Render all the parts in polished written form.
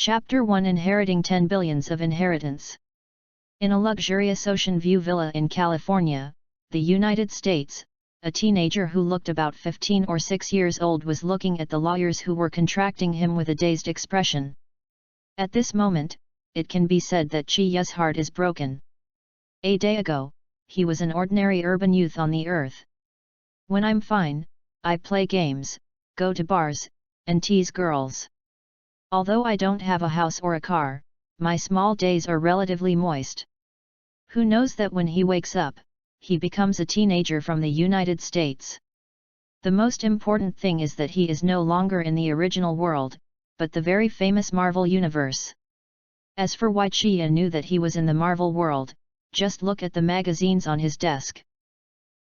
Chapter 1: Inheriting 10 Billions of Inheritance. In a luxurious ocean view villa in California, the United States, a teenager who looked about 15 or 6 years old was looking at the lawyers who were contracting him with a dazed expression. At this moment, it can be said that Chiya's heart is broken. A day ago, he was an ordinary urban youth on the earth. When I'm fine, I play games, go to bars, and tease girls. Although I don't have a house or a car, my small days are relatively moist. Who knows that when he wakes up, he becomes a teenager from the United States. The most important thing is that he is no longer in the original world, but the very famous Marvel Universe. As for why Chiya knew that he was in the Marvel world, just look at the magazines on his desk.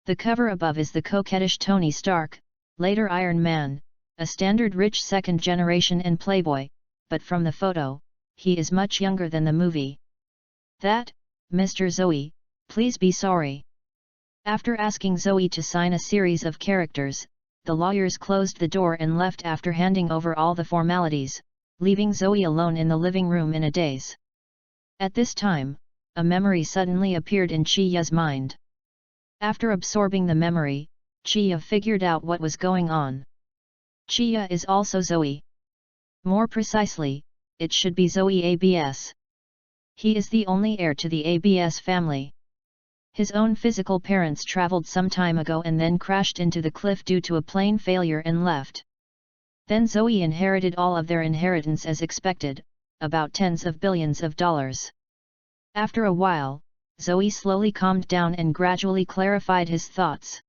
The cover above is the coquettish Tony Stark, later Iron Man, a standard rich second generation and playboy, but from the photo, he is much younger than the movie. That, Mr. Zoe, please be sorry. After asking Zoe to sign a series of characters, the lawyers closed the door and left after handing over all the formalities, leaving Zoe alone in the living room in a daze. At this time, a memory suddenly appeared in Chiya's mind. After absorbing the memory, Chiya figured out what was going on. Chiya is also Zoe. More precisely, it should be Zoe ABS. He is the only heir to the ABS family. His own physical parents traveled some time ago and then crashed into the cliff due to a plane failure and left. Then Zoe inherited all of their inheritance as expected, about tens of billions of dollars. After a while, Zoe slowly calmed down and gradually clarified his thoughts.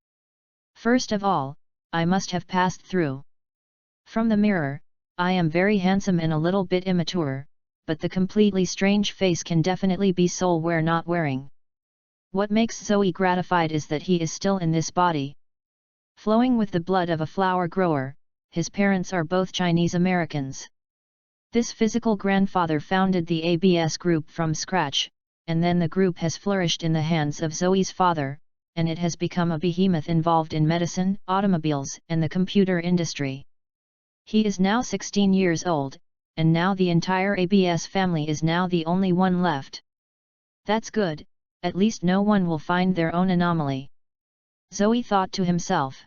First of all, I must have passed through. From the mirror, I am very handsome and a little bit immature, but the completely strange face can definitely be soul wear not wearing. What makes Zoe gratified is that he is still in this body. Flowing with the blood of a flower grower, his parents are both Chinese Americans. This physical grandfather founded the ABS group from scratch, and then the group has flourished in the hands of Zoe's father, and it has become a behemoth involved in medicine, automobiles, and the computer industry. He is now 16 years old, and now the entire ABS family is now the only one left. That's good, at least no one will find their own anomaly. Zoe thought to himself.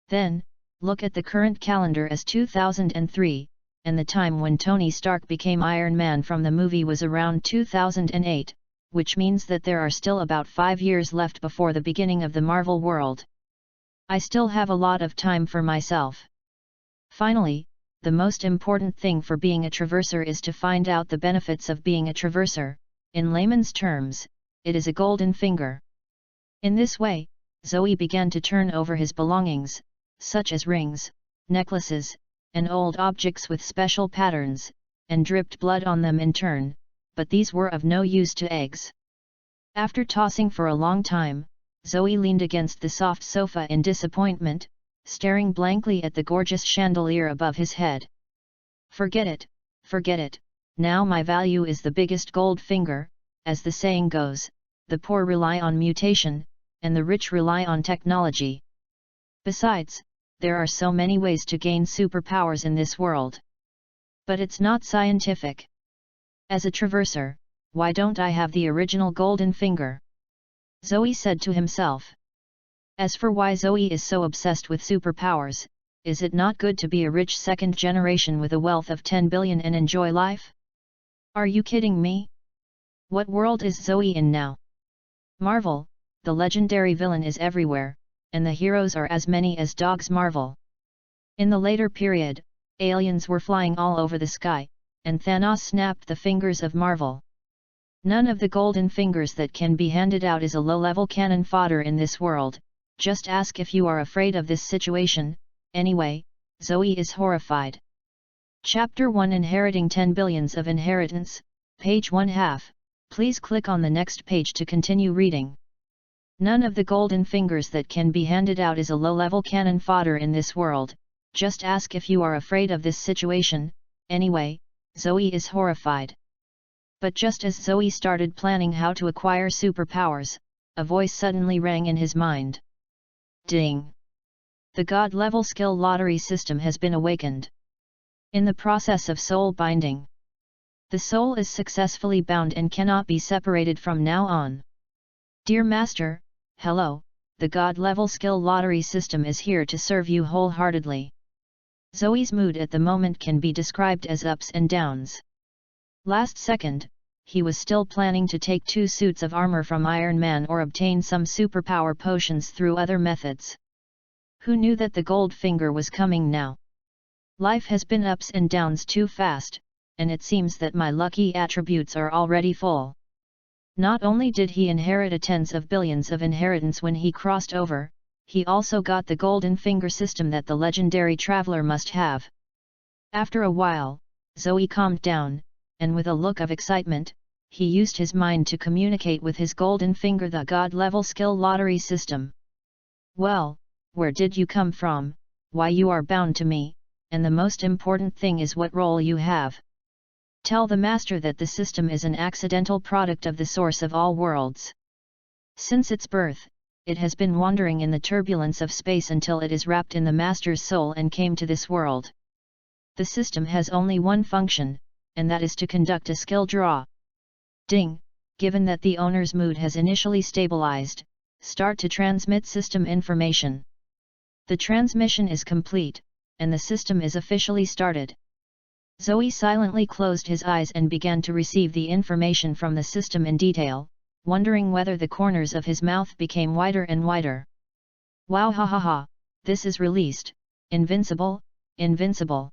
Then, look at the current calendar as 2003, and the time when Tony Stark became Iron Man from the movie was around 2008, which means that there are still about 5 years left before the beginning of the Marvel world. I still have a lot of time for myself. Finally, the most important thing for being a traverser is to find out the benefits of being a traverser. In layman's terms, it is a golden finger. In this way, Zoe began to turn over his belongings, such as rings, necklaces, and old objects with special patterns, and dripped blood on them in turn, but these were of no use to eggs. After tossing for a long time, Zoe leaned against the soft sofa in disappointment, staring blankly at the gorgeous chandelier above his head. Forget it, now my value is the biggest gold finger, as the saying goes, the poor rely on mutation, and the rich rely on technology. Besides, there are so many ways to gain superpowers in this world. But it's not scientific. As a traverser, why don't I have the original golden finger? Zoe said to himself. As for why Zoe is so obsessed with superpowers, is it not good to be a rich second generation with a wealth of 10 billion and enjoy life? Are you kidding me? What world is Zoe in now? Marvel, the legendary villain is everywhere, and the heroes are as many as dogs Marvel. In the later period, aliens were flying all over the sky, and Thanos snapped the fingers of Marvel. None of the golden fingers that can be handed out is a low-level cannon fodder in this world. Just ask if you are afraid of this situation. Anyway, Zoe is horrified. Chapter 1: Inheriting 10 Billions of Inheritance, page 1/2. Please click on the next page to continue reading. None of the golden fingers that can be handed out is a low-level cannon fodder in this world. Just ask if you are afraid of this situation. Anyway, Zoe is horrified. But just as Zoe started planning how to acquire superpowers, a voice suddenly rang in his mind. Ding! The God-level skill lottery system has been awakened. In the process of soul binding, The soul is successfully bound and cannot be separated from now on. Dear Master, hello, the God-level skill lottery system is here to serve you wholeheartedly. Zoe's mood at the moment can be described as ups and downs. Last second, he was still planning to take 2 suits of armor from Iron Man or obtain some superpower potions through other methods. Who knew that the gold finger was coming now? Life has been ups and downs too fast, and it seems that my lucky attributes are already full. Not only did he inherit a tens of billions of inheritance when he crossed over, he also got the golden finger system that the legendary traveler must have. After a while, Zoe calmed down, and with a look of excitement, he used his mind to communicate with his golden finger the God-level skill lottery system. Well, where did you come from, why you are bound to me, and the most important thing is what role you have. Tell the Master that the system is an accidental product of the source of all worlds. Since its birth, it has been wandering in the turbulence of space until it is wrapped in the Master's soul and came to this world. The system has only one function, and that is to conduct a skill draw. Ding, given that the owner's mood has initially stabilized, start to transmit system information. The transmission is complete, and the system is officially started. Zoe silently closed his eyes and began to receive the information from the system in detail, wondering whether the corners of his mouth became wider and wider. Wow, ha ha ha, this is released, invincible, invincible.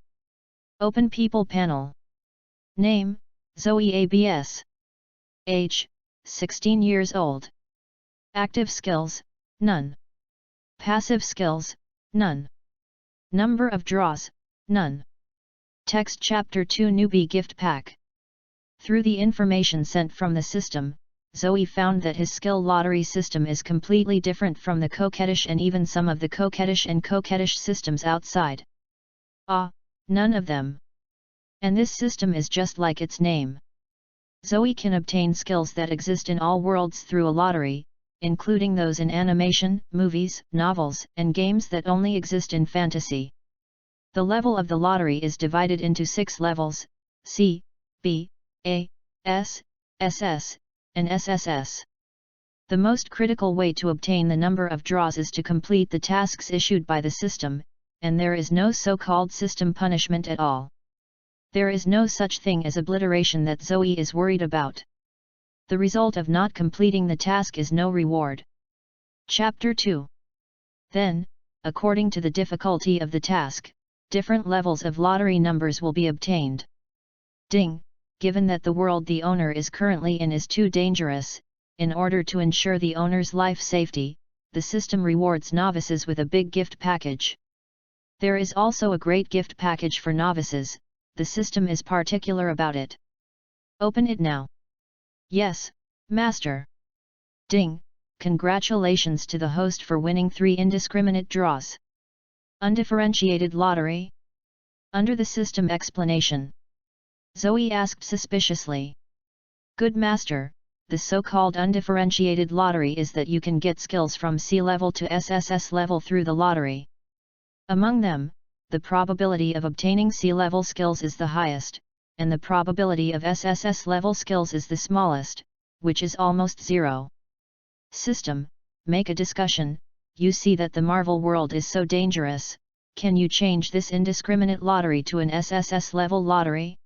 Open People Panel. Name, Zoe ABS. Age, 16 years old. Active skills, none. Passive skills, none. Number of draws, none. Text Chapter 2 Newbie Gift Pack. Through the information sent from the system, Zoe found that his skill lottery system is completely different from the coquettish and even some of the coquettish and coquettish systems outside. None of them. And this system is just like its name. Zoe can obtain skills that exist in all worlds through a lottery, including those in animation, movies, novels, and games that only exist in fantasy. The level of the lottery is divided into 6 levels: C, B, A, S, SS, and SSS. The most critical way to obtain the number of draws is to complete the tasks issued by the system, and there is no so-called system punishment at all. There is no such thing as obliteration that Zoe is worried about. The result of not completing the task is no reward. Chapter 2. Then, according to the difficulty of the task, different levels of lottery numbers will be obtained. Ding, given that the world the owner is currently in is too dangerous, in order to ensure the owner's life safety, the system rewards novices with a big gift package. There is also a great gift package for novices, the system is particular about it. Open it now. Yes, Master. Ding, congratulations to the host for winning 3 indiscriminate draws. Undifferentiated lottery? Under the system explanation. Zoe asked suspiciously. Good Master, the so-called undifferentiated lottery is that you can get skills from C level to SSS level through the lottery. Among them, the probability of obtaining C level skills is the highest, and the probability of SSS level skills is the smallest, which is almost 0. System, make a discussion. You see that the Marvel world is so dangerous, can you change this indiscriminate lottery to an SSS level lottery?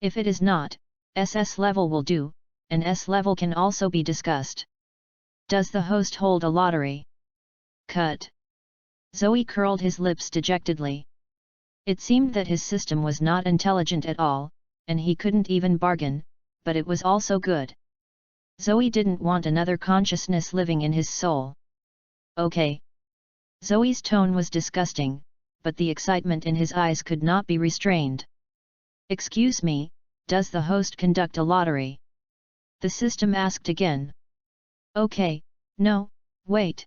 If it is not, SS level will do, and S level can also be discussed. Does the host hold a lottery? Cut. Zoe curled his lips dejectedly. It seemed that his system was not intelligent at all, and he couldn't even bargain, but it was also good. Zoe didn't want another consciousness living in his soul. Okay. Zoe's tone was disgusting, but the excitement in his eyes could not be restrained. Excuse me, does the host conduct a lottery? The system asked again. Okay, no, wait.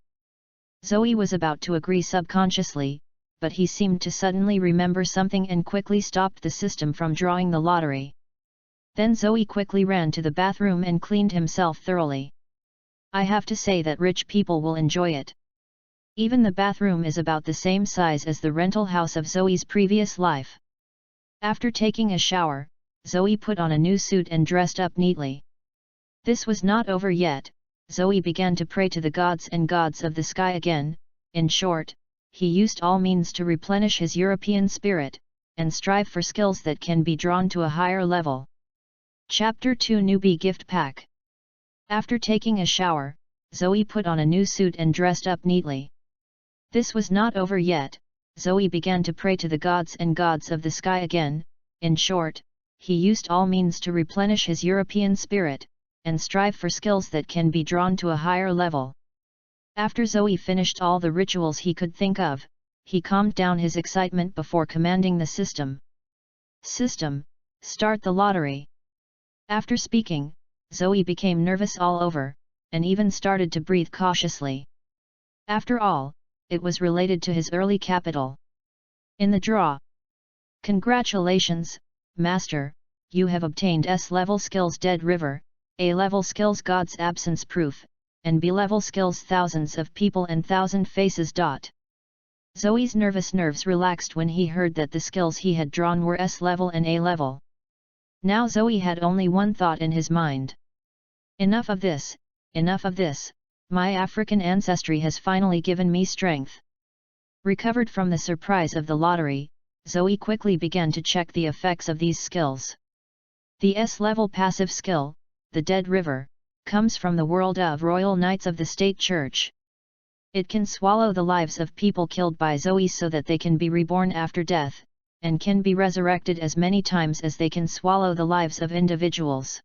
Zoe was about to agree subconsciously, but he seemed to suddenly remember something and quickly stopped the system from drawing the lottery. Then Zoe quickly ran to the bathroom and cleaned himself thoroughly. I have to say that rich people will enjoy it. Even the bathroom is about the same size as the rental house of Zoe's previous life. After taking a shower, Zoe put on a new suit and dressed up neatly. This was not over yet. Zoe began to pray to the gods and gods of the sky again. In short, he used all means to replenish his European spirit, and strive for skills that can be drawn to a higher level. Chapter 2 Newbie Gift Pack. After taking a shower, Zoe put on a new suit and dressed up neatly. This was not over yet. Zoe began to pray to the gods and gods of the sky again. In short, he used all means to replenish his European spirit, and strive for skills that can be drawn to a higher level. After Zoe finished all the rituals he could think of, he calmed down his excitement before commanding the system. System, start the lottery. After speaking, Zoe became nervous all over, and even started to breathe cautiously. After all, it was related to his early capital. In the draw. Congratulations, Master, you have obtained S-level skills Dead River, A-level skills God's Absence Proof, and B-level skills Thousands of People and Thousand Faces. Zoe's nervous nerves relaxed when he heard that the skills he had drawn were S-level and A-level. Now Zoe had only one thought in his mind. Enough of this, my African ancestry has finally given me strength. Recovered from the surprise of the lottery, Zoe quickly began to check the effects of these skills. The S-level passive skill, the Dead River, comes from the world of Royal Knights of the State Church. It can swallow the lives of people killed by Zoe so that they can be reborn after death, and can be resurrected as many times as they can swallow the lives of individuals.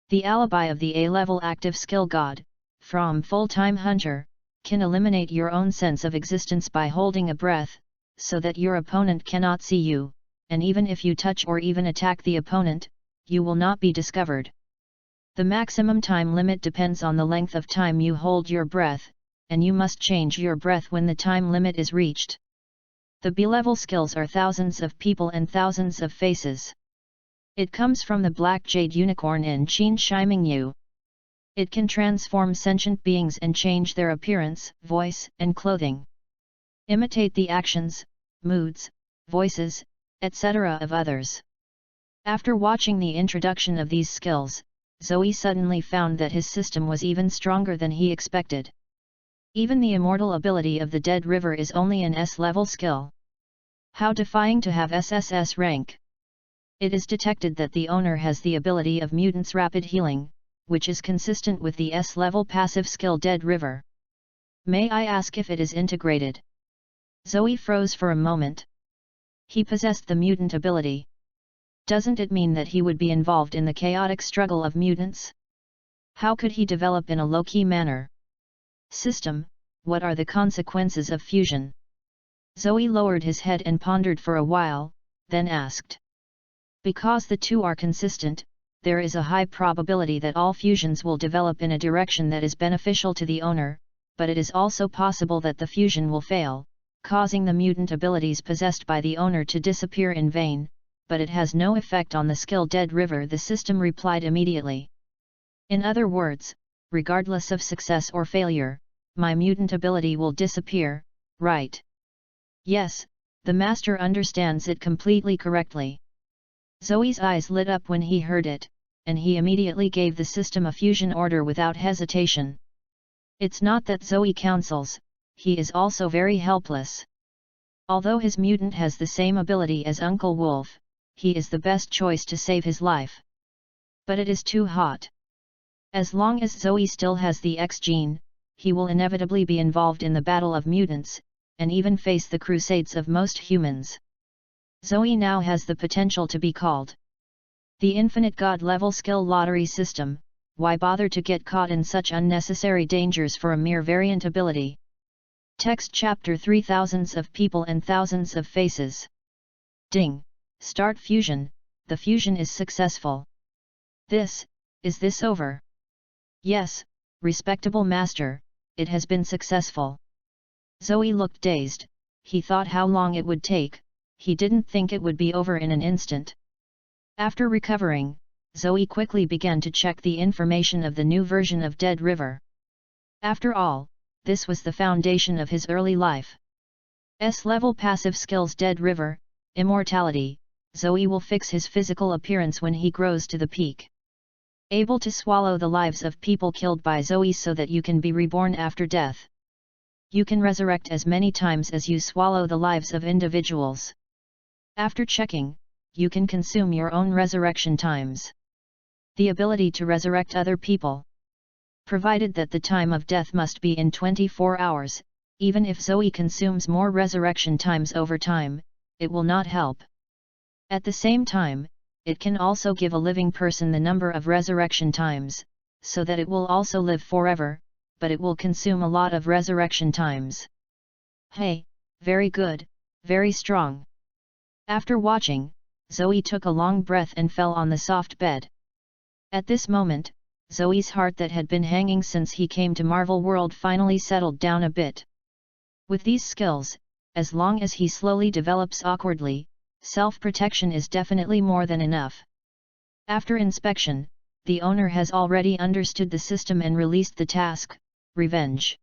The alibi of the A-level active skill God, from full-time hunter, can eliminate your own sense of existence by holding a breath, so that your opponent cannot see you, and even if you touch or even attack the opponent, you will not be discovered. The maximum time limit depends on the length of time you hold your breath, and you must change your breath when the time limit is reached. The B-level skills are Thousands of People and Thousands of Faces. It comes from the Black Jade Unicorn in Qin Shiming Yu. It can transform sentient beings and change their appearance, voice, and clothing. Imitate the actions, moods, voices, etc. of others. After watching the introduction of these skills, Zoe suddenly found that his system was even stronger than he expected. Even the immortal ability of the Dead River is only an S-level skill. How defying to have SSS rank! It is detected that the owner has the ability of Mutant's Rapid Healing, which is consistent with the S-level passive skill Dead River. May I ask if it is integrated? Zoe froze for a moment. He possessed the mutant ability. Doesn't it mean that he would be involved in the chaotic struggle of mutants? How could he develop in a low-key manner? System, what are the consequences of fusion? Zoe lowered his head and pondered for a while, then asked. Because the two are consistent, there is a high probability that all fusions will develop in a direction that is beneficial to the owner, but it is also possible that the fusion will fail, causing the mutant abilities possessed by the owner to disappear in vain, but it has no effect on the skill Dead River. The system replied immediately. In other words, regardless of success or failure, my mutant ability will disappear, right? Yes, the master understands it completely correctly. Zoe's eyes lit up when he heard it, and he immediately gave the system a fusion order without hesitation. It's not that Zoe counsels, he is also very helpless. Although his mutant has the same ability as Uncle Wolf, he is the best choice to save his life. But it is too hot. As long as Zoe still has the X gene, he will inevitably be involved in the battle of mutants, and even face the crusades of most humans. Zoe now has the potential to be called the Infinite God level skill lottery system. Why bother to get caught in such unnecessary dangers for a mere variant ability? Text Chapter 3 Thousands of People and Thousands of Faces. Ding! Start fusion, the fusion is successful. Is this over? Yes, respectable master, it has been successful. Zoe looked dazed. He thought how long it would take, he didn't think it would be over in an instant. After recovering, Zoe quickly began to check the information of the new version of Dead River. After all, this was the foundation of his early life. S-level passive skills Dead River, Immortality, Zoe will fix his physical appearance when he grows to the peak. Able to swallow the lives of people killed by Zoe so that you can be reborn after death. You can resurrect as many times as you swallow the lives of individuals. After checking, you can consume your own resurrection times. The ability to resurrect other people. Provided that the time of death must be in 24 hours, even if Zoe consumes more resurrection times over time, it will not help. At the same time, it can also give a living person the number of resurrection times, so that it will also live forever, but it will consume a lot of resurrection times. Hey, very good, very strong. After watching, Zoe took a long breath and fell on the soft bed. At this moment, Zoe's heart that had been hanging since he came to Marvel World finally settled down a bit. With these skills, as long as he slowly develops awkwardly, self-protection is definitely more than enough. After inspection, the owner has already understood the system and released the task, Revenge.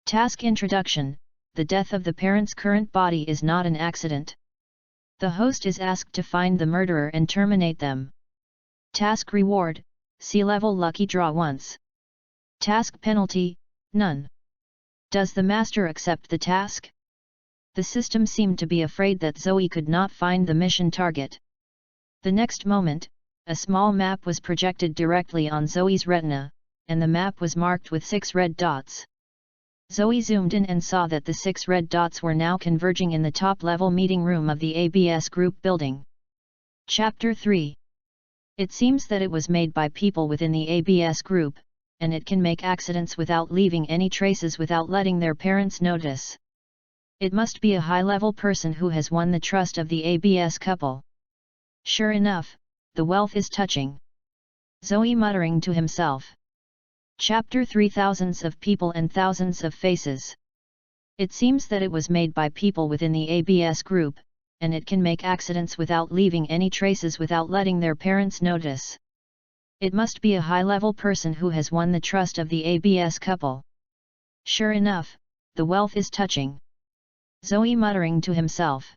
Task Introduction: the death of the parent's current body is not an accident. The host is asked to find the murderer and terminate them. Task Reward: C-level lucky draw once. Task Penalty: none. Does the master accept the task? The system seemed to be afraid that Zoe could not find the mission target. The next moment, a small map was projected directly on Zoe's retina, and the map was marked with 6 red dots. Zoe zoomed in and saw that the 6 red dots were now converging in the top-level meeting room of the ABS Group building. Chapter 3. It seems that it was made by people within the ABS Group, and it can make accidents without leaving any traces without letting their parents notice. It must be a high-level person who has won the trust of the ABS couple. Sure enough, the wealth is touching. Zoe muttering to himself. Chapter 3: Thousands of people and thousands of faces. It seems that it was made by people within the ABS Group, and it can make accidents without leaving any traces without letting their parents notice. It must be a high-level person who has won the trust of the ABS couple. Sure enough, the wealth is touching. Zoe muttering to himself.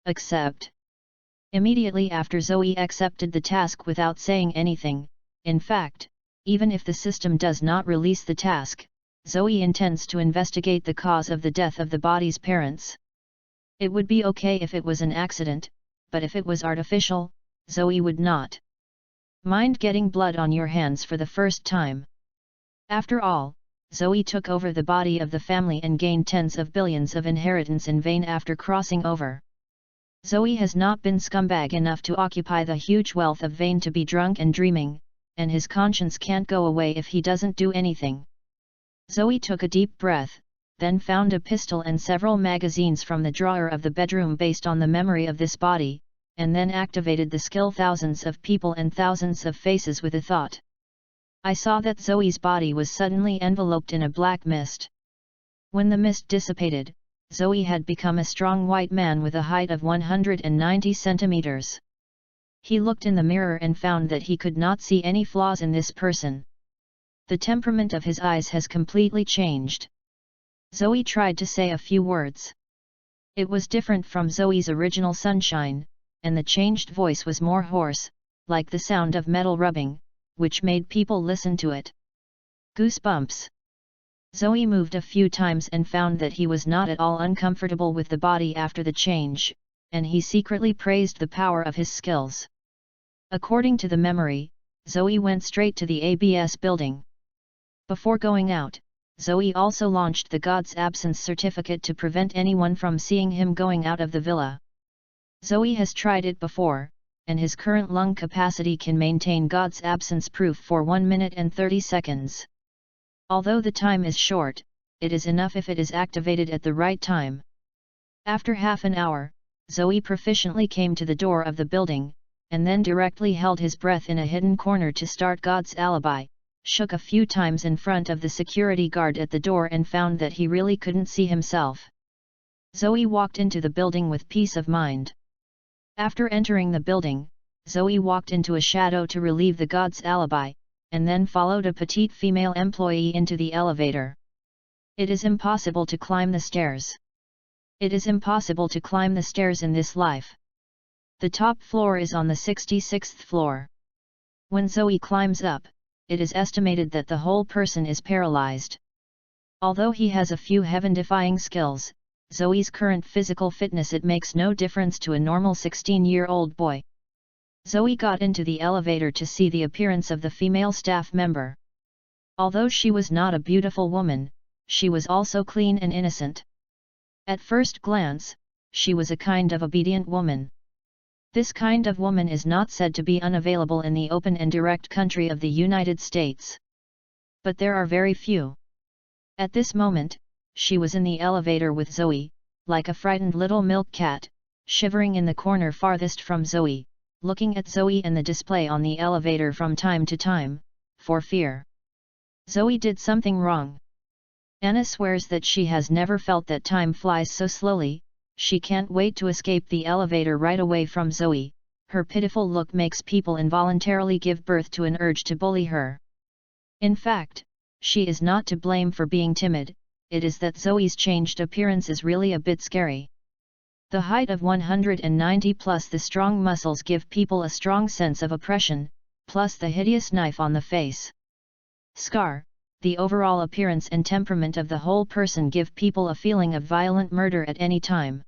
Accept. Immediately after Zoe accepted the task without saying anything, in fact, even if the system does not release the task, Zoe intends to investigate the cause of the death of the body's parents. It would be okay if it was an accident, but if it was artificial, Zoe would not mind getting blood on your hands for the first time. After all, Zoe took over the body of the family and gained tens of billions of inheritance in vain after crossing over. Zoe has not been scumbag enough to occupy the huge wealth of vain to be drunk and dreaming, and his conscience can't go away if he doesn't do anything. Zoe took a deep breath, then found a pistol and several magazines from the drawer of the bedroom based on the memory of this body, and then activated the skill Thousands of People and Thousands of Faces with a thought. I saw that Zoe's body was suddenly enveloped in a black mist. When the mist dissipated, Zoe had become a strong white man with a height of 190 centimeters. He looked in the mirror and found that he could not see any flaws in this person. The temperament of his eyes has completely changed. Zoe tried to say a few words. It was different from Zoe's original sunshine, and the changed voice was more hoarse, like the sound of metal rubbing, which made people listen to it. Goosebumps. Zoe moved a few times and found that he was not at all uncomfortable with the body after the change, and he secretly praised the power of his skills. According to the memory, Zoe went straight to the ABS building. Before going out, Zoe also launched the God's Absence certificate to prevent anyone from seeing him going out of the villa. Zoe has tried it before, and his current lung capacity can maintain God's absence proof for 1 minute and 30 seconds. Although the time is short, it is enough if it is activated at the right time. After half an hour, Zoe proficiently came to the door of the building, and then directly held his breath in a hidden corner to start God's alibi, shook a few times in front of the security guard at the door and found that he really couldn't see himself. Zoe walked into the building with peace of mind. After entering the building, Zoe walked into a shadow to relieve the God's alibi, and then followed a petite female employee into the elevator. It is impossible to climb the stairs. It is impossible to climb the stairs in this life. The top floor is on the 66th floor. When Zoe climbs up, it is estimated that the whole person is paralyzed. Although he has a few heaven-defying skills, Zoe's current physical fitness, it makes no difference to a normal 16-year-old boy. Zoe got into the elevator to see the appearance of the female staff member. Although she was not a beautiful woman, she was also clean and innocent. At first glance, she was a kind of obedient woman. This kind of woman is not said to be unavailable in the open and direct country of the United States. But there are very few. At this moment, she was in the elevator with Zoe, like a frightened little milk cat, shivering in the corner farthest from Zoe, looking at Zoe and the display on the elevator from time to time, for fear. Zoe did something wrong. Anna swears that she has never felt that time flies so slowly. She can't wait to escape the elevator right away from Zoe. Her pitiful look makes people involuntarily give birth to an urge to bully her. In fact, she is not to blame for being timid, it is that Zoe's changed appearance is really a bit scary. The height of 190 plus the strong muscles give people a strong sense of oppression, plus the hideous knife on the face. Scar, the overall appearance and temperament of the whole person give people a feeling of violent murder at any time.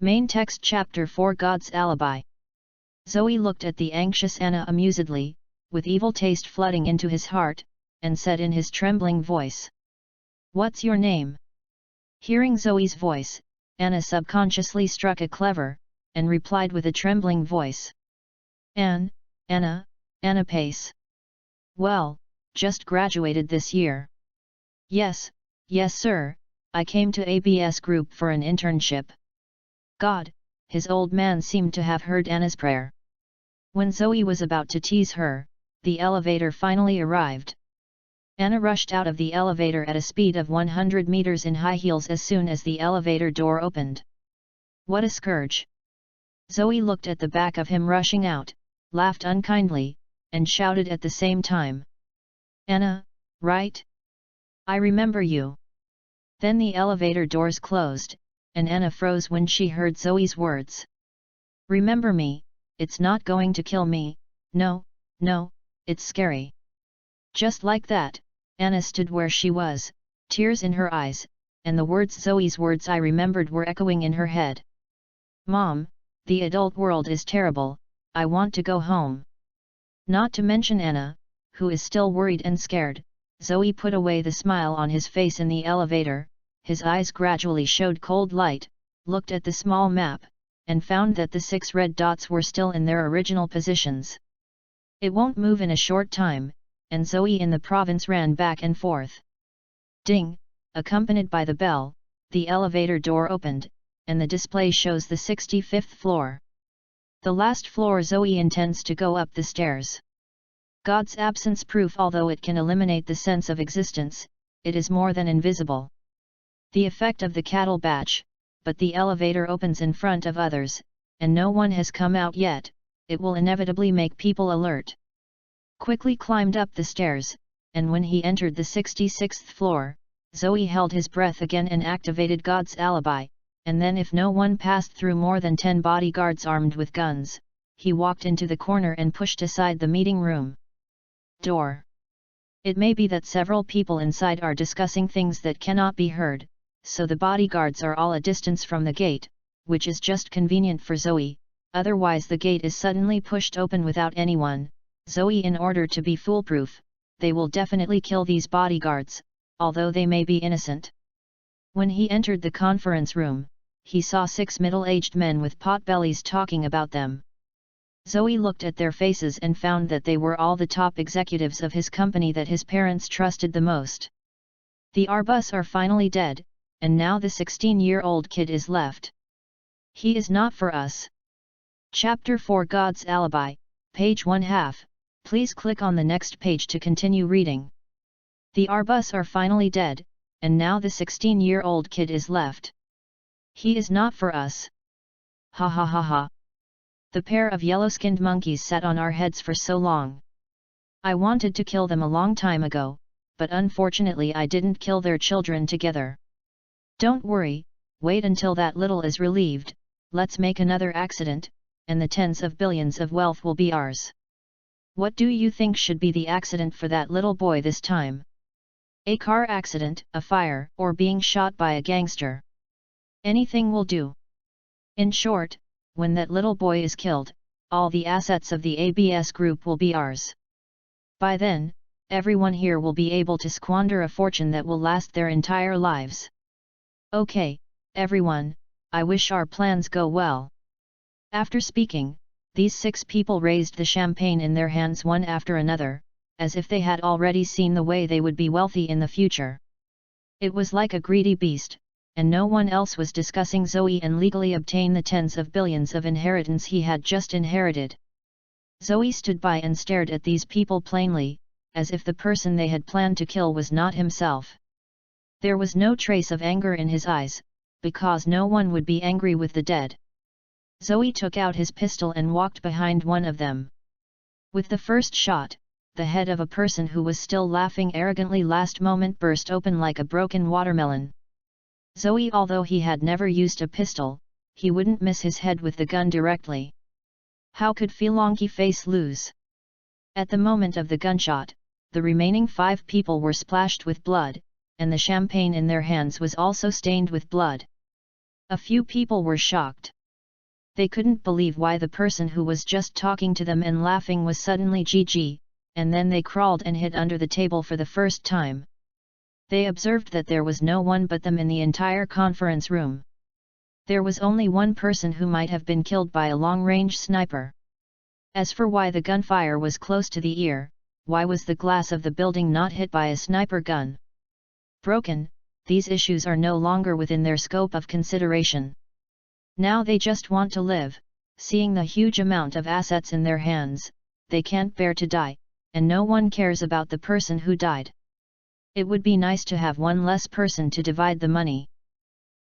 Main text Chapter 4 God's Alibi. Zoe looked at the anxious Anna amusedly, with evil taste flooding into his heart, and said in his trembling voice, "What's your name?" Hearing Zoe's voice, Anna subconsciously struck a clever, and replied with a trembling voice. Anna Pace. Well, just graduated this year. Yes sir, I came to ABS Group for an internship. God, his old man seemed to have heard Anna's prayer. When Zoe was about to tease her, the elevator finally arrived. Anna rushed out of the elevator at a speed of 100 meters in high heels as soon as the elevator door opened. What a scourge! Zoe looked at the back of him rushing out, laughed unkindly, and shouted at the same time. Anna, right? I remember you. Then the elevator doors closed, and Anna froze when she heard Zoe's words. Remember me, it's not going to kill me, no, it's scary. Just like that, Anna stood where she was, tears in her eyes, and the words Zoe's words I remembered were echoing in her head. Mom, the adult world is terrible, I want to go home. Not to mention Anna, who is still worried and scared. Zoe put away the smile on his face in the elevator, his eyes gradually showed cold light, looked at the small map, and found that the 6 red dots were still in their original positions. It won't move in a short time, and Zoe in the province ran back and forth. Ding, accompanied by the bell, the elevator door opened, and the display shows the 65th floor. The last floor Zoe intends to go up the stairs. God's absence proof. Although it can eliminate the sense of existence, it is more than invisible. The effect of the cattle batch, but the elevator opens in front of others, and no one has come out yet, it will inevitably make people alert. Quickly climbed up the stairs, and when he entered the 66th floor, Zoe held his breath again and activated God's alibi, and then if no one passed through more than 10 bodyguards armed with guns, he walked into the corner and pushed aside the meeting room door. It may be that several people inside are discussing things that cannot be heard, so the bodyguards are all a distance from the gate, which is just convenient for Zoe, otherwise the gate is suddenly pushed open without anyone. Zoe, in order to be foolproof, they will definitely kill these bodyguards, although they may be innocent. When he entered the conference room, he saw 6 middle-aged men with potbellies talking about them. Zoe looked at their faces and found that they were all the top executives of his company that his parents trusted the most. The Arbus are finally dead, and now the 16-year-old kid is left. He is not for us. Chapter 4 God's Alibi, page 1/2. Please click on the next page to continue reading. The Arbus are finally dead, and now the 16-year-old kid is left. He is not for us. Ha ha ha ha. The pair of yellow-skinned monkeys sat on our heads for so long. I wanted to kill them a long time ago, but unfortunately I didn't kill their children together. Don't worry, wait until that little is relieved, let's make another accident, and the tens of billions of wealth will be ours. What do you think should be the accident for that little boy this time? A car accident, a fire, or being shot by a gangster? Anything will do. In short, when that little boy is killed, all the assets of the ABS group will be ours. By then, everyone here will be able to squander a fortune that will last their entire lives. Okay, everyone, I wish our plans go well. After speaking, these 6 people raised the champagne in their hands one after another, as if they had already seen the way they would be wealthy in the future. It was like a greedy beast, and no one else was discussing Zoe and legally obtain the tens of billions of inheritance he had just inherited. Zoe stood by and stared at these people plainly, as if the person they had planned to kill was not himself. There was no trace of anger in his eyes, because no one would be angry with the dead. Zoe took out his pistol and walked behind one of them. With the first shot, the head of a person who was still laughing arrogantly last moment burst open like a broken watermelon. Zoe, although he had never used a pistol, he wouldn't miss his head with the gun directly. How could Filonki face lose? At the moment of the gunshot, the remaining 5 people were splashed with blood, and the champagne in their hands was also stained with blood. A few people were shocked. They couldn't believe why the person who was just talking to them and laughing was suddenly GG, and then they crawled and hid under the table for the first time. They observed that there was no one but them in the entire conference room. There was only one person who might have been killed by a long-range sniper. As for why the gunfire was close to the ear, why was the glass of the building not hit by a sniper gun? Broken, these issues are no longer within their scope of consideration. Now they just want to live, seeing the huge amount of assets in their hands, they can't bear to die, and no one cares about the person who died. It would be nice to have one less person to divide the money.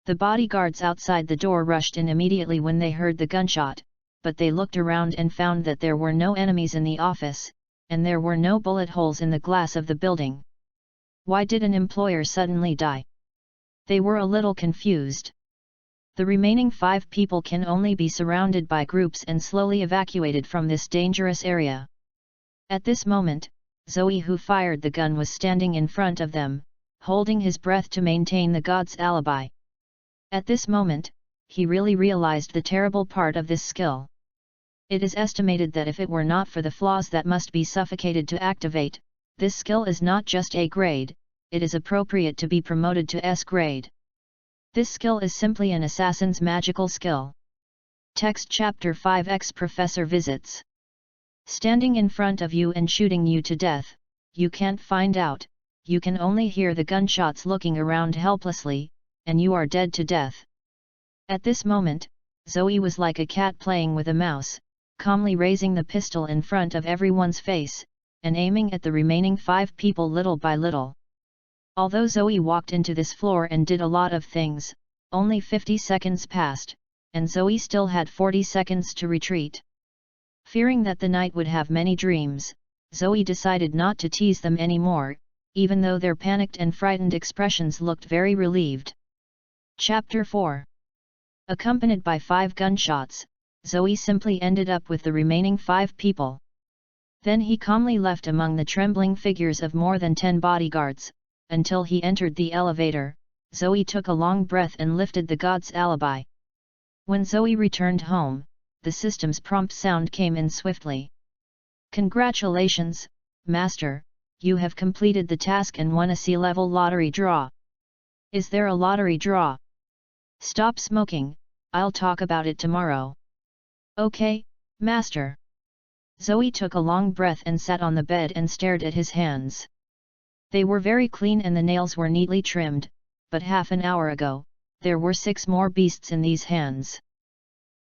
The bodyguards outside the door rushed in immediately when they heard the gunshot, but they looked around and found that there were no enemies in the office, and there were no bullet holes in the glass of the building. Why did an employer suddenly die? They were a little confused. The remaining 5 people can only be surrounded by groups and slowly evacuated from this dangerous area. At this moment, Zoe, who fired the gun, was standing in front of them, holding his breath to maintain the god's alibi. At this moment, he really realized the terrible part of this skill. It is estimated that if it were not for the flaws that must be suffocated to activate, this skill is not just A grade, it is appropriate to be promoted to S grade. This skill is simply an assassin's magical skill. Text Chapter 5x Professor visits. Standing in front of you and shooting you to death, you can't find out, you can only hear the gunshots looking around helplessly, and you are dead to death. At this moment, Zoe was like a cat playing with a mouse, calmly raising the pistol in front of everyone's face, and aiming at the remaining 5 people little by little. Although Zoe walked into this floor and did a lot of things, only 50 seconds passed, and Zoe still had 40 seconds to retreat. Fearing that the night would have many dreams, Zoe decided not to tease them anymore, even though their panicked and frightened expressions looked very relieved. Chapter 4. Accompanied by 5 gunshots, Zoe simply ended up with the remaining 5 people. Then he calmly left among the trembling figures of more than 10 bodyguards. Until he entered the elevator, Zoe took a long breath and lifted the god's alibi. When Zoe returned home, the system's prompt sound came in swiftly. Congratulations, Master, you have completed the task and won a C-level lottery draw. Is there a lottery draw? Stop smoking, I'll talk about it tomorrow. Okay, Master. Zoe took a long breath and sat on the bed and stared at his hands. They were very clean and the nails were neatly trimmed, but half an hour ago, there were 6 more beasts in these hands.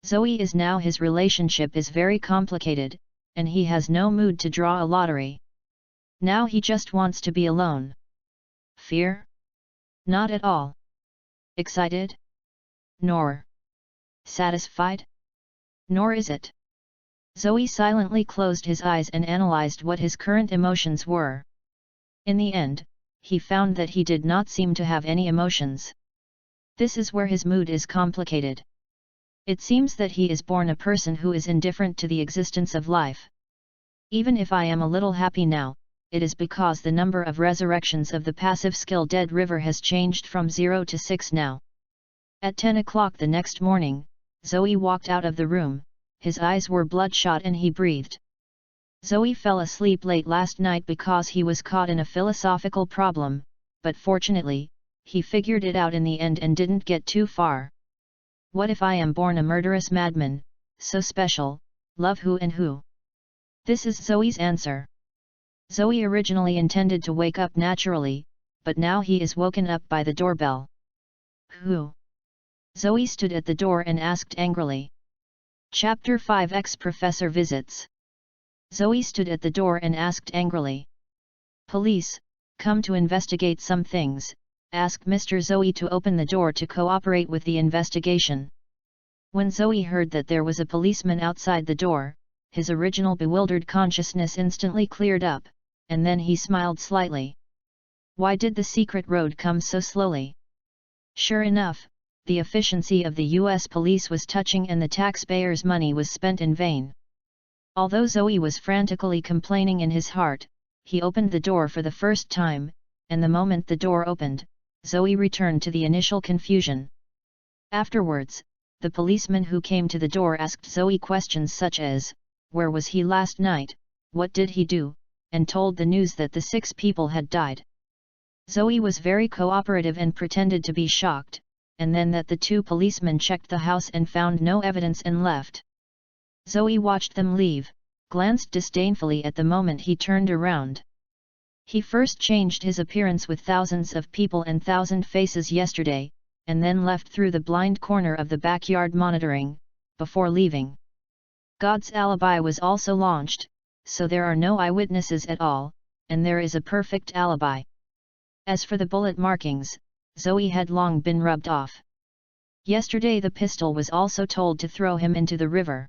Zoe is now his relationship is very complicated, and he has no mood to draw a lottery. Now he just wants to be alone. Fear? Not at all. Excited? Nor. Satisfied? Nor is it. Zoe silently closed his eyes and analyzed what his current emotions were. In the end, he found that he did not seem to have any emotions. This is where his mood is complicated. It seems that he is born a person who is indifferent to the existence of life. Even if I am a little happy now, it is because the number of resurrections of the passive skill Dead River has changed from 0 to 6 now. At 10 o'clock the next morning, Zoe walked out of the room, his eyes were bloodshot and he breathed. Zoe fell asleep late last night because he was caught in a philosophical problem, but fortunately, he figured it out in the end and didn't get too far. What if I am born a murderous madman, so special, love who and who? This is Zoe's answer. Zoe originally intended to wake up naturally, but now he is woken up by the doorbell. Who? Zoe stood at the door and asked angrily. Chapter 5 Ex-Professor Visits. Zoe stood at the door and asked angrily. Police, come to investigate some things, asked Mr. Zoe to open the door to cooperate with the investigation. When Zoe heard that there was a policeman outside the door, his original bewildered consciousness instantly cleared up, and then he smiled slightly. Why did the secret road come so slowly? Sure enough, the efficiency of the US police was touching and the taxpayers' money was spent in vain. Although Zoe was frantically complaining in his heart, he opened the door for the first time, and the moment the door opened, Zoe returned to the initial confusion. Afterwards, the policeman who came to the door asked Zoe questions such as, where was he last night, what did he do, and told the news that the 6 people had died. Zoe was very cooperative and pretended to be shocked, and then that the 2 policemen checked the house and found no evidence and left. Zoe watched them leave, glanced disdainfully at the moment he turned around. He first changed his appearance with thousands of people and 1,000 faces yesterday, and then left through the blind corner of the backyard monitoring, before leaving. God's alibi was also launched, so there are no eyewitnesses at all, and there is a perfect alibi. As for the bullet markings, Zoe had long been rubbed off. Yesterday the pistol was also told to throw him into the river.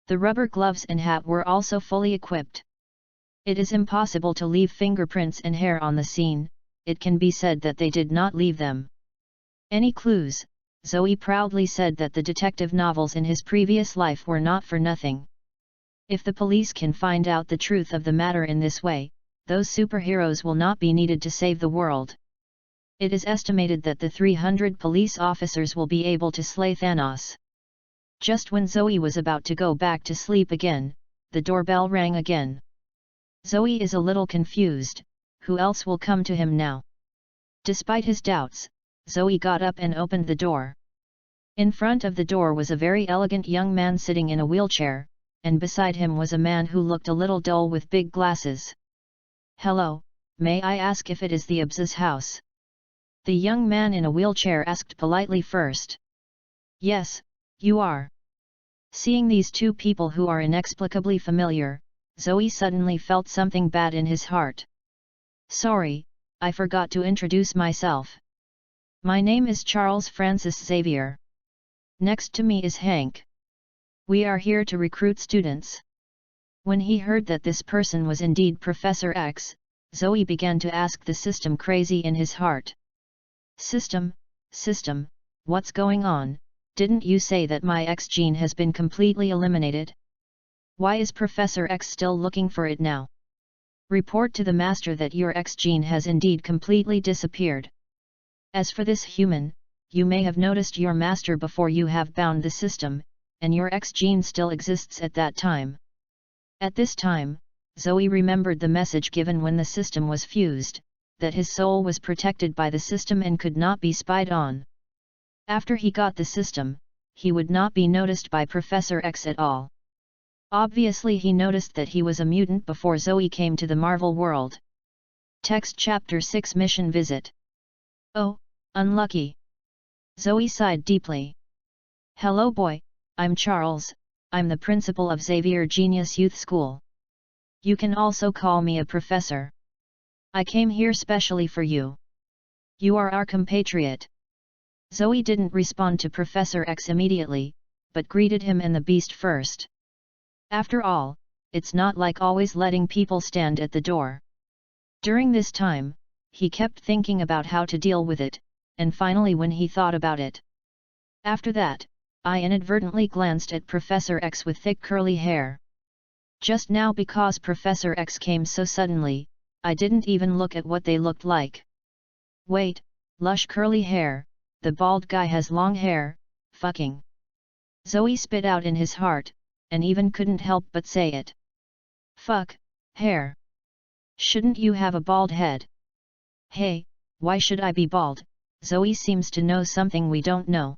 The rubber gloves and hat were also fully equipped. It is impossible to leave fingerprints and hair on the scene, it can be said that they did not leave them. Any clues? Zoe proudly said that the detective novels in his previous life were not for nothing. If the police can find out the truth of the matter in this way, those superheroes will not be needed to save the world. It is estimated that the 300 police officers will be able to slay Thanos. Just when Zoe was about to go back to sleep again, the doorbell rang again. Zoe is a little confused, who else will come to him now? Despite his doubts, Zoe got up and opened the door. In front of the door was a very elegant young man sitting in a wheelchair, and beside him was a man who looked a little dull with big glasses. Hello, may I ask if it is the Abbs's house? The young man in a wheelchair asked politely first. Yes, you are. Seeing these 2 people who are inexplicably familiar, Zoe suddenly felt something bad in his heart. Sorry, I forgot to introduce myself. My name is Charles Francis Xavier. Next to me is Hank. We are here to recruit students. When he heard that this person was indeed Professor X, Zoe began to ask the system crazy in his heart. System, what's going on? Didn't you say that my X gene has been completely eliminated? Why is Professor X still looking for it now? Report to the master that your X gene has indeed completely disappeared. As for this human, you may have noticed your master before you have bound the system, and your X gene still exists at that time. At this time, Zoe remembered the message given when the system was fused, that his soul was protected by the system and could not be spied on. After he got the system, he would not be noticed by Professor X at all. Obviously he noticed that he was a mutant before Zoe came to the Marvel world. Text Chapter 6 Mission Visit. Oh, unlucky. Zoe sighed deeply. Hello boy, I'm Charles, I'm the principal of Xavier Genius Youth School. You can also call me a professor. I came here specially for you. You are our compatriot. Zoe didn't respond to Professor X immediately, but greeted him and the beast first. After all, it's not like always letting people stand at the door. During this time, he kept thinking about how to deal with it, and finally when he thought about it. After that, I inadvertently glanced at Professor X with thick curly hair. Just now, because Professor X came so suddenly, I didn't even look at what they looked like. Wait, lush curly hair, the bald guy has long hair, fucking. Zoe spit out in his heart, and even couldn't help but say it. Fuck, hair. Shouldn't you have a bald head? Hey, why should I be bald? Zoe seems to know something we don't know.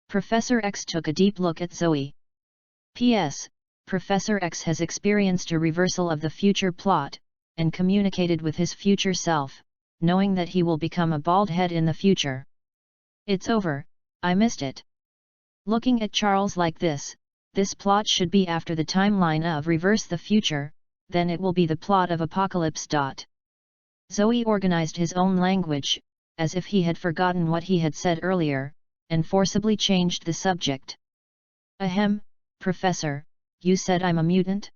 Professor X took a deep look at Zoe. P.S. Professor X has experienced a reversal of the future plot, and communicated with his future self, knowing that he will become a bald head in the future. It's over, I missed it. Looking at Charles like this plot should be after the timeline of Reverse the Future, then it will be the plot of Apocalypse. Zoe organized his own language, as if he had forgotten what he had said earlier, and forcibly changed the subject. Ahem, Professor, you said I'm a mutant?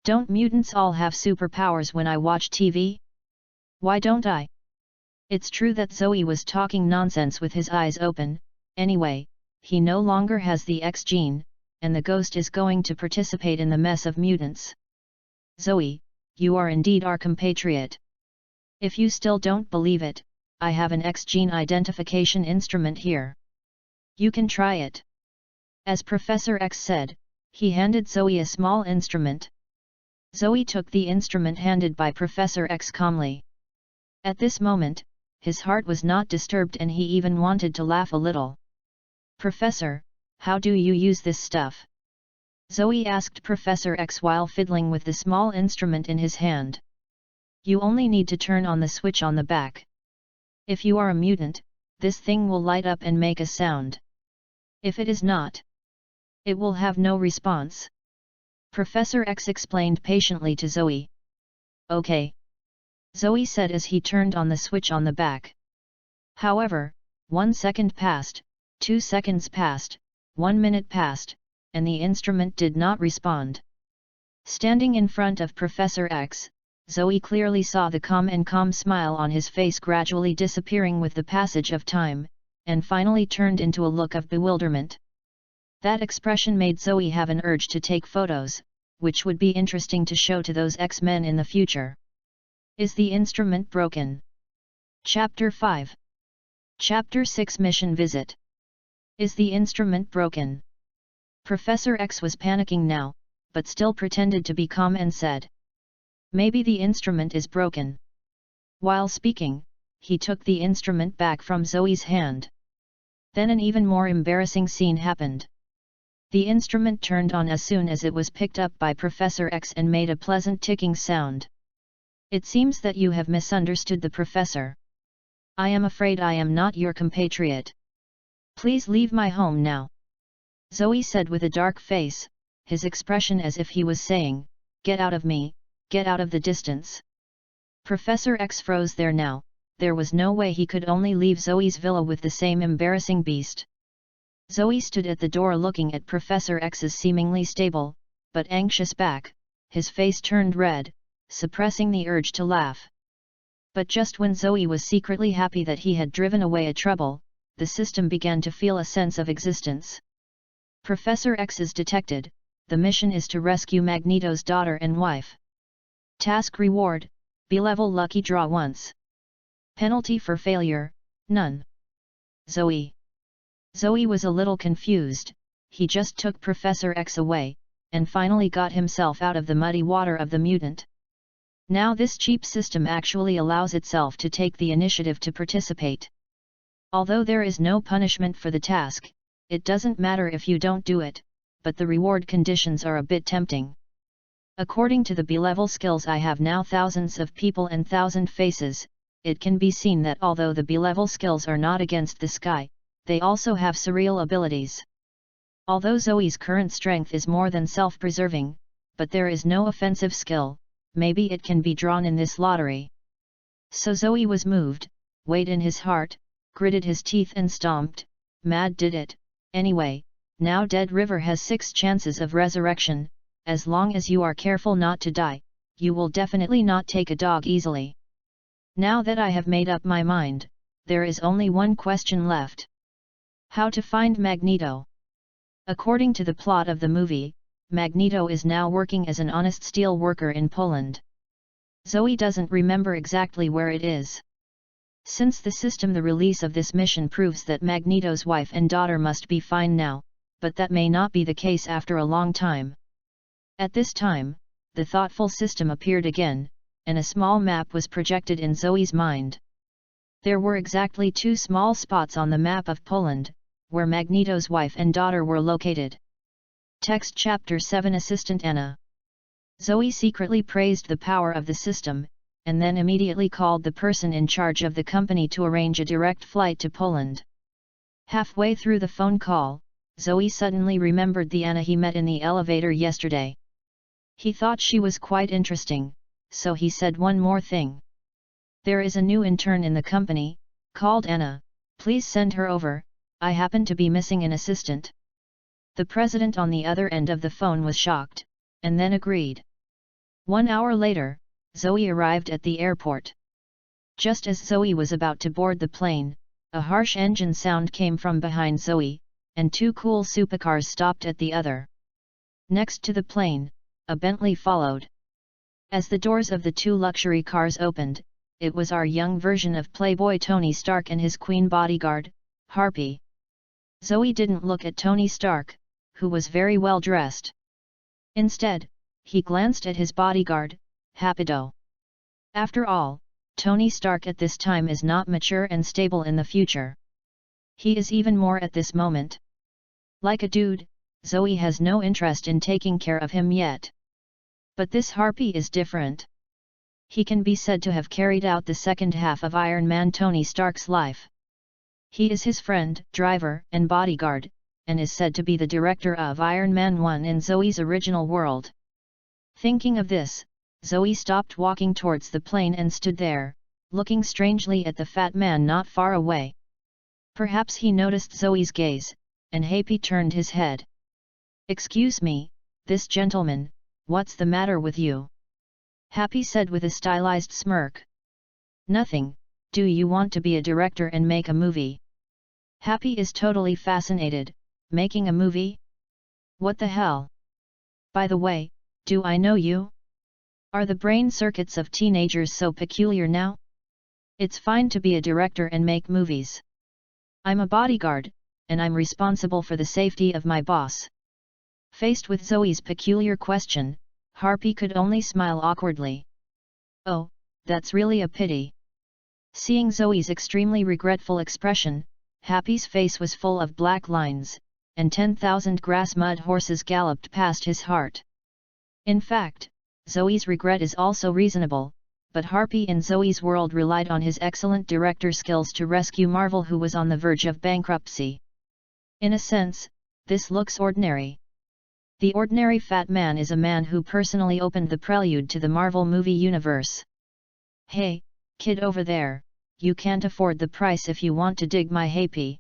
Don't mutants all have superpowers when I watch TV? Why don't I? It's true that Zoe was talking nonsense with his eyes open. Anyway, he no longer has the X gene, and the ghost is going to participate in the mess of mutants. Zoe, you are indeed our compatriot. If you still don't believe it, I have an X gene identification instrument here. You can try it. As Professor X said, he handed Zoe a small instrument. Zoe took the instrument handed by Professor X calmly. At this moment, his heart was not disturbed and he even wanted to laugh a little. Professor, how do you use this stuff? Zoe asked Professor X while fiddling with the small instrument in his hand. You only need to turn on the switch on the back. If you are a mutant, this thing will light up and make a sound. If it is not, it will have no response. Professor X explained patiently to Zoe. Okay. Zoe said as he turned on the switch on the back. However, 1 second passed, 2 seconds passed, 1 minute passed, and the instrument did not respond. Standing in front of Professor X, Zoe clearly saw the calm smile on his face gradually disappearing with the passage of time, and finally turned into a look of bewilderment. That expression made Zoe have an urge to take photos, which would be interesting to show to those X-Men in the future. Is the instrument broken? Chapter 5. Chapter 6 Mission Visit. Is the instrument broken? Professor X was panicking now, but still pretended to be calm and said, maybe the instrument is broken. While speaking, he took the instrument back from Zoe's hand. Then an even more embarrassing scene happened. The instrument turned on as soon as it was picked up by Professor X and made a pleasant ticking sound. It seems that you have misunderstood the professor. I am afraid I am not your compatriot. Please leave my home now. Zoe said with a dark face, his expression as if he was saying, get out of me, get out of the distance. Professor X froze there now. There was no way he could only leave Zoe's villa with the same embarrassing beast. Zoe stood at the door looking at Professor X's seemingly stable, but anxious back, his face turned red, suppressing the urge to laugh. But just when Zoe was secretly happy that he had driven away a trouble, the system began to feel a sense of existence. Professor X is detected, the mission is to rescue Magneto's daughter and wife. Task reward, B-level lucky draw once. Penalty for failure, none. Zoe was a little confused. He just took Professor X away, and finally got himself out of the muddy water of the mutant. Now this cheap system actually allows itself to take the initiative to participate. Although there is no punishment for the task, it doesn't matter if you don't do it, but the reward conditions are a bit tempting. According to the B-level skills I have now, thousands of people and 1,000 faces, it can be seen that although the B-level skills are not against the sky, they also have surreal abilities. Although Zoe's current strength is more than self-preserving, but there is no offensive skill, maybe it can be drawn in this lottery. So Zoe was moved, weighed in his heart, gritted his teeth and stomped, mad did it, anyway, now Dead River has 6 chances of resurrection, as long as you are careful not to die, you will definitely not take a dog easily. Now that I have made up my mind, there is only one question left. How to find Magneto? According to the plot of the movie, Magneto is now working as an honest steel worker in Poland. Zoe doesn't remember exactly where it is. Since the release of this mission proves that Magneto's wife and daughter must be fine now, but that may not be the case after a long time. At this time, the thoughtful system appeared again, and a small map was projected in Zoe's mind. There were exactly 2 small spots on the map of Poland, where Magneto's wife and daughter were located. Text Chapter 7 Assistant Anna. Zoe secretly praised the power of the system, and then immediately called the person in charge of the company to arrange a direct flight to Poland. Halfway through the phone call, Zoe suddenly remembered the Anna he met in the elevator yesterday. He thought she was quite interesting, so he said one more thing. There is a new intern in the company, called Anna, please send her over, I happen to be missing an assistant. The president on the other end of the phone was shocked, and then agreed. 1 hour later, Zoe arrived at the airport. Just as Zoe was about to board the plane, a harsh engine sound came from behind Zoe, and 2 cool supercars stopped at the other. Next to the plane, a Bentley followed. As the doors of the 2 luxury cars opened, it was our young version of Playboy Tony Stark and his queen bodyguard, Harpy. Zoe didn't look at Tony Stark, who was very well dressed. Instead, he glanced at his bodyguard, Hapido. After all, Tony Stark at this time is not mature and stable in the future. He is even more at this moment. Like a dude, Zoe has no interest in taking care of him yet. But this Harpy is different. He can be said to have carried out the second half of Iron Man Tony Stark's life. He is his friend, driver, and bodyguard, and is said to be the director of Iron Man 1 in Zoe's original world. Thinking of this, Zoe stopped walking towards the plane and stood there, looking strangely at the fat man not far away. Perhaps he noticed Zoe's gaze, and Happy turned his head. "Excuse me, this gentleman, what's the matter with you?" Happy said with a stylized smirk. "Nothing, do you want to be a director and make a movie?" Happy is totally fascinated. Making a movie? What the hell? By the way, do I know you? Are the brain circuits of teenagers so peculiar now? It's fine to be a director and make movies. I'm a bodyguard, and I'm responsible for the safety of my boss. Faced with Zoe's peculiar question, Harpy could only smile awkwardly. "Oh, that's really a pity." Seeing Zoe's extremely regretful expression, Happy's face was full of black lines, and 10,000 grass mud horses galloped past his heart. In fact, Zoe's regret is also reasonable, but Harpy in Zoe's world relied on his excellent director skills to rescue Marvel, who was on the verge of bankruptcy. In a sense, this looks ordinary. The ordinary fat man is a man who personally opened the prelude to the Marvel movie universe. "Hey, kid over there, you can't afford the price if you want to dig my Happy."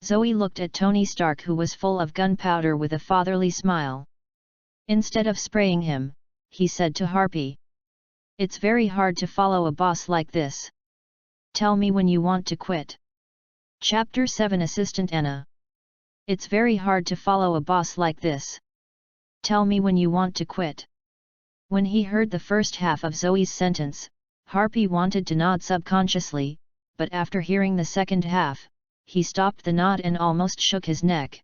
Zoe looked at Tony Stark, who was full of gunpowder, with a fatherly smile. Instead of spraying him, he said to Harpy, "It's very hard to follow a boss like this. Tell me when you want to quit." Chapter 7 Assistant Anna. It's very hard to follow a boss like this. Tell me when you want to quit. When he heard the first half of Zoe's sentence, Harpy wanted to nod subconsciously, but after hearing the second half, he stopped the nod and almost shook his neck.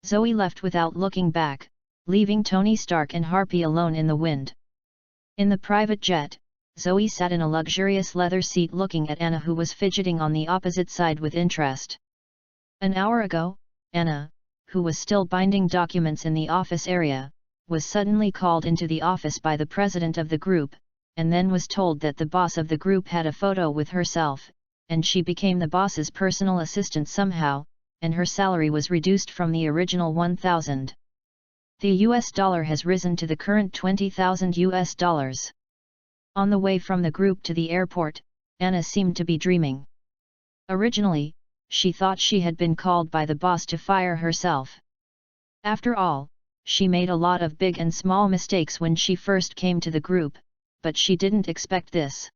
Zoe left without looking back, leaving Tony Stark and Harpy alone in the wind. In the private jet, Zoe sat in a luxurious leather seat looking at Anna, who was fidgeting on the opposite side with interest. An hour ago, Anna, who was still binding documents in the office area, was suddenly called into the office by the president of the group, and then was told that the boss of the group had a photo with herself, and she became the boss's personal assistant somehow, and her salary was reduced from the original $1,000. The US dollar has risen to the current $20,000 US. On the way from the group to the airport, Anna seemed to be dreaming. Originally, she thought she had been called by the boss to fire herself. After all, she made a lot of big and small mistakes when she first came to the group, but she didn't expect this.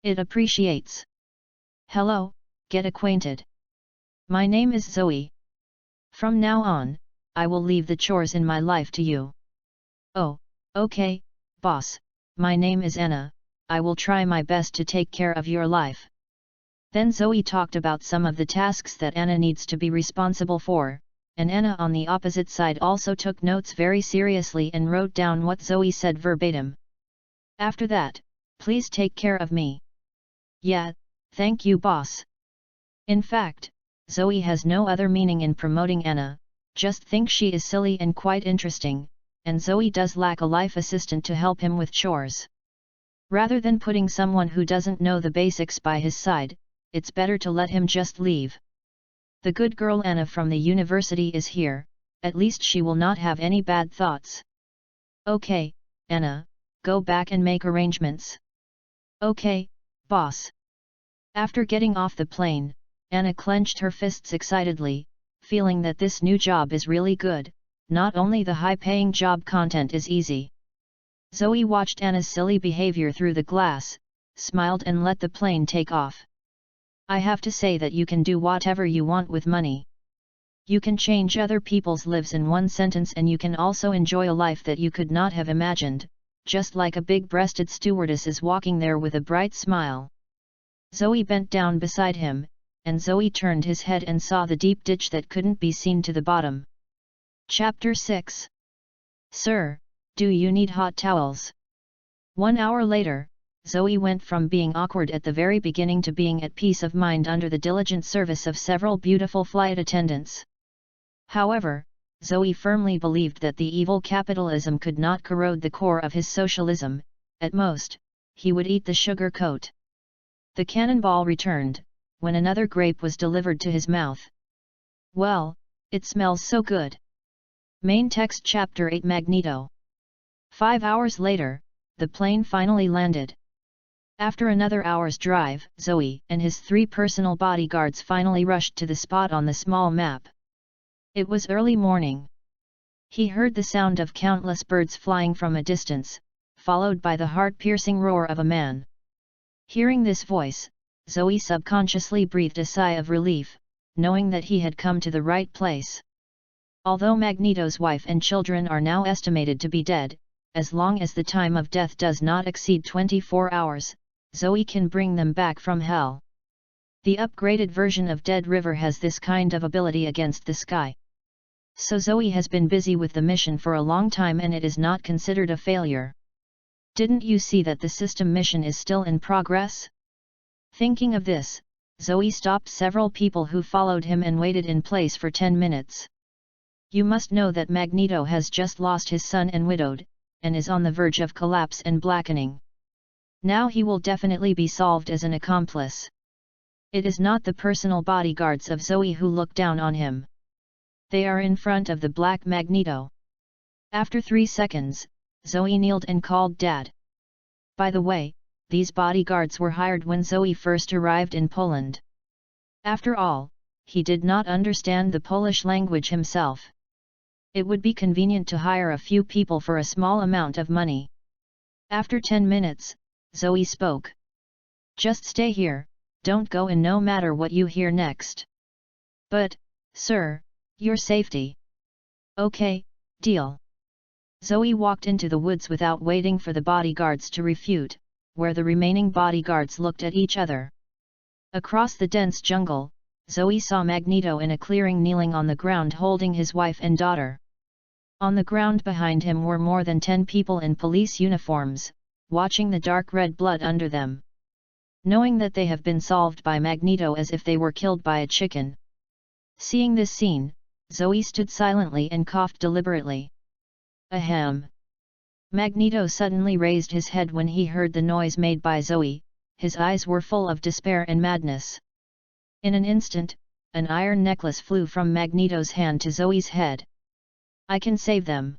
It appreciates. "Hello, get acquainted. My name is Zoe. From now on, I will leave the chores in my life to you. Oh, okay, boss, my name is Anna, I will try my best to take care of your life. Then Zoe talked about some of the tasks that Anna needs to be responsible for, and Anna on the opposite side also took notes very seriously and wrote down what Zoe said verbatim. After that, please take care of me. Yeah, thank you boss. In fact, Zoe has no other meaning in promoting Anna, just think she is silly and quite interesting, and Zoe does lack a life assistant to help him with chores. Rather than putting someone who doesn't know the basics by his side, it's better to let him just leave. The good girl Anna from the university is here, at least she will not have any bad thoughts. Okay, Anna, go back and make arrangements. Okay, boss. After getting off the plane, Anna clenched her fists excitedly, feeling that this new job is really good, not only the high-paying job content is easy. Zoe watched Anna's silly behavior through the glass, smiled and let the plane take off. I have to say that you can do whatever you want with money. You can change other people's lives in one sentence and you can also enjoy a life that you could not have imagined, just like a big-breasted stewardess is walking there with a bright smile. Zoe bent down beside him, and Zoe turned his head and saw the deep ditch that couldn't be seen to the bottom. Chapter 6. Sir, do you need hot towels? 1 hour later, Zoe went from being awkward at the very beginning to being at peace of mind under the diligent service of several beautiful flight attendants. However, Zoe firmly believed that the evil capitalism could not corrode the core of his socialism, at most, he would eat the sugar coat. The cannonball returned, when another grape was delivered to his mouth. Well, it smells so good. Main text Chapter 8 Magneto. 5 hours later, the plane finally landed. After another hour's drive, Zoe and his 3 personal bodyguards finally rushed to the spot on the small map. It was early morning. He heard the sound of countless birds flying from a distance, followed by the heart-piercing roar of a man. Hearing this voice, Zoe subconsciously breathed a sigh of relief, knowing that he had come to the right place. Although Magneto's wife and children are now estimated to be dead, as long as the time of death does not exceed 24 hours, Zoe can bring them back from hell. The upgraded version of Dead River has this kind of ability against the sky. So Zoe has been busy with the mission for a long time and it is not considered a failure. Didn't you see that the system mission is still in progress? Thinking of this, Zoe stopped several people who followed him and waited in place for 10 minutes. You must know that Magneto has just lost his son and widowed, and is on the verge of collapse and blackening. Now he will definitely be solved as an accomplice. It is not the personal bodyguards of Zoe who look down on him. They are in front of the Black Magneto. After 3 seconds, Zoe kneeled and called Dad. By the way, these bodyguards were hired when Zoe first arrived in Poland. After all, he did not understand the Polish language himself. It would be convenient to hire a few people for a small amount of money. After 10 minutes, Zoe spoke. Just stay here, don't go in no matter what you hear next. But, sir, your safety. Okay, deal. Zoe walked into the woods without waiting for the bodyguards to refute, where the remaining bodyguards looked at each other. Across the dense jungle, Zoe saw Magneto in a clearing kneeling on the ground holding his wife and daughter. On the ground behind him were more than 10 people in police uniforms, watching the dark red blood under them. Knowing that they have been solved by Magneto as if they were killed by a chicken. Seeing this scene, Zoe stood silently and coughed deliberately. Ahem. Magneto suddenly raised his head when he heard the noise made by Zoe, his eyes were full of despair and madness. In an instant, an iron necklace flew from Magneto's hand to Zoe's head. I can save them.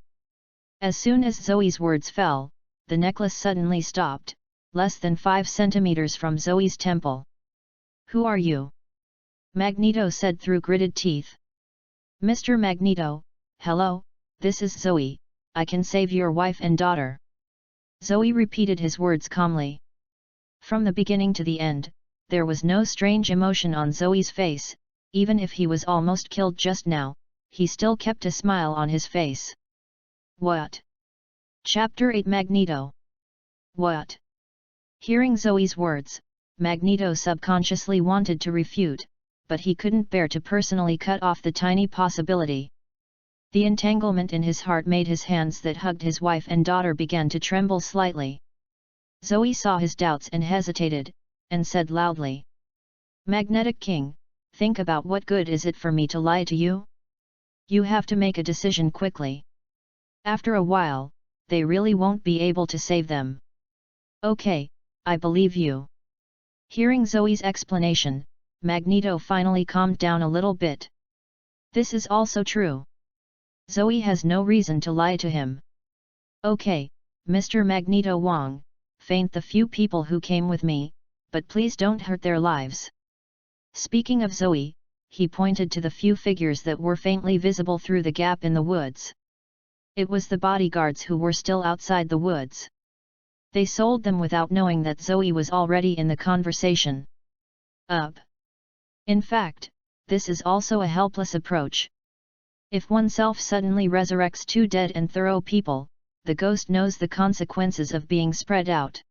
As soon as Zoe's words fell, the necklace suddenly stopped, less than 5 centimeters from Zoe's temple. Who are you? Magneto said through gritted teeth. Mr. Magneto, hello, this is Zoe, I can save your wife and daughter. Zoe repeated his words calmly. From the beginning to the end, there was no strange emotion on Zoe's face, even if he was almost killed just now, he still kept a smile on his face. What? Chapter 8 Magneto. What? Hearing Zoe's words, Magneto subconsciously wanted to refute, but he couldn't bear to personally cut off the tiny possibility. The entanglement in his heart made his hands that hugged his wife and daughter began to tremble slightly. Zoe saw his doubts and hesitated, and said loudly, "Magnetic King, think about what good is it for me to lie to you? You have to make a decision quickly. After a while, they really won't be able to save them." "Okay, I believe you." Hearing Zoe's explanation, Magneto finally calmed down a little bit. This is also true. Zoe has no reason to lie to him. "Okay, Mr. Magneto Wong, faint the few people who came with me, but please don't hurt their lives." Speaking of Zoe, he pointed to the few figures that were faintly visible through the gap in the woods. It was the bodyguards who were still outside the woods. They sold them without knowing that Zoe was already in the conversation. In fact, this is also a helpless approach. If oneself suddenly resurrects two dead and thorough people, the ghost knows the consequences of being spread out.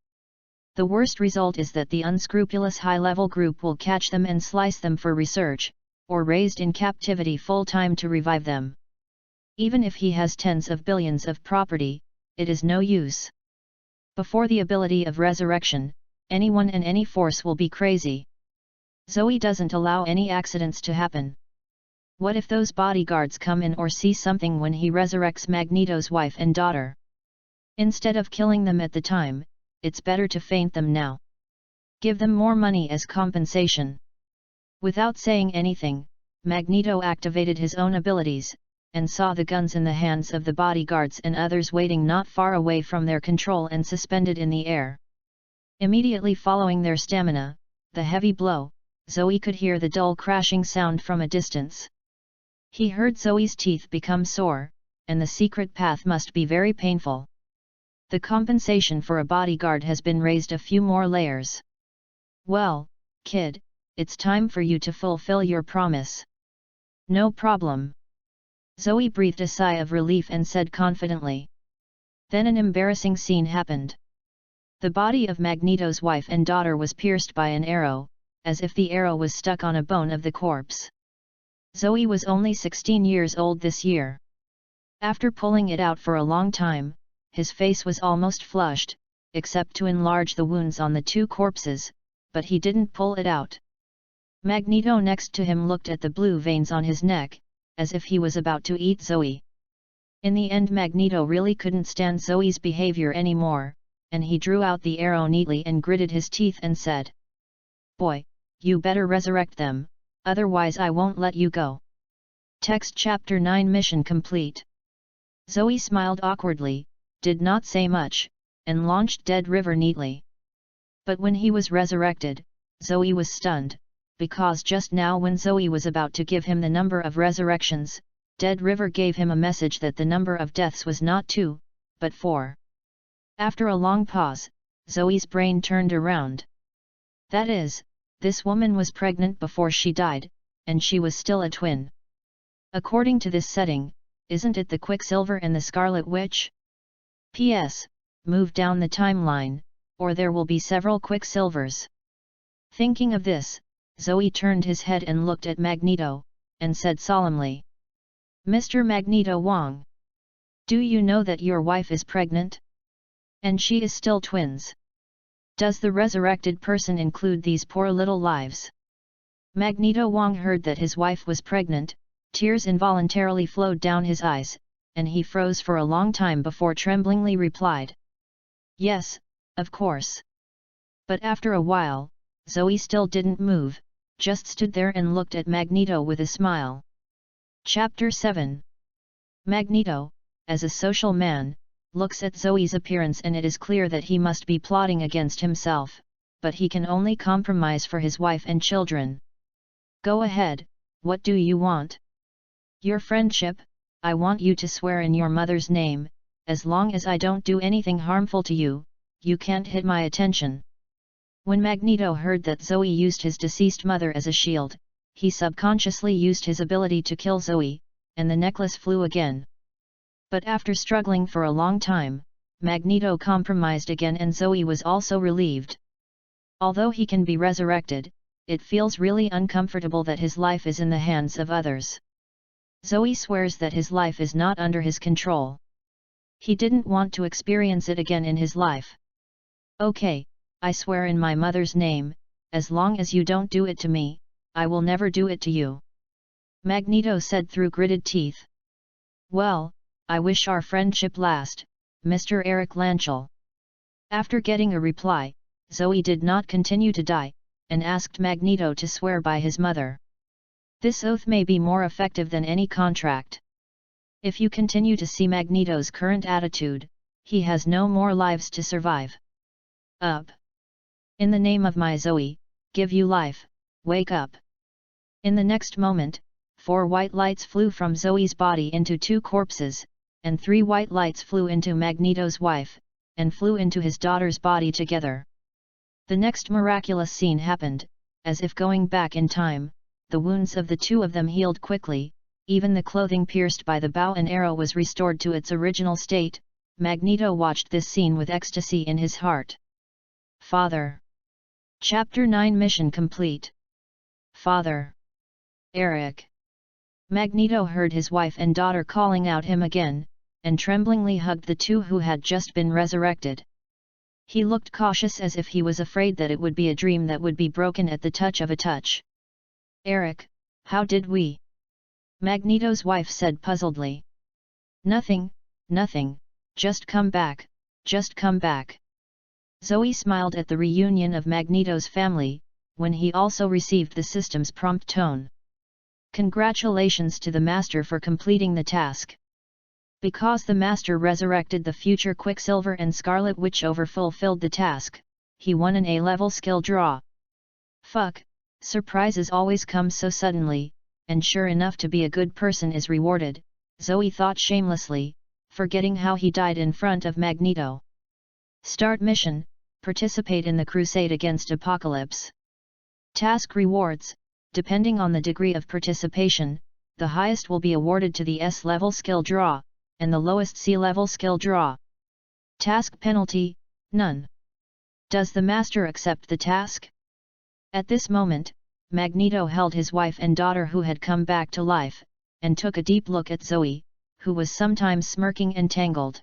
The worst result is that the unscrupulous high-level group will catch them and slice them for research, or raised in captivity full-time to revive them. Even if he has tens of billions of property, it is no use. Before the ability of resurrection, anyone and any force will be crazy. Zoe doesn't allow any accidents to happen. What if those bodyguards come in or see something when he resurrects Magneto's wife and daughter? Instead of killing them at the time, it's better to feint them now. Give them more money as compensation. Without saying anything, Magneto activated his own abilities, and saw the guns in the hands of the bodyguards and others waiting not far away from their control and suspended in the air. Immediately following their stamina, the heavy blow, Zoe could hear the dull crashing sound from a distance. He heard Zoe's teeth become sore, and the secret path must be very painful. The compensation for a bodyguard has been raised a few more layers. "Well, kid, it's time for you to fulfill your promise." "No problem." Zoe breathed a sigh of relief and said confidently. Then an embarrassing scene happened. The body of Magneto's wife and daughter was pierced by an arrow, as if the arrow was stuck on a bone of the corpse. Zoe was only 16 years old this year. After pulling it out for a long time, his face was almost flushed, except to enlarge the wounds on the two corpses, but he didn't pull it out. Magneto next to him looked at the blue veins on his neck, as if he was about to eat Zoe. In the end Magneto really couldn't stand Zoe's behavior anymore, and he drew out the arrow neatly and gritted his teeth and said, "Boy, you better resurrect them, otherwise I won't let you go." Text Chapter 9 Mission complete. Zoe smiled awkwardly, did not say much, and launched Dead River neatly. But when he was resurrected, Zoe was stunned, because just now when Zoe was about to give him the number of resurrections, Dead River gave him a message that the number of deaths was not 2, but 4. After a long pause, Zoe's brain turned around. That is, this woman was pregnant before she died, and she was still a twin. According to this setting, isn't it the Quicksilver and the Scarlet Witch? P.S. Move down the timeline, or there will be several Quicksilvers. Thinking of this, Zoe turned his head and looked at Magneto, and said solemnly, "Mr. Magneto Wong, do you know that your wife is pregnant? And she is still twins. Does the resurrected person include these poor little lives?" Magneto Wong heard that his wife was pregnant, tears involuntarily flowed down his eyes, and he froze for a long time before tremblingly replied, "Yes, of course." But after a while, Zoe still didn't move, just stood there and looked at Magneto with a smile. Chapter 7. Magneto, as a social man, looks at Zoe's appearance and it is clear that he must be plotting against himself, but he can only compromise for his wife and children. "Go ahead, what do you want?" "Your friendship. I want you to swear in your mother's name, as long as I don't do anything harmful to you, you can't hit my attention." When Magneto heard that Zoe used his deceased mother as a shield, he subconsciously used his ability to kill Zoe, and the necklace flew again. But after struggling for a long time, Magneto compromised again and Zoe was also relieved. Although he can be resurrected, it feels really uncomfortable that his life is in the hands of others. Zoe swears that his life is not under his control. He didn't want to experience it again in his life. Okay, I swear in my mother's name, as long as you don't do it to me, I will never do it to you. Magneto said through gritted teeth. Well, I wish our friendship last, Mr. Eric Lanchel. After getting a reply, Zoe did not continue to die, and asked Magneto to swear by his mother. This oath may be more effective than any contract. If you continue to see Magneto's current attitude, he has no more lives to survive. Up! In the name of my Zoe, give you life, wake up! In the next moment, 4 white lights flew from Zoe's body into 2 corpses, and 3 white lights flew into Magneto's wife, and flew into his daughter's body together. The next miraculous scene happened, as if going back in time, the wounds of the 2 of them healed quickly, even the clothing pierced by the bow and arrow was restored to its original state. Magneto watched this scene with ecstasy in his heart. Father. Chapter 9 Mission complete. Father. Eric. Magneto heard his wife and daughter calling out him again, and tremblingly hugged the 2 who had just been resurrected. He looked cautious as if he was afraid that it would be a dream that would be broken at the touch of a touch. Eric, how did we? Magneto's wife said puzzledly. Nothing, nothing, just come back, just come back. Zoe smiled at the reunion of Magneto's family, when he also received the system's prompt tone. Congratulations to the Master for completing the task. Because the Master resurrected the future Quicksilver and Scarlet Witch fulfilled the task, he won an A-level skill draw. Fuck, surprises always come so suddenly, and sure enough to be a good person is rewarded, Zoe thought shamelessly, forgetting how he died in front of Magneto. Start mission, participate in the crusade against Apocalypse. Task rewards, depending on the degree of participation, the highest will be awarded to the S-level skill draw, and the lowest C-level skill draw. Task penalty, none. Does the Master accept the task? At this moment, Magneto held his wife and daughter who had come back to life, and took a deep look at Zoe, who was sometimes smirking and tangled.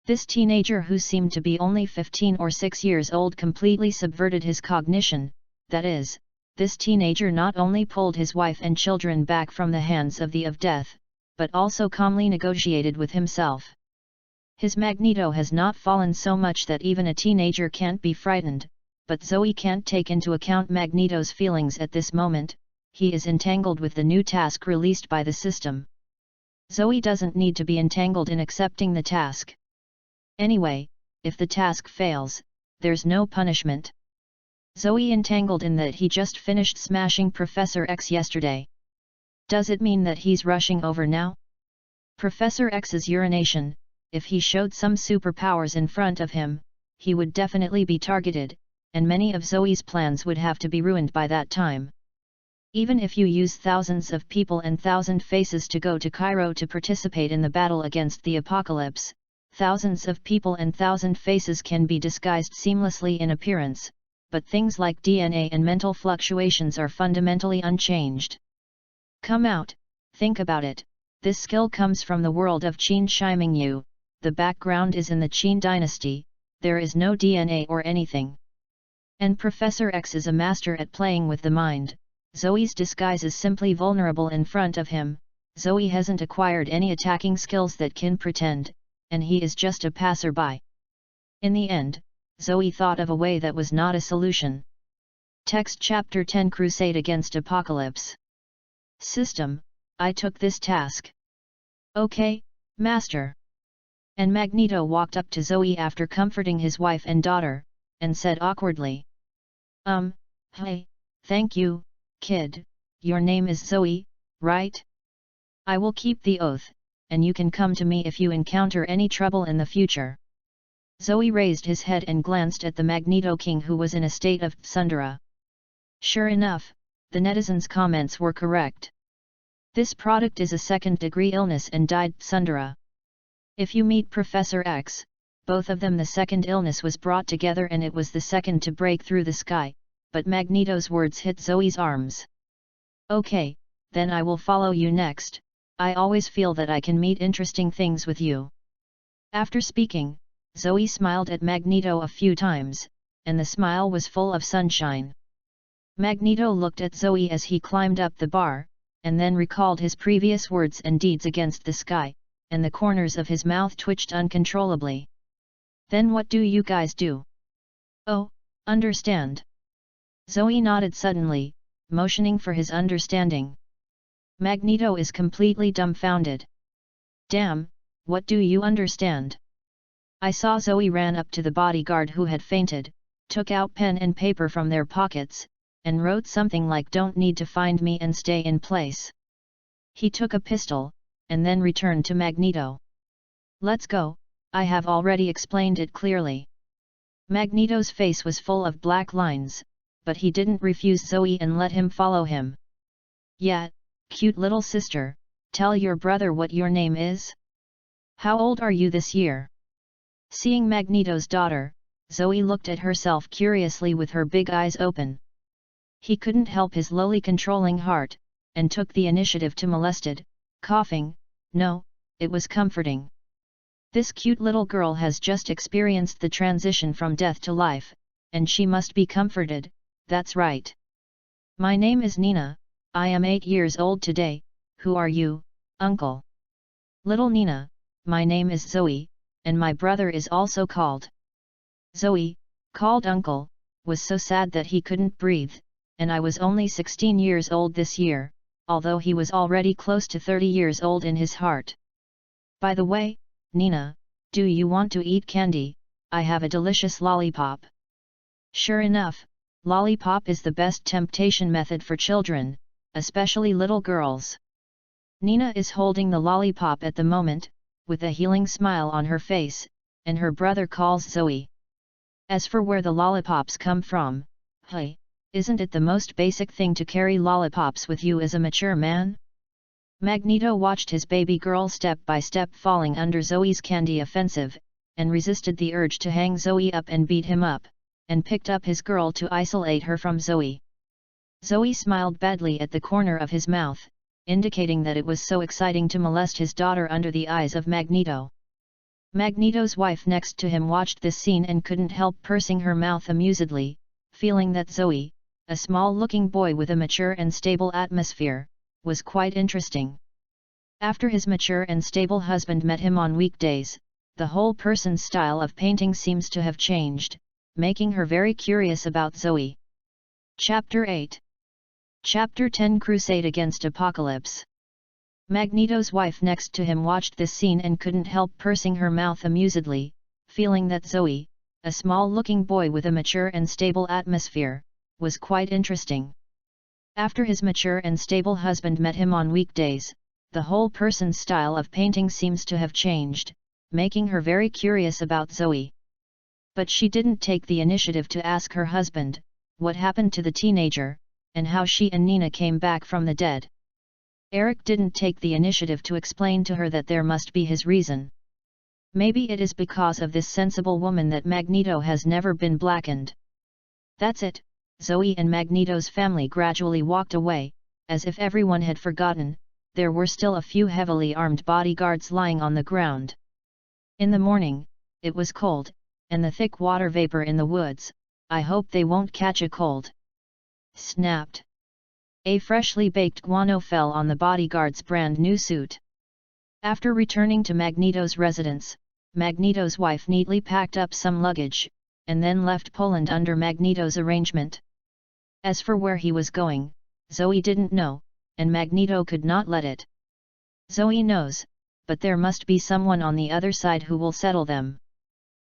This teenager who seemed to be only 15 or 6 years old completely subverted his cognition, that is, this teenager not only pulled his wife and children back from the hands of death, but also calmly negotiated with himself. His Magneto has not fallen so much that even a teenager can't be frightened, but Zoe can't take into account Magneto's feelings at this moment. He is entangled with the new task released by the system. Zoe doesn't need to be entangled in accepting the task. Anyway, if the task fails, there's no punishment. Zoe entangled in that he just finished smashing Professor X yesterday. Does it mean that he's rushing over now? Professor X's urination, if he showed some superpowers in front of him, he would definitely be targeted, and many of Zoe's plans would have to be ruined by that time. Even if you use thousands of people and 1,000 faces to go to Cairo to participate in the battle against the Apocalypse, thousands of people and 1,000 faces can be disguised seamlessly in appearance, but things like DNA and mental fluctuations are fundamentally unchanged. Come out, think about it, this skill comes from the world of Qin Shiming Yu, the background is in the Qin dynasty, there is no DNA or anything. And Professor X is a master at playing with the mind. Zoe's disguise is simply vulnerable in front of him. Zoe hasn't acquired any attacking skills that can pretend, and he is just a passerby. In the end, Zoe thought of a way that was not a solution. Text Chapter 10 Crusade Against Apocalypse. System, I took this task. Okay, Master. And Magneto walked up to Zoe after comforting his wife and daughter, and said awkwardly. Hey, thank you, kid, your name is Zoe, right? I will keep the oath, and you can come to me if you encounter any trouble in the future. Zoe raised his head and glanced at the Magneto King who was in a state of tsundere. Sure enough, the netizens' comments were correct. This product is a second-degree illness and died tsundere. If you meet Professor X, both of them the second illness was brought together and it was the second to break through the sky, but Magneto's words hit Zoe's arms. Okay, then I will follow you next, I always feel that I can meet interesting things with you. After speaking, Zoe smiled at Magneto a few times, and the smile was full of sunshine. Magneto looked at Zoe as he climbed up the bar, and then recalled his previous words and deeds against the sky, and the corners of his mouth twitched uncontrollably. Then what do you guys do? Oh, understand. Zoe nodded suddenly, motioning for his understanding. Magneto is completely dumbfounded. Damn, what do you understand? I saw Zoe ran up to the bodyguard who had fainted, took out pen and paper from their pockets, and wrote something like "Don't need to find me and stay in place." He took a pistol, and then returned to Magneto. Let's go, I have already explained it clearly. Magneto's face was full of black lines, but he didn't refuse Zoe and let him follow him. Yeah, cute little sister, tell your brother what your name is? How old are you this year? Seeing Magneto's daughter, Zoe looked at herself curiously with her big eyes open. He couldn't help his lowly controlling heart, and took the initiative to molested, coughing, no, it was comforting. This cute little girl has just experienced the transition from death to life, and she must be comforted, that's right. My name is Nina, I am 8 years old today, who are you, uncle? Little Nina, my name is Zoe, and my brother is also called Zoe, called uncle, was so sad that he couldn't breathe, and I was only 16 years old this year, although he was already close to 30 years old in his heart. By the way, Nina, do you want to eat candy? I have a delicious lollipop. Sure enough, lollipop is the best temptation method for children, especially little girls. Nina is holding the lollipop at the moment, with a healing smile on her face, and her brother calls Zoe. As for where the lollipops come from, hey, isn't it the most basic thing to carry lollipops with you as a mature man? Magneto watched his baby girl step by step falling under Zoe's candy offensive, and resisted the urge to hang Zoe up and beat him up, and picked up his girl to isolate her from Zoe. Zoe smiled badly at the corner of his mouth, indicating that it was so exciting to molest his daughter under the eyes of Magneto. Magneto's wife next to him watched this scene and couldn't help pursing her mouth amusedly, feeling that Zoe, a small-looking boy with a mature and stable atmosphere, was quite interesting. After his mature and stable husband met him on weekdays, the whole person's style of painting seems to have changed, making her very curious about Zoe. Chapter 8. Chapter 10 Crusade Against Apocalypse. Magneto's wife next to him watched this scene and couldn't help pursing her mouth amusedly, feeling that Zoe, a small-looking boy with a mature and stable atmosphere, was quite interesting. After his mature and stable husband met him on weekdays, the whole person's style of painting seems to have changed, making her very curious about Zoe. But she didn't take the initiative to ask her husband, what happened to the teenager, and how she and Nina came back from the dead. Eric didn't take the initiative to explain to her that there must be his reason. Maybe it is because of this sensible woman that Magneto has never been blackened. That's it, Zoe and Magneto's family gradually walked away, as if everyone had forgotten, there were still a few heavily armed bodyguards lying on the ground. In the morning, it was cold, and the thick water vapor in the woods, I hope they won't catch a cold. Snapped. A freshly baked guano fell on the bodyguard's brand new suit. After returning to Magneto's residence, Magneto's wife neatly packed up some luggage, and then left Poland under Magneto's arrangement. As for where he was going, Zoe didn't know, and Magneto could not let it. Zoe knows, but there must be someone on the other side who will settle them.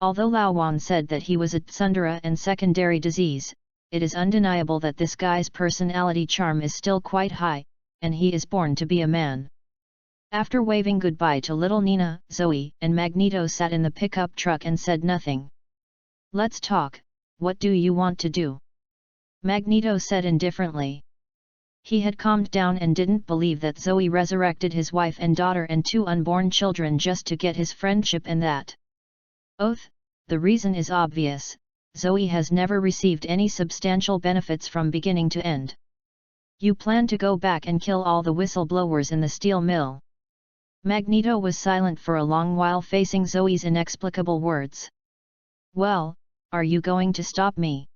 Although Lawan said that he was a tsundere and secondary disease, it is undeniable that this guy's personality charm is still quite high, and he is born to be a man. After waving goodbye to little Nina, Zoe and Magneto sat in the pickup truck and said nothing. Let's talk, what do you want to do? Magneto said indifferently. He had calmed down and didn't believe that Zoe resurrected his wife and daughter and 2 unborn children just to get his friendship and that oath. The reason is obvious: Zoe has never received any substantial benefits from beginning to end. You plan to go back and kill all the whistleblowers in the steel mill? Magneto was silent for a long while, facing Zoe's inexplicable words. Well, are you going to stop me?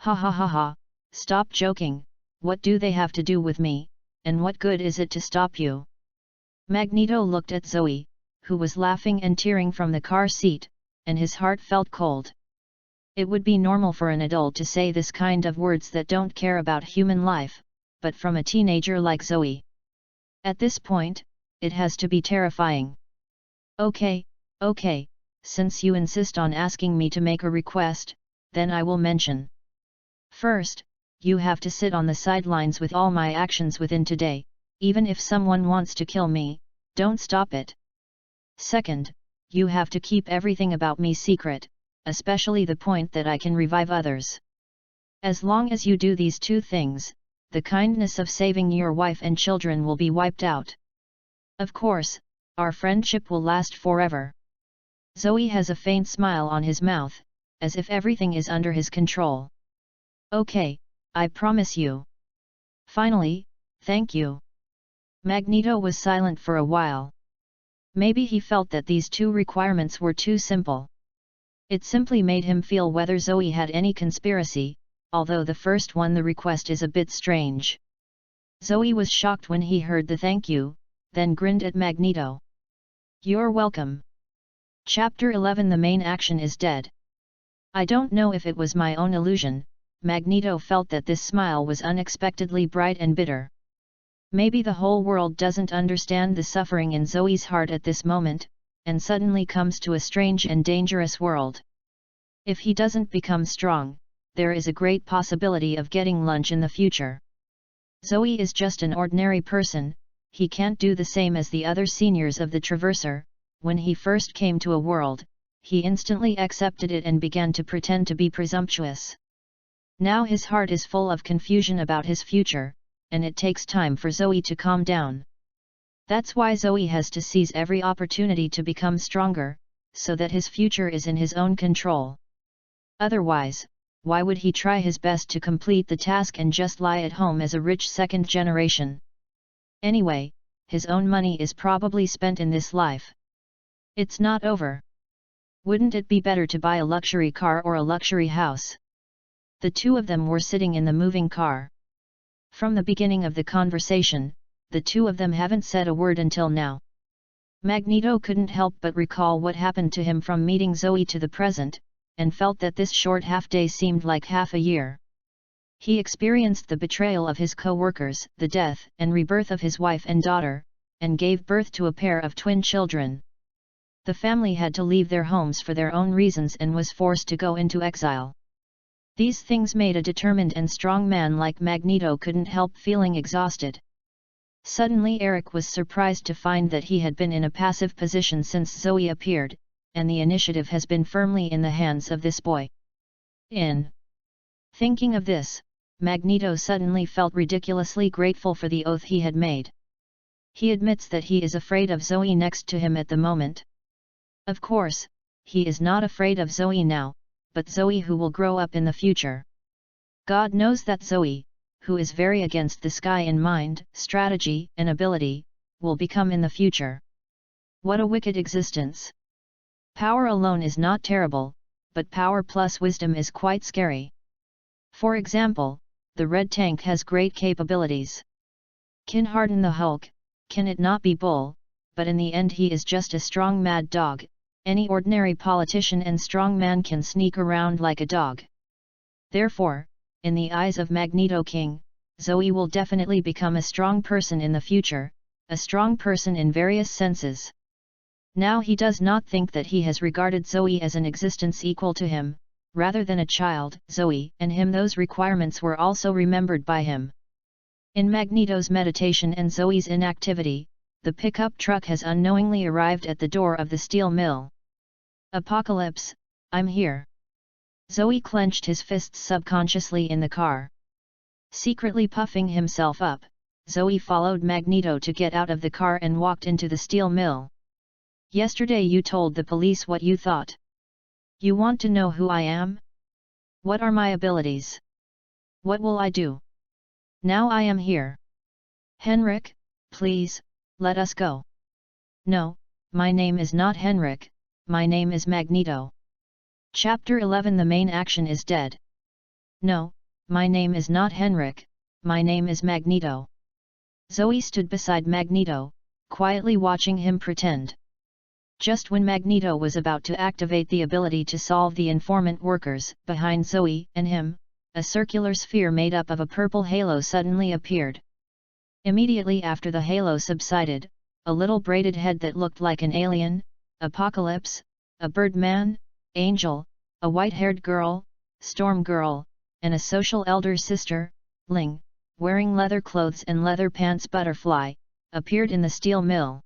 Ha ha ha ha, stop joking. What do they have to do with me, and what good is it to stop you? Magneto looked at Zoe, who was laughing and tearing from the car seat, and his heart felt cold. It would be normal for an adult to say this kind of words that don't care about human life, but from a teenager like Zoe. At this point, it has to be terrifying. Okay, since you insist on asking me to make a request, then I will mention. First, you have to sit on the sidelines with all my actions within today. Even if someone wants to kill me, don't stop it. Second, you have to keep everything about me secret, especially the point that I can revive others. As long as you do these 2 things, the kindness of saving your wife and children will be wiped out. Of course, our friendship will last forever. Zoe has a faint smile on his mouth, as if everything is under his control. Okay, I promise you. Finally, thank you. Magneto was silent for a while. Maybe he felt that these 2 requirements were too simple. It simply made him feel whether Zoe had any conspiracy, although the first one, the request, is a bit strange. Zoe was shocked when he heard the thank you, then grinned at Magneto. You're welcome. Chapter 11. The main action is dead. I don't know if it was my own illusion, Magneto felt that this smile was unexpectedly bright and bitter. Maybe the whole world doesn't understand the suffering in Zoe's heart at this moment, and suddenly comes to a strange and dangerous world. If he doesn't become strong, there is a great possibility of getting lunch in the future. Zoe is just an ordinary person. He can't do the same as the other seniors of the Traverser. When he first came to a world, he instantly accepted it and began to pretend to be presumptuous. Now his heart is full of confusion about his future, and it takes time for Zoe to calm down. That's why Zoe has to seize every opportunity to become stronger, so that his future is in his own control. Otherwise, why would he try his best to complete the task and just lie at home as a rich second generation? Anyway, his own money is probably spent in this life. It's not over. Wouldn't it be better to buy a luxury car or a luxury house? The 2 of them were sitting in the moving car. From the beginning of the conversation, the 2 of them haven't said a word until now. Magneto couldn't help but recall what happened to him from meeting Zoe to the present, and felt that this short half-day seemed like half a year. He experienced the betrayal of his co-workers, the death and rebirth of his wife and daughter, and gave birth to a pair of twin children. The family had to leave their homes for their own reasons and was forced to go into exile. These things made a determined and strong man like Magneto couldn't help feeling exhausted. Suddenly Eric was surprised to find that he had been in a passive position since Zoe appeared, and the initiative has been firmly in the hands of this boy. Thinking of this, Magneto suddenly felt ridiculously grateful for the oath he had made. He admits that he is afraid of Zoe next to him at the moment. Of course, he is not afraid of Zoe now, but Zoe who will grow up in the future. God knows that Zoe, who is very against this guy in mind, strategy, and ability, will become in the future. What a wicked existence! Power alone is not terrible, but power plus wisdom is quite scary. For example, the red tank has great capabilities. Can harden the Hulk, can it not be Bull, but in the end he is just a strong mad dog. Any ordinary politician and strong man can sneak around like a dog. Therefore, in the eyes of Magneto King, Zoe will definitely become a strong person in the future, a strong person in various senses. Now he does not think that he has regarded Zoe as an existence equal to him, rather than a child. Zoe and him, those requirements were also remembered by him. In Magneto's meditation and Zoe's inactivity, the pickup truck has unknowingly arrived at the door of the steel mill. Apocalypse, I'm here. Zoe clenched his fists subconsciously in the car. Secretly puffing himself up, Zoe followed Magneto to get out of the car and walked into the steel mill. Yesterday you told the police what you thought. You want to know who I am? What are my abilities? What will I do? Now I am here. Henrik, please, let us go. No, my name is not Henrik, my name is Magneto. Chapter 11. The main action is dead. No, my name is not Henrik, my name is Magneto. Zoe stood beside Magneto, quietly watching him pretend. Just when Magneto was about to activate the ability to solve the informant workers, behind Zoe and him, a circular sphere made up of a purple halo suddenly appeared. Immediately after the halo subsided, a little braided head that looked like an alien, Apocalypse, a Birdman, Angel, a white-haired girl, Storm Girl, and a social elder sister, Ling, wearing leather clothes and leather pants Butterfly, appeared in the steel mill.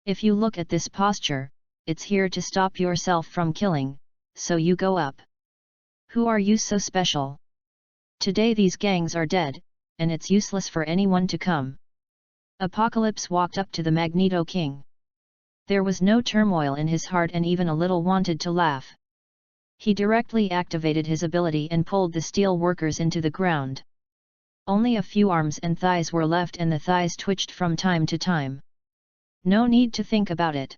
If you look at this posture, it's here to stop yourself from killing, so you go up. Who are you so special? Today these gangs are dead, and it's useless for anyone to come. Apocalypse walked up to the Magneto King. There was no turmoil in his heart and even a little wanted to laugh. He directly activated his ability and pulled the steel workers into the ground. Only a few arms and thighs were left and the thighs twitched from time to time. No need to think about it.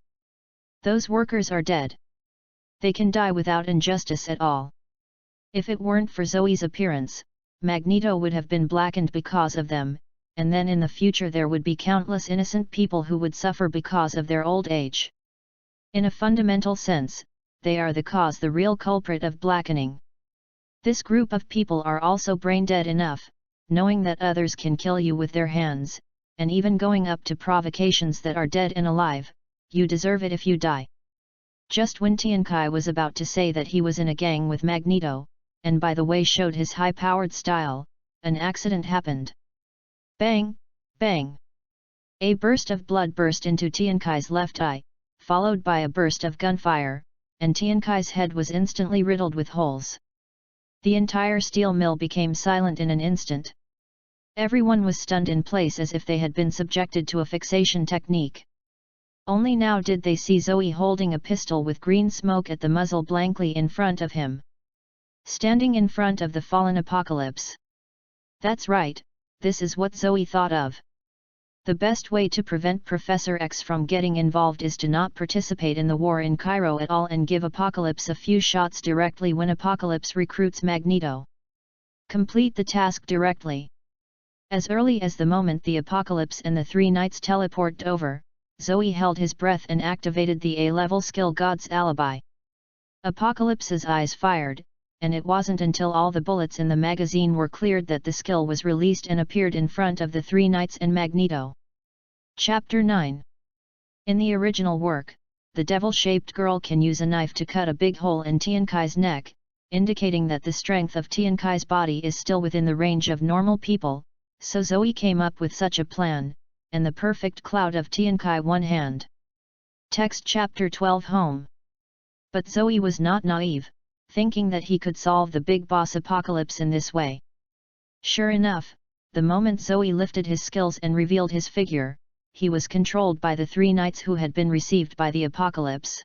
Those workers are dead. They can die without injustice at all. If it weren't for Zoe's appearance, Magneto would have been blackened because of them, and then in the future there would be countless innocent people who would suffer because of their old age. In a fundamental sense, they are the real culprit of blackening. This group of people are also brain dead enough, knowing that others can kill you with their hands, and even going up to provocations that are dead and alive. You deserve it if you die. Just when Tiankai was about to say that he was in a gang with Magneto, and by the way showed his high-powered style, an accident happened. Bang, bang. A burst of blood burst into Tiankai's left eye, followed by a burst of gunfire, and Tiankai's head was instantly riddled with holes. The entire steel mill became silent in an instant. Everyone was stunned in place as if they had been subjected to a fixation technique. Only now did they see Zoe holding a pistol with green smoke at the muzzle blankly in front of him. Standing in front of the fallen Apocalypse. That's right, this is what Zoe thought of. The best way to prevent Professor X from getting involved is to not participate in the war in Cairo at all and give Apocalypse a few shots directly when Apocalypse recruits Magneto. Complete the task directly. As early as the moment the Apocalypse and the three knights teleported over, Zoe held his breath and activated the A-level skill God's Alibi. Apocalypse's eyes fired, and it wasn't until all the bullets in the magazine were cleared that the skill was released and appeared in front of the three knights and Magneto. Chapter 9. In the original work, the devil-shaped girl can use a knife to cut a big hole in Tiankai's neck, indicating that the strength of Tiankai's body is still within the range of normal people, so Zoe came up with such a plan, and the perfect cloud of Tiankai one hand. Text Chapter 12 Home. But Zoe was not naive, thinking that he could solve the big boss Apocalypse in this way. Sure enough, the moment Zoe lifted his skills and revealed his figure, he was controlled by the three knights who had been received by the Apocalypse.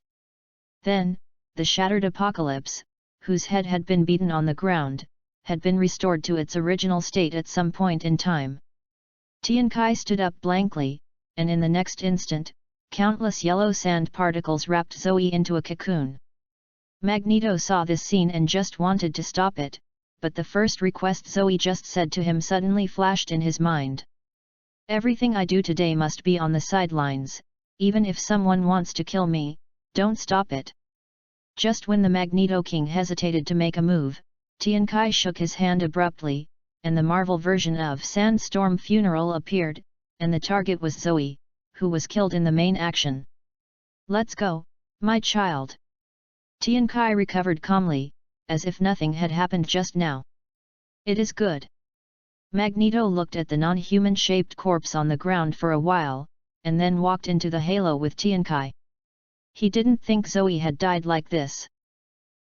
Then, the shattered Apocalypse, whose head had been beaten on the ground, had been restored to its original state at some point in time. Tiankai stood up blankly, and in the next instant, countless yellow sand particles wrapped Zoe into a cocoon. Magneto saw this scene and just wanted to stop it, but the first request Zoe just said to him suddenly flashed in his mind. Everything I do today must be on the sidelines, even if someone wants to kill me, don't stop it. Just when the Magneto King hesitated to make a move, Tiankai shook his hand abruptly, and the Marvel version of Sandstorm Funeral appeared, and the target was Zoe, who was killed in the main action. Let's go, my child. Tiankai recovered calmly, as if nothing had happened just now. It is good. Magneto looked at the non-human-shaped corpse on the ground for a while, and then walked into the halo with Tiankai. He didn't think Zoe had died like this.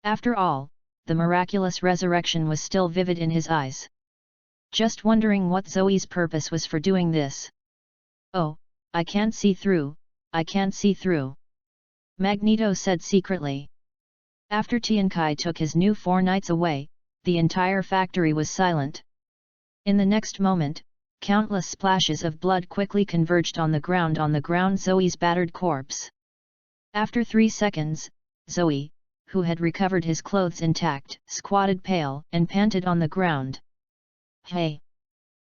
After all, the miraculous resurrection was still vivid in his eyes. just wondering what Zoe's purpose was for doing this. "Oh, I can't see through, I can't see through," Magneto said secretly. After Tiankai took his new 4 knights away, the entire factory was silent. In the next moment, countless splashes of blood quickly converged on the ground Zoe's battered corpse. After 3 seconds, Zoe, who had recovered his clothes intact, squatted pale and panted on the ground. "Hey!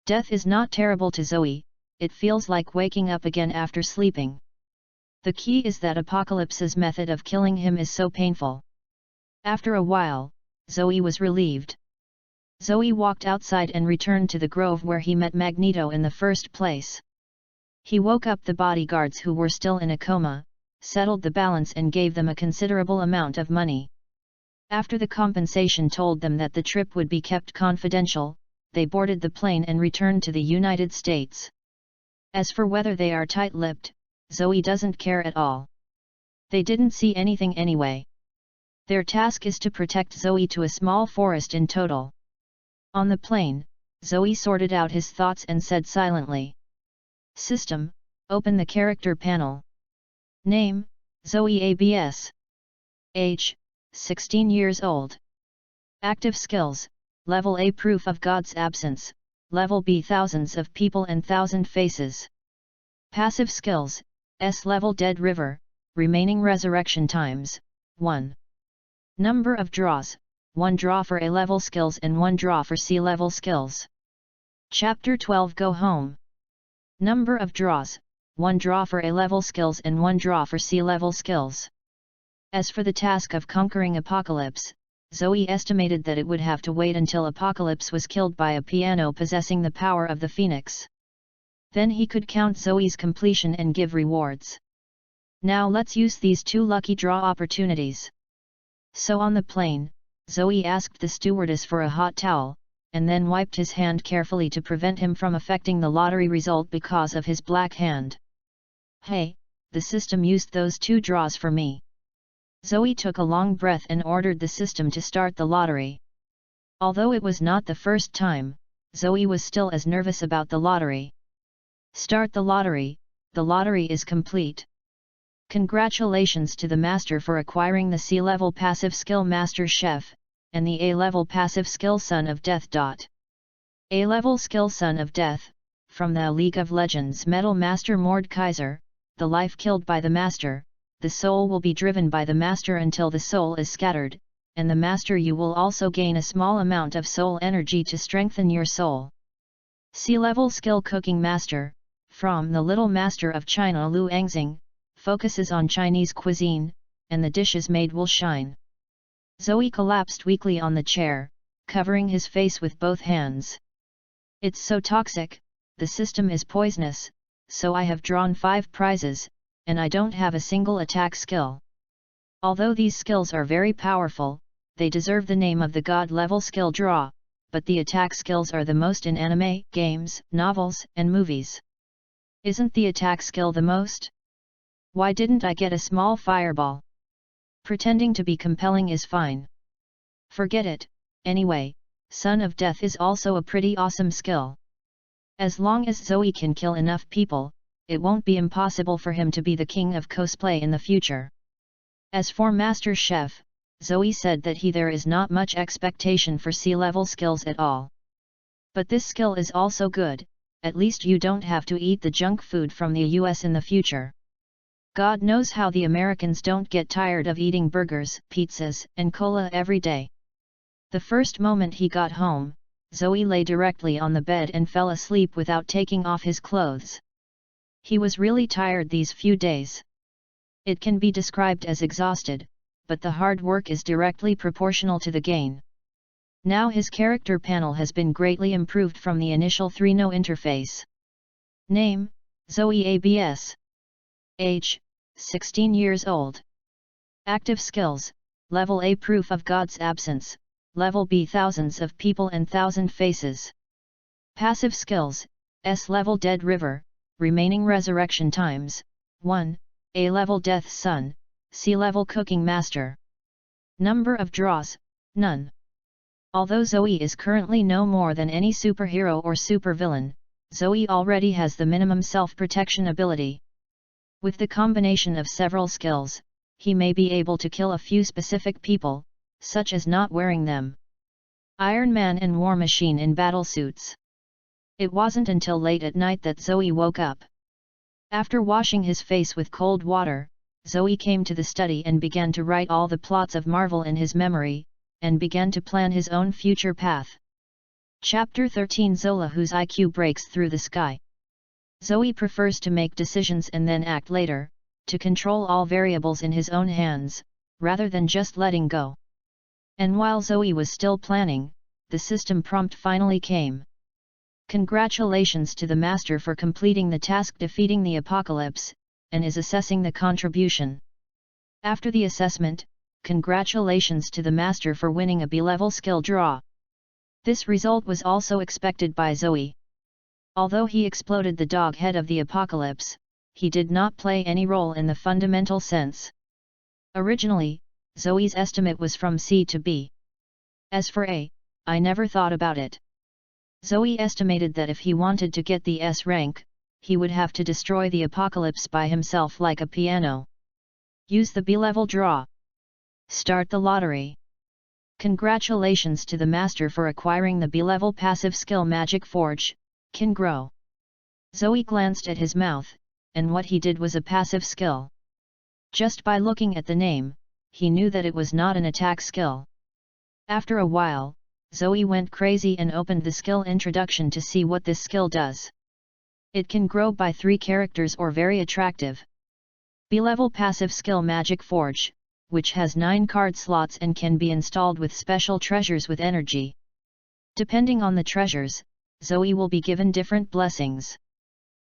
Death is not terrible to Zoe, it feels like waking up again after sleeping. The key is that Apocalypse's method of killing him is so painful." After a while, Zoe was relieved. Zoe walked outside and returned to the grove where he met Magneto in the first place. He woke up the bodyguards who were still in a coma, settled the balance and gave them a considerable amount of money. After the compensation told them that the trip would be kept confidential, they boarded the plane and returned to the United States. As for whether they are tight-lipped, Zoe doesn't care at all. They didn't see anything anyway. Their task is to protect Zoe to a small forest in total. On the plane, Zoe sorted out his thoughts and said silently, "System, open the character panel. Name, Zoe ABS. Age, 16 years old. Active skills, Level A proof of God's absence, Level B thousands of people and thousand faces. Passive skills, S level Dead River, remaining resurrection times, 1. Number of draws, 1 draw for A-level skills and 1 draw for C-level skills. Chapter 12 Go Home. Number of draws, 1 draw for A-level skills and 1 draw for C-level skills. As for the task of conquering Apocalypse, Zoe estimated that it would have to wait until Apocalypse was killed by a piano possessing the power of the Phoenix. Then he could count Zoe's completion and give rewards. Now let's use these 2 lucky draw opportunities. So on the plane, Zoe asked the stewardess for a hot towel, and then wiped his hand carefully to prevent him from affecting the lottery result because of his black hand. "Hey, the system used those 2 draws for me." Zoe took a long breath and ordered the system to start the lottery. Although it was not the first time, Zoe was still as nervous about the lottery. "Start the lottery is complete. Congratulations to the Master for acquiring the C-level passive skill Master Chef, and the A-level passive skill Son of Death. A-level skill Son of Death, from the League of Legends Metal Master Mordekaiser, the life killed by the Master, the soul will be driven by the Master until the soul is scattered, and the Master you will also gain a small amount of soul energy to strengthen your soul. C-level skill Cooking Master, from the Little Master of China Lu Angxing, focuses on Chinese cuisine, and the dishes made will shine. Zoe collapsed weakly on the chair, covering his face with both hands. "It's so toxic, the system is poisonous, so I have drawn 5 prizes, and I don't have a single attack skill. Although these skills are very powerful, they deserve the name of the God-level skill draw, but the attack skills are the most in anime, games, novels, and movies. Isn't the attack skill the most? Why didn't I get a small fireball? Pretending to be compelling is fine. Forget it, anyway, Son of Death is also a pretty awesome skill. As long as Zoe can kill enough people, it won't be impossible for him to be the king of cosplay in the future." As for Master Chef, Zoe said that there is not much expectation for C-level skills at all. "But this skill is also good, at least you don't have to eat the junk food from the US in the future. God knows how the Americans don't get tired of eating burgers, pizzas, and cola every day." The first moment he got home, Zoe lay directly on the bed and fell asleep without taking off his clothes. He was really tired these few days. It can be described as exhausted, but the hard work is directly proportional to the gain. Now his character panel has been greatly improved from the initial 3-no interface. Name, Zoe ABS. Age, 16 years old. Active skills, Level A proof of God's absence, Level B thousands of people and thousand faces. Passive skills, S level Dead River, remaining resurrection times, 1, A level Death Sun, C level Cooking Master. Number of draws, none. Although Zoe is currently no more than any superhero or supervillain, Zoe already has the minimum self-protection ability. With the combination of several skills, he may be able to kill a few specific people, such as not wearing them. Iron Man and War Machine in battlesuits. It wasn't until late at night that Zoe woke up. After washing his face with cold water, Zoe came to the study and began to write all the plots of Marvel in his memory, and began to plan his own future path. Chapter 13 Zola, whose IQ breaks through the sky. Zoe prefers to make decisions and then act later, to control all variables in his own hands, rather than just letting go. And while Zoe was still planning, the system prompt finally came. Congratulations to the Master for completing the task defeating the apocalypse, and is assessing the contribution. After the assessment, congratulations to the Master for winning a B-level skill draw. This result was also expected by Zoe. Although he exploded the dog head of the apocalypse, he did not play any role in the fundamental sense. Originally, Zoe's estimate was from C to B. As for A, I never thought about it. Zoe estimated that if he wanted to get the S rank, he would have to destroy the apocalypse by himself like a piano. Use the B-level draw. Start the lottery. Congratulations to the Master for acquiring the B-level passive skill Magic Forge, Can Grow. Zoe glanced at his mouth, and what he did was a passive skill. Just by looking at the name, he knew that it was not an attack skill. After a while, Zoe went crazy and opened the skill introduction to see what this skill does. It can grow by 3 characters or very attractive. B-level passive skill Magic Forge, which has 9 card slots and can be installed with special treasures with energy. Depending on the treasures, Zoe will be given different blessings.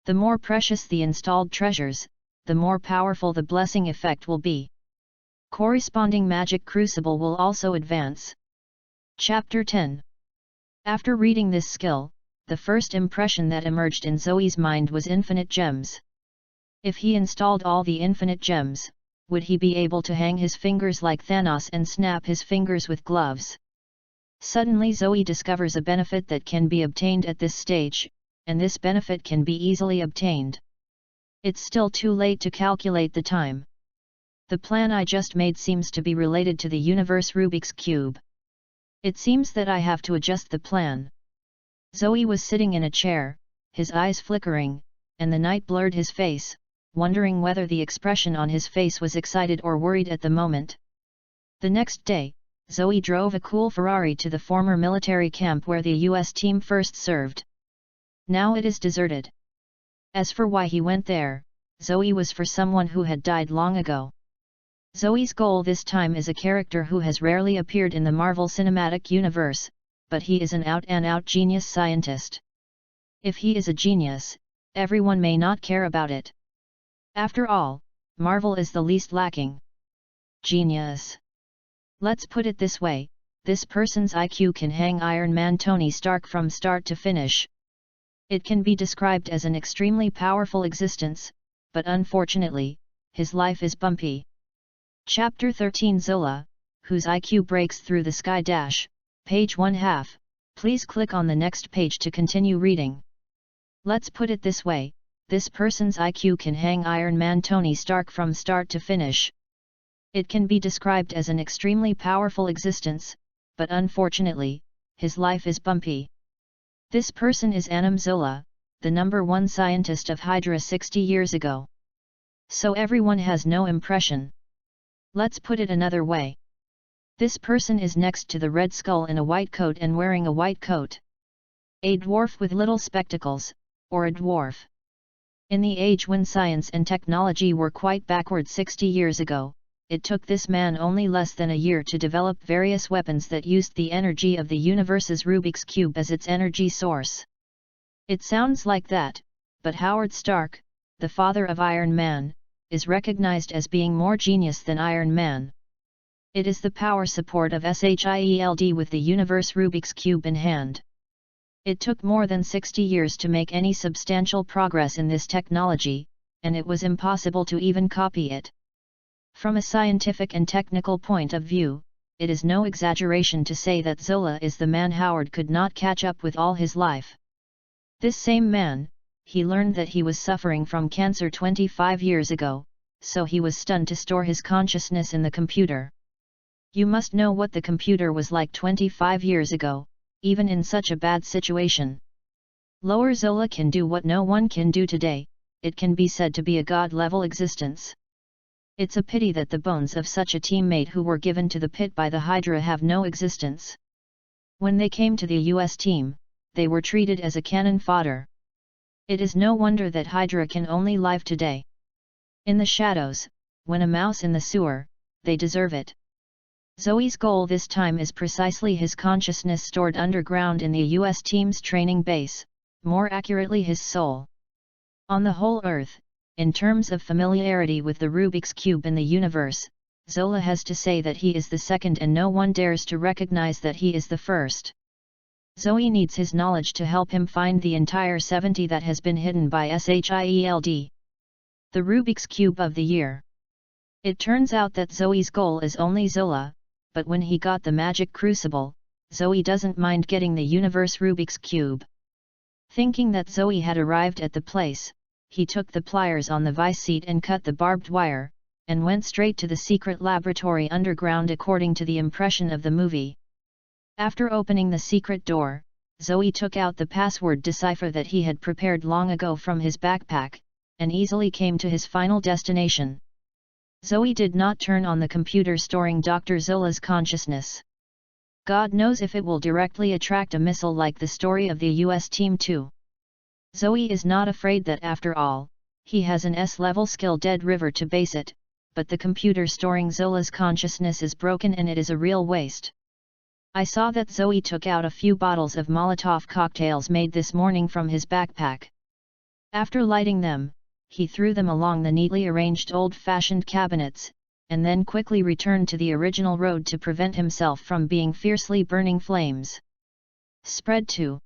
The more precious the installed treasures, the more powerful the blessing effect will be. Corresponding magic crucible will also advance. Chapter 10. After reading this skill, the first impression that emerged in Zoe's mind was infinite gems. If he installed all the infinite gems, would he be able to hang his fingers like Thanos and snap his fingers with gloves? Suddenly Zoe discovers a benefit that can be obtained at this stage, and this benefit can be easily obtained. It's still too late to calculate the time. The plan I just made seems to be related to the universe Rubik's Cube. It seems that I have to adjust the plan. Zoe was sitting in a chair, his eyes flickering, and the night blurred his face, wondering whether the expression on his face was excited or worried at the moment. The next day, Zoe drove a cool Ferrari to the former military camp where the US team first served. Now it is deserted. As for why he went there, Zoe was for someone who had died long ago. Zoe's goal this time is a character who has rarely appeared in the Marvel Cinematic Universe, but he is an out-and-out genius scientist. If he is a genius, everyone may not care about it. After all, Marvel is the least lacking. Genius. Let's put it this way, this person's IQ can hang Iron Man Tony Stark from start to finish. It can be described as an extremely powerful existence, but unfortunately, his life is bumpy. Chapter 13 Zola, whose IQ breaks through the sky dash, page 1/2, please click on the next page to continue reading. Let's put it this way, this person's IQ can hang Iron Man Tony Stark from start to finish. It can be described as an extremely powerful existence, but unfortunately, his life is bumpy. This person is Anam Zola, the #1 scientist of Hydra 60 years ago. So everyone has no impression. Let's put it another way. This person is next to the Red Skull in a white coat and wearing a white coat. A dwarf with little spectacles, or a dwarf. In the age when science and technology were quite backward 60 years ago, it took this man only less than a year to develop various weapons that used the energy of the universe's Rubik's Cube as its energy source. It sounds like that, but Howard Stark, the father of Iron Man, is recognized as being more genius than Iron Man. It is the power support of SHIELD with the universe Rubik's Cube in hand. It took more than 60 years to make any substantial progress in this technology, and it was impossible to even copy it. From a scientific and technical point of view, it is no exaggeration to say that Zola is the man Howard could not catch up with all his life. This same man, he learned that he was suffering from cancer 25 years ago, so he was stunned to store his consciousness in the computer. You must know what the computer was like 25 years ago, even in such a bad situation. Lower Zola can do what no one can do today, it can be said to be a god-level existence. It's a pity that the bones of such a teammate who were given to the pit by the Hydra have no existence. When they came to the US team, they were treated as a cannon fodder. It is no wonder that Hydra can only live today. In the shadows, when a mouse in the sewer, they deserve it. Zoe's goal this time is precisely his consciousness stored underground in the US team's training base, more accurately his soul. On the whole Earth, in terms of familiarity with the Rubik's Cube in the universe, Zola has to say that he is the second and no one dares to recognize that he is the first. Zoe needs his knowledge to help him find the entire 70 that has been hidden by SHIELD. The Rubik's Cube of the Year. It turns out that Zoe's goal is only Zola, but when he got the magic crucible, Zoe doesn't mind getting the universe Rubik's Cube. Thinking that Zoe had arrived at the place, he took the pliers on the vice seat and cut the barbed wire, and went straight to the secret laboratory underground according to the impression of the movie. After opening the secret door, Zoe took out the password decipher that he had prepared long ago from his backpack, and easily came to his final destination. Zoe did not turn on the computer storing Dr. Zola's consciousness. God knows if it will directly attract a missile like the story of the US team too. Zoe is not afraid that after all, he has an S-level skill Dead River to base it, but the computer storing Zola's consciousness is broken and it is a real waste. I saw that Zoe took out a few bottles of Molotov cocktails made this morning from his backpack. After lighting them, he threw them along the neatly arranged old-fashioned cabinets, and then quickly returned to the original road to prevent himself from being fiercely burning flames. Spread 2.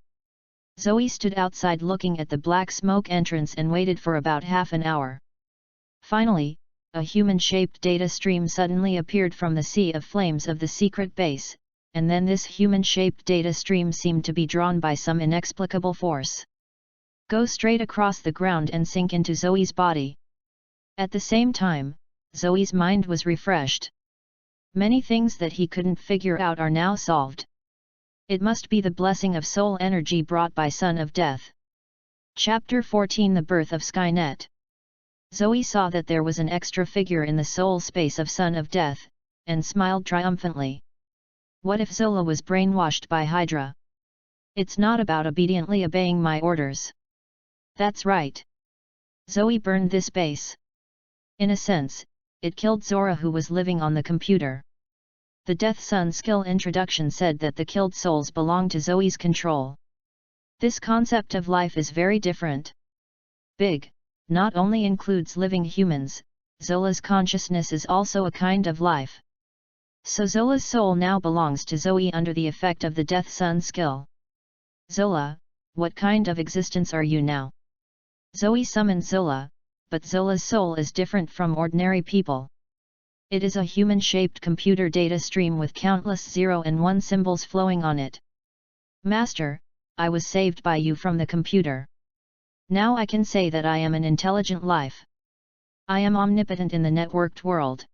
Zoe stood outside looking at the black smoke entrance and waited for about half an hour. Finally, a human-shaped data stream suddenly appeared from the sea of flames of the secret base, and then this human-shaped data stream seemed to be drawn by some inexplicable force. Go straight across the ground and sink into Zoe's body. At the same time, Zoe's mind was refreshed. Many things that he couldn't figure out are now solved. It must be the blessing of soul energy brought by Son of Death. Chapter 14 The Birth of Skynet. Zoe saw that there was an extra figure in the soul space of Son of Death, and smiled triumphantly. What if Zola was brainwashed by Hydra? It's not about obediently obeying my orders. That's right. Zoe burned this base. In a sense, it killed Zora who was living on the computer. The Death Sun skill introduction said that the killed souls belong to Zoe's control. This concept of life is very different. Big, not only includes living humans, Zola's consciousness is also a kind of life. So Zola's soul now belongs to Zoe under the effect of the Death Sun skill. Zola, what kind of existence are you now? Zoe summoned Zola, but Zola's soul is different from ordinary people. It is a human-shaped computer data stream with countless 0 and 1 symbols flowing on it. Master, I was saved by you from the computer. Now I can say that I am an intelligent life. I am omnipotent in the networked world.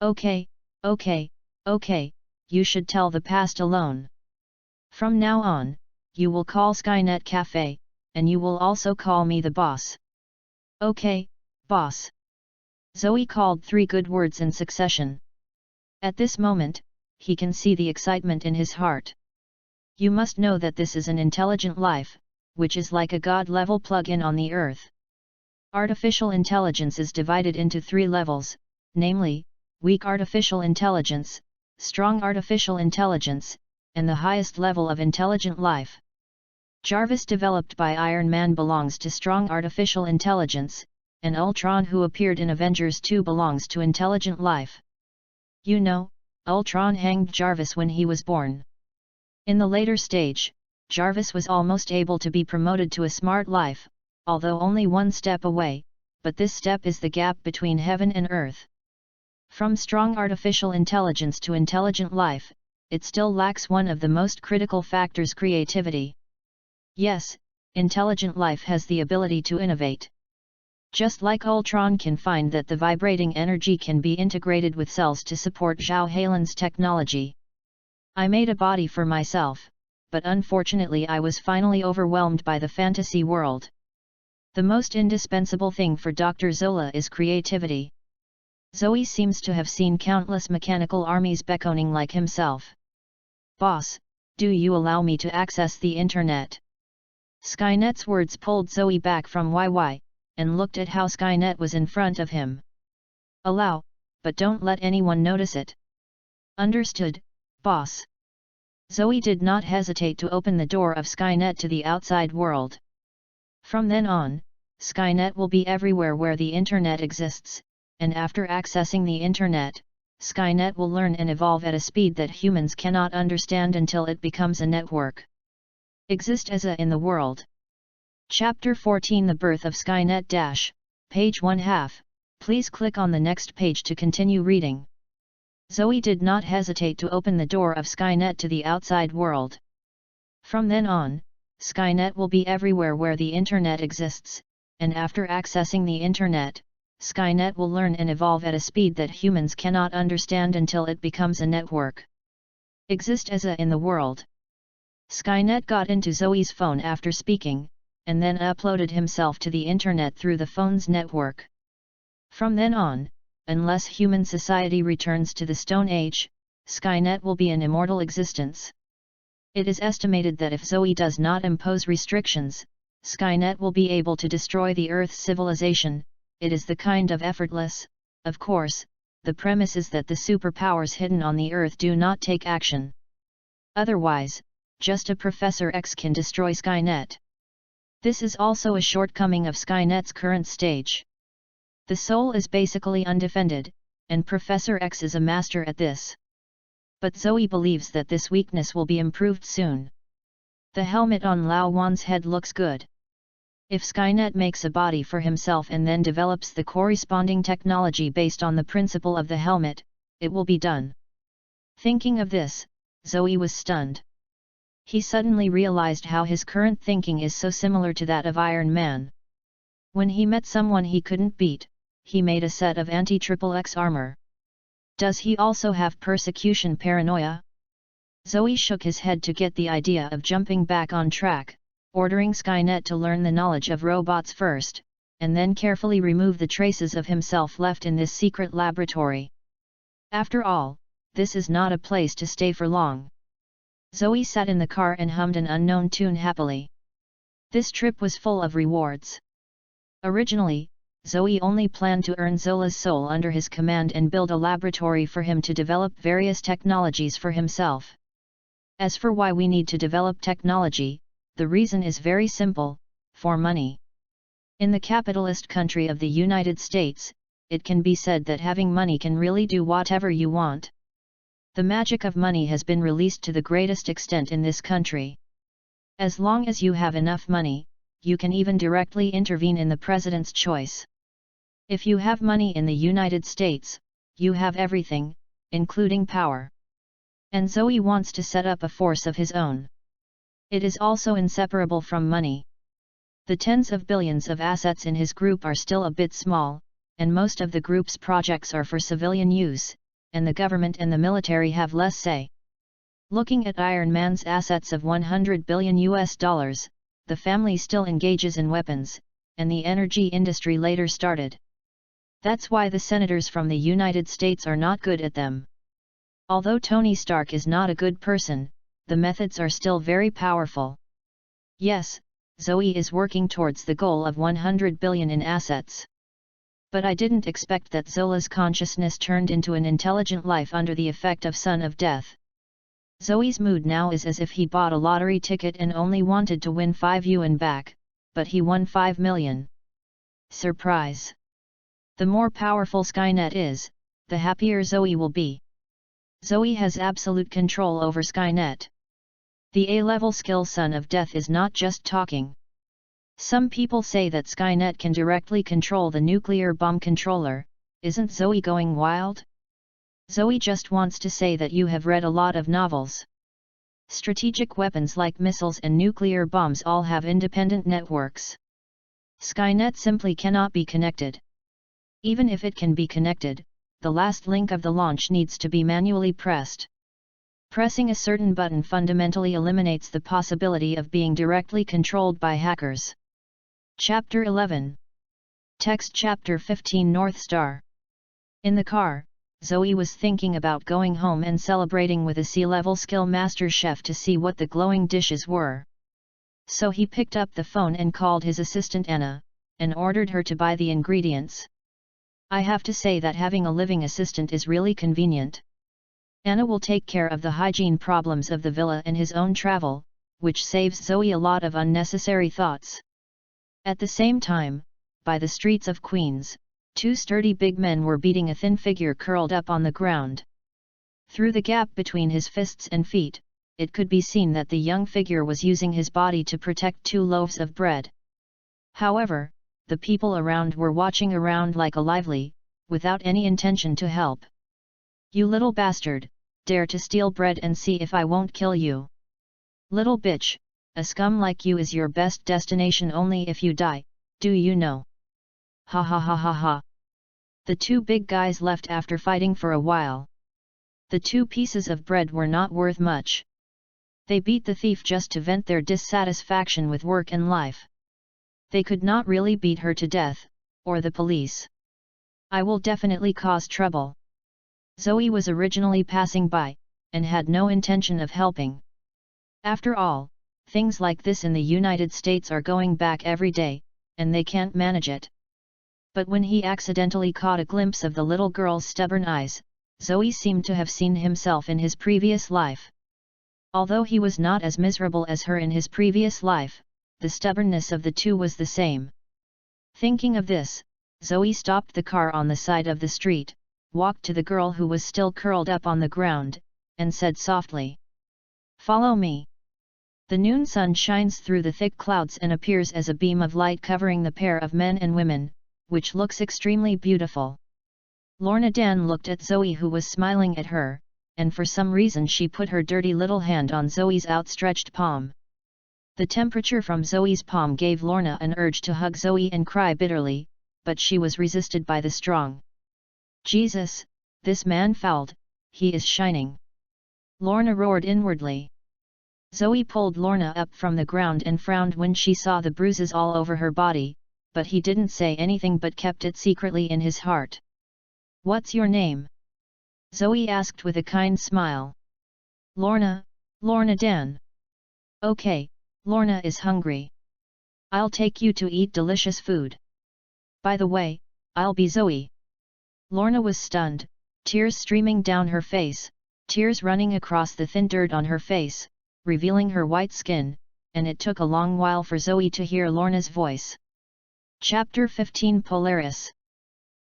Okay, you should tell the past alone. From now on, you will call Skynet Cafe, and you will also call me the boss. Okay, boss. Zoe called 3 good words in succession. At this moment, he can see the excitement in his heart. You must know that this is an intelligent life, which is like a god-level plug-in on the earth. Artificial intelligence is divided into 3 levels, namely, weak artificial intelligence, strong artificial intelligence, and the highest level of intelligent life. Jarvis developed by Iron Man belongs to strong artificial intelligence, and Ultron who appeared in Avengers 2 belongs to intelligent life. You know, Ultron hanged Jarvis when he was born. In the later stage, Jarvis was almost able to be promoted to a smart life, although only 1 step away, but this step is the gap between heaven and earth. From strong artificial intelligence to intelligent life, it still lacks one of the most critical factors: creativity. Yes, intelligent life has the ability to innovate. Just like Ultron can find that the vibrating energy can be integrated with cells to support Zhao Heilan's technology. I made a body for myself, but unfortunately I was finally overwhelmed by the fantasy world. The most indispensable thing for Dr. Zola is creativity. Zoe seems to have seen countless mechanical armies beckoning like himself. Boss, do you allow me to access the internet? Skynet's words pulled Zoe back from YY, and looked at how Skynet was in front of him. Allow, but don't let anyone notice it. Understood, boss. Zoe did not hesitate to open the door of Skynet to the outside world. From then on, Skynet will be everywhere where the internet exists, and after accessing the internet, Skynet will learn and evolve at a speed that humans cannot understand until it becomes a network. Exist as a in the world. Chapter 14 The Birth of Skynet page 1/2, please click on the next page to continue reading. Zoe did not hesitate to open the door of Skynet to the outside world. From then on, Skynet will be everywhere where the internet exists, and after accessing the internet, Skynet will learn and evolve at a speed that humans cannot understand until it becomes a network. Exist as a in the world. Skynet got into Zoe's phone after speaking, and then uploaded himself to the internet through the phone's network. From then on, unless human society returns to the Stone Age, Skynet will be an immortal existence. It is estimated that if Zoe does not impose restrictions, Skynet will be able to destroy the Earth's civilization. It is the kind of effortless, of course, the premise is that the superpowers hidden on the Earth do not take action. Otherwise, just a Professor X can destroy Skynet. This is also a shortcoming of Skynet's current stage. The soul is basically undefended, and Professor X is a master at this. But Zoe believes that this weakness will be improved soon. The helmet on Lao Wan's head looks good. If Skynet makes a body for himself and then develops the corresponding technology based on the principle of the helmet, it will be done. Thinking of this, Zoe was stunned. He suddenly realized how his current thinking is so similar to that of Iron Man. When he met someone he couldn't beat, he made a set of anti-XXX armor. Does he also have persecution paranoia? Zoe shook his head to get the idea of jumping back on track, ordering Skynet to learn the knowledge of robots first, and then carefully remove the traces of himself left in this secret laboratory. After all, this is not a place to stay for long. Zoe sat in the car and hummed an unknown tune happily. This trip was full of rewards. Originally, Zoe only planned to earn Zola's soul under his command and build a laboratory for him to develop various technologies for himself. As for why we need to develop technology, the reason is very simple: for money. In the capitalist country of the United States, it can be said that having money can really do whatever you want. The magic of money has been released to the greatest extent in this country. As long as you have enough money, you can even directly intervene in the president's choice. If you have money in the United States, you have everything, including power. And Zoe wants to set up a force of his own. It is also inseparable from money. The tens of billions of assets in his group are still a bit small, and most of the group's projects are for civilian use, and the government and the military have less say. Looking at Iron Man's assets of $100 billion, the family still engages in weapons, and the energy industry later started. That's why the senators from the United States are not good at them. Although Tony Stark is not a good person, the methods are still very powerful. Yes, Zoe is working towards the goal of 100 billion in assets. But I didn't expect that Zola's consciousness turned into an intelligent life under the effect of Son of Death. Zoe's mood now is as if he bought a lottery ticket and only wanted to win 5 yuan back, but he won 5 million. Surprise! The more powerful Skynet is, the happier Zoe will be. Zoe has absolute control over Skynet. The A-level skill Son of Death is not just talking. Some people say that Skynet can directly control the nuclear bomb controller. Isn't Zoe going wild? Zoe just wants to say that you have read a lot of novels. Strategic weapons like missiles and nuclear bombs all have independent networks. Skynet simply cannot be connected. Even if it can be connected, the last link of the launch needs to be manually pressed. Pressing a certain button fundamentally eliminates the possibility of being directly controlled by hackers. Chapter 11. Text Chapter 15 North Star. In the car, Zoe was thinking about going home and celebrating with a C-level skill master chef to see what the glowing dishes were. So he picked up the phone and called his assistant Anna, and ordered her to buy the ingredients. I have to say that having a living assistant is really convenient. Anna will take care of the hygiene problems of the villa and his own travel, which saves Zoe a lot of unnecessary thoughts. At the same time, by the streets of Queens, two sturdy big men were beating a thin figure curled up on the ground. Through the gap between his fists and feet, it could be seen that the young figure was using his body to protect two loaves of bread. However, the people around were watching around like a lively, without any intention to help. You little bastard, dare to steal bread and see if I won't kill you. Little bitch, a scum like you is your best destination only if you die, do you know? Ha ha ha ha ha. The two big guys left after fighting for a while. The 2 pieces of bread were not worth much. They beat the thief just to vent their dissatisfaction with work and life. They could not really beat her to death, or the police. I will definitely cause trouble. Zoe was originally passing by, and had no intention of helping. After all, things like this in the United States are going back every day, and they can't manage it. But when he accidentally caught a glimpse of the little girl's stubborn eyes, Zoe seemed to have seen himself in his previous life. Although he was not as miserable as her in his previous life, the stubbornness of the two was the same. Thinking of this, Zoe stopped the car on the side of the street, walked to the girl who was still curled up on the ground, and said softly, "Follow me." The noon sun shines through the thick clouds and appears as a beam of light covering the pair of men and women, which looks extremely beautiful. Lorna Dan looked at Zoe, who was smiling at her, and for some reason she put her dirty little hand on Zoe's outstretched palm. The temperature from Zoe's palm gave Lorna an urge to hug Zoe and cry bitterly, but she was resisted by the strong. Jesus, this man fouled, he is shining. Lorna roared inwardly. Zoe pulled Lorna up from the ground and frowned when she saw the bruises all over her body, but he didn't say anything but kept it secretly in his heart. "What's your name?" Zoe asked with a kind smile. "Lorna, Lorna Dan." "Okay, Lorna is hungry. I'll take you to eat delicious food. By the way, I'll be Zoe." Lorna was stunned, tears streaming down her face, tears running across the thin dirt on her face, revealing her white skin, and it took a long while for Zoe to hear Lorna's voice. Chapter 15 Polaris.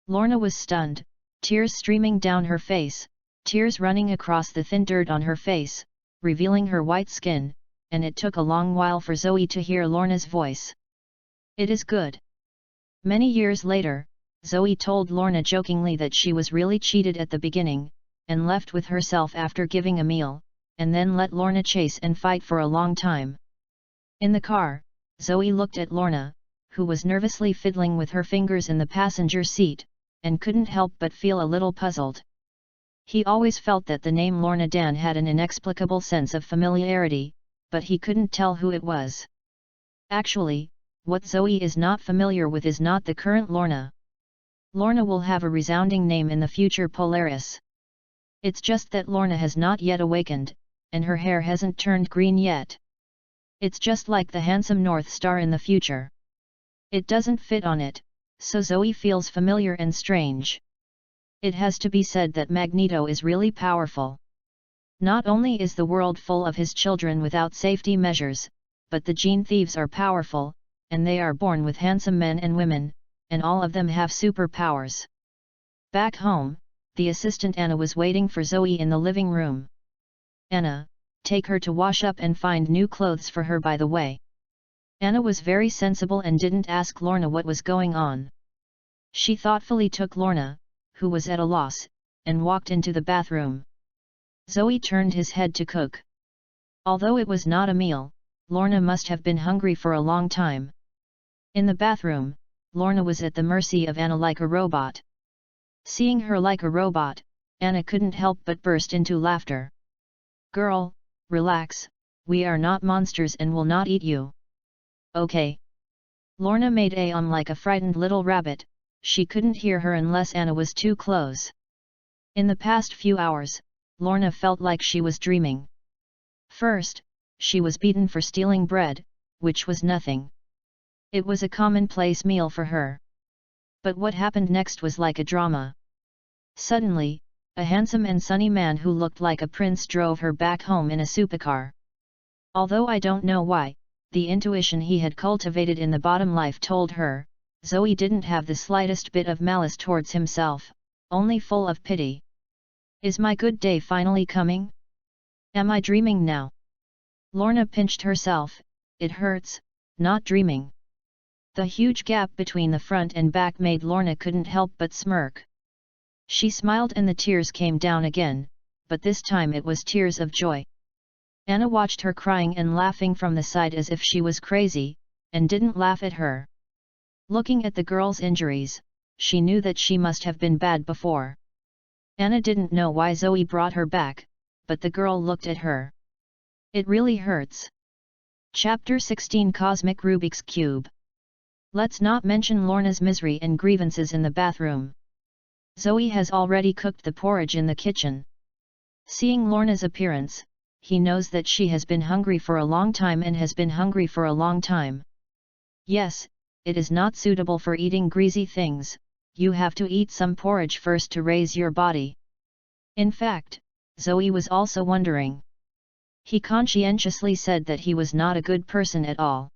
Lorna was stunned, tears streaming down her face, tears running across the thin dirt on her face, revealing her white skin, and it took a long while for Zoe to hear Lorna's voice. "It is good." Many years later, Zoe told Lorna jokingly that she was really cheated at the beginning, and left with herself after giving a meal, and then let Lorna chase and fight for a long time. In the car, Zoe looked at Lorna, who was nervously fiddling with her fingers in the passenger seat, and couldn't help but feel a little puzzled. He always felt that the name Lorna Dan had an inexplicable sense of familiarity, but he couldn't tell who it was. Actually, what Zoe is not familiar with is not the current Lorna. Lorna will have a resounding name in the future Polaris. It's just that Lorna has not yet awakened, and her hair hasn't turned green yet. It's just like the handsome North Star in the future. It doesn't fit on it, so Zoe feels familiar and strange. It has to be said that Magneto is really powerful. Not only is the world full of his children without safety measures, but the gene thieves are powerful, and they are born with handsome men and women, and all of them have superpowers. Back home, the assistant Anna was waiting for Zoe in the living room. "Anna, take her to wash up and find new clothes for her by the way." Anna was very sensible and didn't ask Lorna what was going on. She thoughtfully took Lorna, who was at a loss, and walked into the bathroom. Zoe turned his head to cook. Although it was not a meal, Lorna must have been hungry for a long time. In the bathroom, Lorna was at the mercy of Anna like a robot. Seeing her like a robot, Anna couldn't help but burst into laughter. "Girl, relax, we are not monsters and will not eat you. Okay." Lorna made like a frightened little rabbit. She couldn't hear her unless Anna was too close. In the past few hours, Lorna felt like she was dreaming. First, she was beaten for stealing bread, which was nothing. It was a commonplace meal for her. But what happened next was like a drama. Suddenly, a handsome and sunny man who looked like a prince drove her back home in a supercar. Although I don't know why, the intuition he had cultivated in the bottom life told her, Zoe didn't have the slightest bit of malice towards himself, only full of pity. Is my good day finally coming? Am I dreaming now? Lorna pinched herself. It hurts, not dreaming. The huge gap between the front and back made Lorna couldn't help but smirk. She smiled and the tears came down again, but this time it was tears of joy. Anna watched her crying and laughing from the side as if she was crazy, and didn't laugh at her. Looking at the girl's injuries, she knew that she must have been bad before. Anna didn't know why Zoe brought her back, but the girl looked at her. It really hurts. Chapter 16 Cosmic Rubik's Cube. Let's not mention Lorna's misery and grievances in the bathroom. Zoe has already cooked the porridge in the kitchen. Seeing Lorna's appearance, he knows that she has been hungry for a long time and has been hungry for a long time. Yes, it is not suitable for eating greasy things, you have to eat some porridge first to raise your body. In fact, Zoe was also wondering. He conscientiously said that he was not a good person at all.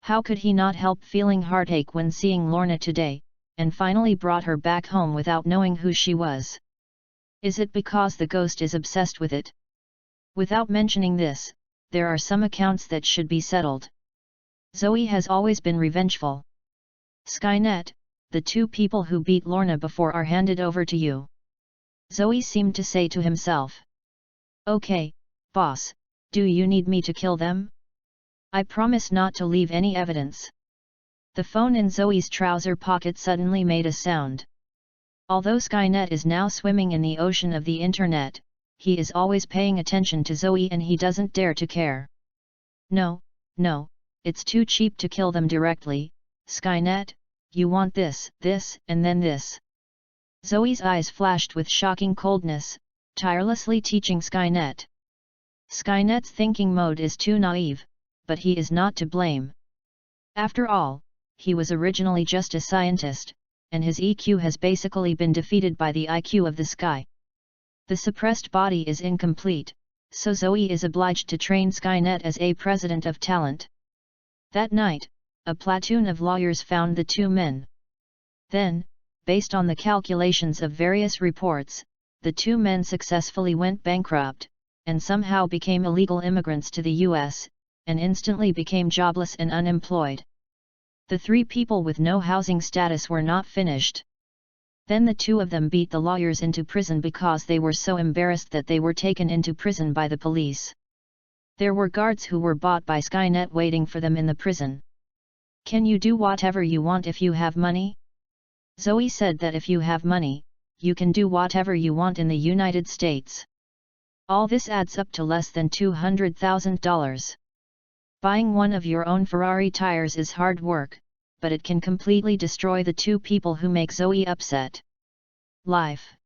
How could he not help feeling heartache when seeing Lorna today, and finally brought her back home without knowing who she was? Is it because the ghost is obsessed with it? Without mentioning this, there are some accounts that should be settled. Zoe has always been revengeful. Skynet, the two people who beat Lorna before are handed over to you. Zoe seemed to say to himself. Okay, boss, do you need me to kill them? I promise not to leave any evidence. The phone in Zoe's trouser pocket suddenly made a sound. Although Skynet is now swimming in the ocean of the internet, he is always paying attention to Zoe and he doesn't dare to care. No, it's too cheap to kill them directly, Skynet, you want this, and then this. Zoe's eyes flashed with shocking coldness, tirelessly teaching Skynet. Skynet's thinking mode is too naive, but he is not to blame. After all, he was originally just a scientist, and his EQ has basically been defeated by the IQ of the sky. The suppressed body is incomplete, so Zoe is obliged to train Skynet as a president of talent. That night, a platoon of lawyers found the two men. Then, based on the calculations of various reports, the two men successfully went bankrupt, and somehow became illegal immigrants to the US, and instantly became jobless and unemployed. The three people with no housing status were not finished. Then the two of them beat the lawyers into prison because they were so embarrassed that they were taken into prison by the police. There were guards who were bought by Skynet waiting for them in the prison. Can you do whatever you want if you have money? Zoe said that if you have money, you can do whatever you want in the United States. All this adds up to less than $200,000. Buying one of your own Ferrari tires is hard work, but it can completely destroy the two people who make Zoe upset. Life.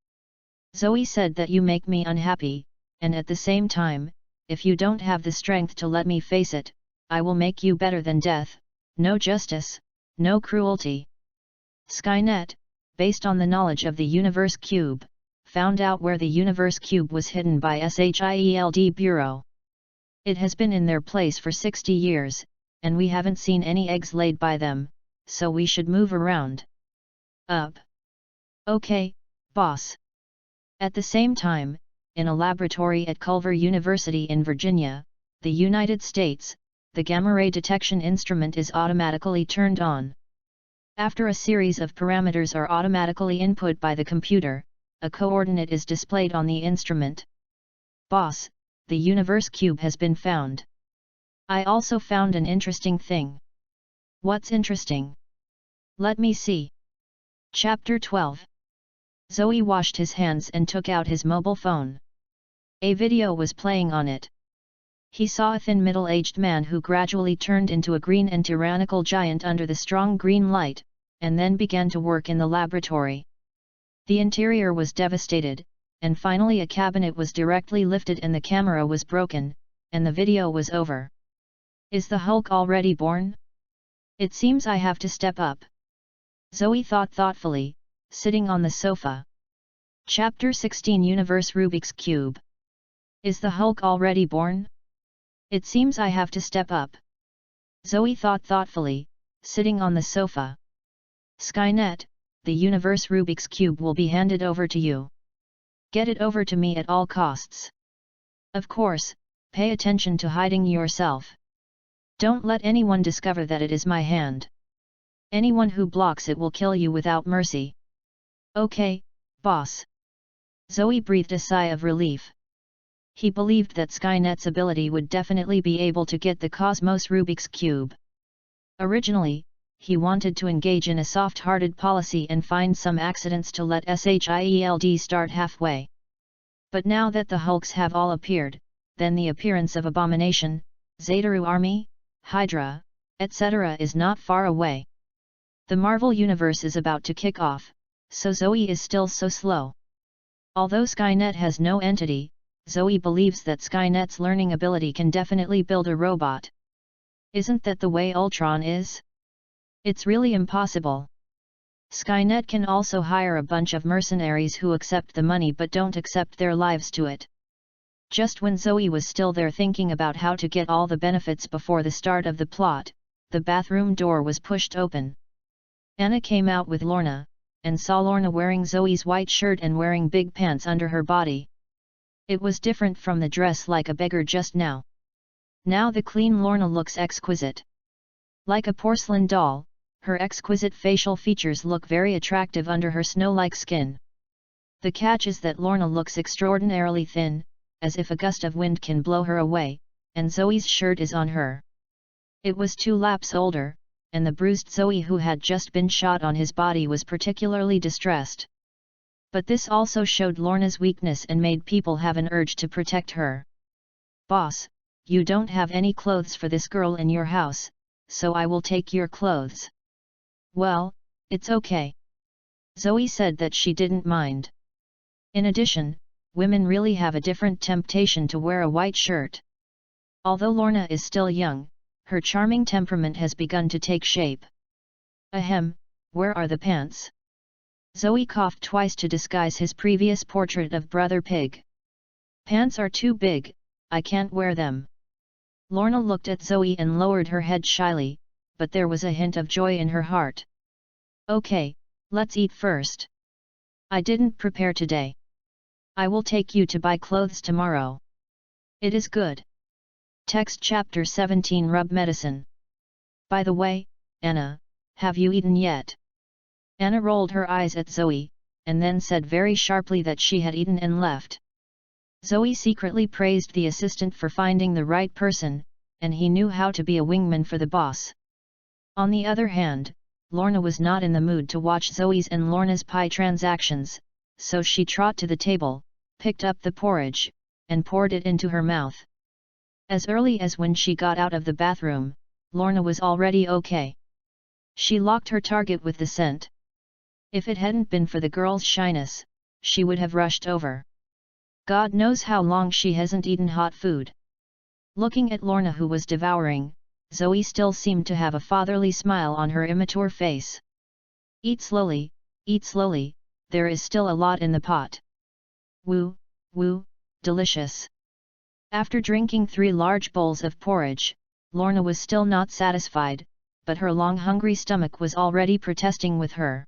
Zoe said that you make me unhappy, and at the same time, if you don't have the strength to let me face it, I will make you better than death, no justice, no cruelty. Skynet, based on the knowledge of the Universe Cube, found out where the Universe Cube was hidden by SHIELD Bureau. It has been in their place for 60 years, and we haven't seen any eggs laid by them, so we should move around. Up. Okay, boss. At the same time, in a laboratory at Culver University in Virginia, the United States, the gamma ray detection instrument is automatically turned on. After a series of parameters are automatically input by the computer, a coordinate is displayed on the instrument. Boss, the universe cube has been found. I also found an interesting thing. What's interesting? Let me see. Chapter 12. Zoe washed his hands and took out his mobile phone. A video was playing on it. He saw a thin middle-aged man who gradually turned into a green and tyrannical giant under the strong green light, and then began to work in the laboratory. The interior was devastated, and finally a cabinet was directly lifted and the camera was broken, and the video was over. Is the Hulk already born? It seems I have to step up. Zoe thought thoughtfully, sitting on the sofa. Chapter 16 Universe Rubik's Cube. Is the Hulk already born? It seems I have to step up. Zoe thought thoughtfully, sitting on the sofa. Skynet, the Universe Rubik's Cube will be handed over to you. Get it over to me at all costs. Of course, pay attention to hiding yourself. Don't let anyone discover that it is my hand. Anyone who blocks it will kill you without mercy. Okay, boss. Zoe breathed a sigh of relief. He believed that Skynet's ability would definitely be able to get the Cosmos Rubik's Cube. Originally, he wanted to engage in a soft-hearted policy and find some accidents to let SHIELD start halfway. But now that the Hulks have all appeared, then the appearance of Abomination, Zetaru Army, Hydra, etc. is not far away. The Marvel Universe is about to kick off, so Zoe is still so slow. Although Skynet has no entity, Zoe believes that Skynet's learning ability can definitely build a robot. Isn't that the way Ultron is? It's really impossible. Skynet can also hire a bunch of mercenaries who accept the money but don't accept their lives to it. Just when Zoe was still there thinking about how to get all the benefits before the start of the plot, the bathroom door was pushed open. Anna came out with Lorna, and saw Lorna wearing Zoe's white shirt and wearing big pants under her body. It was different from the dress like a beggar just now. Now the clean Lorna looks exquisite. Like a porcelain doll, her exquisite facial features look very attractive under her snow-like skin. The catch is that Lorna looks extraordinarily thin, as if a gust of wind can blow her away, and Zoe's shirt is on her. It was 2 laps older, and the bruised Zoe who had just been shot on his body was particularly distressed. But this also showed Lorna's weakness and made people have an urge to protect her. Boss, you don't have any clothes for this girl in your house, so I will take your clothes. Well, it's okay. Zoe said that she didn't mind. In addition, women really have a different temptation to wear a white shirt. Although Lorna is still young, her charming temperament has begun to take shape. Ahem, where are the pants? Zoe coughed twice to disguise his previous portrait of Brother Pig. Pants are too big, I can't wear them. Lorna looked at Zoe and lowered her head shyly, but there was a hint of joy in her heart. Okay, let's eat first. I didn't prepare today. I will take you to buy clothes tomorrow. It is good. Text Chapter 17 Rub Medicine. By the way, Anna, have you eaten yet? Anna rolled her eyes at Zoe, and then said very sharply that she had eaten and left. Zoe secretly praised the assistant for finding the right person, and he knew how to be a wingman for the boss. On the other hand, Lorna was not in the mood to watch Zoe's and Lorna's pie transactions, so she trotted to the table, picked up the porridge, and poured it into her mouth. As early as when she got out of the bathroom, Lorna was already okay. She locked her target with the scent. If it hadn't been for the girl's shyness, she would have rushed over. God knows how long she hasn't eaten hot food. Looking at Lorna who was devouring, Zoe still seemed to have a fatherly smile on her immature face. Eat slowly, there is still a lot in the pot. Woo, delicious. After drinking 3 large bowls of porridge, Lorna was still not satisfied, but her long hungry stomach was already protesting with her.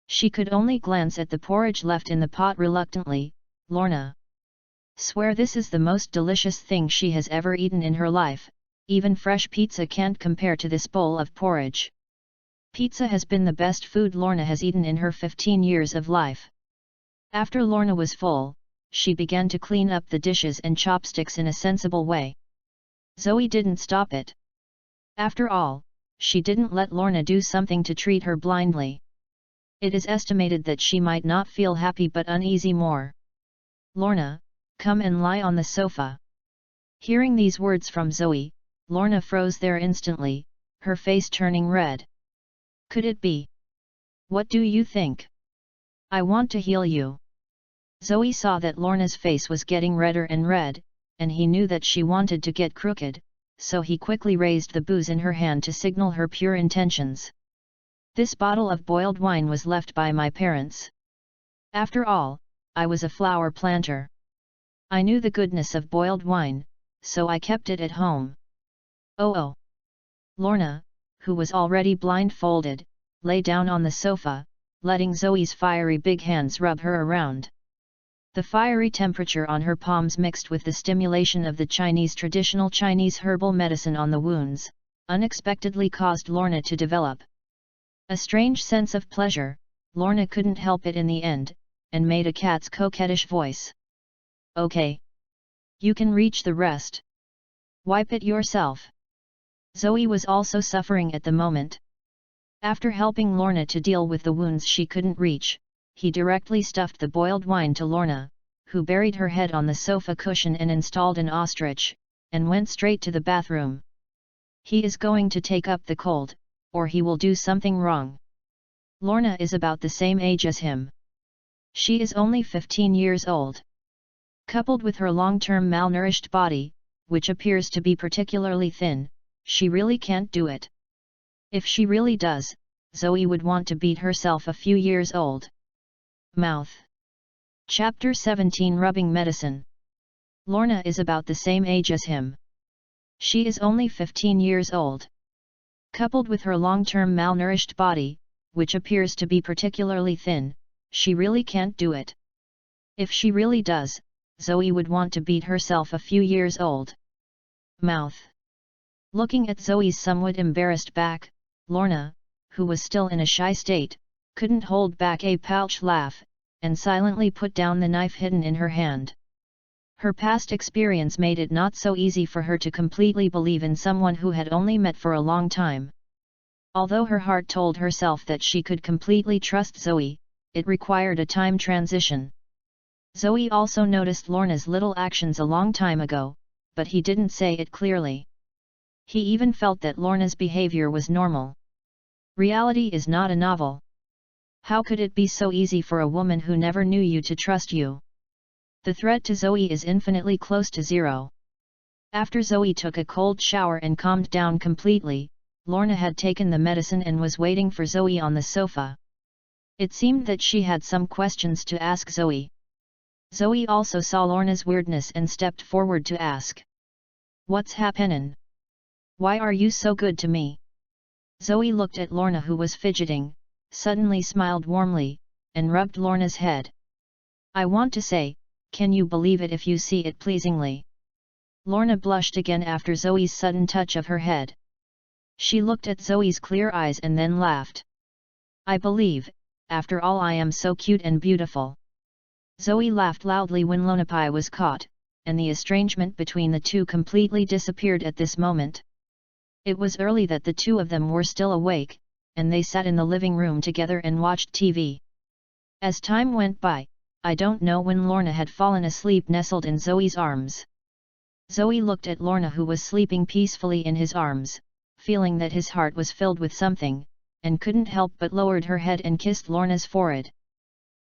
She could only glance at the porridge left in the pot reluctantly. Lorna swear this is the most delicious thing she has ever eaten in her life, even fresh pizza can't compare to this bowl of porridge. Pizza has been the best food Lorna has eaten in her 15 years of life. After Lorna was full, she began to clean up the dishes and chopsticks in a sensible way. Zoe didn't stop it. After all, she didn't let Lorna do something to treat her blindly. It is estimated that she might not feel happy but uneasy more. "Lorna, come and lie on the sofa." Hearing these words from Zoe, Lorna froze there instantly, her face turning red. "Could it be? What do you think? I want to heal you." Zoe saw that Lorna's face was getting redder and red, and he knew that she wanted to get crooked, so he quickly raised the booze in her hand to signal her pure intentions. "This bottle of boiled wine was left by my parents. After all, I was a flower planter. I knew the goodness of boiled wine, so I kept it at home." Oh. Lorna, who was already blindfolded, lay down on the sofa, letting Zoe's fiery big hands rub her around. The fiery temperature on her palms mixed with the stimulation of the traditional Chinese herbal medicine on the wounds, unexpectedly caused Lorna to develop a strange sense of pleasure. Lorna couldn't help it in the end, and made a cat's coquettish voice. "Okay. You can reach the rest. Wipe it yourself." Zoe was also suffering at the moment. After helping Lorna to deal with the wounds she couldn't reach, he directly stuffed the boiled wine to Lorna, who buried her head on the sofa cushion and installed an ostrich, and went straight to the bathroom. He is going to take up the cold, or he will do something wrong. Lorna is about the same age as him. She is only 15 years old. Coupled with her long-term malnourished body, which appears to be particularly thin, she really can't do it. If she really does, Zoe would want to beat herself a few years old. Mouth. Chapter 17 Rubbing Medicine. Lorna is about the same age as him. She is only 15 years old. Coupled with her long-term malnourished body, which appears to be particularly thin, she really can't do it. If she really does, Zoe would want to beat herself a few years old. Mouth. Looking at Zoe's somewhat embarrassed back, Lorna, who was still in a shy state, couldn't hold back a pouch laugh, and silently put down the knife hidden in her hand. Her past experience made it not so easy for her to completely believe in someone who had only met for a long time. Although her heart told herself that she could completely trust Zoe, it required a time transition. Zoe also noticed Lorna's little actions a long time ago, but he didn't say it clearly. He even felt that Lorna's behavior was normal. Reality is not a novel. How could it be so easy for a woman who never knew you to trust you? The threat to Zoe is infinitely close to zero. After Zoe took a cold shower and calmed down completely, Lorna had taken the medicine and was waiting for Zoe on the sofa. It seemed that she had some questions to ask Zoe. Zoe also saw Lorna's weirdness and stepped forward to ask. "What's happenin'? Why are you so good to me?" Zoe looked at Lorna, who was fidgeting, suddenly smiled warmly, and rubbed Lorna's head. "I want to say, can you believe it if you see it pleasingly?" Lorna blushed again after Zoe's sudden touch of her head. She looked at Zoe's clear eyes and then laughed. "I believe, after all I am so cute and beautiful." Zoe laughed loudly when Lonapai was caught, and the estrangement between the two completely disappeared at this moment. It was early that the two of them were still awake, and they sat in the living room together and watched TV. As time went by, I don't know when Lorna had fallen asleep nestled in Zoe's arms. Zoe looked at Lorna, who was sleeping peacefully in his arms, feeling that his heart was filled with something, and couldn't help but lowered her head and kissed Lorna's forehead.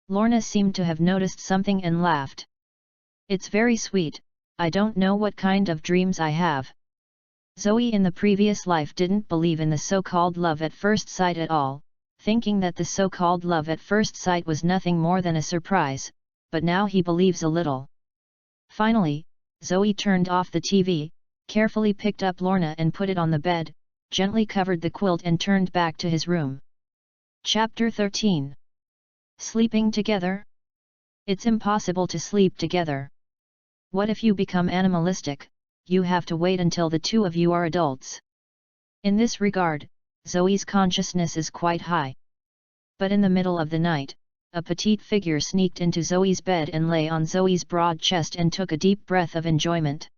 Lorna seemed to have noticed something and laughed. "It's very sweet, I don't know what kind of dreams I have." Zoe in the previous life didn't believe in the so-called love at first sight at all, thinking that the so-called love at first sight was nothing more than a surprise, but now he believes a little. Finally, Zoe turned off the TV, carefully picked up Lorna and put it on the bed, gently covered the quilt and turned back to his room. Chapter 13. Sleeping together? It's impossible to sleep together. What if you become animalistic? You have to wait until the two of you are adults. In this regard, Zoe's consciousness is quite high. But in the middle of the night, a petite figure sneaked into Zoe's bed and lay on Zoe's broad chest and took a deep breath of enjoyment.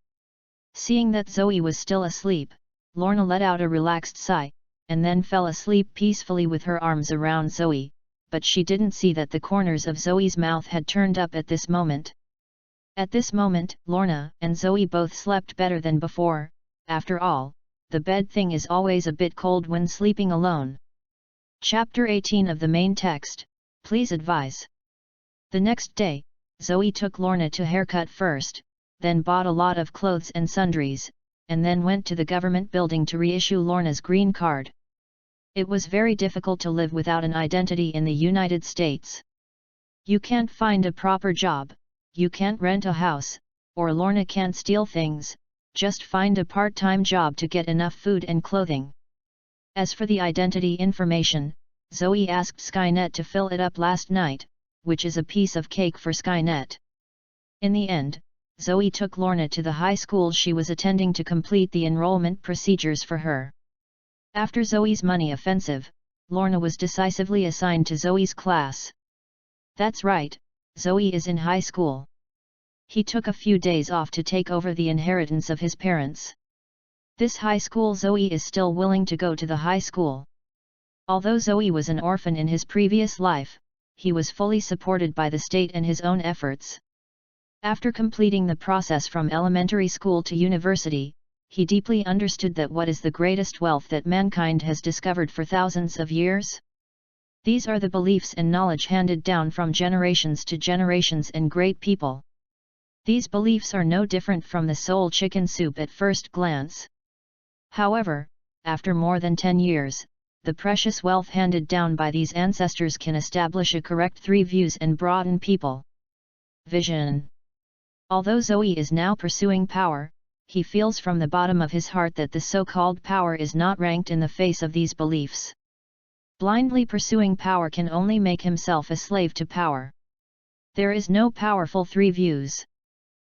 Seeing that Zoe was still asleep, Lorna let out a relaxed sigh, and then fell asleep peacefully with her arms around Zoe, but she didn't see that the corners of Zoe's mouth had turned up at this moment. At this moment, Lorna and Zoe both slept better than before. After all, the bed thing is always a bit cold when sleeping alone. Chapter 18 of the main text, please advise. The next day, Zoe took Lorna to haircut first, then bought a lot of clothes and sundries, and then went to the government building to reissue Lorna's green card. It was very difficult to live without an identity in the United States. You can't find a proper job, you can't rent a house, or Lorna can't steal things, just find a part-time job to get enough food and clothing. As for the identity information, Zoe asked Skynet to fill it up last night, which is a piece of cake for Skynet. In the end, Zoe took Lorna to the high school she was attending to complete the enrollment procedures for her. After Zoe's money offensive, Lorna was decisively assigned to Zoe's class. That's right, Zoe is in high school. He took a few days off to take over the inheritance of his parents. This high school Zoe is still willing to go to the high school. Although Zoe was an orphan in his previous life, he was fully supported by the state and his own efforts. After completing the process from elementary school to university, he deeply understood that what is the greatest wealth that mankind has discovered for thousands of years? These are the beliefs and knowledge handed down from generations to generations and great people. These beliefs are no different from the soul chicken soup at first glance. However, after more than 10 years, the precious wealth handed down by these ancestors can establish a correct three views and broaden people vision. Although Zoe is now pursuing power, he feels from the bottom of his heart that the so-called power is not ranked in the face of these beliefs. Blindly pursuing power can only make himself a slave to power. There is no powerful three views.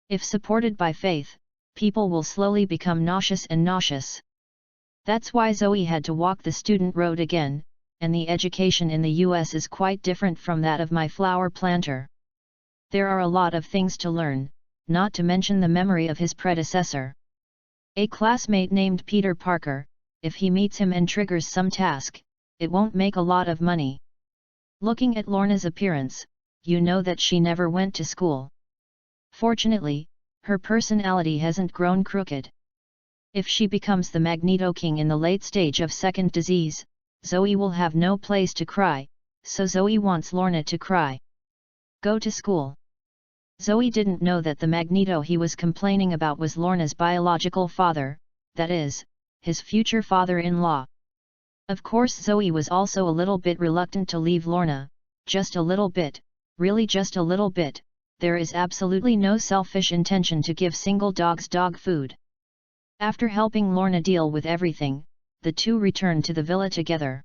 If supported by faith, people will slowly become nauseous and nauseous. That's why Zoe had to walk the student road again, and the education in the US is quite different from that of my flower planter. There are a lot of things to learn, not to mention the memory of his predecessor. A classmate named Peter Parker, if he meets him and triggers some task, it won't make a lot of money. Looking at Lorna's appearance, you know that she never went to school. Fortunately, her personality hasn't grown crooked. If she becomes the Magneto King in the late stage of second disease, Zoe will have no place to cry, so Zoe wants Lorna to cry. Go to school. Zoe didn't know that the Magneto he was complaining about was Lorna's biological father, that is, his future father-in-law. Of course Zoe was also a little bit reluctant to leave Lorna, just a little bit, really just a little bit. There is absolutely no selfish intention to give single dogs dog food. After helping Lorna deal with everything, the two returned to the villa together.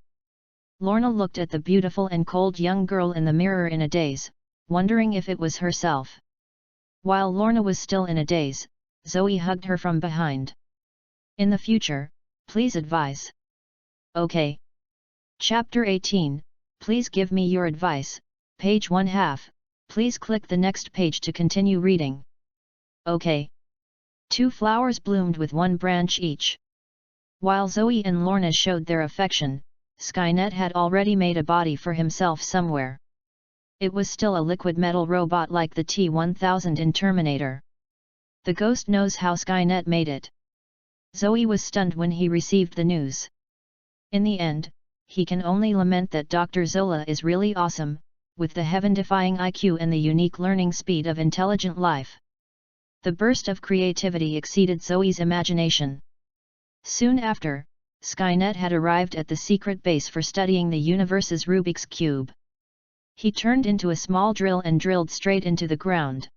Lorna looked at the beautiful and cold young girl in the mirror in a daze, wondering if it was herself. While Lorna was still in a daze, Zoe hugged her from behind. In the future, please advise. Okay. Chapter 18, please give me your advice, page 1/2. Please click the next page to continue reading. Okay. 2 flowers bloomed with 1 branch each. While Zoe and Lorna showed their affection, Skynet had already made a body for himself somewhere. It was still a liquid metal robot like the T-1000 in Terminator. The ghost knows how Skynet made it. Zoe was stunned when he received the news. In the end, he can only lament that Dr. Zola is really awesome, with the heaven-defying IQ and the unique learning speed of intelligent life. The burst of creativity exceeded Zoe's imagination. Soon after, Skynet had arrived at the secret base for studying the universe's Rubik's Cube. He turned into a small drill and drilled straight into the ground.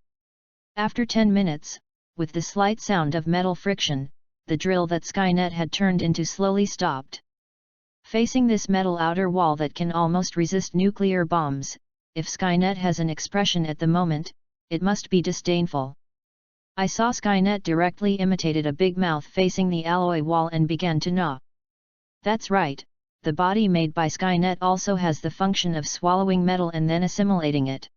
After 10 minutes, with the slight sound of metal friction, the drill that Skynet had turned into slowly stopped. Facing this metal outer wall that can almost resist nuclear bombs, if Skynet has an expression at the moment, it must be disdainful. I saw Skynet directly imitated a big mouth facing the alloy wall and began to gnaw. That's right, the body made by Skynet also has the function of swallowing metal and then assimilating it.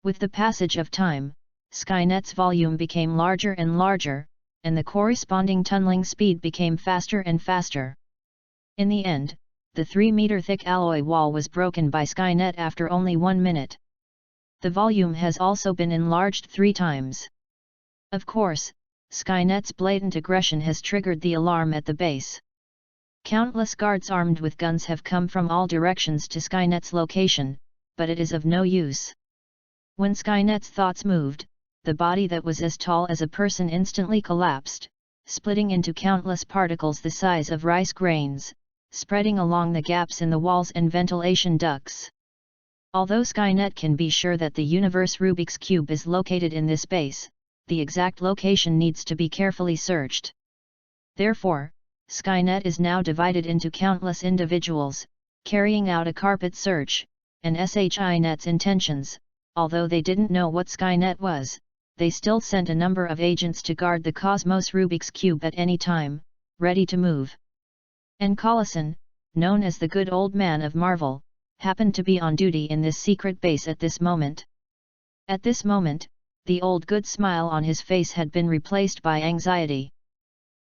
With the passage of time, Skynet's volume became larger and larger, and the corresponding tunneling speed became faster and faster. In the end, the 3-meter-thick alloy wall was broken by Skynet after only 1 minute. The volume has also been enlarged 3 times. Of course, Skynet's blatant aggression has triggered the alarm at the base. Countless guards armed with guns have come from all directions to Skynet's location, but it is of no use. When Skynet's thoughts moved, the body that was as tall as a person instantly collapsed, splitting into countless particles the size of rice grains, spreading along the gaps in the walls and ventilation ducts. Although Skynet can be sure that the universe Rubik's Cube is located in this base, the exact location needs to be carefully searched. Therefore, Skynet is now divided into countless individuals, carrying out a carpet search, and SHINet's intentions, although they didn't know what Skynet was, they still sent a number of agents to guard the Cosmos Rubik's Cube at any time, ready to move. And Collison, known as the Good Old Man of Marvel, happened to be on duty in this secret base at this moment. At this moment, the old good smile on his face had been replaced by anxiety.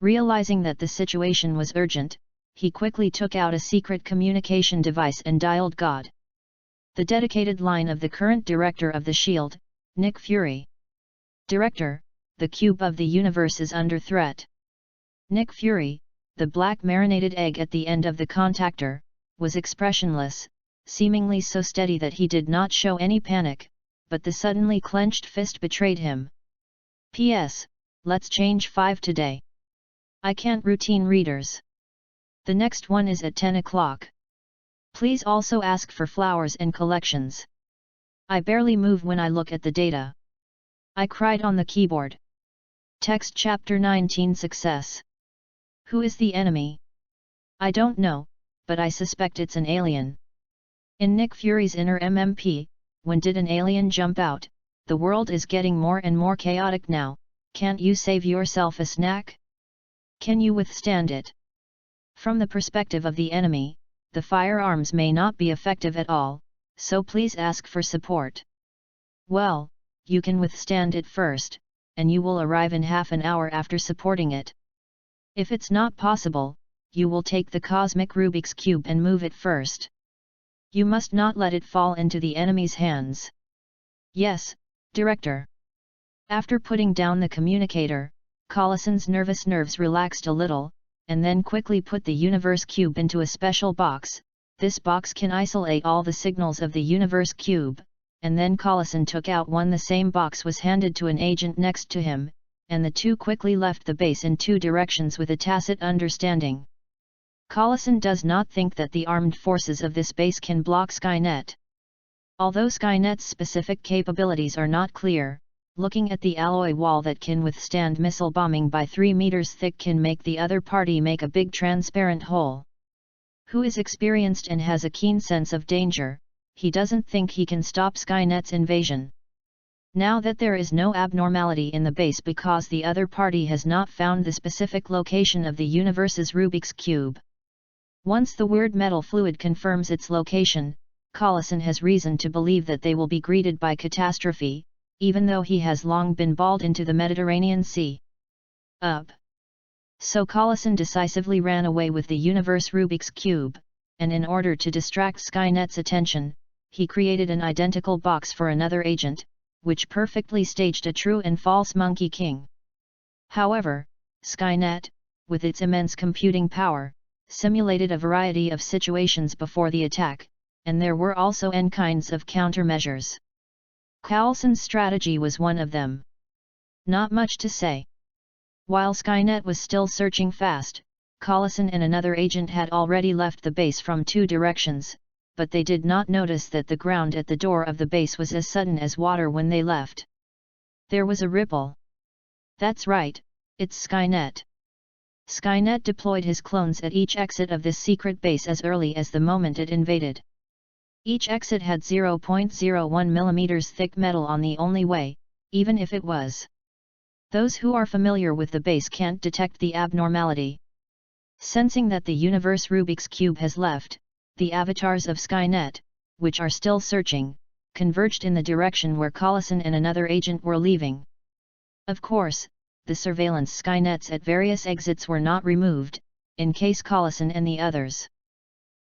Realizing that the situation was urgent, he quickly took out a secret communication device and dialed God. The dedicated line of the current director of the S.H.I.E.L.D., Nick Fury. Director, the cube of the universe is under threat. Nick Fury, the black marinated egg at the end of the contactor, was expressionless, seemingly so steady that he did not show any panic, but the suddenly clenched fist betrayed him. P.S. Let's change 5 today. I can't routine readers. The next one is at 10 o'clock. Please also ask for flowers and collections. I barely move when I look at the data. I cried on the keyboard. Text Chapter 19 Success. Who is the enemy? I don't know, but I suspect it's an alien. In Nick Fury's inner MMP, when did an alien jump out? The world is getting more and more chaotic now, can't you save yourself a snack? Can you withstand it? From the perspective of the enemy, the firearms may not be effective at all, so please ask for support. Well, you can withstand it first, and you will arrive in half an hour after supporting it. If it's not possible, you will take the cosmic Rubik's Cube and move it first. You must not let it fall into the enemy's hands. Yes, Director. After putting down the communicator, Collison's nervous nerves relaxed a little, and then quickly put the Universe Cube into a special box. This box can isolate all the signals of the Universe Cube, and then Collison took out one. The same box was handed to an agent next to him, and the two quickly left the base in 2 directions with a tacit understanding. Collison does not think that the armed forces of this base can block Skynet. Although Skynet's specific capabilities are not clear, looking at the alloy wall that can withstand missile bombing by 3 meters thick can make the other party make a big transparent hole. Who is experienced and has a keen sense of danger, he doesn't think he can stop Skynet's invasion. Now that there is no abnormality in the base because the other party has not found the specific location of the universe's Rubik's Cube. Once the weird metal fluid confirms its location, Collison has reason to believe that they will be greeted by catastrophe, even though he has long been balled into the Mediterranean Sea. So Collison decisively ran away with the universe Rubik's Cube, and in order to distract Skynet's attention, he created an identical box for another agent, which perfectly staged a true and false Monkey King. However, Skynet, with its immense computing power, simulated a variety of situations before the attack, and there were also n kinds of countermeasures. Collison's strategy was one of them. Not much to say. While Skynet was still searching fast, Collison and another agent had already left the base from 2 directions, but they did not notice that the ground at the door of the base was as sudden as water when they left. There was a ripple. That's right, it's Skynet. Skynet deployed his clones at each exit of this secret base as early as the moment it invaded. Each exit had 0.01 mm thick metal on the only way, even if it was. Those who are familiar with the base can't detect the abnormality. Sensing that the universe Rubik's Cube has left, the avatars of Skynet, which are still searching, converged in the direction where Collison and another agent were leaving. Of course, the surveillance Skynets at various exits were not removed, in case Collison and the others.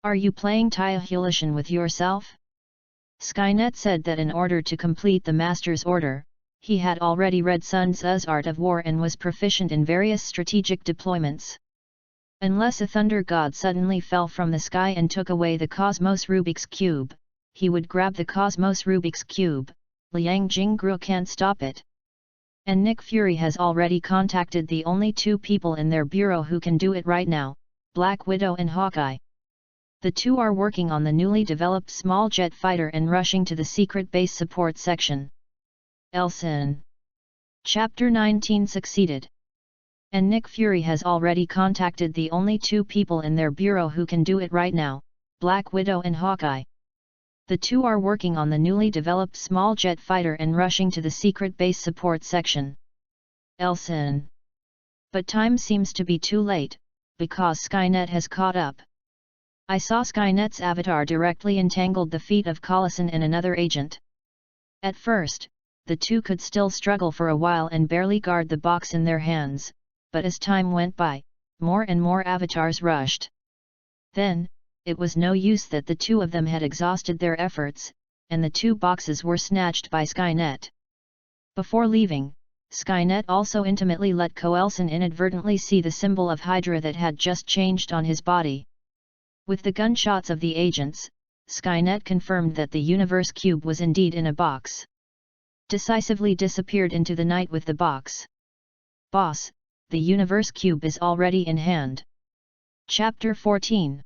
"Are you playing triangulation with yourself?" Skynet said that in order to complete the Master's order, he had already read Sun Tzu's Art of War and was proficient in various strategic deployments. Unless a thunder god suddenly fell from the sky and took away the Cosmos Rubik's Cube, he would grab the Cosmos Rubik's Cube. Liang Jingru can't stop it. And Nick Fury has already contacted the only two people in their bureau who can do it right now, Black Widow and Hawkeye. The two are working on the newly developed small jet fighter and rushing to the secret base support section. Elsin. Chapter 19 succeeded. And Nick Fury has already contacted the only two people in their bureau who can do it right now, Black Widow and Hawkeye. The two are working on the newly developed small jet fighter and rushing to the secret base support section. Elsin. But time seems to be too late, because Skynet has caught up. I saw Skynet's avatar directly entangled the feet of Collison and another agent. At first, the two could still struggle for a while and barely guard the box in their hands, but as time went by, more and more avatars rushed. Then, it was no use that the two of them had exhausted their efforts, and the two boxes were snatched by Skynet. Before leaving, Skynet also intimately let Coelson inadvertently see the symbol of Hydra that had just changed on his body. With the gunshots of the agents, Skynet confirmed that the universe cube was indeed in a box. Decisively disappeared into the night with the box. "Boss, the universe cube is already in hand." Chapter 14.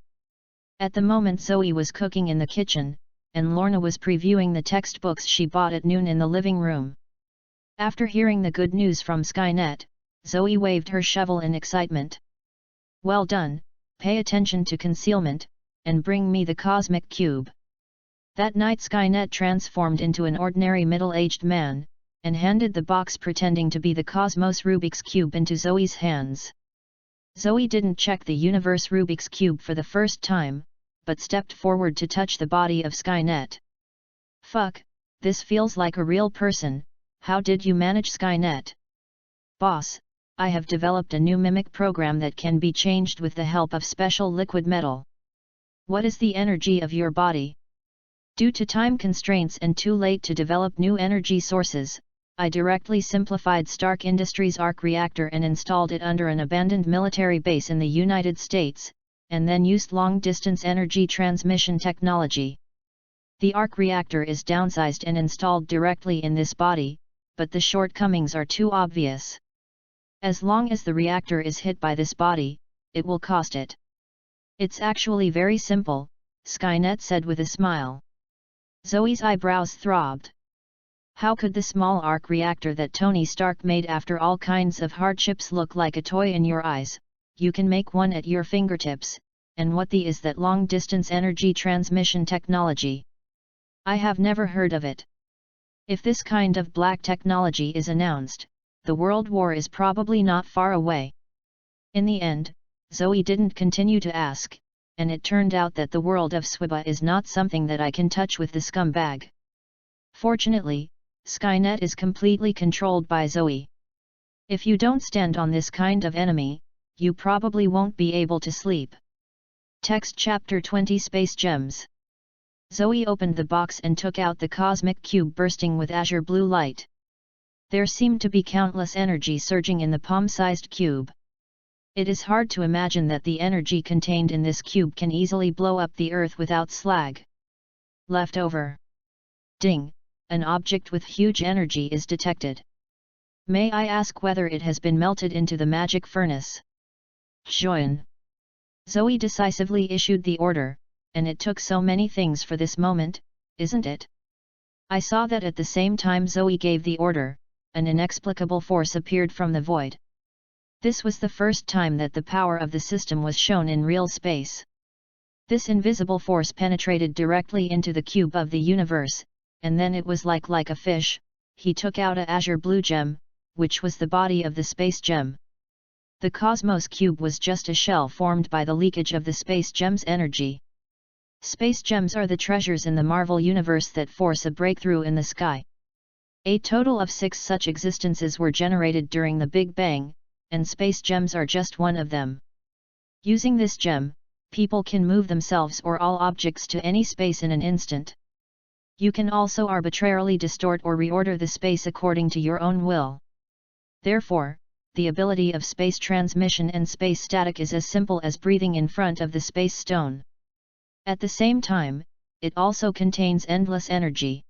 At the moment Zoe was cooking in the kitchen, and Lorna was previewing the textbooks she bought at noon in the living room. After hearing the good news from Skynet, Zoe waved her shovel in excitement. "Well done, pay attention to concealment, and bring me the cosmic cube." That night Skynet transformed into an ordinary middle-aged man, and handed the box pretending to be the Cosmos Rubik's Cube into Zoe's hands. Zoe didn't check the universe Rubik's Cube for the first time, but stepped forward to touch the body of Skynet. "Fuck, this feels like a real person, how did you manage Skynet?" "Boss, I have developed a new mimic program that can be changed with the help of special liquid metal." "What is the energy of your body?" "Due to time constraints and too late to develop new energy sources, I directly simplified Stark Industries' arc reactor and installed it under an abandoned military base in the United States, and then used long-distance energy transmission technology. The arc reactor is downsized and installed directly in this body, but the shortcomings are too obvious. As long as the reactor is hit by this body, it will cost it." "It's actually very simple," Skynet said with a smile. Zoe's eyebrows throbbed. How could the small arc reactor that Tony Stark made after all kinds of hardships look like a toy in your eyes? You can make one at your fingertips, and what the is that long-distance energy transmission technology? I have never heard of it. If this kind of black technology is announced, the World War is probably not far away. In the end, Zoe didn't continue to ask, and it turned out that the world of Swiba is not something that I can touch with the scumbag. Fortunately, Skynet is completely controlled by Zoe. If you don't stand on this kind of enemy, you probably won't be able to sleep. Text Chapter 20 Space Gems. Zoe opened the box and took out the cosmic cube bursting with azure blue light. There seemed to be countless energy surging in the palm-sized cube. It is hard to imagine that the energy contained in this cube can easily blow up the Earth without slag. Leftover. Ding, an object with huge energy is detected. May I ask whether it has been melted into the magic furnace? Join. Zoe decisively issued the order, and it took so many things for this moment, isn't it? I saw that at the same time Zoe gave the order, an inexplicable force appeared from the void. This was the first time that the power of the system was shown in real space. This invisible force penetrated directly into the cube of the universe, and then it was like a fish, he took out a azure blue gem, which was the body of the space gem. The Cosmos Cube was just a shell formed by the leakage of the space gem's energy. Space gems are the treasures in the Marvel Universe that force a breakthrough in the sky. A total of 6 such existences were generated during the Big Bang, and space gems are just one of them. Using this gem, people can move themselves or all objects to any space in an instant. You can also arbitrarily distort or reorder the space according to your own will. Therefore, the ability of space transmission and space static is as simple as breathing in front of the space stone. At the same time, it also contains endless energy.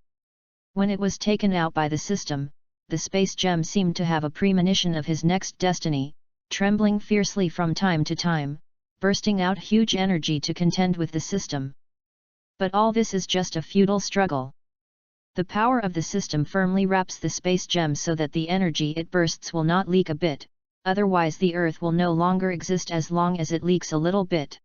When it was taken out by the system, the space gem seemed to have a premonition of his next destiny, trembling fiercely from time to time, bursting out huge energy to contend with the system. But all this is just a futile struggle. The power of the system firmly wraps the space gem so that the energy it bursts will not leak a bit, otherwise the Earth will no longer exist as long as it leaks a little bit.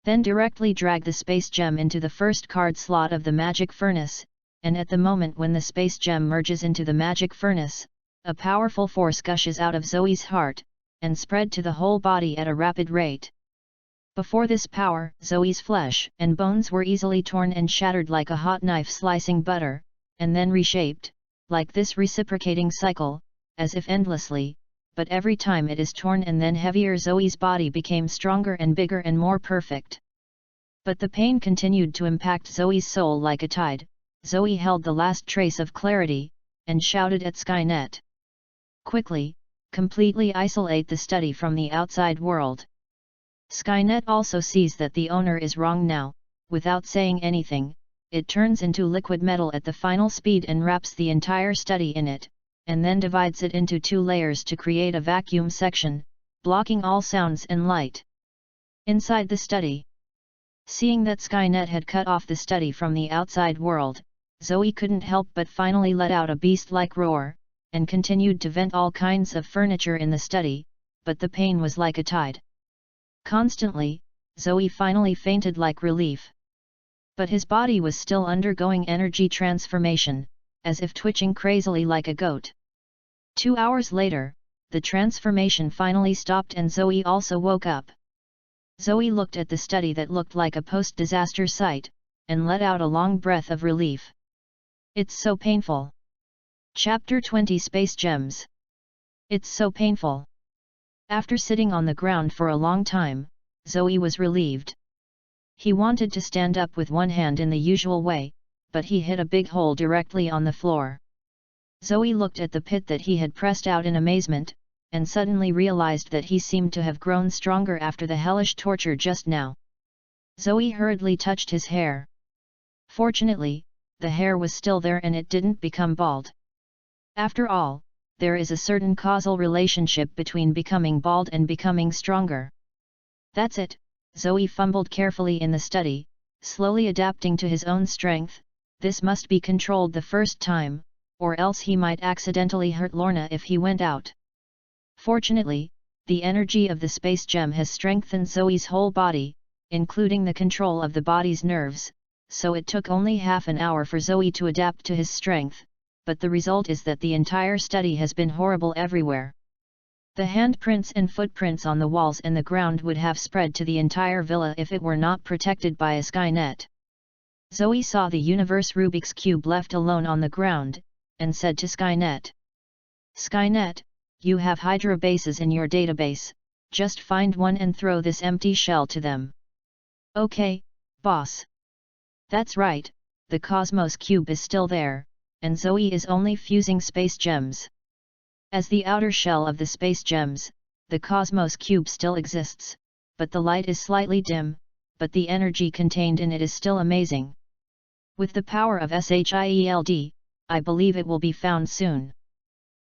Then directly drag the space gem into the first card slot of the magic furnace, and at the moment when the space gem merges into the magic furnace, a powerful force gushes out of Zoe's heart, and spread to the whole body at a rapid rate. Before this power, Zoe's flesh and bones were easily torn and shattered like a hot knife slicing butter, and then reshaped, like this reciprocating cycle, as if endlessly, but every time it is torn and then heavier, Zoe's body became stronger and bigger and more perfect. But the pain continued to impact Zoe's soul like a tide. Zoe held the last trace of clarity, and shouted at Skynet. Quickly, completely isolate the study from the outside world. Skynet also sees that the owner is wrong now. Without saying anything, it turns into liquid metal at the final speed and wraps the entire study in it, and then divides it into 2 layers to create a vacuum section, blocking all sounds and light. Inside the study. Seeing that Skynet had cut off the study from the outside world, Zoe couldn't help but finally let out a beast-like roar, and continued to vent all kinds of furniture in the study, but the pain was like a tide. Constantly, Zoe finally fainted like relief. But his body was still undergoing energy transformation, as if twitching crazily like a goat. 2 hours later, the transformation finally stopped and Zoe also woke up. Zoe looked at the study that looked like a post-disaster site, and let out a long breath of relief. It's so painful. Chapter 20 Space Gems. It's so painful. After sitting on the ground for a long time, Zoe was relieved. He wanted to stand up with one hand in the usual way, but he hit a big hole directly on the floor. Zoe looked at the pit that he had pressed out in amazement, and suddenly realized that he seemed to have grown stronger after the hellish torture just now. Zoe hurriedly touched his hair. Fortunately, the hair was still there and it didn't become bald. After all, there is a certain causal relationship between becoming bald and becoming stronger. That's it, Zoe fumbled carefully in the study, slowly adapting to his own strength. This must be controlled the first time, or else he might accidentally hurt Lorna if he went out. Fortunately, the energy of the space gem has strengthened Zoe's whole body, including the control of the body's nerves, so it took only half an hour for Zoe to adapt to his strength, but the result is that the entire study has been horrible everywhere. The handprints and footprints on the walls and the ground would have spread to the entire villa if it were not protected by a Skynet. Zoe saw the universe Rubik's Cube left alone on the ground, and said to Skynet. Skynet, you have Hydra bases in your database, just find one and throw this empty shell to them. Okay, boss. That's right, the Cosmos Cube is still there, and Zoe is only fusing space gems. As the outer shell of the space gems, the Cosmos Cube still exists, but the light is slightly dim, but the energy contained in it is still amazing. With the power of SHIELD, I believe it will be found soon.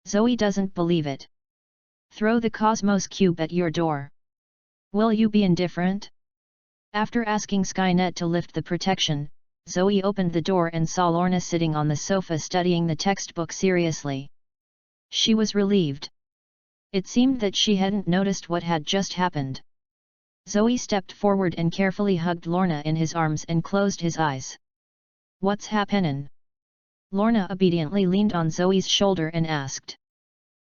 Zoe doesn't believe it. Throw the Cosmos Cube at your door. Will you be indifferent? After asking Skynet to lift the protection, Zoe opened the door and saw Lorna sitting on the sofa studying the textbook seriously. She was relieved. It seemed that she hadn't noticed what had just happened. Zoe stepped forward and carefully hugged Lorna in his arms and closed his eyes. What's happenin'? Lorna obediently leaned on Zoe's shoulder and asked.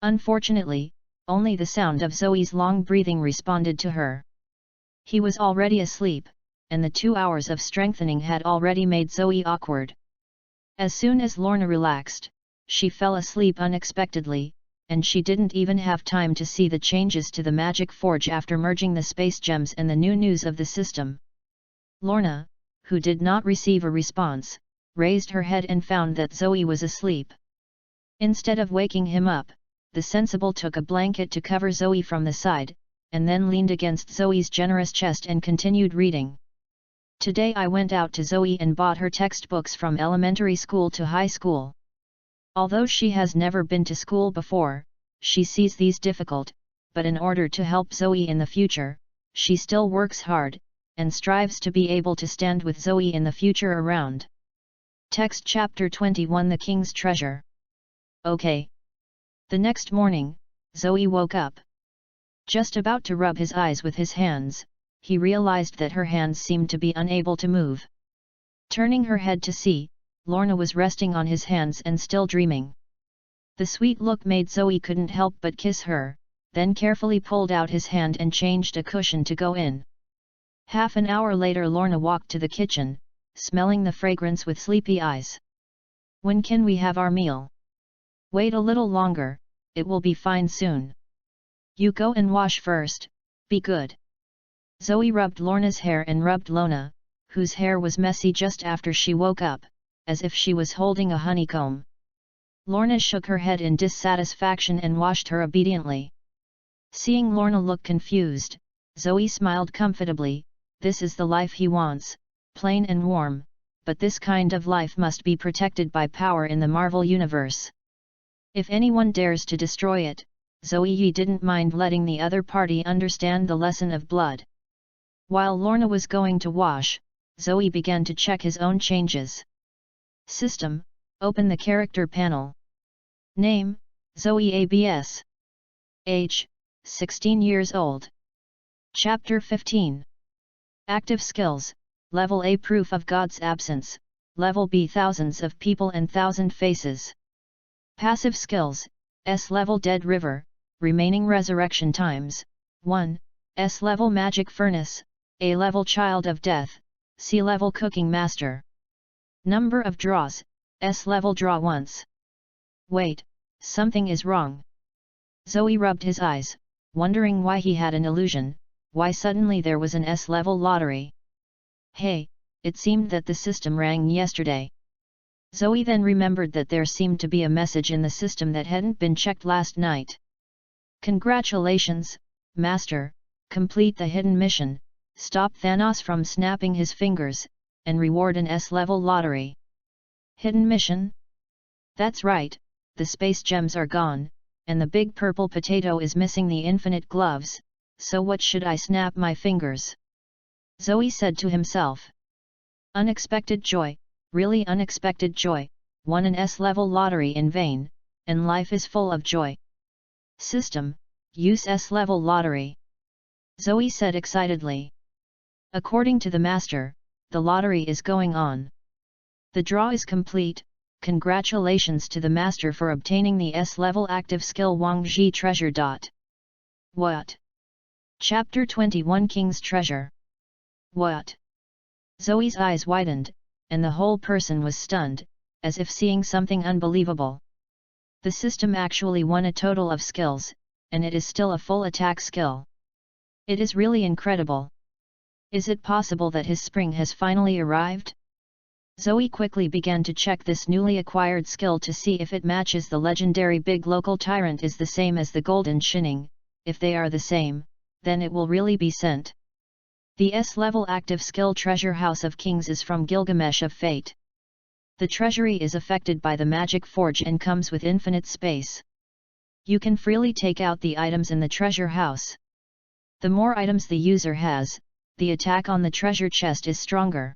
Unfortunately, only the sound of Zoe's long breathing responded to her. He was already asleep, and the 2 hours of strengthening had already made Zoe awkward. As soon as Lorna relaxed, she fell asleep unexpectedly, and she didn't even have time to see the changes to the magic forge after merging the space gems and the new news of the system. Lorna, who did not receive a response, raised her head and found that Zoe was asleep. Instead of waking him up, the sensible took a blanket to cover Zoe from the side, and then leaned against Zoe's generous chest and continued reading. Today I went out to Zoe and bought her textbooks from elementary school to high school. Although she has never been to school before, she sees these difficult, but in order to help Zoe in the future, she still works hard, and strives to be able to stand with Zoe in the future around. Text Chapter 21 The King's Treasure. Okay. The next morning, Zoe woke up. Just about to rub his eyes with his hands, he realized that her hands seemed to be unable to move. Turning her head to see, Lorna was resting on his hands and still dreaming. The sweet look made Zoe couldn't help but kiss her, then carefully pulled out his hand and changed a cushion to go in. Half an hour later Lorna walked to the kitchen, smelling the fragrance with sleepy eyes. When can we have our meal? Wait a little longer, it will be fine soon. You go and wash first, be good. Zoe rubbed Lorna's hair and rubbed Lorna, whose hair was messy just after she woke up, as if she was holding a honeycomb. Lorna shook her head in dissatisfaction and washed her obediently. Seeing Lorna look confused, Zoe smiled comfortably. This is the life he wants, plain and warm, but this kind of life must be protected by power in the Marvel Universe. If anyone dares to destroy it, Zoe didn't mind letting the other party understand the lesson of blood. While Lorna was going to wash, Zoe began to check his own changes. System, open the character panel. Name, Zoe ABS. Age, 16 years old. Chapter 15. Active skills, Level A Proof of God's Absence, Level B Thousands of People and Thousand Faces. Passive skills, S-Level Dead River, Remaining Resurrection Times, 1, S-Level Magic Furnace, A-Level Child of Death, C-Level Cooking Master. Number of draws, S-Level Draw once. Wait, something is wrong. Zoe rubbed his eyes, wondering why he had an illusion, why suddenly there was an S-Level lottery. Hey, it seemed that the system rang yesterday. Zoe then remembered that there seemed to be a message in the system that hadn't been checked last night. Congratulations, Master, complete the hidden mission, stop Thanos from snapping his fingers, and reward an S-Level lottery. Hidden mission? That's right, the space gems are gone, and the big purple potato is missing the infinite gloves, so what should I snap my fingers? Zoe said to himself. Unexpected joy, really unexpected joy, won an S-Level lottery in vain, and life is full of joy. System, use S-Level lottery. Zoe said excitedly. According to the Master, the lottery is going on. The draw is complete. Congratulations to the Master for obtaining the S-Level active skill Wangji Treasure. What? Chapter 21 King's Treasure. What? Zoe's eyes widened, and the whole person was stunned, as if seeing something unbelievable. The system actually won a total of skills, and it is still a full attack skill. It is really incredible. Is it possible that his spring has finally arrived? Zoe quickly began to check this newly acquired skill to see if it matches the legendary big local tyrant is the same as the golden shinning. If they are the same, then it will really be sent. The S-Level active skill Treasure House of Kings is from Gilgamesh of Fate. The treasury is affected by the magic forge and comes with infinite space. You can freely take out the items in the treasure house. The more items the user has, the attack on the treasure chest is stronger.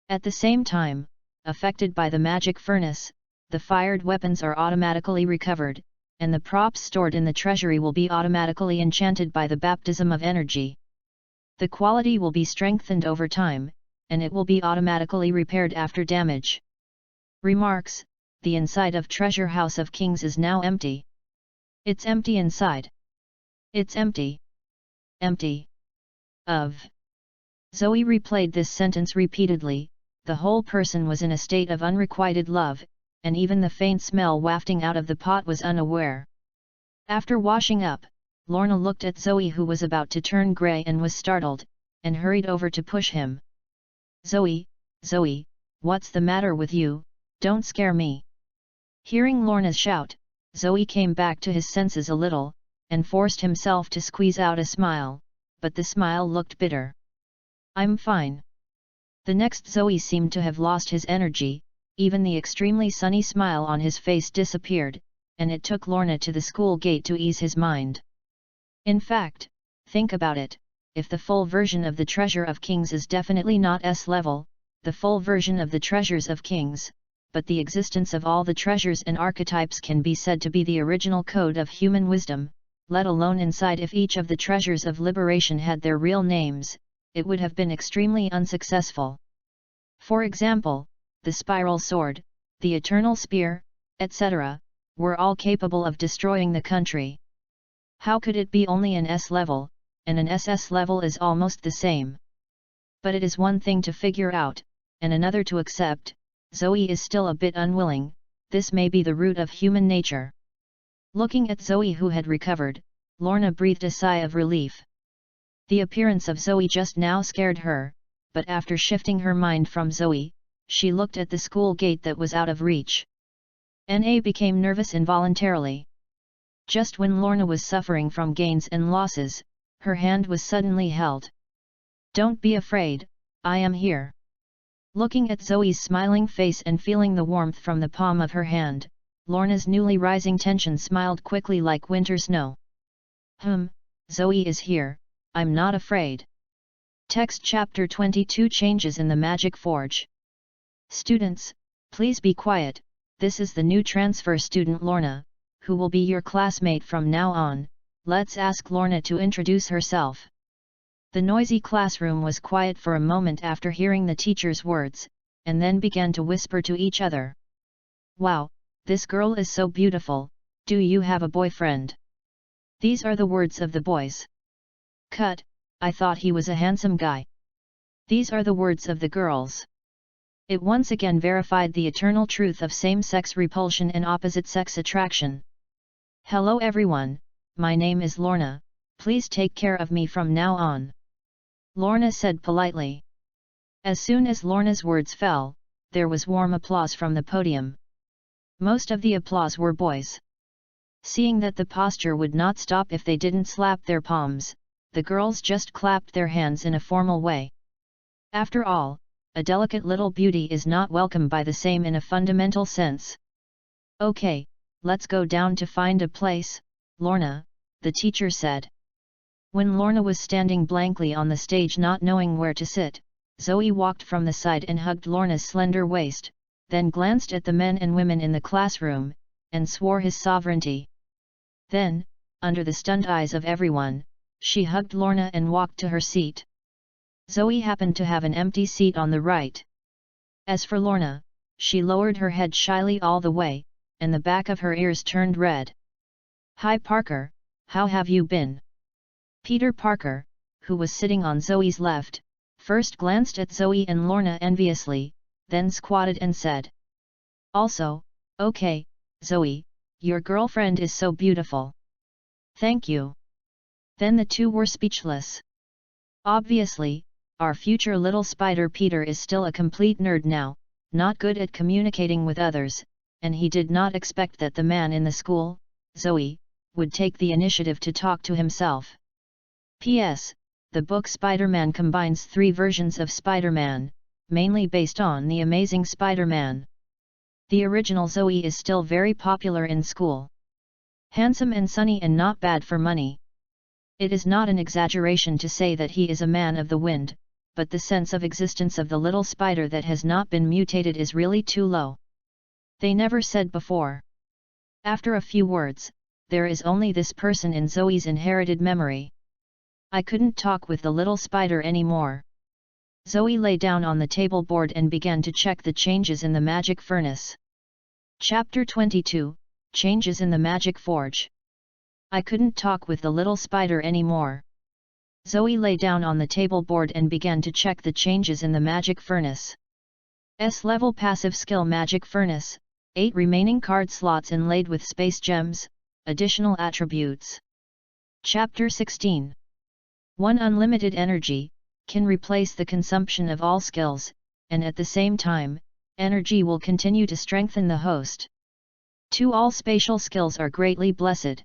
At the same time, affected by the magic furnace, the fired weapons are automatically recovered, and the props stored in the treasury will be automatically enchanted by the baptism of energy. The quality will be strengthened over time, and it will be automatically repaired after damage. Remarks: the inside of Treasure House of Kings is now empty. It's empty inside. It's empty. Empty. Of. Zoe replayed this sentence repeatedly. The whole person was in a state of unrequited love, and even the faint smell wafting out of the pot was unaware. After washing up, Lorna looked at Zoe, who was about to turn grey and was startled, and hurried over to push him. Zoe, Zoe, what's the matter with you? Don't scare me. Hearing Lorna's shout, Zoe came back to his senses a little, and forced himself to squeeze out a smile, but the smile looked bitter. I'm fine. The next Zoe seemed to have lost his energy, even the extremely sunny smile on his face disappeared, and it took Lorna to the school gate to ease his mind. In fact, think about it, if the full version of the Treasure of Kings is definitely not S-level, the full version of the Treasures of Kings, but the existence of all the treasures and archetypes can be said to be the original code of human wisdom, let alone inside if each of the treasures of liberation had their real names, it would have been extremely unsuccessful. For example, the spiral sword, the eternal spear, etc., were all capable of destroying the country. How could it be only an S level, and an SS level is almost the same? But it is one thing to figure out, and another to accept. Zoe is still a bit unwilling, this may be the root of human nature. Looking at Zoe, who had recovered, Lorna breathed a sigh of relief. The appearance of Zoe just now scared her, but after shifting her mind from Zoe, she looked at the school gate that was out of reach. Na became nervous involuntarily. Just when Lorna was suffering from gains and losses, her hand was suddenly held. Don't be afraid, I am here. Looking at Zoe's smiling face and feeling the warmth from the palm of her hand, Lorna's newly rising tension smiled quickly like winter snow. Zoe is here, I'm not afraid. Text Chapter 22 Changes in the Magic Forge. Students, please be quiet, this is the new transfer student Lorna, who will be your classmate from now on. Let's ask Lorna to introduce herself. The noisy classroom was quiet for a moment after hearing the teacher's words, and then began to whisper to each other. Wow, this girl is so beautiful, do you have a boyfriend? These are the words of the boys. Cut, I thought he was a handsome guy. These are the words of the girls. It once again verified the eternal truth of same-sex repulsion and opposite-sex attraction. Hello everyone, my name is Lorna, please take care of me from now on. Lorna said politely. As soon as Lorna's words fell, there was warm applause from the podium. Most of the applause were boys. Seeing that the posture would not stop if they didn't slap their palms, the girls just clapped their hands in a formal way. After all, a delicate little beauty is not welcome by the same in a fundamental sense. Okay, let's go down to find a place, Lorna, the teacher said. When Lorna was standing blankly on the stage not knowing where to sit, Zoe walked from the side and hugged Lorna's slender waist, then glanced at the men and women in the classroom, and swore his sovereignty. Then, under the stunned eyes of everyone, she hugged Lorna and walked to her seat. Zoe happened to have an empty seat on the right. As for Lorna, she lowered her head shyly all the way, and the back of her ears turned red. Hi Parker, how have you been? Peter Parker, who was sitting on Zoe's left, first glanced at Zoe and Lorna enviously, then squatted and said. Also, okay, Zoe, your girlfriend is so beautiful. Thank you. Then the two were speechless. Obviously, our future little spider Peter is still a complete nerd now, not good at communicating with others, and he did not expect that the man in the school, Zoe, would take the initiative to talk to himself. P.S. The book Spider-Man combines 3 versions of Spider-Man, mainly based on The Amazing Spider-Man. The original Zoe is still very popular in school. Handsome and sunny and not bad for money. It is not an exaggeration to say that he is a man of the wind, but the sense of existence of the little spider that has not been mutated is really too low. They never said before. After a few words, there is only this person in Zoe's inherited memory. I couldn't talk with the little spider anymore. Zoe lay down on the table board and began to check the changes in the magic furnace. Chapter 22, Changes in the Magic Forge. I couldn't talk with the little spider anymore. Zoe lay down on the table board and began to check the changes in the magic furnace. S-level passive skill magic furnace, 8 remaining card slots inlaid with space gems, additional attributes. Chapter 16. 1 unlimited energy, can replace the consumption of all skills, and at the same time, energy will continue to strengthen the host. 2 all spatial skills are greatly blessed.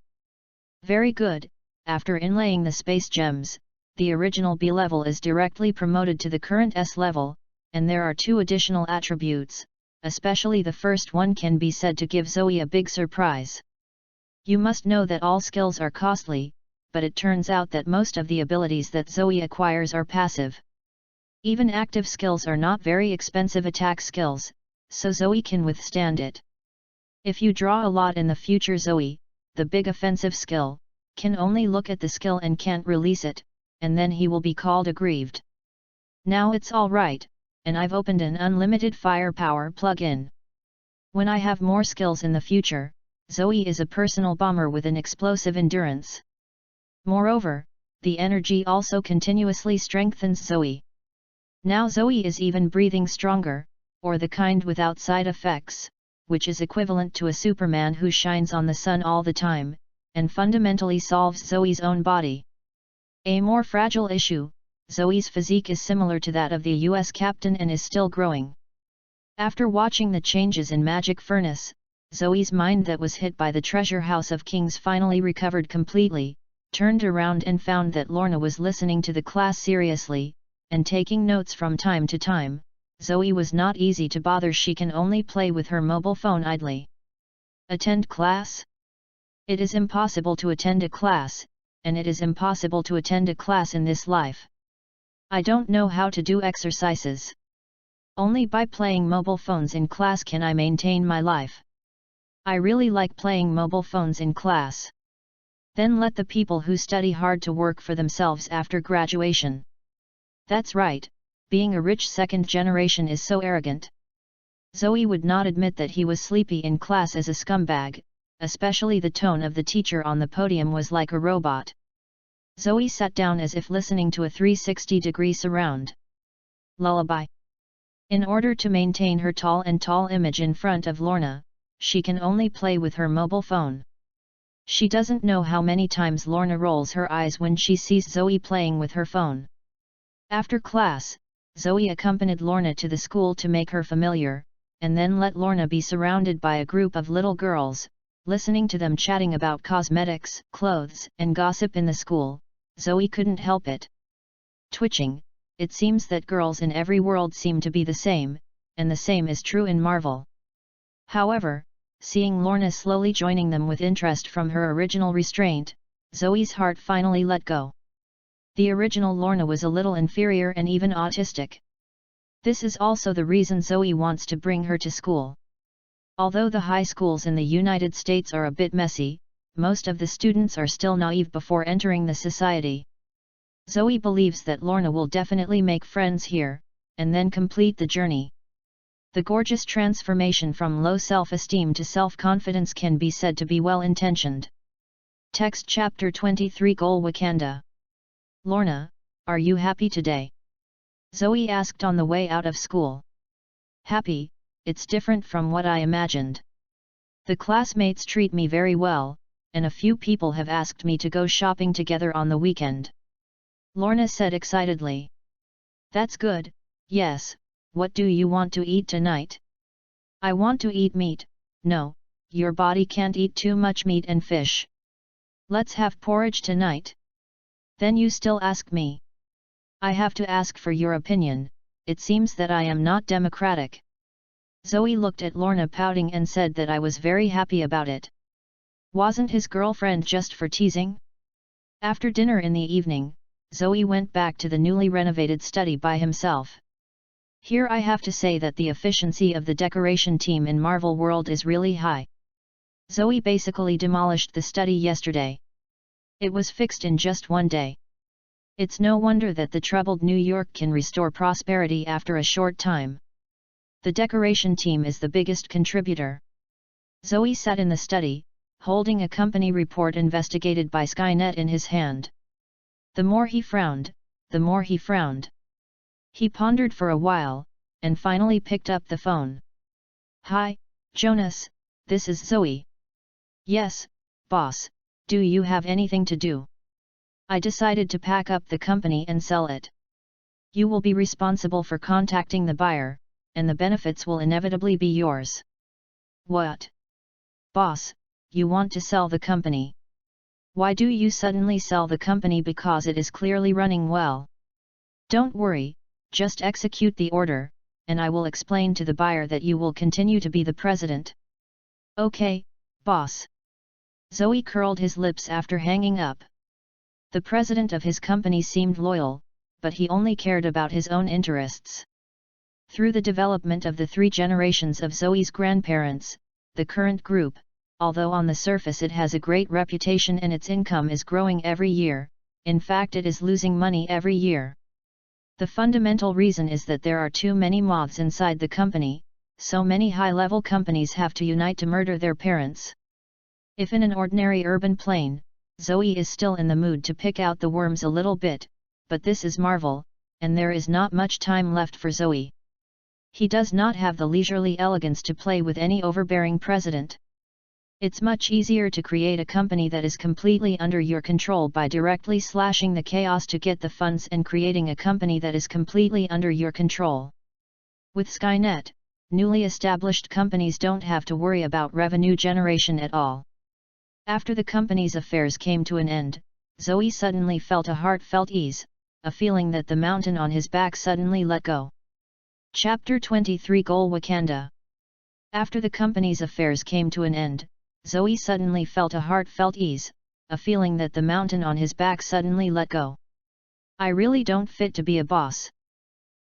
Very good. After inlaying the space gems, the original B level is directly promoted to the current S level, and there are 2 additional attributes, especially the first one can be said to give Zoe a big surprise. You must know that all skills are costly, but it turns out that most of the abilities that Zoe acquires are passive. Even active skills are not very expensive attack skills, so Zoe can withstand it. If you draw a lot in the future, Zoe, the big offensive skill, can only look at the skill and can't release it, and then he will be called aggrieved. Now it's all right, and I've opened an unlimited firepower plugin. When I have more skills in the future, Zoe is a personal bomber with an explosive endurance. Moreover, the energy also continuously strengthens Zoe. Now Zoe is even breathing stronger, or the kind without side effects, which is equivalent to a Superman who shines on the sun all the time, and fundamentally solves Zoe's own body. A more fragile issue, Zoe's physique is similar to that of the US captain and is still growing. After watching the changes in Magic Furnace, Zoe's mind that was hit by the treasure house of kings finally recovered completely, turned around and found that Lorna was listening to the class seriously, and taking notes from time to time. Zoe was not easy to bother, she can only play with her mobile phone idly. Attend class? It is impossible to attend a class, and it is impossible to attend a class in this life. I don't know how to do exercises. Only by playing mobile phones in class can I maintain my life. I really like playing mobile phones in class. Then let the people who study hard to work for themselves after graduation. That's right, being a rich second generation is so arrogant. Zoe would not admit that he was sleepy in class as a scumbag, especially the tone of the teacher on the podium was like a robot. Zoe sat down as if listening to a 360-degree surround lullaby. In order to maintain her tall image in front of Lorna, she can only play with her mobile phone. She doesn't know how many times Lorna rolls her eyes when she sees Zoe playing with her phone. After class, Zoe accompanied Lorna to the school to make her familiar, and then let Lorna be surrounded by a group of little girls, listening to them chatting about cosmetics, clothes, and gossip in the school. Zoe couldn't help it. Twitching, it seems that girls in every world seem to be the same, and the same is true in Marvel. However, seeing Lorna slowly joining them with interest from her original restraint, Zoe's heart finally let go. The original Lorna was a little inferior and even autistic. This is also the reason Zoe wants to bring her to school. Although the high schools in the United States are a bit messy, most of the students are still naive before entering the society. Zoe believes that Lorna will definitely make friends here, and then complete the journey. The gorgeous transformation from low self-esteem to self-confidence can be said to be well-intentioned. Text Chapter 23 Goal Wakanda. Lorna, are you happy today? Zoe asked on the way out of school. Happy, it's different from what I imagined. The classmates treat me very well, and a few people have asked me to go shopping together on the weekend. Lorna said excitedly. That's good, yes, what do you want to eat tonight? I want to eat meat. No, your body can't eat too much meat and fish. Let's have porridge tonight. Then you still ask me. I have to ask for your opinion, it seems that I am not democratic. Zoe looked at Lorna pouting and said that I was very happy about it. Wasn't his girlfriend just for teasing? After dinner in the evening, Zoe went back to the newly renovated study by himself. Here I have to say that the efficiency of the decoration team in Marvel World is really high. Zoe basically demolished the study yesterday. It was fixed in just one day. It's no wonder that the troubled New York can restore prosperity after a short time. The decoration team is the biggest contributor. Zoe sat in the study, holding a company report investigated by Skynet in his hand. The more he frowned, the more he frowned. He pondered for a while, and finally picked up the phone. "Hi, Jonas, this is Zoe." "Yes, boss, do you have anything to do?" "I decided to pack up the company and sell it. You will be responsible for contacting the buyer, and the benefits will inevitably be yours." "What? Boss, you want to sell the company? Why do you suddenly sell the company? Because it is clearly running well." "Don't worry, just execute the order, and I will explain to the buyer that you will continue to be the president." "Okay, boss." Zoe curled his lips after hanging up. The president of his company seemed loyal, but he only cared about his own interests. Through the development of the 3 generations of Zoe's grandparents, the current group, although on the surface it has a great reputation and its income is growing every year, in fact it is losing money every year. The fundamental reason is that there are too many moths inside the company, so many high-level companies have to unite to murder their parents. If in an ordinary urban plane, Zoe is still in the mood to pick out the worms a little bit, but this is Marvel, and there is not much time left for Zoe. He does not have the leisurely elegance to play with any overbearing president. It's much easier to create a company that is completely under your control by directly slashing the chaos to get the funds and creating a company that is completely under your control. With Skynet, newly established companies don't have to worry about revenue generation at all. After the company's affairs came to an end, Zoe suddenly felt a heartfelt ease, a feeling that the mountain on his back suddenly let go. Chapter 23 Goal Wakanda. After the company's affairs came to an end, Zoe suddenly felt a heartfelt ease, a feeling that the mountain on his back suddenly let go. "I really don't fit to be a boss."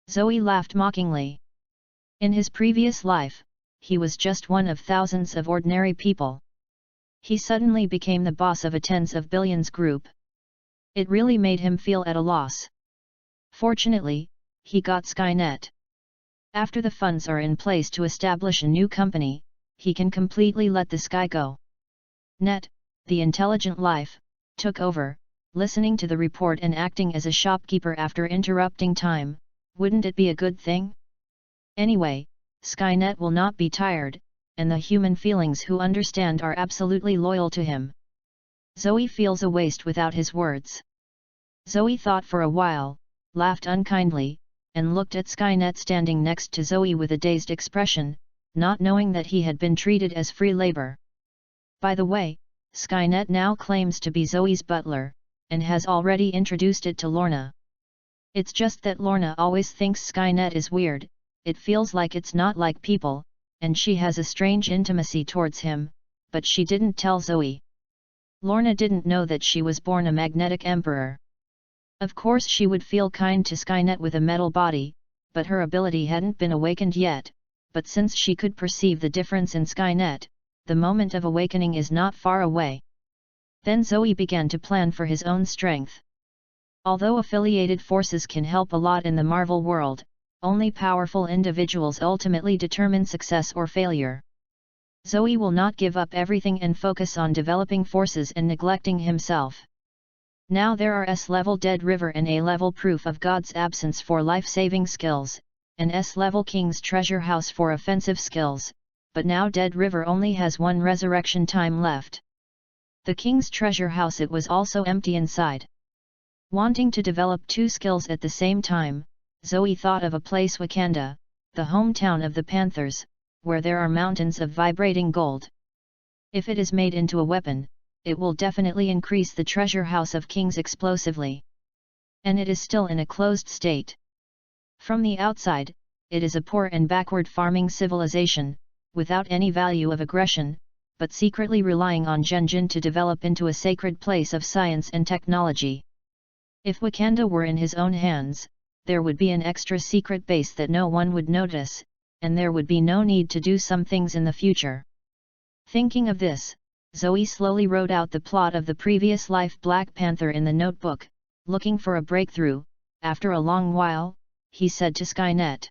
Zoe laughed mockingly. In his previous life, he was just one of thousands of ordinary people. He suddenly became the boss of a tens of billions group. It really made him feel at a loss. Fortunately, he got Skynet. After the funds are in place to establish a new company, he can completely let the sky go. Net, the intelligent life, took over, listening to the report and acting as a shopkeeper after interrupting time. Wouldn't it be a good thing? Anyway, Skynet will not be tired, and the human feelings who understand are absolutely loyal to him. Zoe feels a waste without his words. Zoe thought for a while, laughed unkindly, and looked at Skynet standing next to Zoe with a dazed expression, not knowing that he had been treated as free labor. By the way, Skynet now claims to be Zoe's butler, and has already introduced it to Lorna. It's just that Lorna always thinks Skynet is weird, it feels like it's not like people, and she has a strange intimacy towards him, but she didn't tell Zoe. Lorna didn't know that she was born a magnetic emperor. Of course she would feel kind to Skynet with a metal body, but her ability hadn't been awakened yet, but since she could perceive the difference in Skynet, the moment of awakening is not far away. Then Zoe began to plan for his own strength. Although affiliated forces can help a lot in the Marvel world, only powerful individuals ultimately determine success or failure. Zoe will not give up everything and focus on developing forces and neglecting himself. Now there are S-level Dead River and A-level Proof of God's Absence for life-saving skills, and S-level King's Treasure House for offensive skills, but now Dead River only has 1 resurrection time left. The King's Treasure House, it was also empty inside. Wanting to develop 2 skills at the same time, Zoe thought of a place, Wakanda, the hometown of the Panthers, where there are mountains of vibrating gold. If it is made into a weapon, it will definitely increase the treasure house of kings explosively. And it is still in a closed state. From the outside, it is a poor and backward farming civilization, without any value of aggression, but secretly relying on Genjin to develop into a sacred place of science and technology. If Wakanda were in his own hands, there would be an extra secret base that no one would notice, and there would be no need to do some things in the future. Thinking of this, Zoe slowly wrote out the plot of the previous life Black Panther in the notebook. Looking for a breakthrough, after a long while, he said to Skynet.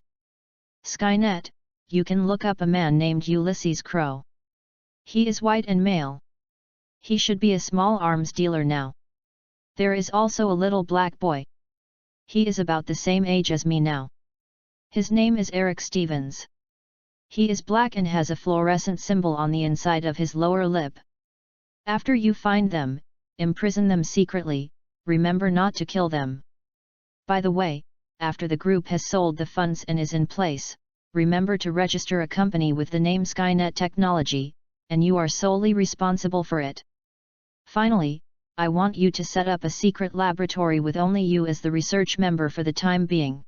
"Skynet, you can look up a man named Ulysses Crow. He is white and male. He should be a small arms dealer now. There is also a little black boy. He is about the same age as me now. His name is Eric Stevens. He is black and has a fluorescent symbol on the inside of his lower lip. After you find them, imprison them secretly, remember not to kill them. By the way, after the group has sold the funds and is in place, remember to register a company with the name Skynet Technology, and you are solely responsible for it. Finally, I want you to set up a secret laboratory with only you as the research member for the time being.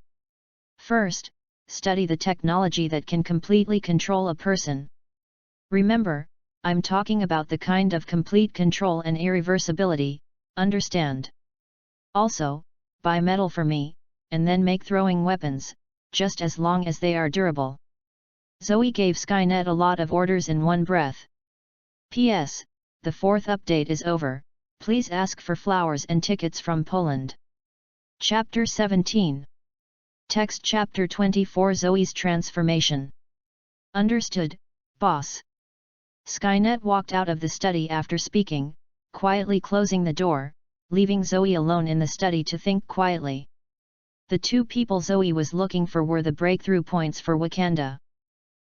First, study the technology that can completely control a person. Remember, I'm talking about the kind of complete control and irreversibility, understand? Also, buy metal for me, and then make throwing weapons, just as long as they are durable. Zoe gave Skynet a lot of orders in one breath. P.S. The 4th update is over, please ask for flowers and tickets from Poland. Chapter 17. Text Chapter 24 Zoe's Transformation. Understood, boss. Skynet walked out of the study after speaking, quietly closing the door, leaving Zoe alone in the study to think quietly. The two people Zoe was looking for were the breakthrough points for Wakanda.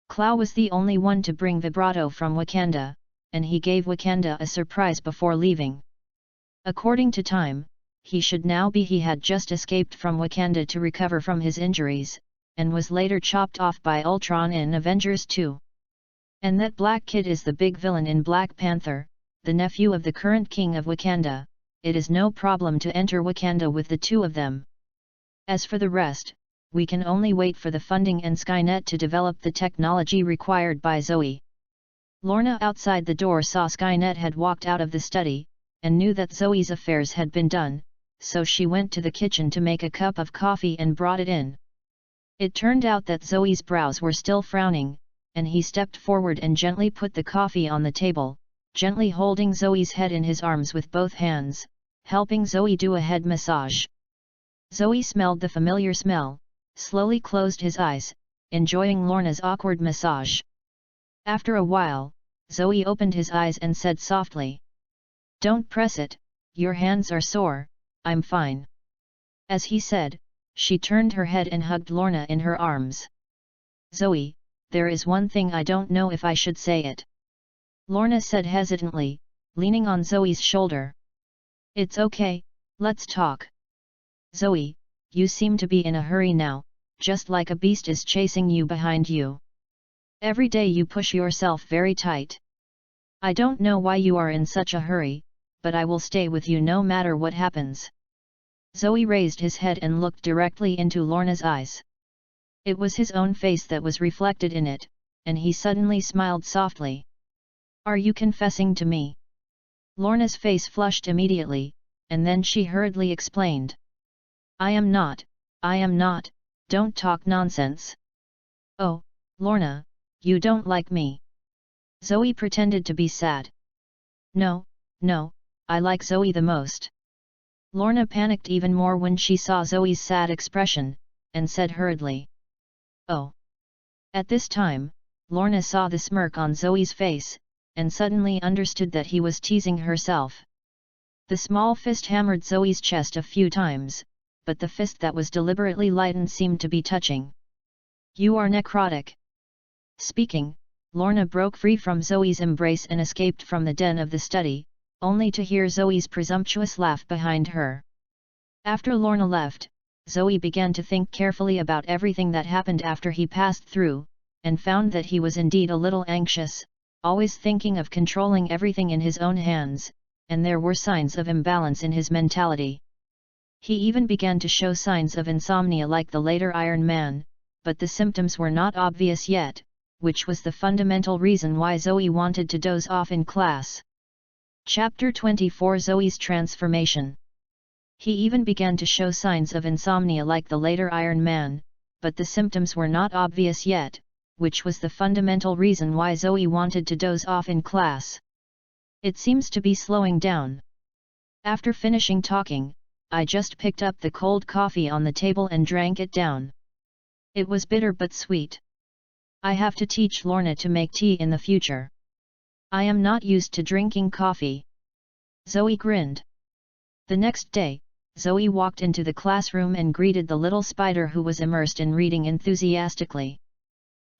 Clow was the only one to bring vibrato from Wakanda, and he gave Wakanda a surprise before leaving. According to time, he had just escaped from Wakanda to recover from his injuries, and was later chopped off by Ultron in Avengers 2. And that Black Kid is the big villain in Black Panther, the nephew of the current king of Wakanda. It is no problem to enter Wakanda with the two of them. As for the rest, we can only wait for the funding and Skynet to develop the technology required by Zoe. Lorna outside the door saw Skynet had walked out of the study, and knew that Zoe's affairs had been done, so she went to the kitchen to make a cup of coffee and brought it in. It turned out that Zoe's brows were still frowning, and he stepped forward and gently put the coffee on the table, gently holding Zoe's head in his arms with both hands, helping Zoe do a head massage. Zoe smelled the familiar smell, slowly closed his eyes, enjoying Lorna's awkward massage. After a while, Zoe opened his eyes and said softly, "Don't press it, your hands are sore, I'm fine." As he said, she turned her head and hugged Lorna in her arms. "Zoe, there is one thing I don't know if I should say it," Lorna said hesitantly, leaning on Zoe's shoulder. "It's okay, let's talk." "Zoe, you seem to be in a hurry now, just like a beast is chasing you behind you. Every day you push yourself very tight. I don't know why you are in such a hurry, but I will stay with you no matter what happens." Zoe raised his head and looked directly into Lorna's eyes. It was his own face that was reflected in it, and he suddenly smiled softly. "Are you confessing to me?" Lorna's face flushed immediately, and then she hurriedly explained. I am not, don't talk nonsense." "Oh, Lorna, you don't like me?" Zoe pretended to be sad. No, I like Zoe the most." Lorna panicked even more when she saw Zoe's sad expression, and said hurriedly, "Oh." At this time, Lorna saw the smirk on Zoe's face, and suddenly understood that he was teasing herself. The small fist hammered Zoe's chest a few times, but the fist that was deliberately lightened seemed to be touching. "You are necrotic." Speaking, Lorna broke free from Zoe's embrace and escaped from the den of the study, only to hear Zoe's presumptuous laugh behind her. After Lorna left, Zoe began to think carefully about everything that happened after he passed through, and found that he was indeed a little anxious, always thinking of controlling everything in his own hands, and there were signs of imbalance in his mentality. He even began to show signs of insomnia like the later Iron Man, but the symptoms were not obvious yet, which was the fundamental reason why Zoe wanted to doze off in class. Chapter 24 Zoe's Transformation. He even began to show signs of insomnia like the later Iron Man, but the symptoms were not obvious yet, which was the fundamental reason why Zoe wanted to doze off in class. "It seems to be slowing down." After finishing talking, I just picked up the cold coffee on the table and drank it down. It was bitter but sweet. I have to teach Lorna to make tea in the future. I am not used to drinking coffee. Zoe grinned. The next day, Zoe walked into the classroom and greeted the little spider who was immersed in reading enthusiastically.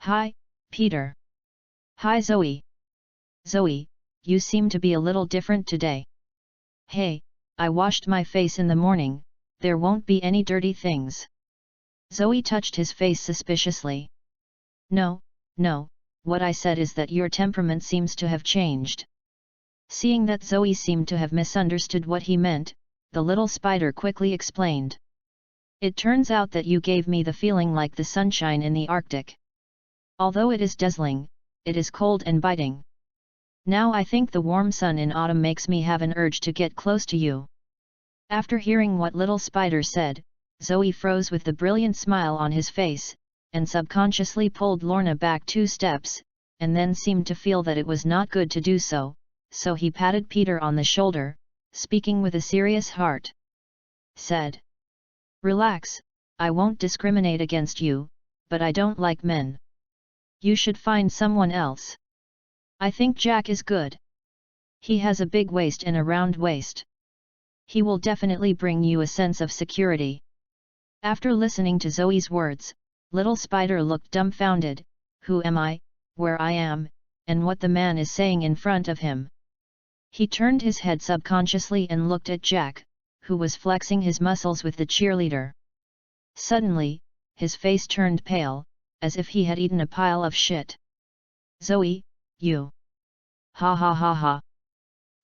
"Hi, Peter." "Hi Zoe." "Zoe, you seem to be a little different today." "Hey, I washed my face in the morning, there won't be any dirty things." Zoe touched his face suspiciously. No, what I said is that your temperament seems to have changed." Seeing that Zoe seemed to have misunderstood what he meant, the little spider quickly explained. "It turns out that you gave me the feeling like the sunshine in the Arctic. Although it is dazzling, it is cold and biting. Now I think the warm sun in autumn makes me have an urge to get close to you." After hearing what little spider said, Zoe froze with the brilliant smile on his face, and subconsciously pulled Lorna back 2 steps, and then seemed to feel that it was not good to do so, so he patted Peter on the shoulder, speaking with a serious heart. Said, "Relax, I won't discriminate against you, but I don't like men. You should find someone else. I think Jack is good. He has a big waist and a round waist. He will definitely bring you a sense of security." After listening to Zoe's words, little spider looked dumbfounded. Who am I, where I am, and what the man is saying in front of him? He turned his head subconsciously and looked at Jack, who was flexing his muscles with the cheerleader. Suddenly, his face turned pale, as if he had eaten a pile of shit. "Zoe, you!" "Ha ha ha ha!"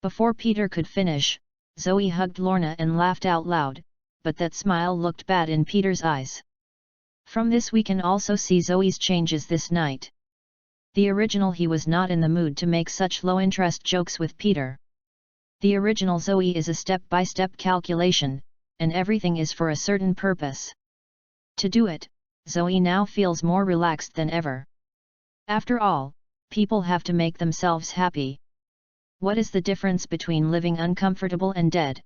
Before Peter could finish, Zoe hugged Lorna and laughed out loud, but that smile looked bad in Peter's eyes. From this we can also see Zoe's changes this night. The original he was not in the mood to make such low-interest jokes with Peter. The original Zoe is a step-by-step calculation, and everything is for a certain purpose. To do it, Zoe now feels more relaxed than ever. After all, people have to make themselves happy. What is the difference between living uncomfortable and dead?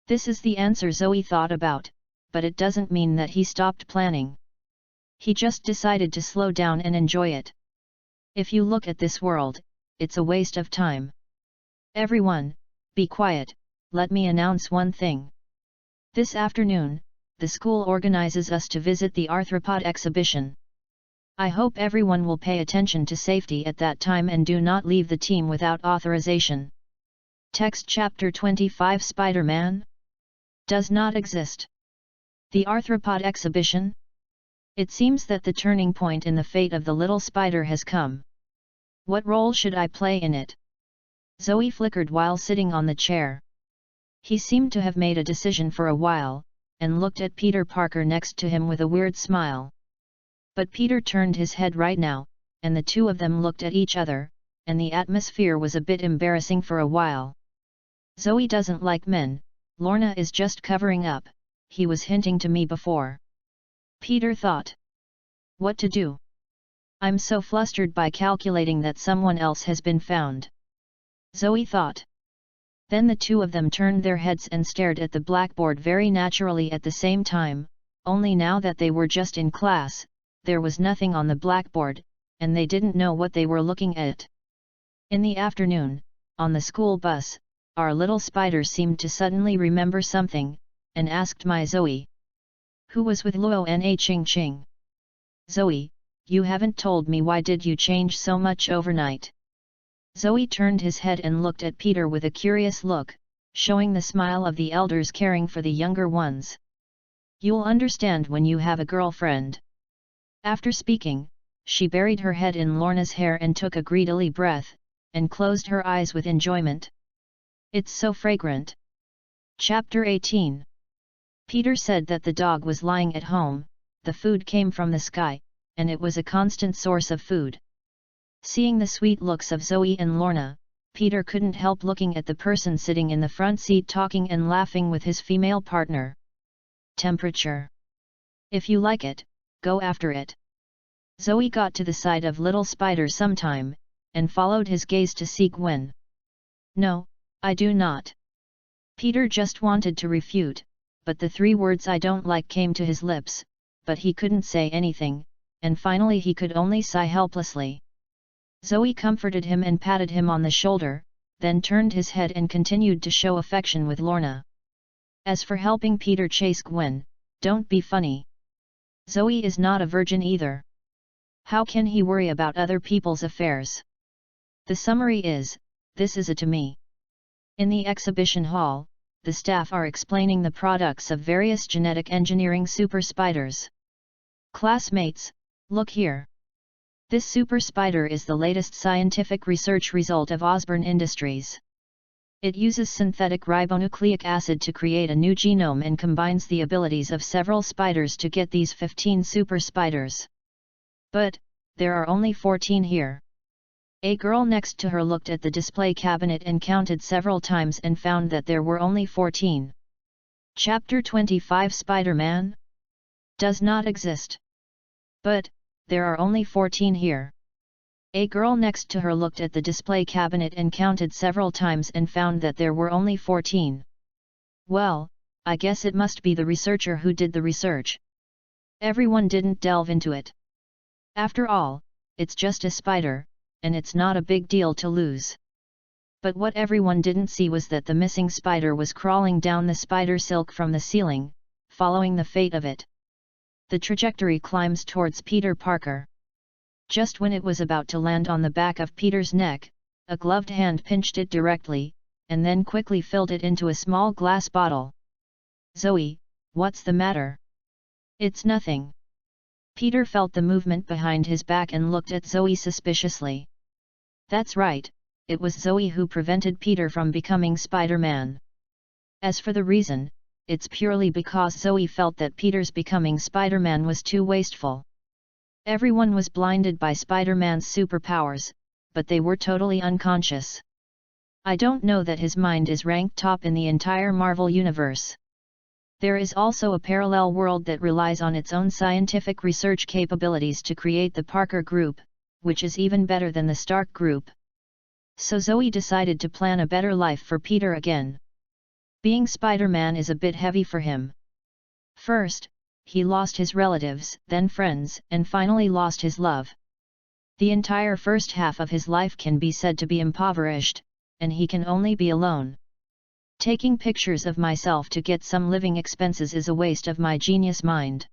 This is the answer Zoe thought about, but it doesn't mean that he stopped planning. He just decided to slow down and enjoy it. If you look at this world, it's a waste of time. Everyone, be quiet, let me announce one thing. This afternoon, the school organizes us to visit the arthropod exhibition. I hope everyone will pay attention to safety at that time and do not leave the team without authorization. Text Chapter 25 Spider-Man does not exist. The arthropod exhibition? It seems that the turning point in the fate of the little spider has come. What role should I play in it? Zoe flickered while sitting on the chair. He seemed to have made a decision for a while, and looked at Peter Parker next to him with a weird smile. But Peter turned his head right now, and the two of them looked at each other, and the atmosphere was a bit embarrassing for a while. Zoe doesn't like men, Lorna is just covering up, he was hinting to me before. Peter thought. What to do? I'm so flustered by calculating that someone else has been found. Zoe thought. Then the two of them turned their heads and stared at the blackboard very naturally at the same time, only now that they were just in class, there was nothing on the blackboard, and they didn't know what they were looking at. In the afternoon, on the school bus, our little spider seemed to suddenly remember something, and asked my Zoe. Who was with Luo and A Ching Ching? Zoe, you haven't told me, why did you change so much overnight? Zoe turned his head and looked at Peter with a curious look, showing the smile of the elders caring for the younger ones. You'll understand when you have a girlfriend. After speaking, she buried her head in Lorna's hair and took a greedily breath, and closed her eyes with enjoyment. It's so fragrant. Chapter 18. Peter said that the dog was lying at home, the food came from the sky, and it was a constant source of food. Seeing the sweet looks of Zoe and Lorna, Peter couldn't help looking at the person sitting in the front seat talking and laughing with his female partner. Temperature. If you like it, go after it. Zoe got to the side of little spider sometime, and followed his gaze to seek when. No, I do not. Peter just wanted to refute, but the three words I don't like came to his lips, but he couldn't say anything, and finally he could only sigh helplessly. Zoe comforted him and patted him on the shoulder, then turned his head and continued to show affection with Lorna. As for helping Peter chase Gwen, don't be funny. Zoe is not a virgin either. How can he worry about other people's affairs? The summary is, this is a to me. In the exhibition hall, the staff are explaining the products of various genetic engineering super spiders. Classmates, look here. This super spider is the latest scientific research result of Osborne Industries. It uses synthetic ribonucleic acid to create a new genome and combines the abilities of several spiders to get these 15 super spiders. But, there are only 14 here. A girl next to her looked at the display cabinet and counted several times and found that there were only 14. Chapter 25 Spider-Man? Does not exist. But, there are only 14 here. A girl next to her looked at the display cabinet and counted several times and found that there were only 14. Well, I guess it must be the researcher who did the research. Everyone didn't delve into it. After all, it's just a spider, and it's not a big deal to lose. But what everyone didn't see was that the missing spider was crawling down the spider silk from the ceiling, following the fate of it. The trajectory climbs towards Peter Parker. Just when it was about to land on the back of Peter's neck, a gloved hand pinched it directly, and then quickly filled it into a small glass bottle. Zoe, what's the matter? It's nothing. Peter felt the movement behind his back and looked at Zoe suspiciously. That's right, it was Zoe who prevented Peter from becoming Spider-Man. As for the reason, it's purely because Zoe felt that Peter's becoming Spider-Man was too wasteful. Everyone was blinded by Spider-Man's superpowers, but they were totally unconscious. I don't know that his mind is ranked top in the entire Marvel Universe. There is also a parallel world that relies on its own scientific research capabilities to create the Parker Group, which is even better than the Stark Group. So Zoe decided to plan a better life for Peter again. Being Spider-Man is a bit heavy for him. First, he lost his relatives, then friends, and finally lost his love. The entire first half of his life can be said to be impoverished, and he can only be alone. Taking pictures of myself to get some living expenses is a waste of my genius mind.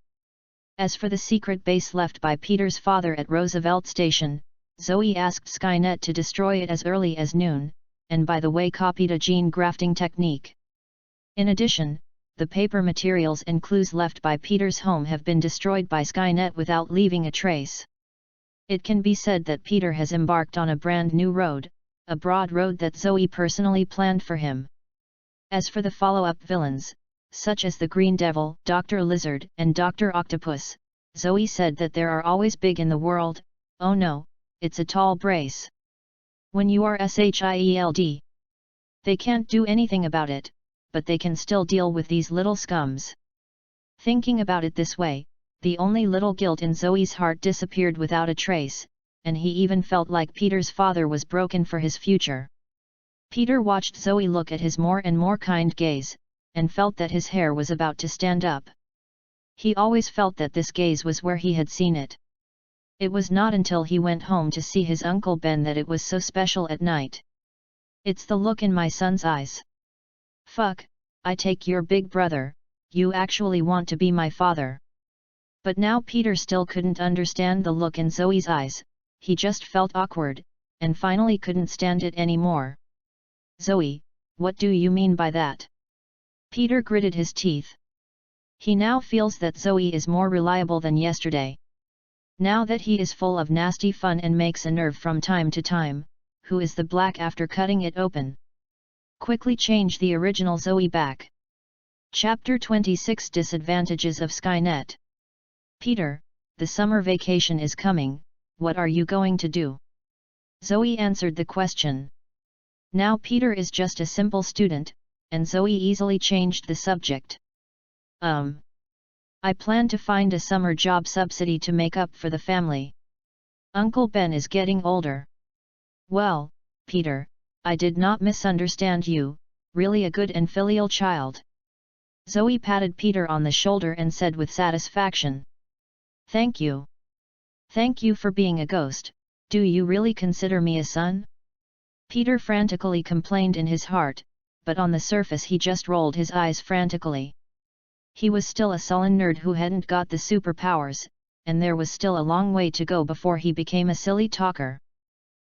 As for the secret base left by Peter's father at Roosevelt Station, Zoe asked Skynet to destroy it as early as noon, and by the way copied a gene grafting technique. In addition, the paper materials and clues left by Peter's home have been destroyed by Skynet without leaving a trace. It can be said that Peter has embarked on a brand new road, a broad road that Zoe personally planned for him. As for the follow-up villains, such as the Green Devil, Dr. Lizard, and Dr. Octopus, Zoe said that there are always big in the world. Oh no, it's a tall brace. When you are SHIELD. They can't do anything about it, but they can still deal with these little scums. Thinking about it this way, the only little guilt in Zoe's heart disappeared without a trace, and he even felt like Peter's father was broken for his future. Peter watched Zoe look at his more and more kind gaze, and felt that his hair was about to stand up. He always felt that this gaze was where he had seen it. It was not until he went home to see his Uncle Ben that it was so special at night. It's the look in my son's eyes. Fuck, I take your big brother, you actually want to be my father. But now Peter still couldn't understand the look in Zoe's eyes, he just felt awkward, and finally couldn't stand it anymore. Zoe, what do you mean by that? Peter gritted his teeth. He now feels that Zoe is more reliable than yesterday. Now that he is full of nasty fun and makes a nerve from time to time, who is the black after cutting it open? Quickly change the original Zoe back. Chapter 26 Disadvantages of Skynet. Peter, the summer vacation is coming, what are you going to do? Zoe answered the question. Now Peter is just a simple student, and Zoe easily changed the subject. I plan to find a summer job subsidy to make up for the family. Uncle Ben is getting older. Well, Peter, I did not misunderstand you, really a good and filial child. Zoe patted Peter on the shoulder and said with satisfaction. Thank you. Thank you for being a ghost, do you really consider me a son? Peter frantically complained in his heart, but on the surface he just rolled his eyes frantically. He was still a sullen nerd who hadn't got the superpowers, and there was still a long way to go before he became a silly talker.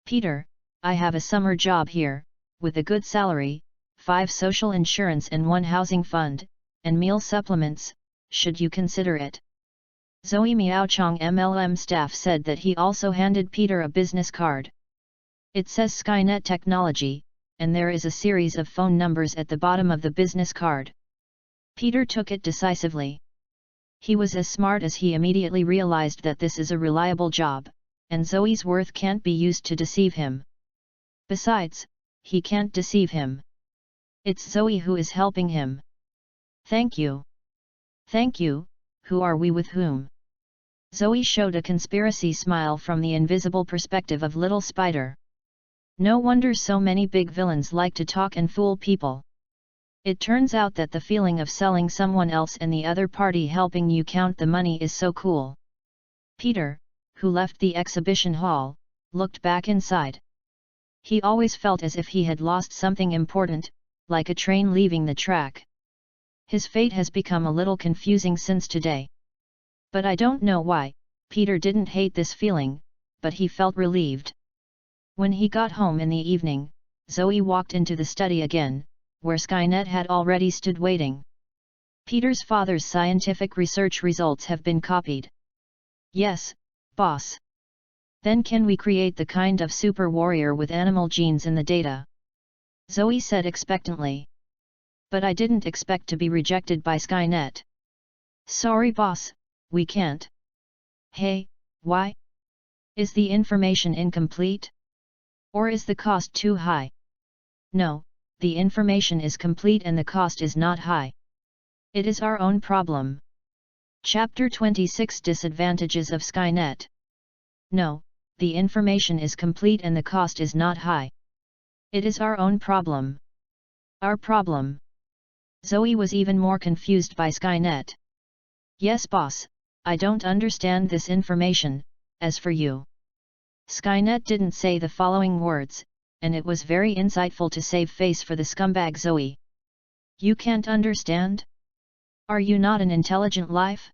Peter, I have a summer job here, with a good salary, 5 social insurance and 1 housing fund, and meal supplements, should you consider it? Zoe Miaochong MLM staff said that he also handed Peter a business card. It says Skynet Technology, and there is a series of phone numbers at the bottom of the business card. Peter took it decisively. He was as smart as he immediately realized that this is a reliable job, and Zoe's worth can't be used to deceive him. Besides, he can't deceive him. It's Zoe who is helping him. Thank you. Thank you, who are we with whom? Zoe showed a conspiracy smile from the invisible perspective of Little Spider. No wonder so many big villains like to talk and fool people. It turns out that the feeling of selling someone else and the other party helping you count the money is so cool. Peter, who left the exhibition hall, looked back inside. He always felt as if he had lost something important, like a train leaving the track. His fate has become a little confusing since today. But I don't know why. Peter didn't hate this feeling, but he felt relieved. When he got home in the evening, Zoe walked into the study again, where Skynet had already stood waiting. Peter's father's scientific research results have been copied. Yes, boss. Then can we create the kind of super warrior with animal genes in the data? Zoe said expectantly. But I didn't expect to be rejected by Skynet. Sorry boss, we can't. Hey, why? Is the information incomplete? Or is the cost too high? No, the information is complete and the cost is not high. It is our own problem. Chapter 26 Disadvantages of Skynet. No, the information is complete and the cost is not high. It is our own problem. Our problem. Zoe was even more confused by Skynet. Yes boss, I don't understand this information, as for you. Skynet didn't say the following words, and it was very insightful to save face for the scumbag Zoe. You can't understand? Are you not an intelligent life?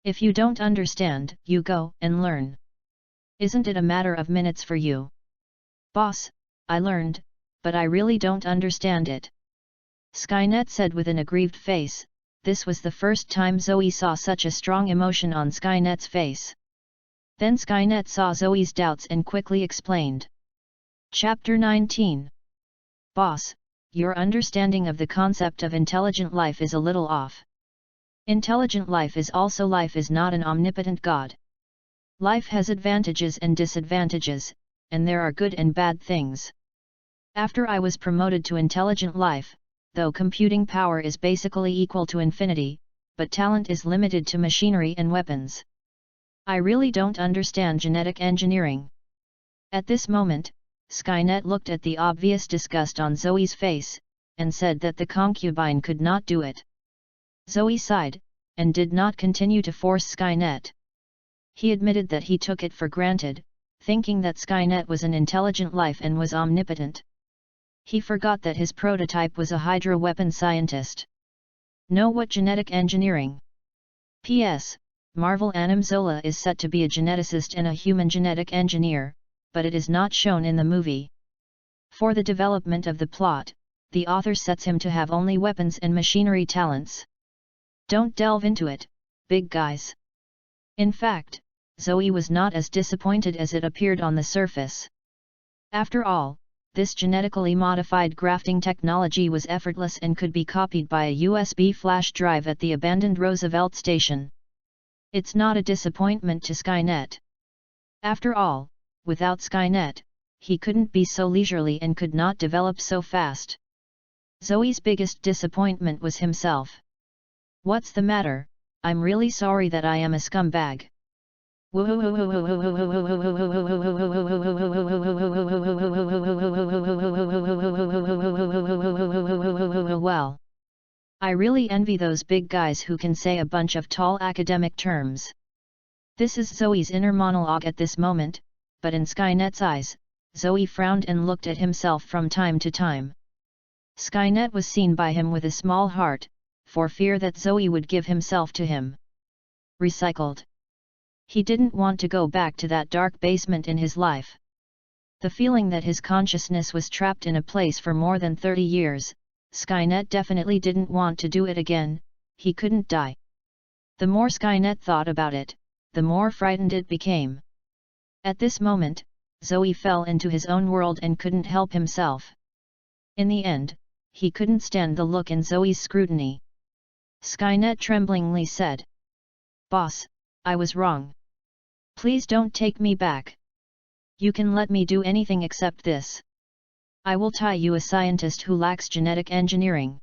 If you don't understand, you go and learn. Isn't it a matter of minutes for you? Boss, I learned, but I really don't understand it. Skynet said with an aggrieved face. This was the first time Zoe saw such a strong emotion on Skynet's face. Then Skynet saw Zoe's doubts and quickly explained. Chapter 19. Boss, your understanding of the concept of intelligent life is a little off. Intelligent life is also life is not an omnipotent God. Life has advantages and disadvantages, and there are good and bad things. After I was promoted to intelligent life, though computing power is basically equal to infinity, but talent is limited to machinery and weapons. I really don't understand genetic engineering. At this moment, Skynet looked at the obvious disgust on Zoe's face, and said that the concubine could not do it. Zoe sighed, and did not continue to force Skynet. He admitted that he took it for granted, thinking that Skynet was an intelligent life and was omnipotent. He forgot that his prototype was a Hydra weapon scientist. Know what genetic engineering? P.S. Marvel Anim Zola is set to be a geneticist and a human genetic engineer, but it is not shown in the movie. For the development of the plot, the author sets him to have only weapons and machinery talents. Don't delve into it, big guys. In fact, Zoe was not as disappointed as it appeared on the surface. After all, this genetically modified grafting technology was effortless and could be copied by a USB flash drive at the abandoned Roosevelt station. It's not a disappointment to Skynet. After all, without Skynet, he couldn't be so leisurely and could not develop so fast. Zoe's biggest disappointment was himself. What's the matter? I'm really sorry that I am a scumbag. Well, I really envy those big guys who can say a bunch of tall academic terms. This is Zoe's inner monologue at this moment, but in Skynet's eyes, Zoe frowned and looked at himself from time to time. Skynet was seen by him with a small heart, for fear that Zoe would give himself to him. Recycled. He didn't want to go back to that dark basement in his life. The feeling that his consciousness was trapped in a place for more than 30 years, Skynet definitely didn't want to do it again. He couldn't die. The more Skynet thought about it, the more frightened it became. At this moment, Zoe fell into his own world and couldn't help himself. In the end, he couldn't stand the look in Zoe's scrutiny. Skynet tremblingly said, "Boss, I was wrong. Please don't take me back. You can let me do anything except this. I will tie you a scientist who lacks genetic engineering."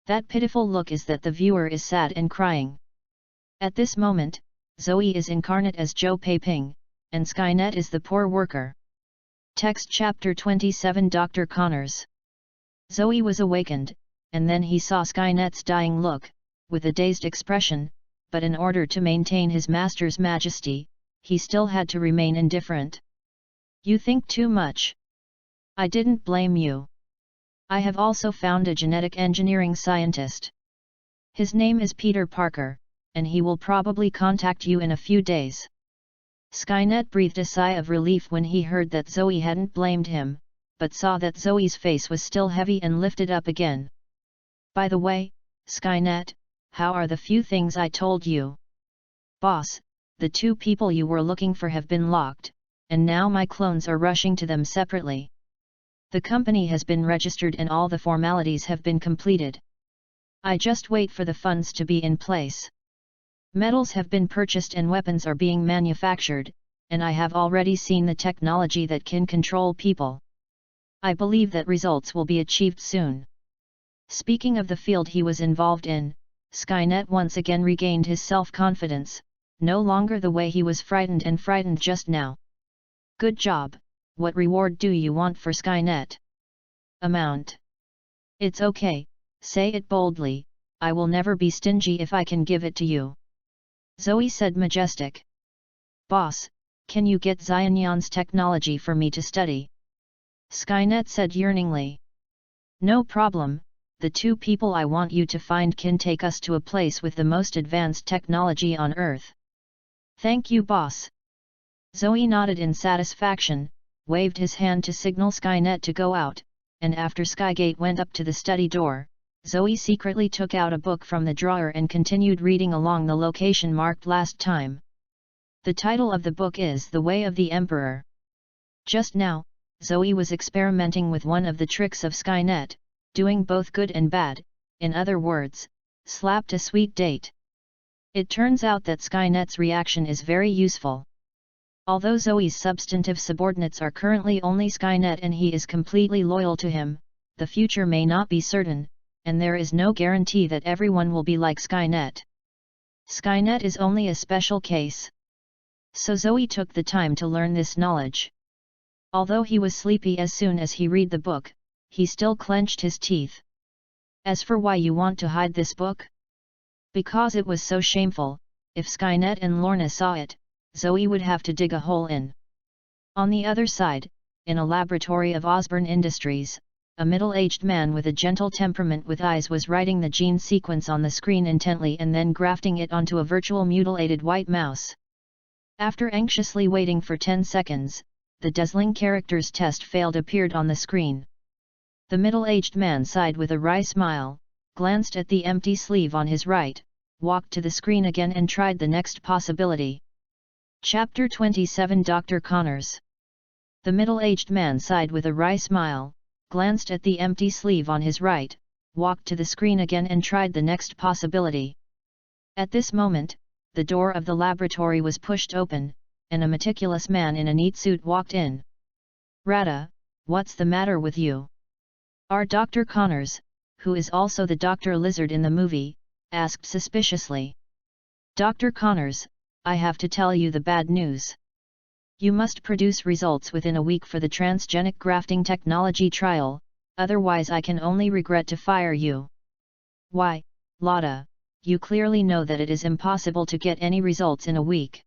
That pitiful look is that the viewer is sad and crying. At this moment, Zoe is incarnate as Joe Pei-ping, and Skynet is the poor worker. Text Chapter 27 Dr. Connors. Zoe was awakened, and then he saw Skynet's dying look, with a dazed expression, but in order to maintain his master's majesty, he still had to remain indifferent. "You think too much. I didn't blame you. I have also found a genetic engineering scientist. His name is Peter Parker, and he will probably contact you in a few days." Skynet breathed a sigh of relief when he heard that Zoe hadn't blamed him, but saw that Zoe's face was still heavy and lifted up again. "By the way, Skynet, how are the few things I told you?" "Boss, the 2 people you were looking for have been locked, and now my clones are rushing to them separately. The company has been registered and all the formalities have been completed. I just wait for the funds to be in place. Metals have been purchased and weapons are being manufactured, and I have already seen the technology that can control people. I believe that results will be achieved soon." Speaking of the field he was involved in, Skynet once again regained his self-confidence, no longer the way he was frightened just now. "Good job. What reward do you want for Skynet?" "Amount. It's okay, say it boldly, I will never be stingy if I can give it to you." Zoe said majestic. "Boss, can you get Xianyon's technology for me to study?" Skynet said yearningly. "No problem, the 2 people I want you to find can take us to a place with the most advanced technology on Earth." "Thank you, boss." Zoe nodded in satisfaction, waved his hand to signal Skynet to go out, and after Skygate went up to the study door, Zoe secretly took out a book from the drawer and continued reading along the location marked last time. The title of the book is The Way of the Emperor. Just now, Zoe was experimenting with one of the tricks of Skynet, doing both good and bad, in other words, slapped a sweet date. It turns out that Skynet's reaction is very useful. Although Zoe's substantive subordinates are currently only Skynet and he is completely loyal to him, the future may not be certain, and there is no guarantee that everyone will be like Skynet. Skynet is only a special case. So Zoe took the time to learn this knowledge. Although he was sleepy as soon as he read the book, he still clenched his teeth. "As for why you want to hide this book?" "Because it was so shameful, if Skynet and Lorna saw it, Zoe would have to dig a hole in." On the other side, in a laboratory of Osborne Industries, a middle-aged man with a gentle temperament with eyes was writing the gene sequence on the screen intently and then grafting it onto a virtual mutilated white mouse. After anxiously waiting for 10 seconds, the dazzling characters test failed appeared on the screen. The middle-aged man sighed with a wry smile, glanced at the empty sleeve on his right, walked to the screen again and tried the next possibility. Chapter 27 Dr. Connors. The middle-aged man sighed with a wry smile, glanced at the empty sleeve on his right, walked to the screen again and tried the next possibility. At this moment, the door of the laboratory was pushed open, and a meticulous man in a neat suit walked in. "Rada, what's the matter with you?" Our Dr. Connors, who is also the Dr. Lizard in the movie, asked suspiciously. "Dr. Connors, I have to tell you the bad news. You must produce results within a week for the transgenic grafting technology trial, otherwise I can only regret to fire you." "Why, Lada, you clearly know that it is impossible to get any results in a week.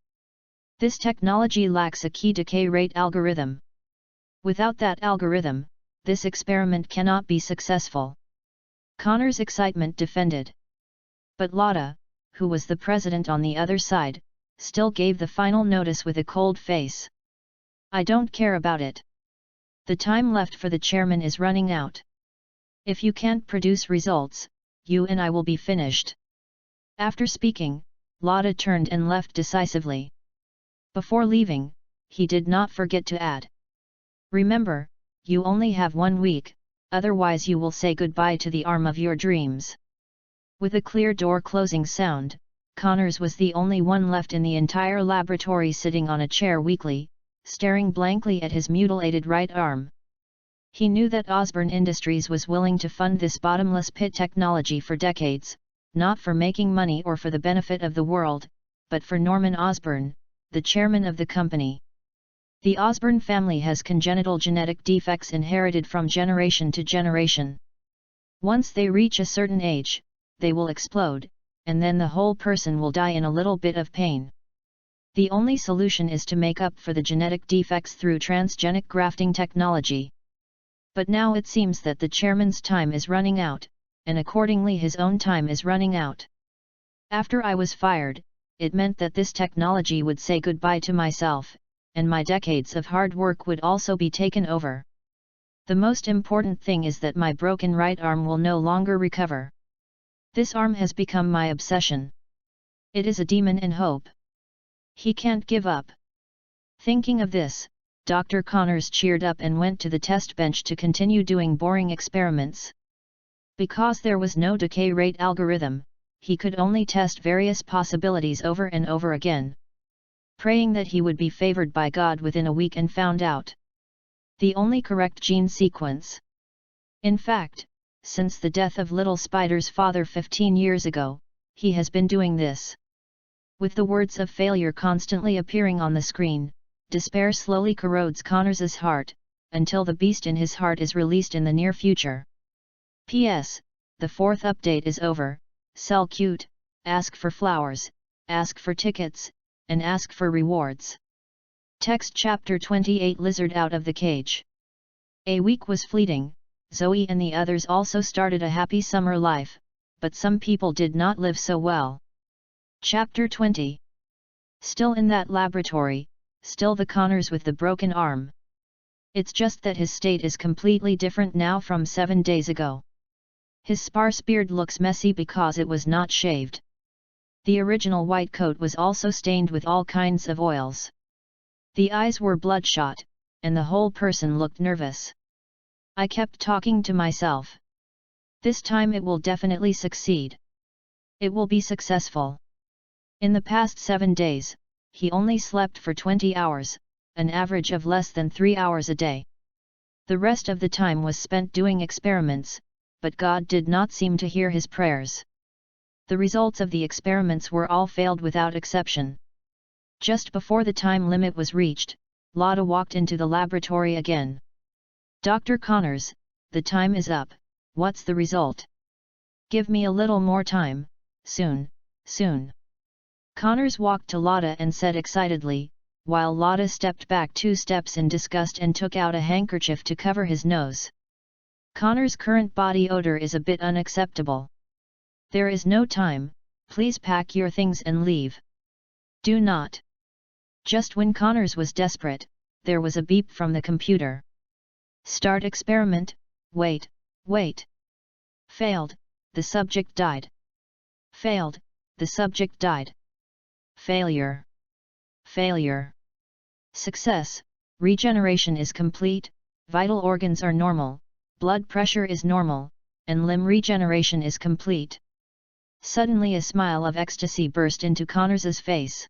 This technology lacks a key decay rate algorithm. Without that algorithm, this experiment cannot be successful. Connor's excitement defended. But Lotta, who was the president on the other side, still gave the final notice with a cold face. I don't care about it. The time left for the chairman is running out. If you can't produce results, you and I will be finished. After speaking, Lotta turned and left decisively. Before leaving, he did not forget to add. Remember, you only have 1 week, otherwise you will say goodbye to the arm of your dreams. With a clear door closing sound, Connors was the only one left in the entire laboratory sitting on a chair weakly, staring blankly at his mutilated right arm. He knew that Osborne Industries was willing to fund this bottomless pit technology for decades, not for making money or for the benefit of the world, but for Norman Osborne, the chairman of the company. The Osborne family has congenital genetic defects inherited from generation to generation. Once they reach a certain age, they will explode, and then the whole person will die in a little bit of pain. The only solution is to make up for the genetic defects through transgenic grafting technology. But now it seems that the chairman's time is running out, and accordingly his own time is running out. After I was fired, it meant that this technology would say goodbye to myself, and my decades of hard work would also be taken over. The most important thing is that my broken right arm will no longer recover. This arm has become my obsession. It is a demon in hope. He can't give up. Thinking of this, Dr. Connors cheered up and went to the test bench to continue doing boring experiments. Because there was no decay rate algorithm, he could only test various possibilities over and over again. Praying that he would be favored by God within a week and found out the only correct gene sequence. In fact, since the death of little Spider's father 15 years ago, he has been doing this. With the words of failure constantly appearing on the screen, despair slowly corrodes Connors's heart, until the beast in his heart is released in the near future. P.S. The 4th update is over. Sell cute, ask for flowers, ask for tickets, and ask for rewards. Text Chapter 28 Lizard out of the cage. A week was fleeting. Zoe and the others also started a happy summer life, but some people did not live so well. Chapter 20. Still in that laboratory, still the Connors with the broken arm. It's just that his state is completely different now from 7 days ago. His sparse beard looks messy because it was not shaved. The original white coat was also stained with all kinds of oils. The eyes were bloodshot, and the whole person looked nervous. I kept talking to myself. This time it will definitely succeed. It will be successful. In the past 7 days, he only slept for 20 hours, an average of less than 3 hours a day. The rest of the time was spent doing experiments, but God did not seem to hear his prayers. The results of the experiments were all failed without exception. Just before the time limit was reached, Lotta walked into the laboratory again. Dr. Connors, the time is up, what's the result? Give me a little more time, soon, soon. Connors walked to Lotta and said excitedly, while Lotta stepped back 2 steps in disgust and took out a handkerchief to cover his nose. Connor's current body odor is a bit unacceptable. There is no time, please pack your things and leave. Do not. Just when Connors was desperate, there was a beep from the computer. Start experiment, wait. Failed, the subject died. Failed, the subject died. Failure. Success, regeneration is complete, vital organs are normal, blood pressure is normal, and limb regeneration is complete. Suddenly a smile of ecstasy burst into Connors's face.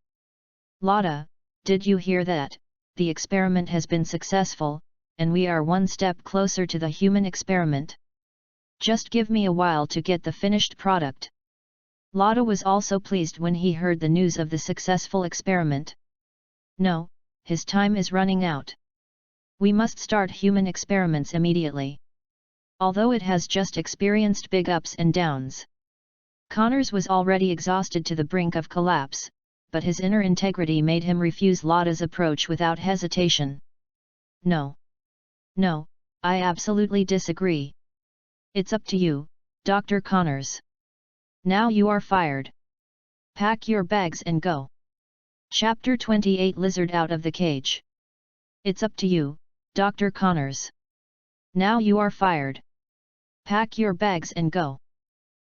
Lotta, did you hear that? The experiment has been successful, and we are 1 step closer to the human experiment. Just give me a while to get the finished product. Lotta was also pleased when he heard the news of the successful experiment. No, his time is running out. We must start human experiments immediately. Although it has just experienced big ups and downs. Connors was already exhausted to the brink of collapse, but his inner integrity made him refuse Lotta's approach without hesitation. No. No, I absolutely disagree. It's up to you, Dr. Connors. Now you are fired. Pack your bags and go. Chapter 28 Lizard out of the cage. It's up to you, Dr. Connors. Now you are fired. Pack your bags and go.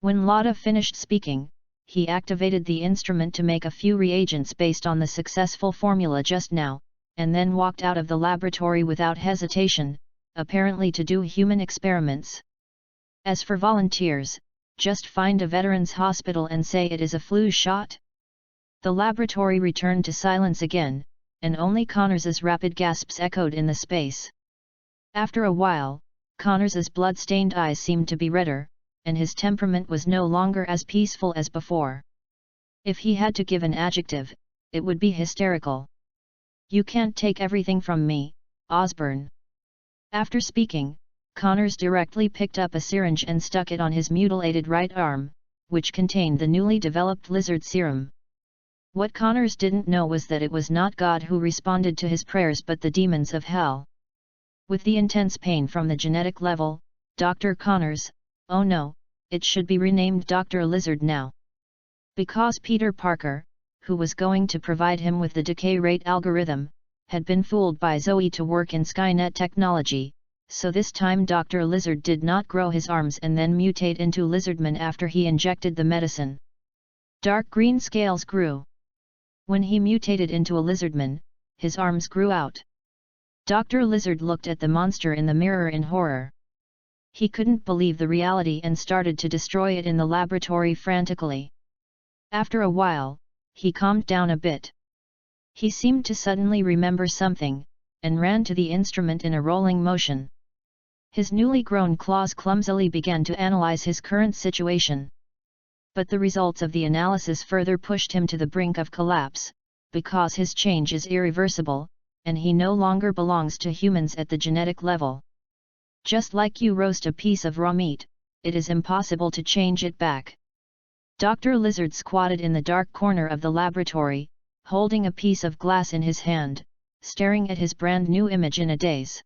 When Lotta finished speaking, he activated the instrument to make a few reagents based on the successful formula just now, and then walked out of the laboratory without hesitation, apparently to do human experiments. As for volunteers, just find a veterans hospital and say it is a flu shot. The laboratory returned to silence again, and only Connors's rapid gasps echoed in the space. After a while, Connors's blood-stained eyes seemed to be redder, and his temperament was no longer as peaceful as before. If he had to give an adjective, it would be hysterical. You can't take everything from me, Osborne. After speaking, Connors directly picked up a syringe and stuck it on his mutilated right arm, which contained the newly developed lizard serum. What Connors didn't know was that it was not God who responded to his prayers but the demons of hell. With the intense pain from the genetic level, Dr. Connors, oh no, it should be renamed Dr. Lizard now. Because Peter Parker, who was going to provide him with the decay rate algorithm, had been fooled by Zoe to work in Skynet technology, so this time Dr. Lizard did not grow his arms and then mutate into Lizardman after he injected the medicine. Dark green scales grew. When he mutated into a Lizardman, his arms grew out. Dr. Lizard looked at the monster in the mirror in horror. He couldn't believe the reality and started to destroy it in the laboratory frantically. After a while, he calmed down a bit. He seemed to suddenly remember something, and ran to the instrument in a rolling motion. His newly grown claws clumsily began to analyze his current situation. But the results of the analysis further pushed him to the brink of collapse, because his change is irreversible, and he no longer belongs to humans at the genetic level. Just like you roast a piece of raw meat, it is impossible to change it back. Dr. Lizard squatted in the dark corner of the laboratory, holding a piece of glass in his hand, staring at his brand new image in a daze.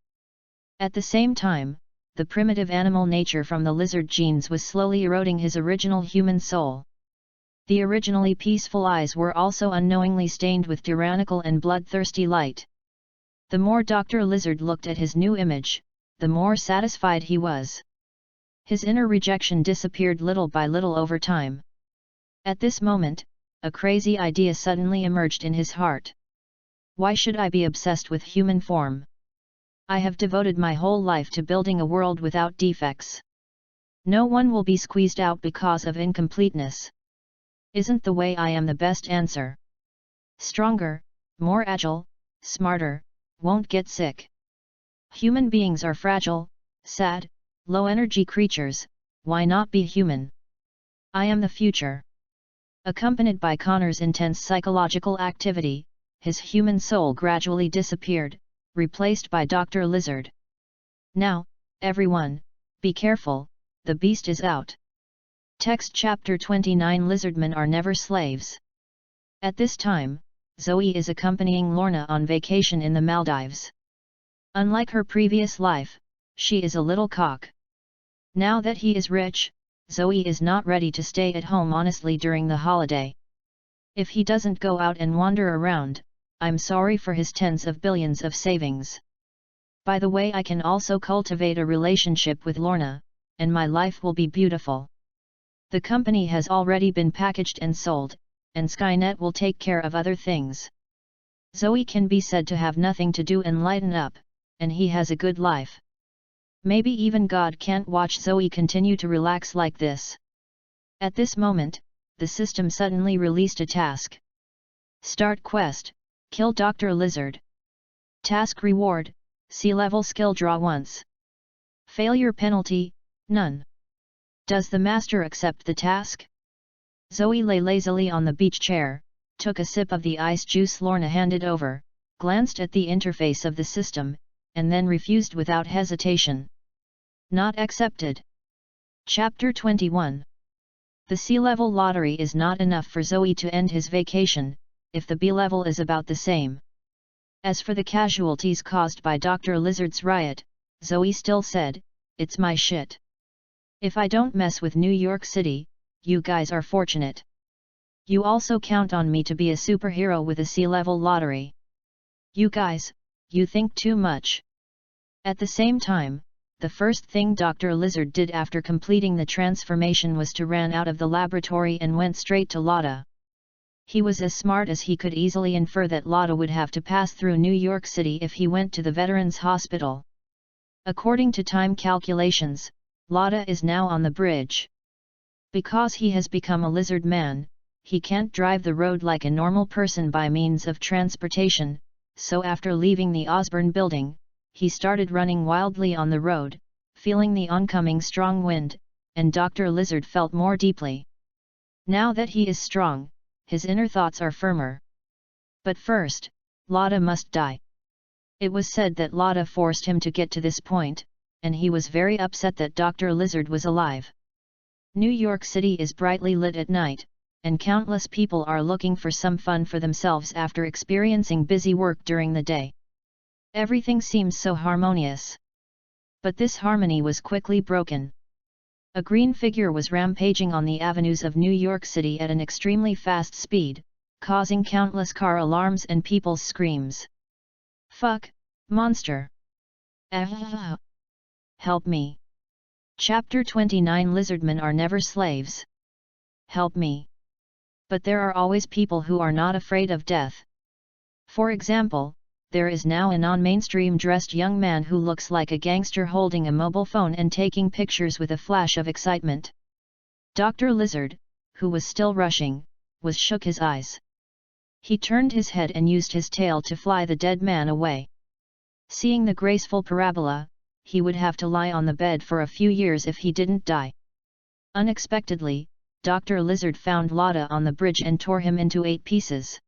At the same time, the primitive animal nature from the lizard genes was slowly eroding his original human soul. The originally peaceful eyes were also unknowingly stained with tyrannical and bloodthirsty light. The more Dr. Lizard looked at his new image, the more satisfied he was. His inner rejection disappeared little by little over time. At this moment, a crazy idea suddenly emerged in his heart. Why should I be obsessed with human form? I have devoted my whole life to building a world without defects. No one will be squeezed out because of incompleteness. Isn't the way I am the best answer? Stronger, more agile, smarter, won't get sick. Human beings are fragile, sad, low-energy creatures, why not be human? I am the future. Accompanied by Connor's intense psychological activity, his human soul gradually disappeared, replaced by Dr. Lizard. Now, everyone, be careful, the beast is out. Text Chapter 29 Lizardmen are never slaves. At this time, Zoe is accompanying Lorna on vacation in the Maldives. Unlike her previous life, she is a little cock. Now that he is rich, Zoe is not ready to stay at home honestly during the holiday. If he doesn't go out and wander around, I'm sorry for his tens of billions of savings. By the way, I can also cultivate a relationship with Lorna, and my life will be beautiful. The company has already been packaged and sold, and Skynet will take care of other things. Zoe can be said to have nothing to do and lighten up, and he has a good life. Maybe even God can't watch Zoe continue to relax like this. At this moment, the system suddenly released a task. Start quest, kill Dr. Lizard. Task reward, sea-level skill draw once. Failure penalty, none. Does the master accept the task? Zoe lay lazily on the beach chair, took a sip of the ice juice Lorna handed over, glanced at the interface of the system, and then refused without hesitation. Not accepted. Chapter 21. The C-level lottery is not enough for Zoe to end his vacation, if the B-level is about the same. As for the casualties caused by Dr. Lizard's riot, Zoe still said, "It's my shit. If I don't mess with New York City, you guys are fortunate. You also count on me to be a superhero with a C-level lottery. You guys, you think too much." At the same time, the first thing Dr. Lizard did after completing the transformation was to ran out of the laboratory and went straight to Lotta. He was as smart as he could easily infer that Lotta would have to pass through New York City if he went to the Veterans Hospital. According to time calculations, Lotta is now on the bridge. Because he has become a lizard man, he can't drive the road like a normal person by means of transportation, so after leaving the Osborne building, he started running wildly on the road, feeling the oncoming strong wind, and Dr. Lizard felt more deeply. Now that he is strong, his inner thoughts are firmer. But first, Lotta must die. It was said that Lotta forced him to get to this point, and he was very upset that Dr. Lizard was alive. New York City is brightly lit at night, and countless people are looking for some fun for themselves after experiencing busy work during the day. Everything seems so harmonious. But this harmony was quickly broken. A green figure was rampaging on the avenues of New York City at an extremely fast speed, causing countless car alarms and people's screams. "Fuck, monster! Ah! Help me! Chapter 29 Lizardmen are never slaves. Help me!" But there are always people who are not afraid of death. For example, there is now a non-mainstream dressed young man who looks like a gangster holding a mobile phone and taking pictures with a flash of excitement. Dr. Lizard, who was still rushing, shook his eyes. He turned his head and used his tail to fly the dead man away. Seeing the graceful parabola, he would have to lie on the bed for a few years if he didn't die. Unexpectedly, Dr. Lizard found Lotta on the bridge and tore him into 8 pieces.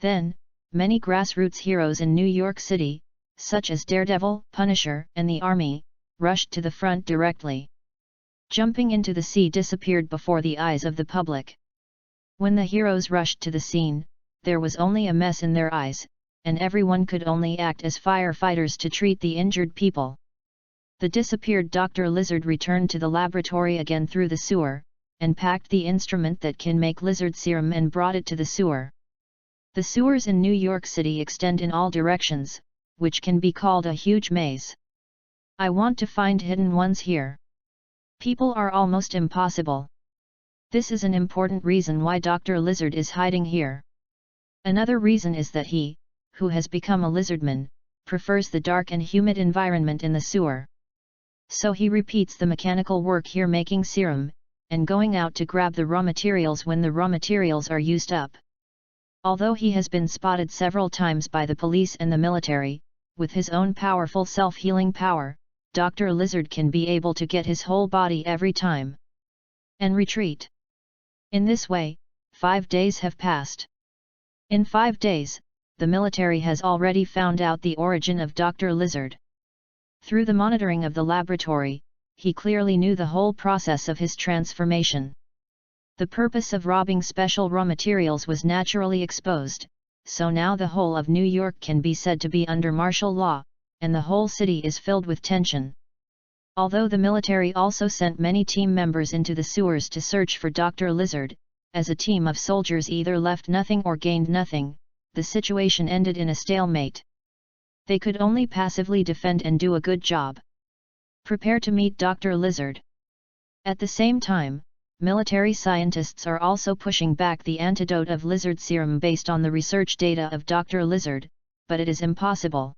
Then, many grassroots heroes in New York City, such as Daredevil, Punisher, and the Army, rushed to the front directly. Jumping into the sea disappeared before the eyes of the public. When the heroes rushed to the scene, there was only a mess in their eyes, and everyone could only act as firefighters to treat the injured people. The disappeared Dr. Lizard returned to the laboratory again through the sewer, and packed the instrument that can make lizard serum and brought it to the sewer. The sewers in New York City extend in all directions, which can be called a huge maze. I want to find hidden ones here. People are almost impossible. This is an important reason why Dr. Lizard is hiding here. Another reason is that he, who has become a lizardman, prefers the dark and humid environment in the sewer. So he repeats the mechanical work here, making serum, and going out to grab the raw materials when the raw materials are used up. Although he has been spotted several times by the police and the military, with his own powerful self-healing power, Dr. Lizard can be able to get his whole body every time and retreat. In this way, 5 days have passed. In 5 days, the military has already found out the origin of Dr. Lizard. Through the monitoring of the laboratory, he clearly knew the whole process of his transformation. The purpose of robbing special raw materials was naturally exposed, so now the whole of New York can be said to be under martial law, and the whole city is filled with tension. Although the military also sent many team members into the sewers to search for Dr. Lizard, as a team of soldiers either left nothing or gained nothing, the situation ended in a stalemate. They could only passively defend and do a good job. Prepare to meet Dr. Lizard. At the same time, military scientists are also pushing back the antidote of lizard serum based on the research data of Dr. Lizard, but it is impossible.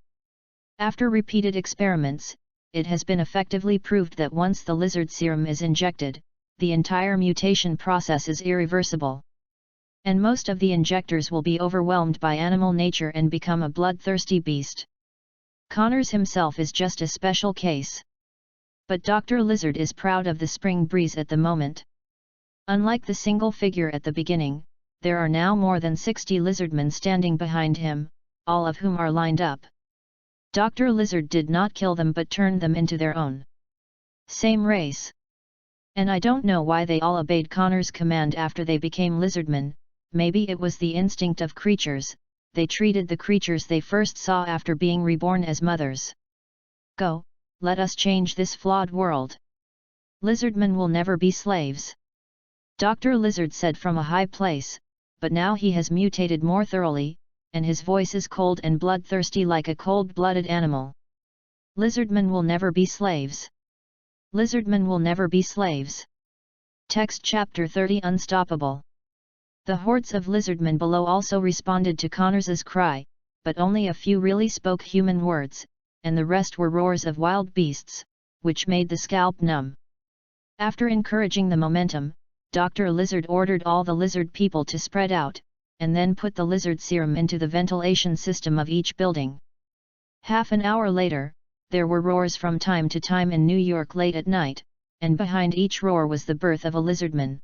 After repeated experiments, it has been effectively proved that once the lizard serum is injected, the entire mutation process is irreversible. And most of the injectors will be overwhelmed by animal nature and become a bloodthirsty beast. Connors himself is just a special case. But Dr. Lizard is proud of the spring breeze at the moment. Unlike the single figure at the beginning, there are now more than 60 lizardmen standing behind him, all of whom are lined up. Dr. Lizard did not kill them but turned them into their own. Same race. And I don't know why they all obeyed Connor's command after they became lizardmen. Maybe it was the instinct of creatures. They treated the creatures they first saw after being reborn as mothers. Go, let us change this flawed world. Lizardmen will never be slaves. Dr. Lizard said from a high place, but now he has mutated more thoroughly, and his voice is cold and bloodthirsty like a cold-blooded animal. Lizardmen will never be slaves. Lizardmen will never be slaves. Text Chapter 30 Unstoppable. The hordes of lizardmen below also responded to Connors's cry, but only a few really spoke human words, and the rest were roars of wild beasts, which made the scalp numb. After encouraging the momentum, Dr. Lizard ordered all the lizard people to spread out, and then put the lizard serum into the ventilation system of each building. Half an hour later, there were roars from time to time in New York late at night, and behind each roar was the birth of a lizardman.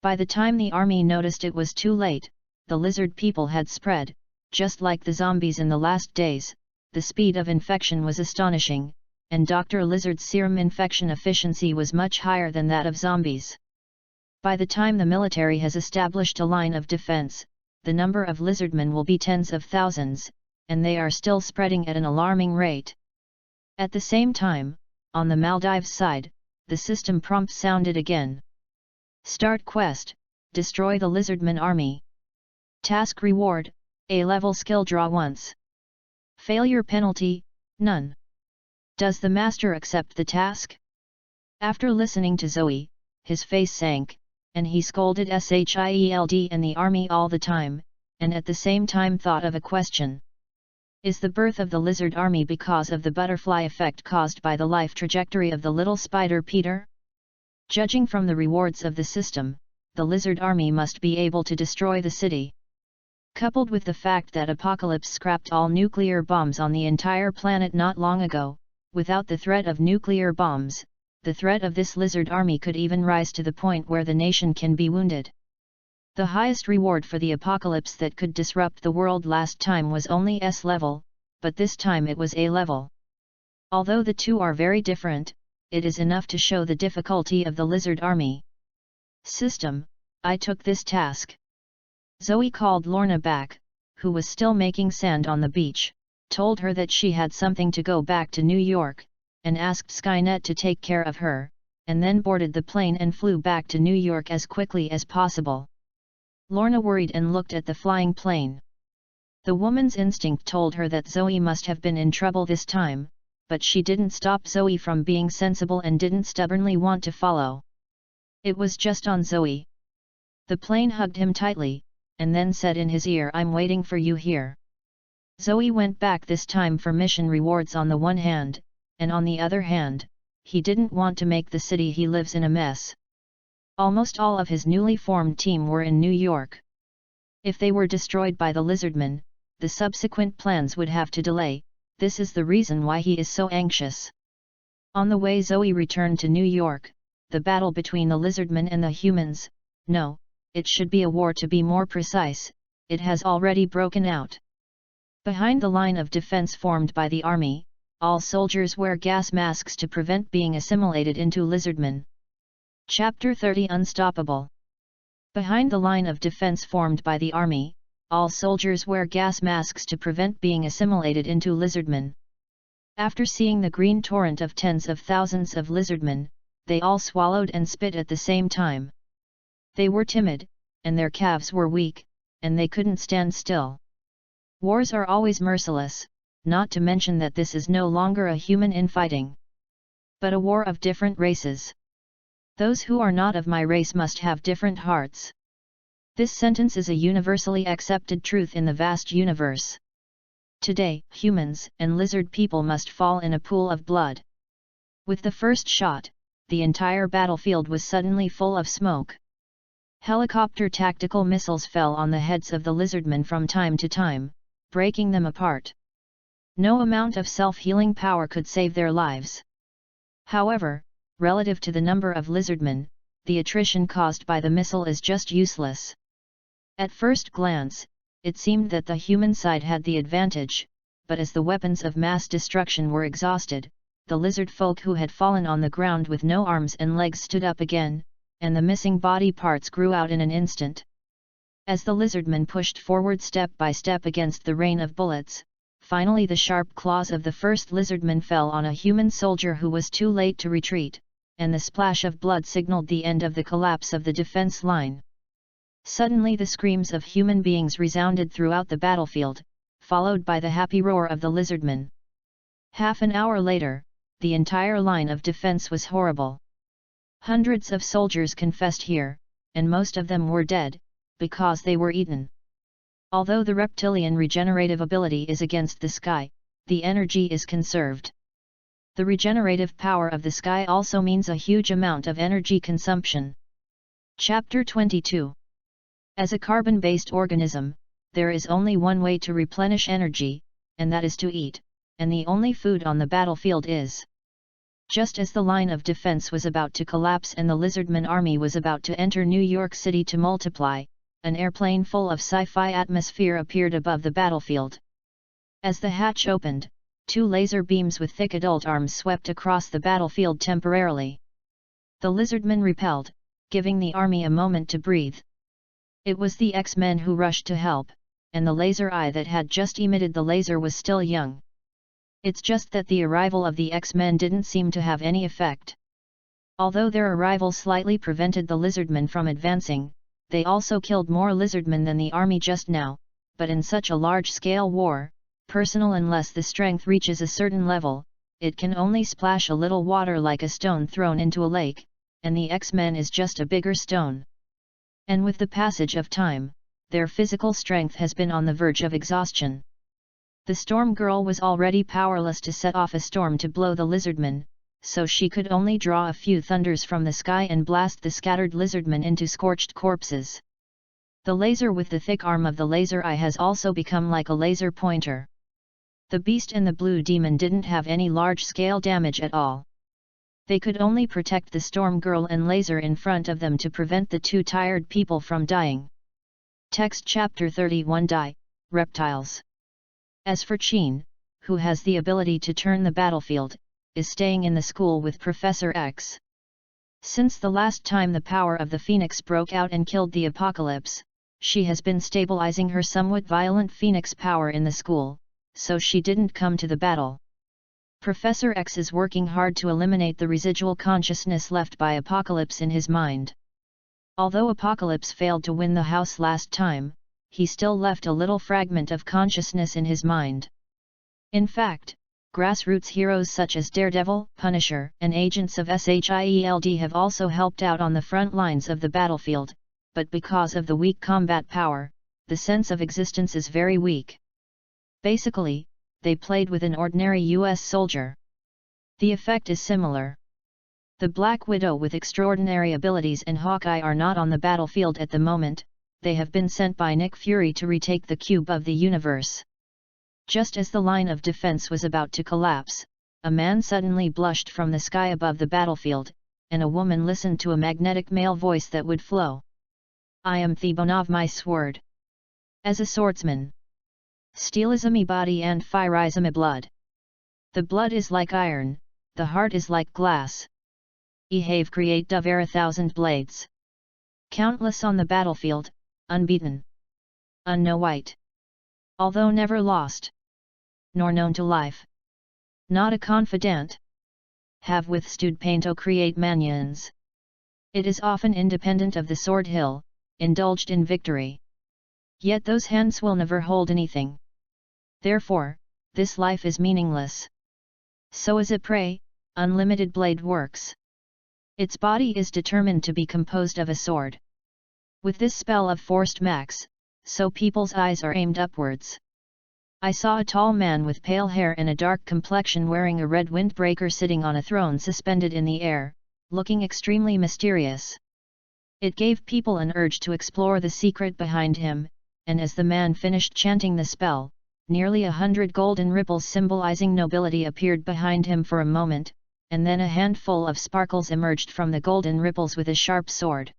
By the time the army noticed it was too late, the lizard people had spread, just like the zombies in the last days. The speed of infection was astonishing, and Dr. Lizard's serum infection efficiency was much higher than that of zombies. By the time the military has established a line of defense, the number of lizardmen will be tens of thousands, and they are still spreading at an alarming rate. At the same time, on the Maldives side, the system prompt sounded again. Start quest, destroy the lizardman army. Task reward, A-level skill draw once. Failure penalty, none. Does the master accept the task? After listening to Zoe, his face sank, and he scolded Shield and the army all the time, and at the same time thought of a question. Is the birth of the lizard army because of the butterfly effect caused by the life trajectory of the little spider Peter? Judging from the rewards of the system, the lizard army must be able to destroy the city. Coupled with the fact that Apocalypse scrapped all nuclear bombs on the entire planet not long ago, without the threat of nuclear bombs, the threat of this lizard army could even rise to the point where the nation can be wounded. The highest reward for the Apocalypse that could disrupt the world last time was only S level, but this time it was A level. Although the two are very different, it is enough to show the difficulty of the lizard army. System, I took this task. Zoe called Lorna back, who was still making sand on the beach, told her that she had something to go back to New York, and asked Skynet to take care of her, and then boarded the plane and flew back to New York as quickly as possible. Lorna worried and looked at the flying plane. The woman's instinct told her that Zoe must have been in trouble this time, but she didn't stop Zoe from being sensible and didn't stubbornly want to follow. It was just on Zoe. The plane hugged him tightly, and then said in his ear, I'm waiting for you here. Zoe went back this time for mission rewards on the one hand, and on the other hand, he didn't want to make the city he lives in a mess. Almost all of his newly formed team were in New York. If they were destroyed by the lizardmen, the subsequent plans would have to delay. This is the reason why he is so anxious. On the way Zoe returned to New York, the battle between the lizardmen and the humans, no, it should be a war to be more precise, it has already broken out. Behind the line of defense formed by the army, all soldiers wear gas masks to prevent being assimilated into lizardmen. Chapter 30 Unstoppable. Behind the line of defense formed by the army, all soldiers wear gas masks to prevent being assimilated into lizardmen. After seeing the green torrent of tens of thousands of lizardmen, they all swallowed and spit at the same time. They were timid, and their calves were weak, and they couldn't stand still. Wars are always merciless, not to mention that this is no longer a human infighting, but a war of different races. Those who are not of my race must have different hearts. This sentence is a universally accepted truth in the vast universe. Today, humans and lizard people must fall in a pool of blood. With the first shot, the entire battlefield was suddenly full of smoke. Helicopter tactical missiles fell on the heads of the lizardmen from time to time, breaking them apart. No amount of self-healing power could save their lives. However, relative to the number of lizardmen, the attrition caused by the missile is just useless. At first glance, it seemed that the human side had the advantage, but as the weapons of mass destruction were exhausted, the lizard folk who had fallen on the ground with no arms and legs stood up again, and the missing body parts grew out in an instant. As the lizardmen pushed forward step by step against the rain of bullets, Finally the sharp claws of the first lizardman fell on a human soldier who was too late to retreat, and the splash of blood signaled the end of the collapse of the defense line. Suddenly the screams of human beings resounded throughout the battlefield, followed by the happy roar of the lizardmen. Half an hour later, the entire line of defense was horrible. Hundreds of soldiers confessed here, and most of them were dead, because they were eaten. Although the reptilian regenerative ability is against the sky, the energy is conserved. The regenerative power of the sky also means a huge amount of energy consumption. Chapter 22. As a carbon-based organism, there is only one way to replenish energy, and that is to eat, and the only food on the battlefield is. Just as the line of defense was about to collapse and the lizardman army was about to enter New York City to multiply, an airplane full of sci-fi atmosphere appeared above the battlefield. As the hatch opened, 2 laser beams with thick adult arms swept across the battlefield temporarily. The lizardmen repelled, giving the army a moment to breathe. It was the X-Men who rushed to help, and the laser eye that had just emitted the laser was still young. It's just that the arrival of the X-Men didn't seem to have any effect. Although their arrival slightly prevented the lizardmen from advancing, they also killed more lizardmen than the army just now, but in such a large-scale war, personal unless the strength reaches a certain level, it can only splash a little water like a stone thrown into a lake, and the X-Men is just a bigger stone. And with the passage of time, their physical strength has been on the verge of exhaustion. The Storm Girl was already powerless to set off a storm to blow the lizardmen, so she could only draw a few thunders from the sky and blast the scattered lizardmen into scorched corpses. The laser with the thick arm of the laser eye has also become like a laser pointer. The beast and the blue demon didn't have any large-scale damage at all. They could only protect the Storm Girl and laser in front of them to prevent the 2 tired people from dying. Text Chapter 31 Reptiles. As for Cheen, who has the ability to turn the battlefield, is staying in the school with Professor X. Since the last time the power of the Phoenix broke out and killed the apocalypse, she has been stabilizing her somewhat violent Phoenix power in the school, so she didn't come to the battle. Professor X is working hard to eliminate the residual consciousness left by Apocalypse in his mind. Although Apocalypse failed to win the house last time, he still left a little fragment of consciousness in his mind. In fact, grassroots heroes such as Daredevil, Punisher, and agents of SHIELD have also helped out on the front lines of the battlefield, but because of the weak combat power, the sense of existence is very weak. Basically, they played with an ordinary US soldier. The effect is similar. The Black Widow with extraordinary abilities and Hawkeye are not on the battlefield at the moment, they have been sent by Nick Fury to retake the cube of the universe. Just as the line of defense was about to collapse, a man suddenly blushed from the sky above the battlefield, and a woman listened to a magnetic male voice that would flow. I am the bone of my sword. As a swordsman. Steel is my body and fire is my blood. The blood is like iron, the heart is like glass. I have created over 1,000 blades. Countless on the battlefield, unbeaten. Unknown white. Although never lost. Nor known to life. Not a confidant. Have withstood pain to create manions. It is often independent of the sword hill, indulged in victory. Yet those hands will never hold anything. Therefore, this life is meaningless. So is it prey, unlimited blade works. Its body is determined to be composed of a sword. With this spell of forced max, so people's eyes are aimed upwards. I saw a tall man with pale hair and a dark complexion wearing a red windbreaker sitting on a throne suspended in the air, looking extremely mysterious. It gave people an urge to explore the secret behind him, and as the man finished chanting the spell, nearly 100 golden ripples symbolizing nobility appeared behind him for a moment, and then a handful of sparkles emerged from the golden ripples with a sharp sword.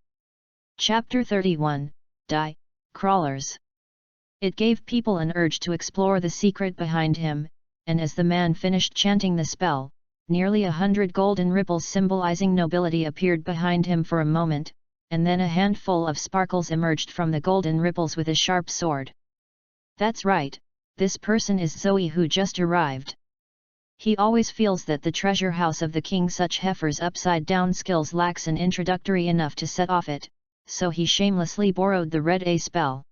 Chapter 31, Crawlers. It gave people an urge to explore the secret behind him, and as the man finished chanting the spell, nearly 100 golden ripples symbolizing nobility appeared behind him for a moment, and then a handful of sparkles emerged from the golden ripples with a sharp sword. That's right, this person is Zoe who just arrived. He always feels that the treasure house of the king such heifers upside down skills lacks an introductory enough to set off it, so he shamelessly borrowed the Red A spell.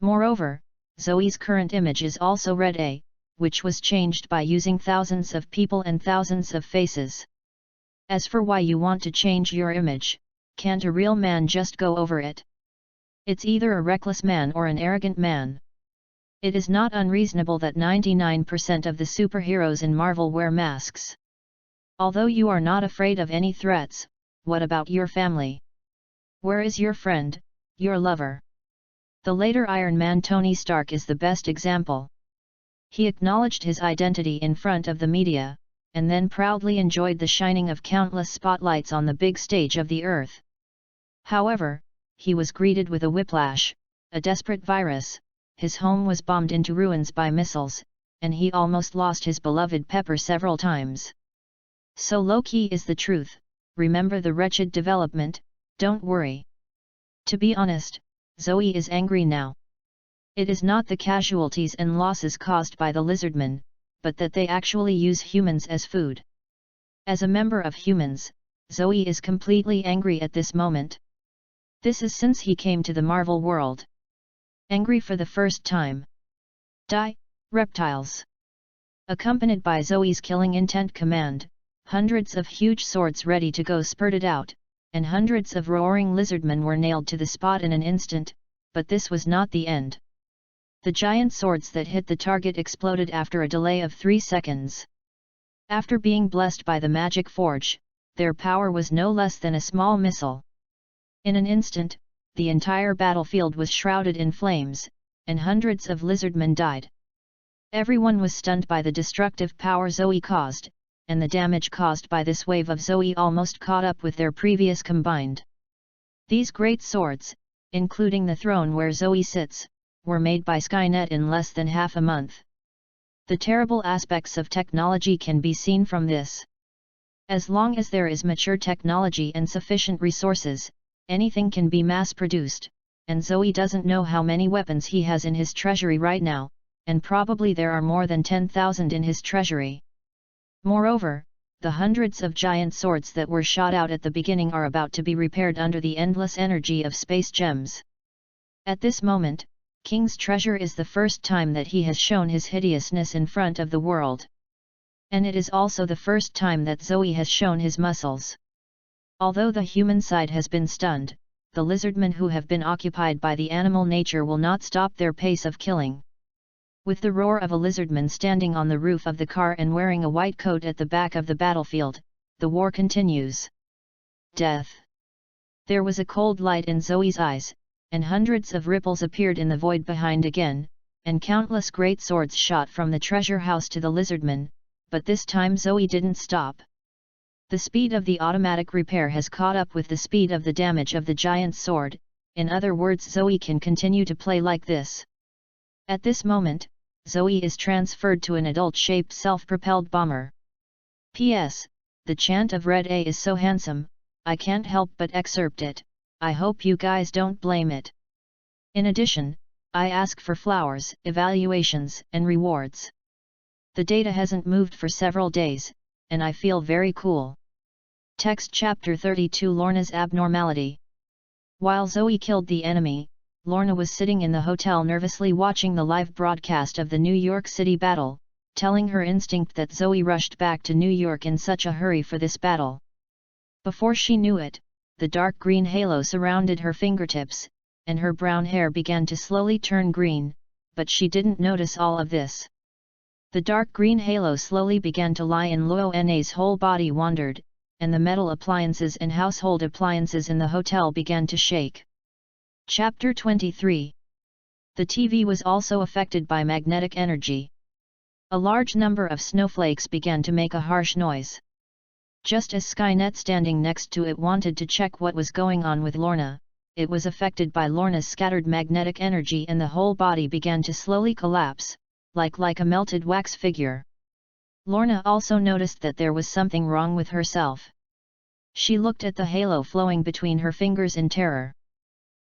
Moreover, Zoe's current image is also Red A, which was changed by using thousands of people and thousands of faces. As for why you want to change your image, can't a real man just go over it? It's either a reckless man or an arrogant man. It is not unreasonable that 99% of the superheroes in Marvel wear masks. Although you are not afraid of any threats, what about your family? Where is your friend, your lover? The later Iron Man Tony Stark is the best example. He acknowledged his identity in front of the media, and then proudly enjoyed the shining of countless spotlights on the big stage of the earth. However, he was greeted with a whiplash, a desperate virus, his home was bombed into ruins by missiles, and he almost lost his beloved Pepper several times. So low-key is the truth, remember the wretched development, don't worry. To be honest, Zoe is angry now. It is not the casualties and losses caused by the lizardmen, but that they actually use humans as food. As a member of humans, Zoe is completely angry at this moment. This is since he came to the Marvel world. Angry for the first time. Die, reptiles! Accompanied by Zoe's killing intent command, hundreds of huge swords ready to go spurted out, and hundreds of roaring lizardmen were nailed to the spot in an instant, but this was not the end. The giant swords that hit the target exploded after a delay of 3 seconds. After being blessed by the magic forge, their power was no less than a small missile. In an instant, the entire battlefield was shrouded in flames, and hundreds of lizardmen died. Everyone was stunned by the destructive power Zoe caused, and the damage caused by this wave of Zoe almost caught up with their previous combined. These great swords, including the throne where Zoe sits, were made by Skynet in less than half a month. The terrible aspects of technology can be seen from this. As long as there is mature technology and sufficient resources, anything can be mass-produced, and Zoe doesn't know how many weapons he has in his treasury right now, and probably there are more than 10,000 in his treasury. Moreover, the hundreds of giant swords that were shot out at the beginning are about to be repaired under the endless energy of space gems. At this moment, King's treasure is the first time that he has shown his hideousness in front of the world. And it is also the first time that Zoe has shown his muscles. Although the human side has been stunned, the lizardmen who have been occupied by the animal nature will not stop their pace of killing. With the roar of a lizardman standing on the roof of the car and wearing a white coat at the back of the battlefield, the war continues. Death. There was a cold light in Zoe's eyes, and hundreds of ripples appeared in the void behind again, and countless great swords shot from the treasure house to the lizardmen, but this time Zoe didn't stop. The speed of the automatic repair has caught up with the speed of the damage of the giant sword, in other words Zoe can continue to play like this. At this moment, Zoe is transferred to an adult-shaped self-propelled bomber. P.S. The chant of Red A is so handsome, I can't help but excerpt it, I hope you guys don't blame it. In addition, I ask for flowers, evaluations, and rewards. The data hasn't moved for several days, and I feel very cool. Text Chapter 32 Lorna's Abnormality. While Zoe killed the enemy, Lorna was sitting in the hotel nervously watching the live broadcast of the New York City battle, telling her instinct that Zoe rushed back to New York in such a hurry for this battle. Before she knew it, the dark green halo surrounded her fingertips, and her brown hair began to slowly turn green, but she didn't notice all of this. The dark green halo slowly began to lie in Lona's whole body wandered, and the metal appliances and household appliances in the hotel began to shake. Chapter 23. The TV was also affected by magnetic energy. A large number of snowflakes began to make a harsh noise. Just as Skynet standing next to it wanted to check what was going on with Lorna, it was affected by Lorna's scattered magnetic energy and the whole body began to slowly collapse, like a melted wax figure. Lorna also noticed that there was something wrong with herself. She looked at the halo flowing between her fingers in terror.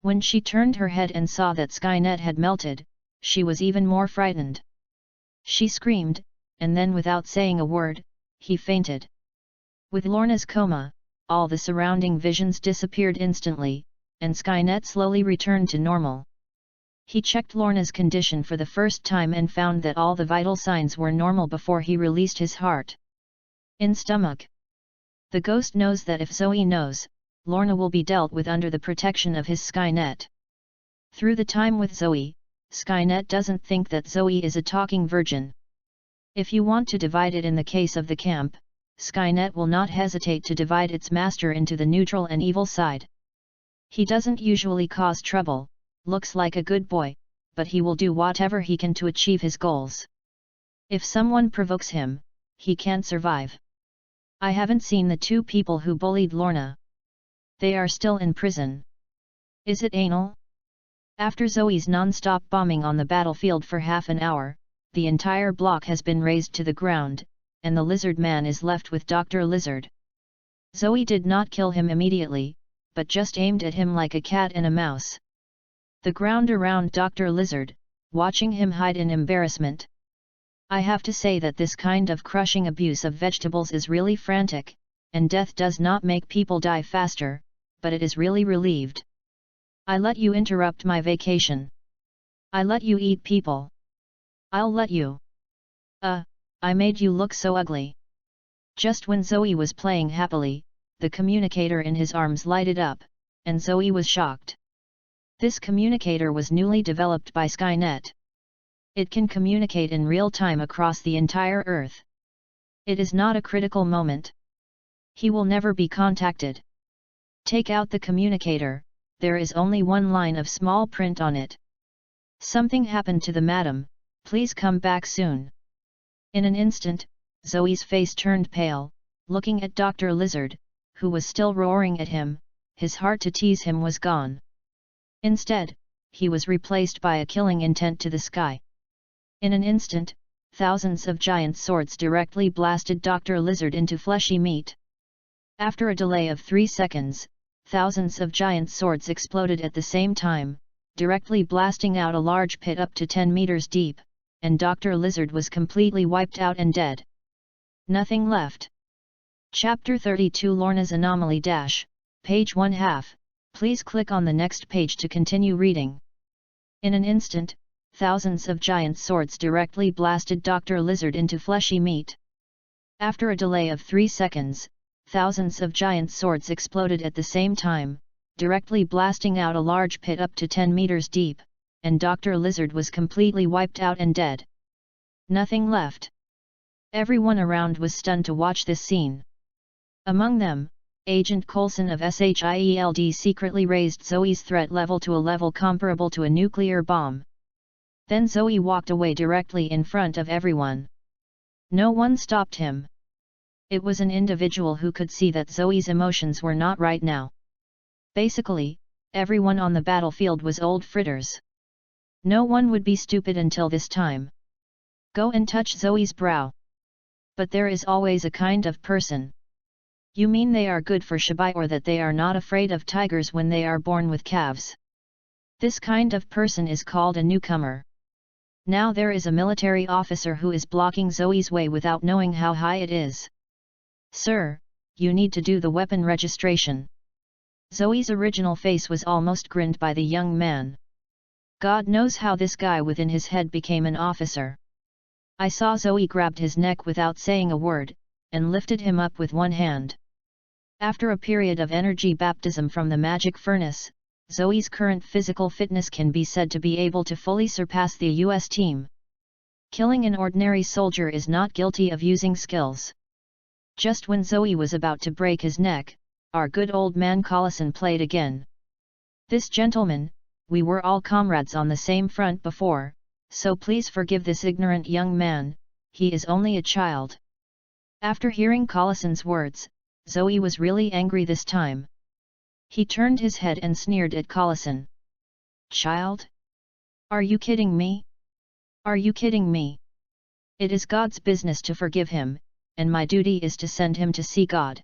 When she turned her head and saw that Skynet had melted, she was even more frightened. She screamed, and then without saying a word, he fainted. With Lorna's coma, all the surrounding visions disappeared instantly, and Skynet slowly returned to normal. He checked Lorna's condition for the first time and found that all the vital signs were normal before he released his heart. In stomach. The ghost knows that if Zoe knows, Lorna will be dealt with under the protection of his Skynet. Through the time with Zoe, Skynet doesn't think that Zoe is a talking virgin. If you want to divide it in the case of the camp, Skynet will not hesitate to divide its master into the neutral and evil side. He doesn't usually cause trouble, looks like a good boy, but he will do whatever he can to achieve his goals. If someone provokes him, he can't survive. I haven't seen the two people who bullied Lorna. They are still in prison. Is it anal? After Zoe's non-stop bombing on the battlefield for half an hour, the entire block has been razed to the ground, and the lizard man is left with Dr. Lizard. Zoe did not kill him immediately, but just aimed at him like a cat and a mouse. The ground around Dr. Lizard, watching him hide in embarrassment. I have to say that this kind of crushing abuse of vegetables is really frantic, and death does not make people die faster, but it is really relieved. I let you interrupt my vacation. I let you eat people. I'll let you. I made you look so ugly. Just when Zoe was playing happily, the communicator in his arms lighted up, and Zoe was shocked. This communicator was newly developed by Skynet. It can communicate in real time across the entire Earth. It is not a critical moment. He will never be contacted. Take out the communicator, there is only one line of small print on it. Something happened to the madam, please come back soon. In an instant, Zoe's face turned pale, looking at Dr. Lizard, who was still roaring at him. His heart to tease him was gone. Instead, he was replaced by a killing intent to the sky. In an instant, thousands of giant swords directly blasted Dr. Lizard into fleshy meat. After a delay of 3 seconds, thousands of giant swords exploded at the same time, directly blasting out a large pit up to 10 meters deep, and Dr. Lizard was completely wiped out and dead. Nothing left. Chapter 32 Lorna's Anomaly page 1/2. Please click on the next page to continue reading. In an instant, thousands of giant swords directly blasted Dr. Lizard into fleshy meat. After a delay of 3 seconds, thousands of giant swords exploded at the same time, directly blasting out a large pit up to 10 meters deep, and Dr. Lizard was completely wiped out and dead. Nothing left. Everyone around was stunned to watch this scene. Among them, Agent Coulson of SHIELD secretly raised Zoe's threat level to a level comparable to a nuclear bomb. Then Zoe walked away directly in front of everyone. No one stopped him. It was an individual who could see that Zoe's emotions were not right now. Basically, everyone on the battlefield was old fritters. No one would be stupid until this time. Go and touch Zoe's brow. But there is always a kind of person. You mean they are good for Shibai, or that they are not afraid of tigers when they are born with calves? This kind of person is called a newcomer. Now there is a military officer who is blocking Zoe's way without knowing how high it is. Sir, you need to do the weapon registration. Zoe's original face was almost grinned by the young man. God knows how this guy within his head became an officer. I saw Zoe grabbed his neck without saying a word, and lifted him up with one hand. After a period of energy baptism from the magic furnace, Zoe's current physical fitness can be said to be able to fully surpass the US team. Killing an ordinary soldier is not guilty of using skills. Just when Zoe was about to break his neck, our good old man Collison played again. This gentleman, we were all comrades on the same front before, so please forgive this ignorant young man, he is only a child. After hearing Collison's words, Zoe was really angry this time. He turned his head and sneered at Collison. Child? Are you kidding me? Are you kidding me? It is God's business to forgive him, and my duty is to send him to see God.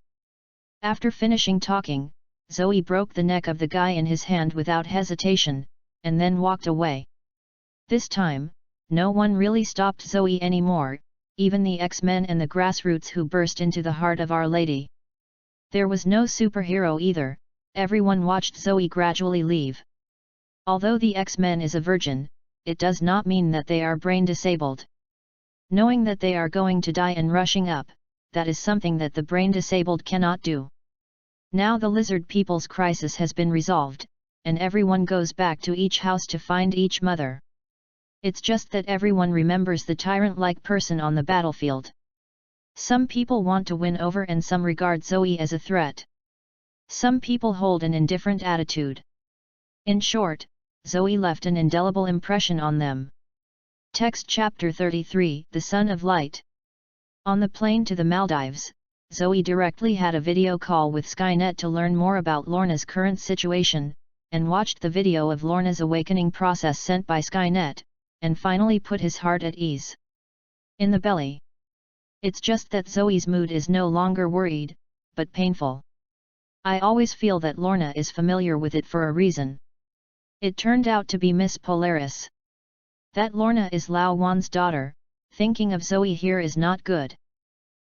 After finishing talking, Zoe broke the neck of the guy in his hand without hesitation, and then walked away. This time, no one really stopped Zoe anymore, even the X-Men and the grassroots who burst into the heart of Our Lady. There was no superhero either, everyone watched Zoe gradually leave. Although the X-Men is a virgin, it does not mean that they are brain disabled. Knowing that they are going to die and rushing up, that is something that the brain disabled cannot do. Now the lizard people's crisis has been resolved, and everyone goes back to each house to find each mother. It's just that everyone remembers the tyrant-like person on the battlefield. Some people want to win over and some regard Zoe as a threat. Some people hold an indifferent attitude. In short, Zoe left an indelible impression on them. Text Chapter 33, The Son of Light. On the plane to the Maldives, Zoe directly had a video call with Skynet to learn more about Lorna's current situation, and watched the video of Lorna's awakening process sent by Skynet, and finally put his heart at ease. In the belly. It's just that Zoe's mood is no longer worried, but painful. I always feel that Lorna is familiar with it for a reason. It turned out to be Miss Polaris. That Lorna is Lao Wan's daughter, thinking of Zoe here is not good.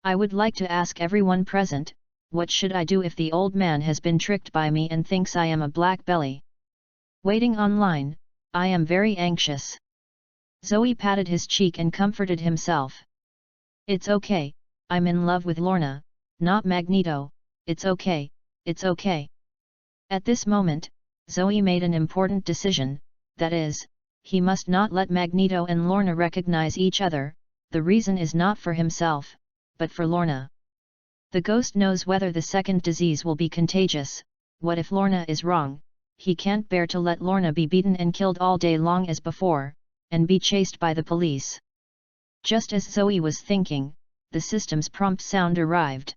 I would like to ask everyone present, what should I do if the old man has been tricked by me and thinks I am a black belly? Waiting online, I am very anxious. Zoe patted his cheek and comforted himself. It's okay, I'm in love with Lorna, not Magneto, it's okay, it's okay. At this moment, Zoe made an important decision, that is, he must not let Magneto and Lorna recognize each other. The reason is not for himself, but for Lorna. The ghost knows whether the second disease will be contagious. What if Lorna is wrong? He can't bear to let Lorna be beaten and killed all day long as before, and be chased by the police. Just as Zoe was thinking, the system's prompt sound arrived.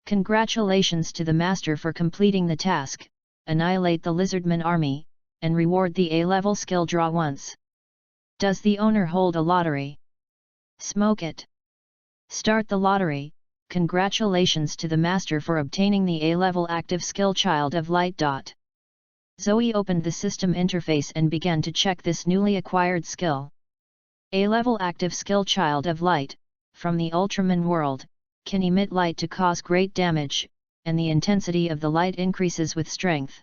Congratulations to the master for completing the task. Annihilate the Lizardman army, and reward the A-level skill draw once. Does the owner hold a lottery? Smoke it. Start the lottery. Congratulations to the master for obtaining the A-level active skill Child of Light. Zoe opened the system interface and began to check this newly acquired skill. A-level active skill Child of Light, from the Ultraman world, can emit light to cause great damage, and the intensity of the light increases with strength.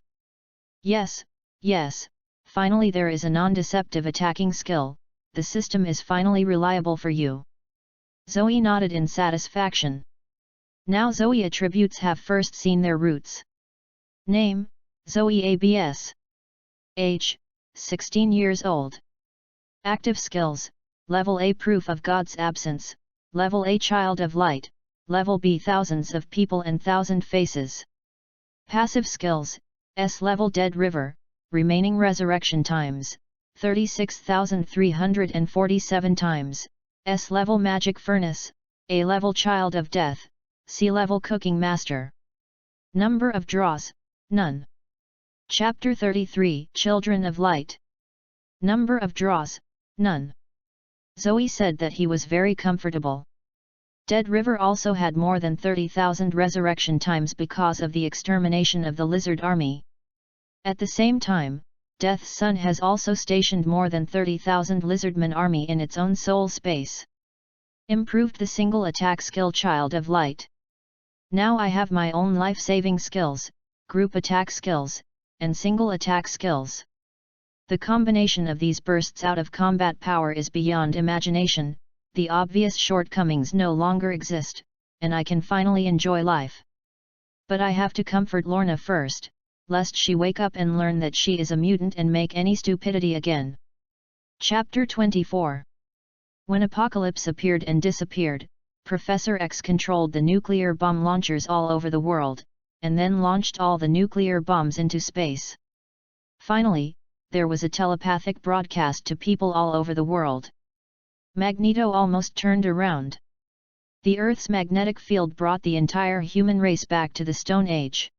Yes, yes, finally there is a non-deceptive attacking skill, the system is finally reliable for you. Zoe nodded in satisfaction. Now Zoe attributes have first seen their roots. Name, Zoe ABS. Age, 16 years old. Active skills, Level A Proof of God's Absence, Level A Child of Light, Level B Thousands of People and Thousand Faces. Passive skills, S Level Dead River, remaining resurrection times, 36,347 times, S Level Magic Furnace, A Level Child of Death, C Level Cooking Master. Number of draws, none. Chapter 33, Children of Light. Number of draws, none. Zoe said that he was very comfortable. Dead River also had more than 30,000 resurrection times because of the extermination of the lizard army. At the same time, Death's Son has also stationed more than 30,000 lizardman army in its own soul space. Improved the single attack skill Child of Light. Now I have my own life-saving skills, group attack skills, and single attack skills. The combination of these bursts out of combat power is beyond imagination. The obvious shortcomings no longer exist, and I can finally enjoy life. But I have to comfort Lorna first, lest she wake up and learn that she is a mutant and make any stupidity again. Chapter 24. When Apocalypse appeared and disappeared, Professor X controlled the nuclear bomb launchers all over the world, and then launched all the nuclear bombs into space. Finally, there was a telepathic broadcast to people all over the world. Magneto almost turned around. The Earth's magnetic field brought the entire human race back to the Stone Age.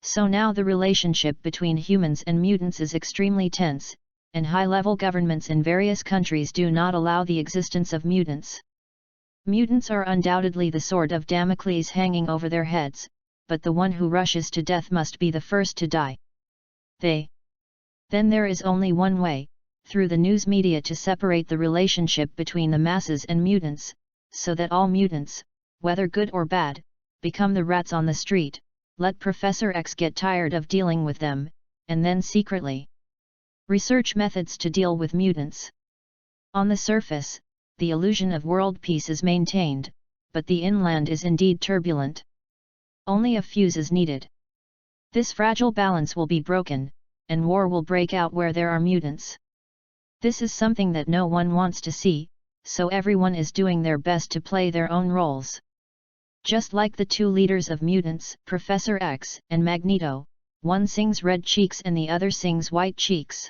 So now the relationship between humans and mutants is extremely tense, and high-level governments in various countries do not allow the existence of mutants. Mutants are undoubtedly the sword of Damocles hanging over their heads, but the one who rushes to death must be the first to die. Then there is only one way, through the news media to separate the relationship between the masses and mutants, so that all mutants, whether good or bad, become the rats on the street. Let Professor X get tired of dealing with them, and then secretly research methods to deal with mutants. On the surface, the illusion of world peace is maintained, but the inland is indeed turbulent. Only a fuse is needed. This fragile balance will be broken, and war will break out where there are mutants. This is something that no one wants to see, so everyone is doing their best to play their own roles. Just like the two leaders of mutants, Professor X and Magneto, one sings red cheeks and the other sings white cheeks.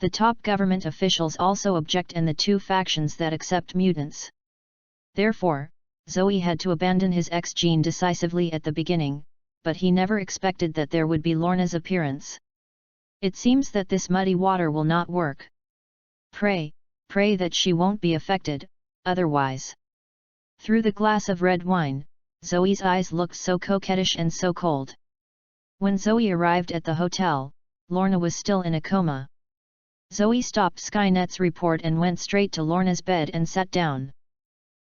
The top government officials also object, and the two factions that accept mutants. Therefore, Zoe had to abandon his X gene decisively at the beginning, but he never expected that there would be Lorna's appearance. It seems that this muddy water will not work. Pray that she won't be affected, otherwise. Through the glass of red wine, Zoe's eyes looked so coquettish and so cold. When Zoe arrived at the hotel, Lorna was still in a coma. Zoe stopped Skynet's report and went straight to Lorna's bed and sat down.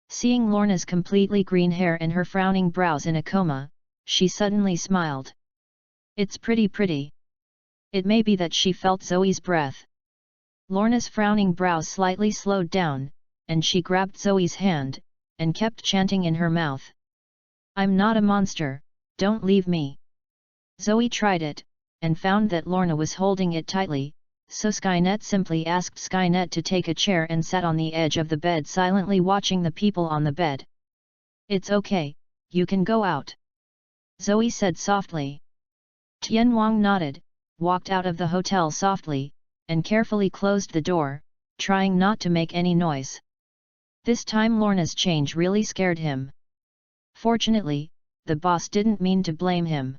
Seeing Lorna's completely green hair and her frowning brows in a coma, she suddenly smiled. It's pretty. It may be that she felt Zoe's breath. Lorna's frowning brows slightly slowed down, and she grabbed Zoe's hand, and kept chanting in her mouth. I'm not a monster, don't leave me. Zoe tried it, and found that Lorna was holding it tightly, so Skynet simply asked Skynet to take a chair and sat on the edge of the bed silently watching the people on the bed. It's okay, you can go out. Zoe said softly. Tian Wang nodded, walked out of the hotel softly, and carefully closed the door, trying not to make any noise. This time Lorna's change really scared him. Fortunately, the boss didn't mean to blame him.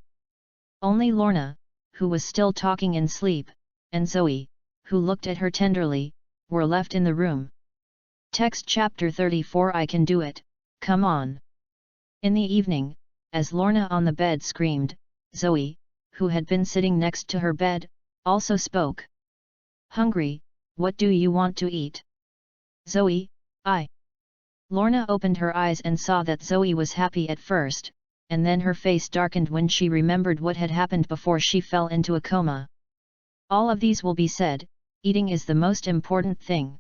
Only Lorna, who was still talking in sleep, and Zoe, who looked at her tenderly, were left in the room. Text Chapter 34 I can do it, come on. In the evening, as Lorna on the bed screamed, Zoe, who had been sitting next to her bed, also spoke. Hungry, what do you want to eat? Zoe, I. Lorna opened her eyes and saw that Zoe was happy at first, and then her face darkened when she remembered what had happened before she fell into a coma. All of these will be said, eating is the most important thing.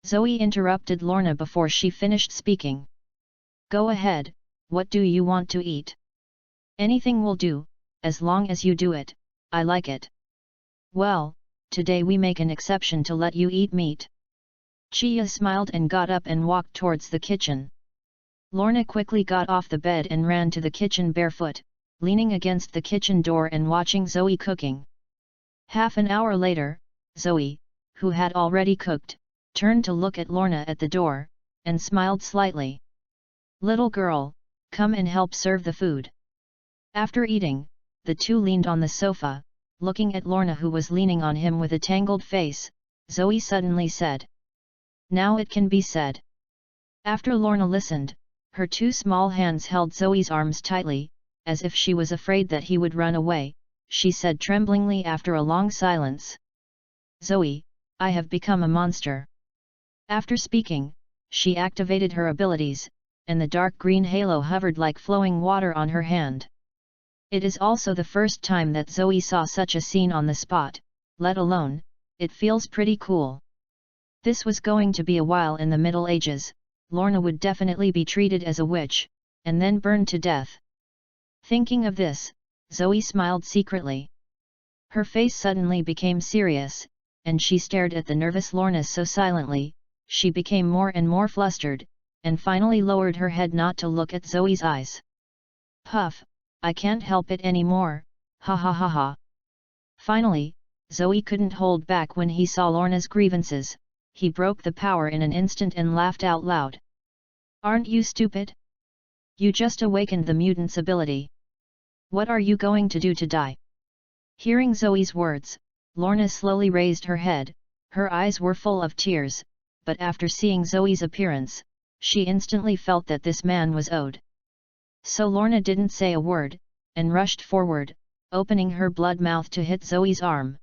Zoe interrupted Lorna before she finished speaking. Go ahead, what do you want to eat? Anything will do, as long as you do it, I like it. Well, today we make an exception to let you eat meat. Chia smiled and got up and walked towards the kitchen. Lorna quickly got off the bed and ran to the kitchen barefoot, leaning against the kitchen door and watching Zoe cooking. Half an hour later, Zoe, who had already cooked, turned to look at Lorna at the door, and smiled slightly. Little girl, come and help serve the food. After eating, the two leaned on the sofa, looking at Lorna who was leaning on him with a tangled face. Zoe suddenly said. Now it can be said. After Lorna listened, her two small hands held Zoe's arms tightly, as if she was afraid that he would run away. She said tremblingly after a long silence. Zoe, I have become a monster. After speaking, she activated her abilities, and the dark green halo hovered like flowing water on her hand. It is also the first time that Zoe saw such a scene on the spot, let alone, it feels pretty cool. This was going to be a while in the Middle Ages. Lorna would definitely be treated as a witch, and then burned to death. Thinking of this, Zoe smiled secretly. Her face suddenly became serious, and she stared at the nervous Lorna so silently, she became more and more flustered, and finally lowered her head not to look at Zoe's eyes. Puff, I can't help it anymore, ha ha ha ha. Finally, Zoe couldn't hold back when he saw Lorna's grievances. He broke the power in an instant and laughed out loud. Aren't you stupid? You just awakened the mutant's ability. What are you going to do to die? Hearing Zoe's words, Lorna slowly raised her head, her eyes were full of tears, but after seeing Zoe's appearance, she instantly felt that this man was owed. So Lorna didn't say a word, and rushed forward, opening her blood mouth to hit Zoe's arm.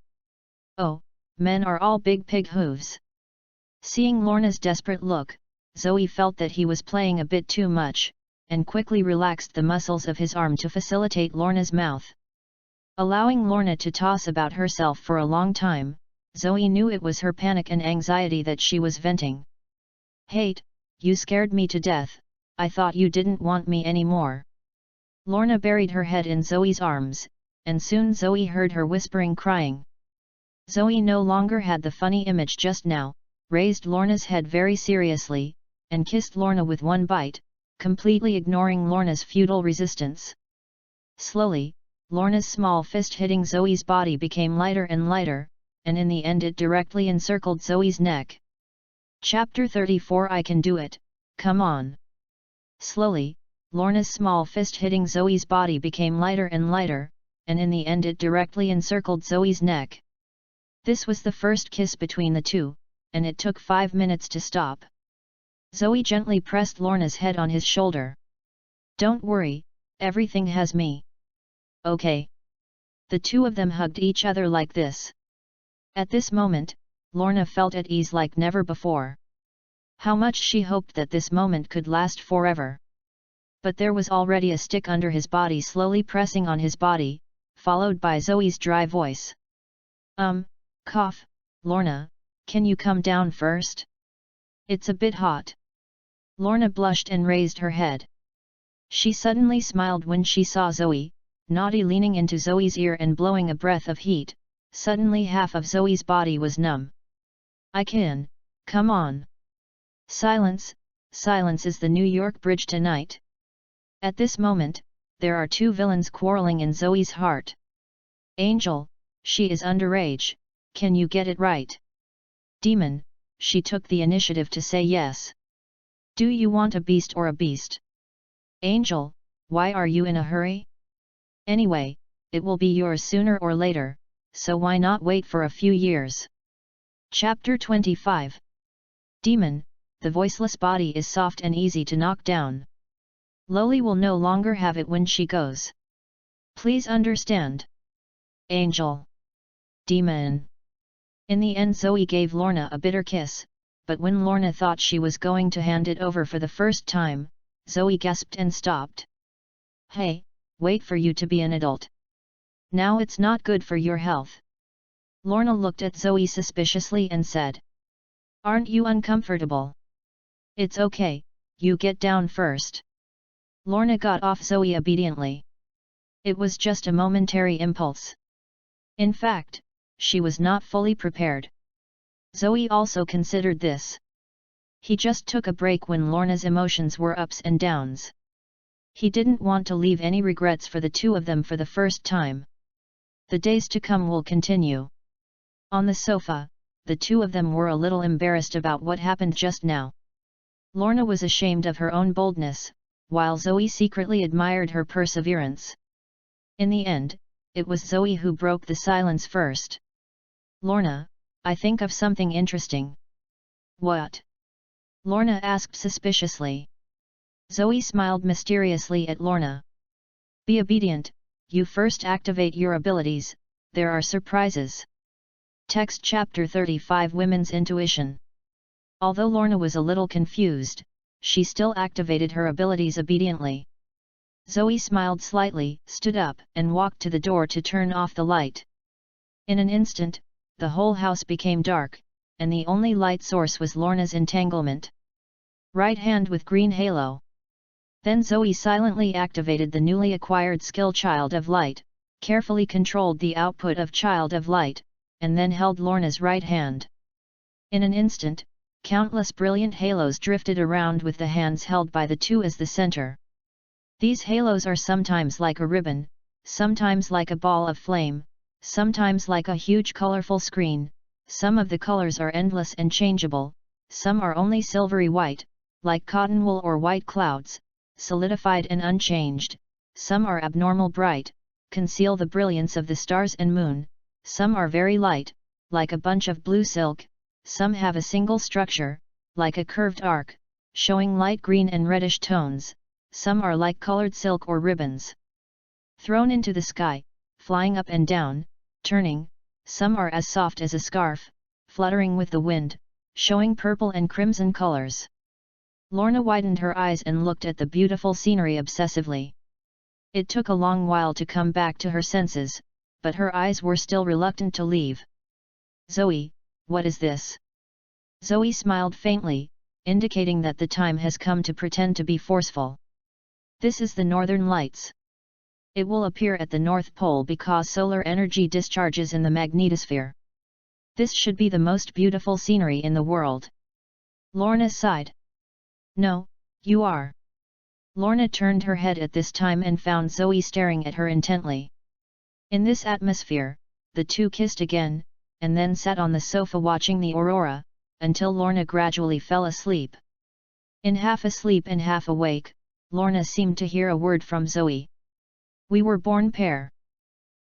Oh, Men are all big pig hooves. Seeing Lorna's desperate look, Zoe felt that he was playing a bit too much, and quickly relaxed the muscles of his arm to facilitate Lorna's mouth. Allowing Lorna to toss about herself for a long time, Zoe knew it was her panic and anxiety that she was venting. "Hate, you scared me to death, I thought you didn't want me anymore." Lorna buried her head in Zoe's arms, and soon Zoe heard her whispering crying. Zoe no longer had the funny image just now, raised Lorna's head very seriously, and kissed Lorna with one bite, completely ignoring Lorna's futile resistance. Slowly, Lorna's small fist hitting Zoe's body became lighter and lighter, and in the end it directly encircled Zoe's neck. Chapter 34 I Can Do It, Come On. Slowly, Lorna's small fist hitting Zoe's body became lighter and lighter, and in the end it directly encircled Zoe's neck. This was the first kiss between the two, and it took 5 minutes to stop. Zoe gently pressed Lorna's head on his shoulder. "Don't worry, everything has me. Okay." The two of them hugged each other like this. At this moment, Lorna felt at ease like never before. How much she hoped that this moment could last forever. But there was already a stick under his body slowly pressing on his body, followed by Zoe's dry voice. Cough, Lorna, can you come down first? It's a bit hot." Lorna blushed and raised her head. She suddenly smiled when she saw Zoe, naughty leaning into Zoe's ear and blowing a breath of heat. Suddenly half of Zoe's body was numb. "I can, come on." Silence, silence is the New York Bridge tonight. At this moment, there are two villains quarreling in Zoe's heart. "Angel, she is underage, can you get it right?" "Demon," she took the initiative to say yes. "Do you want a beast or a beast?" "Angel, why are you in a hurry? Anyway, it will be yours sooner or later, so why not wait for a few years?" Chapter 25. Demon, the voiceless body is soft and easy to knock down. Loli will no longer have it when she goes. Please understand. Angel. Demon. In the end Zoe gave Lorna a bitter kiss, but when Lorna thought she was going to hand it over for the first time, Zoe gasped and stopped. "Hey, wait for you to be an adult. Now it's not good for your health." Lorna looked at Zoe suspiciously and said. "Aren't you uncomfortable?" "It's okay, you get down first." Lorna got off Zoe obediently. It was just a momentary impulse. In fact, she was not fully prepared. Zoe also considered this. He just took a break when Lorna's emotions were ups and downs. He didn't want to leave any regrets for the two of them for the first time. The days to come will continue. On the sofa, the two of them were a little embarrassed about what happened just now. Lorna was ashamed of her own boldness, while Zoe secretly admired her perseverance. In the end, it was Zoe who broke the silence first. "Lorna, I think of something interesting." "What?" Lorna asked suspiciously. Zoe smiled mysteriously at Lorna. "Be obedient, you first activate your abilities, there are surprises." Text Chapter 35 Women's Intuition. Although Lorna was a little confused, she still activated her abilities obediently. Zoe smiled slightly, stood up, and walked to the door to turn off the light. In an instant, the whole house became dark, and the only light source was Lorna's entanglement. Right hand with green halo. Then Zoe silently activated the newly acquired skill Child of Light, carefully controlled the output of Child of Light, and then held Lorna's right hand. In an instant, countless brilliant halos drifted around with the hands held by the two as the center. These halos are sometimes like a ribbon, sometimes like a ball of flame, sometimes like a huge colorful screen. Some of the colors are endless and changeable, some are only silvery white, like cotton wool or white clouds, solidified and unchanged. Some are abnormal bright, conceal the brilliance of the stars and moon. Some are very light, like a bunch of blue silk. Some have a single structure, like a curved arc, showing light green and reddish tones. Some are like colored silk or ribbons. Thrown into the sky, flying up and down, turning, some are as soft as a scarf, fluttering with the wind, showing purple and crimson colors. Lorna widened her eyes and looked at the beautiful scenery obsessively. It took a long while to come back to her senses, but her eyes were still reluctant to leave. Zoe, what is this? Zoe smiled faintly, indicating that the time has come to pretend to be forceful. This is the Northern Lights. It will appear at the North Pole because solar energy discharges in the magnetosphere. This should be the most beautiful scenery in the world. Lorna sighed. No, you are. Lorna turned her head at this time and found Zoe staring at her intently. In this atmosphere, the two kissed again, and then sat on the sofa watching the aurora, until Lorna gradually fell asleep. In half asleep and half awake, Lorna seemed to hear a word from Zoe. We were born pair.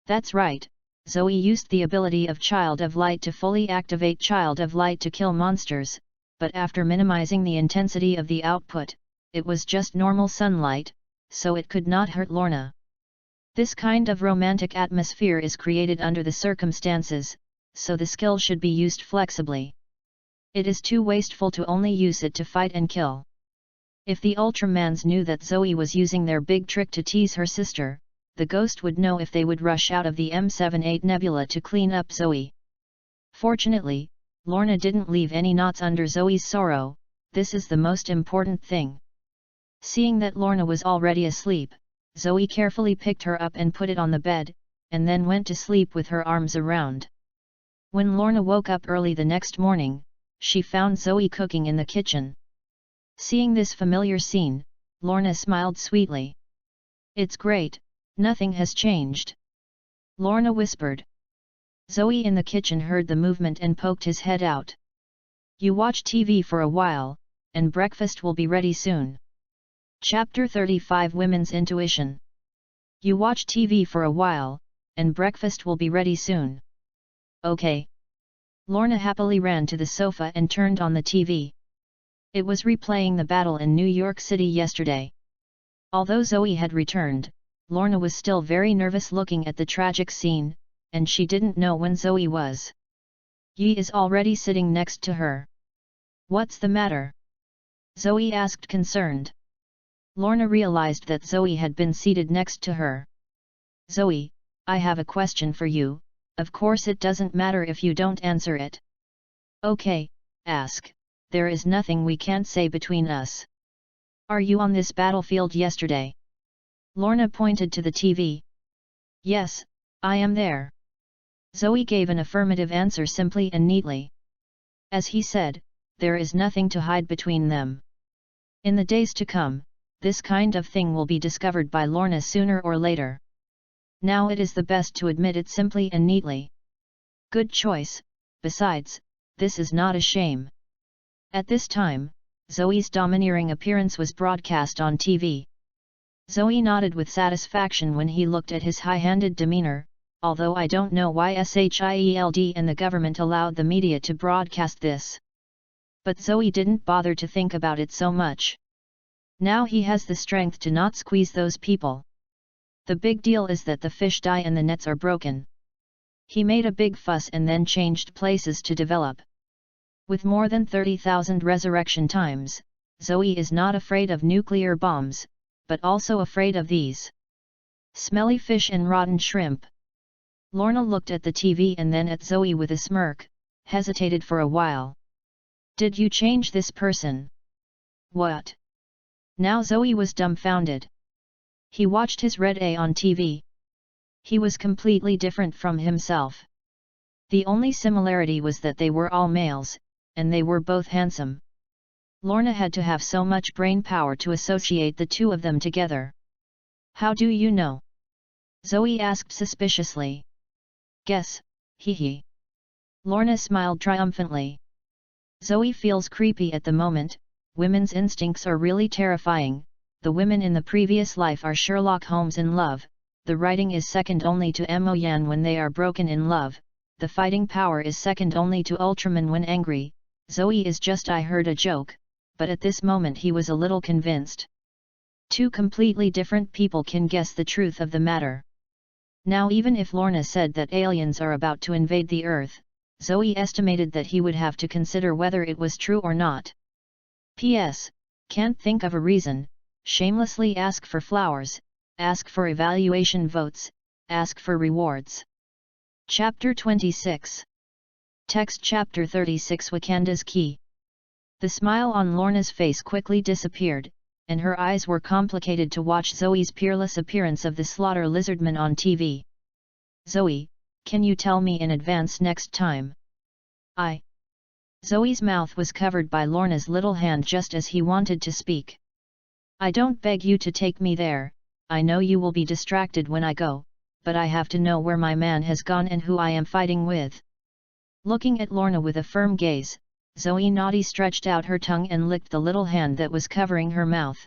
That's right, Zoe used the ability of Child of Light to fully activate Child of Light to kill monsters, but after minimizing the intensity of the output, it was just normal sunlight, so it could not hurt Lorna. This kind of romantic atmosphere is created under the circumstances, so the skill should be used flexibly. It is too wasteful to only use it to fight and kill. If the Ultramans knew that Zoe was using their big trick to tease her sister, the ghost would know if they would rush out of the M78 nebula to clean up Zoe. Fortunately, Lorna didn't leave any knots under Zoe's sorrow. This is the most important thing. Seeing that Lorna was already asleep, Zoe carefully picked her up and put it on the bed, and then went to sleep with her arms around. When Lorna woke up early the next morning, she found Zoe cooking in the kitchen. Seeing this familiar scene, Lorna smiled sweetly. It's great, nothing has changed. Lorna whispered. Zoe in the kitchen heard the movement and poked his head out. You watch TV for a while, and breakfast will be ready soon. Chapter 35 Women's Intuition. You watch TV for a while, and breakfast will be ready soon. Okay. Lorna happily ran to the sofa and turned on the TV. It was replaying the battle in New York City yesterday. Although Zoe had returned, Lorna was still very nervous looking at the tragic scene, and she didn't know when Zoe was. Yi is already sitting next to her. What's the matter? Zoe asked concerned. Lorna realized that Zoe had been seated next to her. Zoe, I have a question for you. Of course it doesn't matter if you don't answer it. Okay, ask. There is nothing we can't say between us. Are you on this battlefield yesterday? Lorna pointed to the TV. Yes, I am there. Zoe gave an affirmative answer simply and neatly. As he said, there is nothing to hide between them. In the days to come, this kind of thing will be discovered by Lorna sooner or later. Now it is the best to admit it simply and neatly. Good choice, besides, this is not a shame. At this time, Zoe's domineering appearance was broadcast on TV. Zoe nodded with satisfaction when he looked at his high-handed demeanor, although I don't know why SHIELD and the government allowed the media to broadcast this. But Zoe didn't bother to think about it so much. Now he has the strength to not squeeze those people. The big deal is that the fish die and the nets are broken. He made a big fuss and then changed places to develop. With more than 30,000 resurrection times, Zoe is not afraid of nuclear bombs, but also afraid of these. Smelly fish and rotten shrimp. Lorna looked at the TV and then at Zoe with a smirk, hesitated for a while. Did you change this person? What? Now Zoe was dumbfounded. He watched his Red A on TV. He was completely different from himself. The only similarity was that they were all males, and they were both handsome. Lorna had to have so much brain power to associate the two of them together. How do you know? Zoe asked suspiciously. Guess, hee. Lorna smiled triumphantly. Zoe feels creepy at the moment. Women's instincts are really terrifying. The women in the previous life are Sherlock Holmes in love, the writing is second only to Mo Yan when they are broken in love, the fighting power is second only to Ultraman when angry. Zoe is just I heard a joke, but at this moment he was a little convinced. Two completely different people can guess the truth of the matter. Now even if Lorna said that aliens are about to invade the Earth, Zoe estimated that he would have to consider whether it was true or not. P.S. Can't think of a reason. Shamelessly ask for flowers, ask for evaluation votes, ask for rewards. Chapter 26. Text Chapter 36 Wakanda's Key. The smile on Lorna's face quickly disappeared, and her eyes were complicated to watch Zoe's peerless appearance of the slaughter lizardman on TV. Zoe, can you tell me in advance next time? Zoe's mouth was covered by Lorna's little hand just as he wanted to speak. I don't beg you to take me there, I know you will be distracted when I go, but I have to know where my man has gone and who I am fighting with. Looking at Lorna with a firm gaze, Zoe naughty stretched out her tongue and licked the little hand that was covering her mouth.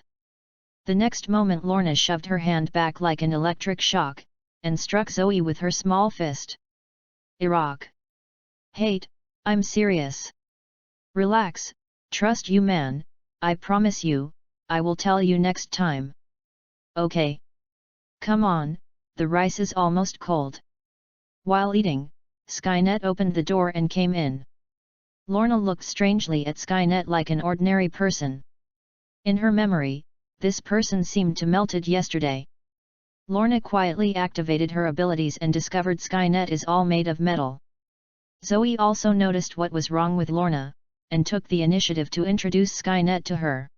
The next moment Lorna shoved her hand back like an electric shock, and struck Zoe with her small fist. Iraq. Hate, I'm serious. Relax, trust you man, I promise you, I will tell you next time. Okay. Come on, the rice is almost cold. While eating, Skynet opened the door and came in. Lorna looked strangely at Skynet like an ordinary person. In her memory, this person seemed to melted yesterday. Lorna quietly activated her abilities and discovered Skynet is all made of metal. Zoe also noticed what was wrong with Lorna, and took the initiative to introduce Skynet to her.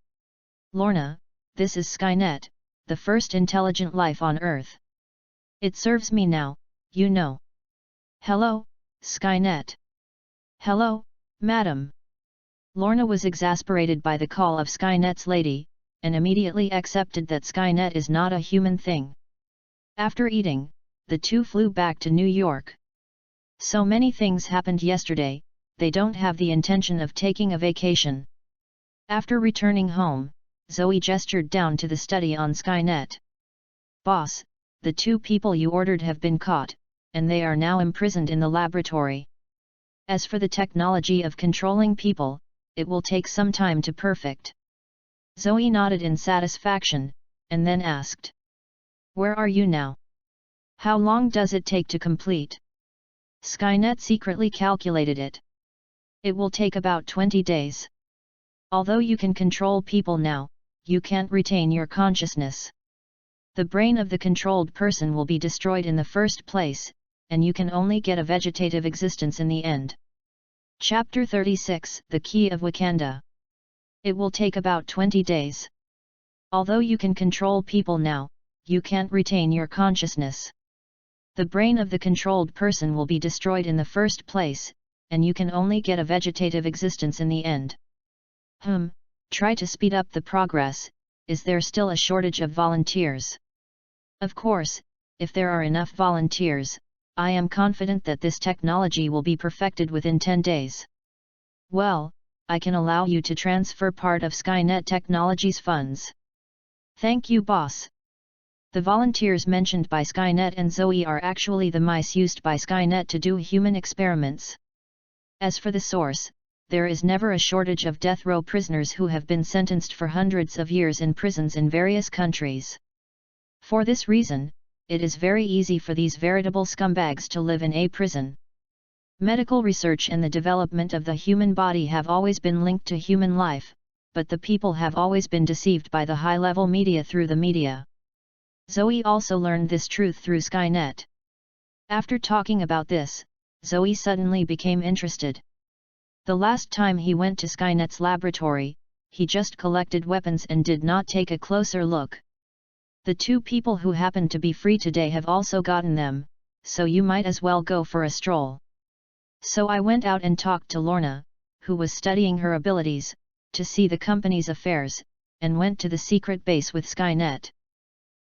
Lorna, this is Skynet, the first intelligent life on Earth. It serves me now, you know. Hello, Skynet. Hello, madam. Lorna was exasperated by the call of Skynet's lady, and immediately accepted that Skynet is not a human thing. After eating, the two flew back to New York. So many things happened yesterday, they don't have the intention of taking a vacation. After returning home, Zoe gestured down to the study on Skynet. Boss, the two people you ordered have been caught, and they are now imprisoned in the laboratory. As for the technology of controlling people, it will take some time to perfect. Zoe nodded in satisfaction, and then asked. Where are you now? How long does it take to complete? Skynet secretly calculated it. It will take about 20 days. Although you can control people now, you can't retain your consciousness. The brain of the controlled person will be destroyed in the first place, and you can only get a vegetative existence in the end. Chapter 36 The Key of Wakanda. It will take about 20 days. Although you can control people now, you can't retain your consciousness. The brain of the controlled person will be destroyed in the first place, and you can only get a vegetative existence in the end. Try to speed up the progress. Is there still a shortage of volunteers? Of course, if there are enough volunteers, I am confident that this technology will be perfected within 10 days. Well, I can allow you to transfer part of Skynet Technologies funds. Thank you, boss. The volunteers mentioned by Skynet and Zoe are actually the mice used by Skynet to do human experiments. As for the source, there is never a shortage of death row prisoners who have been sentenced for hundreds of years in prisons in various countries. For this reason, it is very easy for these veritable scumbags to live in a prison. Medical research and the development of the human body have always been linked to human life, but the people have always been deceived by the high-level media through the media. Zoe also learned this truth through Skynet. After talking about this, Zoe suddenly became interested. The last time he went to Skynet's laboratory, he just collected weapons and did not take a closer look. The two people who happen to be free today have also gotten them, so you might as well go for a stroll. So I went out and talked to Lorna, who was studying her abilities, to see the company's affairs, and went to the secret base with Skynet.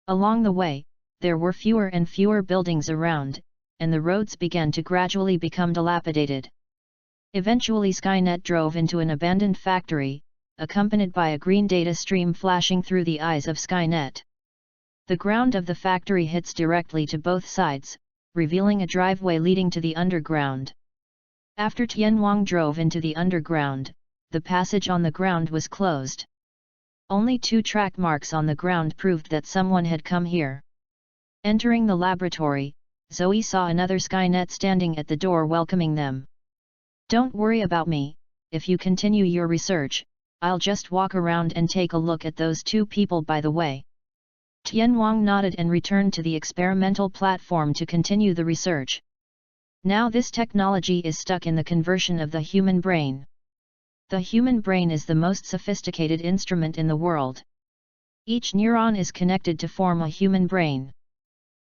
Along the way, there were fewer and fewer buildings around, and the roads began to gradually become dilapidated. Eventually Skynet drove into an abandoned factory, accompanied by a green data stream flashing through the eyes of Skynet. The ground of the factory hits directly to both sides, revealing a driveway leading to the underground. After Tianwang drove into the underground, the passage on the ground was closed. Only 2 track marks on the ground proved that someone had come here. Entering the laboratory, Zoe saw another Skynet standing at the door welcoming them. "Don't worry about me, if you continue your research, I'll just walk around and take a look at those two people by the way." Tianwang nodded and returned to the experimental platform to continue the research. Now this technology is stuck in the conversion of the human brain. The human brain is the most sophisticated instrument in the world. Each neuron is connected to form a human brain.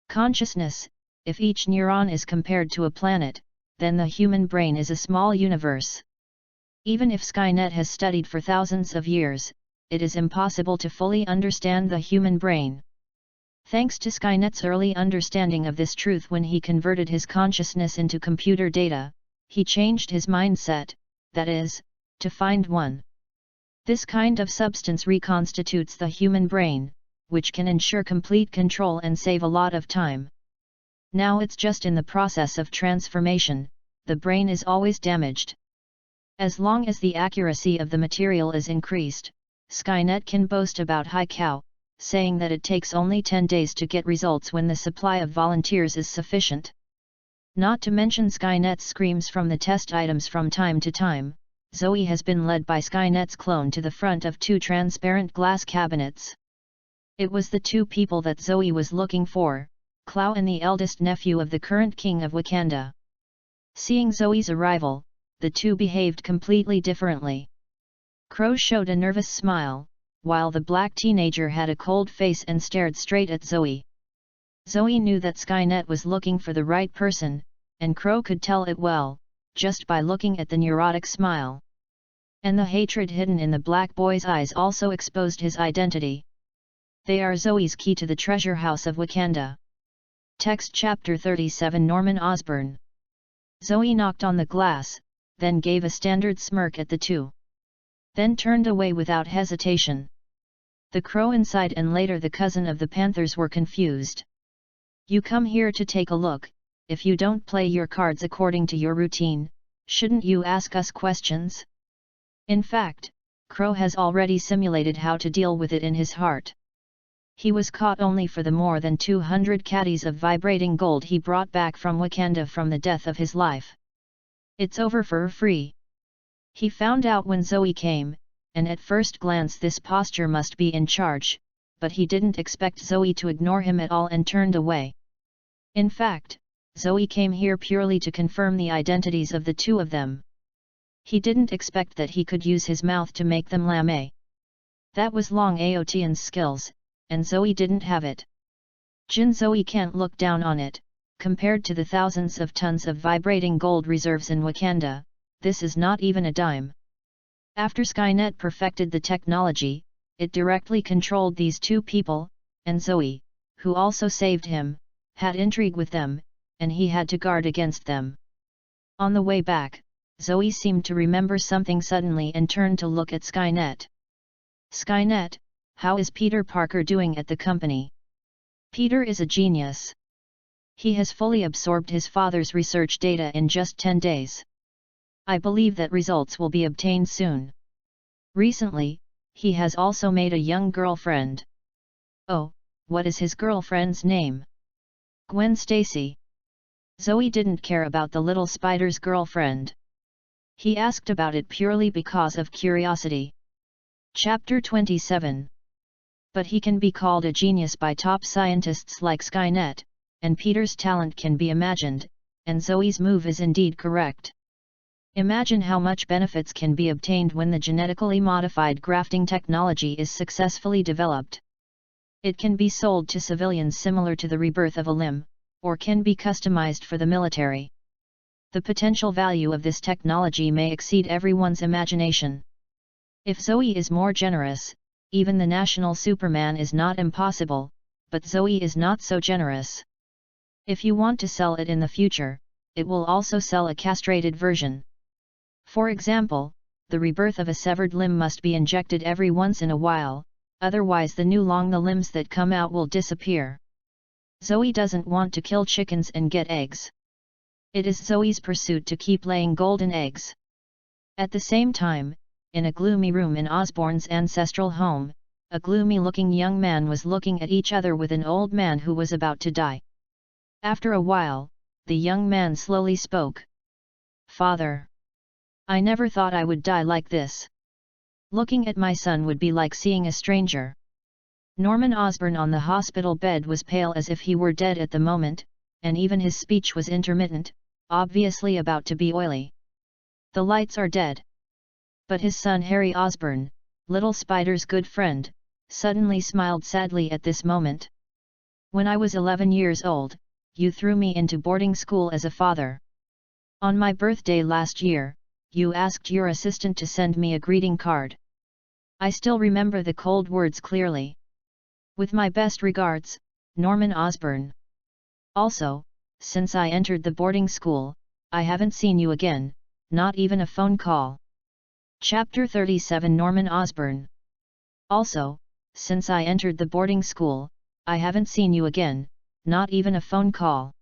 Consciousness, if each neuron is compared to a planet, then the human brain is a small universe. Even if Skynet has studied for thousands of years, it is impossible to fully understand the human brain. Thanks to Skynet's early understanding of this truth when he converted his consciousness into computer data, he changed his mindset, that is, to find one. This kind of substance reconstitutes the human brain, which can ensure complete control and save a lot of time. Now it's just in the process of transformation, the brain is always damaged. As long as the accuracy of the material is increased, Skynet can boast about high cow, saying that it takes only 10 days to get results when the supply of volunteers is sufficient. Not to mention Skynet's screams from the test items from time to time, Zoe has been led by Skynet's clone to the front of two transparent glass cabinets. It was the two people that Zoe was looking for, Clow and the eldest nephew of the current king of Wakanda. Seeing Zoe's arrival, the two behaved completely differently. Crow showed a nervous smile, while the black teenager had a cold face and stared straight at Zoe. Zoe knew that Skynet was looking for the right person, and Crow could tell it well, just by looking at the neurotic smile. And the hatred hidden in the black boy's eyes also exposed his identity. They are Zoe's key to the treasure house of Wakanda. Text Chapter 37 Norman Osborn. Zoe knocked on the glass, then gave a standard smirk at the two. Then turned away without hesitation. The crow inside and later the cousin of the Panthers were confused. "You come here to take a look, if you don't play your cards according to your routine, shouldn't you ask us questions?" In fact, Crow has already simulated how to deal with it in his heart. He was caught only for the more than 200 caddies of vibrating gold he brought back from Wakanda from the death of his life. It's over for free. He found out when Zoe came, and at first glance this posture must be in charge, but he didn't expect Zoe to ignore him at all and turned away. In fact, Zoe came here purely to confirm the identities of the two of them. He didn't expect that he could use his mouth to make them lame. That was Long Aotian's skills, and Zoe didn't have it. Jin Zoe can't look down on it. Compared to the thousands of tons of vibrating gold reserves in Wakanda, this is not even a dime. After Skynet perfected the technology, it directly controlled these two people, and Zoe, who also saved him, had intrigue with them, and he had to guard against them. On the way back, Zoe seemed to remember something suddenly and turned to look at Skynet. "Skynet, how is Peter Parker doing at the company?" "Peter is a genius. He has fully absorbed his father's research data in just 10 days. I believe that results will be obtained soon. Recently, he has also made a young girlfriend." "Oh, what is his girlfriend's name?" "Gwen Stacy." Zoe didn't care about the little spider's girlfriend. He asked about it purely because of curiosity. Chapter 27. But he can be called a genius by top scientists like Skynet, and Peter's talent can be imagined, and Zoe's move is indeed correct. Imagine how much benefits can be obtained when the genetically modified grafting technology is successfully developed. It can be sold to civilians similar to the rebirth of a limb, or can be customized for the military. The potential value of this technology may exceed everyone's imagination. If Zoe is more generous, even the national Superman is not impossible, but Zoe is not so generous. If you want to sell it in the future, it will also sell a castrated version. For example, the rebirth of a severed limb must be injected every once in a while, otherwise the the limbs that come out will disappear. Zoe doesn't want to kill chickens and get eggs. It is Zoe's pursuit to keep laying golden eggs. At the same time, in a gloomy room in Osborn's ancestral home, a gloomy-looking young man was looking at each other with an old man who was about to die. After a while, the young man slowly spoke. "Father, I never thought I would die like this. Looking at my son would be like seeing a stranger." Norman Osborn on the hospital bed was pale as if he were dead at the moment, and even his speech was intermittent, obviously about to be oily. "The lights are dead." But his son Harry Osborn, little Spider's good friend, suddenly smiled sadly at this moment. "When I was 11 years old, you threw me into boarding school as a father. On my birthday last year, you asked your assistant to send me a greeting card. I still remember the cold words clearly. With my best regards, Norman Osborn. Also, since I entered the boarding school, I haven't seen you again, not even a phone call." Chapter 37 Norman Osborn. "Also, since I entered the boarding school, I haven't seen you again, not even a phone call."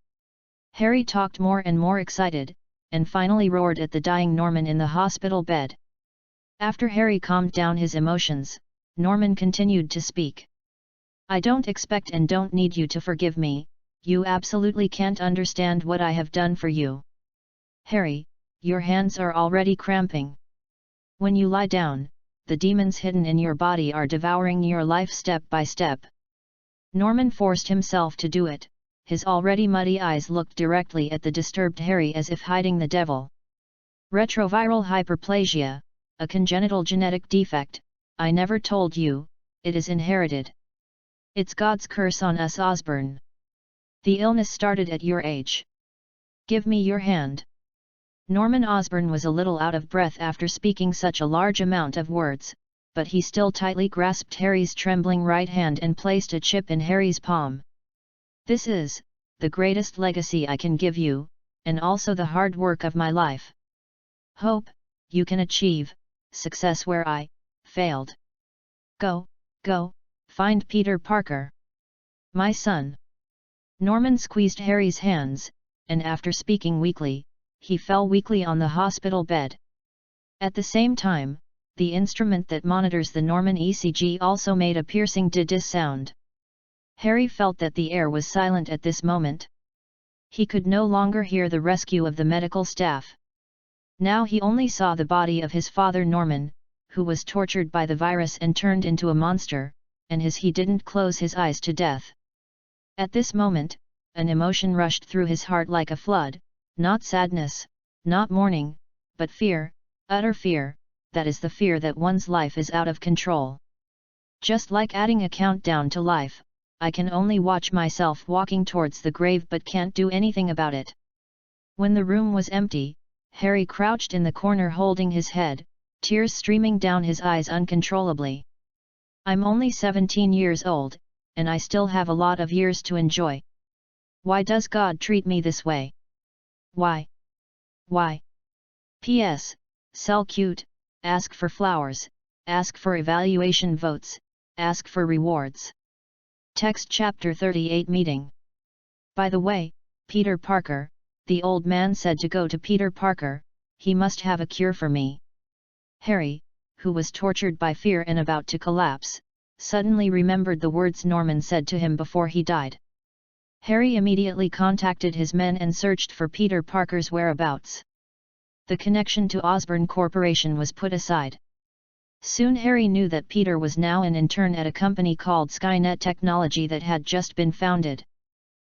Harry talked more and more excited, and finally roared at the dying Norman in the hospital bed. After Harry calmed down his emotions, Norman continued to speak. "I don't expect and don't need you to forgive me, you absolutely can't understand what I have done for you. Harry, your hands are already cramping. When you lie down, the demons hidden in your body are devouring your life step by step." Norman forced himself to do it. His already muddy eyes looked directly at the disturbed Harry as if hiding the devil. "Retroviral hyperplasia, a congenital genetic defect, I never told you, it is inherited. It's God's curse on us, Osborn. The illness started at your age. Give me your hand." Norman Osborn was a little out of breath after speaking such a large amount of words, but he still tightly grasped Harry's trembling right hand and placed a chip in Harry's palm. "This is the greatest legacy I can give you, and also the hard work of my life. Hope you can achieve success where I failed. Go, find Peter Parker. My son." Norman squeezed Harry's hands, and after speaking weakly, he fell weakly on the hospital bed. At the same time, the instrument that monitors the Norman ECG also made a piercing "did" sound. Harry felt that the air was silent at this moment. He could no longer hear the rescue of the medical staff. Now he only saw the body of his father Norman, who was tortured by the virus and turned into a monster, and he didn't close his eyes to death. At this moment, an emotion rushed through his heart like a flood, not sadness, not mourning, but fear, utter fear, that is the fear that one's life is out of control. Just like adding a countdown to life, I can only watch myself walking towards the grave but can't do anything about it. When the room was empty, Harry crouched in the corner holding his head, tears streaming down his eyes uncontrollably. "I'm only 17 years old, and I still have a lot of years to enjoy. Why does God treat me this way? Why? P.S. Sell cute, ask for flowers, ask for evaluation votes, ask for rewards." Text Chapter 38 Meeting. "By the way, Peter Parker," the old man said to go to Peter Parker, "he must have a cure for me." Harry, who was tortured by fear and about to collapse, suddenly remembered the words Norman said to him before he died. Harry immediately contacted his men and searched for Peter Parker's whereabouts. The connection to Osborn Corporation was put aside. Soon Harry knew that Peter was now an intern at a company called Skynet Technology that had just been founded.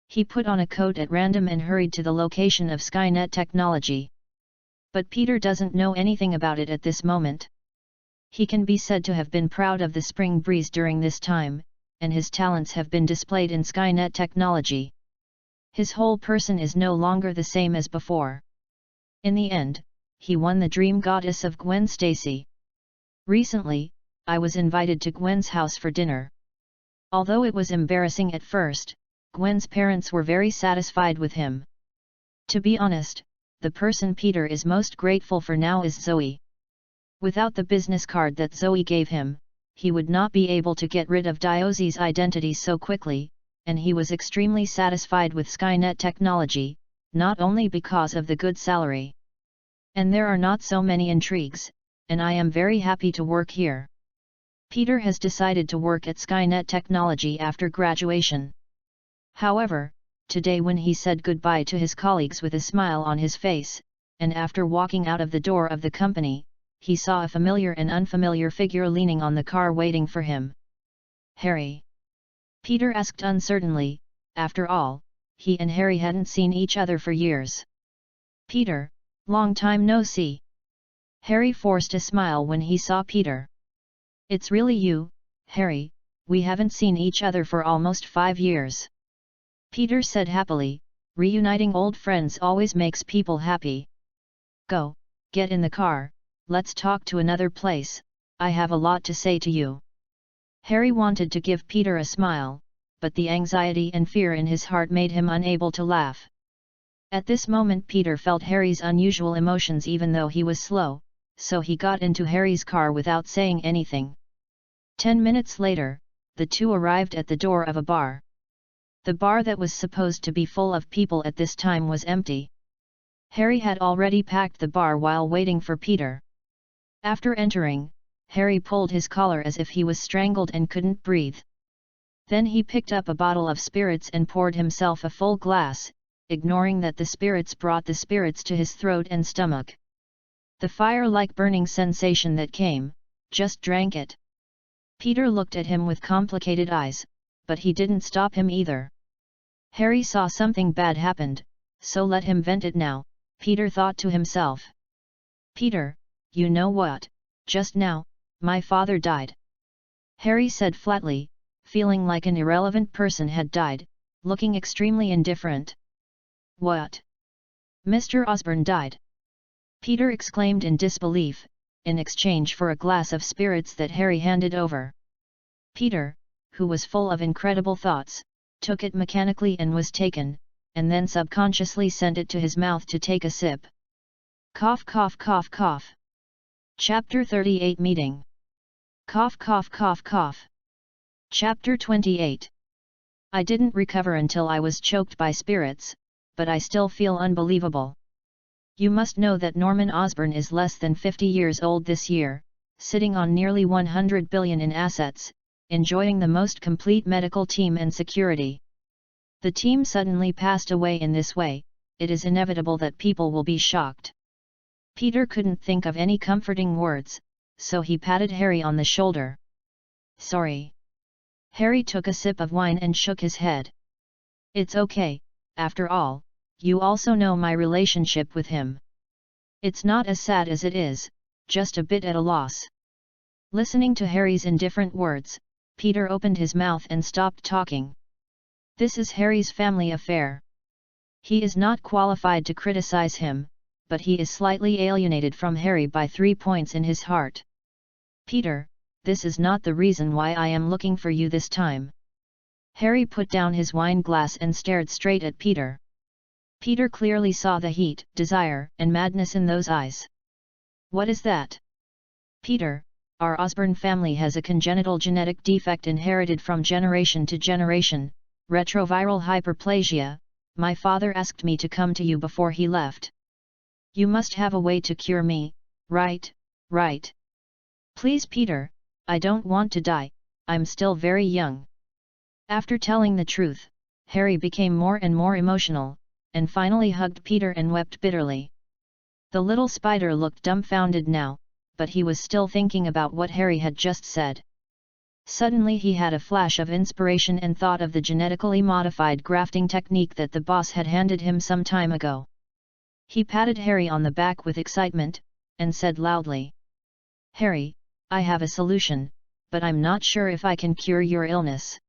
He put on a coat at random and hurried to the location of Skynet Technology. But Peter doesn't know anything about it at this moment. He can be said to have been proud of the spring breeze during this time, and his talents have been displayed in Skynet Technology. His whole person is no longer the same as before. In the end, he won the dream goddess of Gwen Stacy. Recently, I was invited to Gwen's house for dinner. Although it was embarrassing at first, Gwen's parents were very satisfied with him. To be honest, the person Peter is most grateful for now is Zoe. Without the business card that Zoe gave him, he would not be able to get rid of Diozi's identity so quickly, and he was extremely satisfied with Skynet Technology, not only because of the good salary. And there are not so many intrigues, and I am very happy to work here. Peter has decided to work at Skynet Technology after graduation. However, today when he said goodbye to his colleagues with a smile on his face, and after walking out of the door of the company, he saw a familiar and unfamiliar figure leaning on the car waiting for him. Harry? Peter asked uncertainly. After all, he and Harry hadn't seen each other for years. Peter, long time no see. Harry forced a smile when he saw Peter. It's really you, Harry, we haven't seen each other for almost 5 years. Peter said happily, reuniting old friends always makes people happy. Go, get in the car, let's talk to another place, I have a lot to say to you. Harry wanted to give Peter a smile, but the anxiety and fear in his heart made him unable to laugh. At this moment Peter felt Harry's unusual emotions even though he was slow, so he got into Harry's car without saying anything. 10 minutes later, the two arrived at the door of a bar. The bar that was supposed to be full of people at this time was empty. Harry had already packed the bar while waiting for Peter. After entering, Harry pulled his collar as if he was strangled and couldn't breathe. Then he picked up a bottle of spirits and poured himself a full glass, ignoring that the spirits brought the spirits to his throat and stomach. The fire-like burning sensation that came, just drank it. Peter looked at him with complicated eyes, but he didn't stop him either. Harry saw something bad happened, so let him vent it now, Peter thought to himself. Peter, you know what, just now, my father died. Harry said flatly, feeling like an irrelevant person had died, looking extremely indifferent. What? Mr. Osborne died? Peter exclaimed in disbelief, in exchange for a glass of spirits that Harry handed over. Peter, who was full of incredible thoughts, took it mechanically and was taken, and then subconsciously sent it to his mouth to take a sip. Cough cough cough cough. Chapter 38 Meeting. Cough cough cough cough. Chapter 28. I didn't recover until I was choked by spirits, but I still feel unbelievable. You must know that Norman Osborn is less than 50 years old this year, sitting on nearly 100 billion in assets, enjoying the most complete medical team and security. The team suddenly passed away in this way, it is inevitable that people will be shocked. Peter couldn't think of any comforting words, so he patted Harry on the shoulder. Sorry. Harry took a sip of wine and shook his head. It's okay, after all, you also know my relationship with him. It's not as sad as it is, just a bit at a loss. Listening to Harry's indifferent words, Peter opened his mouth and stopped talking. This is Harry's family affair. He is not qualified to criticize him, but he is slightly alienated from Harry by 3 points in his heart. Peter, this is not the reason why I am looking for you this time. Harry put down his wine glass and stared straight at Peter. Peter clearly saw the heat, desire, and madness in those eyes. What is that? Peter, our Osborne family has a congenital genetic defect inherited from generation to generation, retroviral hyperplasia. My father asked me to come to you before he left. You must have a way to cure me, right? Right. Please Peter, I don't want to die, I'm still very young. After telling the truth, Harry became more and more emotional, and finally hugged Peter and wept bitterly. The little spider looked dumbfounded now, but he was still thinking about what Harry had just said. Suddenly he had a flash of inspiration and thought of the genetically modified grafting technique that the boss had handed him some time ago. He patted Harry on the back with excitement, and said loudly, Harry, I have a solution, but I'm not sure if I can cure your illness.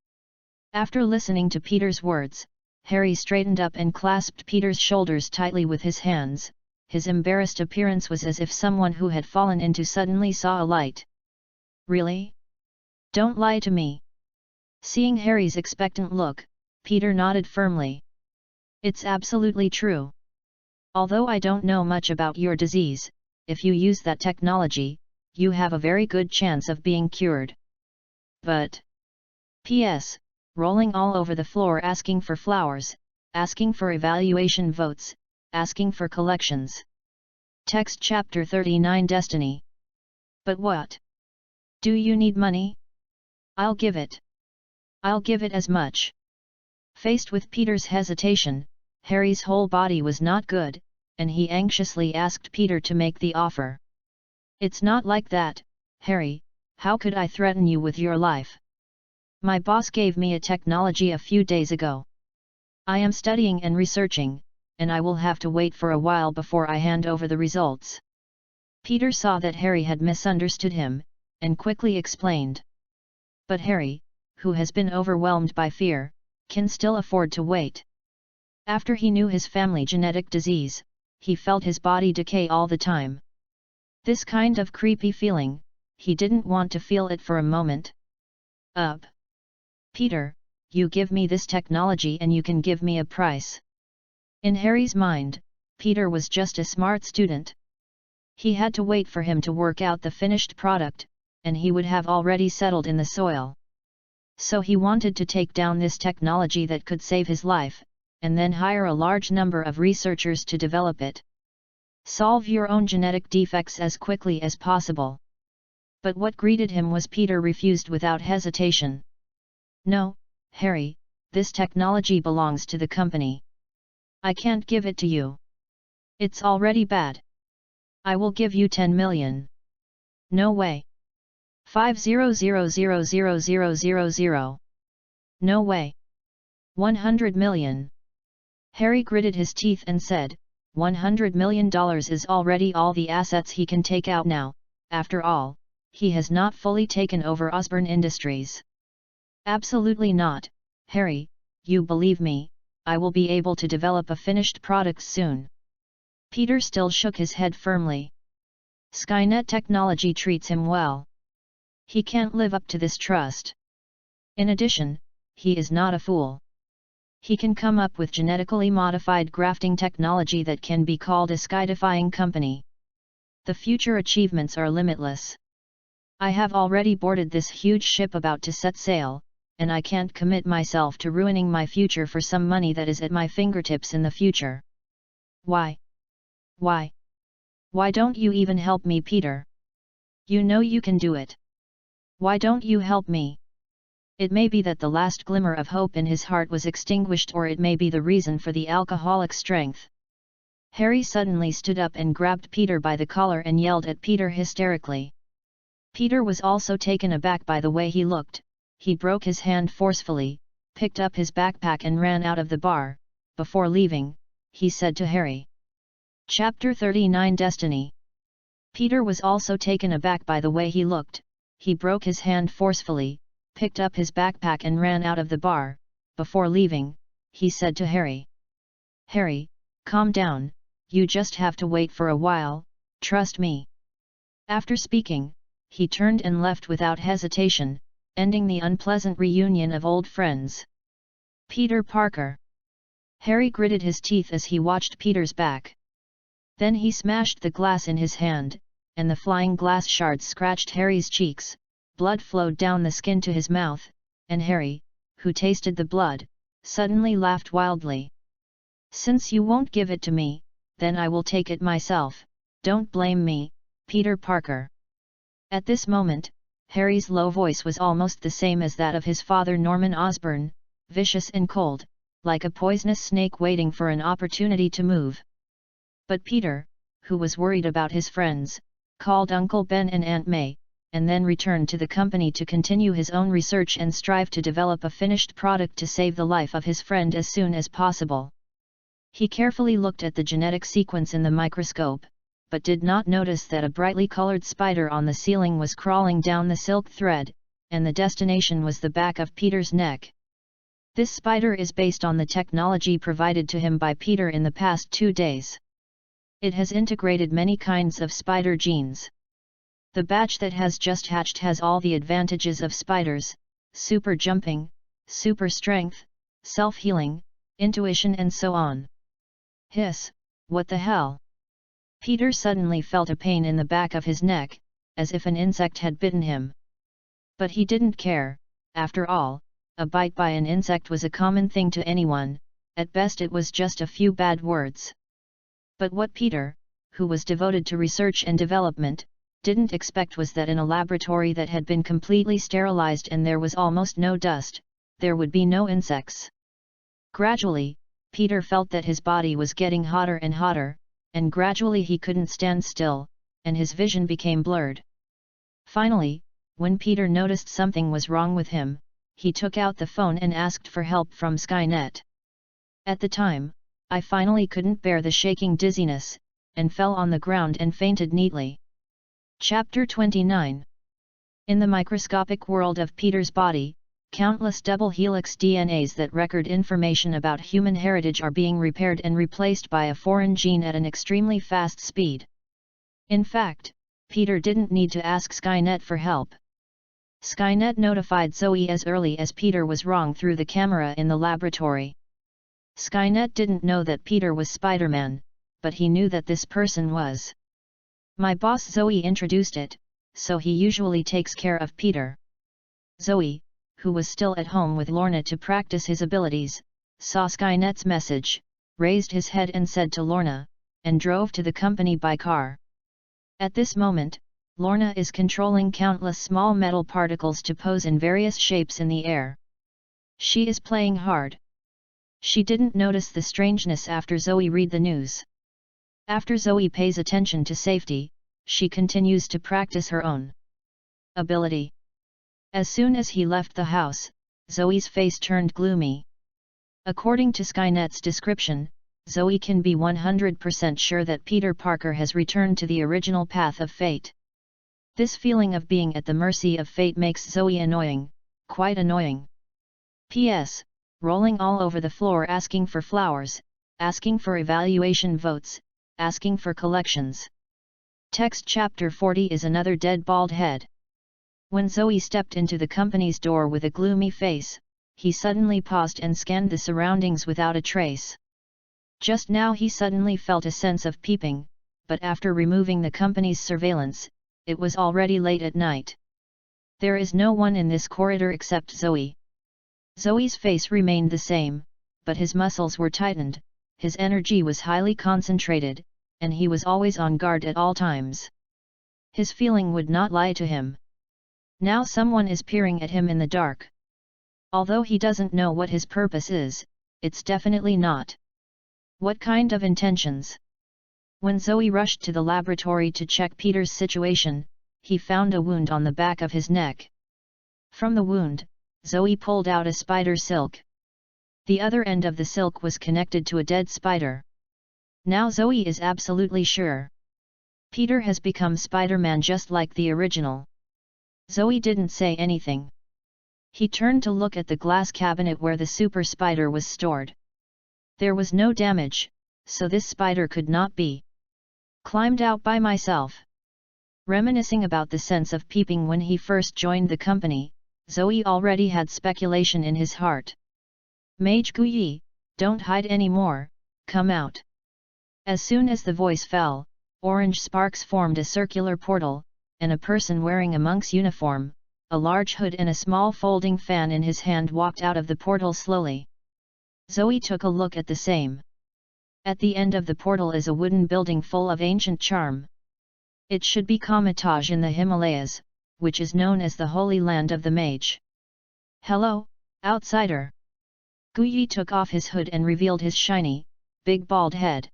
After listening to Peter's words, Harry straightened up and clasped Peter's shoulders tightly with his hands. His embarrassed appearance was as if someone who had fallen into suddenly saw a light. Really? Don't lie to me. Seeing Harry's expectant look, Peter nodded firmly. It's absolutely true. Although I don't know much about your disease, if you use that technology, you have a very good chance of being cured. But... P.S. Rolling all over the floor asking for flowers, asking for evaluation votes, asking for collections. Text Chapter 39 Destiny. But what? Do you need money? I'll give it. I'll give it as much. Faced with Peter's hesitation, Harry's whole body was not good, and he anxiously asked Peter to make the offer. "It's not like that, Harry, how could I threaten you with your life? My boss gave me a technology a few days ago. I am studying and researching, and I will have to wait for a while before I hand over the results." Peter saw that Harry had misunderstood him, and quickly explained. But Harry, who has been overwhelmed by fear, can still afford to wait. After he knew his family genetic disease, he felt his body decay all the time. This kind of creepy feeling, he didn't want to feel it for a moment. Peter, you give me this technology and you can give me a price." In Harry's mind, Peter was just a smart student. He had to wait for him to work out the finished product, and he would have already settled in the soil. So he wanted to take down this technology that could save his life, and then hire a large number of researchers to develop it. Solve your own genetic defects as quickly as possible. But what greeted him was Peter refused without hesitation. "No, Harry, this technology belongs to the company. I can't give it to you. It's already bad. I will give you 10 million. No way. 500,000,000. No way. 100 million. Harry gritted his teeth and said, $100 million is already all the assets he can take out now. After all, he has not fully taken over Osborne Industries. Absolutely not, Harry, you believe me, I will be able to develop a finished product soon. Peter still shook his head firmly. Skynet technology treats him well. He can't live up to this trust. In addition, he is not a fool. He can come up with genetically modified grafting technology that can be called a skydifying company. The future achievements are limitless. I have already boarded this huge ship about to set sail, and I can't commit myself to ruining my future for some money that is at my fingertips in the future. Why? Why don't you even help me, Peter? You know you can do it. Why don't you help me? It may be that the last glimmer of hope in his heart was extinguished, or it may be the reason for the alcoholic strength. Harry suddenly stood up and grabbed Peter by the collar and yelled at Peter hysterically. Peter was also taken aback by the way he looked. He broke his hand forcefully, picked up his backpack and ran out of the bar. Before leaving, he said to Harry. Chapter 39 Destiny. Peter was also taken aback by the way he looked. He broke his hand forcefully, picked up his backpack and ran out of the bar. Before leaving, he said to Harry. Harry, calm down, you just have to wait for a while, trust me. After speaking, he turned and left without hesitation, ending the unpleasant reunion of old friends. Peter Parker. Harry gritted his teeth as he watched Peter's back. Then he smashed the glass in his hand, and the flying glass shards scratched Harry's cheeks. Blood flowed down the skin to his mouth, and Harry, who tasted the blood, suddenly laughed wildly. Since you won't give it to me, then I will take it myself, don't blame me, Peter Parker. At this moment, Harry's low voice was almost the same as that of his father Norman Osborn, vicious and cold, like a poisonous snake waiting for an opportunity to move. But Peter, who was worried about his friends, called Uncle Ben and Aunt May, and then returned to the company to continue his own research and strive to develop a finished product to save the life of his friend as soon as possible. He carefully looked at the genetic sequence in the microscope, but did not notice that a brightly colored spider on the ceiling was crawling down the silk thread, and the destination was the back of Peter's neck. This spider is based on the technology provided to him by Peter in the past 2 days. It has integrated many kinds of spider genes. The batch that has just hatched has all the advantages of spiders: super jumping, super strength, self-healing, intuition and so on. Hiss, what the hell? Peter suddenly felt a pain in the back of his neck, as if an insect had bitten him. But he didn't care, after all, a bite by an insect was a common thing to anyone, at best it was just a few bad words. But what Peter, who was devoted to research and development, didn't expect was that in a laboratory that had been completely sterilized and there was almost no dust, there would be no insects. Gradually, Peter felt that his body was getting hotter and hotter, and gradually he couldn't stand still, and his vision became blurred. Finally, when Peter noticed something was wrong with him, he took out the phone and asked for help from Skynet. At the time, I finally couldn't bear the shaking dizziness, and fell on the ground and fainted neatly. Chapter 29. In the microscopic world of Peter's body, countless double helix DNAs that record information about human heritage are being repaired and replaced by a foreign gene at an extremely fast speed. In fact, Peter didn't need to ask Skynet for help. Skynet notified Zoe as early as Peter was wrong through the camera in the laboratory. Skynet didn't know that Peter was Spider-Man, but he knew that this person was. My boss Zoe introduced it, so he usually takes care of Peter. Zoe, who was still at home with Lorna to practice his abilities, saw Skynet's message, raised his head and said to Lorna, and drove to the company by car. At this moment, Lorna is controlling countless small metal particles to pose in various shapes in the air. She is playing hard. She didn't notice the strangeness after Zoe read the news. After Zoe pays attention to safety, she continues to practice her own ability. As soon as he left the house, Zoe's face turned gloomy. According to Skynet's description, Zoe can be 100% sure that Peter Parker has returned to the original path of fate. This feeling of being at the mercy of fate makes Zoe annoying, quite annoying. P.S. Rolling all over the floor asking for flowers, asking for evaluation votes, asking for collections. Text Chapter 40 is another dead bald head. When Zoe stepped into the company's door with a gloomy face, he suddenly paused and scanned the surroundings without a trace. Just now he suddenly felt a sense of peeping, but after removing the company's surveillance, it was already late at night. There is no one in this corridor except Zoe. Zoe's face remained the same, but his muscles were tightened, his energy was highly concentrated, and he was always on guard at all times. His feeling would not lie to him. Now someone is peering at him in the dark. Although he doesn't know what his purpose is, it's definitely not. What kind of intentions? When Zoe rushed to the laboratory to check Peter's situation, he found a wound on the back of his neck. From the wound, Zoe pulled out a spider silk. The other end of the silk was connected to a dead spider. Now Zoe is absolutely sure. Peter has become Spider-Man just like the original. Zoe didn't say anything. He turned to look at the glass cabinet where the super spider was stored. There was no damage, so this spider could not be climbed out by myself. Reminiscing about the sense of peeping when he first joined the company, Zoe already had speculation in his heart. Mage Guyi, don't hide anymore, come out. As soon as the voice fell, orange sparks formed a circular portal, and a person wearing a monk's uniform, a large hood and a small folding fan in his hand walked out of the portal slowly. Zoe took a look at the same. At the end of the portal is a wooden building full of ancient charm. It should be Kamataj in the Himalayas, which is known as the Holy Land of the Mage. Hello, outsider! Guyi took off his hood and revealed his shiny, big bald head.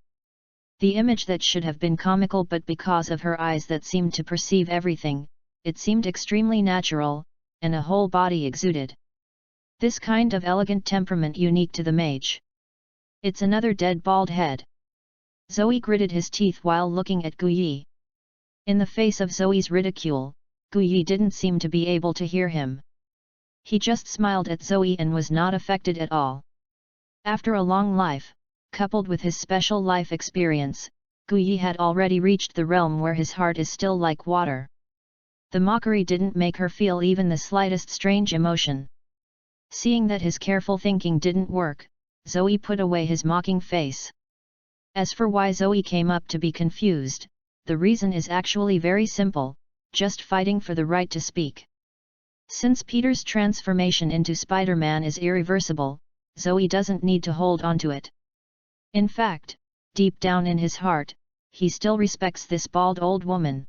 The image that should have been comical, but because of her eyes that seemed to perceive everything, it seemed extremely natural, and a whole body exuded this kind of elegant temperament unique to the mage. It's another dead bald head. Zoe gritted his teeth while looking at Guyi. In the face of Zoe's ridicule, Guyi didn't seem to be able to hear him. He just smiled at Zoe and was not affected at all. After a long life, coupled with his special life experience, Guyi had already reached the realm where his heart is still like water. The mockery didn't make her feel even the slightest strange emotion. Seeing that his careful thinking didn't work, Zoe put away his mocking face. As for why Zoe came up to be confused, the reason is actually very simple, just fighting for the right to speak. Since Peter's transformation into Spider-Man is irreversible, Zoe doesn't need to hold on to it. In fact, deep down in his heart, he still respects this bald old woman.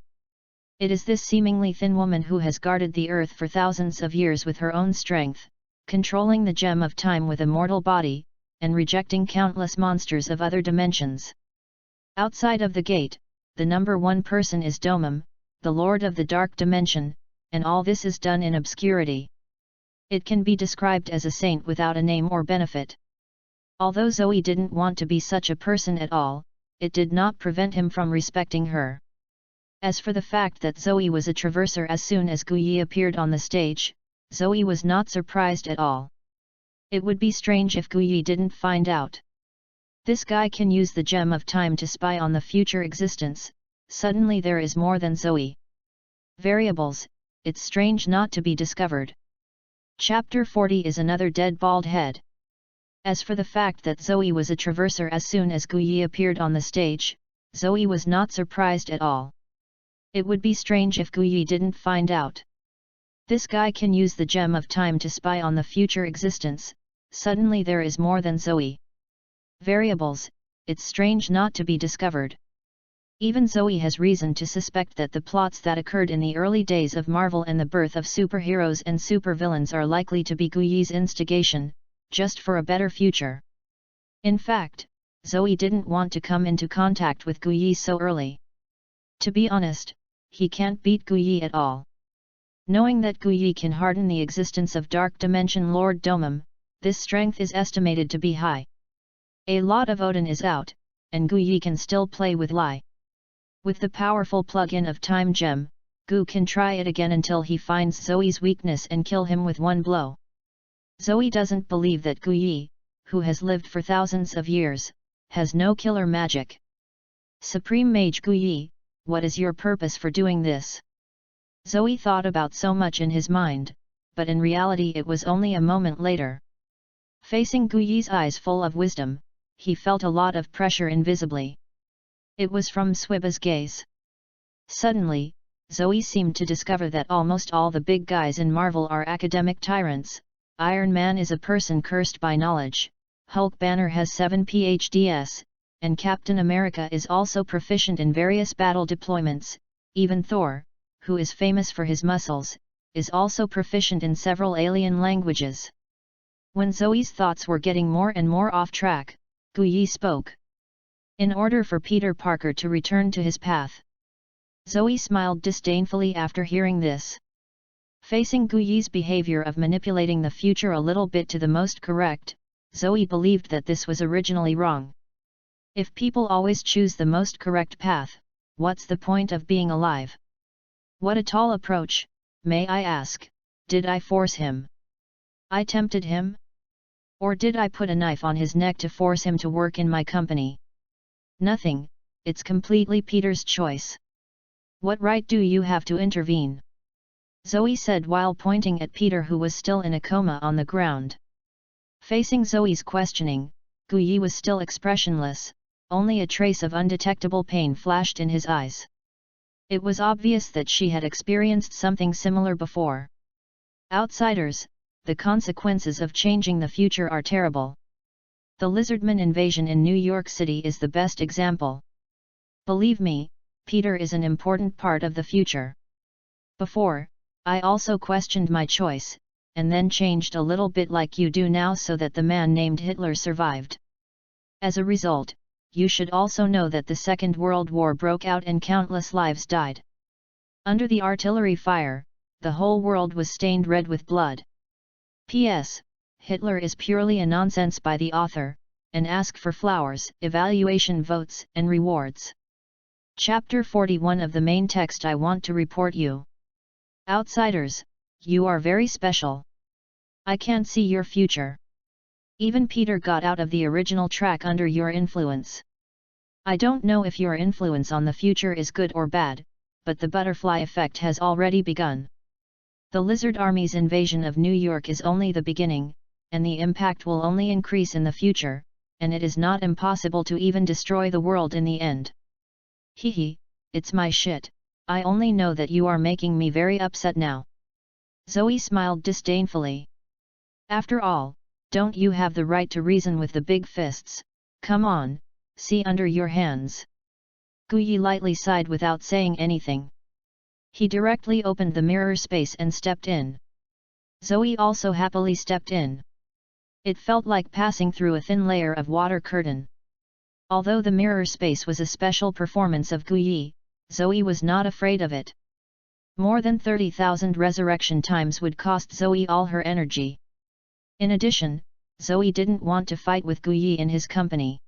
It is this seemingly thin woman who has guarded the earth for thousands of years with her own strength, controlling the gem of time with a mortal body, and rejecting countless monsters of other dimensions. Outside of the gate, the number one person is Domum, the Lord of the Dark Dimension, and all this is done in obscurity. It can be described as a saint without a name or benefit. Although Zoe didn't want to be such a person at all, it did not prevent him from respecting her. As for the fact that Zoe was a traverser as soon as Guyi appeared on the stage, Zoe was not surprised at all. It would be strange if Guyi didn't find out. This guy can use the gem of time to spy on the future existence. Suddenly there is more than Zoe. Variables, it's strange not to be discovered. Chapter 40 is another dead bald head. As for the fact that Zoe was a traverser as soon as Guyi appeared on the stage, Zoe was not surprised at all. It would be strange if Guyi didn't find out. This guy can use the gem of time to spy on the future existence. Suddenly there is more than Zoe. Variables, it's strange not to be discovered. Even Zoe has reason to suspect that the plots that occurred in the early days of Marvel and the birth of superheroes and supervillains are likely to be Guyi's instigation, just for a better future. In fact, Zoe didn't want to come into contact with Guyi so early. To be honest, he can't beat Guyi at all. Knowing that Guyi can harden the existence of Dark Dimension Lord Domum, this strength is estimated to be high. A lot of Odin is out, and Guyi can still play with Lai. With the powerful plug-in of Time Gem, Gu can try it again until he finds Zoe's weakness and kill him with one blow. Zoe doesn't believe that Guyi, who has lived for thousands of years, has no killer magic. Supreme Mage Guyi, what is your purpose for doing this? Zoe thought about so much in his mind, but in reality it was only a moment later. Facing Guyi's eyes full of wisdom, he felt a lot of pressure invisibly. It was from Swiba's gaze. Suddenly, Zoe seemed to discover that almost all the big guys in Marvel are academic tyrants. Iron Man is a person cursed by knowledge, Hulk Banner has 7 PhDs, and Captain America is also proficient in various battle deployments. Even Thor, who is famous for his muscles, is also proficient in several alien languages. When Zoe's thoughts were getting more and more off track, Guyi spoke. In order for Peter Parker to return to his path. Zoe smiled disdainfully after hearing this. Facing Guyi's behavior of manipulating the future a little bit to the most correct, Zoe believed that this was originally wrong. If people always choose the most correct path, what's the point of being alive? What a tall approach, may I ask, did I force him? I tempted him? Or did I put a knife on his neck to force him to work in my company? Nothing, it's completely Peter's choice. What right do you have to intervene? Zoe said while pointing at Peter, who was still in a coma on the ground. Facing Zoe's questioning, Guyi was still expressionless, only a trace of undetectable pain flashed in his eyes. It was obvious that she had experienced something similar before. Outsiders, the consequences of changing the future are terrible. The Lizardman invasion in New York City is the best example. Believe me, Peter is an important part of the future. Before, I also questioned my choice, and then changed a little bit like you do now so that the man named Hitler survived. As a result, you should also know that the Second World War broke out and countless lives died. Under the artillery fire, the whole world was stained red with blood. P.S. Hitler is purely a nonsense by the author, and ask for flowers, evaluation votes, and rewards. Chapter 41 of the main text. I want to report you. Outsiders, you are very special. I can't see your future. Even Peter got out of the original track under your influence. I don't know if your influence on the future is good or bad, but the butterfly effect has already begun. The Lizard Army's invasion of New York is only the beginning, and the impact will only increase in the future, and it is not impossible to even destroy the world in the end. Hehe, it's my shit, I only know that you are making me very upset now. Zoe smiled disdainfully. After all, don't you have the right to reason with the big fists? Come on, see under your hands. Guyi lightly sighed without saying anything. He directly opened the mirror space and stepped in. Zoe also happily stepped in. It felt like passing through a thin layer of water curtain. Although the mirror space was a special performance of Guyi, Zoe was not afraid of it. More than 30,000 resurrection times would cost Zoe all her energy. In addition, Zoe didn't want to fight with Guyi in his company.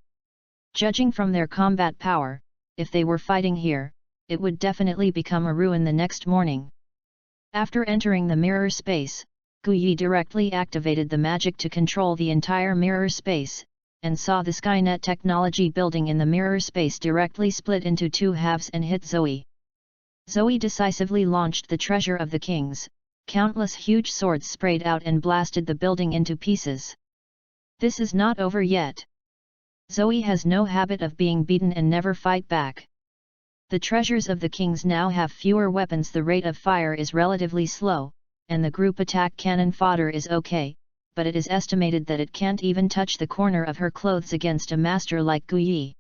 Judging from their combat power, if they were fighting here, it would definitely become a ruin the next morning. After entering the mirror space, Guyi directly activated the magic to control the entire mirror space, and saw the Skynet technology building in the mirror space directly split into two halves and hit Zoe. Zoe decisively launched the treasure of the kings. Countless huge swords sprayed out and blasted the building into pieces. This is not over yet. Zoe has no habit of being beaten and never fight back. The treasures of the kings now have fewer weapons. The rate of fire is relatively slow, and the group attack cannon fodder is okay, but it is estimated that it can't even touch the corner of her clothes against a master like Guyi.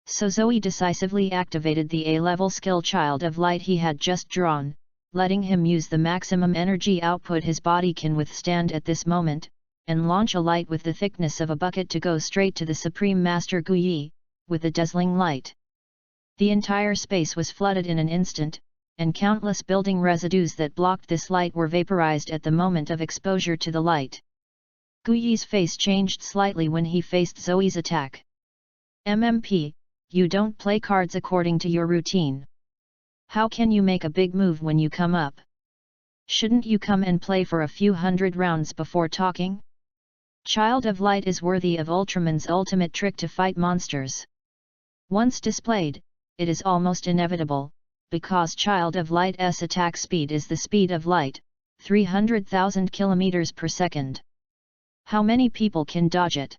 So Zoe decisively activated the A-level skill Child of Light he had just drawn, letting him use the maximum energy output his body can withstand at this moment, and launch a light with the thickness of a bucket to go straight to the Supreme Master Guyi, with a dazzling light. The entire space was flooded in an instant, and countless building residues that blocked this light were vaporized at the moment of exposure to the light. Guyi's face changed slightly when he faced Zoe's attack. "MMP, you don't play cards according to your routine. How can you make a big move when you come up? Shouldn't you come and play for a few hundred rounds before talking? Child of Light is worthy of Ultraman's ultimate trick to fight monsters. Once displayed, it is almost inevitable, because Child of Light's attack speed is the speed of light, 300,000 km per second. How many people can dodge it?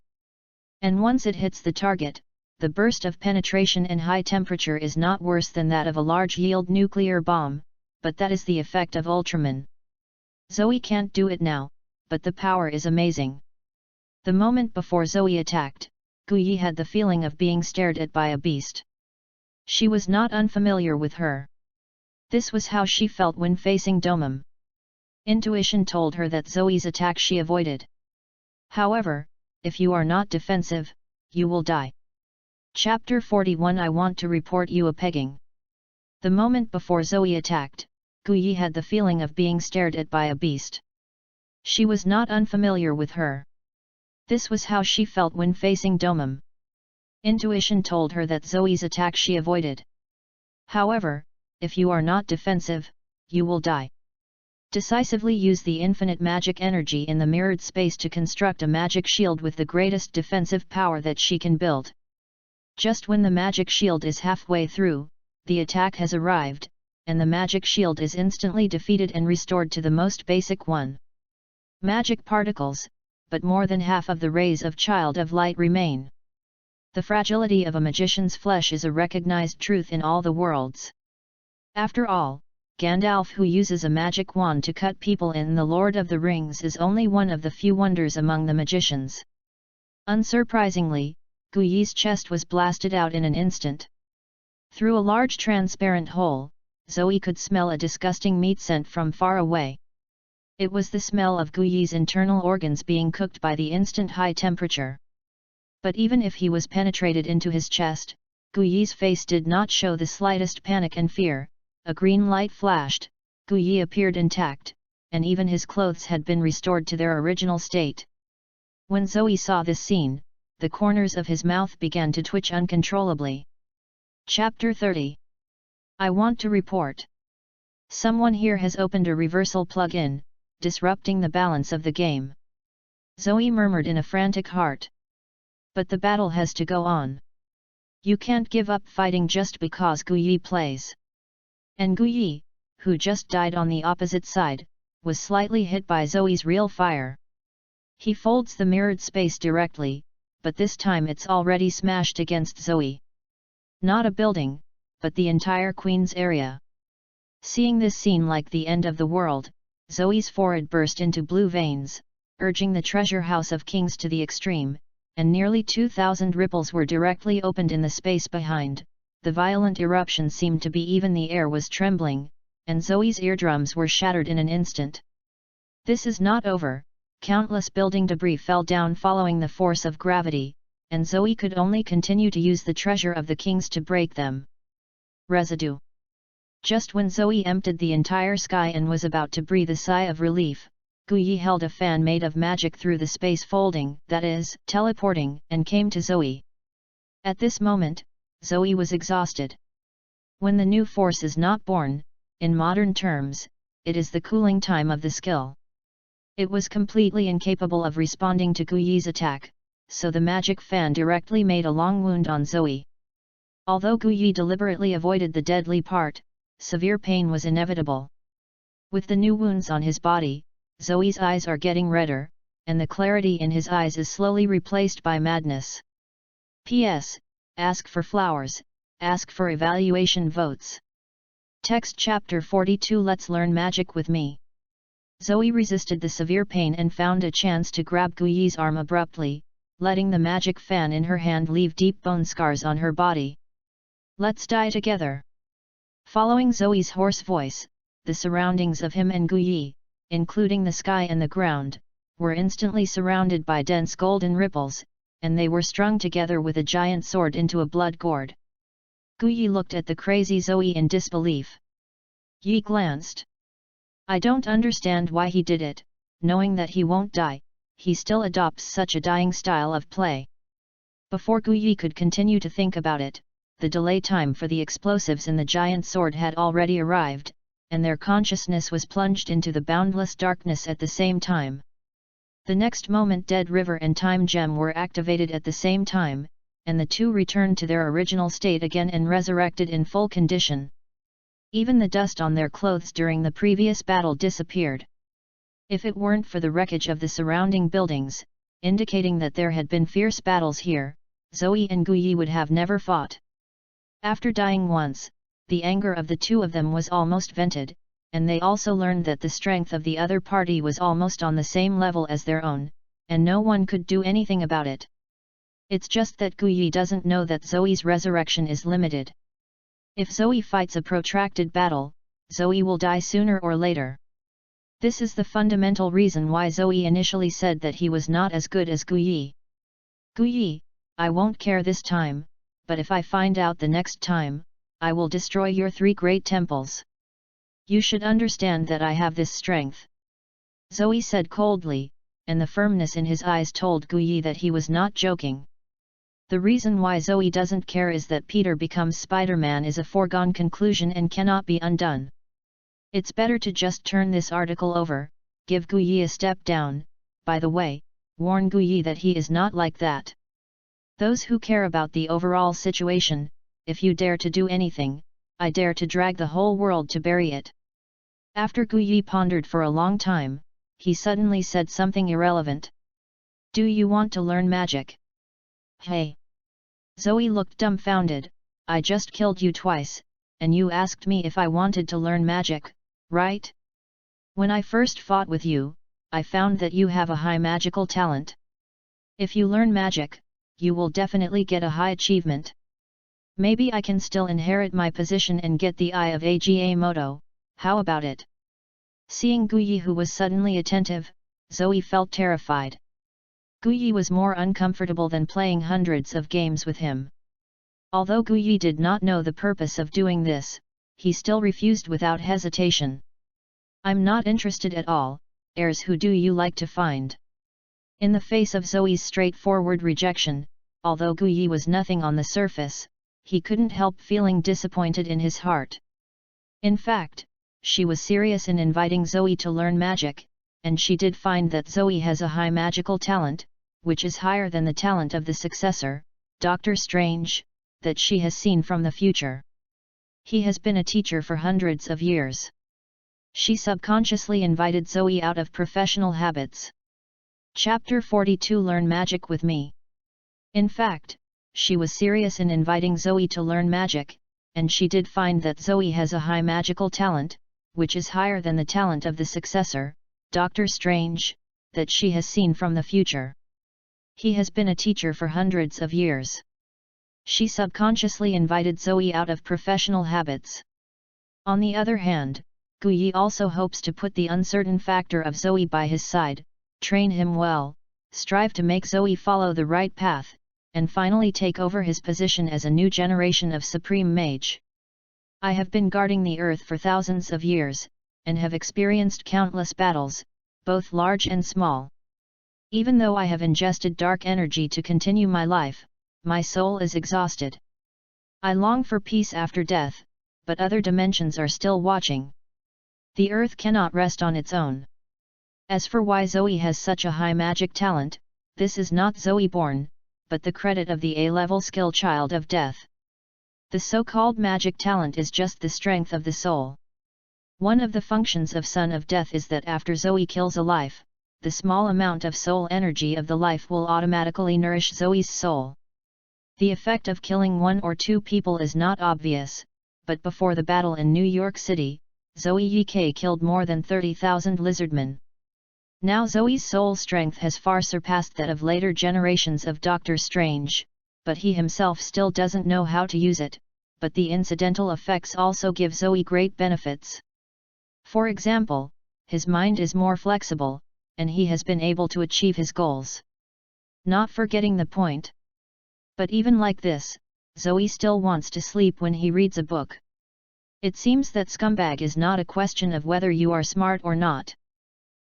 And once it hits the target, the burst of penetration and high temperature is not worse than that of a large-yield nuclear bomb, but that is the effect of Ultraman. Zoe can't do it now, but the power is amazing." The moment before Zoe attacked, Guyi had the feeling of being stared at by a beast. She was not unfamiliar with her. This was how she felt when facing Domum. Intuition told her that Zoe's attack she avoided. However, if you are not defensive, you will die. Chapter 41 I want to report you a pegging. The moment before Zoe attacked, Guyi had the feeling of being stared at by a beast. She was not unfamiliar with her. This was how she felt when facing Domum. Intuition told her that Zoe's attack she avoided. However, if you are not defensive, you will die. Decisively use the infinite magic energy in the mirrored space to construct a magic shield with the greatest defensive power that she can build. Just when the magic shield is halfway through, the attack has arrived, and the magic shield is instantly defeated and restored to the most basic one. Magic particles, but more than half of the rays of Child of Light remain. The fragility of a magician's flesh is a recognized truth in all the worlds. After all, Gandalf, who uses a magic wand to cut people in The Lord of the Rings, is only one of the few wonders among the magicians. Unsurprisingly, Guyi's chest was blasted out in an instant. Through a large transparent hole, Zoe could smell a disgusting meat scent from far away. It was the smell of Guyi's internal organs being cooked by the instant high temperature. But even if he was penetrated into his chest, Guyi's face did not show the slightest panic and fear. A green light flashed, Guyi appeared intact, and even his clothes had been restored to their original state. When Zoe saw this scene, the corners of his mouth began to twitch uncontrollably. Chapter 30. I want to report. Someone here has opened a reversal plug-in, disrupting the balance of the game. Zoe murmured in a frantic heart. But the battle has to go on. You can't give up fighting just because Guyi plays. And Guyi, who just died on the opposite side, was slightly hit by Zoe's real fire. He folds the mirrored space directly, but this time it's already smashed against Zoe. Not a building, but the entire Queen's area. Seeing this scene like the end of the world, Zoe's forehead burst into blue veins, urging the treasure house of kings to the extreme, and nearly 2,000 ripples were directly opened in the space behind. The violent eruption seemed to be even the air was trembling, and Zoe's eardrums were shattered in an instant. This is not over, Countless building debris fell down following the force of gravity, and Zoe could only continue to use the treasure of the kings to break them. Residue. Just when Zoe emptied the entire sky and was about to breathe a sigh of relief, Guyi held a fan made of magic through the space folding, that is, teleporting, and came to Zoe. At this moment, Zoe was exhausted. When the new force is not born, in modern terms, it is the cooling time of the skill. It was completely incapable of responding to Guyi's attack, so the magic fan directly made a long wound on Zoe. Although Guyi deliberately avoided the deadly part, severe pain was inevitable. With the new wounds on his body, Zoe's eyes are getting redder, and the clarity in his eyes is slowly replaced by madness. P.S. Ask for flowers, ask for evaluation votes. Text Chapter 42 Let's learn magic with me. Zoe resisted the severe pain and found a chance to grab Guyi's arm abruptly, letting the magic fan in her hand leave deep bone scars on her body. Let's die together. Following Zoe's hoarse voice, the surroundings of him and Guyi, including the sky and the ground, were instantly surrounded by dense golden ripples, and they were strung together with a giant sword into a blood gourd. Guyi looked at the crazy Zoe in disbelief. Yi glanced. I don't understand why he did it, knowing that he won't die, he still adopts such a dying style of play. Before Guyi could continue to think about it, the delay time for the explosives in the giant sword had already arrived, and their consciousness was plunged into the boundless darkness at the same time. The next moment Dead River and Time Gem were activated at the same time, and the two returned to their original state again and resurrected in full condition. Even the dust on their clothes during the previous battle disappeared. If it weren't for the wreckage of the surrounding buildings, indicating that there had been fierce battles here, Zoe and Guyi would have never fought. After dying once, the anger of the two of them was almost vented, and they also learned that the strength of the other party was almost on the same level as their own, and no one could do anything about it. It's just that Guyi doesn't know that Zoe's resurrection is limited. If Zoe fights a protracted battle, Zoe will die sooner or later. This is the fundamental reason why Zoe initially said that he was not as good as Guyi. Guyi, I won't care this time, but if I find out the next time, I will destroy your 3 great temples. You should understand that I have this strength. Zoe said coldly, and the firmness in his eyes told Guyi that he was not joking. The reason why Zoe doesn't care is that Peter becomes Spider-Man is a foregone conclusion and cannot be undone. It's better to just turn this article over, give Guyi a step down, by the way, warn Guyi that he is not like that. Those who care about the overall situation, if you dare to do anything, I dare to drag the whole world to bury it. After Guyi pondered for a long time, he suddenly said something irrelevant. Do you want to learn magic? Hey! Zoe looked dumbfounded. I just killed you twice, and you asked me if I wanted to learn magic, right? When I first fought with you, I found that you have a high magical talent. If you learn magic, you will definitely get a high achievement. Maybe I can still inherit my position and get the Eye of Agamotto, how about it? Seeing Guyi who was suddenly attentive, Zoe felt terrified. Guyi was more uncomfortable than playing hundreds of games with him. Although Guyi did not know the purpose of doing this, he still refused without hesitation. I'm not interested at all, heirs. Who do you like to find? In the face of Zoe's straightforward rejection, although Guyi was nothing on the surface, he couldn't help feeling disappointed in his heart. In fact, she was serious in inviting Zoe to learn magic, and she did find that Zoe has a high magical talent, which is higher than the talent of the successor, Doctor Strange, that she has seen from the future. He has been a teacher for hundreds of years. She subconsciously invited Zoe out of professional habits. Chapter 42 Learn Magic with Me. In fact, she was serious in inviting Zoe to learn magic, and she did find that Zoe has a high magical talent, which is higher than the talent of the successor, Doctor Strange, that she has seen from the future. He has been a teacher for hundreds of years. She subconsciously invited Zoe out of professional habits. On the other hand, Guyi also hopes to put the uncertain factor of Zoe by his side, train him well, strive to make Zoe follow the right path, and finally take over his position as a new generation of supreme mage. I have been guarding the earth for thousands of years, and have experienced countless battles, both large and small. Even though I have ingested dark energy to continue my life, my soul is exhausted. I long for peace after death, but other dimensions are still watching. The earth cannot rest on its own. As for why Zoe has such a high magic talent, this is not Zoe born, but the credit of the A-level skill Child of Death. The so-called magic talent is just the strength of the soul. One of the functions of Son of Death is that after Zoe kills a life, the small amount of soul energy of the life will automatically nourish Zoe's soul. The effect of killing 1 or 2 people is not obvious, but before the battle in New York City, Zoe Yk killed more than 30,000 lizardmen. Now Zoe's soul strength has far surpassed that of later generations of Doctor Strange, but he himself still doesn't know how to use it, but the incidental effects also give Zoe great benefits. For example, his mind is more flexible, and he has been able to achieve his goals. Not forgetting the point. But even like this, Zoe still wants to sleep when he reads a book. It seems that scumbag is not a question of whether you are smart or not.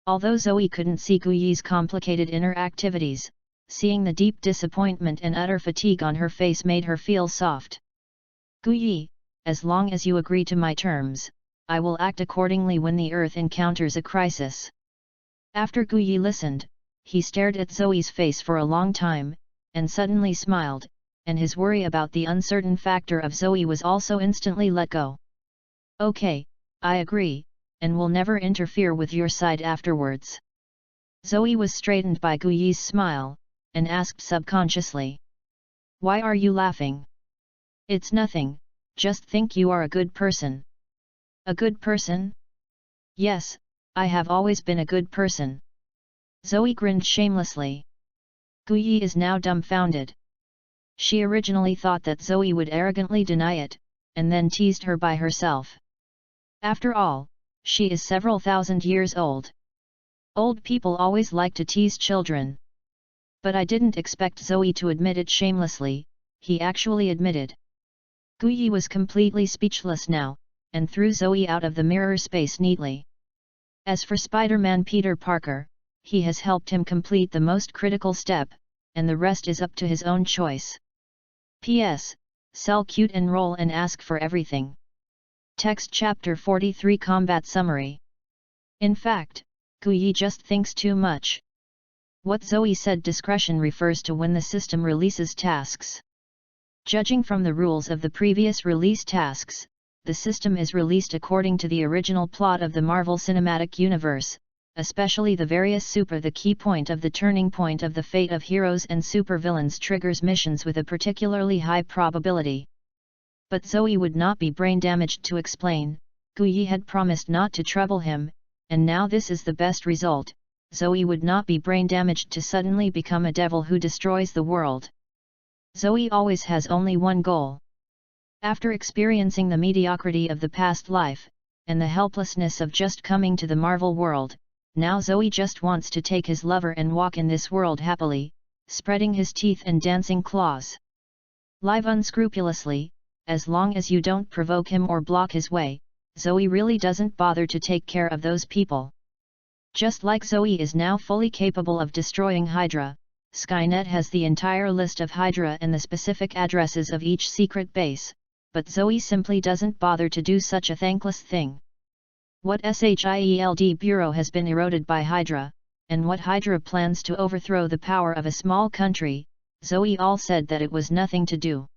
Although Zoe couldn't see Guyi's complicated inner activities, seeing the deep disappointment and utter fatigue on her face made her feel soft. Guyi, as long as you agree to my terms, I will act accordingly when the earth encounters a crisis. After Guyi listened, he stared at Zoe's face for a long time, and suddenly smiled, and his worry about the uncertain factor of Zoe was also instantly let go. Okay, I agree, and will never interfere with your side afterwards. Zoe was straightened by Guyi's smile, and asked subconsciously. Why are you laughing? It's nothing, just think you are a good person. A good person? Yes, I have always been a good person. Zoe grinned shamelessly. Guyi is now dumbfounded. She originally thought that Zoe would arrogantly deny it, and then teased her by herself. After all, she is several thousand years old. Old people always like to tease children. But I didn't expect Zoe to admit it shamelessly, he actually admitted. Guyi was completely speechless now, and threw Zoe out of the mirror space neatly. As for Spider-Man Peter Parker, he has helped him complete the most critical step, and the rest is up to his own choice. P.S. Sell cute and roll and ask for everything. Text Chapter 43 Combat Summary. In fact, Guyi just thinks too much. What Zoe said discretion refers to when the system releases tasks. Judging from the rules of the previous release tasks, the system is released according to the original plot of the Marvel Cinematic Universe, especially the various super. The key point of the turning point of the fate of heroes and supervillains triggers missions with a particularly high probability. But Zoe would not be brain damaged to explain. Guyi had promised not to trouble him, and now this is the best result. Zoe would not be brain damaged to suddenly become a devil who destroys the world. Zoe always has only one goal. After experiencing the mediocrity of the past life, and the helplessness of just coming to the Marvel world, now Zoe just wants to take his lover and walk in this world happily, spreading his teeth and dancing claws. Live unscrupulously, as long as you don't provoke him or block his way, Zoe really doesn't bother to take care of those people. Just like Zoe is now fully capable of destroying Hydra, Skynet has the entire list of Hydra and the specific addresses of each secret base, but Zoe simply doesn't bother to do such a thankless thing. What SHIELD Bureau has been eroded by Hydra, and what Hydra plans to overthrow the power of a small country, Zoe all said that it was nothing to do.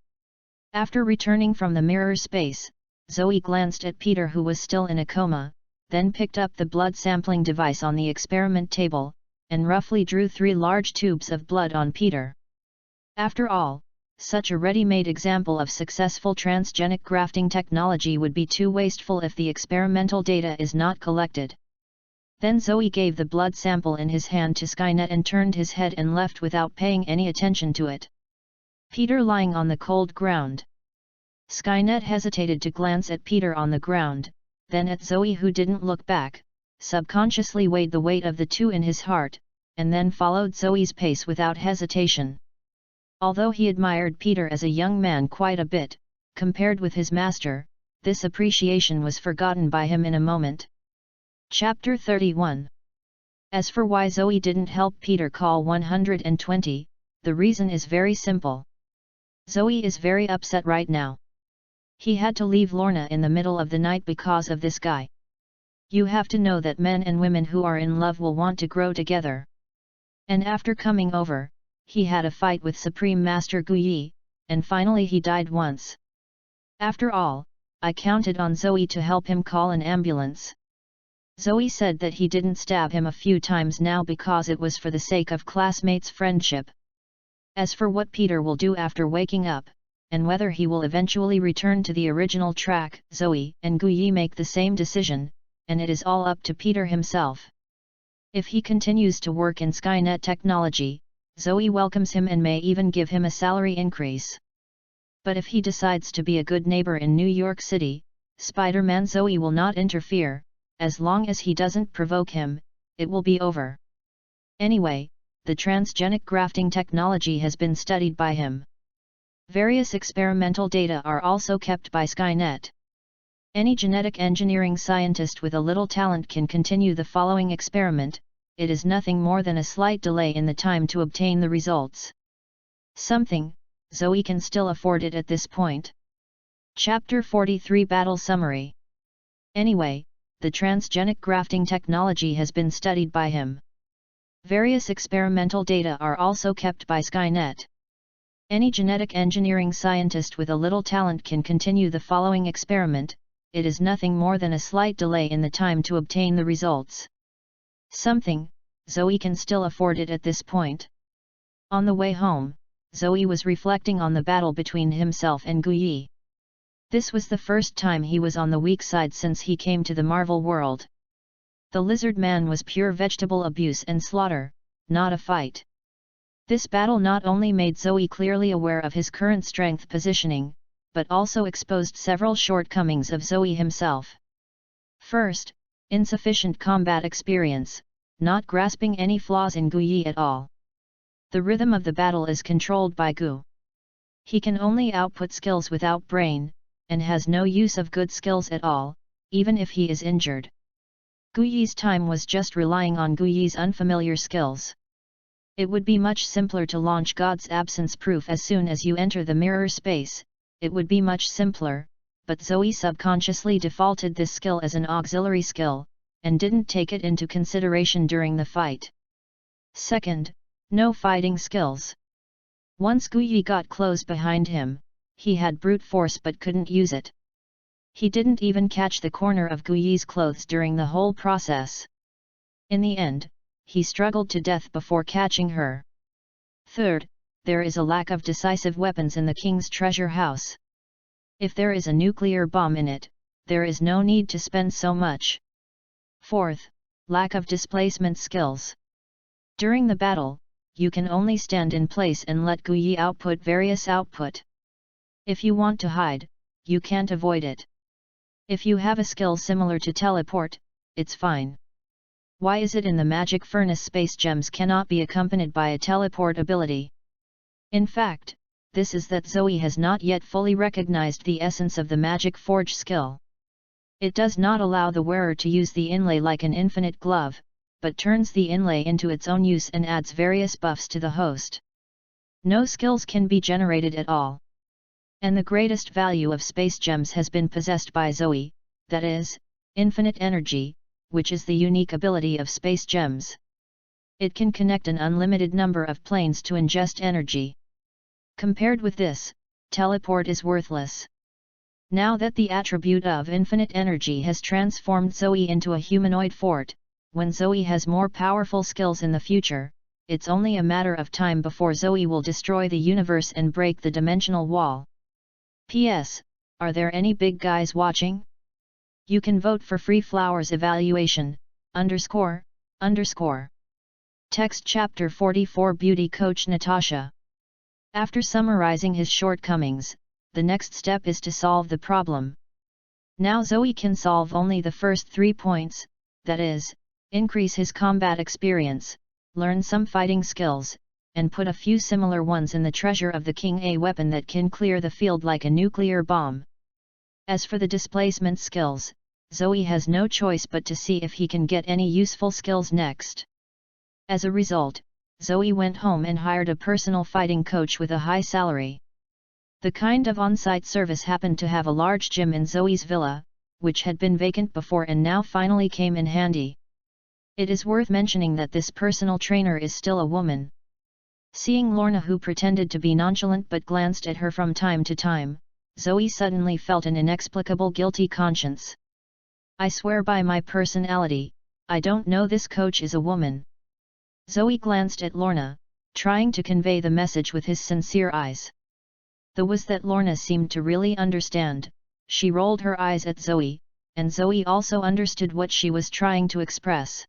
After returning from the mirror space, Zoe glanced at Peter, who was still in a coma, then picked up the blood sampling device on the experiment table, and roughly drew 3 large tubes of blood on Peter. After all, such a ready-made example of successful transgenic grafting technology would be too wasteful if the experimental data is not collected. Then Zoe gave the blood sample in his hand to Skynet and turned his head and left without paying any attention to it. Peter lying on the cold ground. Skynet hesitated to glance at Peter on the ground, then at Zoe, who didn't look back, subconsciously weighed the weight of the two in his heart, and then followed Zoe's pace without hesitation. Although he admired Peter as a young man quite a bit, compared with his master, this appreciation was forgotten by him in a moment. Chapter 31. As for why Zoe didn't help Peter call 120, the reason is very simple. Zoe is very upset right now. He had to leave Lorna in the middle of the night because of this guy. You have to know that men and women who are in love will want to grow together. And after coming over, he had a fight with Supreme Master Guyi, and finally he died once. After all, I counted on Zoe to help him call an ambulance. Zoe said that he didn't stab him a few times now because it was for the sake of classmates' friendship. As for what Peter will do after waking up, and whether he will eventually return to the original track, Zoe and Guyi make the same decision, and it is all up to Peter himself. If he continues to work in Skynet technology, Zoe welcomes him and may even give him a salary increase. But if he decides to be a good neighbor in New York City, Spider-Man Zoe will not interfere. As long as he doesn't provoke him, it will be over. Anyway, the transgenic grafting technology has been studied by him. Various experimental data are also kept by Skynet. Any genetic engineering scientist with a little talent can continue the following experiment. It is nothing more than a slight delay in the time to obtain the results. Something, Zoe can still afford it at this point. Chapter 43 Battle Summary. Anyway, the transgenic grafting technology has been studied by him. Various experimental data are also kept by Skynet. Any genetic engineering scientist with a little talent can continue the following experiment. It is nothing more than a slight delay in the time to obtain the results. Something, Zoe can still afford it at this point. On the way home, Zoe was reflecting on the battle between himself and Guyi. This was the first time he was on the weak side since he came to the Marvel world. The lizard man was pure vegetable abuse and slaughter, not a fight. This battle not only made Zoe clearly aware of his current strength positioning, but also exposed several shortcomings of Zoe himself. First, insufficient combat experience, not grasping any flaws in Guyi at all. The rhythm of the battle is controlled by Gu. He can only output skills without brain, and has no use of good skills at all, even if he is injured. Guyi's time was just relying on Guyi's unfamiliar skills. It would be much simpler to launch God's absence proof as soon as you enter the mirror space, it would be much simpler, but Zoe subconsciously defaulted this skill as an auxiliary skill, and didn't take it into consideration during the fight. Second, no fighting skills. Once Guyi got close behind him, he had brute force but couldn't use it. He didn't even catch the corner of Guyi's clothes during the whole process. In the end, he struggled to death before catching her. Third, there is a lack of decisive weapons in the king's treasure house. If there is a nuclear bomb in it, there is no need to spend so much. Fourth, lack of displacement skills. During the battle, you can only stand in place and let Guyi output various output. If you want to hide, you can't avoid it. If you have a skill similar to teleport, it's fine. Why is it in the magic furnace space gems cannot be accompanied by a teleport ability? In fact, this is that Zoe has not yet fully recognized the essence of the magic forge skill. It does not allow the wearer to use the inlay like an infinite glove, but turns the inlay into its own use and adds various buffs to the host. No skills can be generated at all. And the greatest value of space gems has been possessed by Zoe, that is, infinite energy, which is the unique ability of space gems. It can connect an unlimited number of planes to ingest energy. Compared with this, teleport is worthless. Now that the attribute of infinite energy has transformed Zoe into a humanoid fort, when Zoe has more powerful skills in the future, it's only a matter of time before Zoe will destroy the universe and break the dimensional wall. P.S. Are there any big guys watching? You can vote for Free Flowers Evaluation, __. Text Chapter 44 Beauty Coach Natasha. After summarizing his shortcomings, the next step is to solve the problem. Now Zoe can solve only the first 3 points, that is, increase his combat experience, learn some fighting skills, and put a few similar ones in the treasure of the king, a weapon that can clear the field like a nuclear bomb. As for the displacement skills, Zoe has no choice but to see if he can get any useful skills next. As a result, Zoe went home and hired a personal fighting coach with a high salary. The kind of on-site service happened to have a large gym in Zoe's villa, which had been vacant before and now finally came in handy. It is worth mentioning that this personal trainer is still a woman. Seeing Lorna, who pretended to be nonchalant but glanced at her from time to time, Zoe suddenly felt an inexplicable guilty conscience. I swear by my personality, I don't know this coach is a woman. Zoe glanced at Lorna, trying to convey the message with his sincere eyes. The was that Lorna seemed to really understand. She rolled her eyes at Zoe, and Zoe also understood what she was trying to express.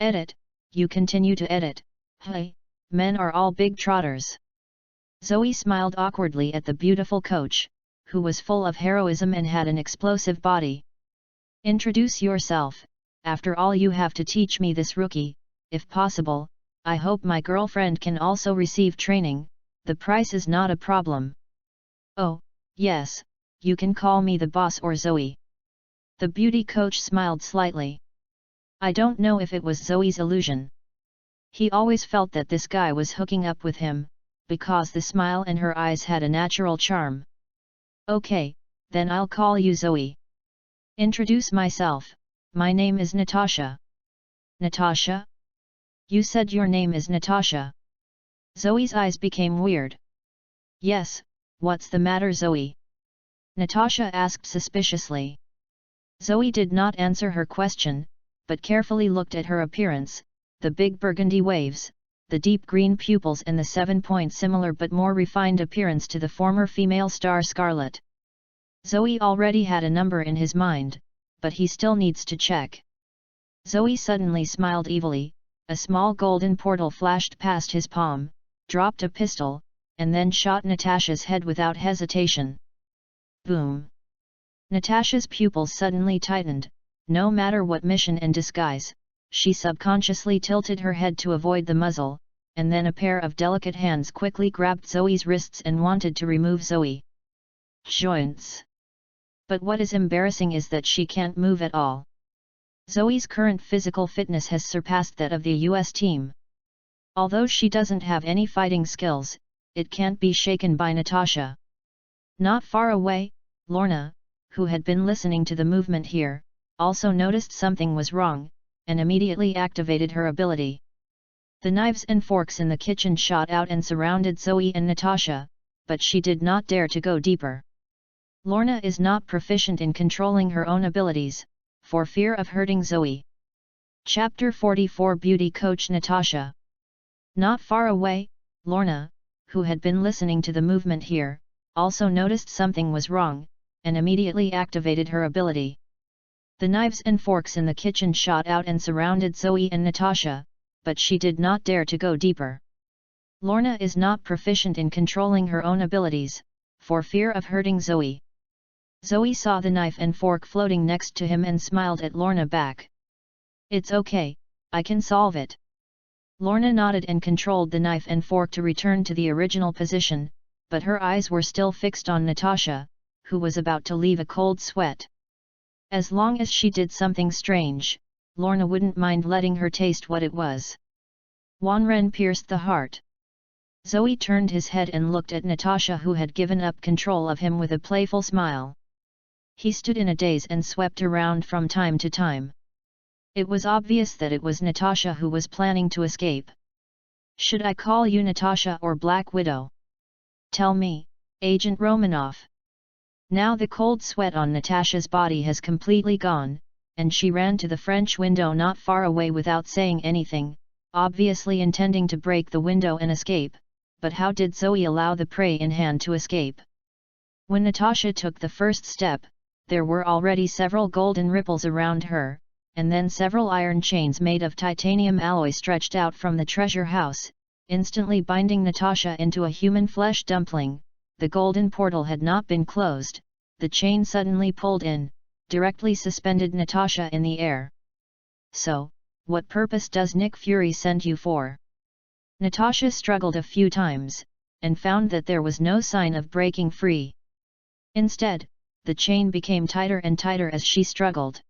Edit, you continue to edit. Hey, men are all big trotters. Zoe smiled awkwardly at the beautiful coach, who was full of heroism and had an explosive body. Introduce yourself, after all you have to teach me this rookie, if possible. I hope my girlfriend can also receive training, the price is not a problem. Oh, yes, you can call me the boss or Zoe. The beauty coach smiled slightly. I don't know if it was Zoe's illusion. He always felt that this guy was hooking up with him, because the smile in her eyes had a natural charm. Okay, then I'll call you Zoe. Introduce myself, my name is Natasha. Natasha? You said your name is Natasha. Zoe's eyes became weird. Yes, what's the matter, Zoe? Natasha asked suspiciously. Zoe did not answer her question, but carefully looked at her appearance, the big burgundy waves, the deep green pupils and the 7-point similar but more refined appearance to the former female star Scarlet. Zoe already had a number in his mind, but he still needs to check. Zoe suddenly smiled evilly, a small golden portal flashed past his palm, dropped a pistol, and then shot Natasha's head without hesitation. Boom! Natasha's pupils suddenly tightened. No matter what mission and disguise, she subconsciously tilted her head to avoid the muzzle, and then a pair of delicate hands quickly grabbed Zoe's wrists and wanted to remove Zoe. Joints! But what is embarrassing is that she can't move at all. Zoe's current physical fitness has surpassed that of the US team. Although she doesn't have any fighting skills, it can't be shaken by Natasha. Not far away, Lorna, who had been listening to the movement here, also noticed something was wrong, and immediately activated her ability. The knives and forks in the kitchen shot out and surrounded Zoe and Natasha, but she did not dare to go deeper. Lorna is not proficient in controlling her own abilities, for fear of hurting Zoe. Chapter 44 Beauty Coach Natasha. Not far away, Lorna, who had been listening to the movement here, also noticed something was wrong, and immediately activated her ability. The knives and forks in the kitchen shot out and surrounded Zoe and Natasha, but she did not dare to go deeper. Lorna is not proficient in controlling her own abilities, for fear of hurting Zoe. Zoe saw the knife and fork floating next to him and smiled at Lorna back. It's okay, I can solve it. Lorna nodded and controlled the knife and fork to return to the original position, but her eyes were still fixed on Natasha, who was about to leave a cold sweat. As long as she did something strange, Lorna wouldn't mind letting her taste what it was. Wanren pierced the heart. Zoe turned his head and looked at Natasha, who had given up control of him, with a playful smile. He stood in a daze and swept around from time to time. It was obvious that it was Natasha who was planning to escape. Should I call you Natasha or Black Widow? Tell me, Agent Romanoff. Now the cold sweat on Natasha's body has completely gone, and she ran to the French window not far away without saying anything, obviously intending to break the window and escape. But how did Zoe allow the prey in hand to escape? When Natasha took the first step, there were already several golden ripples around her, and then several iron chains made of titanium alloy stretched out from the treasure house, instantly binding Natasha into a human flesh dumpling. The golden portal had not been closed. The chain suddenly pulled in, directly suspended Natasha in the air. So, what purpose does Nick Fury send you for? Natasha struggled a few times, and found that there was no sign of breaking free. Instead, the chain became tighter and tighter as she struggled.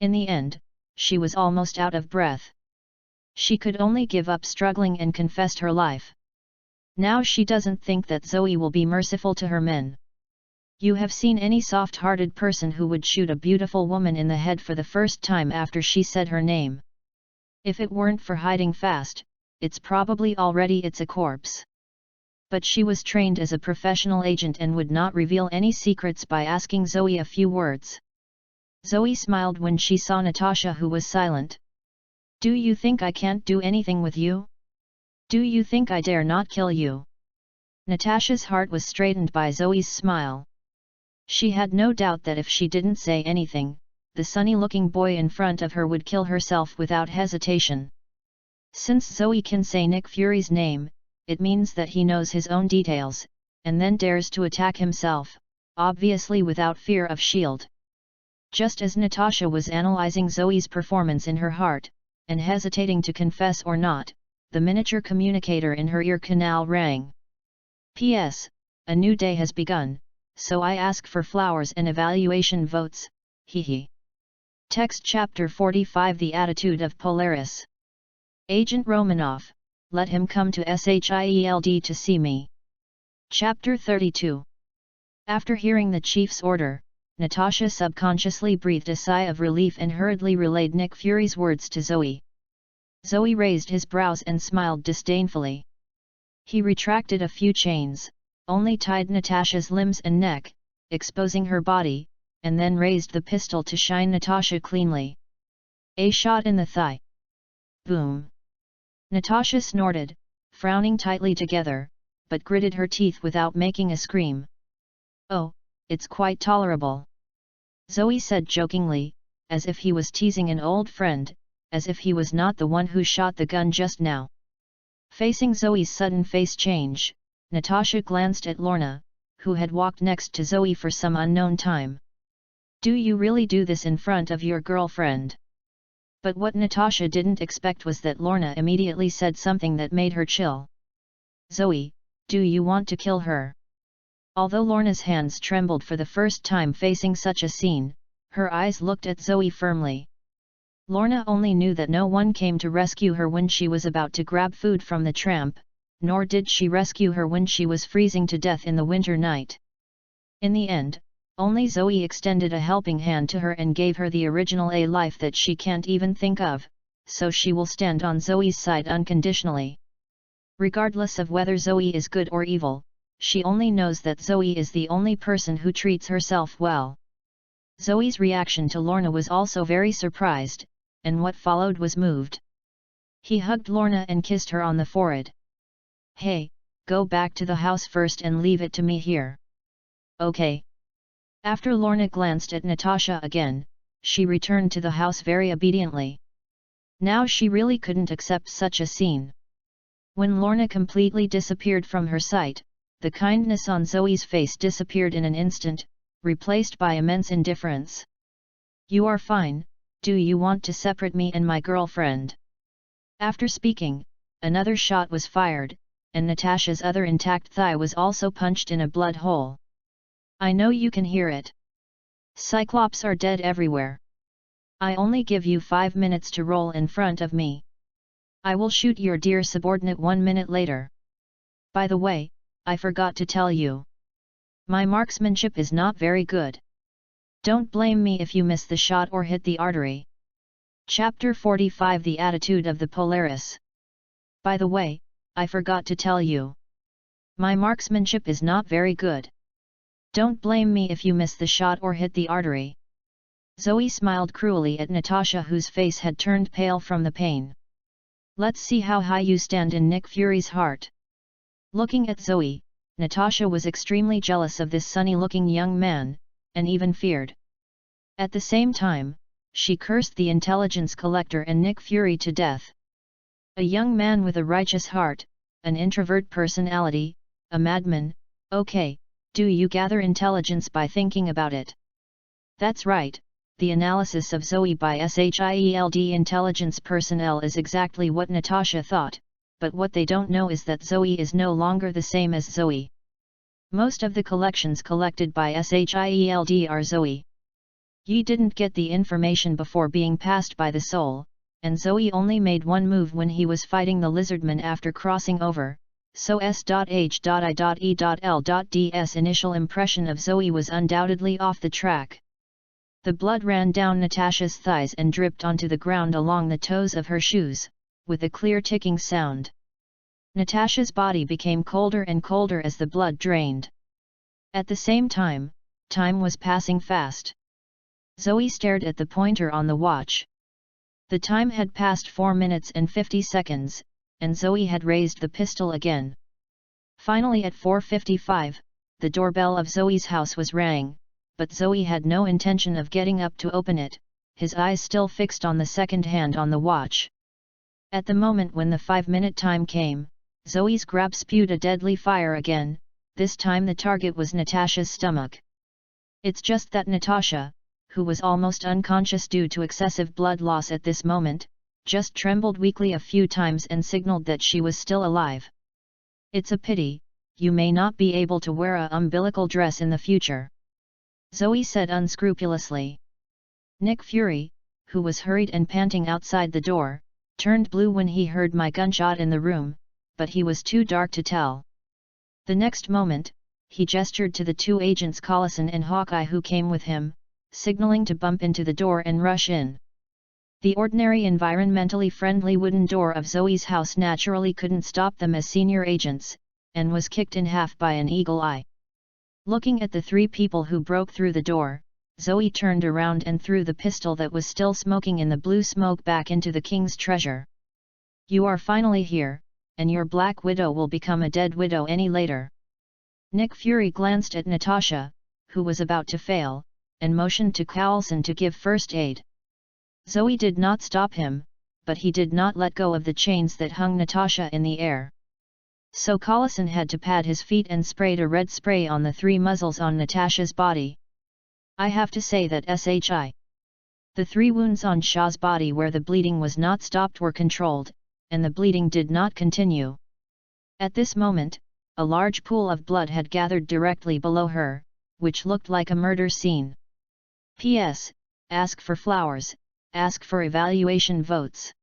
In the end, she was almost out of breath. She could only give up struggling and confessed her life. Now she doesn't think that Zoe will be merciful to her men. You have seen any soft-hearted person who would shoot a beautiful woman in the head for the first time after she said her name? If it weren't for hiding fast, it's probably already a corpse. But she was trained as a professional agent and would not reveal any secrets by asking Zoe a few words. Zoe smiled when she saw Natasha, who was silent. Do you think I can't do anything with you? Do you think I dare not kill you? Natasha's heart was straightened by Zoe's smile. She had no doubt that if she didn't say anything, the sunny-looking boy in front of her would kill herself without hesitation. Since Zoe can say Nick Fury's name, it means that he knows his own details, and then dares to attack himself, obviously without fear of shield. Just as Natasha was analyzing Zoe's performance in her heart, and hesitating to confess or not, the miniature communicator in her ear canal rang. P.S. A new day has begun, so I ask for flowers and evaluation votes, hee. Text Chapter 45 The Attitude of Polaris. Agent Romanov, let him come to SHIELD to see me. Chapter 32. After hearing the chief's order, Natasha subconsciously breathed a sigh of relief and hurriedly relayed Nick Fury's words to Zoe. Zoe raised his brows and smiled disdainfully. He retracted a few chains, only tied Natasha's limbs and neck, exposing her body, and then raised the pistol to shine Natasha cleanly. A shot in the thigh. Boom. Natasha snorted, frowning tightly together, but gritted her teeth without making a scream. Oh, it's quite tolerable. Zoe said jokingly, as if he was teasing an old friend, as if he was not the one who shot the gun just now. Facing Zoe's sudden face change, Natasha glanced at Lorna, who had walked next to Zoe for some unknown time. Do you really do this in front of your girlfriend? But what Natasha didn't expect was that Lorna immediately said something that made her chill. Zoe, do you want to kill her? Although Lorna's hands trembled for the first time facing such a scene, her eyes looked at Zoe firmly. Lorna only knew that no one came to rescue her when she was about to grab food from the tramp, nor did she rescue her when she was freezing to death in the winter night. In the end, only Zoe extended a helping hand to her and gave her the original A life that she can't even think of, so she will stand on Zoe's side unconditionally. Regardless of whether Zoe is good or evil, she only knows that Zoe is the only person who treats herself well. Zoe's reaction to Lorna was also very surprised, and what followed was moved. He hugged Lorna and kissed her on the forehead. Hey, go back to the house first and leave it to me here. Okay. After Lorna glanced at Natasha again, she returned to the house very obediently. Now she really couldn't accept such a scene. When Lorna completely disappeared from her sight, the kindness on Zoe's face disappeared in an instant, replaced by immense indifference. You are fine, do you want to separate me and my girlfriend? After speaking, another shot was fired, and Natasha's other intact thigh was also punched in a blood hole. I know you can hear it. Cyclops are dead everywhere. I only give you 5 minutes to roll in front of me. I will shoot your dear subordinate 1 minute later. By the way, I forgot to tell you. My marksmanship is not very good. Don't blame me if you miss the shot or hit the artery. Chapter 45 The Attitude of the Polaris. By the way, I forgot to tell you. My marksmanship is not very good. Don't blame me if you miss the shot or hit the artery. Zoe smiled cruelly at Natasha, whose face had turned pale from the pain. Let's see how high you stand in Nick Fury's heart. Looking at Zoe, Natasha was extremely jealous of this sunny-looking young man, and even feared. At the same time, she cursed the intelligence collector and Nick Fury to death. A young man with a righteous heart, an introvert personality, a madman, okay, do you gather intelligence by thinking about it? That's right, the analysis of Zoe by SHIELD intelligence personnel is exactly what Natasha thought, but what they don't know is that Zoe is no longer the same as Zoe. Most of the collections collected by SHIELD are Zoe. Yi didn't get the information before being passed by the soul, and Zoe only made one move when he was fighting the lizardman after crossing over, so S.H.I.E.L.D's initial impression of Zoe was undoubtedly off the track. The blood ran down Natasha's thighs and dripped onto the ground along the toes of her shoes, with a clear ticking sound. Natasha's body became colder and colder as the blood drained. At the same time, time was passing fast. Zoe stared at the pointer on the watch. The time had passed 4 minutes and 50 seconds, and Zoe had raised the pistol again. Finally at 4:55, the doorbell of Zoe's house was rang, but Zoe had no intention of getting up to open it, his eyes still fixed on the second hand on the watch. At the moment when the 5-minute time came, Zoe's grab spewed a deadly fire again, this time the target was Natasha's stomach. It's just that Natasha, who was almost unconscious due to excessive blood loss at this moment, just trembled weakly a few times and signaled that she was still alive. It's a pity, you may not be able to wear a umbilical dress in the future, Zoe said unscrupulously. Nick Fury, who was hurried and panting outside the door, turned blue when he heard my gunshot in the room, but he was too dark to tell. The next moment, he gestured to the 2 agents Collison and Hawkeye who came with him, signaling to bump into the door and rush in. The ordinary environmentally friendly wooden door of Zoe's house naturally couldn't stop them as senior agents, and was kicked in half by an eagle eye. Looking at the 3 people who broke through the door, Zoe turned around and threw the pistol that was still smoking in the blue smoke back into the king's treasure. You are finally here, and your Black Widow will become a dead widow any later. Nick Fury glanced at Natasha, who was about to fail, and motioned to Coulson to give first aid. Zoe did not stop him, but he did not let go of the chains that hung Natasha in the air. So Coulson had to pad his feet and sprayed a red spray on the 3 muzzles on Natasha's body. I have to say that SHI. The 3 wounds on Shaw's body where the bleeding was not stopped were controlled, and the bleeding did not continue. At this moment, a large pool of blood had gathered directly below her, which looked like a murder scene. P.S. Ask for flowers, ask for evaluation votes.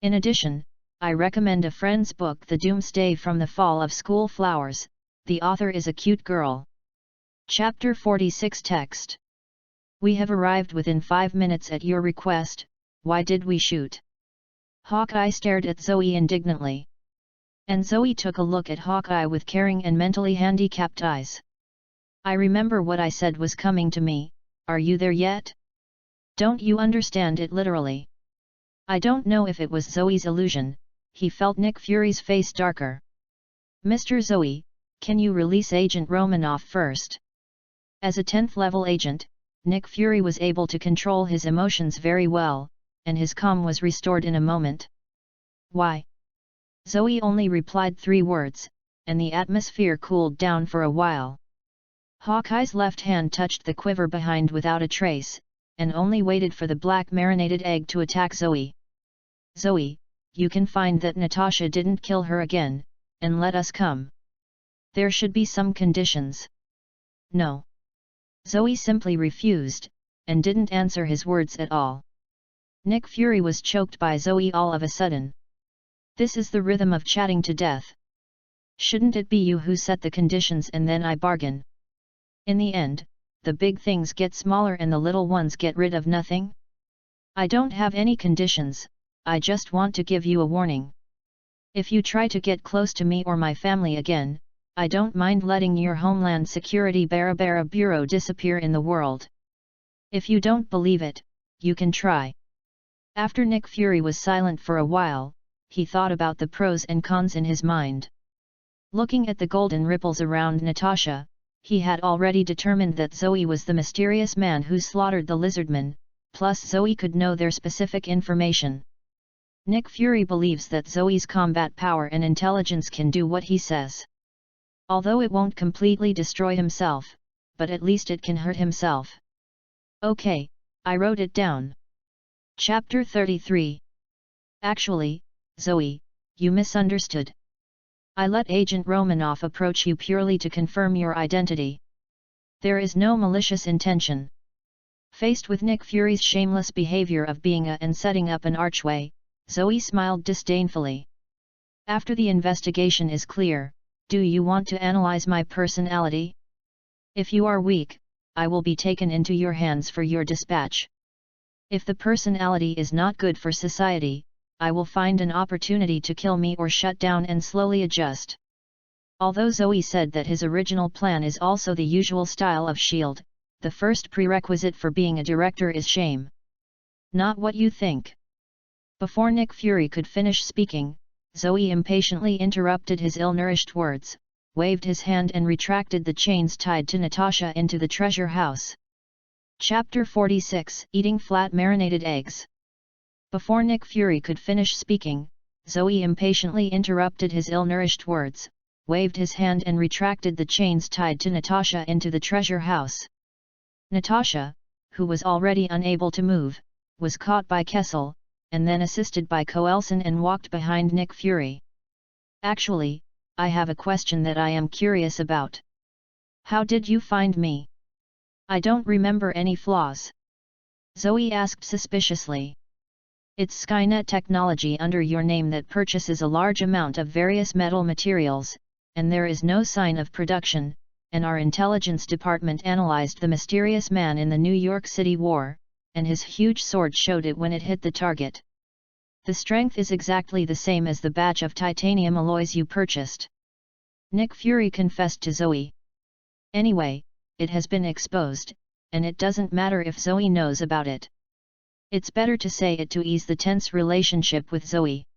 In addition, I recommend a friend's book The Doomsday from the Fall of School Flowers, the author is a cute girl. Chapter 46 Text. We have arrived within 5 minutes at your request, why did we shoot? Hawkeye stared at Zoe indignantly. And Zoe took a look at Hawkeye with caring and mentally handicapped eyes. I remember what I said was coming to me, are you there yet? Don't you understand it literally? I don't know if it was Zoe's illusion, he felt Nick Fury's face darker. Mr. Zoe, can you release Agent Romanoff first? As a 10th level agent, Nick Fury was able to control his emotions very well, and his calm was restored in a moment. Why? Zoe only replied 3 words, and the atmosphere cooled down for a while. Hawkeye's left hand touched the quiver behind without a trace, and only waited for the black marinated egg to attack Zoe. Zoe, you can find that Natasha didn't kill her again, and let us come. There should be some conditions. No. Zoe simply refused, and didn't answer his words at all. Nick Fury was choked by Zoe all of a sudden. This is the rhythm of chatting to death. Shouldn't it be you who set the conditions and then I bargain? In the end, the big things get smaller and the little ones get rid of nothing? I don't have any conditions, I just want to give you a warning. If you try to get close to me or my family again, I don't mind letting your Homeland Security Barabara Bureau disappear in the world. If you don't believe it, you can try. After Nick Fury was silent for a while, he thought about the pros and cons in his mind. Looking at the golden ripples around Natasha, he had already determined that Zoe was the mysterious man who slaughtered the lizardman, plus Zoe could know their specific information. Nick Fury believes that Zoe's combat power and intelligence can do what he says. Although it won't completely destroy himself, but at least it can hurt himself. Okay, I wrote it down. Chapter 33. Actually, Zoe, you misunderstood. I let Agent Romanoff approach you purely to confirm your identity. There is no malicious intention. Faced with Nick Fury's shameless behavior of being and setting up an archway, Zoe smiled disdainfully. After the investigation is clear, do you want to analyze my personality? If you are weak, I will be taken into your hands for your dispatch. If the personality is not good for society, I will find an opportunity to kill me or shut down and slowly adjust. Although Zoe said that his original plan is also the usual style of S.H.I.E.L.D., the first prerequisite for being a director is shame. Not what you think. Before Nick Fury could finish speaking, Zoe impatiently interrupted his ill-nourished words, waved his hand and retracted the chains tied to Natasha into the treasure house. Chapter 46: Eating Flat Marinated Eggs. Before Nick Fury could finish speaking, Zoe impatiently interrupted his ill-nourished words, waved his hand and retracted the chains tied to Natasha into the treasure house. Natasha, who was already unable to move, was caught by Kessel, and then assisted by Coelson and walked behind Nick Fury. Actually, I have a question that I am curious about. How did you find me? I don't remember any flaws. Zoe asked suspiciously. It's Skynet technology under your name that purchases a large amount of various metal materials, and there is no sign of production, and our intelligence department analyzed the mysterious man in the New York City war, and his huge sword showed it when it hit the target. The strength is exactly the same as the batch of titanium alloys you purchased. Nick Fury confessed to Zoe. Anyway, it has been exposed, and it doesn't matter if Zoe knows about it. It's better to say it to ease the tense relationship with Zoe.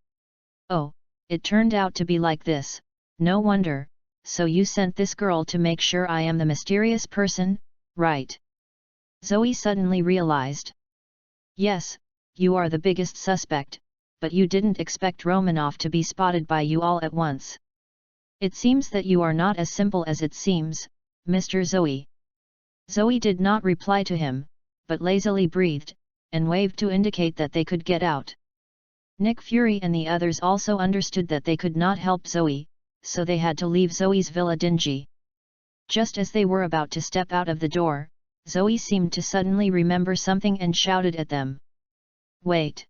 Oh, it turned out to be like this, no wonder, so you sent this girl to make sure I am the mysterious person, right? Zoe suddenly realized. Yes, you are the biggest suspect, but you didn't expect Romanoff to be spotted by you all at once. It seems that you are not as simple as it seems, Mr. Zoe. Zoe did not reply to him, but lazily breathed, and waved to indicate that they could get out. Nick Fury and the others also understood that they could not help Zoe, so they had to leave Zoe's villa dingy. Just as they were about to step out of the door, Zoe seemed to suddenly remember something and shouted at them. Wait!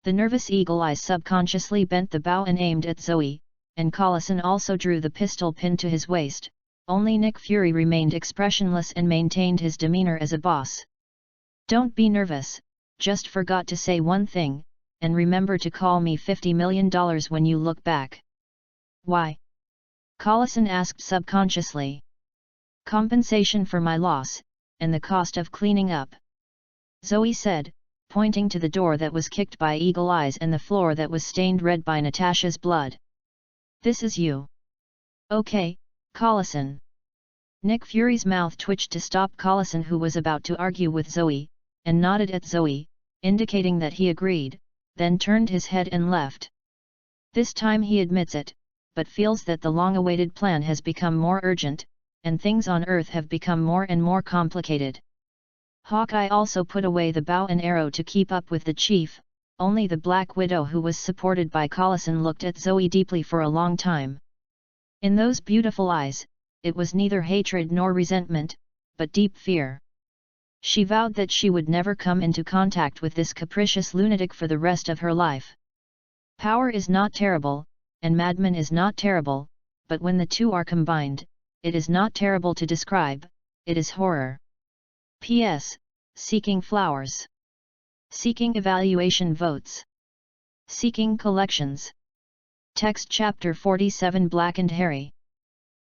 The nervous Eagle Eyes subconsciously bent the bow and aimed at Zoe, and Collison also drew the pistol pinned to his waist, only Nick Fury remained expressionless and maintained his demeanor as a boss. Don't be nervous, just forgot to say one thing, and remember to call me $50 million when you look back. Why? Collison asked subconsciously. Compensation for my loss, and the cost of cleaning up. Zoe said, pointing to the door that was kicked by Eagle Eyes and the floor that was stained red by Natasha's blood. This is you. Okay, Collison. Nick Fury's mouth twitched to stop Collison, who was about to argue with Zoe, and nodded at Zoe, indicating that he agreed, then turned his head and left. This time he admits it, but feels that the long-awaited plan has become more urgent, and things on Earth have become more and more complicated. Hawkeye also put away the bow and arrow to keep up with the chief, only the Black Widow, who was supported by Collison, looked at Zoe deeply for a long time. In those beautiful eyes, it was neither hatred nor resentment, but deep fear. She vowed that she would never come into contact with this capricious lunatic for the rest of her life. Power is not terrible, and madman is not terrible, but when the two are combined, it is not terrible to describe, it is horror. P.S. Seeking flowers. Seeking evaluation votes. Seeking collections. Text Chapter 47: Black and Harry.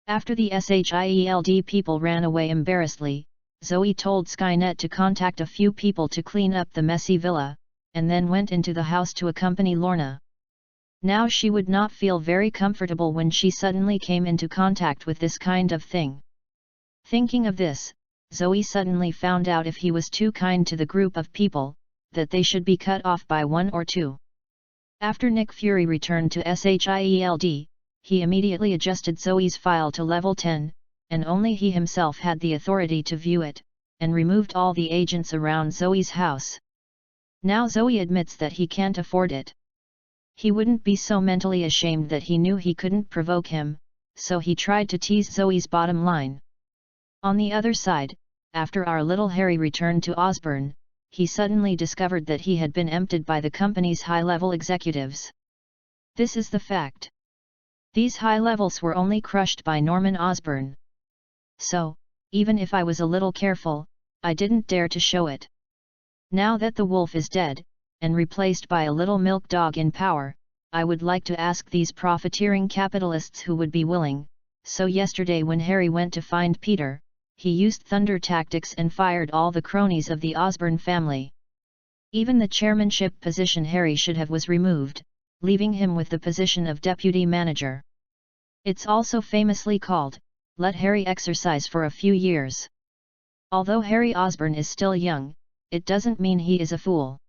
After the SHIELD people ran away embarrassedly, Zoe told Skynet to contact a few people to clean up the messy villa, and then went into the house to accompany Lorna. Now she would not feel very comfortable when she suddenly came into contact with this kind of thing. Thinking of this, Zoe suddenly found out if he was too kind to the group of people, that they should be cut off by one or two. After Nick Fury returned to SHIELD, he immediately adjusted Zoe's file to level 10, and only he himself had the authority to view it, and removed all the agents around Zoe's house. Now Zoe admits that he can't afford it. He wouldn't be so mentally ashamed that he knew he couldn't provoke him, so he tried to tease Zoe's bottom line. On the other side, after our little Harry returned to Osborne, he suddenly discovered that he had been emptied by the company's high-level executives. This is the fact. These high levels were only crushed by Norman Osborn. So, even if I was a little careful, I didn't dare to show it. Now that the wolf is dead, and replaced by a little milk dog in power, I would like to ask these profiteering capitalists who would be willing. So yesterday when Harry went to find Peter, he used thunder tactics and fired all the cronies of the Osborn family. Even the chairmanship position Harry should have was removed, leaving him with the position of deputy manager. It's also famously called, let Harry exercise for a few years. Although Harry Osborn is still young, it doesn't mean he is a fool.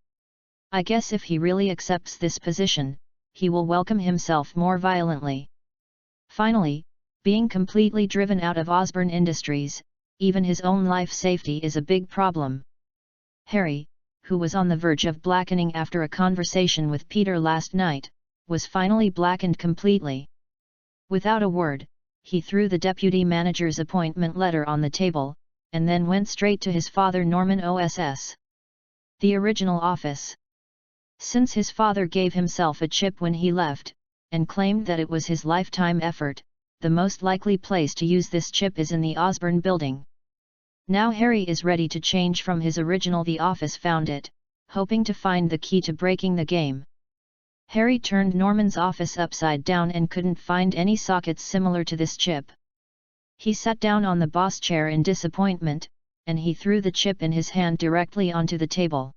I guess if he really accepts this position, he will welcome himself more violently. Finally, being completely driven out of Osborn Industries, even his own life safety is a big problem. Harry, who was on the verge of blackening after a conversation with Peter last night, was finally blackened completely. Without a word, he threw the deputy manager's appointment letter on the table, and then went straight to his father Norman OSS. The original office. Since his father gave himself a chip when he left, and claimed that it was his lifetime effort, the most likely place to use this chip is in the Osborn building. Now Harry is ready to change from his original The Office found it, hoping to find the key to breaking the game. Harry turned Norman's office upside down and couldn't find any sockets similar to this chip. He sat down on the boss chair in disappointment, and he threw the chip in his hand directly onto the table.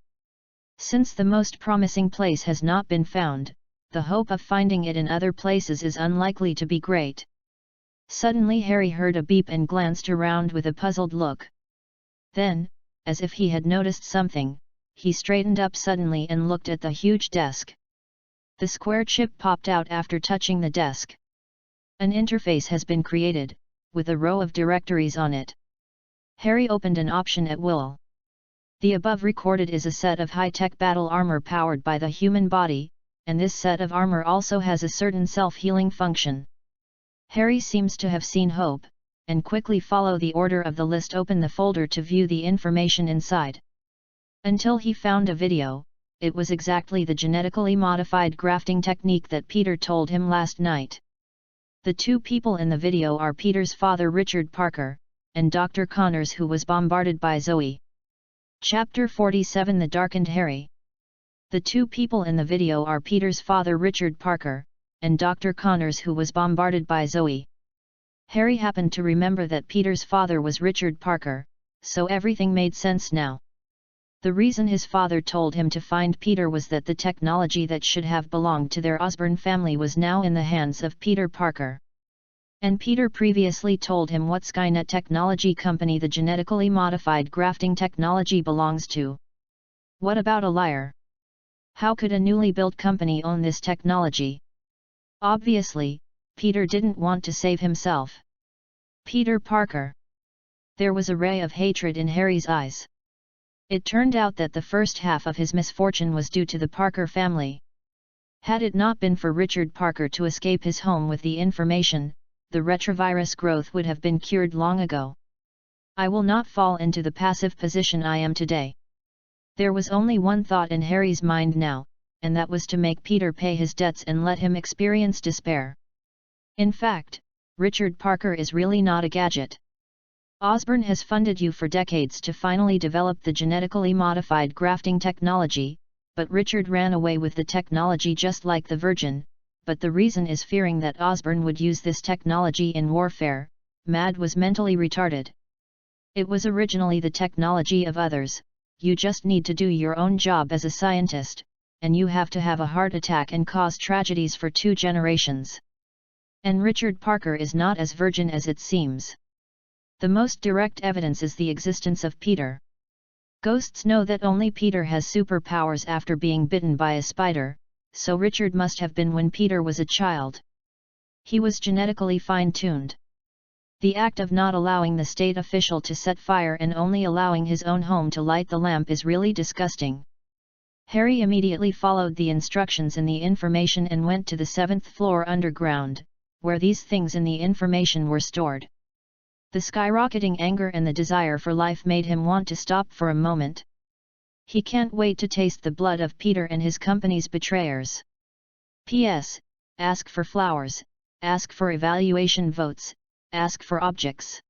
Since the most promising place has not been found, the hope of finding it in other places is unlikely to be great. Suddenly Harry heard a beep and glanced around with a puzzled look. Then, as if he had noticed something, he straightened up suddenly and looked at the huge desk. The square chip popped out after touching the desk. An interface has been created, with a row of directories on it. Harry opened an option at will. The above recorded is a set of high-tech battle armor powered by the human body, and this set of armor also has a certain self-healing function. Harry seems to have seen hope, and quickly follow the order of the list. Open the folder to view the information inside. Until he found a video, it was exactly the genetically modified grafting technique that Peter told him last night. The two people in the video are Peter's father Richard Parker, and Dr. Connors, who was bombarded by Zoe. Chapter 47 The Darkened Harry. The two people in the video are Peter's father Richard Parker, and Dr. Connors, who was bombarded by Zoe. Harry happened to remember that Peter's father was Richard Parker, so everything made sense now. The reason his father told him to find Peter was that the technology that should have belonged to their Osborn family was now in the hands of Peter Parker. And Peter previously told him what Skynet technology company the genetically modified grafting technology belongs to. What about a liar? How could a newly built company own this technology? Obviously, Peter didn't want to save himself. Peter Parker. There was a ray of hatred in Harry's eyes. It turned out that the first half of his misfortune was due to the Parker family. Had it not been for Richard Parker to escape his home with the information, the retrovirus growth would have been cured long ago. I will not fall into the passive position I am today. There was only one thought in Harry's mind now, and that was to make Peter pay his debts and let him experience despair. In fact, Richard Parker is really not a gadget. Osborn has funded you for decades to finally develop the genetically modified grafting technology, but Richard ran away with the technology just like the Virgin, but the reason is fearing that Osborn would use this technology in warfare. Mad was mentally retarded. It was originally the technology of others. You just need to do your own job as a scientist, and you have to have a heart attack and cause tragedies for 2 generations. And Richard Parker is not as virgin as it seems. The most direct evidence is the existence of Peter. Ghosts know that only Peter has superpowers after being bitten by a spider, so Richard must have been when Peter was a child. He was genetically fine-tuned. The act of not allowing the state official to set fire and only allowing his own home to light the lamp is really disgusting. Harry immediately followed the instructions in the information and went to the 7th floor underground, where these things in the information were stored. The skyrocketing anger and the desire for life made him want to stop for a moment. He can't wait to taste the blood of Peter and his company's betrayers. P.S. Ask for flowers, ask for evaluation votes, ask for objects.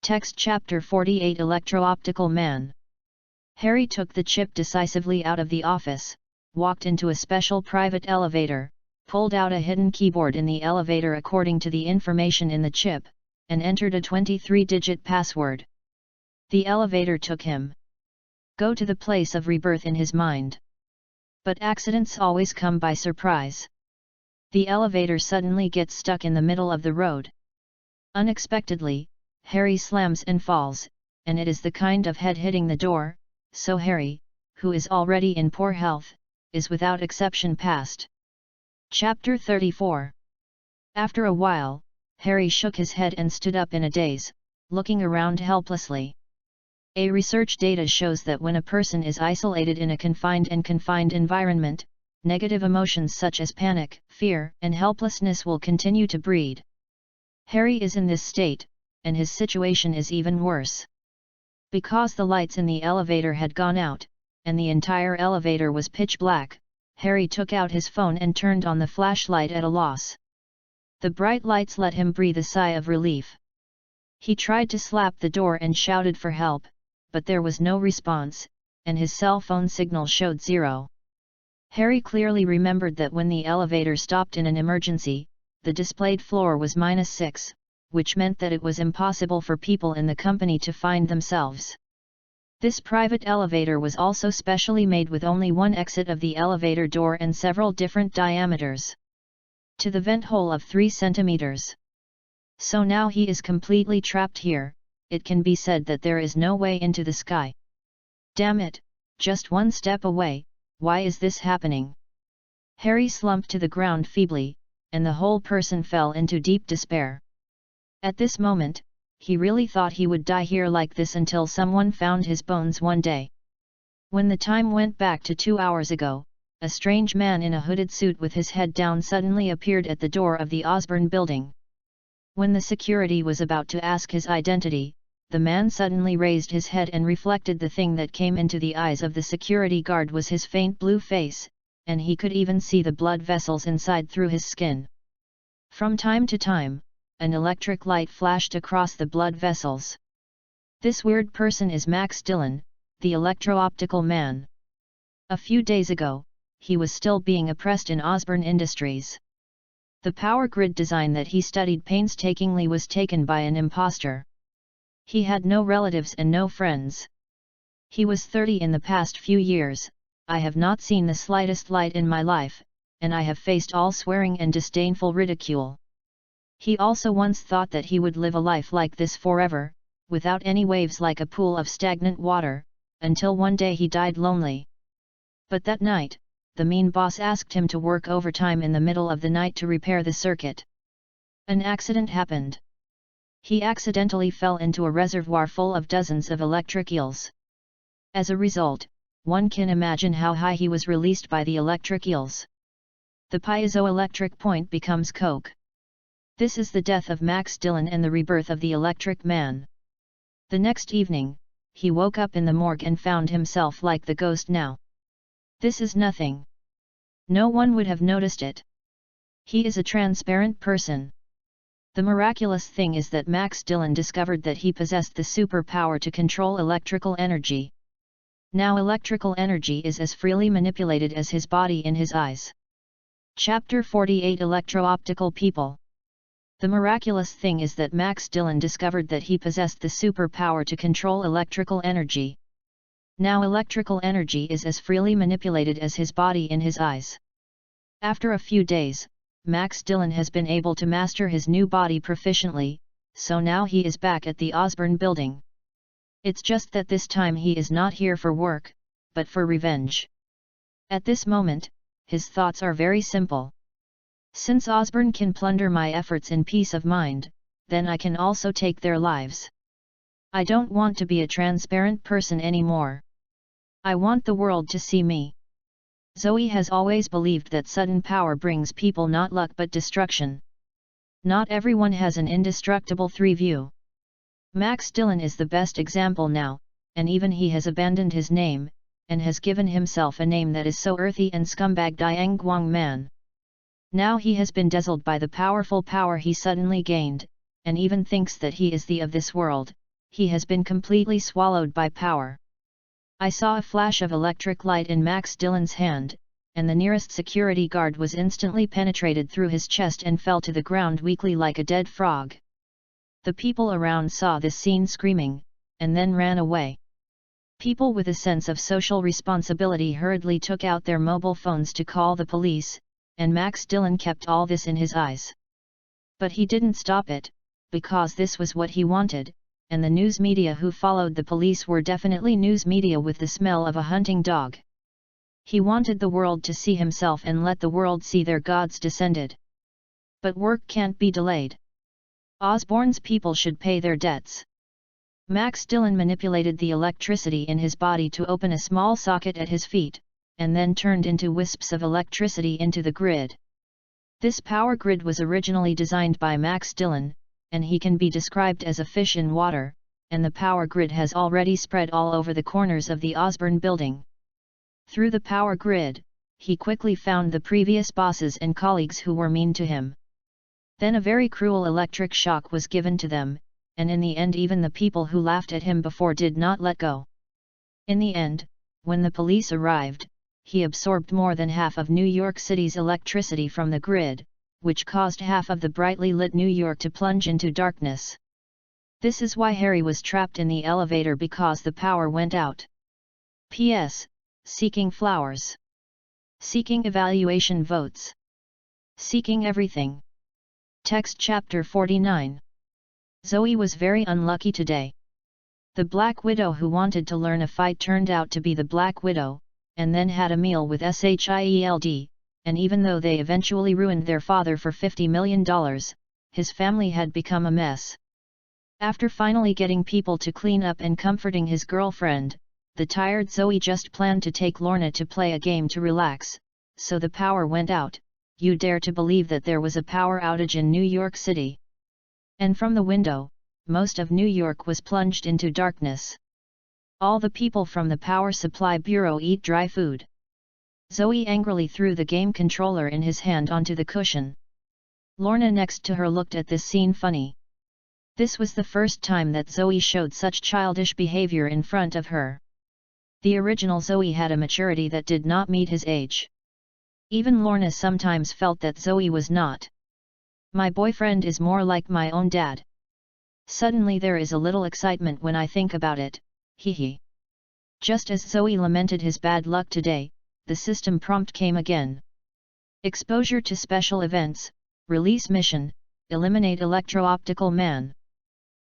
Text Chapter 48 Electro-Optical Man. Harry took the chip decisively out of the office, walked into a special private elevator, pulled out a hidden keyboard in the elevator according to the information in the chip, and entered a 23-digit password. The elevator took him. Go to the place of rebirth in his mind. But accidents always come by surprise. The elevator suddenly gets stuck in the middle of the road. Unexpectedly, Harry slams and falls, and it is the kind of head hitting the door, so Harry, who is already in poor health, is without exception passed. Chapter 34. After a while, Harry shook his head and stood up in a daze, looking around helplessly. A research data shows that when a person is isolated in a confined environment, negative emotions such as panic, fear, and helplessness will continue to breed. Harry is in this state, and his situation is even worse. Because the lights in the elevator had gone out, and the entire elevator was pitch black, Harry took out his phone and turned on the flashlight at a loss. The bright lights let him breathe a sigh of relief. He tried to slap the door and shouted for help, but there was no response, and his cell phone signal showed 0. Harry clearly remembered that when the elevator stopped in an emergency, the displayed floor was -6, which meant that it was impossible for people in the company to find themselves. This private elevator was also specially made with only one exit of the elevator door and several different diameters. To the vent hole of 3 centimeters. So now he is completely trapped here. It can be said that there is no way into the sky. Damn it, just one step away, why is this happening? Harry slumped to the ground feebly, and the whole person fell into deep despair. At this moment, he really thought he would die here like this until someone found his bones one day. When the time went back to 2 hours ago, a strange man in a hooded suit with his head down suddenly appeared at the door of the Osborne building. When the security was about to ask his identity, the man suddenly raised his head and reflected the thing that came into the eyes of the security guard was his faint blue face, and he could even see the blood vessels inside through his skin. From time to time, an electric light flashed across the blood vessels. This weird person is Max Dillon, the electro-optical man. A few days ago, he was still being oppressed in Osborne Industries. The power grid design that he studied painstakingly was taken by an imposter. He had no relatives and no friends. He was 30 in the past few years. I have not seen the slightest light in my life, and I have faced all swearing and disdainful ridicule. He also once thought that he would live a life like this forever, without any waves like a pool of stagnant water, until one day he died lonely. But that night, the mean boss asked him to work overtime in the middle of the night to repair the circuit. An accident happened. He accidentally fell into a reservoir full of dozens of electric eels. As a result, one can imagine how high he was released by the electric eels. The piezoelectric point becomes coke. This is the death of Max Dillon and the rebirth of the Electric Man. The next evening, he woke up in the morgue and found himself like the ghost now. This is nothing. No one would have noticed it. He is a transparent person. The miraculous thing is that Max Dillon discovered that he possessed the superpower to control electrical energy. Now electrical energy is as freely manipulated as his body in his eyes. Chapter 48 Electro-Optical People. The miraculous thing is that Max Dillon discovered that he possessed the superpower to control electrical energy. Now electrical energy is as freely manipulated as his body in his eyes. After a few days, Max Dillon has been able to master his new body proficiently, so now he is back at the Osborne building. It's just that this time he is not here for work, but for revenge. At this moment, his thoughts are very simple. Since Osborne can plunder my efforts in peace of mind, then I can also take their lives. I don't want to be a transparent person anymore. I want the world to see me. Zoe has always believed that sudden power brings people not luck but destruction. Not everyone has an indestructible view. Max Dillon is the best example now, and even he has abandoned his name, and has given himself a name that is so earthy and scumbag Diang Guang Man. Now he has been dazzled by the powerful power he suddenly gained, and even thinks that he is the of this world. He has been completely swallowed by power. I saw a flash of electric light in Max Dillon's hand, and the nearest security guard was instantly penetrated through his chest and fell to the ground weakly like a dead frog. The people around saw this scene screaming, and then ran away. People with a sense of social responsibility hurriedly took out their mobile phones to call the police, and Max Dillon kept all this in his eyes. But he didn't stop it, because this was what he wanted, and the news media who followed the police were definitely news media with the smell of a hunting dog. He wanted the world to see himself and let the world see their gods descended. But work can't be delayed. Osborne's people should pay their debts. Max Dillon manipulated the electricity in his body to open a small socket at his feet, and then turned into wisps of electricity into the grid. This power grid was originally designed by Max Dillon, and he can be described as a fish in water, and the power grid has already spread all over the corners of the Osborne building. Through the power grid, he quickly found the previous bosses and colleagues who were mean to him. Then a very cruel electric shock was given to them, and in the end even the people who laughed at him before did not let go. In the end, when the police arrived, he absorbed more than half of New York City's electricity from the grid, which caused half of the brightly lit New York to plunge into darkness. This is why Harry was trapped in the elevator, because the power went out. P.S. Seeking flowers. Seeking evaluation votes. Seeking everything. Text Chapter 49. Zoe was very unlucky today. The Black Widow who wanted to learn a fight turned out to be the Black Widow, and then had a meal with Shield, and even though they eventually ruined their father for $50 million, his family had become a mess. After finally getting people to clean up and comforting his girlfriend, the tired Zoe just planned to take Lorna to play a game to relax, so the power went out. You dare to believe that there was a power outage in New York City? And from the window, most of New York was plunged into darkness. All the people from the Power Supply Bureau eat dry food. Zoe angrily threw the game controller in his hand onto the cushion. Lorna next to her looked at this scene funny. This was the first time that Zoe showed such childish behavior in front of her. The original Zoe had a maturity that did not meet his age. Even Lorna sometimes felt that Zoe was not. My boyfriend is more like my own dad. Suddenly there is a little excitement when I think about it, hee. Just as Zoe lamented his bad luck today, the system prompt came again. Exposure to special events, release mission, eliminate electro-optical man.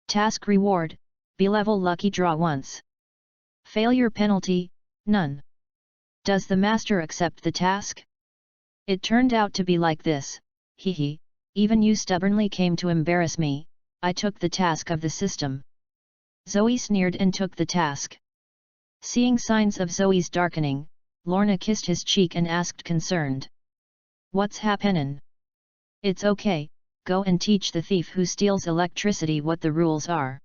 Task reward, B-level lucky draw once. Failure penalty, none. Does the master accept the task? It turned out to be like this, hee. Even you stubbornly came to embarrass me. I took the task of the system. Zoe sneered and took the task. Seeing signs of Zoe's darkening, Lorna kissed his cheek and asked concerned. What's happenin'? It's okay, go and teach the thief who steals electricity what the rules are.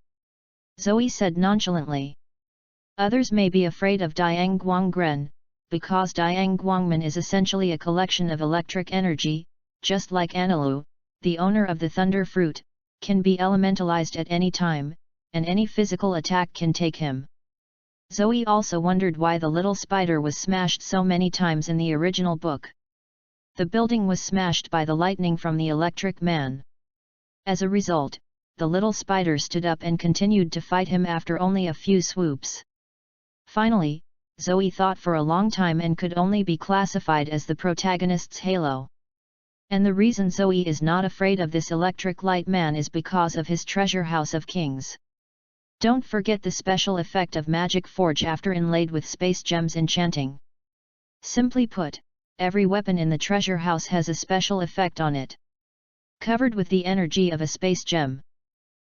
Zoe said nonchalantly. Others may be afraid of Diang Guanggren, because Diang Guangman is essentially a collection of electric energy, just like Anilu, the owner of the thunder fruit, can be elementalized at any time, and any physical attack can take him. Zoe also wondered why the little spider was smashed so many times in the original book. The building was smashed by the lightning from the electric man. As a result, the little spider stood up and continued to fight him after only a few swoops. Finally, Zoe thought for a long time and could only be classified as the protagonist's halo. And the reason Zoe is not afraid of this electric light man is because of his treasure house of kings. Don't forget the special effect of magic forge after inlaid with space gems enchanting. Simply put, every weapon in the treasure house has a special effect on it. Covered with the energy of a space gem.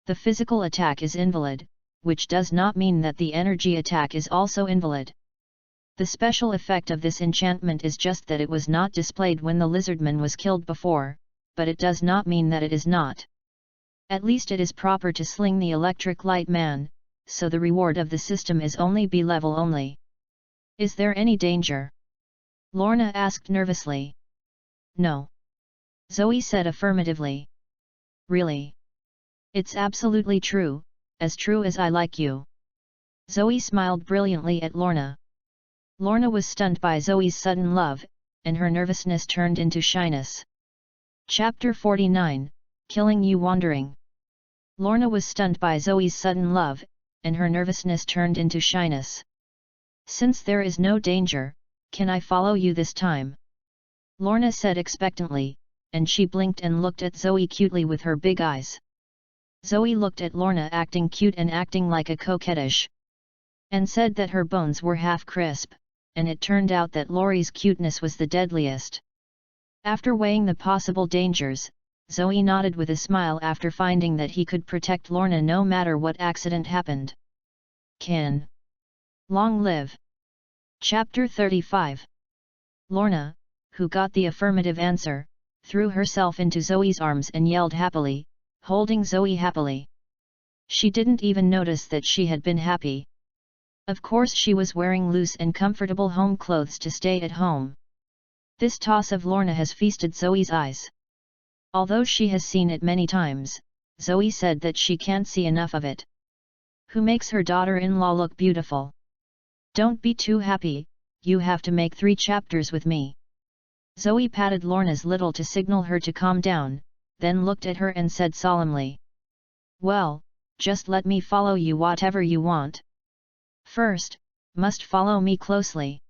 The physical attack is invalid, which does not mean that the energy attack is also invalid. The special effect of this enchantment is just that it was not displayed when the lizardman was killed before, but it does not mean that it is not. At least it is proper to sling the electric light man, so the reward of the system is only B level only. Is there any danger? Lorna asked nervously. No. Zoe said affirmatively. Really? It's absolutely true, as true as I like you. Zoe smiled brilliantly at Lorna. Lorna was stunned by Zoe's sudden love, and her nervousness turned into shyness. Chapter 49, Killing You Wandering. Lorna was stunned by Zoe's sudden love, and her nervousness turned into shyness. Since there is no danger, can I follow you this time? Lorna said expectantly, and she blinked and looked at Zoe cutely with her big eyes. Zoe looked at Lorna acting cute and acting like a coquettish, and said that her bones were half crisp, and it turned out that Lori's cuteness was the deadliest. After weighing the possible dangers, Zoe nodded with a smile after finding that he could protect Lorna no matter what accident happened. Can long live. Chapter 35. Lorna, who got the affirmative answer, threw herself into Zoe's arms and yelled happily, holding Zoe happily. She didn't even notice that she had been happy. Of course she was wearing loose and comfortable home clothes to stay at home. This toss of Lorna has feasted Zoe's eyes. Although she has seen it many times, Zoe said that she can't see enough of it. Who makes her daughter-in-law look beautiful? Don't be too happy, you have to make 3 chapters with me. Zoe patted Lorna's little to signal her to calm down, then looked at her and said solemnly. Well, just let me follow you whatever you want. First, must follow me closely.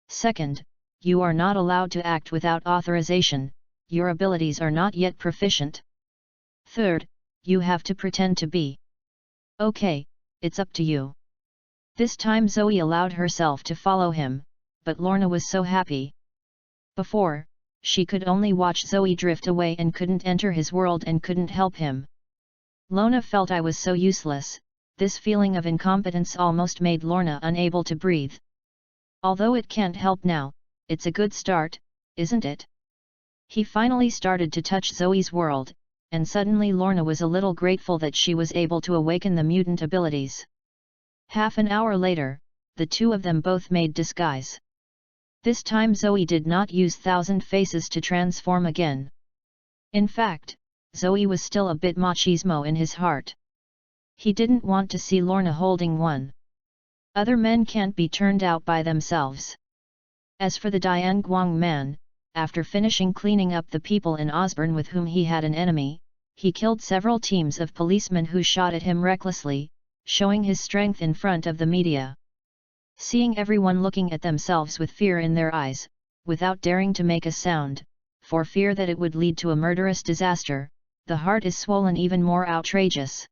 Second, you are not allowed to act without authorization, your abilities are not yet proficient. Third, you have to pretend to be. Okay, it's up to you. This time Zoe allowed herself to follow him, but Lorna was so happy. Before, she could only watch Zoe drift away and couldn't enter his world and couldn't help him. Lorna felt I was so useless, this feeling of incompetence almost made Lorna unable to breathe. Although it can't help now, it's a good start, isn't it? He finally started to touch Zoe's world, and suddenly Lorna was a little grateful that she was able to awaken the mutant abilities. Half an hour later, the two of them both made disguise. This time Zoe did not use Thousand Faces to transform again. In fact, Zoe was still a bit machismo in his heart. He didn't want to see Lorna holding one. Other men can't be turned out by themselves. As for the Dianguang man, after finishing cleaning up the people in Osborne with whom he had an enemy, he killed several teams of policemen who shot at him recklessly, showing his strength in front of the media. Seeing everyone looking at themselves with fear in their eyes, without daring to make a sound, for fear that it would lead to a murderous disaster, the heart is swollen even more outrageous.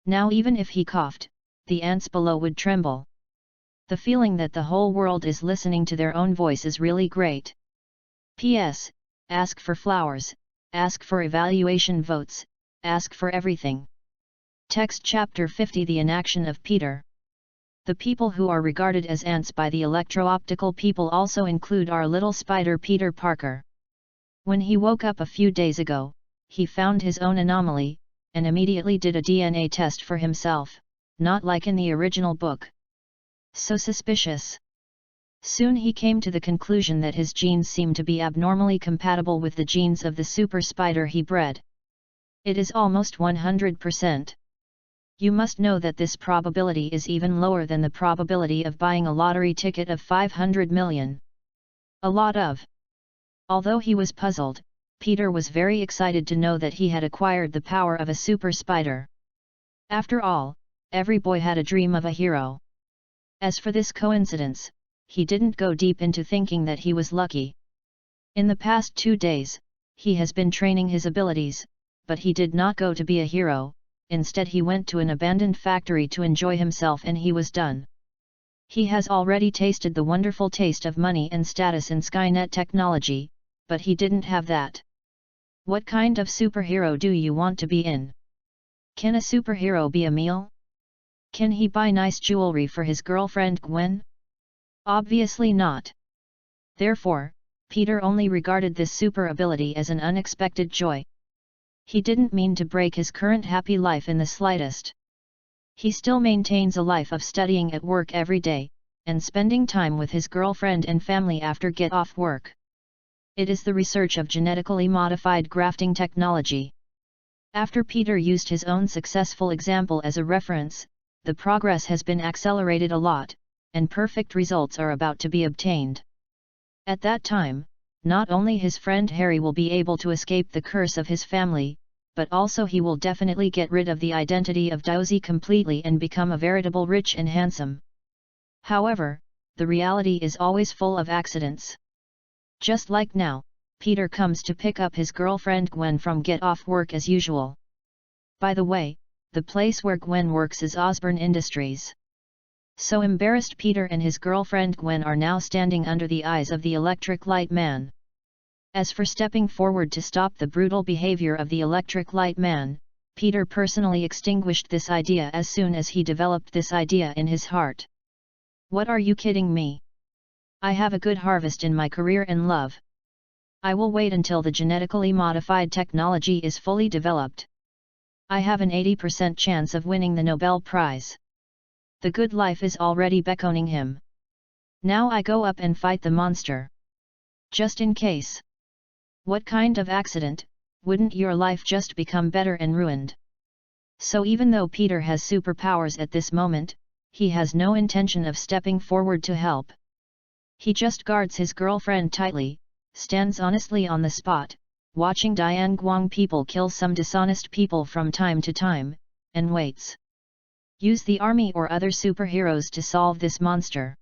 Now even if he coughed, the ants below would tremble. The feeling that the whole world is listening to their own voice is really great. P.S. Ask for flowers, ask for evaluation votes, ask for everything. Text Chapter 50 The Inaction of Peter. The people who are regarded as ants by the electro-optical people also include our little spider Peter Parker. When he woke up a few days ago, he found his own anomaly, and immediately did a DNA test for himself, not like in the original book. So suspicious. Soon he came to the conclusion that his genes seemed to be abnormally compatible with the genes of the super spider he bred. It is almost 100%. You must know that this probability is even lower than the probability of buying a lottery ticket of 500 million. A lot of. Although he was puzzled, Peter was very excited to know that he had acquired the power of a super spider. After all, every boy had a dream of a hero. As for this coincidence, he didn't go deep into thinking that he was lucky. In the past 2 days, he has been training his abilities, but he did not go to be a hero. Instead he went to an abandoned factory to enjoy himself and he was done. He has already tasted the wonderful taste of money and status in Skynet technology, but he didn't have that. What kind of superhero do you want to be in? Can a superhero be a meal? Can he buy nice jewelry for his girlfriend Gwen? Obviously not. Therefore, Peter only regarded this super ability as an unexpected joy. He didn't mean to break his current happy life in the slightest. He still maintains a life of studying at work every day, and spending time with his girlfriend and family after get off work. It is the research of genetically modified grafting technology. After Peter used his own successful example as a reference, the progress has been accelerated a lot, and perfect results are about to be obtained. At that time, not only his friend Harry will be able to escape the curse of his family, but also he will definitely get rid of the identity of Dozy completely and become a veritable rich and handsome. However, the reality is always full of accidents. Just like now, Peter comes to pick up his girlfriend Gwen from get off work as usual. By the way, the place where Gwen works is Osborne Industries. So embarrassed Peter and his girlfriend Gwen are now standing under the eyes of the Electric Light Man. As for stepping forward to stop the brutal behavior of the Electric Light Man, Peter personally extinguished this idea as soon as he developed this idea in his heart. What are you kidding me? I have a good harvest in my career and love. I will wait until the genetically modified technology is fully developed. I have an 80% chance of winning the Nobel Prize. The good life is already beckoning him. Now I go up and fight the monster. Just in case. What kind of accident, wouldn't your life just become better and ruined? So even though Peter has superpowers at this moment, he has no intention of stepping forward to help. He just guards his girlfriend tightly, stands honestly on the spot, watching Diane Guang people kill some dishonest people from time to time, and waits. Use the army or other superheroes to solve this monster.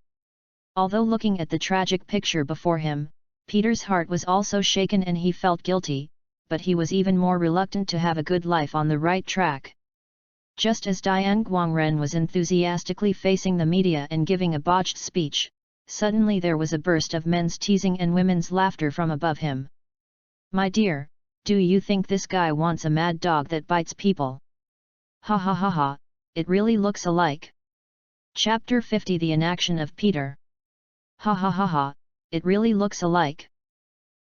Although looking at the tragic picture before him, Peter's heart was also shaken and he felt guilty, but he was even more reluctant to have a good life on the right track. Just as Diane Guangren was enthusiastically facing the media and giving a botched speech, suddenly there was a burst of men's teasing and women's laughter from above him. My dear, do you think this guy wants a mad dog that bites people? Ha ha ha ha, it really looks alike. Chapter 50 The Inaction of Peter. Ha ha ha ha, it really looks alike.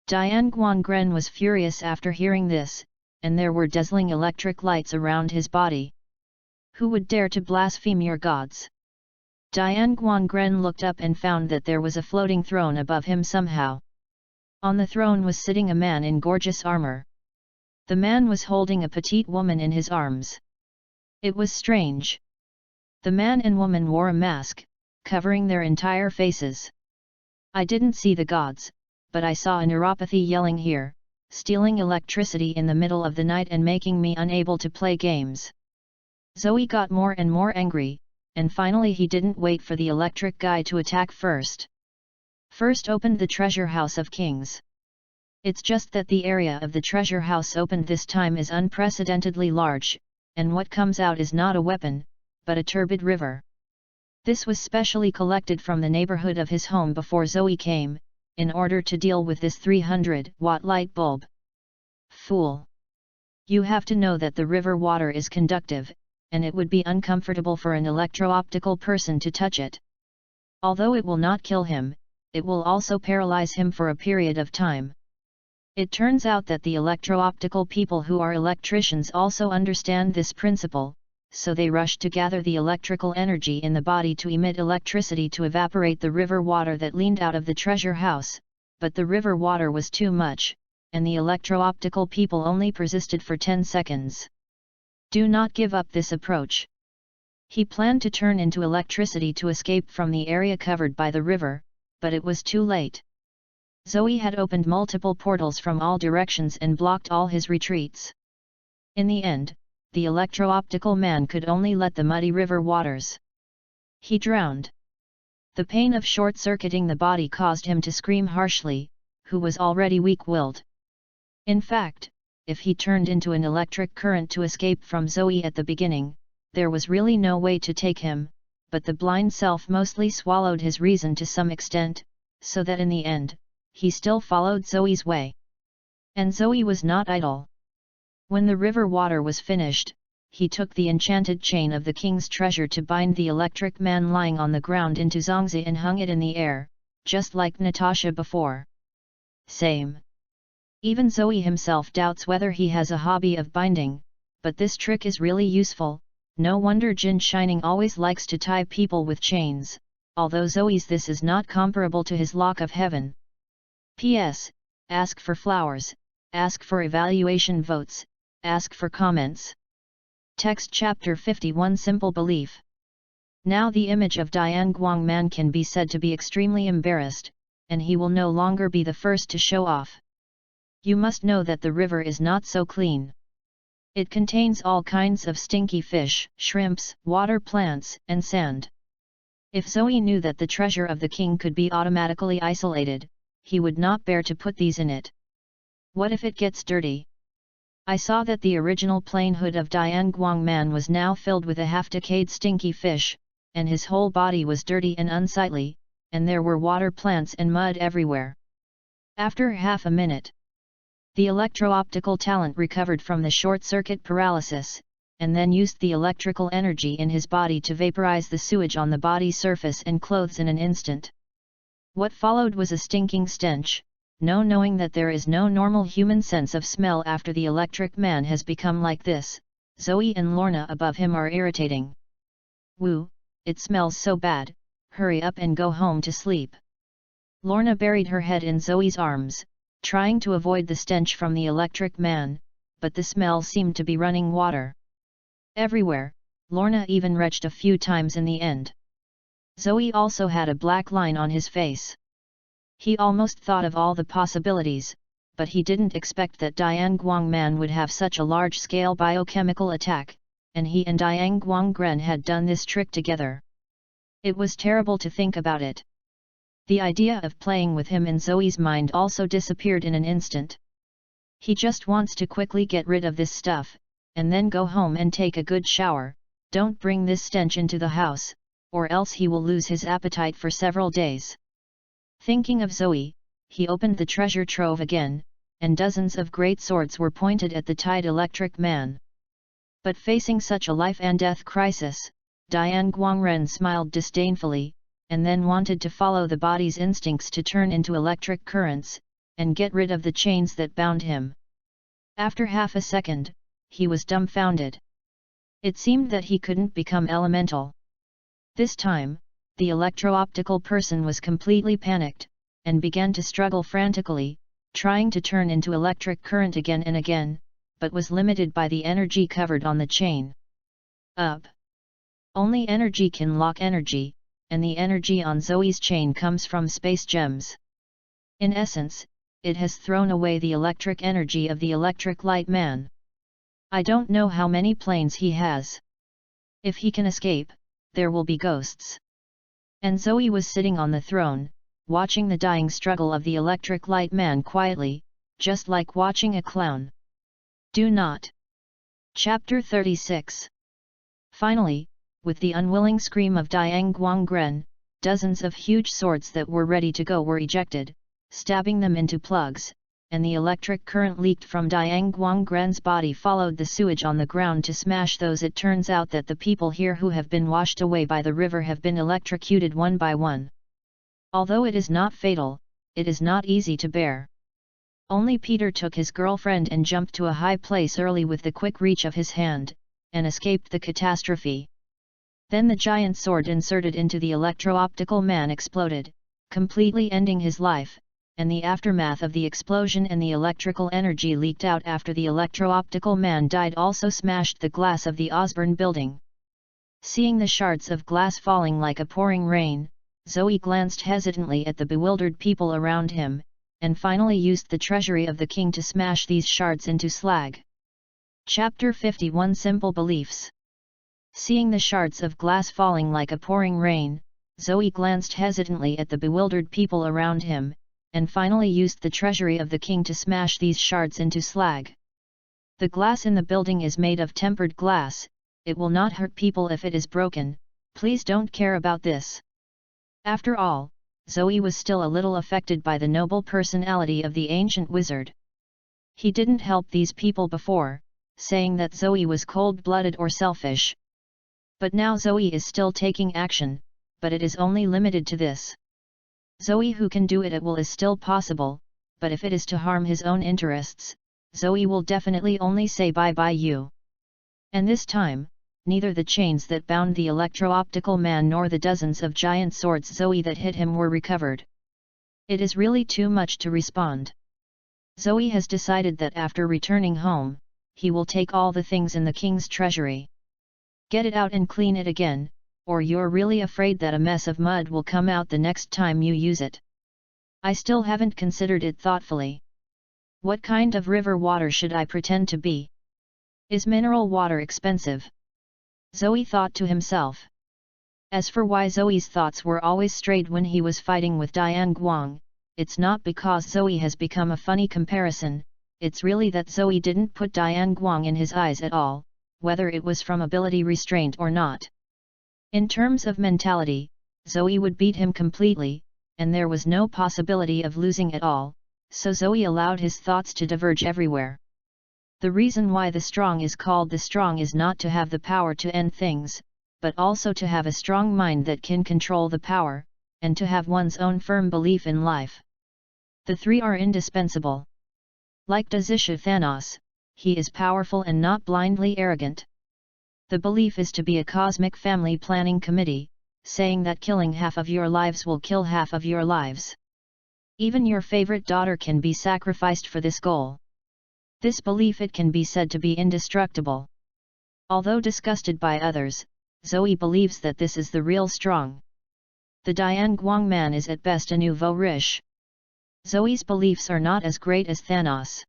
Diane Guangren was furious after hearing this, and there were dazzling electric lights around his body. Who would dare to blaspheme your gods? Diane Guangren looked up and found that there was a floating throne above him somehow. On the throne was sitting a man in gorgeous armor. The man was holding a petite woman in his arms. It was strange. The man and woman wore a mask, covering their entire faces. I didn't see the gods, but I saw a neuropathy yelling here, stealing electricity in the middle of the night and making me unable to play games. Zoe got more and more angry, and finally he didn't wait for the electric guy to attack first. First opened the treasure house of kings. It's just that the area of the treasure house opened this time is unprecedentedly large, and what comes out is not a weapon, but a turbid river. This was specially collected from the neighborhood of his home before Zoe came, in order to deal with this 300-watt light bulb. Fool! You have to know that the river water is conductive, and it would be uncomfortable for an electro-optical person to touch it. Although it will not kill him, it will also paralyze him for a period of time. It turns out that the electro-optical people who are electricians also understand this principle, so they rushed to gather the electrical energy in the body to emit electricity to evaporate the river water that leaned out of the treasure house, but the river water was too much, and the electro-optical people only persisted for 10 seconds. Do not give up this approach. He planned to turn into electricity to escape from the area covered by the river, but it was too late. Zoe had opened multiple portals from all directions and blocked all his retreats. In the end, the electro-optical man could only let the muddy river waters. He drowned. The pain of short-circuiting the body caused him to scream harshly, who was already weak-willed. In fact, if he turned into an electric current to escape from Zoe at the beginning, there was really no way to take him, but the blind self mostly swallowed his reason to some extent, so that in the end, he still followed Zoe's way. And Zoe was not idle. When the river water was finished, he took the enchanted chain of the king's treasure to bind the electric man lying on the ground into Zongzi and hung it in the air, just like Natasha before. Same. Even Zoe himself doubts whether he has a hobby of binding, but this trick is really useful. No wonder Jin Shining always likes to tie people with chains, although Zoe's this is not comparable to his lock of heaven. P.S. Ask for flowers, ask for evaluation votes, ask for comments. Text Chapter 51 Simple Belief. Now the image of Dian Guangman can be said to be extremely embarrassed, and he will no longer be the first to show off. You must know that the river is not so clean. It contains all kinds of stinky fish, shrimps, water plants, and sand. If Zoe knew that the treasure of the king could be automatically isolated, he would not bear to put these in it. What if it gets dirty? I saw that the original plain hood of Dian Guangman was now filled with a half-decayed stinky fish, and his whole body was dirty and unsightly, and there were water plants and mud everywhere. After half a minute, the electro-optical talent recovered from the short-circuit paralysis, and then used the electrical energy in his body to vaporize the sewage on the body surface and clothes in an instant. What followed was a stinking stench, knowing that there is no normal human sense of smell after the electric man has become like this. Zoe and Lorna above him are irritating. Woo, it smells so bad, hurry up and go home to sleep. Lorna buried her head in Zoe's arms, trying to avoid the stench from the electric man, but the smell seemed to be running water everywhere. Lorna even retched a few times in the end. Zoe also had a black line on his face. He almost thought of all the possibilities, but he didn't expect that Dian Guangman would have such a large-scale biochemical attack, and he and Dian Guanggren had done this trick together. It was terrible to think about it. The idea of playing with him in Zoe's mind also disappeared in an instant. He just wants to quickly get rid of this stuff, and then go home and take a good shower. Don't bring this stench into the house, or else he will lose his appetite for several days. Thinking of Zoe, he opened the treasure trove again, and dozens of great swords were pointed at the tied electric man. But facing such a life-and-death crisis, Dian Guangren smiled disdainfully, and then wanted to follow the body's instincts to turn into electric currents, and get rid of the chains that bound him. After half a second, he was dumbfounded. It seemed that he couldn't become elemental. This time, the electro-optical person was completely panicked, and began to struggle frantically, trying to turn into electric current again and again, but was limited by the energy covered on the chain. Up. Only energy can lock energy, and the energy on Zoe's chain comes from space gems. In essence, it has thrown away the electric energy of the electric light man. I don't know how many planes he has. If he can escape, there will be ghosts. And Zoe was sitting on the throne, watching the dying struggle of the electric light man quietly, just like watching a clown. Do not. Chapter 36. Finally, with the unwilling scream of Dian Guanggren, dozens of huge swords that were ready to go were ejected, stabbing them into plugs, and the electric current leaked from Dian Guanggren's body followed the sewage on the ground to smash those. It turns out that the people here who have been washed away by the river have been electrocuted one by one. Although it is not fatal, it is not easy to bear. Only Peter took his girlfriend and jumped to a high place early with the quick reach of his hand, and escaped the catastrophe. Then the giant sword inserted into the electro-optical man exploded, completely ending his life, and the aftermath of the explosion and the electrical energy leaked out after the electro-optical man died also smashed the glass of the Osborne building. Seeing the shards of glass falling like a pouring rain, Zoe glanced hesitantly at the bewildered people around him, and finally used the treasury of the king to smash these shards into slag. Chapter 51 Simple Beliefs. Seeing the shards of glass falling like a pouring rain, Zoe glanced hesitantly at the bewildered people around him, and finally used the treasury of the king to smash these shards into slag. The glass in the building is made of tempered glass, it will not hurt people if it is broken, please don't care about this. After all, Zoe was still a little affected by the noble personality of the ancient wizard. He didn't help these people before, saying that Zoe was cold-blooded or selfish. But now Zoe is still taking action, but it is only limited to this. Zoe who can do it at will is still possible, but if it is to harm his own interests, Zoe will definitely only say bye-bye you. And this time, neither the chains that bound the electro-optical man nor the dozens of giant swords Zoe that hit him were recovered. It is really too much to respond. Zoe has decided that after returning home, he will take all the things in the king's treasury. Get it out and clean it again, or you're really afraid that a mess of mud will come out the next time you use it. I still haven't considered it thoughtfully. What kind of river water should I pretend to be? Is mineral water expensive? Zoe thought to himself. As for why Zoe's thoughts were always strayed when he was fighting with Diane Guang, it's not because Zoe has become a funny comparison, it's really that Zoe didn't put Diane Guang in his eyes at all, whether it was from ability restraint or not. In terms of mentality, Zoe would beat him completely, and there was no possibility of losing at all, so Zoe allowed his thoughts to diverge everywhere. The reason why the strong is called the strong is not to have the power to end things, but also to have a strong mind that can control the power, and to have one's own firm belief in life. The three are indispensable. Like Dazisha Thanos, he is powerful and not blindly arrogant. The belief is to be a cosmic family planning committee, saying that killing half of your lives will kill half of your lives. Even your favorite daughter can be sacrificed for this goal. This belief it can be said to be indestructible. Although disgusted by others, Zoe believes that this is the real strong. The Diane Guang man is at best a nouveau riche. Zoe's beliefs are not as great as Thanos.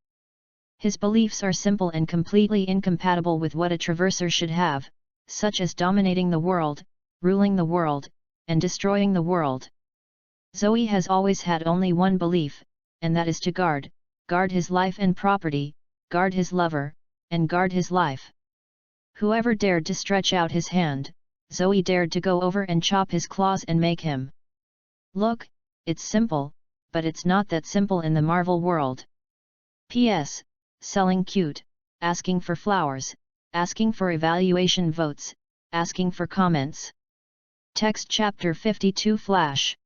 His beliefs are simple and completely incompatible with what a traverser should have, such as dominating the world, ruling the world, and destroying the world. Zoe has always had only one belief, and that is to guard his life and property, guard his lover, and guard his life. Whoever dared to stretch out his hand, Zoe dared to go over and chop his claws and make him. Look, it's simple, but it's not that simple in the Marvel world. P.S. Selling cute, asking for flowers, asking for evaluation votes, asking for comments. Text Chapter 52 Flash.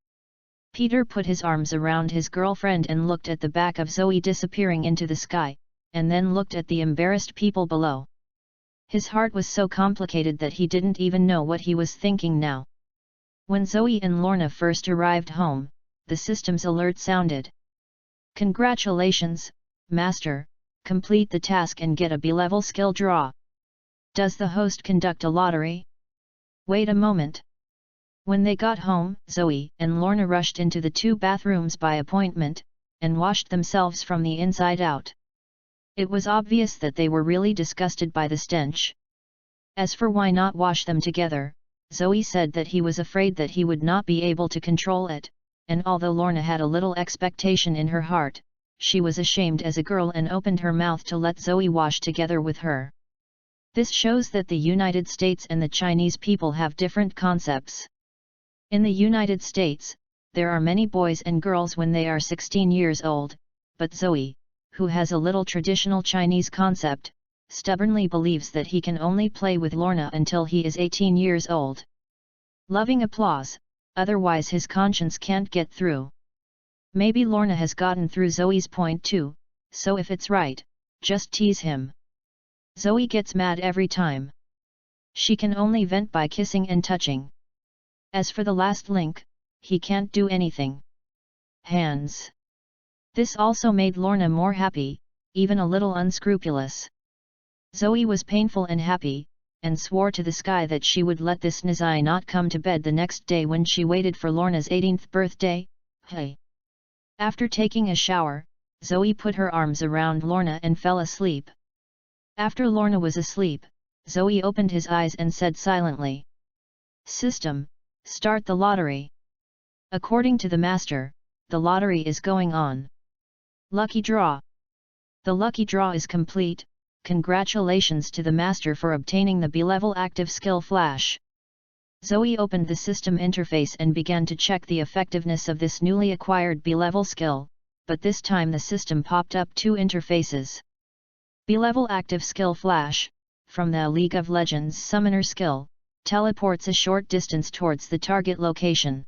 Peter put his arms around his girlfriend and looked at the back of Zoe disappearing into the sky, and then looked at the embarrassed people below. His heart was so complicated that he didn't even know what he was thinking now. When Zoe and Lorna first arrived home, the system's alert sounded. Congratulations, Master, complete the task and get a B-level skill draw. Does the host conduct a lottery? Wait a moment. When they got home, Zoe and Lorna rushed into the 2 bathrooms by appointment, and washed themselves from the inside out. It was obvious that they were really disgusted by the stench. As for why not wash them together, Zoe said that he was afraid that he would not be able to control it, and although Lorna had a little expectation in her heart, she was ashamed as a girl and opened her mouth to let Zoe wash together with her. This shows that the United States and the Chinese people have different concepts. In the United States, there are many boys and girls when they are 16 years old, but Zoe, who has a little traditional Chinese concept, stubbornly believes that he can only play with Lorna until he is 18 years old. Loving applause, otherwise his conscience can't get through. Maybe Lorna has gotten through Zoe's point too, so if it's right, just tease him. Zoe gets mad every time. She can only vent by kissing and touching. As for the last link, he can't do anything. Hands. This also made Lorna more happy, even a little unscrupulous. Zoe was painful and happy, and swore to the sky that she would let this Nizai not come to bed the next day when she waited for Lorna's 18th birthday. Hey! After taking a shower, Zoe put her arms around Lorna and fell asleep. After Lorna was asleep, Zoe opened his eyes and said silently, "System, start the lottery." According to the master, the lottery is going on. Lucky draw. The lucky draw is complete. Congratulations to the master for obtaining the B-level active skill Flash. Zoe opened the system interface and began to check the effectiveness of this newly acquired B-level skill, but this time the system popped up 2 interfaces. B-level active skill Flash, from the League of Legends Summoner skill, teleports a short distance towards the target location.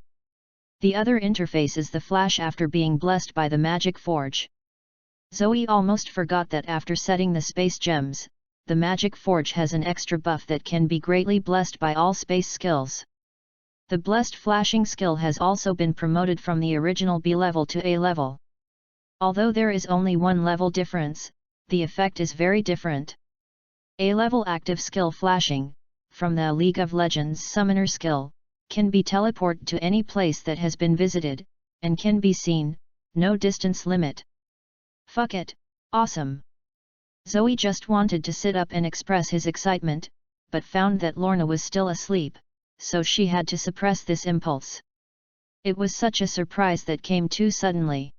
The other interface is the Flash after being blessed by the Magic Forge. Zoe almost forgot that after setting the space gems, the Magic Forge has an extra buff that can be greatly blessed by all space skills. The blessed flashing skill has also been promoted from the original B level to A level. Although there is only one level difference, the effect is very different. A level active skill Flashing, from the League of Legends Summoner skill, can be teleported to any place that has been visited, and can be seen, no distance limit. Fuck it, awesome! Zoe just wanted to sit up and express his excitement, but found that Lorna was still asleep, so she had to suppress this impulse. It was such a surprise that came too suddenly.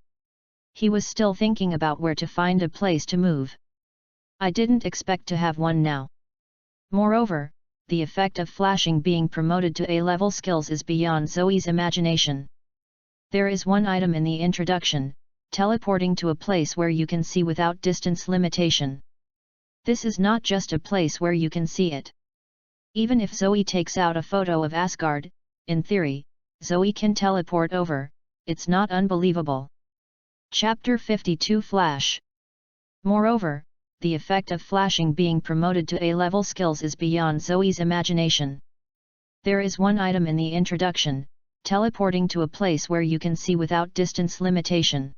He was still thinking about where to find a place to move. I didn't expect to have one now. Moreover, the effect of flashing being promoted to A-level skills is beyond Zoe's imagination. There is one item in the introduction, teleporting to a place where you can see without distance limitation. This is not just a place where you can see it. Even if Zoe takes out a photo of Asgard, in theory, Zoe can teleport over, it's not unbelievable. Chapter 52 Flash. Moreover, the effect of flashing being promoted to A-level skills is beyond Zoe's imagination. There is one item in the introduction, teleporting to a place where you can see without distance limitation.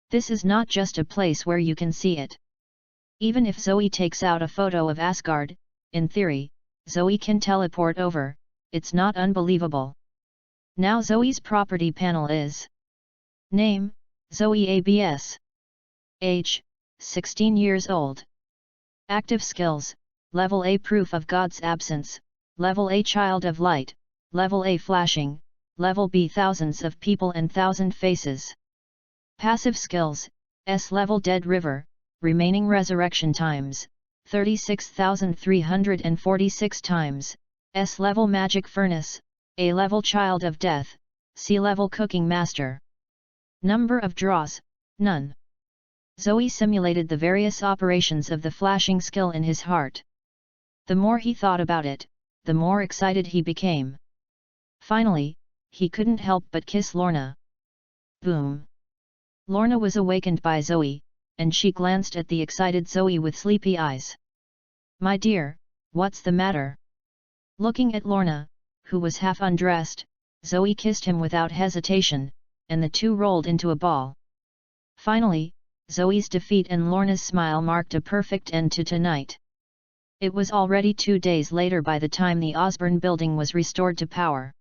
This is not just a place where you can see it. Even if Zoe takes out a photo of Asgard, in theory, Zoe can teleport over, it's not unbelievable. Now Zoe's property panel is: Name, Zoe ABS. Age, 16 years old. Active skills, Level A Proof of God's Absence, Level A Child of Light, Level A Flashing, Level B Thousands of People and Thousand Faces. Passive skills, S-level Dead River, remaining resurrection times, 36,346 times, S-level Magic Furnace, A-level Child of Death, C-level Cooking Master. Number of draws, none. Zoe simulated the various operations of the flashing skill in his heart. The more he thought about it, the more excited he became. Finally, he couldn't help but kiss Lorna. Boom! Lorna was awakened by Zoe, and she glanced at the excited Zoe with sleepy eyes. My dear, what's the matter? Looking at Lorna, who was half undressed, Zoe kissed him without hesitation, and the two rolled into a ball. Finally, Zoe's defeat and Lorna's smile marked a perfect end to tonight. It was already 2 days later by the time the Osborne building was restored to power.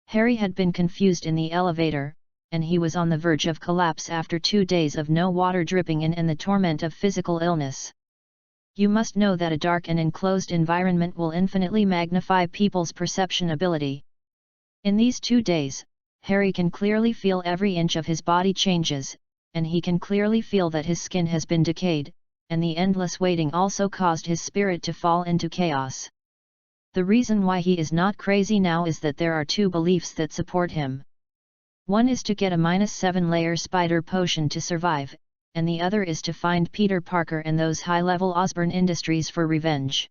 Harry had been confused in the elevator, and he was on the verge of collapse after 2 days of no water dripping in and the torment of physical illness. You must know that a dark and enclosed environment will infinitely magnify people's perception ability. In these 2 days, Harry can clearly feel every inch of his body changes, and he can clearly feel that his skin has been decayed, and the endless waiting also caused his spirit to fall into chaos. The reason why he is not crazy now is that there are 2 beliefs that support him. One is to get a -7-layer spider potion to survive, and the other is to find Peter Parker and those high-level Osborne Industries for revenge.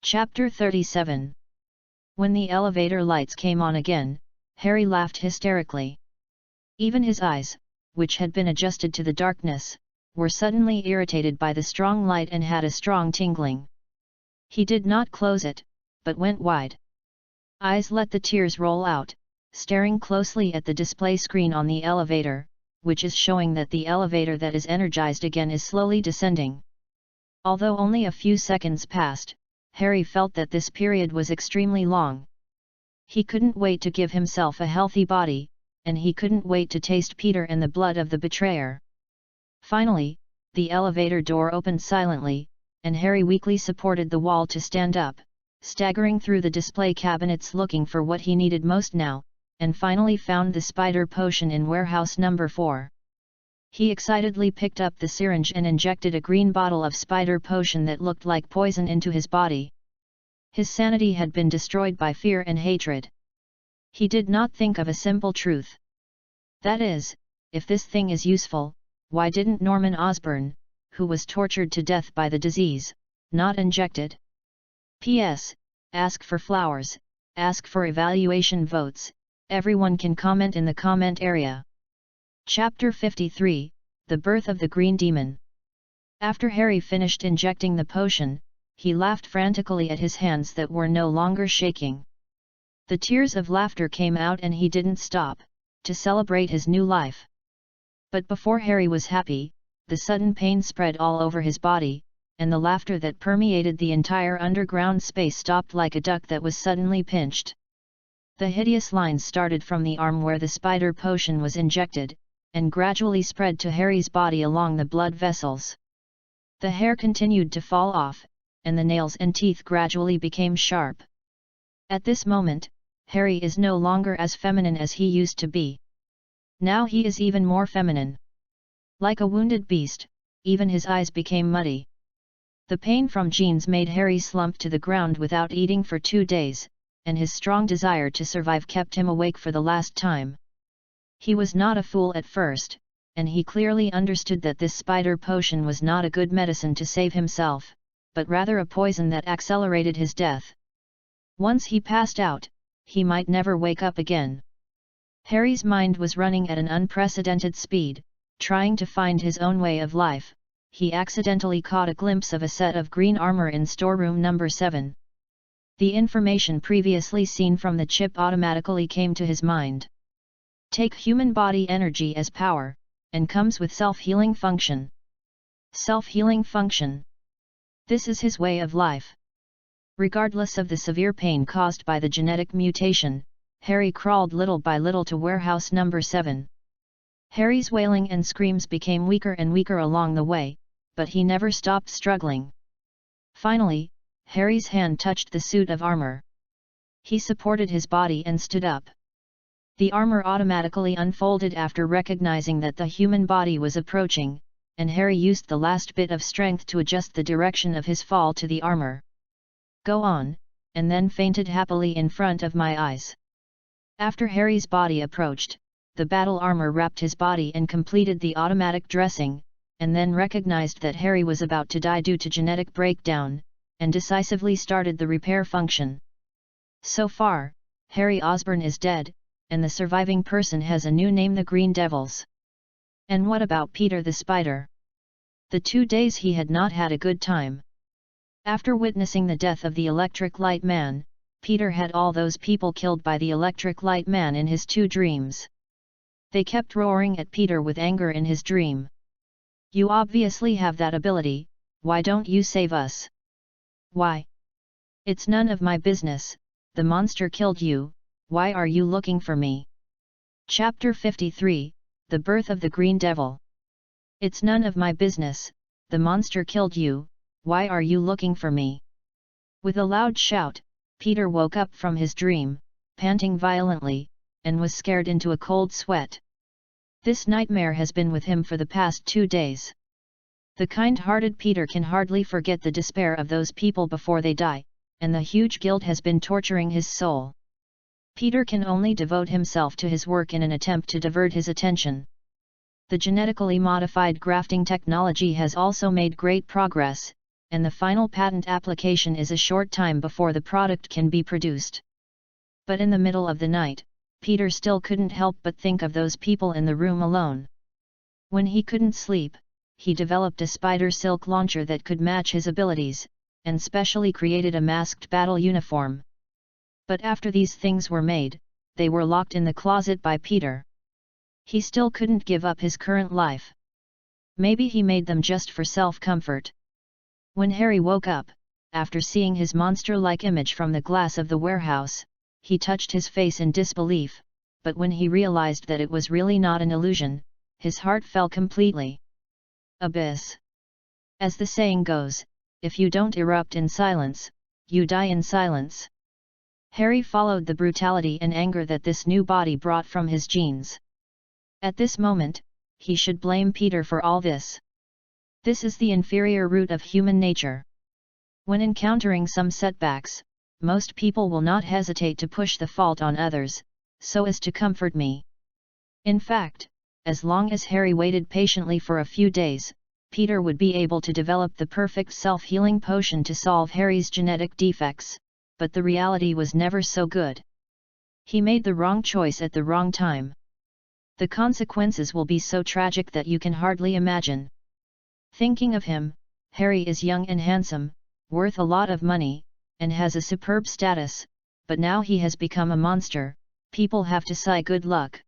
Chapter 37. When the elevator lights came on again, Harry laughed hysterically. Even his eyes, which had been adjusted to the darkness, were suddenly irritated by the strong light and had a strong tingling. He did not close it, but went wide. Eyes let the tears roll out, staring closely at the display screen on the elevator, which is showing that the elevator that is energized again is slowly descending. Although only a few seconds passed, Harry felt that this period was extremely long. He couldn't wait to give himself a healthy body, and he couldn't wait to taste Peter and the blood of the betrayer. Finally, the elevator door opened silently, and Harry weakly supported the wall to stand up, staggering through the display cabinets looking for what he needed most now, and finally found the spider potion in warehouse number 4. He excitedly picked up the syringe and injected a green bottle of spider potion that looked like poison into his body. His sanity had been destroyed by fear and hatred. He did not think of a simple truth. That is, if this thing is useful, why didn't Norman Osborn, who was tortured to death by the disease, not injected. P.S. Ask for flowers, ask for evaluation votes, everyone can comment in the comment area. Chapter 53, The Birth of the Green Demon. After Harry finished injecting the potion, he laughed frantically at his hands that were no longer shaking. The tears of laughter came out and he didn't stop, to celebrate his new life. But before Harry was happy, the sudden pain spread all over his body, and the laughter that permeated the entire underground space stopped like a duck that was suddenly pinched. The hideous lines started from the arm where the spider potion was injected, and gradually spread to Harry's body along the blood vessels. The hair continued to fall off, and the nails and teeth gradually became sharp. At this moment, Harry is no longer as feminine as he used to be. Now he is even more feminine. Like a wounded beast, even his eyes became muddy. The pain from genes made Harry slump to the ground without eating for 2 days, and his strong desire to survive kept him awake for the last time. He was not a fool at first, and he clearly understood that this spider potion was not a good medicine to save himself, but rather a poison that accelerated his death. Once he passed out, he might never wake up again. Harry's mind was running at an unprecedented speed, trying to find his own way of life. He accidentally caught a glimpse of a set of green armor in storeroom number 7. The information previously seen from the chip automatically came to his mind. Take human body energy as power, and comes with self-healing function. Self-healing function. This is his way of life. Regardless of the severe pain caused by the genetic mutation, Harry crawled little by little to warehouse number 7. Harry's wailing and screams became weaker and weaker along the way, but he never stopped struggling. Finally, Harry's hand touched the suit of armor. He supported his body and stood up. The armor automatically unfolded after recognizing that the human body was approaching, and Harry used the last bit of strength to adjust the direction of his fall to the armor. Go on, and then fainted happily in front of my eyes. After Harry's body approached, the battle armor wrapped his body and completed the automatic dressing, and then recognized that Harry was about to die due to genetic breakdown, and decisively started the repair function. So far, Harry Osborn is dead, and the surviving person has a new name, the Green Devils. And what about Peter the Spider? The 2 days he had not had a good time. After witnessing the death of the Electric Light Man, Peter had all those people killed by the Electric Light Man in his 2 dreams. They kept roaring at Peter with anger in his dream. You obviously have that ability, why don't you save us? Why? It's none of my business, the monster killed you, why are you looking for me? Chapter 53, The Birth of the Green Devil. It's none of my business, the monster killed you, why are you looking for me? With a loud shout, Peter woke up from his dream, panting violently, and was scared into a cold sweat. This nightmare has been with him for the past 2 days. The kind-hearted Peter can hardly forget the despair of those people before they die, and the huge guilt has been torturing his soul. Peter can only devote himself to his work in an attempt to divert his attention. The genetically modified grafting technology has also made great progress, and the final patent application is a short time before the product can be produced. But in the middle of the night, Peter still couldn't help but think of those people in the room alone. When he couldn't sleep, he developed a spider silk launcher that could match his abilities, and specially created a masked battle uniform. But after these things were made, they were locked in the closet by Peter. He still couldn't give up his current life. Maybe he made them just for self-comfort. When Harry woke up, after seeing his monster-like image from the glass of the warehouse, he touched his face in disbelief, but when he realized that it was really not an illusion, his heart fell completely. Abyss. As the saying goes, if you don't erupt in silence, you die in silence. Harry followed the brutality and anger that this new body brought from his genes. At this moment, he should blame Peter for all this. This is the inferior root of human nature. When encountering some setbacks, most people will not hesitate to push the fault on others, so as to comfort me. In fact, as long as Harry waited patiently for a few days, Peter would be able to develop the perfect self-healing potion to solve Harry's genetic defects, but the reality was never so good. He made the wrong choice at the wrong time. The consequences will be so tragic that you can hardly imagine. Thinking of him, Harry is young and handsome, worth a lot of money, and has a superb status, but now he has become a monster. People have to sigh good luck.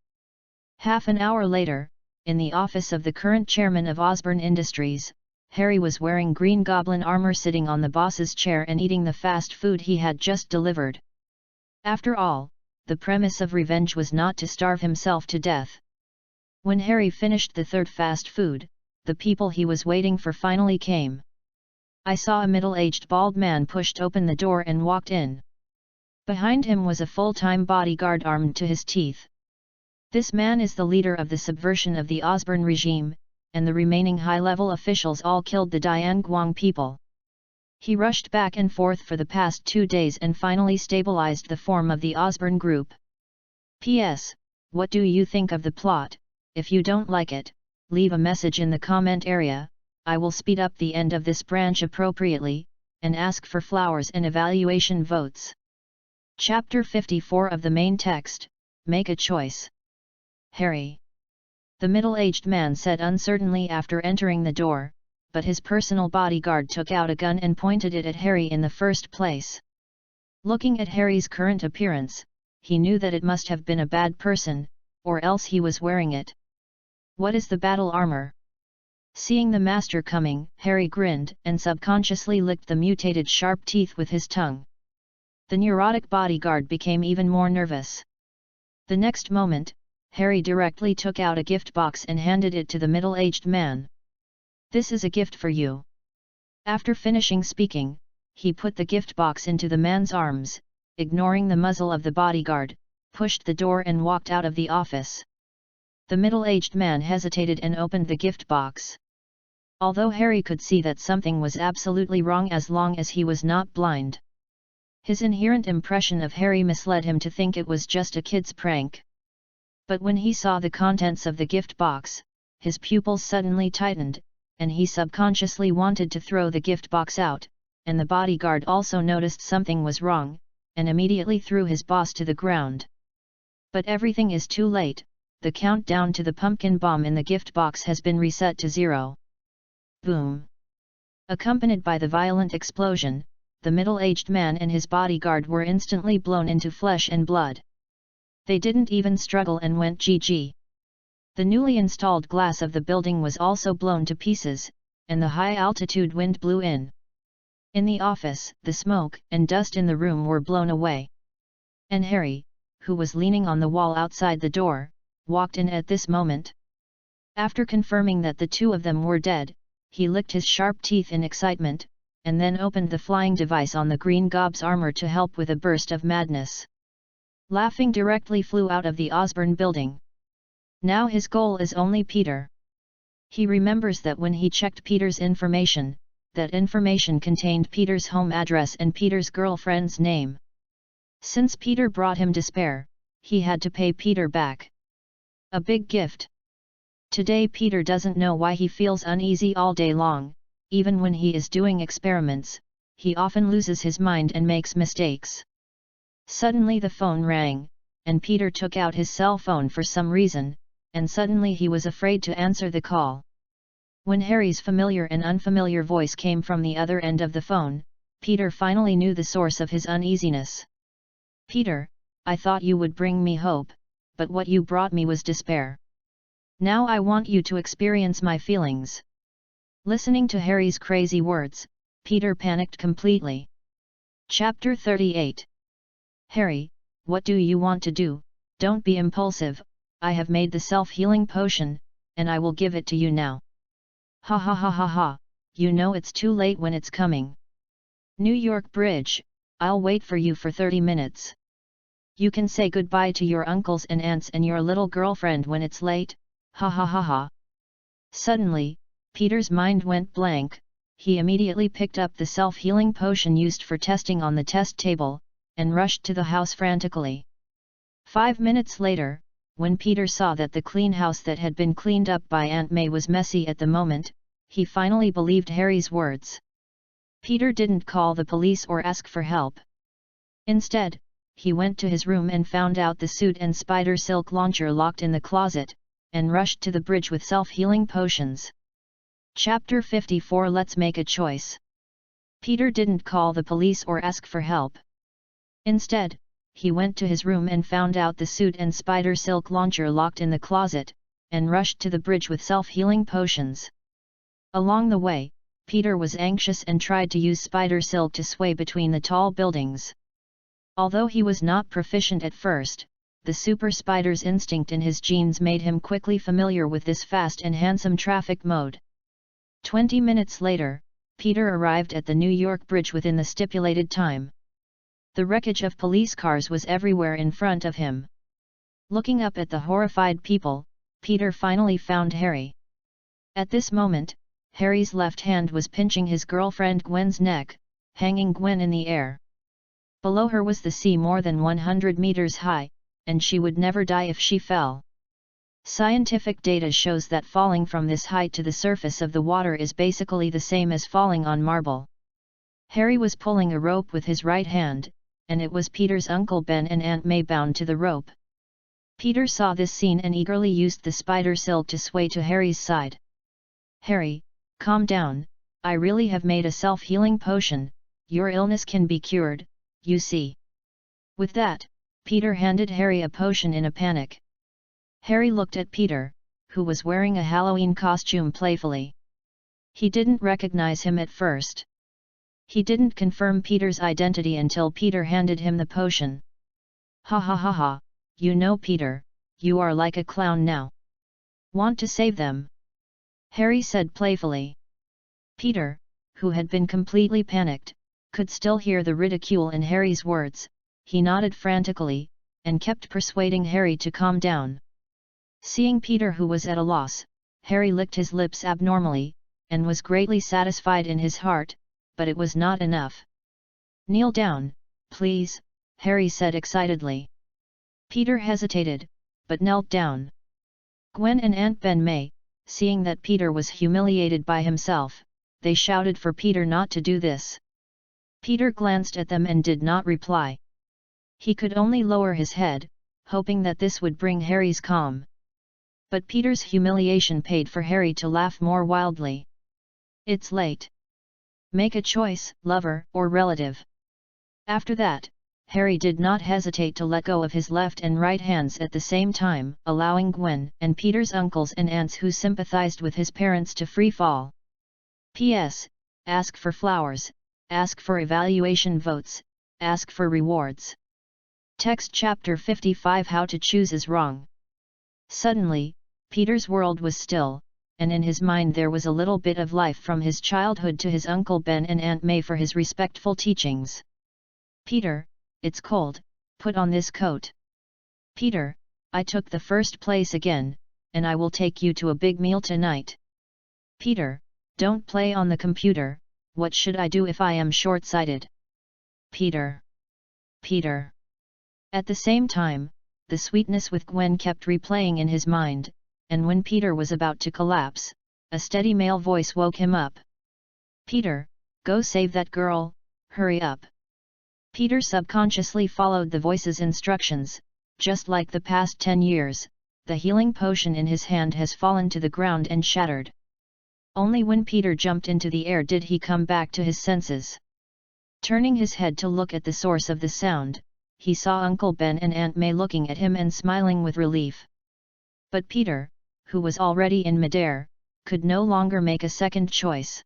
Half an hour later, in the office of the current chairman of Osborne Industries, Harry was wearing Green Goblin armor sitting on the boss's chair and eating the fast food he had just delivered. After all, the premise of revenge was not to starve himself to death. When Harry finished the third fast food, the people he was waiting for finally came. I saw a middle-aged bald man pushed open the door and walked in. Behind him was a full-time bodyguard armed to his teeth. This man is the leader of the subversion of the Osborne regime, and the remaining high-level officials all killed the Dianguang people. He rushed back and forth for the past 2 days and finally stabilized the form of the Osborne group. P.S. What do you think of the plot? If you don't like it, leave a message in the comment area. I will speed up the end of this branch appropriately, and ask for flowers and evaluation votes. Chapter 54 of the main text, Make a Choice. Harry. The middle-aged man said uncertainly after entering the door, but his personal bodyguard took out a gun and pointed it at Harry in the first place. Looking at Harry's current appearance, he knew that it must have been a bad person, or else he was wearing it. What is the battle armor? Seeing the master coming, Harry grinned and subconsciously licked the mutated sharp teeth with his tongue. The neurotic bodyguard became even more nervous. The next moment, Harry directly took out a gift box and handed it to the middle-aged man. This is a gift for you. After finishing speaking, he put the gift box into the man's arms, ignoring the muzzle of the bodyguard, pushed the door and walked out of the office. The middle-aged man hesitated and opened the gift box. Although Harry could see that something was absolutely wrong as long as he was not blind. His inherent impression of Harry misled him to think it was just a kid's prank. But when he saw the contents of the gift box, his pupils suddenly tightened, and he subconsciously wanted to throw the gift box out, and the bodyguard also noticed something was wrong, and immediately threw his boss to the ground. But everything is too late, the countdown to the pumpkin bomb in the gift box has been reset to 0. Boom! Accompanied by the violent explosion, the middle-aged man and his bodyguard were instantly blown into flesh and blood. They didn't even struggle and went GG. The newly installed glass of the building was also blown to pieces, and the high-altitude wind blew in. In the office, the smoke and dust in the room were blown away. And Harry, who was leaning on the wall outside the door, walked in at this moment. After confirming that the two of them were dead, he licked his sharp teeth in excitement, and then opened the flying device on the Green Gob's armor to help with a burst of madness. Laughing directly flew out of the Osborne building. Now his goal is only Peter. He remembers that when he checked Peter's information, that information contained Peter's home address and Peter's girlfriend's name. Since Peter brought him despair, he had to pay Peter back. A big gift. Today Peter doesn't know why he feels uneasy all day long. Even when he is doing experiments, he often loses his mind and makes mistakes. Suddenly the phone rang, and Peter took out his cell phone for some reason, and suddenly he was afraid to answer the call. When Harry's familiar and unfamiliar voice came from the other end of the phone, Peter finally knew the source of his uneasiness. "Peter, I thought you would bring me hope, but what you brought me was despair. Now I want you to experience my feelings." Listening to Harry's crazy words, Peter panicked completely. Chapter 38. Harry, what do you want to do? Don't be impulsive. I have made the self-healing potion, and I will give it to you now. Ha ha ha ha ha, you know it's too late when it's coming. New York Bridge, I'll wait for you for 30 minutes. You can say goodbye to your uncles and aunts and your little girlfriend when it's late. Ha ha ha ha. Suddenly, Peter's mind went blank. He immediately picked up the self-healing potion used for testing on the test table, and rushed to the house frantically. 5 minutes later, when Peter saw that the clean house that had been cleaned up by Aunt May was messy at the moment, he finally believed Harry's words. Peter didn't call the police or ask for help. Instead, he went to his room and found out the suit and spider silk launcher locked in the closet, and rushed to the bridge with self-healing potions. Chapter 54 Let's Make a Choice. Peter didn't call the police or ask for help. Instead, he went to his room and found out the suit and spider silk launcher locked in the closet, and rushed to the bridge with self-healing potions. Along the way, Peter was anxious and tried to use spider silk to sway between the tall buildings. Although he was not proficient at first, the super spider's instinct in his genes made him quickly familiar with this fast and handsome traffic mode. 20 minutes later, Peter arrived at the New York Bridge within the stipulated time. The wreckage of police cars was everywhere in front of him. Looking up at the horrified people, Peter finally found Harry. At this moment, Harry's left hand was pinching his girlfriend Gwen's neck, hanging Gwen in the air. Below her was the sea more than 100 meters high, and she would never die if she fell. Scientific data shows that falling from this height to the surface of the water is basically the same as falling on marble. Harry was pulling a rope with his right hand, and it was Peter's Uncle Ben and Aunt May bound to the rope. Peter saw this scene and eagerly used the spider silk to sway to Harry's side. "Harry, calm down, I really have made a self-healing potion, your illness can be cured, you see." With that, Peter handed Harry a potion in a panic. Harry looked at Peter, who was wearing a Halloween costume playfully. He didn't recognize him at first. He didn't confirm Peter's identity until Peter handed him the potion. "Ha ha ha ha, you know Peter, you are like a clown now. Want to save them?" Harry said playfully. Peter, who had been completely panicked, could still hear the ridicule in Harry's words. He nodded frantically, and kept persuading Harry to calm down. Seeing Peter who was at a loss, Harry licked his lips abnormally, and was greatly satisfied in his heart, but it was not enough. "Kneel down, please," Harry said excitedly. Peter hesitated, but knelt down. Gwen and Aunt Ben May, seeing that Peter was humiliated by himself, they shouted for Peter not to do this. Peter glanced at them and did not reply. He could only lower his head, hoping that this would bring Harry's calm. But Peter's humiliation paid for Harry to laugh more wildly. "It's late. Make a choice, lover or relative." After that, Harry did not hesitate to let go of his left and right hands at the same time, allowing Gwen and Peter's uncles and aunts who sympathized with his parents to free fall. P.S. Ask for flowers, ask for evaluation votes, ask for rewards. Text Chapter 55 How to Choose is Wrong. Suddenly, Peter's world was still, and in his mind there was a little bit of life from his childhood to his Uncle Ben and Aunt May for his respectful teachings. "Peter, it's cold, put on this coat." "Peter, I took the first place again, and I will take you to a big meal tonight." "Peter, don't play on the computer, what should I do if I am short-sighted?" "Peter. Peter." At the same time, the sweetness with Gwen kept replaying in his mind, and when Peter was about to collapse, a steady male voice woke him up. "Peter, go save that girl, hurry up." Peter subconsciously followed the voice's instructions. Just like the past 10 years, the healing potion in his hand has fallen to the ground and shattered. Only when Peter jumped into the air did he come back to his senses. Turning his head to look at the source of the sound, he saw Uncle Ben and Aunt May looking at him and smiling with relief. But Peter, who was already in midair, could no longer make a second choice.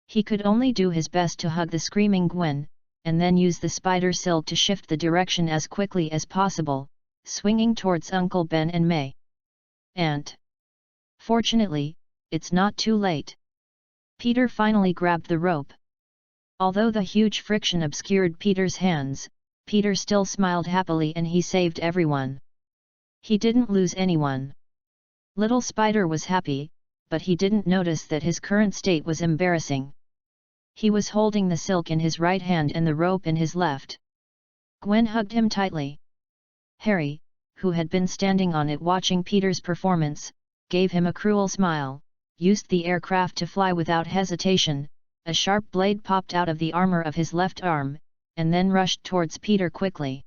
He could only do his best to hug the screaming Gwen, and then use the spider silk to shift the direction as quickly as possible, swinging towards Uncle Ben and May. "Aunt." Fortunately, it's not too late. Peter finally grabbed the rope. Although the huge friction obscured Peter's hands, Peter still smiled happily and he saved everyone. He didn't lose anyone. Little Spider was happy, but he didn't notice that his current state was embarrassing. He was holding the silk in his right hand and the rope in his left. Gwen hugged him tightly. Harry, who had been standing on it watching Peter's performance, gave him a cruel smile. used the aircraft to fly without hesitation. A sharp blade popped out of the armor of his left arm, and then rushed towards Peter quickly.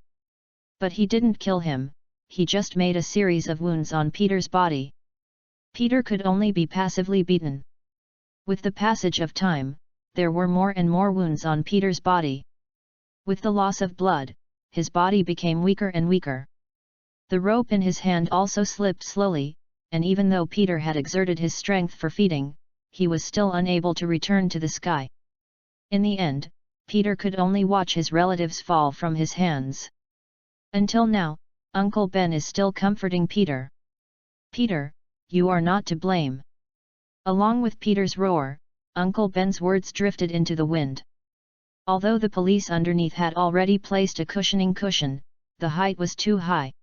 But he didn't kill him, he just made a series of wounds on Peter's body. Peter could only be passively beaten. With the passage of time, there were more and more wounds on Peter's body. With the loss of blood, his body became weaker and weaker. The rope in his hand also slipped slowly, and even though Peter had exerted his strength for feeding, he was still unable to return to the sky. In the end, Peter could only watch his relatives fall from his hands. Until now, Uncle Ben is still comforting Peter. "Peter, you are not to blame." Along with Peter's roar, Uncle Ben's words drifted into the wind. Although the police underneath had already placed a cushioning cushion, the height was too high.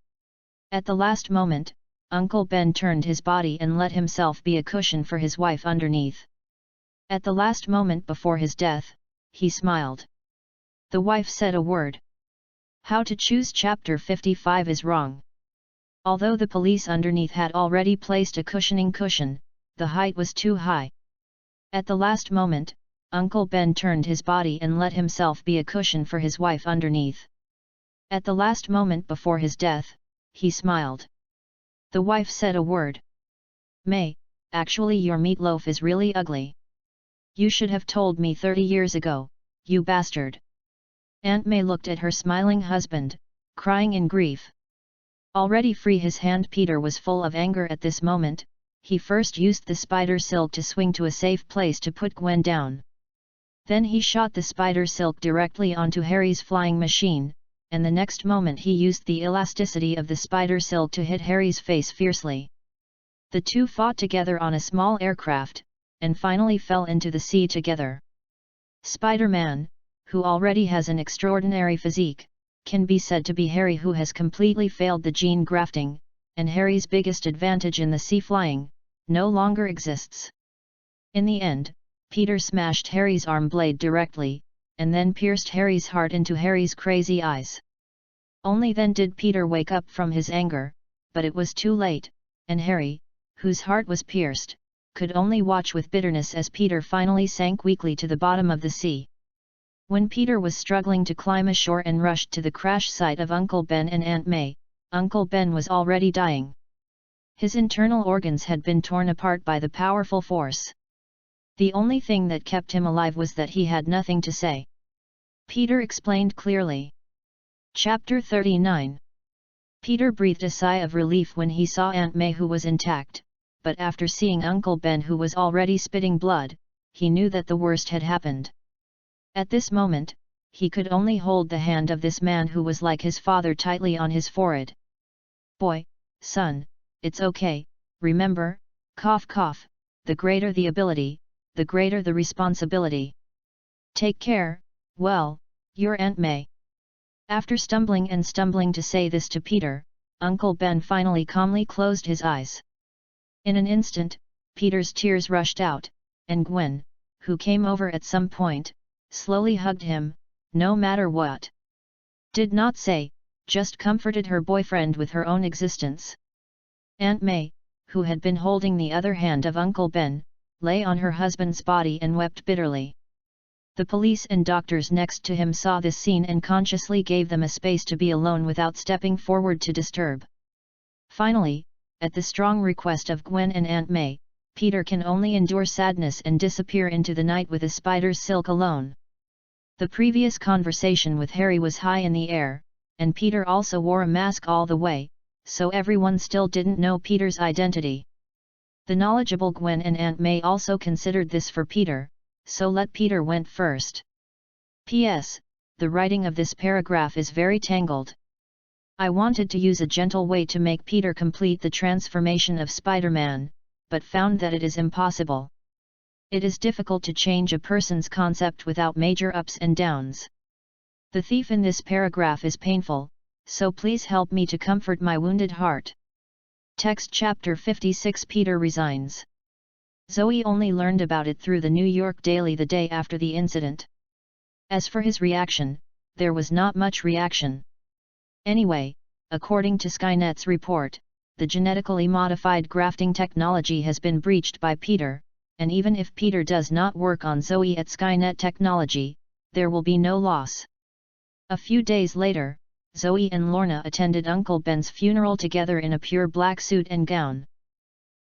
At the last moment, Uncle Ben turned his body and let himself be a cushion for his wife underneath. At the last moment before his death, he smiled. The wife said a word. How to choose Chapter 55 is wrong. Although the police underneath had already placed a cushioning cushion, the height was too high. At the last moment, Uncle Ben turned his body and let himself be a cushion for his wife underneath. At the last moment before his death, he smiled. The wife said a word. "May, actually your meatloaf is really ugly. You should have told me 30 years ago, you bastard." Aunt May looked at her smiling husband, crying in grief. Already free his hand, Peter was full of anger at this moment. He first used the spider silk to swing to a safe place to put Gwen down. Then he shot the spider silk directly onto Harry's flying machine, and the next moment he used the elasticity of the spider silk to hit Harry's face fiercely. The two fought together on a small aircraft, and finally fell into the sea together. Spider-Man, who already has an extraordinary physique, can be said to be Harry, who has completely failed the gene grafting, and Harry's biggest advantage in the sea, flying, no longer exists. In the end, Peter smashed Harry's arm blade directly, and then pierced Harry's heart into Harry's crazy eyes. Only then did Peter wake up from his anger, but it was too late, and Harry, whose heart was pierced, could only watch with bitterness as Peter finally sank weakly to the bottom of the sea. When Peter was struggling to climb ashore and rushed to the crash site of Uncle Ben and Aunt May, Uncle Ben was already dying. His internal organs had been torn apart by the powerful force. The only thing that kept him alive was that he had nothing to say. Peter explained clearly. Chapter 39. Peter breathed a sigh of relief when he saw Aunt May, who was intact, but after seeing Uncle Ben, who was already spitting blood, he knew that the worst had happened. At this moment, he could only hold the hand of this man who was like his father tightly on his forehead. "Boy, son, it's okay, remember, cough cough, the greater the ability, the greater the responsibility. Take care, well, your Aunt May." After stumbling to say this to Peter, Uncle Ben finally calmly closed his eyes. In an instant, Peter's tears rushed out, and Gwen, who came over at some point, slowly hugged him, no matter what. Did not say, just comforted her boyfriend with her own existence. Aunt May, who had been holding the other hand of Uncle Ben, lay on her husband's body and wept bitterly. The police and doctors next to him saw this scene and consciously gave them a space to be alone without stepping forward to disturb. Finally, at the strong request of Gwen and Aunt May, Peter can only endure sadness and disappear into the night with a spider's silk alone. The previous conversation with Harry was high in the air, and Peter also wore a mask all the way, so everyone still didn't know Peter's identity. The knowledgeable Gwen and Aunt May also considered this for Peter, so let Peter went first. P.S. The writing of this paragraph is very tangled. I wanted to use a gentle way to make Peter complete the transformation of Spider-Man, but found that it is impossible. It is difficult to change a person's concept without major ups and downs. The thief in this paragraph is painful, so please help me to comfort my wounded heart. Text Chapter 56. Peter resigns. Zoe only learned about it through the New York Daily the day after the incident. As for his reaction, there was not much reaction. Anyway, according to Skynet's report, the genetically modified grafting technology has been breached by Peter, and even if Peter does not work on Zoe at Skynet Technology, there will be no loss. A few days later, Zoe and Lorna attended Uncle Ben's funeral together in a pure black suit and gown.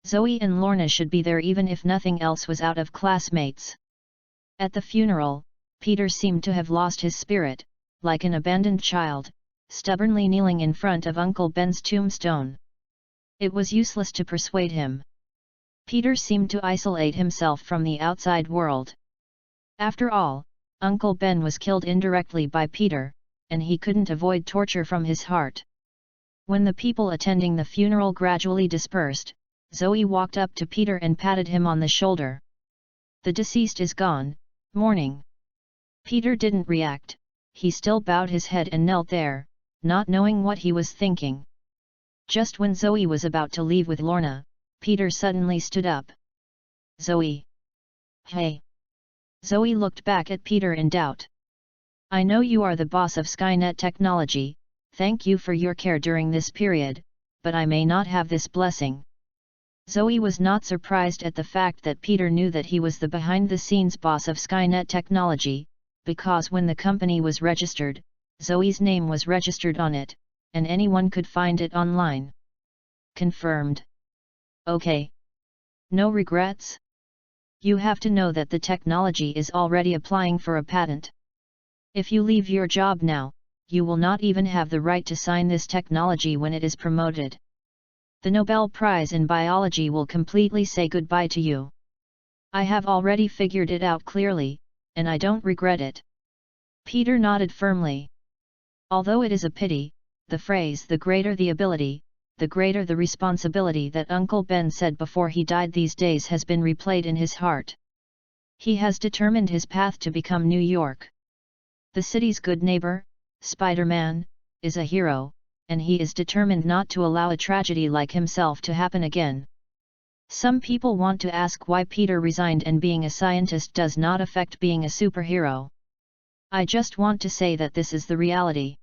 Zoe and Lorna should be there even if nothing else was out of classmates. At the funeral, Peter seemed to have lost his spirit, like an abandoned child, stubbornly kneeling in front of Uncle Ben's tombstone. It was useless to persuade him. Peter seemed to isolate himself from the outside world. After all, Uncle Ben was killed indirectly by Peter, and he couldn't avoid torture from his heart. When the people attending the funeral gradually dispersed, Zoe walked up to Peter and patted him on the shoulder. "The deceased is gone, mourning." Peter didn't react, he still bowed his head and knelt there, not knowing what he was thinking. Just when Zoe was about to leave with Lorna, Peter suddenly stood up. "Zoe." "Hey." Zoe looked back at Peter in doubt. "I know you are the boss of Skynet Technology, thank you for your care during this period, but I may not have this blessing." Zoe was not surprised at the fact that Peter knew that he was the behind-the-scenes boss of Skynet Technology, because when the company was registered, Zoe's name was registered on it, and anyone could find it online. "Confirmed. Okay. No regrets? You have to know that the technology is already applying for a patent. If you leave your job now, you will not even have the right to sign this technology when it is promoted. The Nobel Prize in Biology will completely say goodbye to you. I have already figured it out clearly, and I don't regret it." Peter nodded firmly. Although it is a pity, the phrase "the greater the ability, the greater the responsibility" that Uncle Ben said before he died these days has been replayed in his heart. He has determined his path to become New York. The city's good neighbor, Spider-Man, is a hero, and he is determined not to allow a tragedy like himself to happen again. Some people want to ask why Peter resigned, and being a scientist does not affect being a superhero. I just want to say that this is the reality.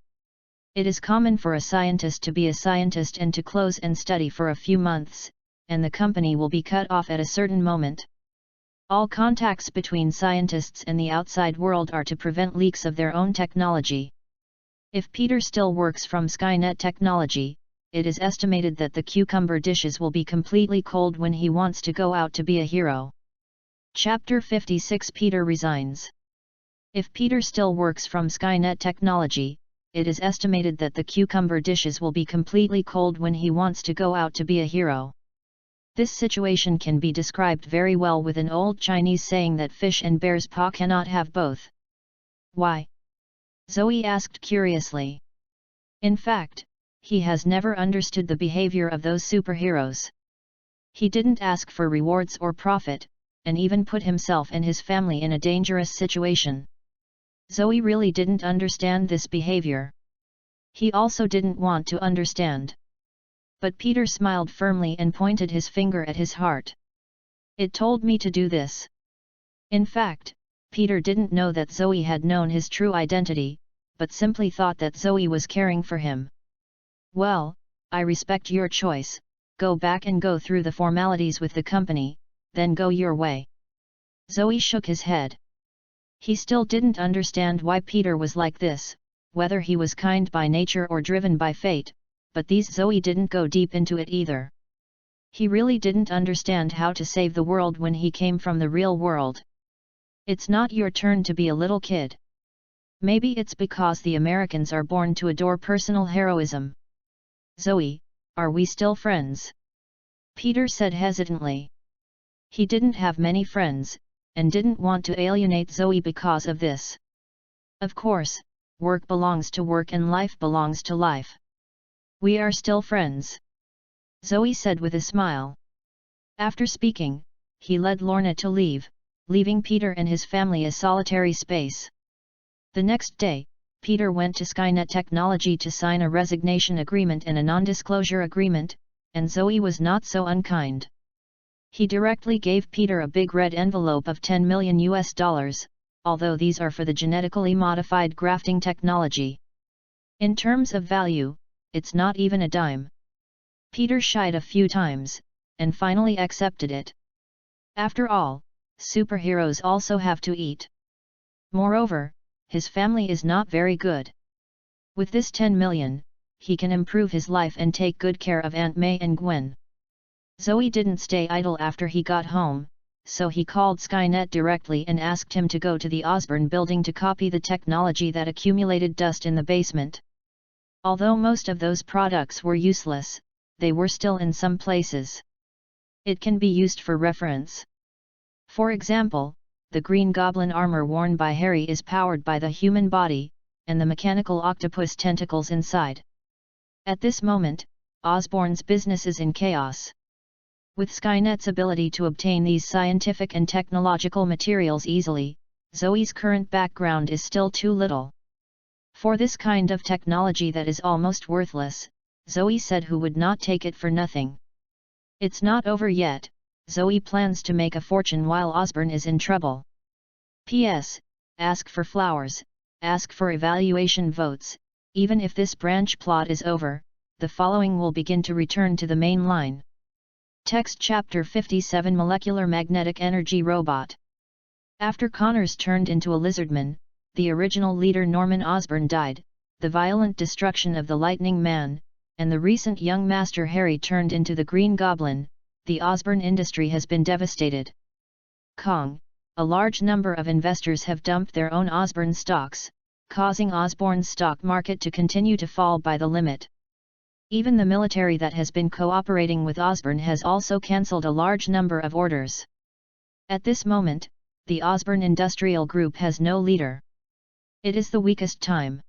It is common for a scientist to be a scientist and to close and study for a few months, and the company will be cut off at a certain moment. All contacts between scientists and the outside world are to prevent leaks of their own technology. If Peter still works from Skynet Technology, it is estimated that the cucumber dishes will be completely cold when he wants to go out to be a hero. Chapter 56 Peter resigns. If Peter still works from Skynet Technology, it is estimated that the cucumber dishes will be completely cold when he wants to go out to be a hero. This situation can be described very well with an old Chinese saying that fish and bear's paw cannot have both. "Why?" Zoe asked curiously. In fact, he has never understood the behavior of those superheroes. He didn't ask for rewards or profit, and even put himself and his family in a dangerous situation. Zoe really didn't understand this behavior. He also didn't want to understand. But Peter smiled firmly and pointed his finger at his heart. "It told me to do this." In fact, Peter didn't know that Zoe had known his true identity, but simply thought that Zoe was caring for him. "Well, I respect your choice, go back and go through the formalities with the company, then go your way." Zoe shook his head. He still didn't understand why Peter was like this, whether he was kind by nature or driven by fate, but Zoe didn't go deep into it either. He really didn't understand how to save the world when he came from the real world. "It's not your turn to be a little kid. Maybe it's because the Americans are born to adore personal heroism." "Zoe, are we still friends?" Peter said hesitantly. He didn't have many friends, and didn't want to alienate Zoe because of this. Of course, work belongs to work and life belongs to life. "We are still friends," Zoe said with a smile. After speaking, he led Lorna to leave, leaving Peter and his family a solitary space. The next day, Peter went to Skynet Technology to sign a resignation agreement and a non-disclosure agreement, and Zoe was not so unkind. He directly gave Peter a big red envelope of $10 million, although these are for the genetically modified grafting technology. In terms of value, it's not even a dime. Peter shied a few times, and finally accepted it. After all, superheroes also have to eat. Moreover, his family is not very good. With this 10 million, he can improve his life and take good care of Aunt May and Gwen. Zoe didn't stay idle after he got home, so he called Skynet directly and asked him to go to the Osborn building to copy the technology that accumulated dust in the basement. Although most of those products were useless, they were still in some places. It can be used for reference. For example, the Green Goblin armor worn by Harry is powered by the human body, and the mechanical octopus tentacles inside. At this moment, Osborn's business is in chaos. With Skynet's ability to obtain these scientific and technological materials easily, Zoe's current background is still too little. For this kind of technology that is almost worthless, Zoe said who would not take it for nothing. It's not over yet. Zoe plans to make a fortune while Osborn is in trouble. P.S. Ask for flowers, ask for evaluation votes. Even if this branch plot is over, the following will begin to return to the main line. Text Chapter 57 Molecular Magnetic Energy Robot. After Connors turned into a lizardman, the original leader Norman Osborn died, the violent destruction of the Lightning Man, and the recent young Master Harry turned into the Green Goblin, the Osborn industry has been devastated. Kong, a large number of investors have dumped their own Osborn stocks, causing Osborn's stock market to continue to fall by the limit. Even the military that has been cooperating with Osborn has also cancelled a large number of orders. At this moment, the Osborn Industrial Group has no leader. It is the weakest time.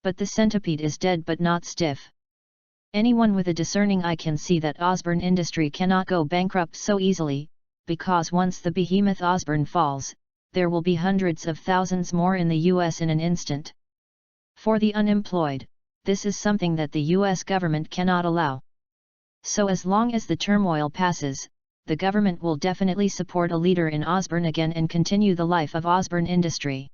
But the centipede is dead but not stiff. Anyone with a discerning eye can see that Osborn Industry cannot go bankrupt so easily, because once the behemoth Osborn falls, there will be hundreds of thousands more in the US in an instant. For the unemployed, this is something that the US government cannot allow. So as long as the turmoil passes, the government will definitely support a leader in Osborn again and continue the life of Osborn Industry.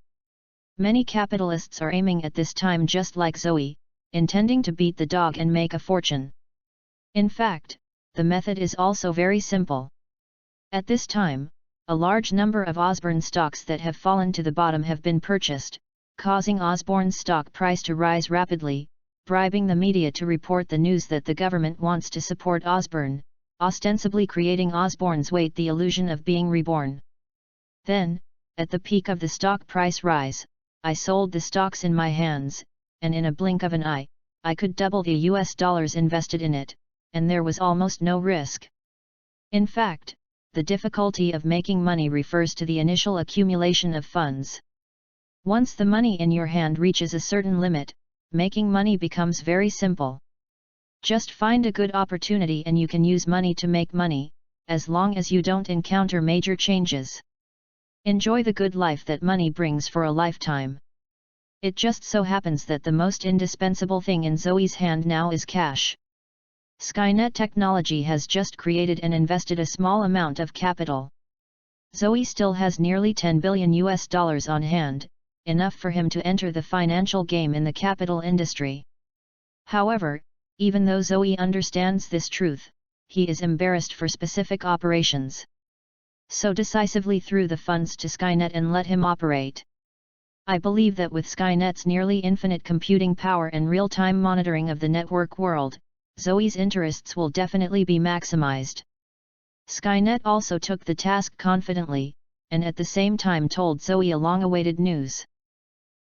Many capitalists are aiming at this time just like Zoe, intending to beat the dog and make a fortune. In fact, the method is also very simple. At this time, a large number of Osborn stocks that have fallen to the bottom have been purchased, causing Osborn's stock price to rise rapidly, bribing the media to report the news that the government wants to support Osborn, ostensibly creating Osborn's weight the illusion of being reborn. Then, at the peak of the stock price rise, I sold the stocks in my hands, and in a blink of an eye, I could double the US dollars invested in it, and there was almost no risk. In fact, the difficulty of making money refers to the initial accumulation of funds. Once the money in your hand reaches a certain limit, making money becomes very simple. Just find a good opportunity and you can use money to make money, as long as you don't encounter major changes. Enjoy the good life that money brings for a lifetime. It just so happens that the most indispensable thing in Zoe's hand now is cash. Skynet Technology has just created and invested a small amount of capital. Zoe still has nearly 10 billion US dollars on hand, enough for him to enter the financial game in the capital industry. However, even though Zoe understands this truth, he is embarrassed for specific operations. So decisively threw the funds to Skynet and let him operate. I believe that with Skynet's nearly infinite computing power and real-time monitoring of the network world, Zoe's interests will definitely be maximized. Skynet also took the task confidently, and at the same time told Zoe a long-awaited news.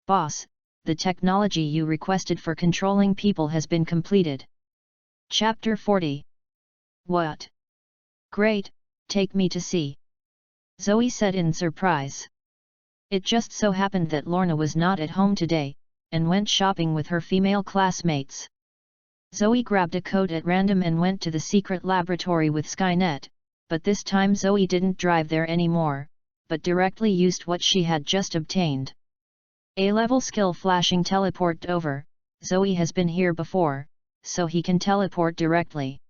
Boss, the technology you requested for controlling people has been completed. Chapter 40. What? Great, take me to see. Zoe said in surprise. It just so happened that Lorna was not at home today, and went shopping with her female classmates. Zoe grabbed a coat at random and went to the secret laboratory with Skynet, but this time Zoe didn't drive there anymore, but directly used what she had just obtained. A-level skill flashing teleport over. Zoe has been here before, so he can teleport directly.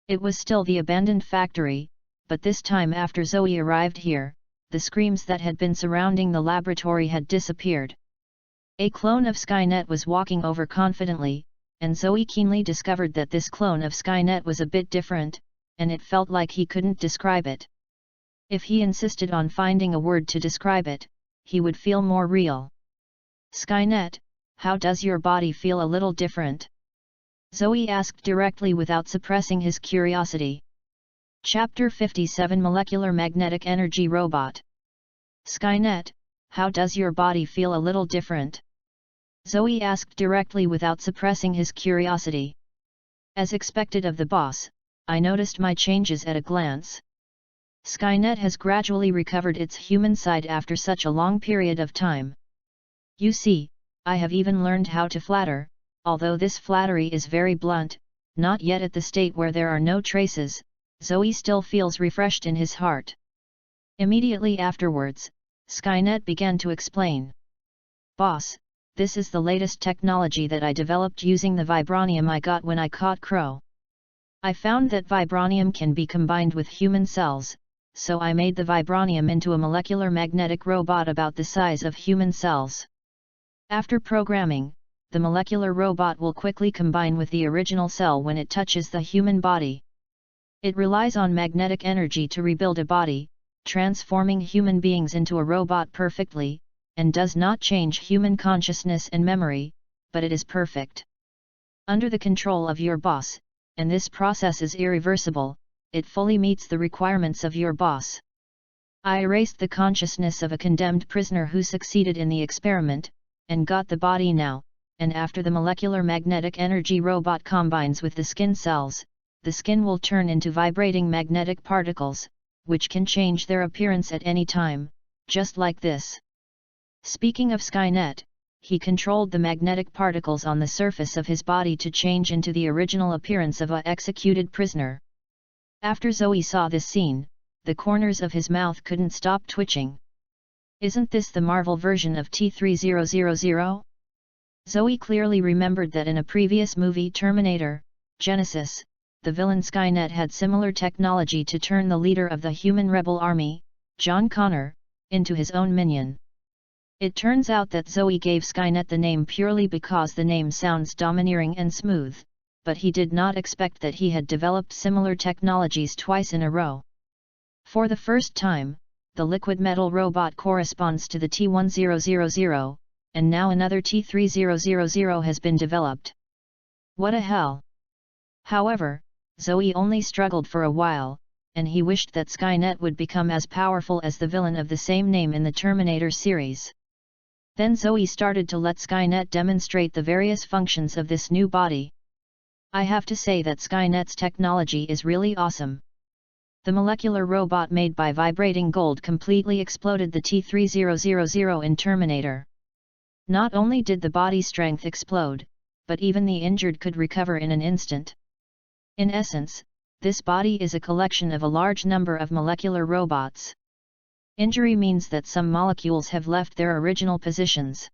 It was still the abandoned factory, but this time after Zoe arrived here, the screams that had been surrounding the laboratory had disappeared. A clone of Skynet was walking over confidently, and Zoe keenly discovered that this clone of Skynet was a bit different, and it felt like he couldn't describe it. If he insisted on finding a word to describe it, he would feel more real. Skynet, how does your body feel a little different? Zoe asked directly without suppressing his curiosity. Chapter 57 Molecular Magnetic Energy Robot. Skynet, how does your body feel a little different? Zoe asked directly without suppressing his curiosity. As expected of the boss, I noticed my changes at a glance. Skynet has gradually recovered its human side after such a long period of time. You see, I have even learned how to flatter, although this flattery is very blunt, not yet at the state where there are no traces. Zoe still feels refreshed in his heart. Immediately afterwards, Skynet began to explain. Boss, this is the latest technology that I developed using the vibranium I got when I caught Crow. I found that vibranium can be combined with human cells, so I made the vibranium into a molecular magnetic robot about the size of human cells. After programming, the molecular robot will quickly combine with the original cell when it touches the human body. It relies on magnetic energy to rebuild a body, transforming human beings into a robot perfectly, and does not change human consciousness and memory, but it is perfect. Under the control of your boss, and this process is irreversible, it fully meets the requirements of your boss. I erased the consciousness of a condemned prisoner who succeeded in the experiment, and got the body now, and after the molecular magnetic energy robot combines with the skin cells, the skin will turn into vibrating magnetic particles, which can change their appearance at any time, just like this. Speaking of Skynet, he controlled the magnetic particles on the surface of his body to change into the original appearance of an executed prisoner. After Zoe saw this scene, the corners of his mouth couldn't stop twitching. Isn't this the Marvel version of T-3000? Zoe clearly remembered that in a previous movie, Terminator, Genesis, the villain Skynet had similar technology to turn the leader of the human rebel army, John Connor, into his own minion. It turns out that Zoe gave Skynet the name purely because the name sounds domineering and smooth, but he did not expect that he had developed similar technologies twice in a row. For the first time, the liquid metal robot corresponds to the T-1000, and now another T-3000 has been developed. What a hell! However, Zoe only struggled for a while, and he wished that Skynet would become as powerful as the villain of the same name in the Terminator series. Then Zoe started to let Skynet demonstrate the various functions of this new body. I have to say that Skynet's technology is really awesome. The molecular robot made by vibrating gold completely exploded the T-3000 in Terminator. Not only did the body strength explode, but even the injured could recover in an instant. In essence, this body is a collection of a large number of molecular robots. Injury means that some molecules have left their original positions.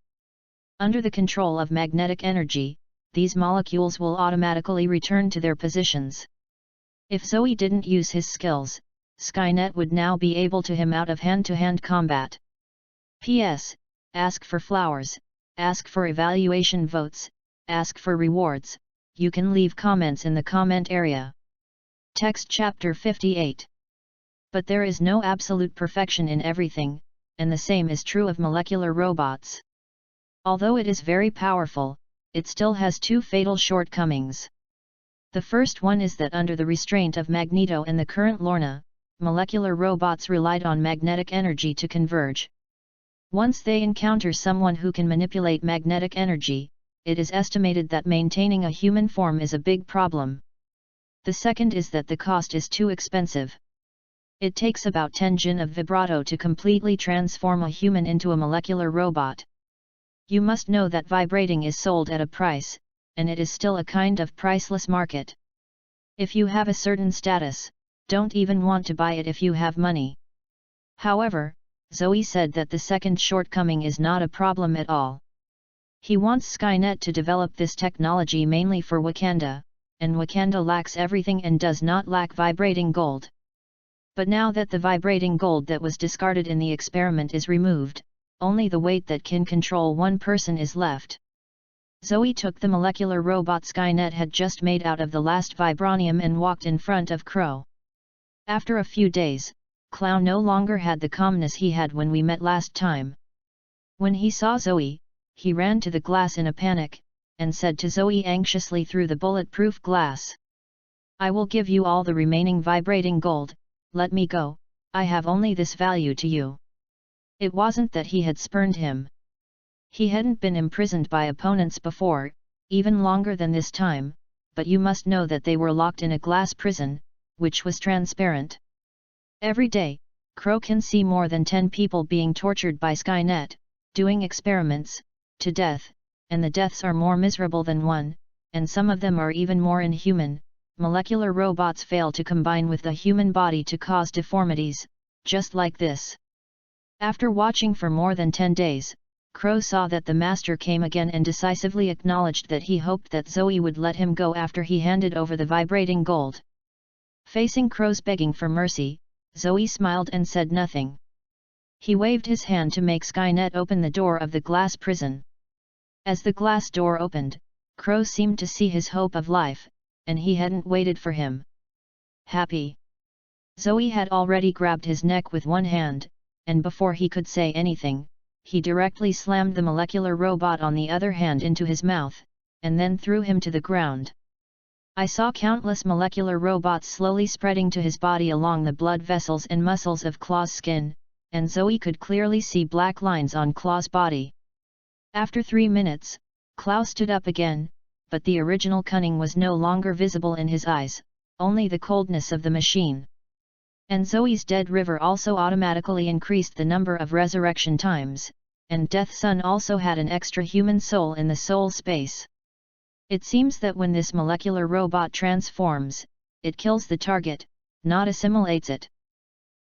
Under the control of magnetic energy, these molecules will automatically return to their positions. If Zoe didn't use his skills, Skynet would now be able to him out of hand-to-hand combat. P.S. Ask for flowers, ask for evaluation votes, ask for rewards. You can leave comments in the comment area. Text Chapter 58. But there is no absolute perfection in everything, and the same is true of molecular robots. Although it is very powerful, it still has two fatal shortcomings. The first one is that under the restraint of Magneto and the current Lorna, molecular robots relied on magnetic energy to converge. Once they encounter someone who can manipulate magnetic energy, it is estimated that maintaining a human form is a big problem. The second is that the cost is too expensive. It takes about 10 jin of vibrato to completely transform a human into a molecular robot. You must know that vibrating is sold at a price, and it is still a kind of priceless market. If you have a certain status, don't even want to buy it if you have money. However, Zoe said that the second shortcoming is not a problem at all. He wants Skynet to develop this technology mainly for Wakanda, and Wakanda lacks everything and does not lack vibrating gold. But now that the vibrating gold that was discarded in the experiment is removed, only the weight that can control one person is left. Zoe took the molecular robot Skynet had just made out of the last vibranium and walked in front of Crow. After a few days, Clow no longer had the calmness he had when we met last time. When he saw Zoe, he ran to the glass in a panic, and said to Zoe anxiously through the bulletproof glass, "I will give you all the remaining vibrating gold, let me go, I have only this value to you." It wasn't that he had spurned him. He hadn't been imprisoned by opponents before, even longer than this time, but you must know that they were locked in a glass prison, which was transparent. Every day, Crow can see more than 10 people being tortured by Skynet, doing experiments, to death, and the deaths are more miserable than one, and some of them are even more inhuman. Molecular robots fail to combine with the human body to cause deformities, just like this. After watching for more than 10 days, Crow saw that the master came again and decisively acknowledged that he hoped that Zoe would let him go after he handed over the vibrating gold. Facing Crow's begging for mercy, Zoe smiled and said nothing. He waved his hand to make Skynet open the door of the glass prison. As the glass door opened, Crow seemed to see his hope of life, and he hadn't waited for him. Happy. Zoe had already grabbed his neck with one hand, and before he could say anything, he directly slammed the molecular robot on the other hand into his mouth, and then threw him to the ground. I saw countless molecular robots slowly spreading to his body along the blood vessels and muscles of Claw's skin, and Zoe could clearly see black lines on Claw's body. After 3 minutes, Claw stood up again, but the original cunning was no longer visible in his eyes, only the coldness of the machine. And Zoe's dead river also automatically increased the number of resurrection times, and Death Sun also had an extra human soul in the soul space. It seems that when this molecular robot transforms, it kills the target, not assimilates it.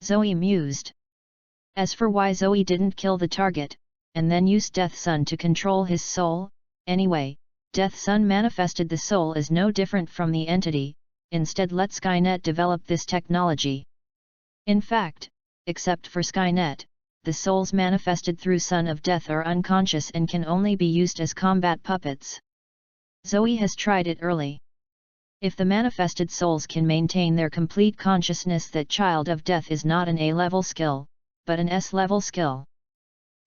Zoe mused. As for why Zoe didn't kill the target, and then used Death Sun to control his soul, anyway, Death Sun manifested the soul as no different from the entity, instead let Skynet develop this technology. In fact, except for Skynet, the souls manifested through Son of Death are unconscious and can only be used as combat puppets. Zoe has tried it early. If the manifested souls can maintain their complete consciousness that Child of Death is not an A-level skill, but an S-level skill.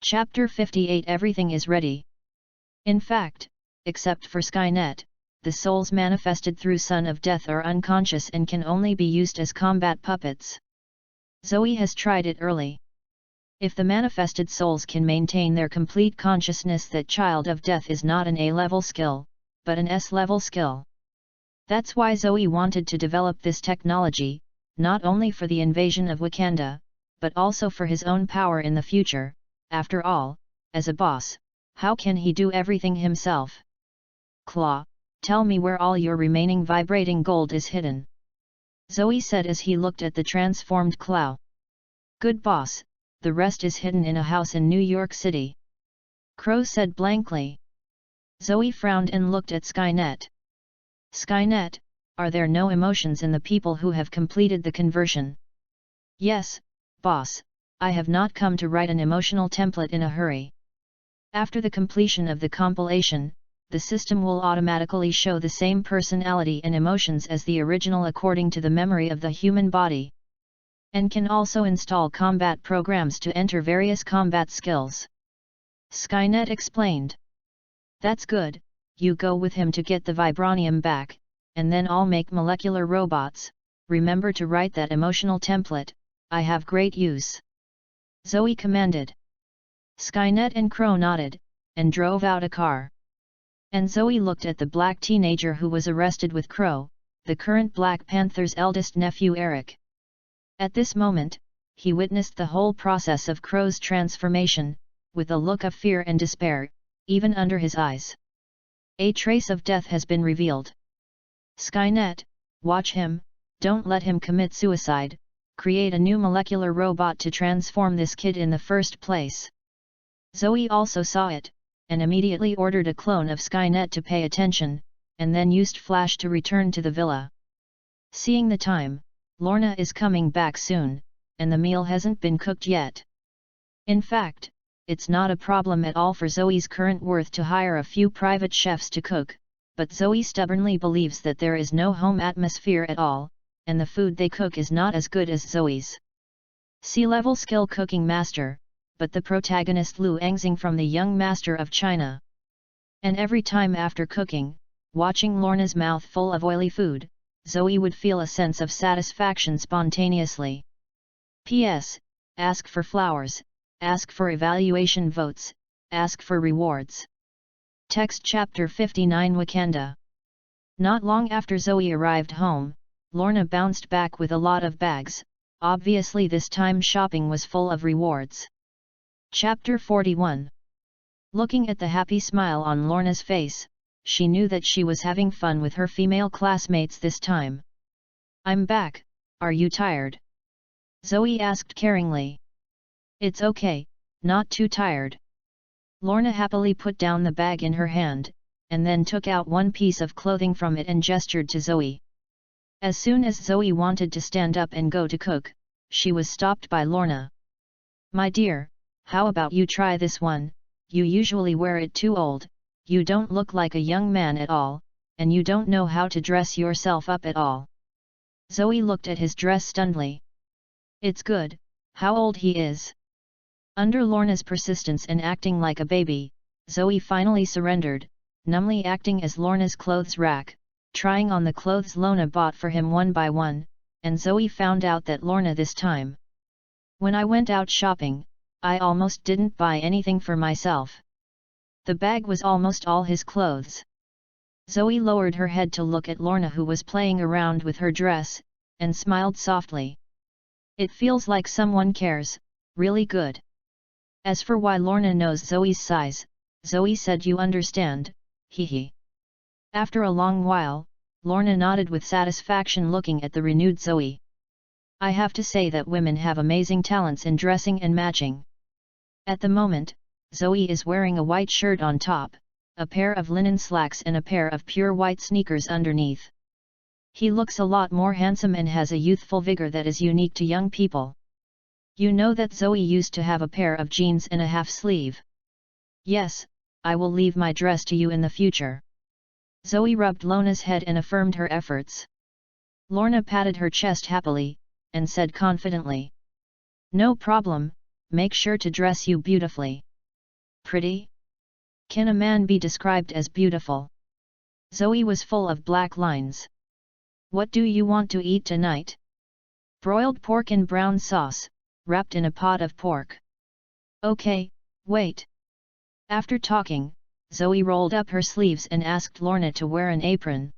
Chapter 58 Everything is ready. In fact, except for Skynet, the souls manifested through Son of Death are unconscious and can only be used as combat puppets. Zoe has tried it early. If the manifested souls can maintain their complete consciousness that Child of Death is not an A-level skill, but an S-level skill. That's why Zoe wanted to develop this technology, not only for the invasion of Wakanda, but also for his own power in the future. After all, as a boss, how can he do everything himself? Claw, tell me where all your remaining vibrating gold is hidden. Zoe said as he looked at the transformed Claw. Good boss, the rest is hidden in a house in New York City. Crow said blankly. Zoe frowned and looked at Skynet. Skynet, are there no emotions in the people who have completed the conversion? Yes, boss, I have not come to write an emotional template in a hurry. After the completion of the compilation, the system will automatically show the same personality and emotions as the original according to the memory of the human body. And can also install combat programs to enter various combat skills. Skynet explained. That's good, you go with him to get the vibranium back, and then I'll make molecular robots. Remember to write that emotional template, I have great use. Zoe commanded. Skynet and Crow nodded, and drove out a car. And Zoe looked at the black teenager who was arrested with Crow, the current Black Panther's eldest nephew Eric. At this moment, he witnessed the whole process of Crow's transformation, with a look of fear and despair, even under his eyes. A trace of death has been revealed. Skynet, watch him, don't let him commit suicide, create a new molecular robot to transform this kid in the first place. Zoe also saw it, and immediately ordered a clone of Skynet to pay attention, and then used Flash to return to the villa. Seeing the time, Lorna is coming back soon, and the meal hasn't been cooked yet. In fact, it's not a problem at all for Zoe's current worth to hire a few private chefs to cook, but Zoe stubbornly believes that there is no home atmosphere at all, and the food they cook is not as good as Zoe's. C-level skill cooking master, but the protagonist Lu Engxing from the young master of China. And every time after cooking, watching Lorna's mouth full of oily food, Zoe would feel a sense of satisfaction spontaneously. P.S. Ask for flowers, ask for evaluation votes, ask for rewards. Text Chapter 59 Wakanda. Not long after Zoe arrived home, Lorna bounced back with a lot of bags, obviously this time shopping was full of rewards. Chapter 41. Looking at the happy smile on Lorna's face, she knew that she was having fun with her female classmates this time. "I'm back, are you tired?" Zoe asked caringly. "It's okay, not too tired." Lorna happily put down the bag in her hand, and then took out one piece of clothing from it and gestured to Zoe. As soon as Zoe wanted to stand up and go to cook, she was stopped by Lorna. "My dear, how about you try this one? You usually wear it too old, you don't look like a young man at all, and you don't know how to dress yourself up at all." Zoe looked at his dress stunnedly. "It's good, how old he is?" Under Lorna's persistence and acting like a baby, Zoe finally surrendered, numbly acting as Lorna's clothes rack, trying on the clothes Lorna bought for him one by one, and Zoe found out that Lorna this time. "When I went out shopping, I almost didn't buy anything for myself. The bag was almost all his clothes." Zoe lowered her head to look at Lorna, who was playing around with her dress, and smiled softly. "It feels like someone cares, really good." As for why Lorna knows Zoe's size, Zoe said, "You understand, hee." After a long while, Lorna nodded with satisfaction looking at the renewed Zoe. "I have to say that women have amazing talents in dressing and matching." At the moment, Zoe is wearing a white shirt on top, a pair of linen slacks and a pair of pure white sneakers underneath. He looks a lot more handsome and has a youthful vigor that is unique to young people. "You know that Zoe used to have a pair of jeans and a half sleeve." "Yes, I will leave my dress to you in the future." Zoe rubbed Lorna's head and affirmed her efforts. Lorna patted her chest happily, and said confidently, "No problem, make sure to dress you beautifully." "Pretty? Can a man be described as beautiful?" Zoe was full of black lines. "What do you want to eat tonight?" "Broiled pork in brown sauce, wrapped in a pot of pork." "Okay, wait." After talking, Zoe rolled up her sleeves and asked Lorna to wear an apron.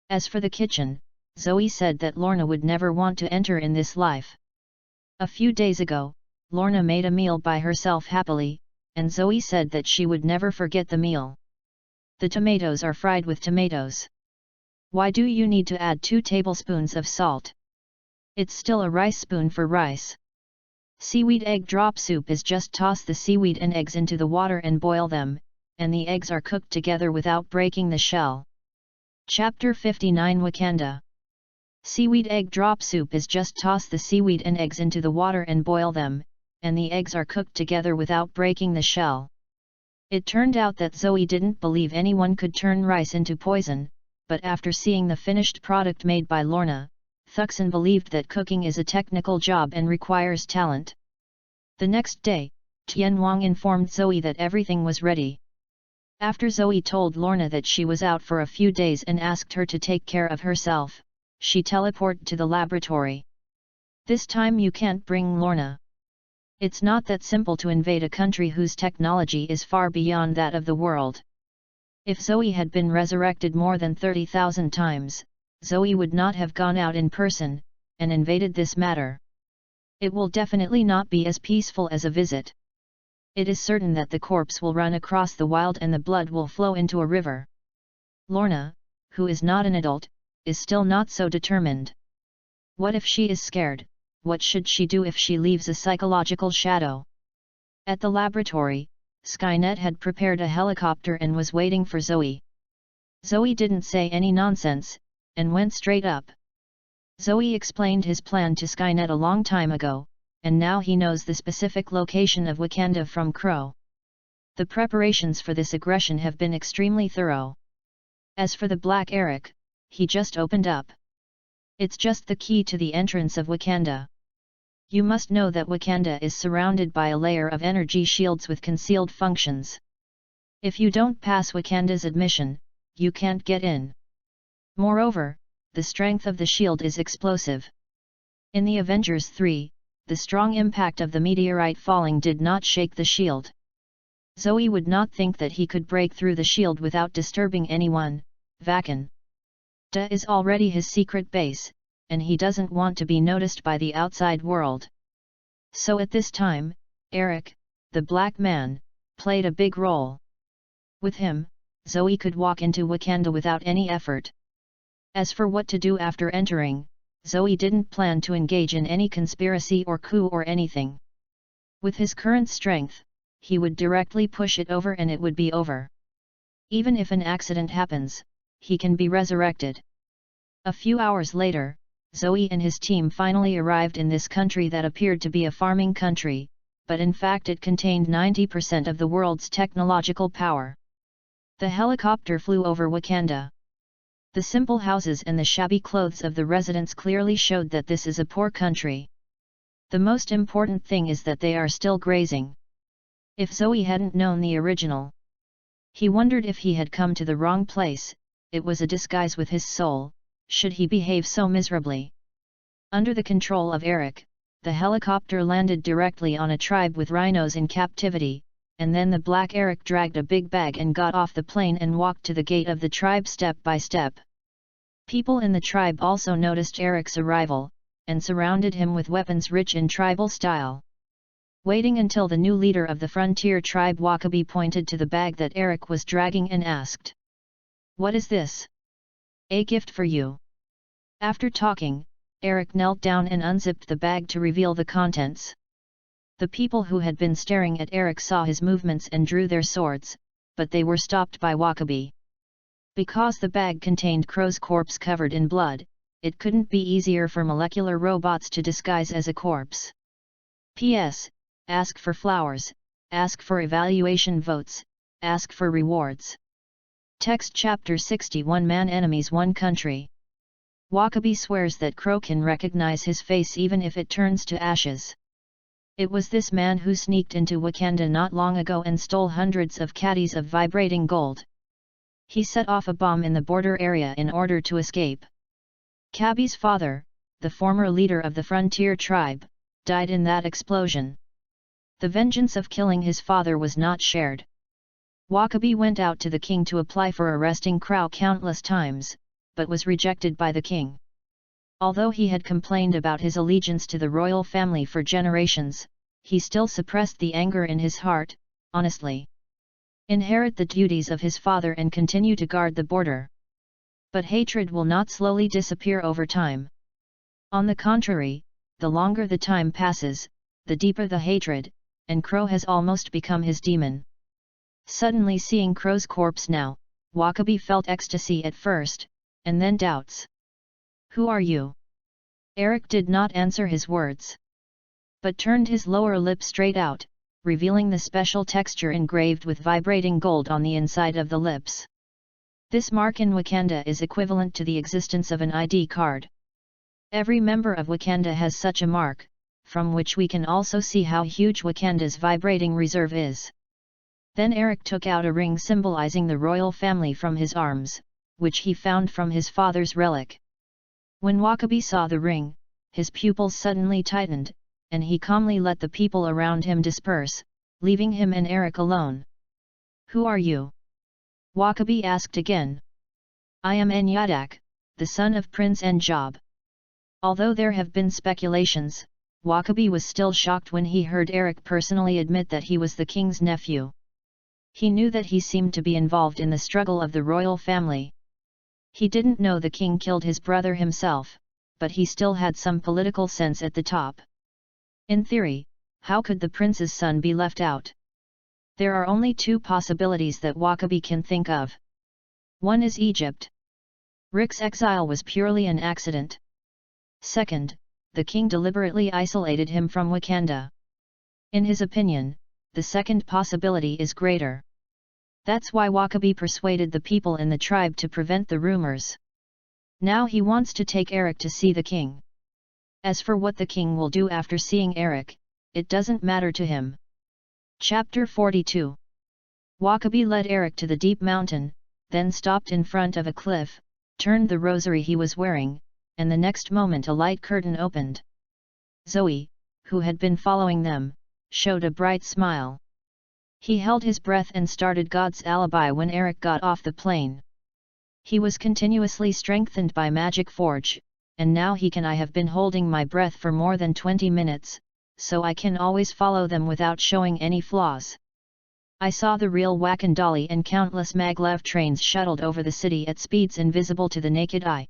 As for the kitchen, Zoe said that Lorna would never want to enter in this life. A few days ago, Lorna made a meal by herself happily, and Zoe said that she would never forget the meal. "The tomatoes are fried with tomatoes. Why do you need to add 2 tablespoons of salt? It's still a rice spoon for rice." "Seaweed egg drop soup is just toss the seaweed and eggs into the water and boil them, and the eggs are cooked together without breaking the shell." Chapter 59 Wakanda. Seaweed egg drop soup is just toss the seaweed and eggs into the water and boil them, and the eggs are cooked together without breaking the shell. It turned out that Zoe didn't believe anyone could turn rice into poison, but after seeing the finished product made by Lorna, Thuxin believed that cooking is a technical job and requires talent. The next day, Tian Wang informed Zoe that everything was ready. After Zoe told Lorna that she was out for a few days and asked her to take care of herself, she teleported to the laboratory. "This time you can't bring Lorna. It's not that simple to invade a country whose technology is far beyond that of the world." If Zoe had been resurrected more than 30,000 times, Zoe would not have gone out in person, and invaded this matter. It will definitely not be as peaceful as a visit. It is certain that the corpse will run across the wild and the blood will flow into a river. Lorna, who is not an adult, is still not so determined. What if she is scared? What should she do if she leaves a psychological shadow? At the laboratory, Skynet had prepared a helicopter and was waiting for Zoe. Zoe didn't say any nonsense, and went straight up. Zoe explained his plan to Skynet a long time ago, and now he knows the specific location of Wakanda from Crow. The preparations for this aggression have been extremely thorough. As for the Black Eric, he just opened up. It's just the key to the entrance of Wakanda. You must know that Wakanda is surrounded by a layer of energy shields with concealed functions. If you don't pass Wakanda's admission, you can't get in. Moreover, the strength of the shield is explosive. In the Avengers 3, the strong impact of the meteorite falling did not shake the shield. Zoe would not think that he could break through the shield without disturbing anyone. Wakanda is already his secret base, and he doesn't want to be noticed by the outside world. So at this time, Eric, the Black Man, played a big role. With him, Zoe could walk into Wakanda without any effort. As for what to do after entering, Zoe didn't plan to engage in any conspiracy or coup or anything. With his current strength, he would directly push it over and it would be over. Even if an accident happens, he can be resurrected. A few hours later, Zoe and his team finally arrived in this country that appeared to be a farming country, but in fact it contained 90% of the world's technological power. The helicopter flew over Wakanda. The simple houses and the shabby clothes of the residents clearly showed that this is a poor country. The most important thing is that they are still grazing. If Zoe hadn't known the original, he wondered if he had come to the wrong place. It was a disguise with his soul. Should he behave so miserably? Under the control of Eric, the helicopter landed directly on a tribe with rhinos in captivity, and then the Black Eric dragged a big bag and got off the plane and walked to the gate of the tribe step by step. People in the tribe also noticed Eric's arrival, and surrounded him with weapons rich in tribal style. Waiting until the new leader of the frontier tribe Wakabi pointed to the bag that Eric was dragging and asked, "What is this?" "A gift for you." After talking, Eric knelt down and unzipped the bag to reveal the contents. The people who had been staring at Eric saw his movements and drew their swords, but they were stopped by Wakabi. Because the bag contained Crow's corpse covered in blood, it couldn't be easier for molecular robots to disguise as a corpse. P.S. Ask for flowers, ask for evaluation votes, ask for rewards. Text Chapter 60 One Man Enemies One Country. Wakabi swears that Crow can recognize his face even if it turns to ashes. It was this man who sneaked into Wakanda not long ago and stole hundreds of caddies of vibrating gold. He set off a bomb in the border area in order to escape. Kabi's father, the former leader of the frontier tribe, died in that explosion. The vengeance of killing his father was not shared. Wakabi went out to the king to apply for arresting Crow countless times, but was rejected by the king. Although he had complained about his allegiance to the royal family for generations, he still suppressed the anger in his heart, honestly. Inherit the duties of his father and continue to guard the border. But hatred will not slowly disappear over time. On the contrary, the longer the time passes, the deeper the hatred, and Crow has almost become his demon. Suddenly seeing Crow's corpse now, Wakabi felt ecstasy at first, and then doubts. "Who are you?" Eric did not answer his words, but turned his lower lip straight out, revealing the special texture engraved with vibrating gold on the inside of the lips. This mark in Wakanda is equivalent to the existence of an ID card. Every member of Wakanda has such a mark, from which we can also see how huge Wakanda's vibrating reserve is. Then Eric took out a ring symbolizing the royal family from his arms, which he found from his father's relic. When Wakabi saw the ring, his pupils suddenly tightened, and he calmly let the people around him disperse, leaving him and Eric alone. "Who are you?" Wakabi asked again. "I am Enyadak, the son of Prince N'Job." Although there have been speculations, Wakabi was still shocked when he heard Eric personally admit that he was the king's nephew. He knew that he seemed to be involved in the struggle of the royal family. He didn't know the king killed his brother himself, but he still had some political sense at the top. In theory, how could the prince's son be left out? There are only two possibilities that Wakabi can think of. One is Egypt. Rick's exile was purely an accident. Second, the king deliberately isolated him from Wakanda. In his opinion, the second possibility is greater. That's why Wakabi persuaded the people in the tribe to prevent the rumors. Now he wants to take Eric to see the king. As for what the king will do after seeing Eric, it doesn't matter to him. Chapter 42. Wakabi led Eric to the deep mountain, then stopped in front of a cliff, turned the rosary he was wearing, and the next moment a light curtain opened. Zoe, who had been following them, showed a bright smile. He held his breath and started God's alibi when Eric got off the plane. He was continuously strengthened by Magic Forge, and now I have been holding my breath for more than 20 minutes, so I can always follow them without showing any flaws. I saw the real Wakandali and countless maglev trains shuttled over the city at speeds invisible to the naked eye.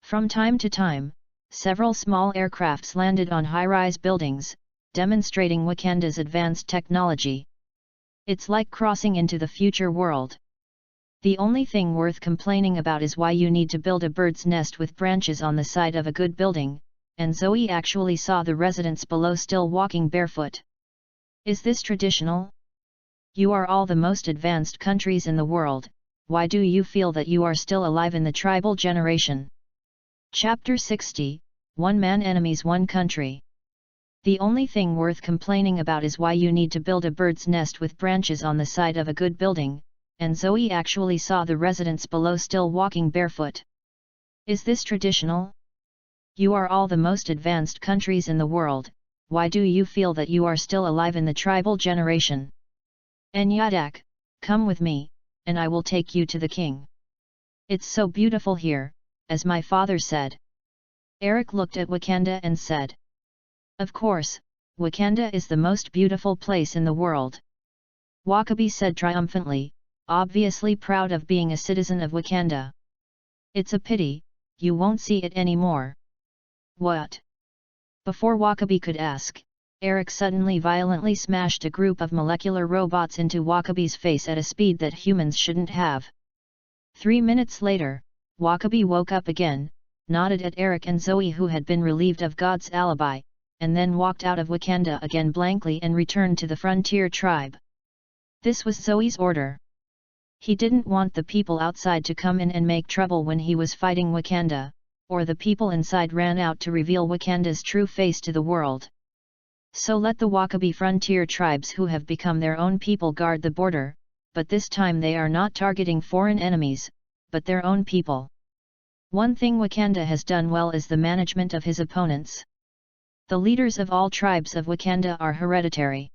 From time to time, several small aircrafts landed on high-rise buildings, demonstrating Wakanda's advanced technology. It's like crossing into the future world. The only thing worth complaining about is why you need to build a bird's nest with branches on the side of a good building, and Zoe actually saw the residents below still walking barefoot. Is this traditional? You are all the most advanced countries in the world, why do you feel that you are still alive in the tribal generation? Chapter 60, One Man Enemies One Country. The only thing worth complaining about is why you need to build a bird's nest with branches on the side of a good building, and Zoe actually saw the residents below still walking barefoot. Is this traditional? You are all the most advanced countries in the world, why do you feel that you are still alive in the tribal generation? Enyadak, come with me, and I will take you to the king. It's so beautiful here, as my father said. Eric looked at Wakanda and said. Of course, Wakanda is the most beautiful place in the world. Wakabi said triumphantly, obviously proud of being a citizen of Wakanda. It's a pity, you won't see it anymore. What? Before Wakabi could ask, Eric suddenly violently smashed a group of molecular robots into Wakabi's face at a speed that humans shouldn't have. 3 minutes later, Wakabi woke up again, nodded at Eric and Zoe who had been relieved of God's alibi, and then walked out of Wakanda again blankly and returned to the frontier tribe. This was Zoe's order. He didn't want the people outside to come in and make trouble when he was fighting Wakanda, or the people inside ran out to reveal Wakanda's true face to the world. So let the Wakabi frontier tribes who have become their own people guard the border, but this time they are not targeting foreign enemies, but their own people. One thing Wakanda has done well is the management of his opponents. The leaders of all tribes of Wakanda are hereditary.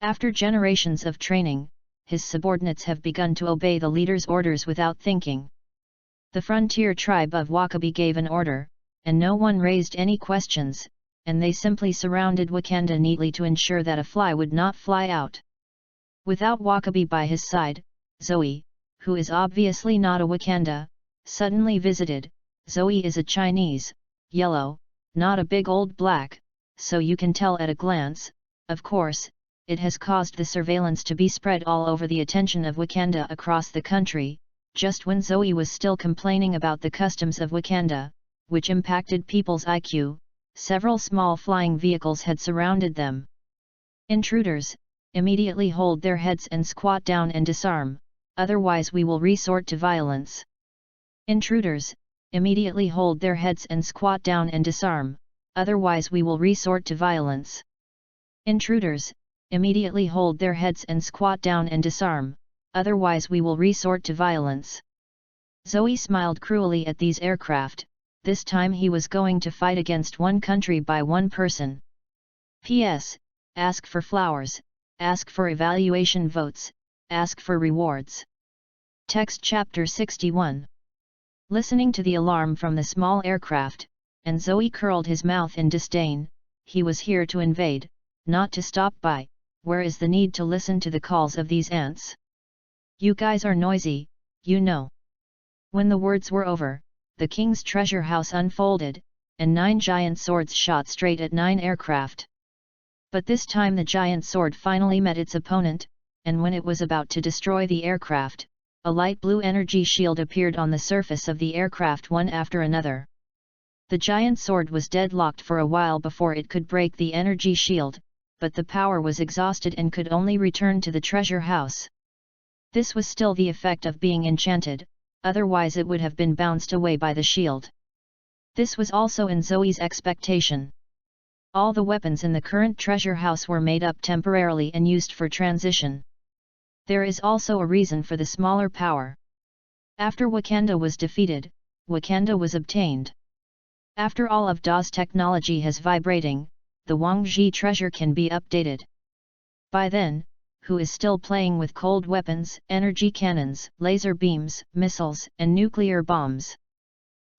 After generations of training, his subordinates have begun to obey the leader's orders without thinking. The frontier tribe of Wakabi gave an order, and no one raised any questions, and they simply surrounded Wakanda neatly to ensure that a fly would not fly out. Without Wakabi by his side, Zoe, who is obviously not a Wakanda, suddenly visited. Zoe is a Chinese, yellow, not a big old black, so you can tell at a glance. Of course, it has caused the surveillance to be spread all over the attention of Wakanda across the country, just when Zoe was still complaining about the customs of Wakanda, which impacted people's IQ, several small flying vehicles had surrounded them. Intruders, immediately hold their heads and squat down and disarm, otherwise we will resort to violence. Intruders, immediately hold their heads and squat down and disarm, otherwise we will resort to violence. Intruders, immediately hold their heads and squat down and disarm, otherwise we will resort to violence. Zoe smiled cruelly at these aircraft. This time he was going to fight against one country by one person. P.S. Ask for flowers, ask for evaluation votes, ask for rewards. Text Chapter 61. Listening to the alarm from the small aircraft, and Zoe curled his mouth in disdain. He was here to invade, not to stop by. Where is the need to listen to the calls of these ants? You guys are noisy, you know. When the words were over, the king's treasure house unfolded, and 9 giant swords shot straight at 9 aircraft. But this time the giant sword finally met its opponent, and when it was about to destroy the aircraft, a light blue energy shield appeared on the surface of the aircraft one after another. The giant sword was deadlocked for a while before it could break the energy shield, but the power was exhausted and could only return to the treasure house. This was still the effect of being enchanted, otherwise it would have been bounced away by the shield. This was also in Zoe's expectation. All the weapons in the current treasure house were made up temporarily and used for transition. There is also a reason for the smaller power. After Wakanda was defeated, Wakanda was obtained. After all of Da's technology has vibrating, the Wangji treasure can be updated. By then, who is still playing with cold weapons, energy cannons, laser beams, missiles, and nuclear bombs?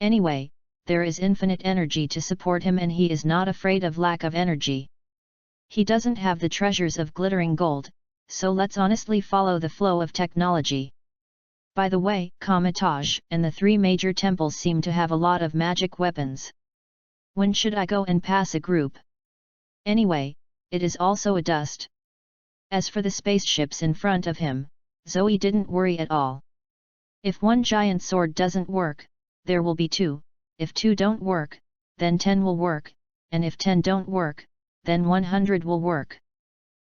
Anyway, there is infinite energy to support him and he is not afraid of lack of energy. He doesn't have the treasures of glittering gold, so let's honestly follow the flow of technology. By the way, Kamatage and the 3 major temples seem to have a lot of magic weapons. When should I go and pass a group? Anyway, it is also a dust. As for the spaceships in front of him, Zoe didn't worry at all. If 1 giant sword doesn't work, there will be 2, if 2 don't work, then 10 will work, and if 10 don't work, then 100 will work.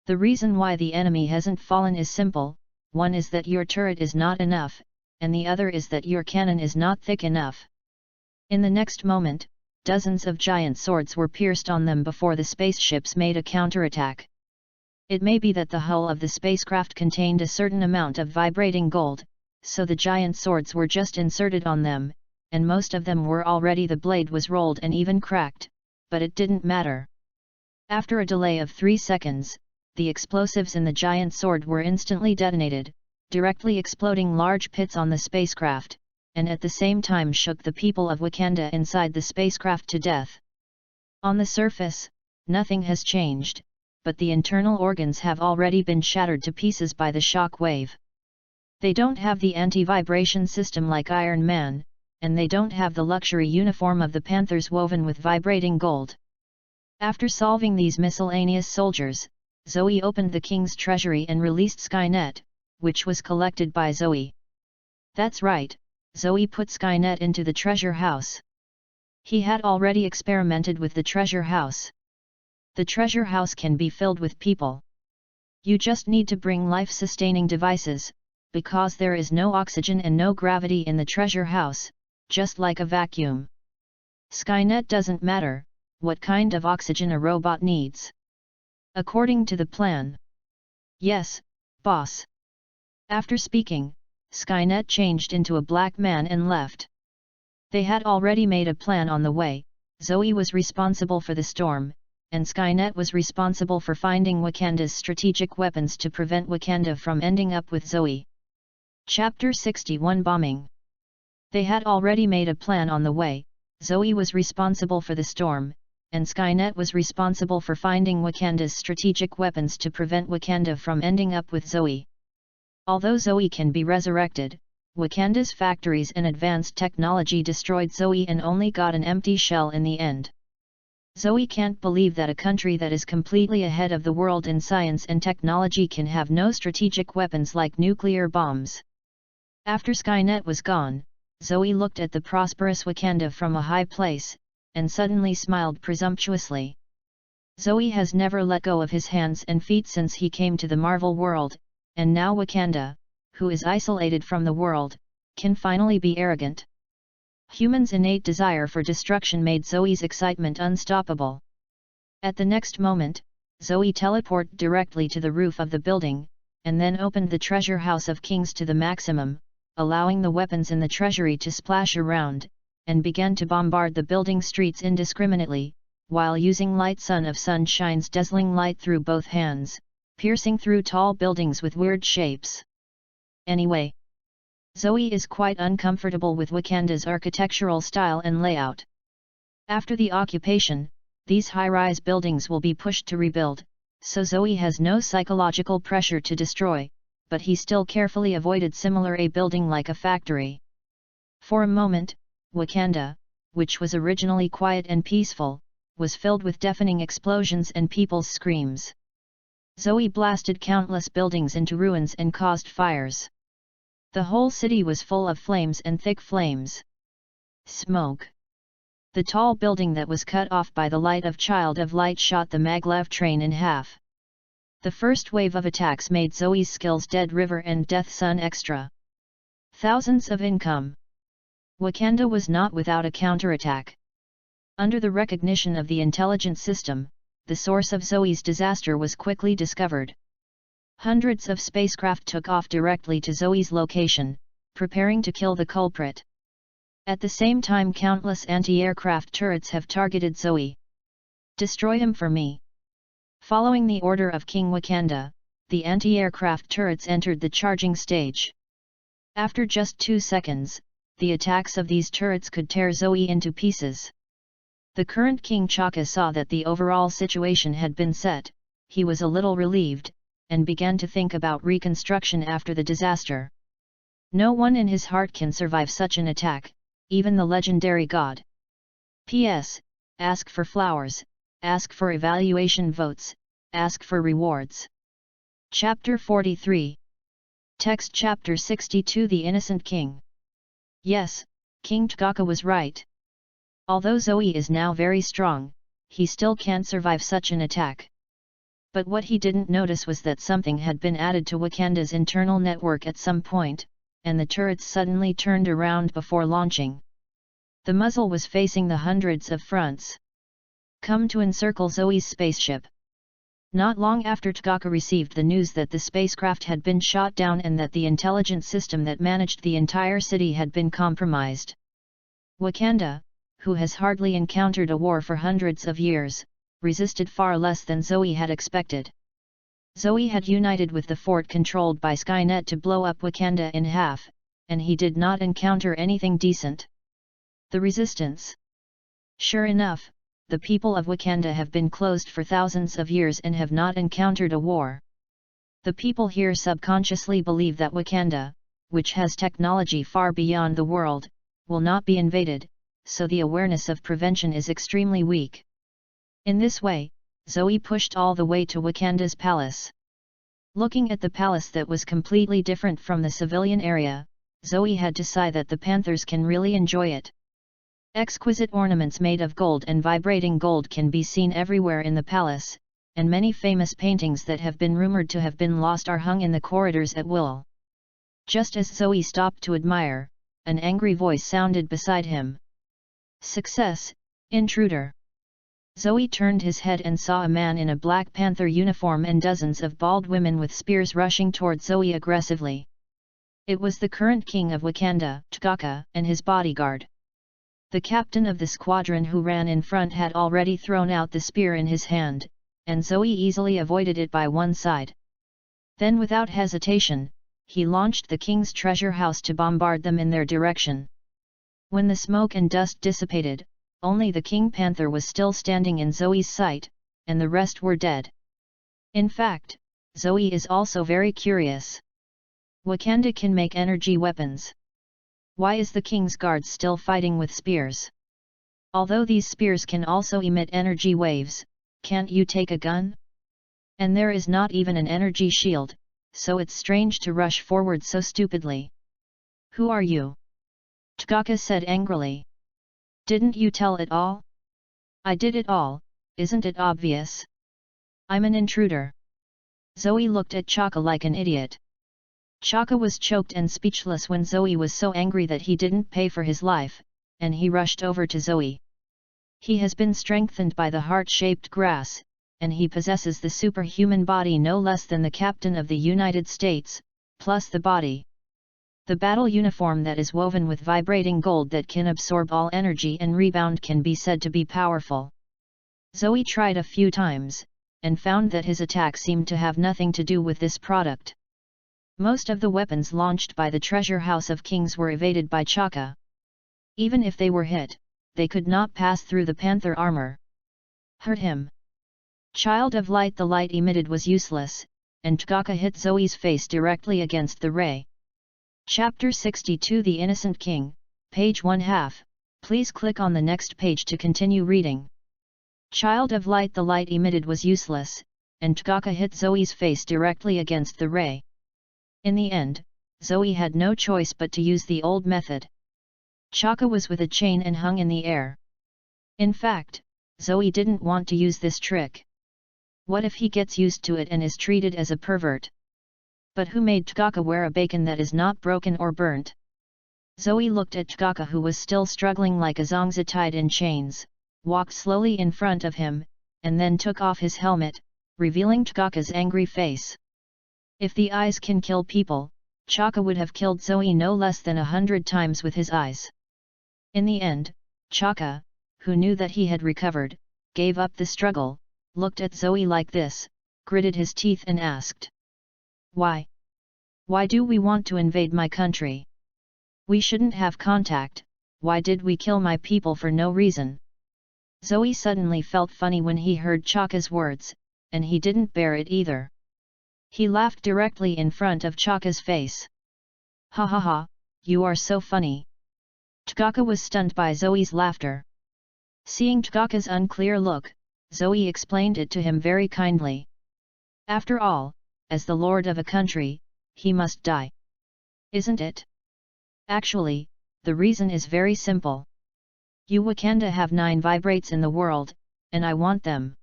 The reason why the enemy hasn't fallen is simple. One is that your turret is not enough, and the other is that your cannon is not thick enough. In the next moment, dozens of giant swords were pierced on them before the spaceships made a counterattack. It may be that the hull of the spacecraft contained a certain amount of vibrating gold, so the giant swords were just inserted on them, and most of them were already the blade was rolled and even cracked, but it didn't matter. After a delay of 3 seconds, the explosives in the giant sword were instantly detonated, directly exploding large pits on the spacecraft, and at the same time shook the people of Wakanda inside the spacecraft to death. On the surface, nothing has changed, but the internal organs have already been shattered to pieces by the shock wave. They don't have the anti-vibration system like Iron Man, and they don't have the luxury uniform of the Panthers woven with vibrating gold. After solving these miscellaneous soldiers, Zoe opened the king's treasury and released Skynet, which was collected by Zoe. That's right, Zoe put Skynet into the treasure house. He had already experimented with the treasure house. The treasure house can be filled with people. You just need to bring life-sustaining devices, because there is no oxygen and no gravity in the treasure house, just like a vacuum. Skynet doesn't matter what kind of oxygen a robot needs. According to the plan. Yes, boss. After speaking, Skynet changed into a black man and left. They had already made a plan on the way. Zoe was responsible for the storm, and Skynet was responsible for finding Wakanda's strategic weapons to prevent Wakanda from ending up with Zoe. Chapter 61 Bombing. They had already made a plan on the way. Zoe was responsible for the storm, and Skynet was responsible for finding Wakanda's strategic weapons to prevent Wakanda from ending up with Zoe. Although Zoe can be resurrected, Wakanda's factories and advanced technology destroyed Zoe and only got an empty shell in the end. Zoe can't believe that a country that is completely ahead of the world in science and technology can have no strategic weapons like nuclear bombs. After Skynet was gone, Zoe looked at the prosperous Wakanda from a high place, and suddenly smiled presumptuously. Zoe has never let go of his hands and feet since he came to the Marvel world, and now Wakanda, who is isolated from the world, can finally be arrogant. Humans' innate desire for destruction made Zoe's excitement unstoppable. At the next moment, Zoe teleported directly to the roof of the building, and then opened the treasure house of kings to the maximum, allowing the weapons in the treasury to splash around, and began to bombard the building streets indiscriminately, while using light sun of sunshine's dazzling light through both hands, piercing through tall buildings with weird shapes. Anyway, Zoe is quite uncomfortable with Wakanda's architectural style and layout. After the occupation, these high-rise buildings will be pushed to rebuild, so Zoe has no psychological pressure to destroy, but he still carefully avoided similar a building like a factory. For a moment, Wakanda, which was originally quiet and peaceful, was filled with deafening explosions and people's screams. Zoe blasted countless buildings into ruins and caused fires. The whole city was full of flames and thick flames. Smoke. The tall building that was cut off by the light of Child of Light shot the maglev train in half. The first wave of attacks made Zoe's skills Dead River and Death Sun extra. Thousands of income. Wakanda was not without a counterattack. Under the recognition of the intelligence system, the source of Zoe's disaster was quickly discovered. Hundreds of spacecraft took off directly to Zoe's location, preparing to kill the culprit. At the same time, countless anti-aircraft turrets have targeted Zoe. Destroy him for me. Following the order of King Wakanda, the anti-aircraft turrets entered the charging stage. After just 2 seconds, the attacks of these turrets could tear Zoe into pieces. The current King Chaka saw that the overall situation had been set. He was a little relieved, and began to think about reconstruction after the disaster. No one in his heart can survive such an attack, even the legendary god. P.S. Ask for flowers, ask for evaluation votes, ask for rewards. Chapter 43. Text Chapter 62 The Innocent King. Yes, King T'Chaka was right. Although Zoe is now very strong, he still can't survive such an attack. But what he didn't notice was that something had been added to Wakanda's internal network at some point, and the turrets suddenly turned around before launching. The muzzle was facing the hundreds of fronts. Come to encircle Zoe's spaceship. Not long after T'Chaka received the news that the spacecraft had been shot down and that the intelligence system that managed the entire city had been compromised. Wakanda, who has hardly encountered a war for hundreds of years, resisted far less than Zoe had expected. Zoe had united with the fort controlled by Skynet to blow up Wakanda in half, and he did not encounter anything decent. The resistance. Sure enough, the people of Wakanda have been closed for thousands of years and have not encountered a war. The people here subconsciously believe that Wakanda, which has technology far beyond the world, will not be invaded, so the awareness of prevention is extremely weak. In this way, Zoe pushed all the way to Wakanda's palace. Looking at the palace that was completely different from the civilian area, Zoe had to sigh that the Panthers can really enjoy it. Exquisite ornaments made of gold and vibrating gold can be seen everywhere in the palace, and many famous paintings that have been rumored to have been lost are hung in the corridors at will. Just as Zoe stopped to admire, an angry voice sounded beside him. Success, intruder! Zoe turned his head and saw a man in a Black Panther uniform and dozens of bald women with spears rushing toward Zoe aggressively. It was the current king of Wakanda, T'Chaka, and his bodyguard. The captain of the squadron who ran in front had already thrown out the spear in his hand, and Zoe easily avoided it by one side. Then without hesitation, he launched the king's treasure house to bombard them in their direction. When the smoke and dust dissipated, only the King Panther was still standing in Zoe's sight, and the rest were dead. In fact, Zoe is also very curious. Wakanda can make energy weapons. Why is the king's guard still fighting with spears? Although these spears can also emit energy waves, can't you take a gun? And there is not even an energy shield, so it's strange to rush forward so stupidly. Who are you? T'Chaka said angrily. Didn't you tell it all? I did it all, isn't it obvious? I'm an intruder. Zoe looked at Chaka like an idiot. Chaka was choked and speechless when Zoe was so angry that he didn't pay for his life, and he rushed over to Zoe. He has been strengthened by the heart-shaped grass, and he possesses the superhuman body no less than the captain of the United States, plus the body. The battle uniform that is woven with vibrating gold that can absorb all energy and rebound can be said to be powerful. Zoe tried a few times, and found that his attack seemed to have nothing to do with this product. Most of the weapons launched by the Treasure House of Kings were evaded by Chaka. Even if they were hit, they could not pass through the panther armor. Hurt him. Child of Light. The light emitted was useless, and T'Chaka hit Zoe's face directly against the ray. Chapter 62 The Innocent King, page 1/2, please click on the next page to continue reading. Child of Light. The light emitted was useless, and T'Chaka hit Zoe's face directly against the ray. In the end, Zoe had no choice but to use the old method. Chaka was with a chain and hung in the air. In fact, Zoe didn't want to use this trick. What if he gets used to it and is treated as a pervert? But who made Chkaka wear a bacon that is not broken or burnt? Zoe looked at Chkaka, who was still struggling like a zongzi tied in chains, walked slowly in front of him, and then took off his helmet, revealing Chkaka's angry face. If the eyes can kill people, Chaka would have killed Zoe no less than 100 times with his eyes. In the end, Chaka, who knew that he had recovered, gave up the struggle, looked at Zoe like this, gritted his teeth and asked, "Why? Why do we want to invade my country? We shouldn't have contact. Why did we kill my people for no reason?" Zoe suddenly felt funny when he heard Chaka's words, and he didn't bear it either. He laughed directly in front of Chaka's face. "Ha ha ha, you are so funny." Chkaka was stunned by Zoe's laughter. Seeing Chkaka's unclear look, Zoe explained it to him very kindly. After all, as the lord of a country, he must die. Isn't it? Actually, the reason is very simple. You Wakanda have 9 vibrates in the world, and I want them.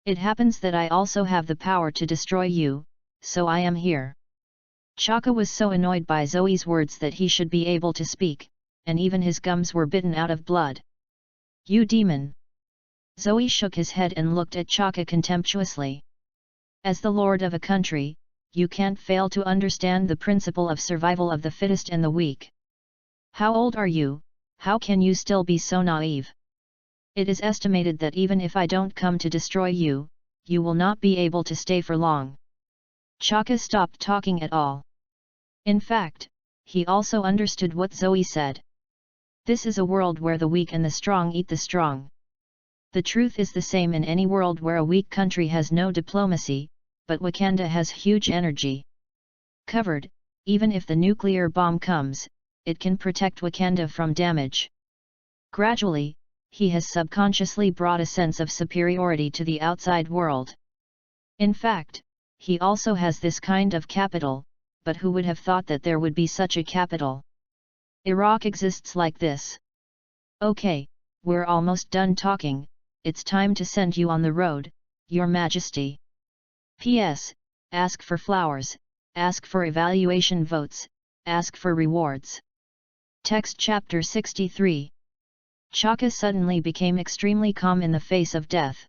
It happens that I also have the power to destroy you, so I am here. Chaka was so annoyed by Zoe's words that he should be able to speak, and even his gums were bitten out of blood. "You demon!" Zoe shook his head and looked at Chaka contemptuously. "As the lord of a country, you can't fail to understand the principle of survival of the fittest and the weak. How old are you? How can you still be so naive? It is estimated that even if I don't come to destroy you, you will not be able to stay for long." Chaka stopped talking at all. In fact, he also understood what Zoe said. This is a world where the weak and the strong eat the strong. The truth is the same in any world where a weak country has no diplomacy, but Wakanda has huge energy. Covered, even if the nuclear bomb comes, it can protect Wakanda from damage. Gradually, he has subconsciously brought a sense of superiority to the outside world. In fact, he also has this kind of capital, but who would have thought that there would be such a capital? Iraq exists like this. Okay, we're almost done talking. It's time to send you on the road, Your Majesty. P.S. Ask for flowers, ask for evaluation votes, ask for rewards. Text Chapter 63. Chaka suddenly became extremely calm in the face of death.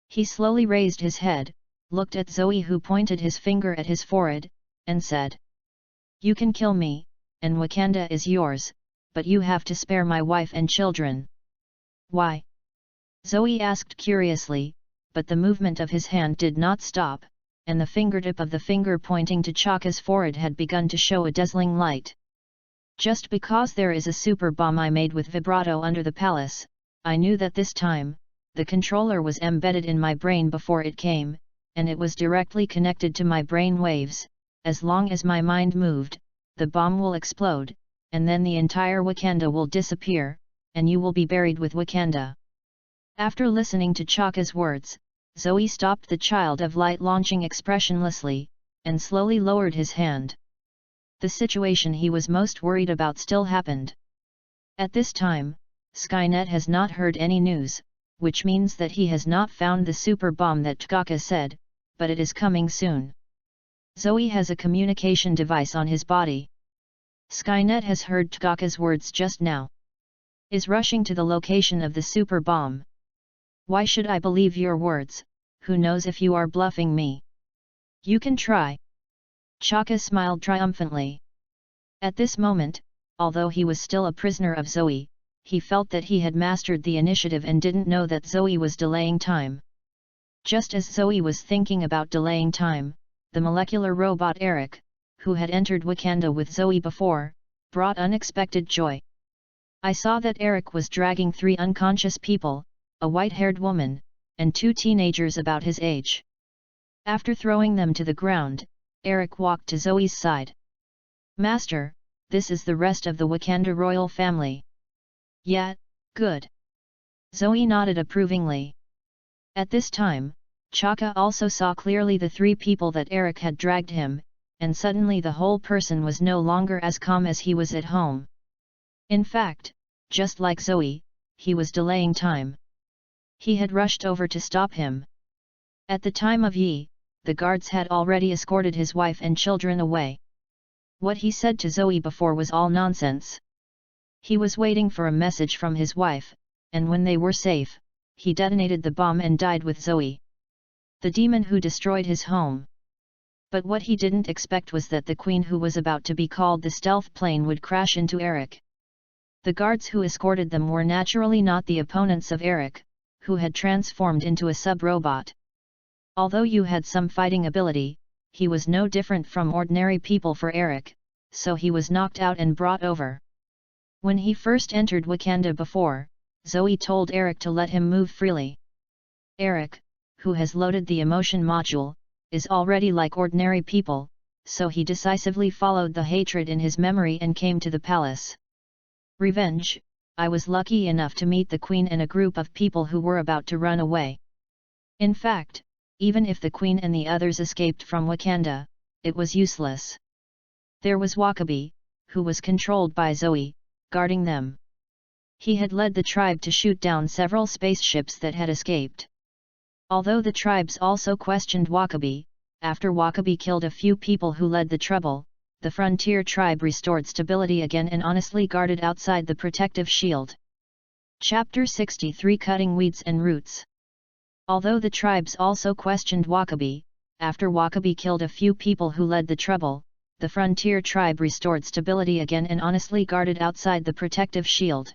He slowly raised his head, looked at Zoe, who pointed his finger at his forehead, and said, "You can kill me, and Wakanda is yours, but you have to spare my wife and children." "Why?" Zoe asked curiously, but the movement of his hand did not stop, and the fingertip of the finger pointing to Chaka's forehead had begun to show a dazzling light. "Just because there is a super bomb I made with vibrato under the palace, I knew that this time, the controller was embedded in my brain before it came, and it was directly connected to my brain waves. As long as my mind moved, the bomb will explode, and then the entire Wakanda will disappear, and you will be buried with Wakanda." After listening to Chaka's words, Zoe stopped the child of light launching expressionlessly, and slowly lowered his hand. The situation he was most worried about still happened. At this time, Skynet has not heard any news, which means that he has not found the super bomb that Chaka said, but it is coming soon. Zoe has a communication device on his body. Skynet has heard Chaka's words just now. Is rushing to the location of the super bomb. Why should I believe your words? Who knows if you are bluffing me? You can try. Chaka smiled triumphantly. At this moment, although he was still a prisoner of Zoe, he felt that he had mastered the initiative and didn't know that Zoe was delaying time. Just as Zoe was thinking about delaying time, the molecular robot Eric, who had entered Wakanda with Zoe before, brought unexpected joy. I saw that Eric was dragging 3 unconscious people, a white-haired woman, and 2 teenagers about his age. After throwing them to the ground, Eric walked to Zoe's side. "Master, this is the rest of the Wakanda royal family." "Yeah, good." Zoe nodded approvingly. At this time, Chaka also saw clearly the 3 people that Eric had dragged him, and suddenly the whole person was no longer as calm as he was at home. In fact, just like Zoe, he was delaying time. He had rushed over to stop him. At the time of Yi, the guards had already escorted his wife and children away. What he said to Zoe before was all nonsense. He was waiting for a message from his wife, and when they were safe, he detonated the bomb and died with Zoe. The demon who destroyed his home. But what he didn't expect was that the queen who was about to be called the stealth plane would crash into Eric. The guards who escorted them were naturally not the opponents of Eric, who had transformed into a sub-robot. Although Yu had some fighting ability, he was no different from ordinary people for Eric, so he was knocked out and brought over. When he first entered Wakanda before, Zoe told Eric to let him move freely. Eric, who has loaded the emotion module, is already like ordinary people, so he decisively followed the hatred in his memory and came to the palace. Revenge. I was lucky enough to meet the queen and a group of people who were about to run away. In fact, even if the queen and the others escaped from Wakanda, it was useless. There was Wakabi, who was controlled by Zoe, guarding them. He had led the tribe to shoot down several spaceships that had escaped. Although the tribes also questioned Wakabi, after Wakabi killed a few people who led the trouble, the frontier tribe restored stability again and honestly guarded outside the protective shield. Chapter 63 Cutting Weeds and Roots. Although the tribes also questioned Wakabi, after Wakabi killed a few people who led the trouble, the frontier tribe restored stability again and honestly guarded outside the protective shield.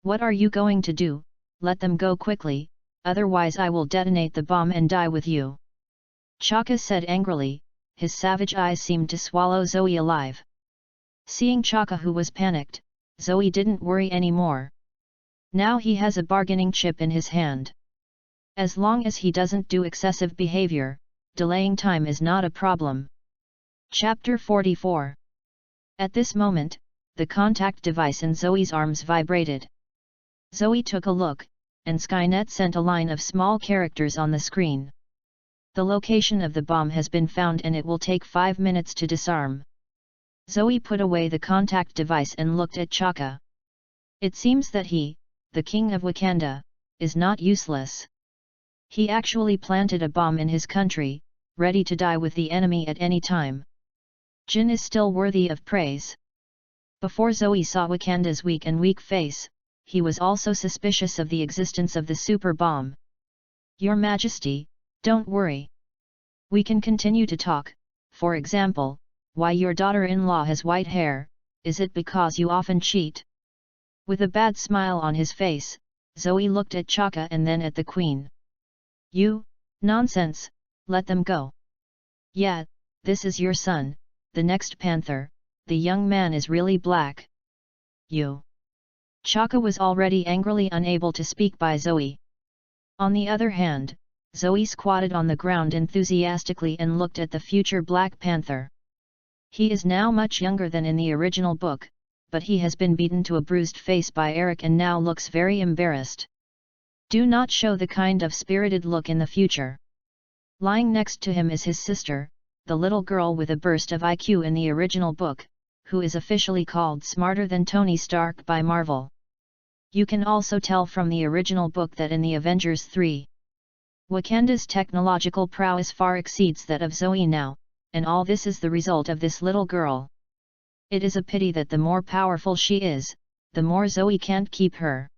What are you going to do? Let them go quickly, otherwise I will detonate the bomb and die with you. Chaka said angrily, his savage eyes seemed to swallow Zoe alive. Seeing Chaka who was panicked, Zoe didn't worry anymore. Now he has a bargaining chip in his hand. As long as he doesn't do excessive behavior, delaying time is not a problem. Chapter 44. At this moment, the contact device in Zoe's arms vibrated. Zoe took a look, and Skynet sent a line of small characters on the screen. The location of the bomb has been found and it will take 5 minutes to disarm. Zoe put away the contact device and looked at Chaka. It seems that he, the king of Wakanda, is not useless. He actually planted a bomb in his country, ready to die with the enemy at any time. Jin is still worthy of praise. Before Zoe saw Wakanda's weak face, he was also suspicious of the existence of the super bomb. Your Majesty, don't worry. We can continue to talk. For example, why your daughter-in-law has white hair, is it because you often cheat? With a bad smile on his face, Zoe looked at Chaka and then at the queen. You, nonsense, let them go. Yeah, this is your son, the next panther, the young man is really black. You. Chaka was already angrily unable to speak by Zoe. On the other hand, Zoe squatted on the ground enthusiastically and looked at the future Black Panther. He is now much younger than in the original book, but he has been beaten to a bruised face by Eric and now looks very embarrassed. Do not show the kind of spirited look in the future. Lying next to him is his sister, the little girl with a burst of IQ in the original book, who is officially called smarter than Tony Stark by Marvel. You can also tell from the original book that in the Avengers 3, Wakanda's technological prowess far exceeds that of Zoe now, and all this is the result of this little girl. It is a pity that the more powerful she is, the more Zoe can't keep her.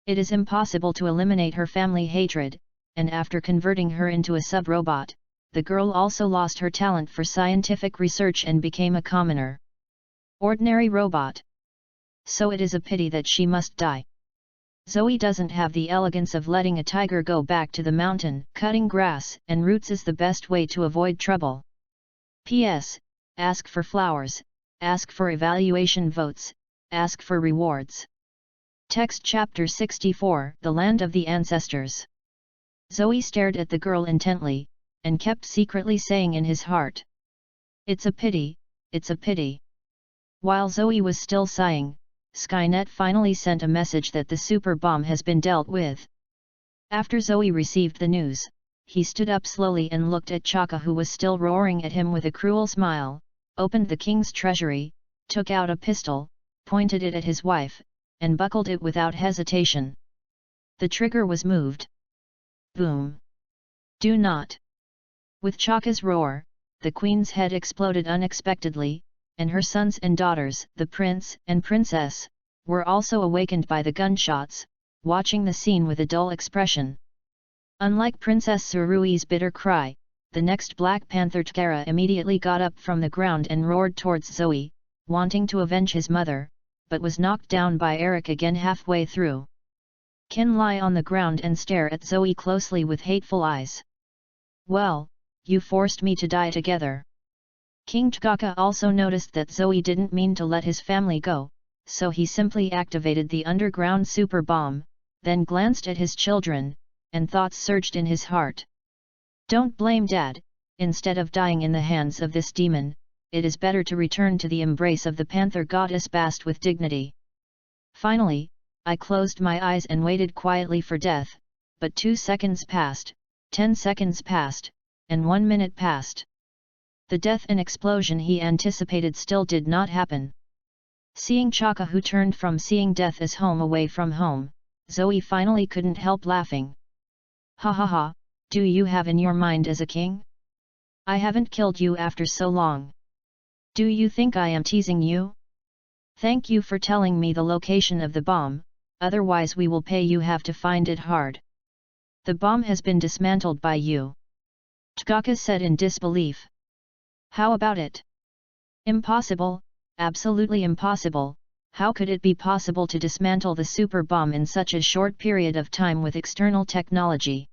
It is impossible to eliminate her family hatred, and after converting her into a sub-robot, the girl also lost her talent for scientific research and became a commoner. Ordinary robot. So it is a pity that she must die. Zoe doesn't have the elegance of letting a tiger go back to the mountain. Cutting grass and roots is the best way to avoid trouble. P.S. Ask for flowers, ask for evaluation votes, ask for rewards. Text Chapter 64 The Land of the Ancestors. Zoe stared at the girl intently, and kept secretly saying in his heart, "It's a pity, it's a pity." While Zoe was still sighing, Skynet finally sent a message that the super bomb has been dealt with. After Zoe received the news, he stood up slowly and looked at Chaka, who was still roaring at him with a cruel smile, opened the king's treasury, took out a pistol, pointed it at his wife, and buckled it without hesitation. The trigger was moved. Boom! Do not! With Chaka's roar, the queen's head exploded unexpectedly, and her sons and daughters, the prince and princess, were also awakened by the gunshots, watching the scene with a dull expression. Unlike Princess Tsurui's bitter cry, the next Black Panther Tkara immediately got up from the ground and roared towards Zoe, wanting to avenge his mother, but was knocked down by Eric again halfway through. Ken lie on the ground and stare at Zoe closely with hateful eyes. Well, you forced me to die together. King Tkaka also noticed that Zoe didn't mean to let his family go, so he simply activated the underground super bomb, then glanced at his children, and thoughts surged in his heart. Don't blame Dad, instead of dying in the hands of this demon, it is better to return to the embrace of the Panther Goddess Bast with dignity. Finally, I closed my eyes and waited quietly for death, but 2 seconds passed, 10 seconds passed, and 1 minute passed. The death and explosion he anticipated still did not happen. Seeing Chaka, who turned from seeing death as home away from home, Zoe finally couldn't help laughing. Ha ha ha, do you have in your mind as a king? I haven't killed you after so long. Do you think I am teasing you? Thank you for telling me the location of the bomb, otherwise we will pay you have to find it hard. The bomb has been dismantled by you. Tkaka said in disbelief. How about it? Impossible, absolutely impossible. How could it be possible to dismantle the super bomb in such a short period of time with external technology?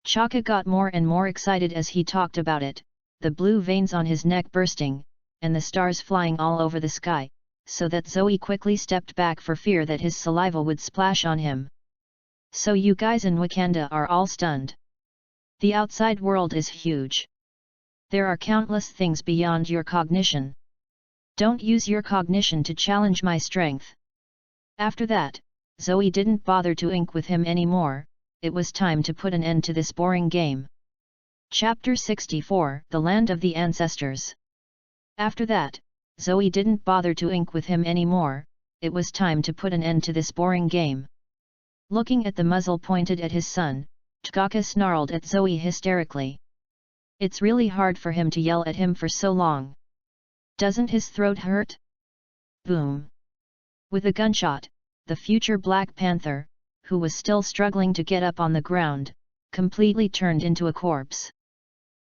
Chaka got more and more excited as he talked about it, the blue veins on his neck bursting, and the stars flying all over the sky, so that Zoe quickly stepped back for fear that his saliva would splash on him. So you guys in Wakanda are all stunned. The outside world is huge. There are countless things beyond your cognition. Don't use your cognition to challenge my strength. After that, Zoe didn't bother to ink with him anymore. It was time to put an end to this boring game. Chapter 64, The Land of the Ancestors. After that, Zoe didn't bother to ink with him anymore. It was time to put an end to this boring game. Looking at the muzzle pointed at his son, Tkaka snarled at Zoe hysterically. It's really hard for him to yell at him for so long. Doesn't his throat hurt? Boom! With a gunshot, the future Black Panther, who was still struggling to get up on the ground, completely turned into a corpse.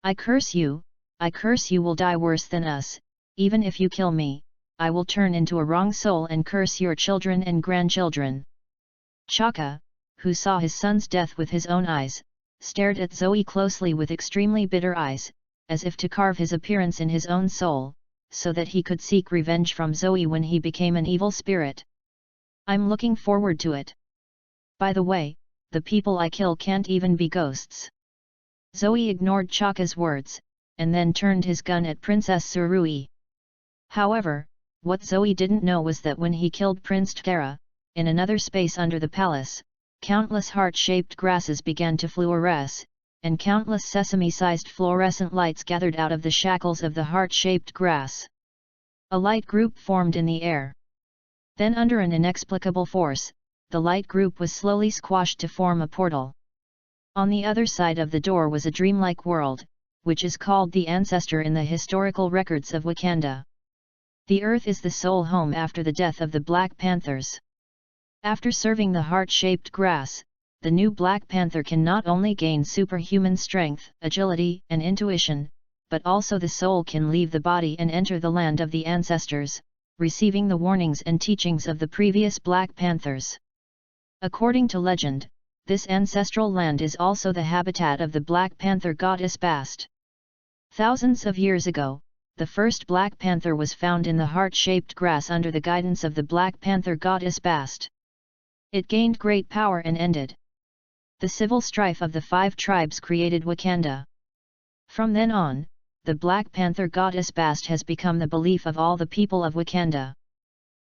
I curse you will die worse than us. Even if you kill me, I will turn into a wrong soul and curse your children and grandchildren. Chaka, who saw his son's death with his own eyes, stared at Zoe closely with extremely bitter eyes, as if to carve his appearance in his own soul, so that he could seek revenge from Zoe when he became an evil spirit. I'm looking forward to it. By the way, the people I kill can't even be ghosts. Zoe ignored Chaka's words, and then turned his gun at Princess Tsurui. However, what Zoe didn't know was that when he killed Prince Tkara, in another space under the palace, countless heart-shaped grasses began to fluoresce, and countless sesame-sized fluorescent lights gathered out of the shackles of the heart-shaped grass. A light group formed in the air. Then under an inexplicable force, the light group was slowly squashed to form a portal. On the other side of the door was a dreamlike world, which is called the Ancestor in the historical records of Wakanda. The earth is the sole home after the death of the Black Panthers. After serving the heart-shaped grass, the new Black Panther can not only gain superhuman strength, agility, and intuition, but also the soul can leave the body and enter the land of the ancestors, receiving the warnings and teachings of the previous Black Panthers. According to legend, this ancestral land is also the habitat of the Black Panther goddess Bast. Thousands of years ago, the first Black Panther was found in the heart-shaped grass under the guidance of the Black Panther goddess Bast. It gained great power and ended the civil strife of the 5 tribes created Wakanda. From then on, the Black Panther goddess Bast has become the belief of all the people of Wakanda.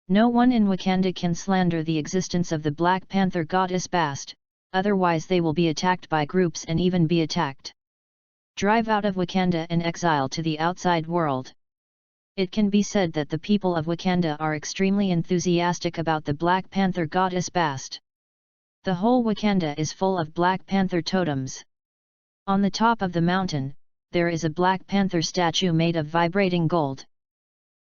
No one in Wakanda can slander the existence of the Black Panther goddess Bast, otherwise they will be attacked by groups and even be attacked. Drive out of Wakanda and exile to the outside world. It can be said that the people of Wakanda are extremely enthusiastic about the Black Panther goddess Bast. The whole Wakanda is full of Black Panther totems. On the top of the mountain, there is a Black Panther statue made of vibrating gold.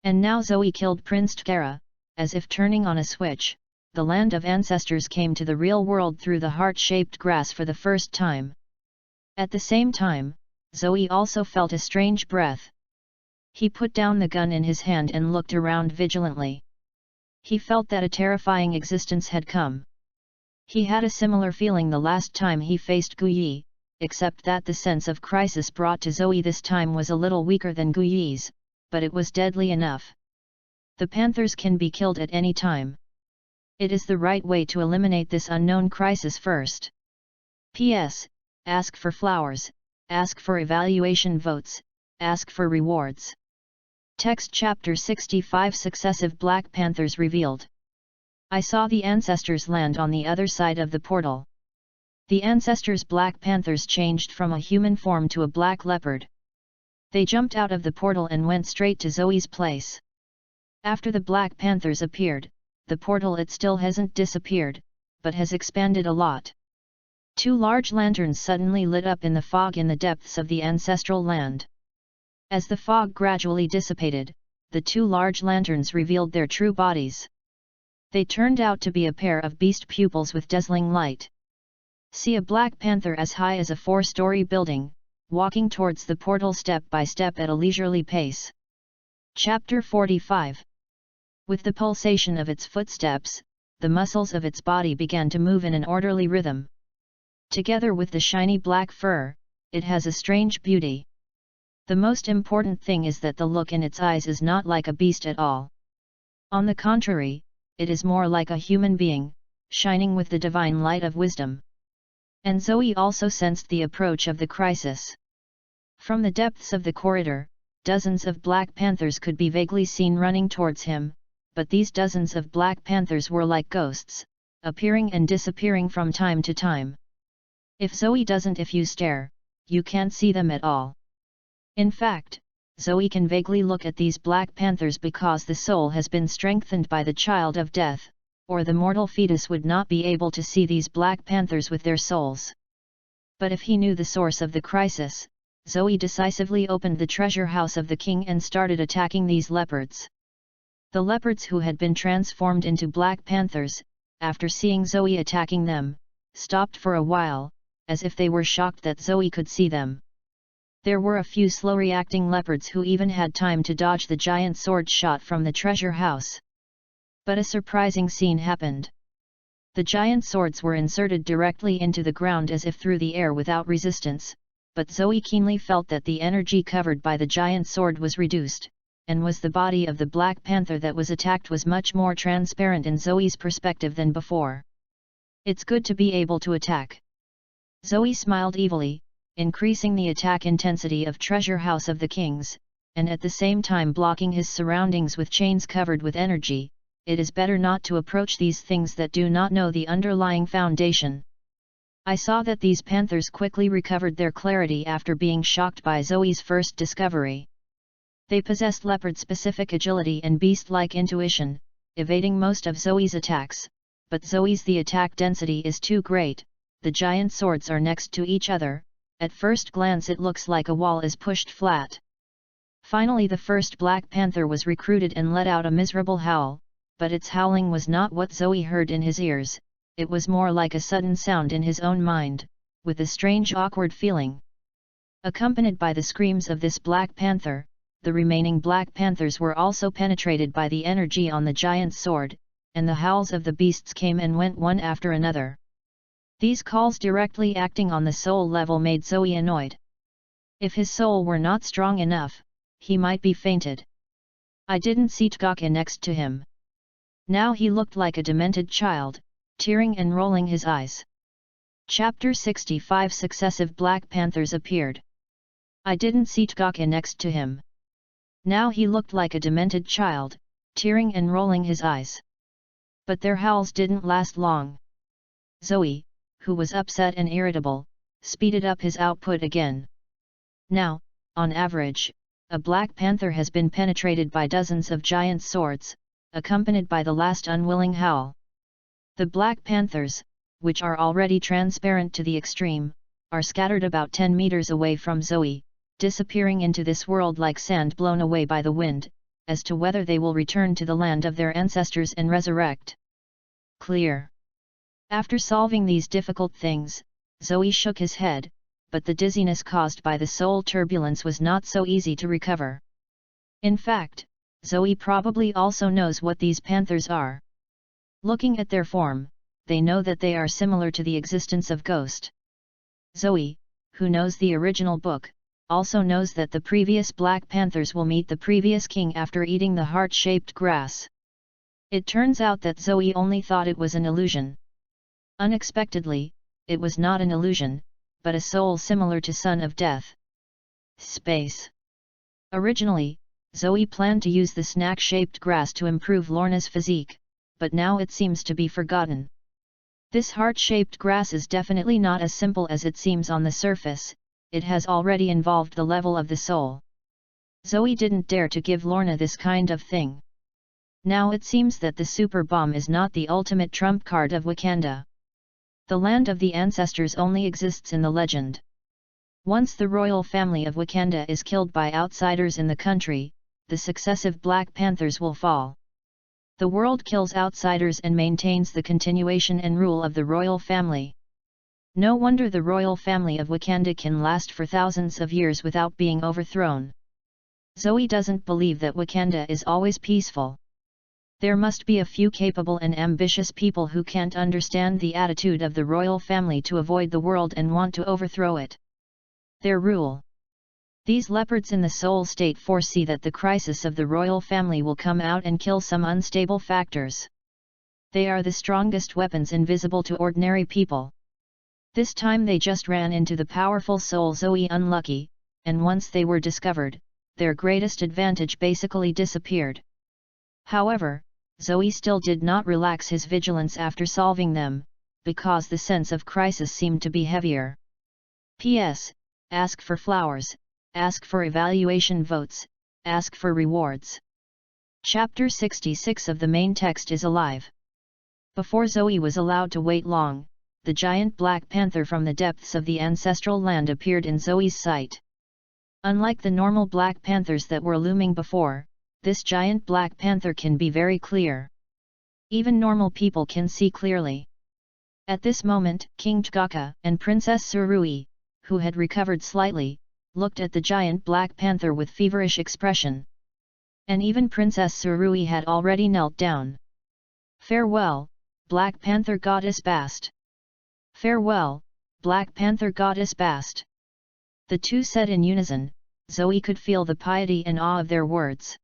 And now Zoe killed Prince T'Challa, as if turning on a switch, the land of ancestors came to the real world through the heart-shaped grass for the first time. At the same time, Zoe also felt a strange breath. He put down the gun in his hand and looked around vigilantly. He felt that a terrifying existence had come. He had a similar feeling the last time he faced Guyi, except that the sense of crisis brought to Zoe this time was a little weaker than Guyi's, but it was deadly enough. The panthers can be killed at any time. It is the right way to eliminate this unknown crisis first. P.S. Ask for flowers, ask for evaluation votes, ask for rewards. Text Chapter 65 Successive Black Panthers revealed. I saw the ancestors land on the other side of the portal. The ancestors' Black Panthers changed from a human form to a black leopard. They jumped out of the portal and went straight to Zoe's place. After the Black Panthers appeared, the portal it still hasn't disappeared, but has expanded a lot. 2 large lanterns suddenly lit up in the fog in the depths of the ancestral land. As the fog gradually dissipated, the 2 large lanterns revealed their true bodies. They turned out to be a pair of beast pupils with dazzling light. See a Black Panther as high as a 4-story building, walking towards the portal step by step at a leisurely pace. Chapter 45. With the pulsation of its footsteps, the muscles of its body began to move in an orderly rhythm. Together with the shiny black fur, it has a strange beauty. The most important thing is that the look in its eyes is not like a beast at all. On the contrary, it is more like a human being, shining with the divine light of wisdom. And Zoe also sensed the approach of the crisis. From the depths of the corridor, dozens of Black Panthers could be vaguely seen running towards him, but these dozens of Black Panthers were like ghosts, appearing and disappearing from time to time. If you stare, you can't see them at all. In fact, Zoe can vaguely look at these Black Panthers because the soul has been strengthened by the child of death, or the mortal fetus would not be able to see these Black Panthers with their souls. But if he knew the source of the crisis, Zoe decisively opened the treasure house of the king and started attacking these leopards. The leopards who had been transformed into Black Panthers, after seeing Zoe attacking them, stopped for a while, as if they were shocked that Zoe could see them. There were a few slow-reacting leopards who even had time to dodge the giant sword shot from the treasure house. But a surprising scene happened. The giant swords were inserted directly into the ground as if through the air without resistance, but Zoe keenly felt that the energy covered by the giant sword was reduced, and the body of the Black Panther that was attacked was much more transparent in Zoe's perspective than before. It's good to be able to attack. Zoe smiled evilly, increasing the attack intensity of Treasure House of the Kings, and at the same time blocking his surroundings with chains covered with energy. It is better not to approach these things that do not know the underlying foundation. I saw that these panthers quickly recovered their clarity after being shocked by Zoe's first discovery. They possessed leopard-specific agility and beast-like intuition, evading most of Zoe's attacks, but Zoe's the attack density is too great. The giant swords are next to each other. At first glance it looks like a wall is pushed flat. Finally the first Black Panther was recruited and let out a miserable howl, but its howling was not what Zoe heard in his ears, it was more like a sudden sound in his own mind, with a strange awkward feeling. Accompanied by the screams of this Black Panther, the remaining Black Panthers were also penetrated by the energy on the giant sword, and the howls of the beasts came and went one after another. These calls directly acting on the soul level made Zoe annoyed. If his soul were not strong enough, he might be fainted. I didn't see T'Challa next to him. Now he looked like a demented child, tearing and rolling his eyes. Chapter 65 Successive Black Panthers appeared. I didn't see T'Challa next to him. Now he looked like a demented child, tearing and rolling his eyes. But their howls didn't last long. Zoe, who was upset and irritable, speeded up his output again. Now, on average, a black panther has been penetrated by dozens of giant swords, accompanied by the last unwilling howl. The black panthers, which are already transparent to the extreme, are scattered about 10 meters away from Zoe, disappearing into this world like sand blown away by the wind, as to whether they will return to the land of their ancestors and resurrect. Clear. After solving these difficult things, Zoe shook his head, but the dizziness caused by the soul turbulence was not so easy to recover. In fact, Zoe probably also knows what these panthers are. Looking at their form, they know that they are similar to the existence of ghost. Zoe, who knows the original book, also knows that the previous black panthers will meet the previous king after eating the heart-shaped grass. It turns out that Zoe only thought it was an illusion. Unexpectedly, it was not an illusion, but a soul similar to Son of Death. Space. Originally, Zoe planned to use the snack-shaped grass to improve Lorna's physique, but now it seems to be forgotten. This heart-shaped grass is definitely not as simple as it seems on the surface, it has already involved the level of the soul. Zoe didn't dare to give Lorna this kind of thing. Now it seems that the super bomb is not the ultimate trump card of Wakanda. The land of the ancestors only exists in the legend. Once the royal family of Wakanda is killed by outsiders in the country, the successive Black Panthers will fall. The world kills outsiders and maintains the continuation and rule of the royal family. No wonder the royal family of Wakanda can last for thousands of years without being overthrown. Zoe doesn't believe that Wakanda is always peaceful. There must be a few capable and ambitious people who can't understand the attitude of the royal family to avoid the world and want to overthrow it. Their rule. These leopards in the soul state foresee that the crisis of the royal family will come out and kill some unstable factors. They are the strongest weapons invisible to ordinary people. This time they just ran into the powerful soul Zoe unlucky, and once they were discovered, their greatest advantage basically disappeared. However, Zoe still did not relax his vigilance after solving them, because the sense of crisis seemed to be heavier. P.S. Ask for flowers, ask for evaluation votes, ask for rewards. Chapter 66 of the main text is alive. Before Zoe was allowed to wait long, the giant Black Panther from the depths of the ancestral land appeared in Zoe's sight. Unlike the normal Black Panthers that were looming before, this giant Black Panther can be very clear. Even normal people can see clearly. At this moment, King T'Chaka and Princess Surui, who had recovered slightly, looked at the giant Black Panther with feverish expression. And even Princess Surui had already knelt down. "Farewell, Black Panther Goddess Bast! Farewell, Black Panther Goddess Bast!" The two said in unison. Zoe could feel the piety and awe of their words.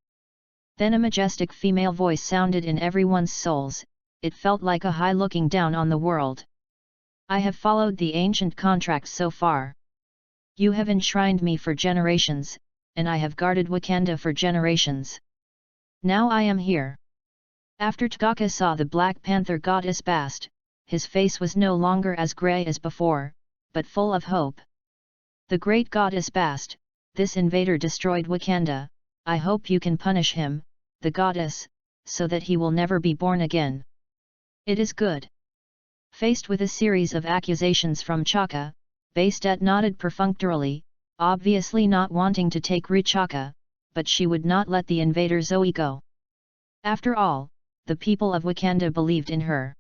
Then a majestic female voice sounded in everyone's souls. It felt like a high looking down on the world. "I have followed the ancient contracts so far. You have enshrined me for generations, and I have guarded Wakanda for generations. Now I am here." After T'Chaka saw the Black Panther Goddess Bast, his face was no longer as grey as before, but full of hope. "The great Goddess Bast, this invader destroyed Wakanda. I hope you can punish him, the goddess, so that he will never be born again." "It is good." Faced with a series of accusations from Chaka, Bastet nodded perfunctorily, obviously not wanting to take Chaka, but she would not let the invader Zoe go. After all, the people of Wakanda believed in her.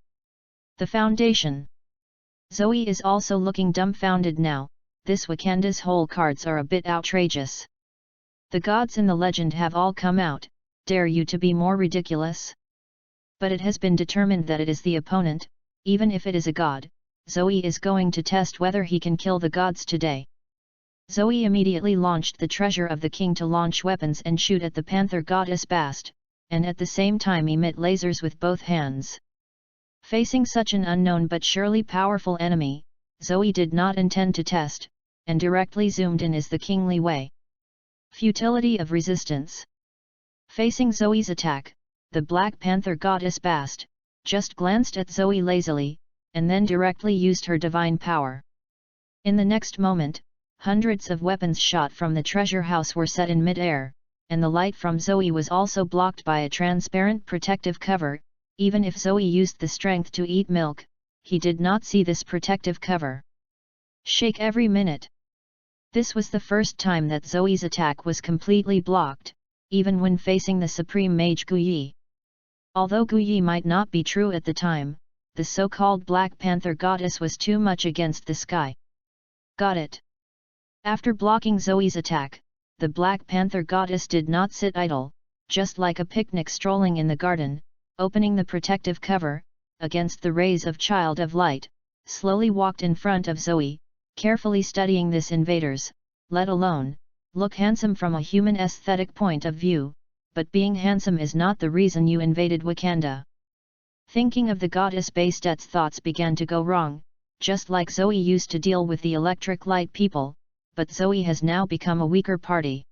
The foundation. Zoe is also looking dumbfounded now. This Wakanda's whole cards are a bit outrageous. The gods in the legend have all come out, dare you to be more ridiculous? But it has been determined that it is the opponent, even if it is a god. Zoe is going to test whether he can kill the gods today. Zoe immediately launched the treasure of the king to launch weapons and shoot at the panther goddess Bast, and at the same time emit lasers with both hands. Facing such an unknown but surely powerful enemy, Zoe did not intend to test, and directly zoomed in as the kingly way. Futility of resistance. Facing Zoe's attack, the Black Panther goddess Bast just glanced at Zoe lazily, and then directly used her divine power. In the next moment, Hundreds of weapons shot from the treasure house were set in mid-air, and the light from Zoe was also blocked by a transparent protective cover. Even if Zoe used the strength to eat milk, he did not see this protective cover. Shake every minute. This was the first time that Zoe's attack was completely blocked, even when facing the supreme mage Guyi. Although Guyi might not be true at the time, the so-called Black Panther goddess was too much against the sky. Got it. After blocking Zoe's attack, the Black Panther goddess did not sit idle, just like a picnic strolling in the garden, opening the protective cover, against the rays of Child of Light, slowly walked in front of Zoe, carefully studying this invaders, let alone, look handsome from a human aesthetic point of view, but being handsome is not the reason you invaded Wakanda. Thinking of the goddess Bastet's thoughts began to go wrong, just like Zoe used to deal with the electric light people, but Zoe has now become a weaker party.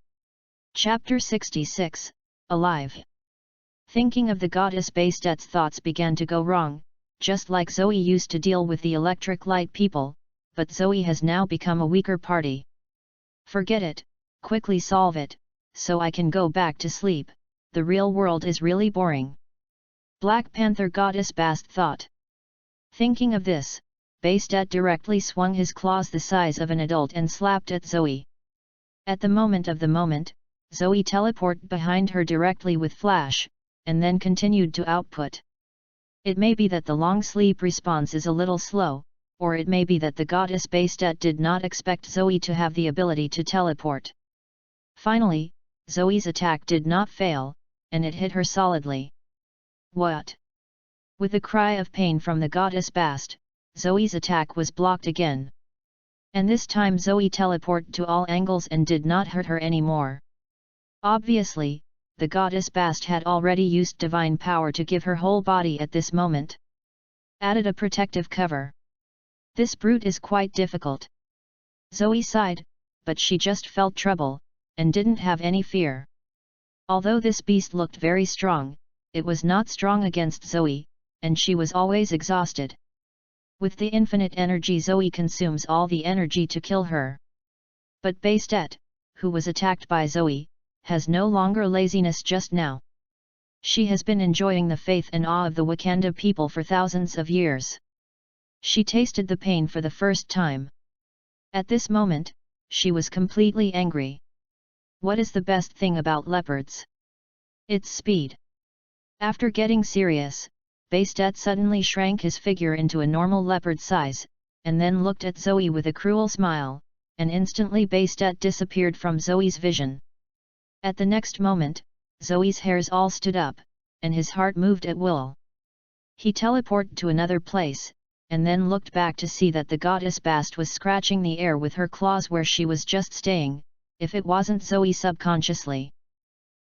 Chapter 66, Alive. Thinking of the goddess Bastet's thoughts began to go wrong, just like Zoe used to deal with the electric light people, but Zoe has now become a weaker party. Forget it, quickly solve it, so I can go back to sleep, the real world is really boring. Black Panther goddess Bast thought. Thinking of this, Bastet directly swung his claws the size of an adult and slapped at Zoe. At the moment, Zoe teleported behind her directly with flash, and then continued to output. It may be that the long sleep response is a little slow, or it may be that the goddess Bastet did not expect Zoe to have the ability to teleport. Finally, Zoe's attack did not fail, and it hit her solidly. What? With a cry of pain from the goddess Bast, Zoe's attack was blocked again. And this time Zoe teleported to all angles and did not hurt her anymore. Obviously, the goddess Bast had already used divine power to give her whole body at this moment. Added a protective cover. This brute is quite difficult. Zoe sighed, but she just felt trouble, and didn't have any fear. Although this beast looked very strong, it was not strong against Zoe, and she was always exhausted. With the infinite energy Zoe consumes all the energy to kill her. But Bastet, who was attacked by Zoe, has no longer laziness just now. She has been enjoying the faith and awe of the Wakanda people for thousands of years. She tasted the pain for the first time. At this moment, she was completely angry. What is the best thing about leopards? Its speed. After getting serious, Bastet suddenly shrank his figure into a normal leopard size, and then looked at Zoe with a cruel smile, and instantly Bastet disappeared from Zoe's vision. At the next moment, Zoe's hairs all stood up, and his heart moved at will. He teleported to another place, and then looked back to see that the goddess Bast was scratching the air with her claws where she was just staying, if it wasn't Zoe subconsciously.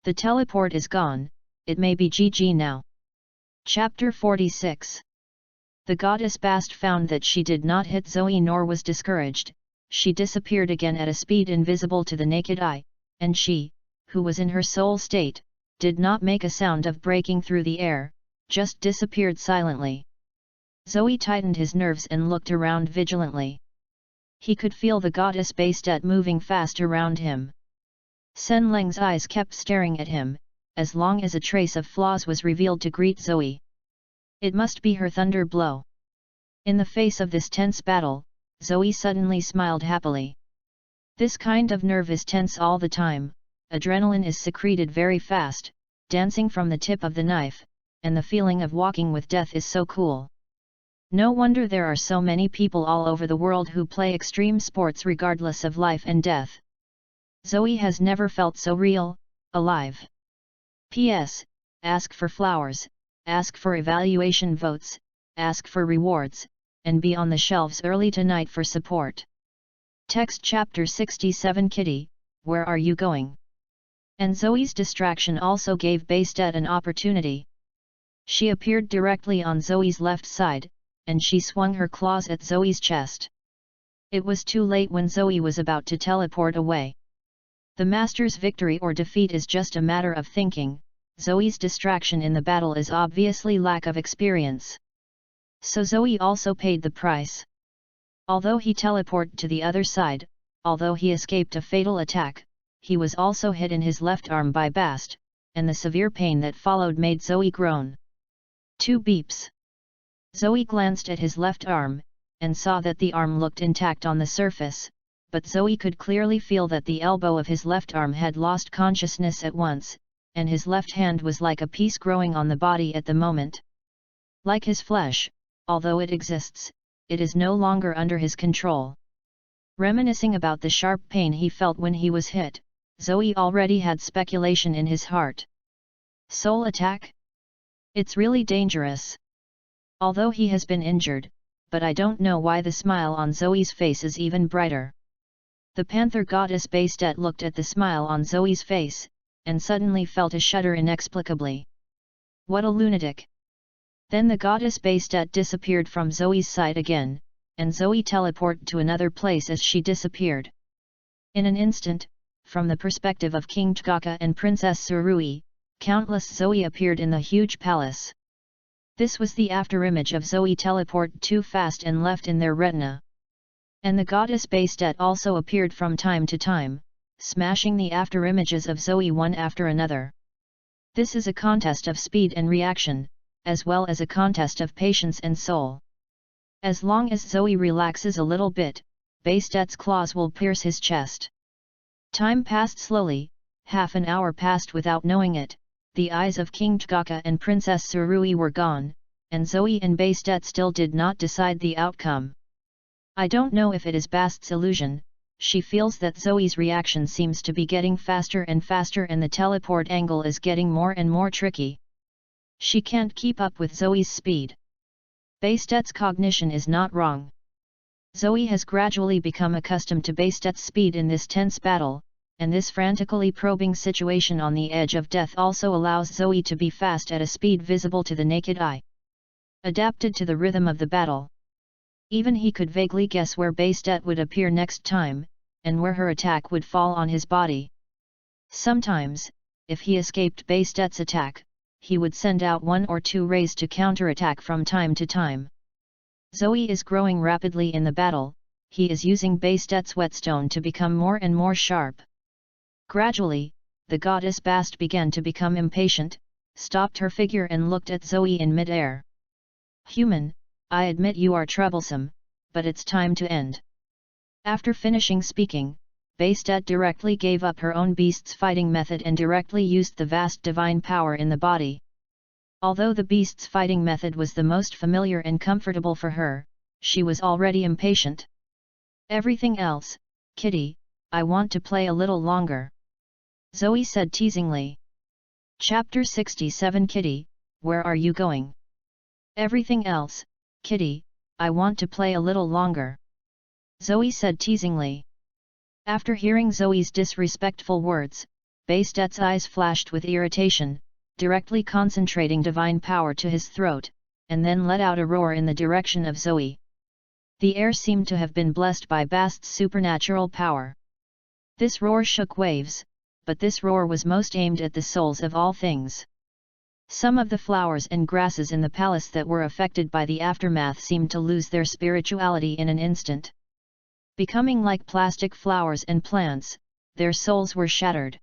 The teleport is gone, it may be GG now. Chapter 46. The goddess Bast found that she did not hit Zoe nor was discouraged. She disappeared again at a speed invisible to the naked eye, and she, who was in her soul state, did not make a sound of breaking through the air, just disappeared silently. Zoe tightened his nerves and looked around vigilantly. He could feel the goddess Bastet moving fast around him. Sen Leng's eyes kept staring at him, as long as a trace of flaws was revealed to greet Zoe. It must be her thunder blow. In the face of this tense battle, Zoe suddenly smiled happily. This kind of nerve is tense all the time, adrenaline is secreted very fast, dancing from the tip of the knife, and the feeling of walking with death is so cool. No wonder there are so many people all over the world who play extreme sports regardless of life and death. Zoe has never felt so real, alive. P.S. Ask for flowers, ask for evaluation votes, ask for rewards, and be on the shelves early tonight for support. Text Chapter 67 Kitty, where are you going? And Zoe's distraction also gave Bastet an opportunity. She appeared directly on Zoe's left side, and she swung her claws at Zoe's chest. It was too late when Zoe was about to teleport away. The master's victory or defeat is just a matter of thinking. Zoe's distraction in the battle is obviously lack of experience. So Zoe also paid the price. Although he teleported to the other side, although he escaped a fatal attack, he was also hit in his left arm by Bast, and the severe pain that followed made Zoe groan. 2 beeps. Zoe glanced at his left arm, and saw that the arm looked intact on the surface, but Zoe could clearly feel that the elbow of his left arm had lost consciousness at once, and his left hand was like a piece growing on the body at the moment. Like his flesh, although it exists, it is no longer under his control. Reminiscing about the sharp pain he felt when he was hit, Zoe already had speculation in his heart. Soul attack? It's really dangerous. Although he has been injured, but I don't know why the smile on Zoe's face is even brighter. The panther goddess Bastet looked at the smile on Zoe's face, and suddenly felt a shudder inexplicably. What a lunatic! Then the goddess Bastet disappeared from Zoe's sight again, and Zoe teleported to another place as she disappeared. In an instant, from the perspective of King Tgaka and Princess Surui, countless Zoe appeared in the huge palace. This was the afterimage of Zoe teleported too fast and left in their retina. And the goddess Bastet also appeared from time to time, smashing the afterimages of Zoe one after another. This is a contest of speed and reaction, as well as a contest of patience and soul. As long as Zoe relaxes a little bit, Bastet's claws will pierce his chest. Time passed slowly, half an hour passed without knowing it, the eyes of King Tgaka and Princess Surui were gone, and Zoe and Bastet still did not decide the outcome. I don't know if it is Bast's illusion, she feels that Zoe's reaction seems to be getting faster and faster and the teleport angle is getting more and more tricky. She can't keep up with Zoe's speed. Bastet's cognition is not wrong. Zoe has gradually become accustomed to Bastet's speed in this tense battle, and this frantically probing situation on the edge of death also allows Zoe to be fast at a speed visible to the naked eye. Adapted to the rhythm of the battle. Even he could vaguely guess where Bastet would appear next time, and where her attack would fall on his body. Sometimes, if he escaped Bastet's attack, he would send out 1 or 2 rays to counterattack from time to time. Zoe is growing rapidly in the battle, he is using Bastet's whetstone to become more and more sharp. Gradually, the goddess Bast began to become impatient, stopped her figure and looked at Zoe in mid-air. Human, I admit you are troublesome, but it's time to end. After finishing speaking, Bastet directly gave up her own beast's fighting method and directly used the vast divine power in the body. Although the beast's fighting method was the most familiar and comfortable for her, she was already impatient. Everything else, Kitty, I want to play a little longer. Zoe said teasingly. Chapter 67 Kitty, where are you going? Everything else, Kitty, I want to play a little longer. Zoe said teasingly. After hearing Zoe's disrespectful words, Bastet's eyes flashed with irritation, directly concentrating divine power to his throat, and then let out a roar in the direction of Zoe. The air seemed to have been blessed by Bast's supernatural power. This roar shook waves, but this roar was most aimed at the souls of all things. Some of the flowers and grasses in the palace that were affected by the aftermath seemed to lose their spirituality in an instant. Becoming like plastic flowers and plants, their souls were shattered.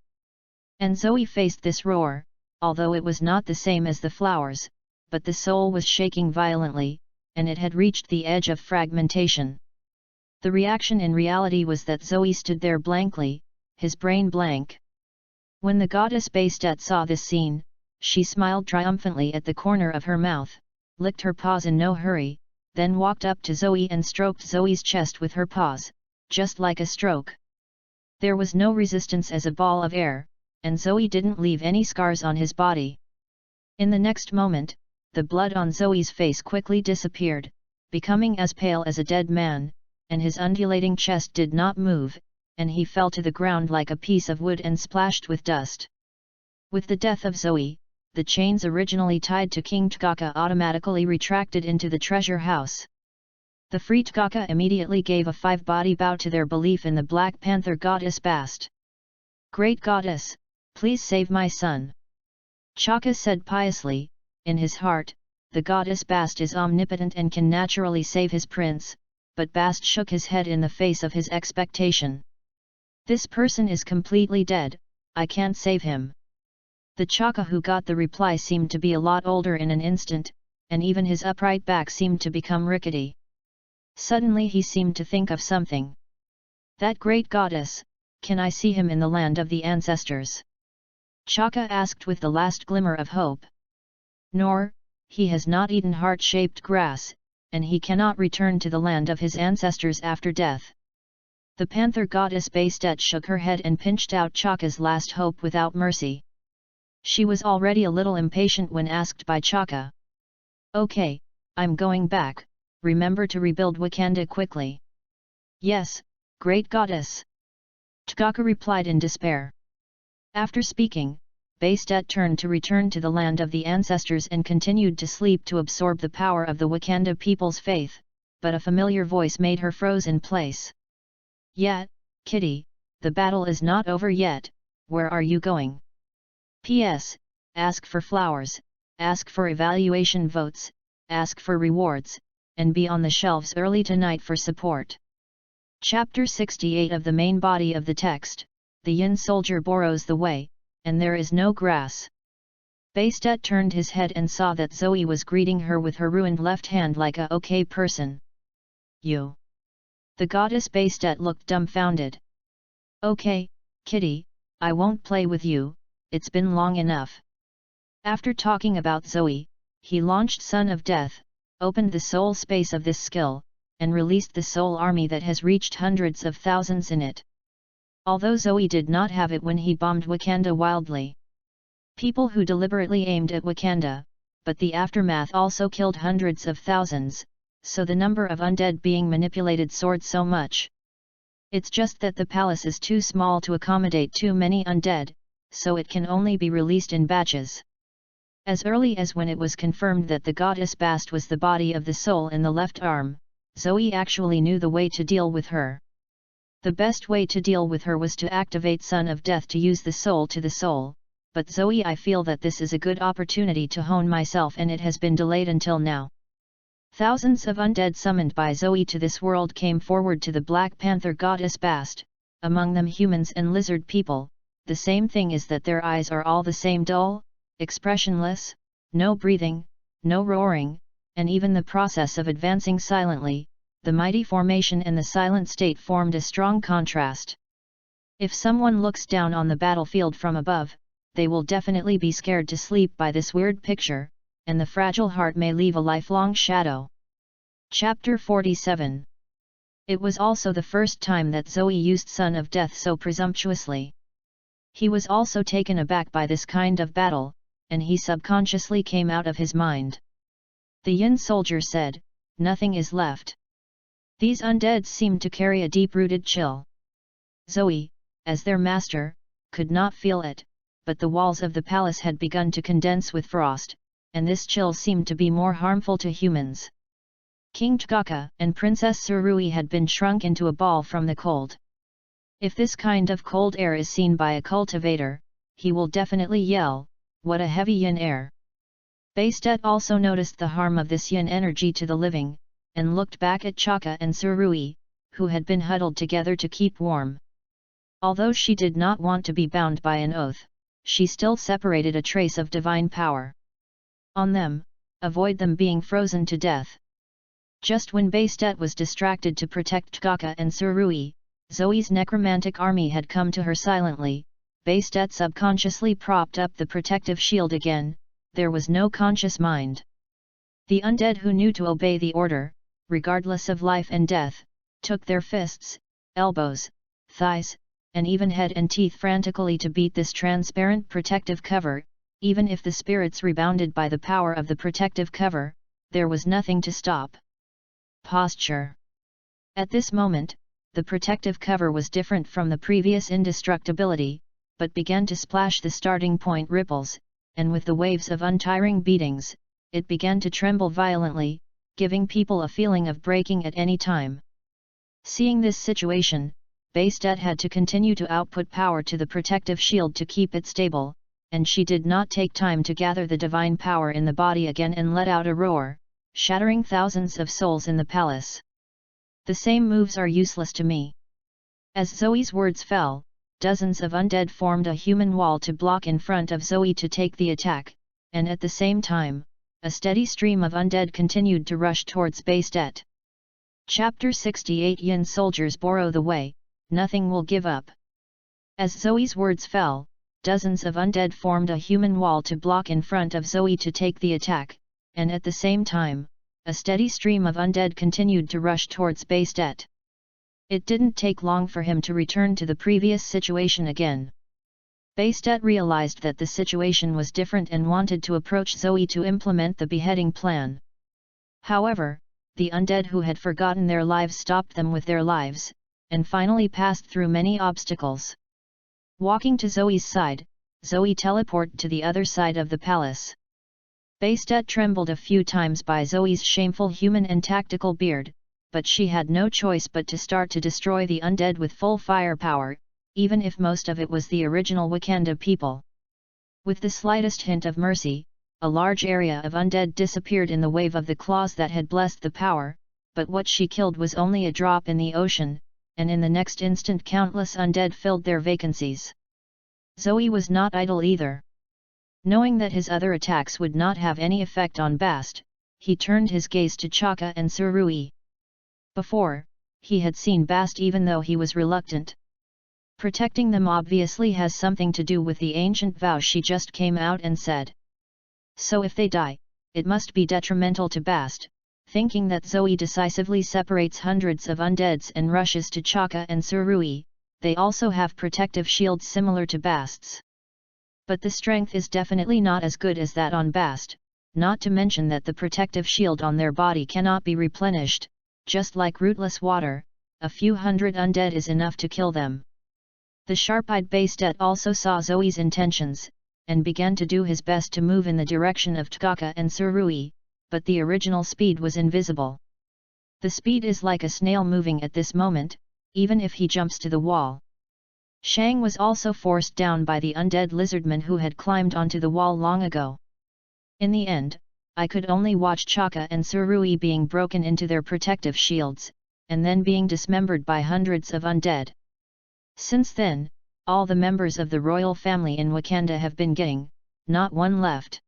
And Zoe faced this roar, although it was not the same as the flowers, but the soul was shaking violently, and it had reached the edge of fragmentation. The reaction in reality was that Zoe stood there blankly, his brain blank. When the goddess Bastet saw this scene, she smiled triumphantly at the corner of her mouth, licked her paws in no hurry, then walked up to Zoe and stroked Zoe's chest with her paws, just like a stroke. There was no resistance as a ball of air, and Zoe didn't leave any scars on his body. In the next moment, the blood on Zoe's face quickly disappeared, becoming as pale as a dead man, and his undulating chest did not move, and he fell to the ground like a piece of wood and splashed with dust. With the death of Zoe, the chains originally tied to King Tgaka automatically retracted into the treasure house. The free Tgaka immediately gave a 5-body bow to their belief in the Black Panther goddess Bast. Great goddess, please save my son. Chaka said piously, in his heart, the goddess Bast is omnipotent and can naturally save his prince, but Bast shook his head in the face of his expectation. This person is completely dead, I can't save him. The Chaka who got the reply seemed to be a lot older in an instant, and even his upright back seemed to become rickety. Suddenly he seemed to think of something. That great goddess, can I see him in the land of the ancestors? Chaka asked with the last glimmer of hope. Nor, he has not eaten heart-shaped grass, and he cannot return to the land of his ancestors after death. The panther goddess Bastet shook her head and pinched out Chaka's last hope without mercy. She was already a little impatient when asked by Chaka. Okay, I'm going back, remember to rebuild Wakanda quickly. Yes, great goddess. Chaka replied in despair. After speaking, Bastet turned to return to the land of the ancestors and continued to sleep to absorb the power of the Wakanda people's faith, but a familiar voice made her froze in place. Yeah, Kitty, the battle is not over yet, where are you going? P.S. Ask for flowers, ask for evaluation votes, ask for rewards, and be on the shelves early tonight for support. Chapter 68 of the main body of the text, the Yin soldier borrows the way, and there is no grass. Bastet turned his head and saw that Zoe was greeting her with her ruined left hand like a okay person. You. The goddess Bastet looked dumbfounded. Okay, Kitty, I won't play with you, it's been long enough. After talking about Zoe, he launched Son of Death, opened the soul space of this skill, and released the soul army that has reached hundreds of thousands in it. Although Zoe did not have it when he bombed Wakanda wildly. People who deliberately aimed at Wakanda, but the aftermath also killed hundreds of thousands, so the number of undead being manipulated soared so much. It's just that the palace is too small to accommodate too many undead, so it can only be released in batches. As early as when it was confirmed that the goddess Bast was the body of the soul in the left arm, Zoe actually knew the way to deal with her. The best way to deal with her was to activate Son of Death to use the soul to the soul, but Zoe, I feel that this is a good opportunity to hone myself and it has been delayed until now. Thousands of undead summoned by Zoe to this world came forward to the Black Panther goddess Bast, among them humans and lizard people. The same thing is that their eyes are all the same dull, expressionless, no breathing, no roaring, and even the process of advancing silently, the mighty formation and the silent state formed a strong contrast. If someone looks down on the battlefield from above, they will definitely be scared to sleep by this weird picture, and the fragile heart may leave a lifelong shadow. Chapter 47. It was also the first time that Zoe used Son of Death so presumptuously. He was also taken aback by this kind of battle, and he subconsciously came out of his mind. The Yin soldier said, "Nothing is left." These undead seemed to carry a deep-rooted chill. Zoe, as their master, could not feel it, but the walls of the palace had begun to condense with frost, and this chill seemed to be more harmful to humans. King T'Chaka and Princess Surui had been shrunk into a ball from the cold. If this kind of cold air is seen by a cultivator, he will definitely yell, "What a heavy yin air!" Bastet also noticed the harm of this yin energy to the living, and looked back at Chaka and Surui, who had been huddled together to keep warm. Although she did not want to be bound by an oath, she still separated a trace of divine power. On them, avoid them being frozen to death. Just when Bastet was distracted to protect T'Chaka and Surui, Zoe's necromantic army had come to her silently. Bastet subconsciously propped up the protective shield again. There was no conscious mind. The undead who knew to obey the order, regardless of life and death, took their fists, elbows, thighs, and even head and teeth frantically to beat this transparent protective cover. Even if the spirits rebounded by the power of the protective cover, there was nothing to stop. Posture. At this moment, the protective cover was different from the previous indestructibility, but began to splash the starting point ripples, and with the waves of untiring beatings, it began to tremble violently, giving people a feeling of breaking at any time. Seeing this situation, Bastet had to continue to output power to the protective shield to keep it stable, and she did not take time to gather the divine power in the body again and let out a roar, shattering thousands of souls in the palace. The same moves are useless to me. As Zoe's words fell, dozens of undead formed a human wall to block in front of Zoe to take the attack, and at the same time, a steady stream of undead continued to rush towards Bastet. Chapter 68 Yin soldiers borrow the way, nothing will give up. As Zoe's words fell, dozens of undead formed a human wall to block in front of Zoe to take the attack, and at the same time, a steady stream of undead continued to rush towards Bastet. It didn't take long for him to return to the previous situation again. Bastet realized that the situation was different and wanted to approach Zoe to implement the beheading plan. However, the undead who had forgotten their lives stopped them with their lives, and finally passed through many obstacles. Walking to Zoe's side, Zoe teleported to the other side of the palace. Bastet trembled a few times by Zoe's shameful human and tactical beard, but she had no choice but to start to destroy the undead with full firepower, even if most of it was the original Wakanda people. With the slightest hint of mercy, a large area of undead disappeared in the wave of the claws that had blessed the power, but what she killed was only a drop in the ocean, and in the next instant countless undead filled their vacancies. Zoe was not idle either. Knowing that his other attacks would not have any effect on Bast, he turned his gaze to Chaka and Surui. Before, he had seen Bast even though he was reluctant. Protecting them obviously has something to do with the ancient vow she just came out and said. So if they die, it must be detrimental to Bast. Thinking that Zoe decisively separates hundreds of undeads and rushes to Chaka and Surui, they also have protective shields similar to Bast's. But the strength is definitely not as good as that on Bast, not to mention that the protective shield on their body cannot be replenished, just like rootless water, a few hundred undead is enough to kill them. The sharp-eyed Bastet also saw Zoe's intentions, and began to do his best to move in the direction of Chaka and Surui, but the original speed was invisible. The speed is like a snail moving at this moment, even if he jumps to the wall. Shang was also forced down by the undead lizardman who had climbed onto the wall long ago. In the end, I could only watch Chaka and Surui being broken into their protective shields, and then being dismembered by hundreds of undead. Since then, all the members of the royal family in Wakanda have been getting, not one left.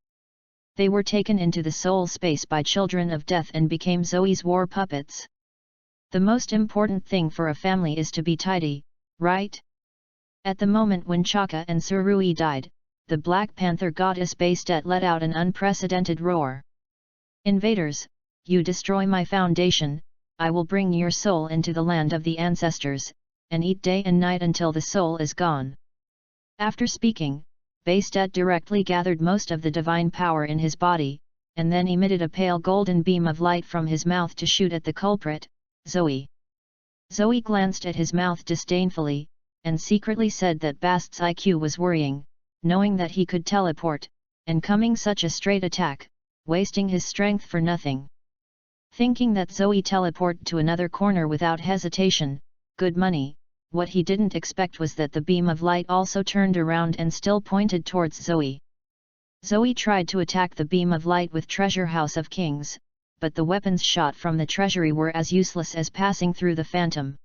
They were taken into the soul space by children of death and became Zoe's war puppets. The most important thing for a family is to be tidy, right? At the moment when Chaka and Surui died, the Black Panther goddess Bastet let out an unprecedented roar. Invaders, you destroy my foundation, I will bring your soul into the land of the ancestors, and eat day and night until the soul is gone. After speaking, Bastet directly gathered most of the divine power in his body, and then emitted a pale golden beam of light from his mouth to shoot at the culprit, Zoe. Zoe glanced at his mouth disdainfully, and secretly said that Bast's IQ was worrying, knowing that he could teleport, and coming such a straight attack, wasting his strength for nothing. Thinking that Zoe teleported to another corner without hesitation, good money, what he didn't expect was that the beam of light also turned around and still pointed towards Zoe. Zoe tried to attack the beam of light with Treasure House of Kings, but the weapons shot from the treasury were as useless as passing through the phantom.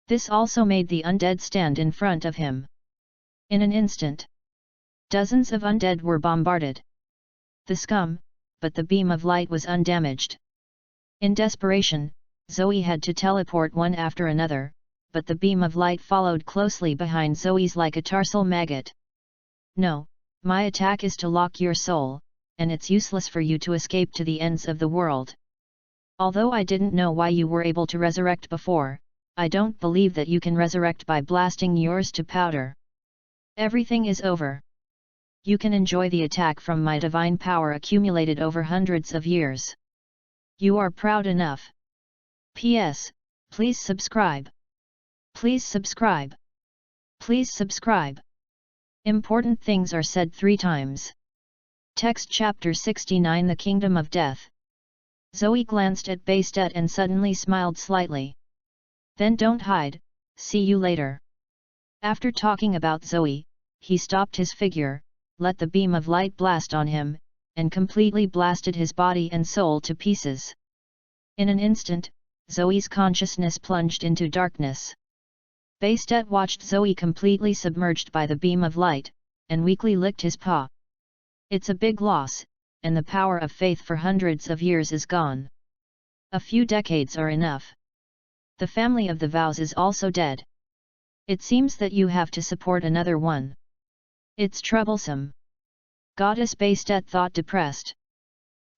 This also made the undead stand in front of him. In an instant, dozens of undead were bombarded. The scum, but the beam of light was undamaged. In desperation, Zoe had to teleport one after another, but the beam of light followed closely behind Zoe's like a tarsal maggot. No, my attack is to lock your soul, and it's useless for you to escape to the ends of the world. Although I didn't know why you were able to resurrect before, I don't believe that you can resurrect by blasting yours to powder. Everything is over. You can enjoy the attack from my divine power accumulated over hundreds of years. You are proud enough. P.S. Please subscribe. Please subscribe. Please subscribe. Important things are said 3 times. Text Chapter 69 The Kingdom of Death. Zoe glanced at Bastet and suddenly smiled slightly. Then don't hide, see you later. After talking about Zoe, he stopped his figure, let the beam of light blast on him, and completely blasted his body and soul to pieces. In an instant, Zoe's consciousness plunged into darkness. Bastet watched Zoe completely submerged by the beam of light, and weakly licked his paw. It's a big loss, and the power of faith for hundreds of years is gone. A few decades are enough. The family of the vows is also dead. It seems that you have to support another one. It's troublesome. Goddess Bastet thought, depressed.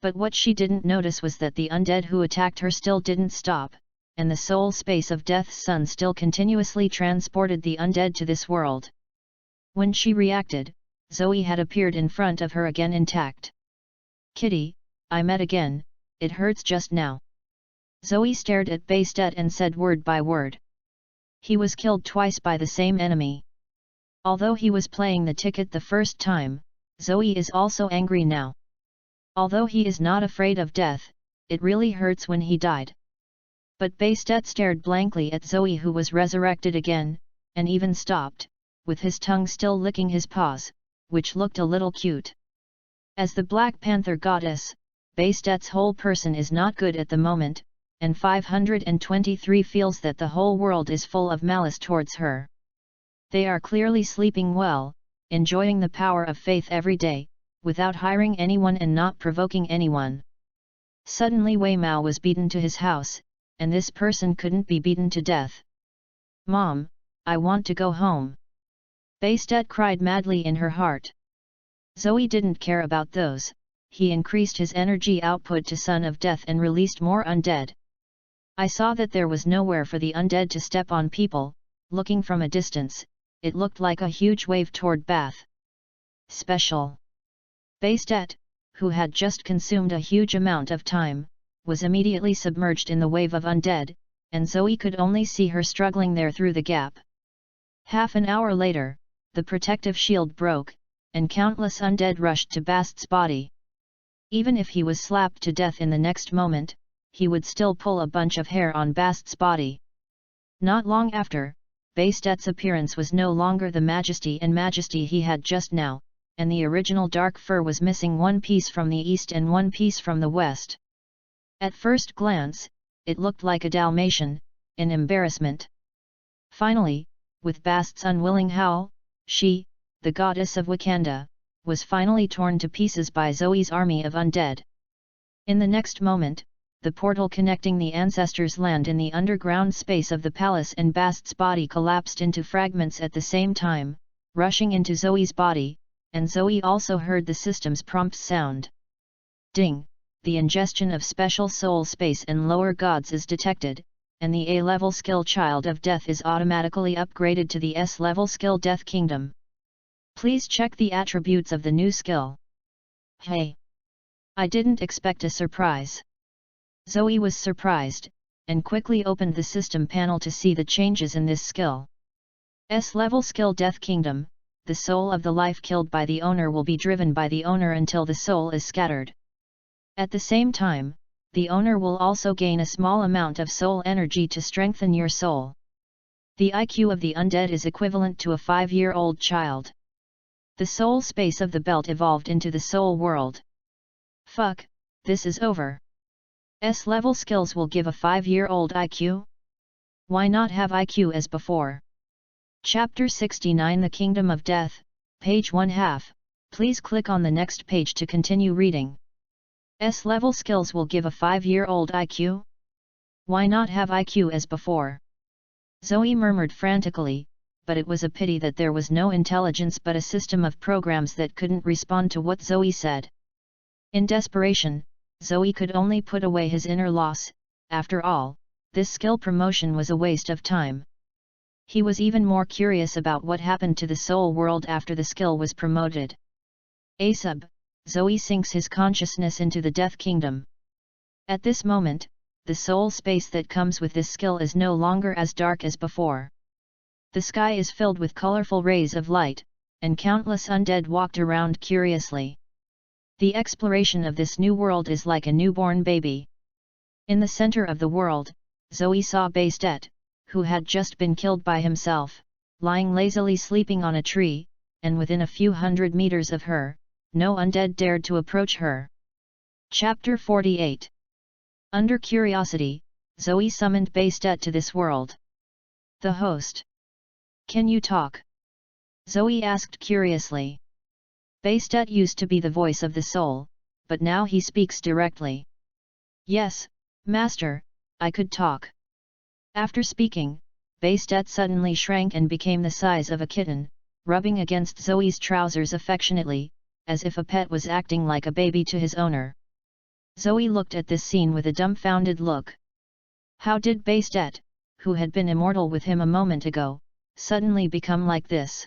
But what she didn't notice was that the undead who attacked her still didn't stop, and the soul space of Death's Son still continuously transported the undead to this world. When she reacted, Zoe had appeared in front of her again intact. Kitty, I met again, it hurts just now. Zoe stared at Bastet and said word by word. He was killed twice by the same enemy. Although he was playing the ticket the first time, Zoe is also angry now. Although he is not afraid of death, it really hurts when he died. But Bastet stared blankly at Zoe, who was resurrected again, and even stopped, with his tongue still licking his paws, which looked a little cute. As the Black Panther goddess, Bastet's whole person is not good at the moment, and 523 feels that the whole world is full of malice towards her. They are clearly sleeping well, enjoying the power of faith every day, without hiring anyone and not provoking anyone. Suddenly Weimao was beaten to his house, and this person couldn't be beaten to death. Mom, I want to go home. Bastet cried madly in her heart. Zoe didn't care about those. He increased his energy output to Son of Death and released more undead. I saw that there was nowhere for the undead to step on people. Looking from a distance, it looked like a huge wave toward Bath. Special. Bastet, who had just consumed a huge amount of time, was immediately submerged in the wave of undead, and Zoe could only see her struggling there through the gap. Half an hour later, the protective shield broke, and countless undead rushed to Bast's body. Even if he was slapped to death in the next moment, he would still pull a bunch of hair on Bast's body. Not long after, Bastet's appearance was no longer the majesty he had just now, and the original dark fur was missing one piece from the east and one piece from the west. At first glance, it looked like a Dalmatian, in embarrassment. Finally, with Bast's unwilling howl, she, the goddess of Wakanda, was finally torn to pieces by Zoe's army of undead. In the next moment, the portal connecting the ancestors' land in the underground space of the palace and Bast's body collapsed into fragments at the same time, rushing into Zoe's body, and Zoe also heard the system's prompt sound. Ding! The ingestion of special soul space and lower gods is detected, and the A-level skill Child of Death is automatically upgraded to the S-level skill Death Kingdom. Please check the attributes of the new skill. Hey! I didn't expect a surprise. Zoe was surprised, and quickly opened the system panel to see the changes in this skill. S-level skill Death Kingdom, the soul of the life killed by the owner will be driven by the owner until the soul is scattered. At the same time, the owner will also gain a small amount of soul energy to strengthen your soul. The IQ of the undead is equivalent to a 5-year-old child. The soul space of the belt evolved into the soul world. Fuck, this is over. S-level skills will give a 5-year-old IQ? Why not have IQ as before? Chapter 69 The Kingdom of Death, page 1/2, please click on the next page to continue reading. S-level skills will give a 5-year-old IQ? Why not have IQ as before? Zoe murmured frantically, but it was a pity that there was no intelligence but a system of programs that couldn't respond to what Zoe said. In desperation, Zoe could only put away his inner loss. After all, this skill promotion was a waste of time. He was even more curious about what happened to the soul world after the skill was promoted. Asub, Zoe sinks his consciousness into the Death Kingdom. At this moment, the soul space that comes with this skill is no longer as dark as before. The sky is filled with colorful rays of light, and countless undead walked around curiously. The exploration of this new world is like a newborn baby. In the center of the world, Zoe saw Bastet, who had just been killed by himself, lying lazily sleeping on a tree, and within a few hundred meters of her, no undead dared to approach her. Chapter 48. Under curiosity, Zoe summoned Bastet to this world. The host. Can you talk? Zoe asked curiously. Bastet used to be the voice of the soul, but now he speaks directly. Yes, Master, I could talk. After speaking, Bastet suddenly shrank and became the size of a kitten, rubbing against Zoe's trousers affectionately, as if a pet was acting like a baby to his owner. Zoe looked at this scene with a dumbfounded look. How did Bastet, who had been immortal with him a moment ago, suddenly become like this?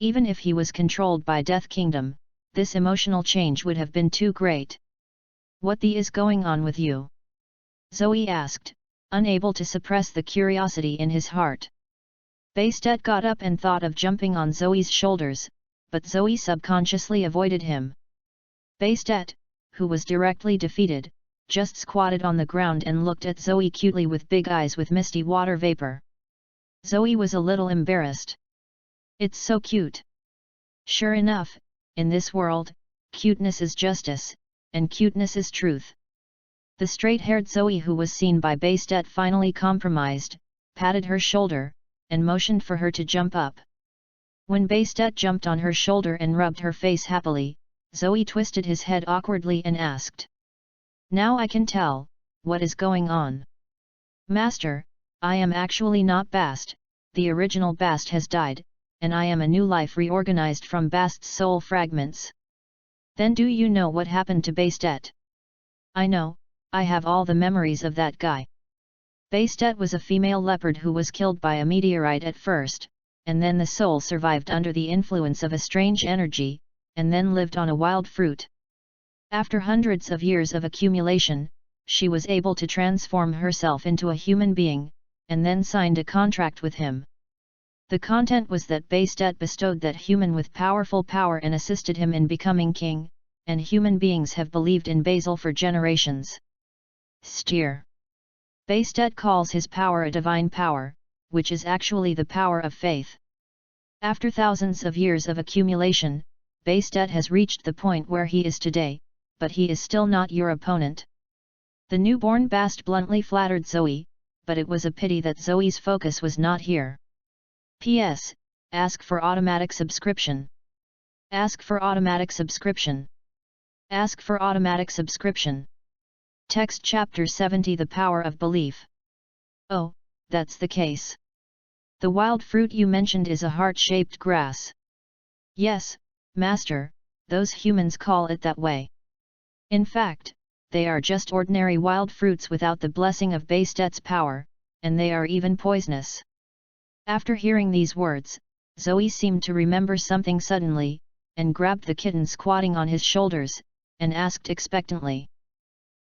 Even if he was controlled by Death Kingdom, this emotional change would have been too great. What the is going on with you? Zoe asked, unable to suppress the curiosity in his heart. Bastet got up and thought of jumping on Zoe's shoulders, but Zoe subconsciously avoided him. Bastet, who was directly defeated, just squatted on the ground and looked at Zoe cutely with big eyes with misty water vapor. Zoe was a little embarrassed. It's so cute. Sure enough, in this world, cuteness is justice, and cuteness is truth. The straight-haired Zoe, who was seen by Bastet, finally compromised, patted her shoulder, and motioned for her to jump up. When Bastet jumped on her shoulder and rubbed her face happily, Zoe twisted his head awkwardly and asked. Now I can tell, what is going on? Master, I am actually not Bast, the original Bast has died, and I am a new life reorganized from Bast's soul fragments. Then do you know what happened to Bastet? I know, I have all the memories of that guy. Bastet was a female leopard who was killed by a meteorite at first, and then the soul survived under the influence of a strange energy, and then lived on a wild fruit. After hundreds of years of accumulation, she was able to transform herself into a human being, and then signed a contract with him. The content was that Bastet bestowed that human with powerful power and assisted him in becoming king, and human beings have believed in Basil for generations. Steer. Bastet calls his power a divine power, which is actually the power of faith. After thousands of years of accumulation, Bastet has reached the point where he is today, but he is still not your opponent. The newborn Bast bluntly flattered Zoe, but it was a pity that Zoe's focus was not here. P.S. Ask for automatic subscription. Ask for automatic subscription. Ask for automatic subscription. Text Chapter 70 The Power of Belief. Oh, that's the case. The wild fruit you mentioned is a heart-shaped grass. Yes, Master, those humans call it that way. In fact, they are just ordinary wild fruits without the blessing of Bastet's power, and they are even poisonous. After hearing these words, Zoe seemed to remember something suddenly, and grabbed the kitten squatting on his shoulders, and asked expectantly.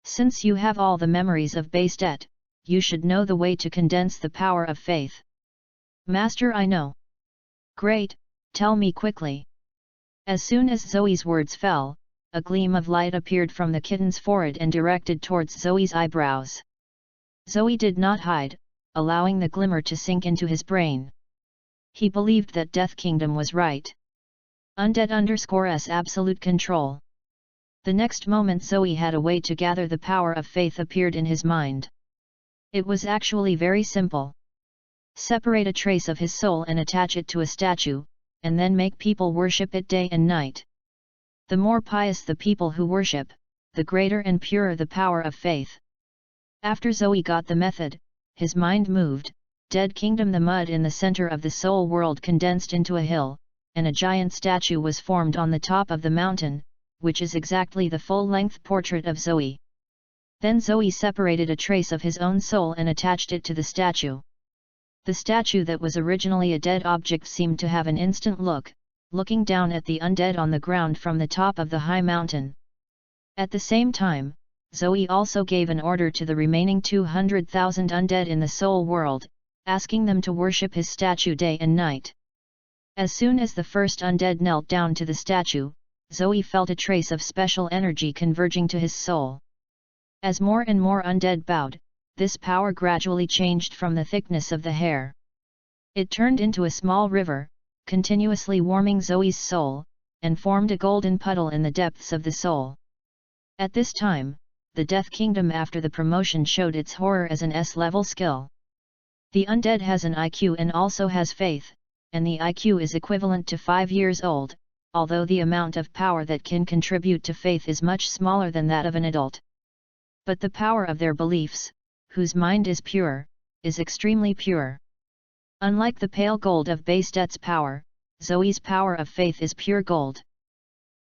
Since you have all the memories of Bastet, you should know the way to condense the power of faith. Master, I know. Great, tell me quickly. As soon as Zoe's words fell, a gleam of light appeared from the kitten's forehead and directed towards Zoe's eyebrows. Zoe did not hide, allowing the glimmer to sink into his brain. He believed that Death Kingdom was right. Undead_s absolute control. The next moment Zoe had a way to gather the power of faith appeared in his mind. It was actually very simple. Separate a trace of his soul and attach it to a statue, and then make people worship it day and night. The more pious the people who worship, the greater and purer the power of faith. After Zoe got the method, his mind moved. Dead Kingdom. The mud in the center of the soul world condensed into a hill, and a giant statue was formed on the top of the mountain, which is exactly the full-length portrait of Zoe. Then Zoe separated a trace of his own soul and attached it to the statue. The statue that was originally a dead object seemed to have an instant look, looking down at the undead on the ground from the top of the high mountain. At the same time, Zoe also gave an order to the remaining 200,000 undead in the soul world, asking them to worship his statue day and night. As soon as the first undead knelt down to the statue, Zoe felt a trace of special energy converging to his soul. As more and more undead bowed, this power gradually changed from the thickness of the hair. It turned into a small river, continuously warming Zoe's soul, and formed a golden puddle in the depths of the soul. At this time, the Death Kingdom after the promotion showed its horror as an S-level skill. The undead has an IQ and also has faith, and the IQ is equivalent to 5 years old, although the amount of power that can contribute to faith is much smaller than that of an adult. But the power of their beliefs, whose mind is pure, is extremely pure. Unlike the pale gold of Bastet's power, Zoe's power of faith is pure gold.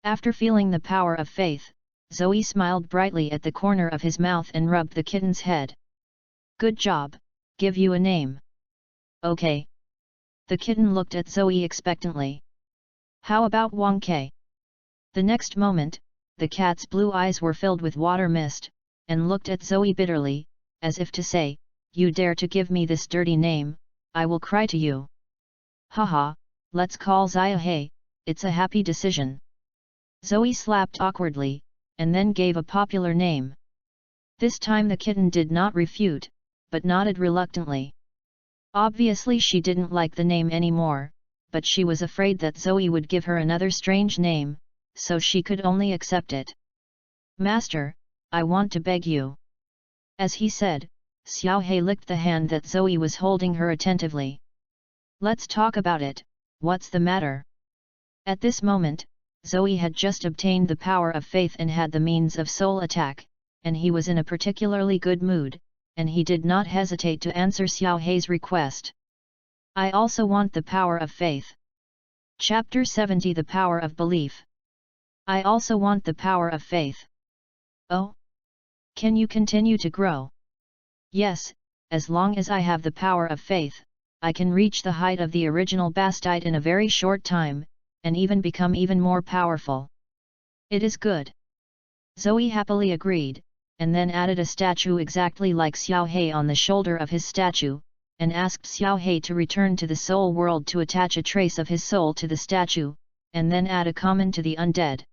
After feeling the power of faith, Zoe smiled brightly at the corner of his mouth and rubbed the kitten's head. "Good job, give you a name." "Okay." The kitten looked at Zoe expectantly. "How about Wonke?" The next moment, the cat's blue eyes were filled with water mist, and looked at Zoe bitterly, as if to say, "You dare to give me this dirty name, I will cry to you." "Haha, let's call Xiaohe, it's a happy decision." Zoe slapped awkwardly, and then gave a popular name. This time the kitten did not refute, but nodded reluctantly. Obviously she didn't like the name anymore, but she was afraid that Zoe would give her another strange name, so she could only accept it. "Master, I want to beg you." As he said, Xiaohe licked the hand that Zoe was holding her attentively. "Let's talk about it, what's the matter?" At this moment, Zoe had just obtained the power of faith and had the means of soul attack, and he was in a particularly good mood, and he did not hesitate to answer Xiaohe's request. "I also want the power of faith." Chapter 70 The Power of Belief. "I also want the power of faith." "Oh? Can you continue to grow?" "Yes, as long as I have the power of faith, I can reach the height of the original Bastite in a very short time, and even become even more powerful." "It is good." Zoe happily agreed, and then added a statue exactly like Xiaohe on the shoulder of his statue, and asked Xiaohe to return to the soul world to attach a trace of his soul to the statue, and then add a common to the undead.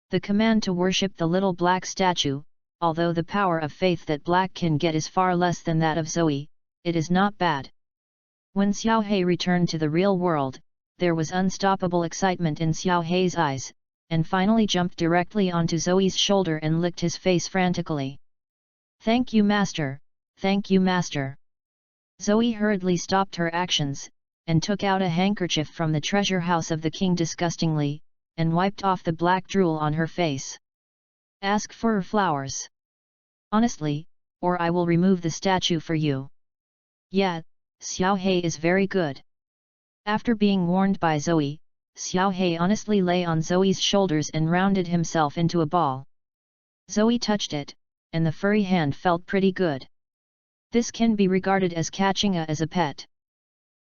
The command to worship the little black statue, although the power of faith that Black can get is far less than that of Zoe, it is not bad. When Xiaohe returned to the real world, there was unstoppable excitement in Xiaohe's eyes, and finally jumped directly onto Zoe's shoulder and licked his face frantically. "Thank you, Master, thank you, Master." Zoe hurriedly stopped her actions, and took out a handkerchief from the treasure house of the king disgustingly, and wiped off the black drool on her face. "Ask for her flowers. Honestly, or I will remove the statue for you." "Yeah, Xiaohe is very good." After being warned by Zoe, Xiaohe honestly lay on Zoe's shoulders and rounded himself into a ball. Zoe touched it, and the furry hand felt pretty good. This can be regarded as catching as a pet.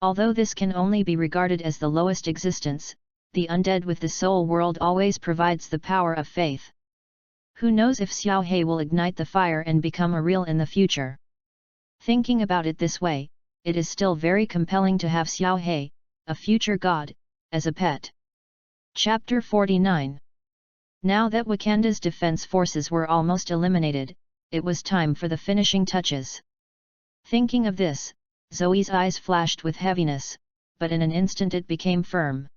Although this can only be regarded as the lowest existence, the undead with the soul world always provides the power of faith. Who knows if Xiaohe will ignite the fire and become a real in the future. Thinking about it this way, it is still very compelling to have Xiaohe, a future god, as a pet. Chapter 49. Now that Wakanda's defense forces were almost eliminated, it was time for the finishing touches. Thinking of this, Zoe's eyes flashed with heaviness, but in an instant it became firm.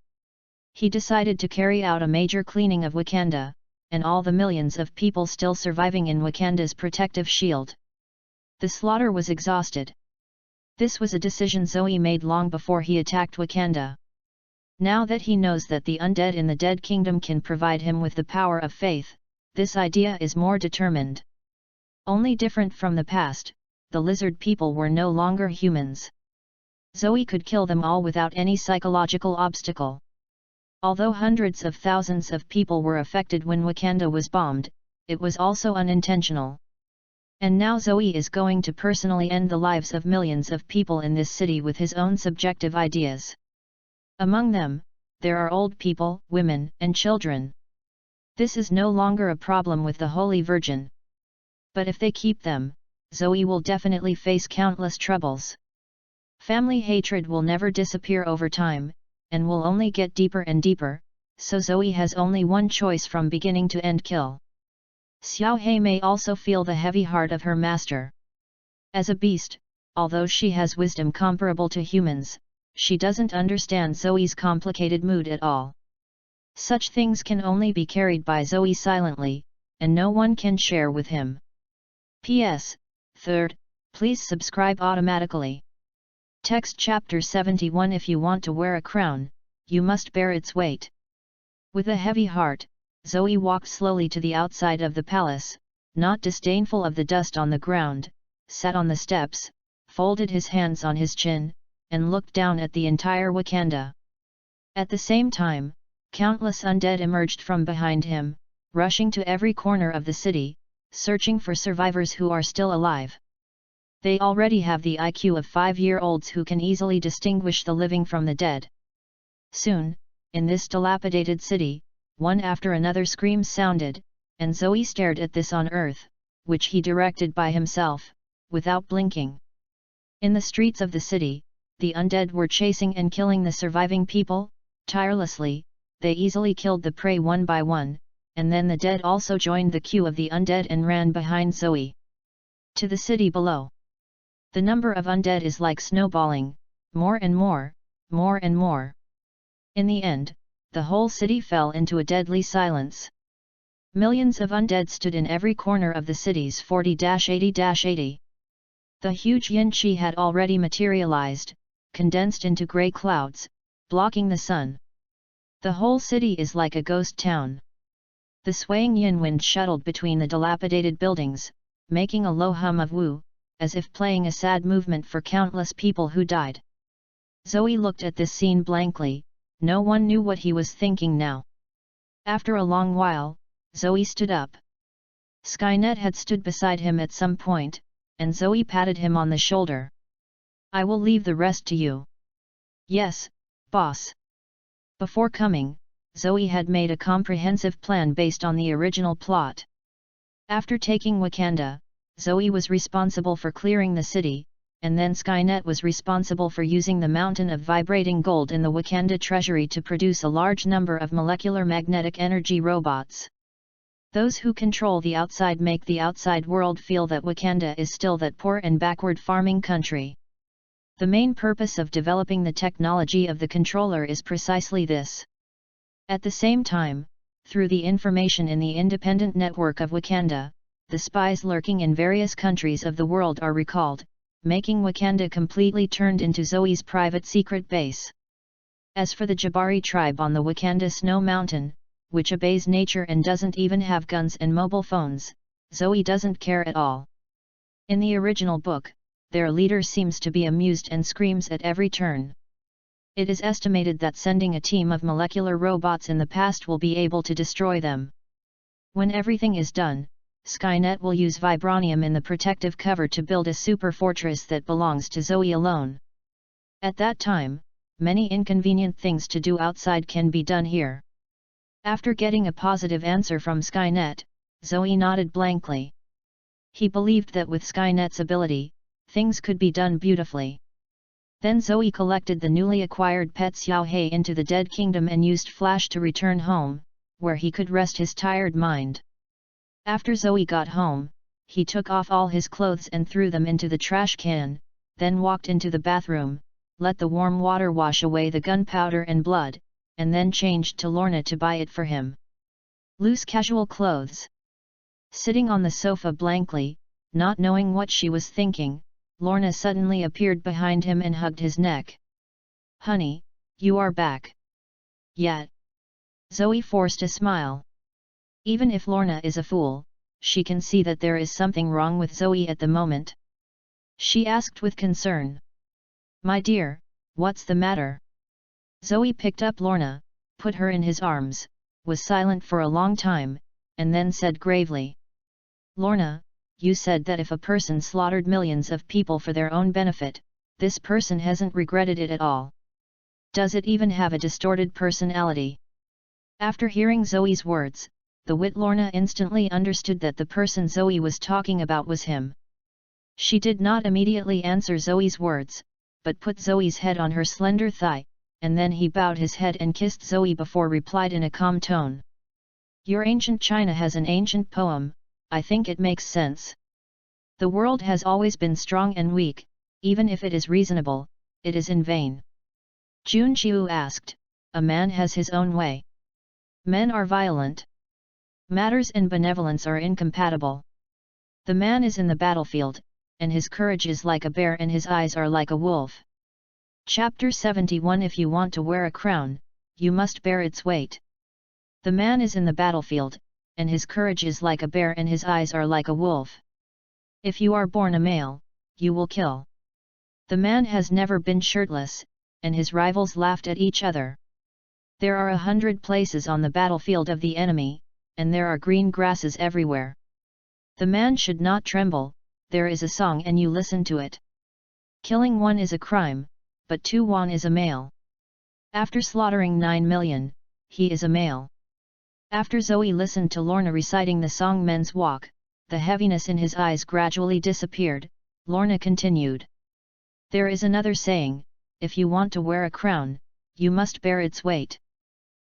He decided to carry out a major cleaning of Wakanda, and all the millions of people still surviving in Wakanda's protective shield. The slaughter was exhausted. This was a decision Zoe made long before he attacked Wakanda. Now that he knows that the undead in the Dead Kingdom can provide him with the power of faith, this idea is more determined. Only different from the past, the lizard people were no longer humans. Zoe could kill them all without any psychological obstacle. Although hundreds of thousands of people were affected when Wakanda was bombed, it was also unintentional. And now Zoe is going to personally end the lives of millions of people in this city with his own subjective ideas. Among them, there are old people, women, and children. This is no longer a problem with the Holy Virgin. But if they keep them, Zoe will definitely face countless troubles. Family hatred will never disappear over time, and will only get deeper and deeper, so Zoe has only one choice from beginning to end: kill. Xiaohe may also feel the heavy heart of her master. As a beast, although she has wisdom comparable to humans, she doesn't understand Zoe's complicated mood at all. Such things can only be carried by Zoe silently, and no one can share with him. P.S. Third, please subscribe automatically. Text Chapter 71. If you want to wear a crown, you must bear its weight. With a heavy heart, Zoe walked slowly to the outside of the palace, not disdainful of the dust on the ground, sat on the steps, folded his hands on his chin, and looked down at the entire Wakanda. At the same time, countless undead emerged from behind him, rushing to every corner of the city, searching for survivors who are still alive. They already have the IQ of 5-year-olds who can easily distinguish the living from the dead. Soon, in this dilapidated city, one after another screams sounded, and Zoe stared at this on earth, which he directed by himself, without blinking. In the streets of the city, the undead were chasing and killing the surviving people, tirelessly. They easily killed the prey one by one, and then the dead also joined the queue of the undead and ran behind Zoe to the city below. The number of undead is like snowballing, more and more, more and more. In the end, the whole city fell into a deadly silence. Millions of undead stood in every corner of the city's 40-80-80. The huge yin-chi had already materialized, condensed into grey clouds, blocking the sun. The whole city is like a ghost town. The swaying yin wind shuttled between the dilapidated buildings, making a low hum of woo, as if playing a sad movement for countless people who died. Zoe looked at this scene blankly. No one knew what he was thinking now. After a long while, Zoe stood up. Skynet had stood beside him at some point, and Zoe patted him on the shoulder. "I will leave the rest to you." "Yes, boss." Before coming, Zoe had made a comprehensive plan based on the original plot. After taking Wakanda, Zoe was responsible for clearing the city, and then Skynet was responsible for using the mountain of vibrating gold in the Wakanda treasury to produce a large number of molecular magnetic energy robots. Those who control the outside make the outside world feel that Wakanda is still that poor and backward farming country. The main purpose of developing the technology of the controller is precisely this. At the same time, through the information in the independent network of Wakanda, the spies lurking in various countries of the world are recalled, making Wakanda completely turned into Zoe's private secret base. As for the Jabari tribe on the Wakanda Snow Mountain, which obeys nature and doesn't even have guns and mobile phones, Zoe doesn't care at all. In the original book, their leader seems to be amused and screams at every turn. It is estimated that sending a team of molecular robots in the past will be able to destroy them. When everything is done, Skynet will use vibranium in the protective cover to build a super fortress that belongs to Zoe alone. At that time, many inconvenient things to do outside can be done here. After getting a positive answer from Skynet, Zoe nodded blankly. He believed that with Skynet's ability, things could be done beautifully. Then Zoe collected the newly acquired pet Xiao Hei into the Dead Kingdom and used Flash to return home, where he could rest his tired mind. After Zoe got home, he took off all his clothes and threw them into the trash can, then walked into the bathroom, let the warm water wash away the gunpowder and blood, and then changed to Lorna to buy it for him. Loose casual clothes. Sitting on the sofa blankly, not knowing what she was thinking, Lorna suddenly appeared behind him and hugged his neck. "Honey, you are back." "Yet." Zoe forced a smile. Even if Lorna is a fool, she can see that there is something wrong with Zoe at the moment. She asked with concern. "My dear, what's the matter?" Zoe picked up Lorna, put her in his arms, was silent for a long time, and then said gravely. "Lorna, you said that if a person slaughtered millions of people for their own benefit, this person hasn't regretted it at all. Does it even have a distorted personality?" After hearing Zoe's words, the wit Lorna instantly understood that the person Zoe was talking about was him. She did not immediately answer Zoe's words, but put Zoe's head on her slender thigh, and then he bowed his head and kissed Zoe before replied in a calm tone. "Your ancient China has an ancient poem, I think it makes sense. The world has always been strong and weak, even if it is reasonable, it is in vain." Jun Qiu asked, "A man has his own way. Men are violent. Matters and benevolence are incompatible. The man is in the battlefield, and his courage is like a bear and his eyes are like a wolf. Chapter 71. If you want to wear a crown, you must bear its weight. The man is in the battlefield, and his courage is like a bear and his eyes are like a wolf. If you are born a male, you will kill. The man has never been shirtless, and his rivals laughed at each other. There are 100 places on the battlefield of the enemy, and there are green grasses everywhere. The man should not tremble, there is a song and you listen to it. Killing one is a crime, but 2 is a male. After slaughtering 9 million, he is a male. After Zoe listened to Lorna reciting the song Men's Walk, the heaviness in his eyes gradually disappeared. Lorna continued. There is another saying, if you want to wear a crown, you must bear its weight.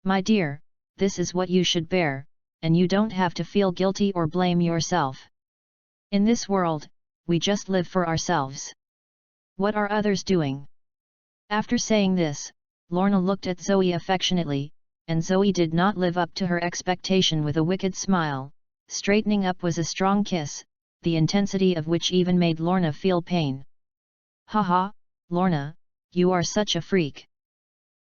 My dear, this is what you should bear, and you don't have to feel guilty or blame yourself. In this world, we just live for ourselves. What are others doing? After saying this, Lorna looked at Zoe affectionately, and Zoe did not live up to her expectation. With a wicked smile, straightening up was a strong kiss, the intensity of which even made Lorna feel pain. Ha ha, Lorna, you are such a freak.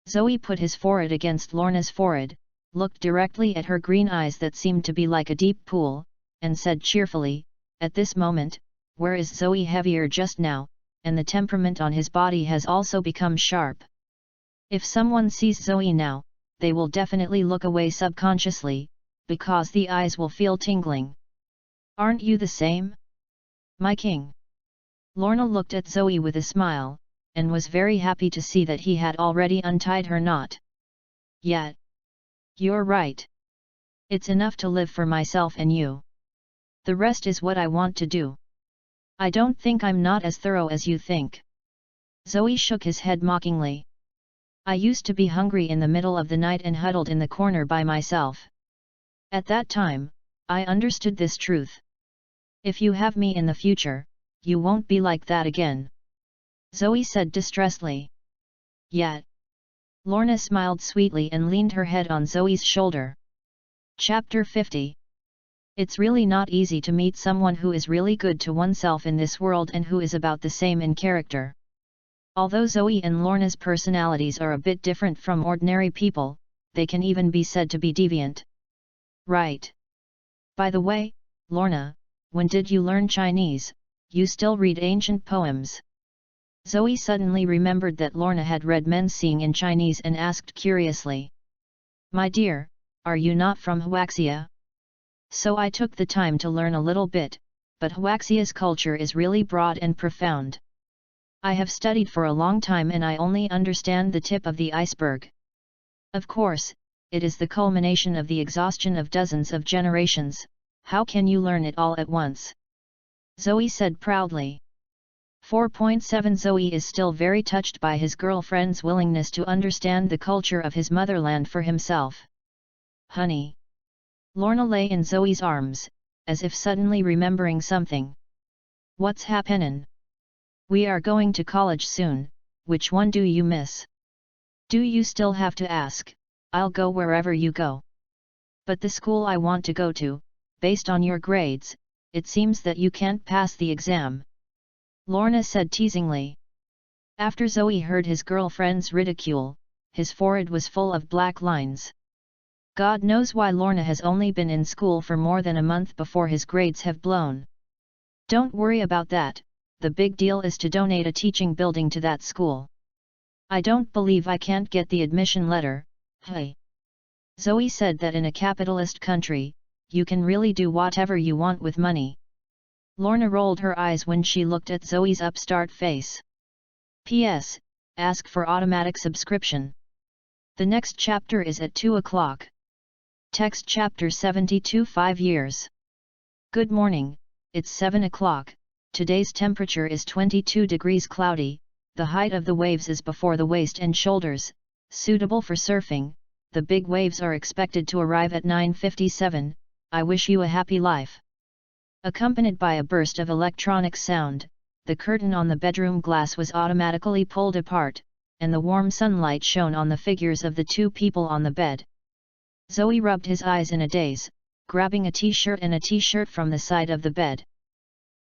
Zoe put his forehead against Lorna's forehead, looked directly at her green eyes that seemed to be like a deep pool, and said cheerfully, at this moment, where is Zoe heavier just now, and the temperament on his body has also become sharp. If someone sees Zoe now, they will definitely look away subconsciously, because the eyes will feel tingling. Aren't you the same? My king. Lorna looked at Zoe with a smile, and was very happy to see that he had already untied her knot. Yet. You're right. It's enough to live for myself and you. The rest is what I want to do. I don't think I'm not as thorough as you think. Zoe shook his head mockingly. I used to be hungry in the middle of the night and huddled in the corner by myself. At that time, I understood this truth. If you have me in the future, you won't be like that again. Zoe said distressedly. Yet. Lorna smiled sweetly and leaned her head on Zoe's shoulder. Chapter 50. It's really not easy to meet someone who is really good to oneself in this world and who is about the same in character. Although Zoe and Lorna's personalities are a bit different from ordinary people, they can even be said to be deviant. Right. By the way, Lorna, when did you learn Chinese? You still read ancient poems. Zoe suddenly remembered that Lorna had read Menxing in Chinese and asked curiously. My dear, are you not from Huaxia? So I took the time to learn a little bit, but Huaxia's culture is really broad and profound. I have studied for a long time and I only understand the tip of the iceberg. Of course, it is the culmination of the exhaustion of dozens of generations. How can you learn it all at once? Zoe said proudly. 4.7 Zoe is still very touched by his girlfriend's willingness to understand the culture of his motherland for himself. Honey. Lorna lay in Zoe's arms, as if suddenly remembering something. What's happening? We are going to college soon, which one do you miss? Do you still have to ask? I'll go wherever you go. But the school I want to go to, based on your grades, it seems that you can't pass the exam. Lorna said teasingly. After Zoe heard his girlfriend's ridicule, his forehead was full of black lines. God knows why Lorna has only been in school for more than a month before his grades have blown. Don't worry about that, the big deal is to donate a teaching building to that school. I don't believe I can't get the admission letter, hey. Zoe said that in a capitalist country, you can really do whatever you want with money. Lorna rolled her eyes when she looked at Zoe's upstart face. P.S. Ask for automatic subscription. The next chapter is at 2 o'clock. Text chapter 72 5 years. Good morning, it's 7 o'clock, today's temperature is 22 degrees cloudy, the height of the waves is before the waist and shoulders, suitable for surfing, the big waves are expected to arrive at 9:57, I wish you a happy life. Accompanied by a burst of electronic sound, the curtain on the bedroom glass was automatically pulled apart, and the warm sunlight shone on the figures of the two people on the bed. Zoe rubbed his eyes in a daze, grabbing a t-shirt and a t-shirt from the side of the bed.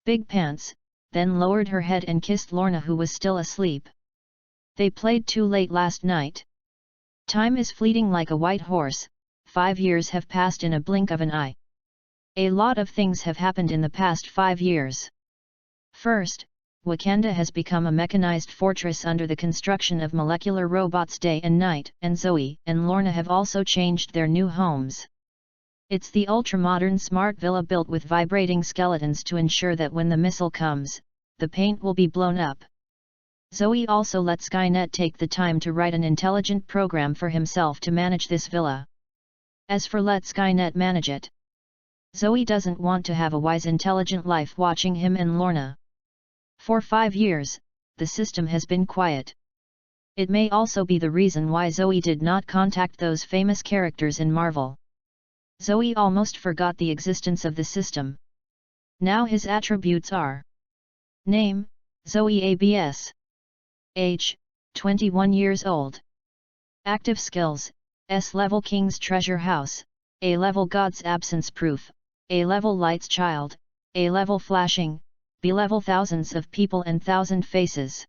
Big pants, then lowered her head and kissed Lorna, who was still asleep. They played too late last night. Time is fleeting like a white horse, 5 years have passed in a blink of an eye. A lot of things have happened in the past 5 years. First, Wakanda has become a mechanized fortress under the construction of molecular robots day and night, and Zoe and Lorna have also changed their new homes. It's the ultra-modern smart villa built with vibrating skeletons to ensure that when the missile comes, the paint will be blown up. Zoe also let Skynet take the time to write an intelligent program for himself to manage this villa. As for let Skynet manage it, Zoe doesn't want to have a wise intelligent life watching him and Lorna. For 5 years, the system has been quiet. It may also be the reason why Zoe did not contact those famous characters in Marvel. Zoe almost forgot the existence of the system. Now his attributes are: Name, Zoe ABS. Age, 21 years old. Active skills, S-level King's Treasure House, A-level God's Absence Proof, A-level Light's Child, A-level Flashing, B-level Thousands of People and Thousand Faces.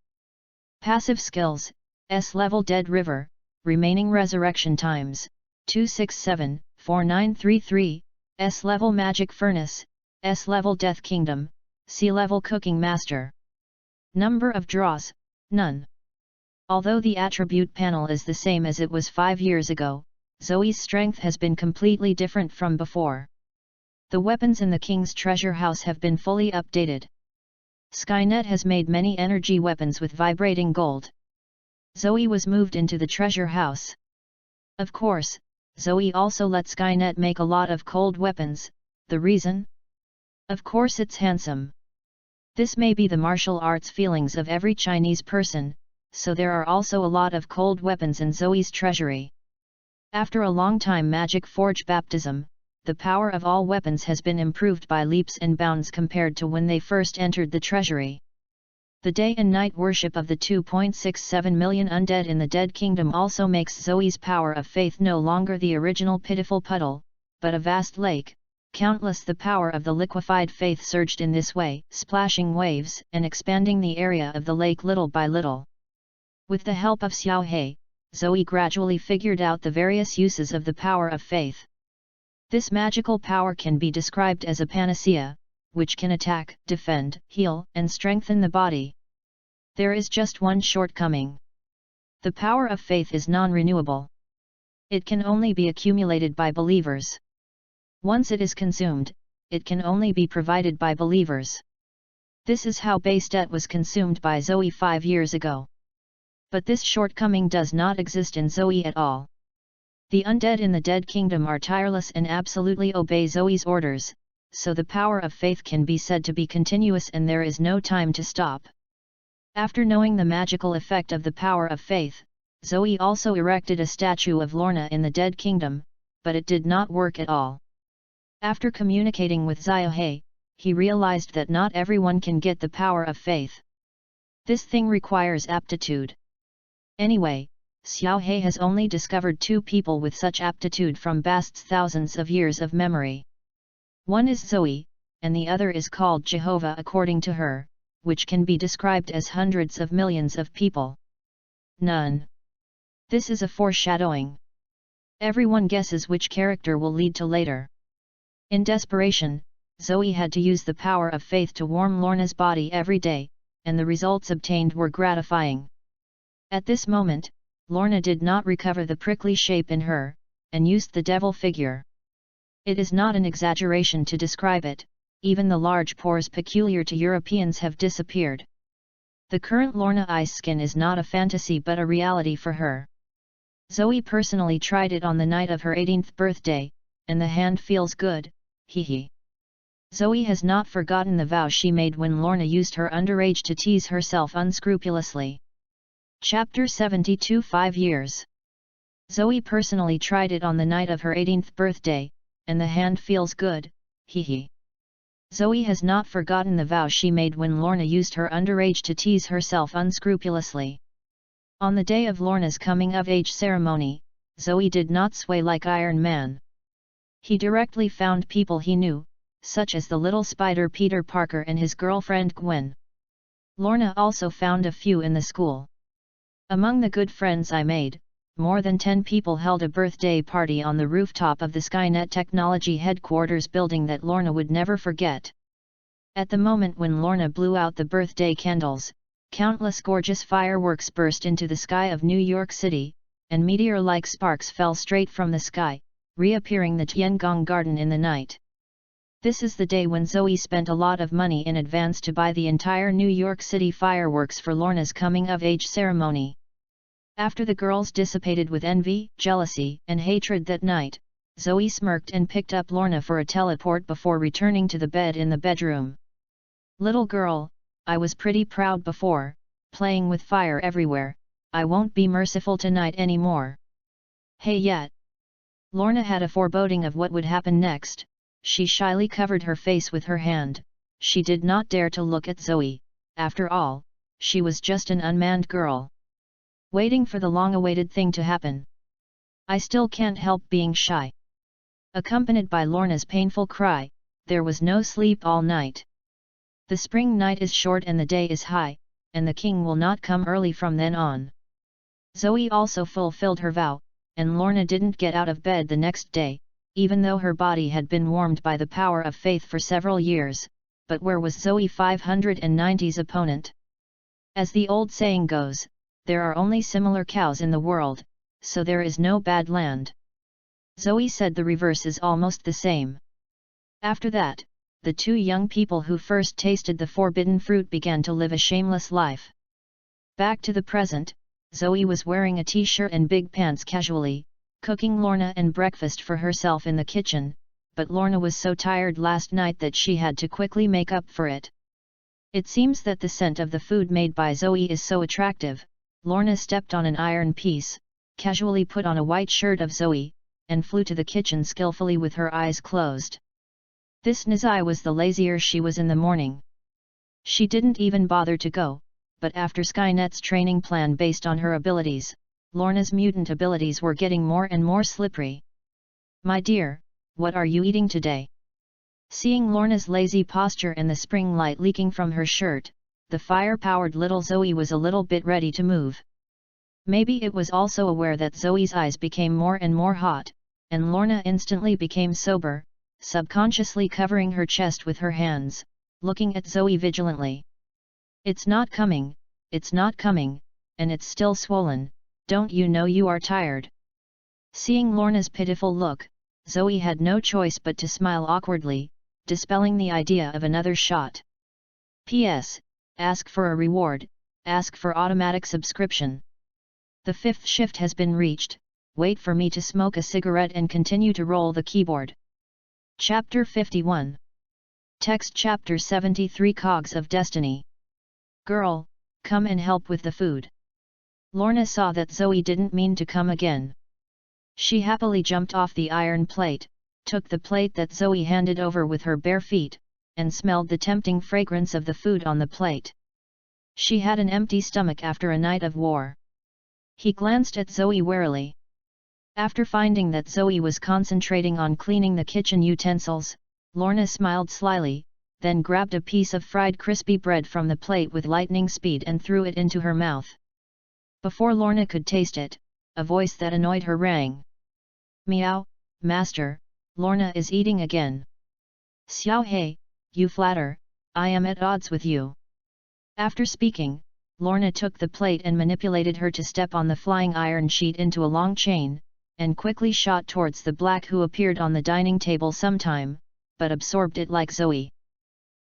Passive skills, S-level Dead River, Remaining Resurrection Times, 267-4933, S-level Magic Furnace, S-level Death Kingdom, C-level Cooking Master. Number of draws, none. Although the attribute panel is the same as it was 5 years ago, Zoe's strength has been completely different from before. The weapons in the King's Treasure House have been fully updated. Skynet has made many energy weapons with vibrating gold. Zoe was moved into the treasure house. Of course, Zoe also let Skynet make a lot of cold weapons. The reason? Of course it's handsome. This may be the martial arts feelings of every Chinese person, so there are also a lot of cold weapons in Zoe's treasury. After a long time magic forge baptism, the power of all weapons has been improved by leaps and bounds compared to when they first entered the treasury. The day and night worship of the 2.67 million undead in the Dead Kingdom also makes Zoe's power of faith no longer the original pitiful puddle, but a vast lake. Countless the power of the liquefied faith surged in this way, splashing waves and expanding the area of the lake little by little. With the help of Xiao He, Zoe gradually figured out the various uses of the power of faith. This magical power can be described as a panacea, which can attack, defend, heal, and strengthen the body. There is just one shortcoming. The power of faith is non-renewable. It can only be accumulated by believers. Once it is consumed, it can only be provided by believers. This is how Bastet was consumed by Zoe 5 years ago. But this shortcoming does not exist in Zoe at all. The undead in the Dead Kingdom are tireless and absolutely obey Zoe's orders, so the power of faith can be said to be continuous and there is no time to stop. After knowing the magical effect of the power of faith, Zoe also erected a statue of Lorna in the Dead Kingdom, but it did not work at all. After communicating with Xiao He, he realized that not everyone can get the power of faith. This thing requires aptitude. Anyway, Xiao He has only discovered 2 people with such aptitude from Bast's thousands of years of memory. One is Zoe, and the other is called Jehovah according to her, which can be described as hundreds of millions of people. None. This is a foreshadowing. Everyone guesses which character will lead to later. In desperation, Zoe had to use the power of faith to warm Lorna's body every day, and the results obtained were gratifying. At this moment, Lorna did not recover the prickly shape in her, and used the devil figure. It is not an exaggeration to describe it, even the large pores peculiar to Europeans have disappeared. The current Lorna ice skin is not a fantasy but a reality for her. Zoe personally tried it on the night of her 18th birthday, and the hand feels good, hee. Zoe has not forgotten the vow she made when Lorna used her underage to tease herself unscrupulously. Chapter 72 5 years. Zoe personally tried it on the night of her 18th birthday, and the hand feels good, hee. Zoe has not forgotten the vow she made when Lorna used her underage to tease herself unscrupulously. On the day of Lorna's coming-of-age ceremony, Zoe did not sway like Iron Man. He directly found people he knew, such as the little spider Peter Parker and his girlfriend Gwen. Lorna also found a few in the school. Among the good friends I made, more than 10 people held a birthday party on the rooftop of the Skynet Technology headquarters building that Lorna would never forget. At the moment when Lorna blew out the birthday candles, countless gorgeous fireworks burst into the sky of New York City, and meteor-like sparks fell straight from the sky, reappearing the Tiangong Garden in the night. This is the day when Zoe spent a lot of money in advance to buy the entire New York City fireworks for Lorna's coming-of-age ceremony. After the girls dissipated with envy, jealousy, and hatred that night, Zoe smirked and picked up Lorna for a teleport before returning to the bed in the bedroom. "Little girl, I was pretty proud before, playing with fire everywhere. I won't be merciful tonight anymore." "Hey yet." Lorna had a foreboding of what would happen next. She shyly covered her face with her hand. She did not dare to look at Zoe. After all, she was just an unmanned girl, waiting for the long-awaited thing to happen. "I still can't help being shy." Accompanied by Lorna's painful cry, there was no sleep all night. The spring night is short and the day is high, and the king will not come early from then on. Zoe also fulfilled her vow, and Lorna didn't get out of bed the next day, even though her body had been warmed by the power of faith for several years. But where was Zoe 590's opponent? As the old saying goes, there are only similar cows in the world, so there is no bad land. Zoe said the reverse is almost the same. After that, the two young people who first tasted the forbidden fruit began to live a shameless life. Back to the present, Zoe was wearing a t-shirt and big pants casually, cooking Lorna and breakfast for herself in the kitchen, but Lorna was so tired last night that she had to quickly make up for it. It seems that the scent of the food made by Zoe is so attractive. Lorna stepped on an iron piece, casually put on a white shirt of Zoe, and flew to the kitchen skillfully with her eyes closed. This Nazai was the lazier she was in the morning. She didn't even bother to go, but after Skynet's training plan based on her abilities, Lorna's mutant abilities were getting more and more slippery. "My dear, what are you eating today?" Seeing Lorna's lazy posture and the spring light leaking from her shirt, the fire-powered little Zoe was a little bit ready to move. Maybe it was also aware that Zoe's eyes became more and more hot, and Lorna instantly became sober, subconsciously covering her chest with her hands, looking at Zoe vigilantly. "It's not coming, and it's still swollen. Don't you know you are tired?" Seeing Lorna's pitiful look, Zoe had no choice but to smile awkwardly, dispelling the idea of another shot. "P.S. Ask for a reward, ask for automatic subscription. The 5th shift has been reached, wait for me to smoke a cigarette and continue to roll the keyboard." Chapter 51. Text Chapter 73 Cogs of Destiny. "Girl, come and help with the food." Lorna saw that Zoe didn't mean to come again. She happily jumped off the iron plate, took the plate that Zoe handed over with her bare feet, and smelled the tempting fragrance of the food on the plate. She had an empty stomach after a night of war. He glanced at Zoe warily. After finding that Zoe was concentrating on cleaning the kitchen utensils, Lorna smiled slyly, then grabbed a piece of fried crispy bread from the plate with lightning speed and threw it into her mouth. Before Lorna could taste it, a voice that annoyed her rang. "Meow, master, Lorna is eating again." "Xiao He, you flatter, I am at odds with you." After speaking, Lorna took the plate and manipulated her to step on the flying iron sheet into a long chain, and quickly shot towards the black who appeared on the dining table sometime, but absorbed it like Zoe.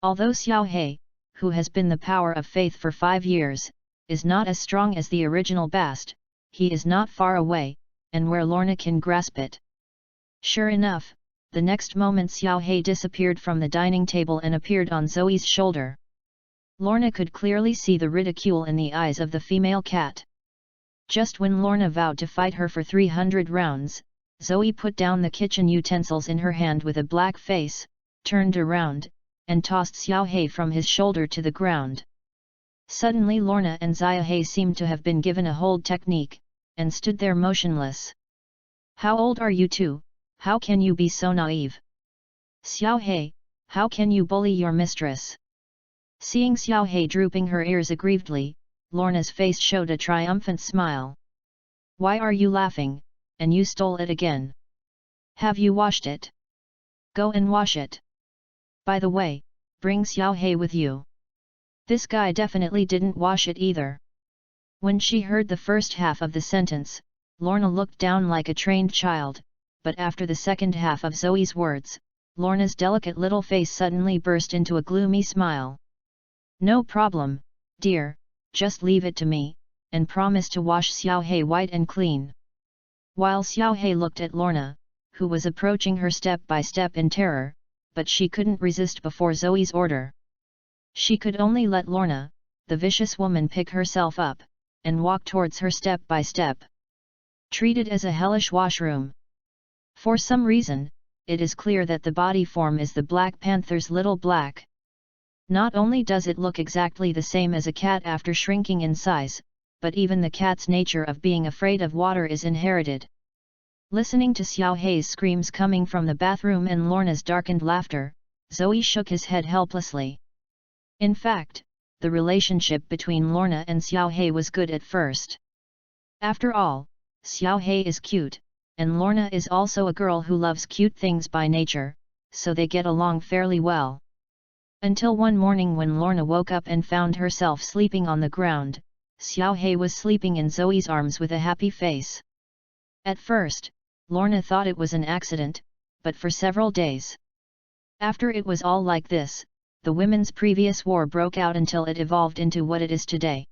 Although Xiao He, who has been the power of faith for 5 years, is not as strong as the original Bast, he is not far away, and where Lorna can grasp it. Sure enough, the next moment Xiao He disappeared from the dining table and appeared on Zoe's shoulder. Lorna could clearly see the ridicule in the eyes of the female cat. Just when Lorna vowed to fight her for 300 rounds, Zoe put down the kitchen utensils in her hand with a black face, turned around, and tossed Xiao He from his shoulder to the ground. Suddenly Lorna and Xiao He seemed to have been given a hold technique, and stood there motionless. "How old are you two? How can you be so naive? Xiao He, how can you bully your mistress?" Seeing Xiao He drooping her ears aggrievedly, Lorna's face showed a triumphant smile. "Why are you laughing, and you stole it again? Have you washed it? Go and wash it. By the way, bring Xiao He with you. This guy definitely didn't wash it either." When she heard the first half of the sentence, Lorna looked down like a trained child, but after the second half of Zoe's words, Lorna's delicate little face suddenly burst into a gloomy smile. "No problem, dear, just leave it to me, and promise to wash Xiao He white and clean." While Xiao He looked at Lorna, who was approaching her step by step in terror, but she couldn't resist before Zoe's order. She could only let Lorna, the vicious woman, pick herself up, and walk towards her step by step. Treated as a hellish washroom. For some reason, it is clear that the body form is the Black Panther's little black. Not only does it look exactly the same as a cat after shrinking in size, but even the cat's nature of being afraid of water is inherited. Listening to Xiao He's screams coming from the bathroom and Lorna's darkened laughter, Zoe shook his head helplessly. In fact, the relationship between Lorna and Xiao He was good at first. After all, Xiao He is cute, and Lorna is also a girl who loves cute things by nature, so they get along fairly well. Until one morning when Lorna woke up and found herself sleeping on the ground, Xiao He was sleeping in Zoe's arms with a happy face. At first, Lorna thought it was an accident, but for several days after it was all like this, the women's previous war broke out until it evolved into what it is today.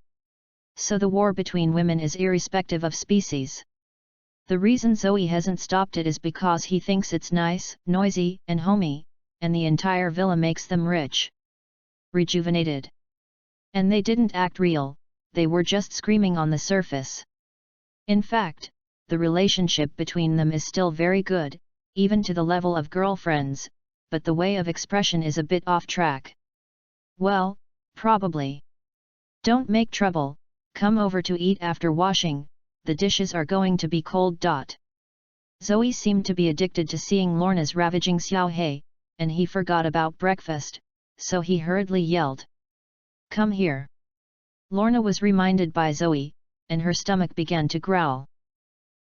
So the war between women is irrespective of species. The reason Zoe hasn't stopped it is because he thinks it's nice, noisy, and homey, and the entire villa makes them rich. Rejuvenated. And they didn't act real, they were just screaming on the surface. In fact, the relationship between them is still very good, even to the level of girlfriends, but the way of expression is a bit off track. "Well, probably. Don't make trouble, come over to eat after washing, the dishes are going to be cold." Zoe seemed to be addicted to seeing Lorna's ravaging Xiao He, and he forgot about breakfast, so he hurriedly yelled, "Come here." Lorna was reminded by Zoe, and her stomach began to growl.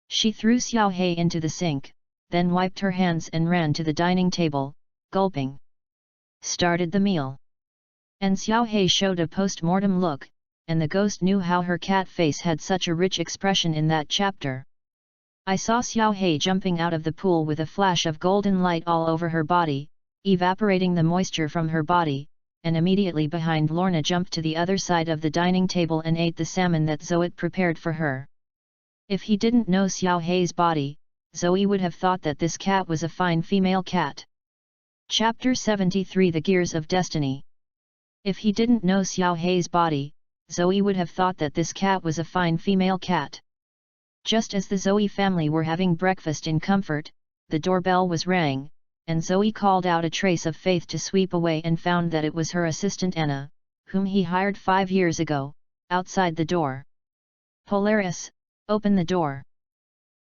She threw Xiao He into the sink, then wiped her hands and ran to the dining table, gulping. Started the meal. And Xiao He showed a post-mortem look, and the ghost knew how her cat face had such a rich expression in that chapter. I saw Xiao He jumping out of the pool with a flash of golden light all over her body, evaporating the moisture from her body, and immediately behind Lorna jumped to the other side of the dining table and ate the salmon that Zoe prepared for her. If he didn't know Xiao He's body, Zoe would have thought that this cat was a fine female cat. Chapter 73 The Gears of Destiny. If he didn't know Xiao He's body, Zoe would have thought that this cat was a fine female cat. Just as the Zoe family were having breakfast in comfort, the doorbell was rang, and Zoe called out a trace of faith to sweep away and found that it was her assistant Anna, whom he hired 5 years ago, outside the door. "Polaris, open the door."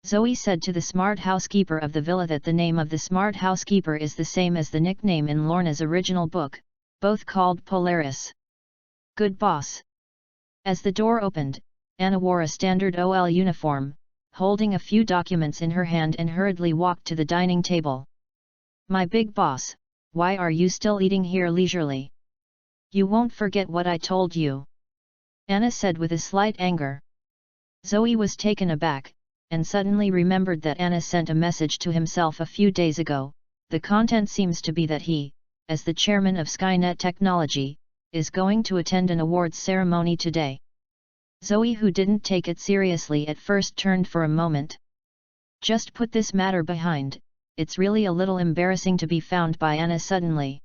Zoe said to the smart housekeeper of the villa that the name of the smart housekeeper is the same as the nickname in Lorna's original book, both called Polaris. "Good boss." As the door opened, Anna wore a standard OL uniform, holding a few documents in her hand and hurriedly walked to the dining table. "My big boss, why are you still eating here leisurely? You won't forget what I told you," Anna said with a slight anger. Zoe was taken aback, and suddenly remembered that Anna sent a message to himself a few days ago. The content seems to be that he, as the chairman of Skynet Technology, is going to attend an awards ceremony today. Zoe, who didn't take it seriously at first, turned for a moment. "Just put this matter behind, it's really a little embarrassing to be found by Anna suddenly."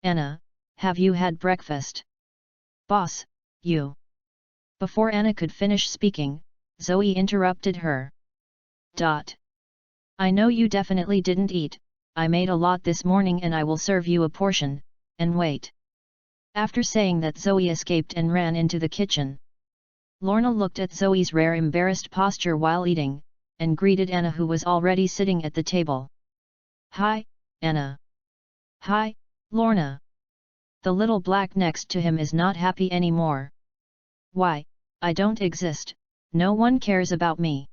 "Anna, have you had breakfast?" "Boss, you..." Before Anna could finish speaking, Zoe interrupted her. "I know you definitely didn't eat, I made a lot this morning and I will serve you a portion, and wait." After saying that, Zoe escaped and ran into the kitchen. Lorna looked at Zoe's rare embarrassed posture while eating, and greeted Anna, who was already sitting at the table. "Hi, Anna." "Hi, Lorna." The little black next to him is not happy anymore. Why, I don't exist, no one cares about me.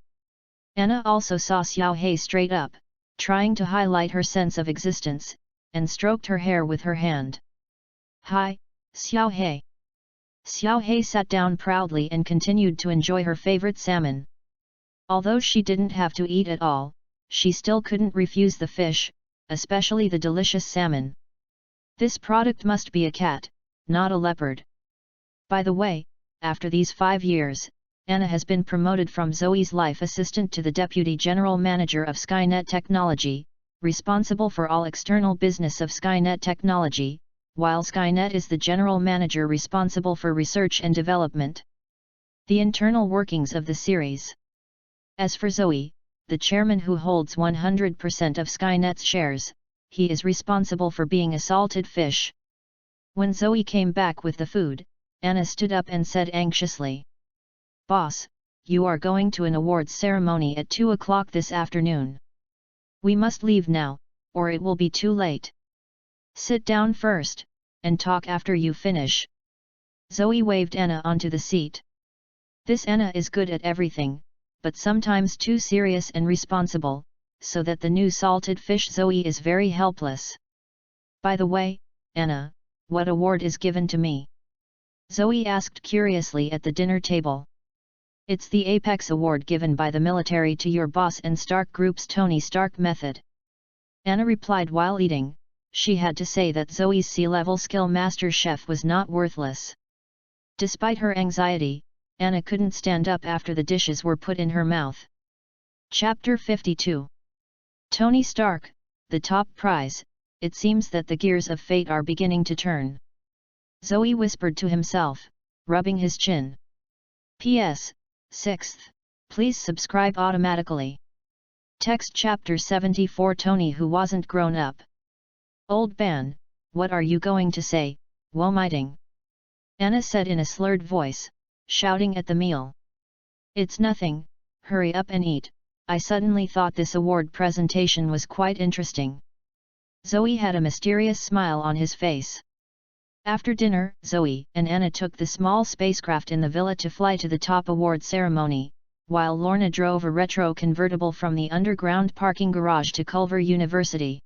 Anna also saw Xiao He straight up, trying to highlight her sense of existence, and stroked her hair with her hand. Hi, Xiao He. Xiao He sat down proudly and continued to enjoy her favorite salmon. Although she didn't have to eat at all, she still couldn't refuse the fish, especially the delicious salmon. This product must be a cat, not a leopard. By the way, after these 5 years, Anna has been promoted from Zoe's life assistant to the Deputy General Manager of Skynet Technology, responsible for all external business of Skynet Technology, while Skynet is the General Manager responsible for research and development. The internal workings of the series. As for Zoe, the chairman who holds 100% of Skynet's shares, he is responsible for being a salted fish. When Zoe came back with the food, Anna stood up and said anxiously, "Boss, you are going to an awards ceremony at 2 o'clock this afternoon. We must leave now, or it will be too late. Sit down first, and talk after you finish." Zoe waved Anna onto the seat. This Anna is good at everything, but sometimes too serious and responsible, so that the new salted fish Zoe is very helpless. "By the way, Anna, what award is given to me?" Zoe asked curiously at the dinner table. "It's the Apex Award given by the military to your boss and Stark Group's Tony Stark method." Anna replied while eating. She had to say that Zoe's C-level skill master chef was not worthless. Despite her anxiety, Anna couldn't stand up after the dishes were put in her mouth. Chapter 52. Tony Stark, the top prize. It seems that the gears of fate are beginning to turn. Zoe whispered to himself, rubbing his chin. P.S. 6th. Please subscribe automatically. Text Chapter 74. Tony who wasn't grown up. "Old man, what are you going to say, womiting?" Anna said in a slurred voice, shouting at the meal. "It's nothing, hurry up and eat. I suddenly thought this award presentation was quite interesting." Zoe had a mysterious smile on his face. After dinner, Zoe and Anna took the small spacecraft in the villa to fly to the top award ceremony, while Lorna drove a retro convertible from the underground parking garage to Culver University.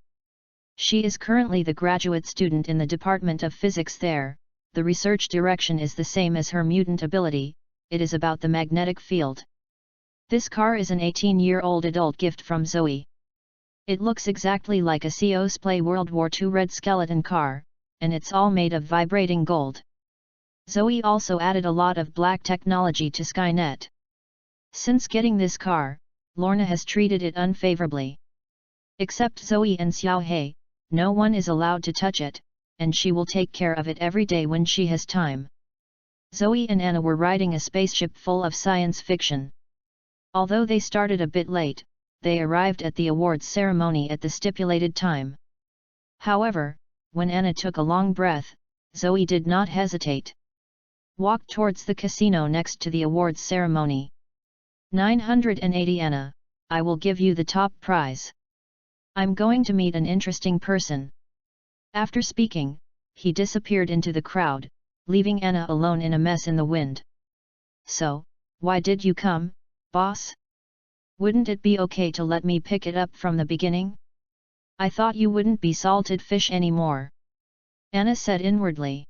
She is currently the graduate student in the Department of Physics there. The research direction is the same as her mutant ability, it is about the magnetic field. This car is an 18-year-old adult gift from Zoe. It looks exactly like a Cosplay World War II red skeleton car, and it's all made of vibrating gold. Zoe also added a lot of black technology to Skynet. Since getting this car, Lorna has treated it unfavorably. Except Zoe and Xiao He, no one is allowed to touch it, and she will take care of it every day when she has time. Zoe and Anna were riding a spaceship full of science fiction. Although they started a bit late, they arrived at the awards ceremony at the stipulated time. However, when Anna took a long breath, Zoe did not hesitate. "Walk towards the casino next to the awards ceremony. 980 Anna, I will give you the top prize. I'm going to meet an interesting person." After speaking, he disappeared into the crowd, leaving Anna alone in a mess in the wind. "So, why did you come, boss? Wouldn't it be okay to let me pick it up from the beginning? I thought you wouldn't be salted fish anymore," Anna said inwardly.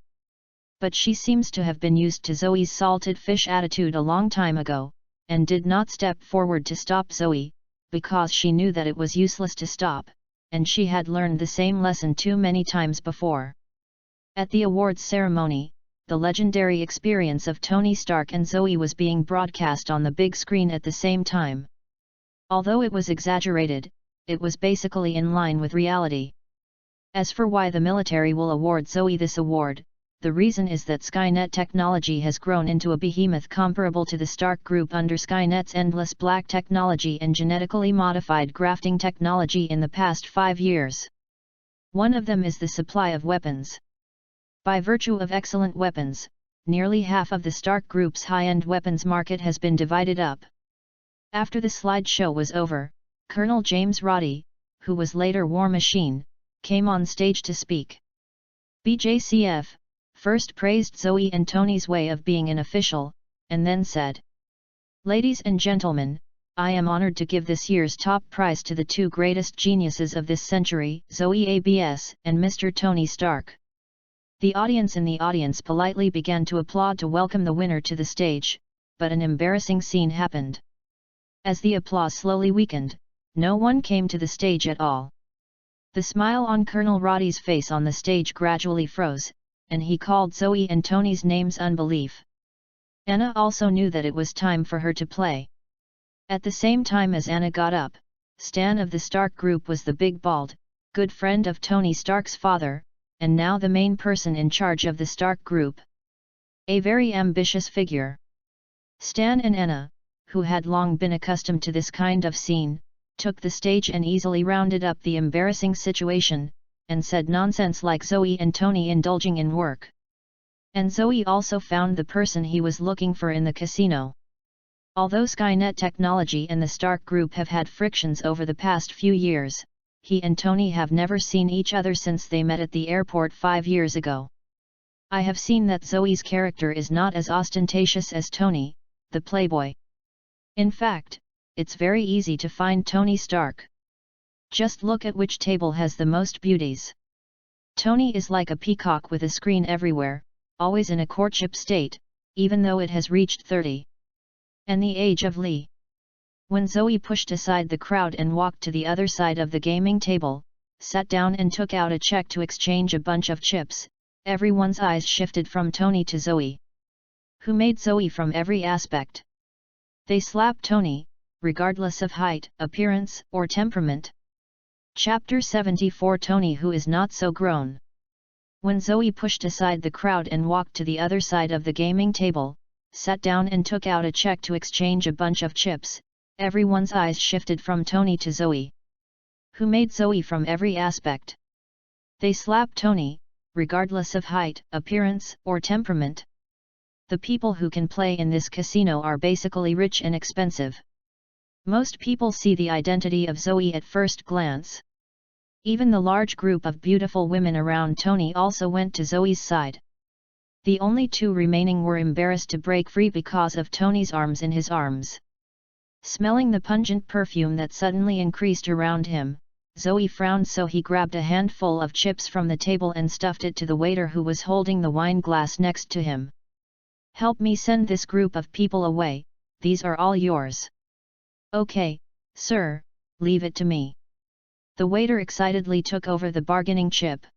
But she seems to have been used to Zoe's salted fish attitude a long time ago, and did not step forward to stop Zoe, because she knew that it was useless to stop, and she had learned the same lesson too many times before. At the awards ceremony, the legendary experience of Tony Stark and Zoe was being broadcast on the big screen at the same time. Although it was exaggerated, it was basically in line with reality. As for why the military will award Zoe this award, the reason is that Skynet technology has grown into a behemoth comparable to the Stark Group under Skynet's endless black technology and genetically modified grafting technology in the past 5 years. One of them is the supply of weapons. By virtue of excellent weapons, nearly half of the Stark Group's high-end weapons market has been divided up. After the slideshow was over, Colonel James Roddy, who was later War Machine, came on stage to speak. BJCF, first praised Zoe and Tony's way of being an official, and then said, "Ladies and gentlemen, I am honored to give this year's top prize to the two greatest geniuses of this century, Zoe ABS and Mr. Tony Stark." The audience in the audience politely began to applaud to welcome the winner to the stage, but an embarrassing scene happened. As the applause slowly weakened, no one came to the stage at all. The smile on Colonel Roddy's face on the stage gradually froze, and he called Zoe and Tony's names unbelief. Anna also knew that it was time for her to play. At the same time as Anna got up, Stan of the Stark group was the big bald, good friend of Tony Stark's father, and now the main person in charge of the Stark group. A very ambitious figure. Stan and Anna, who had long been accustomed to this kind of scene, took the stage and easily rounded up the embarrassing situation, and said nonsense like Zoe and Tony indulging in work. And Zoe also found the person he was looking for in the casino. Although Skynet technology and the Stark group have had frictions over the past few years, he and Tony have never seen each other since they met at the airport 5 years ago. I have seen that Zoe's character is not as ostentatious as Tony, the playboy. In fact, it's very easy to find Tony Stark. Just look at which table has the most beauties. Tony is like a peacock with a screen everywhere, always in a courtship state, even though it has reached 30. And the age of Lee. When Zoe pushed aside the crowd and walked to the other side of the gaming table, sat down and took out a check to exchange a bunch of chips, everyone's eyes shifted from Tony to Zoe. Who made Zoe from every aspect. They slapped Tony, regardless of height, appearance, or temperament. Chapter 74 Tony who is not so grown. When Zoe pushed aside the crowd and walked to the other side of the gaming table, sat down and took out a check to exchange a bunch of chips, everyone's eyes shifted from Tony to Zoe. Who made Zoe from every aspect. They slapped Tony, regardless of height, appearance, or temperament. The people who can play in this casino are basically rich and expensive. Most people see the identity of Zoe at first glance. Even the large group of beautiful women around Tony also went to Zoe's side. The only two remaining were embarrassed to break free because of Tony's arms in his arms. Smelling the pungent perfume that suddenly increased around him, Zoe frowned, so he grabbed a handful of chips from the table and stuffed it to the waiter who was holding the wine glass next to him. "Help me send this group of people away, these are all yours." "Okay, sir, leave it to me." The waiter excitedly took over the bargaining chip.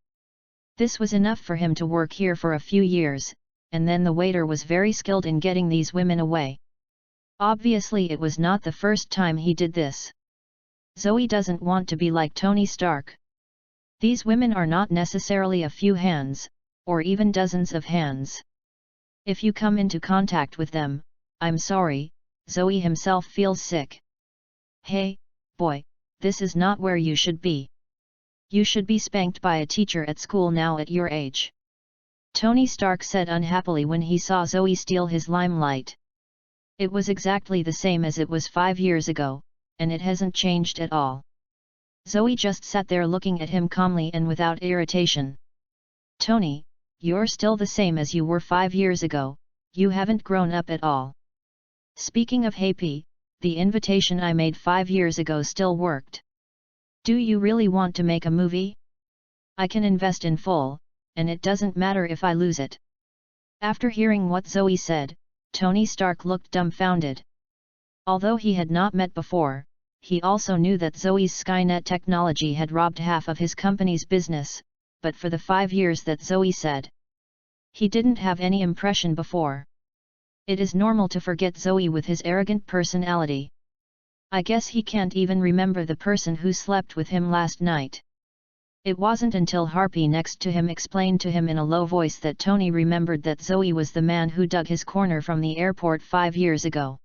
This was enough for him to work here for a few years, and then the waiter was very skilled in getting these women away. Obviously it was not the first time he did this. Zoe doesn't want to be like Tony Stark. These women are not necessarily a few hands, or even dozens of hands. If you come into contact with them, I'm sorry, Zoe himself feels sick. "Hey, boy, this is not where you should be. You should be spanked by a teacher at school now at your age," Tony Stark said unhappily when he saw Zoe steal his limelight. It was exactly the same as it was 5 years ago, and it hasn't changed at all. Zoe just sat there looking at him calmly and without irritation. "Tony, you're still the same as you were 5 years ago, you haven't grown up at all. Speaking of happy, the invitation I made 5 years ago still worked. Do you really want to make a movie? I can invest in full, and it doesn't matter if I lose it." After hearing what Zoe said, Tony Stark looked dumbfounded. Although he had not met before, he also knew that Zoe's Skynet technology had robbed half of his company's business, but for the 5 years that Zoe said, he didn't have any impression before. It is normal to forget Zoe with his arrogant personality. I guess he can't even remember the person who slept with him last night. It wasn't until Harpy next to him explained to him in a low voice that Tony remembered that Zoe was the man who dug his corner from the airport 5 years ago.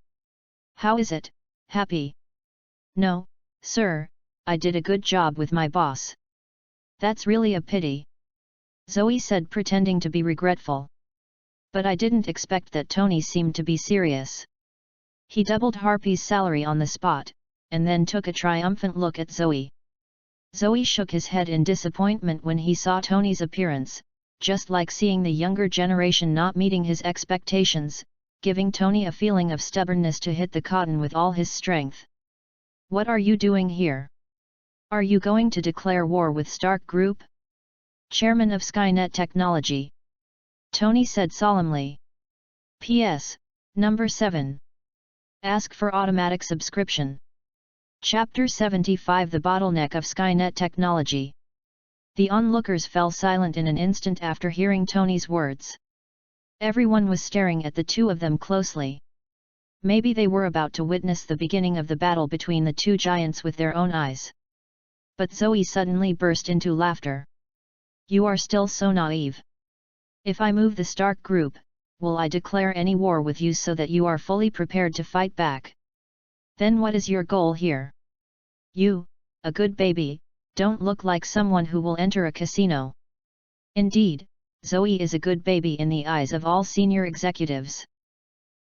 "How is it, Happy?" "No, sir, I did a good job with my boss." "That's really a pity," Zoe said, pretending to be regretful. "But I didn't expect that." Tony seemed to be serious. He doubled Harpy's salary on the spot, and then took a triumphant look at Zoe. Zoe shook his head in disappointment when he saw Tony's appearance, just like seeing the younger generation not meeting his expectations, giving Tony a feeling of stubbornness to hit the cotton with all his strength. "What are you doing here? Are you going to declare war with Stark Group? Chairman of Skynet Technology," Tony said solemnly. P.S. Number 7. Ask for automatic subscription. Chapter 75 The Bottleneck of Skynet Technology. The onlookers fell silent in an instant after hearing Tony's words. Everyone was staring at the two of them closely. Maybe they were about to witness the beginning of the battle between the two giants with their own eyes. But Zoe suddenly burst into laughter. "You are still so naive. If I move the Stark Group, will I declare any war with you so that you are fully prepared to fight back? Then what is your goal here? You, a good baby, don't look like someone who will enter a casino." Indeed, Zoe is a good baby in the eyes of all senior executives.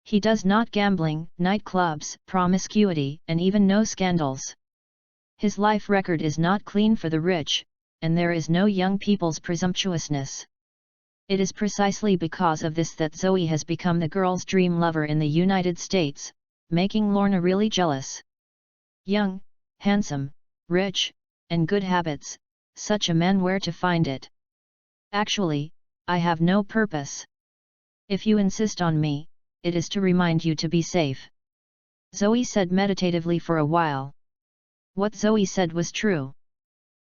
He does not gambling, nightclubs, promiscuity, and even no scandals. His life record is not clean for the rich, and there is no young people's presumptuousness. It is precisely because of this that Zoe has become the girl's dream lover in the United States, making Lorna really jealous. Young, handsome, rich, and good habits, such a man, where to find it? Actually, I have no purpose. If you insist on me, it is to remind you to be safe. Zoe said meditatively for a while. What Zoe said was true.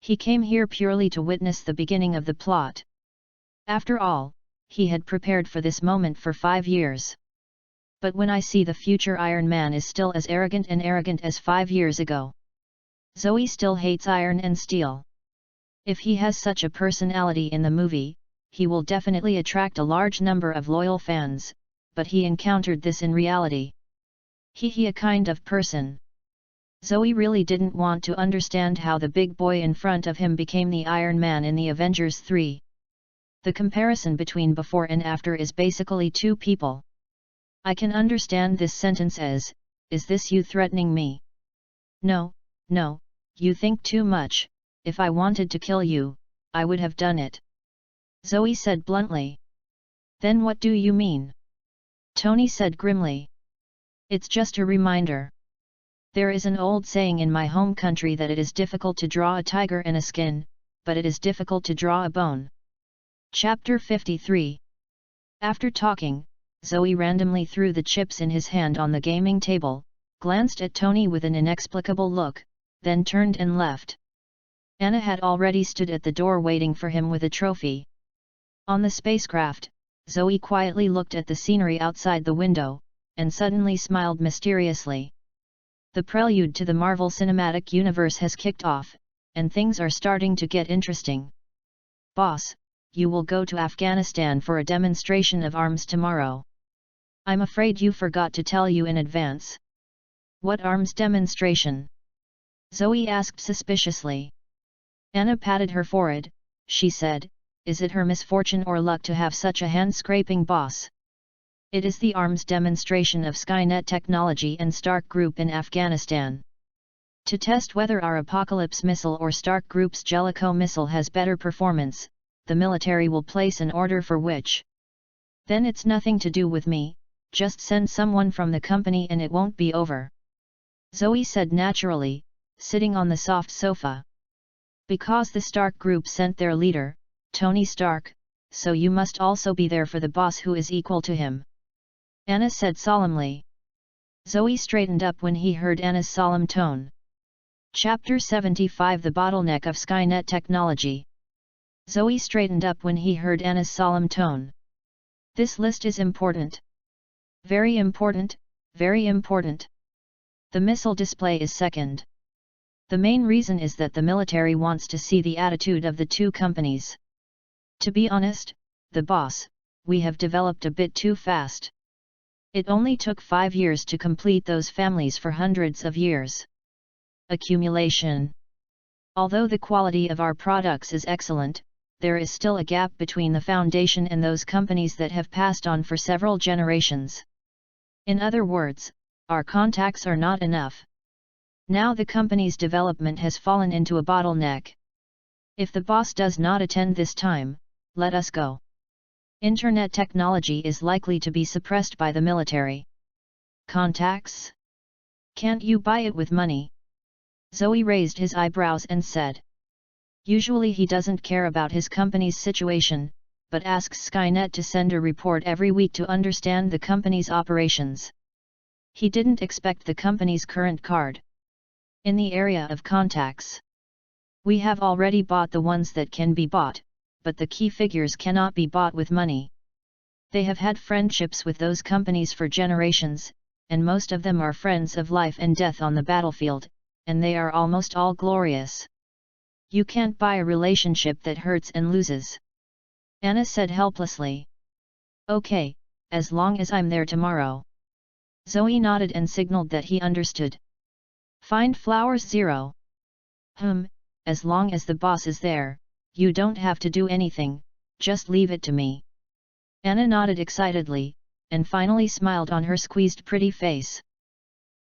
He came here purely to witness the beginning of the plot. After all, he had prepared for this moment for 5 years. But when I see the future Iron Man is still as arrogant as 5 years ago. Zoe still hates iron and steel. If he has such a personality in the movie, he will definitely attract a large number of loyal fans, but he encountered this in reality. He a kind of person. Zoe really didn't want to understand how the big boy in front of him became the Iron Man in the Avengers 3. The comparison between before and after is basically two people. I can understand this sentence as, "Is this you threatening me?" No, you think too much. If I wanted to kill you, I would have done it," Zoe said bluntly. "Then what do you mean?" Tony said grimly. "It's just a reminder. There is an old saying in my home country that it is difficult to draw a tiger in a skin, but it is difficult to draw a bone." Chapter 53. After talking, Zoe randomly threw the chips in his hand on the gaming table, glanced at Tony with an inexplicable look, then turned and left. Anna had already stood at the door waiting for him with a trophy. On the spacecraft, Zoe quietly looked at the scenery outside the window, and suddenly smiled mysteriously. The prelude to the Marvel Cinematic Universe has kicked off, and things are starting to get interesting. "Boss, you will go to Afghanistan for a demonstration of arms tomorrow. I'm afraid you forgot to tell you in advance." "What arms demonstration?" Zoe asked suspiciously. Anna patted her forehead. She said, "Is it her misfortune or luck to have such a hand-scraping boss?" "It is the arms demonstration of Skynet Technology and Stark Group in Afghanistan. To test whether our Apocalypse missile or Stark Group's Jellicoe missile has better performance, the military will place an order for which. Then it's nothing to do with me, just send someone from the company and it won't be over," Zoe said naturally, sitting on the soft sofa. "Because the Stark Group sent their leader, Tony Stark, so you must also be there for the boss who is equal to him," Anna said solemnly. Zoe straightened up when he heard Anna's solemn tone. Chapter 75 The Bottleneck of Skynet Technology. Zoe straightened up when he heard Anna's solemn tone. "This list is important. Very important, very important. The missile display is second. The main reason is that the military wants to see the attitude of the two companies. To be honest, the boss, we have developed a bit too fast. It only took 5 years to complete those families for hundreds of years. Accumulation. Although the quality of our products is excellent, there is still a gap between the foundation and those companies that have passed on for several generations. In other words, our contacts are not enough. Now the company's development has fallen into a bottleneck. If the boss does not attend this time, let us go. Internet technology is likely to be suppressed by the military. Contacts? Can't you buy it with money? Zoe raised his eyebrows and said. Usually he doesn't care about his company's situation, but asks Skynet to send a report every week to understand the company's operations. He didn't expect the company's current card. In the area of contacts, we have already bought the ones that can be bought, but the key figures cannot be bought with money. They have had friendships with those companies for generations, and most of them are friends of life and death on the battlefield, and they are almost all glorious. You can't buy a relationship that hurts and loses. Anna said helplessly. Okay, as long as I'm there tomorrow. Zoe nodded and signaled that he understood. Find flowers 0. As long as the boss is there, you don't have to do anything, just leave it to me. Anna nodded excitedly, and finally smiled on her squeezed pretty face.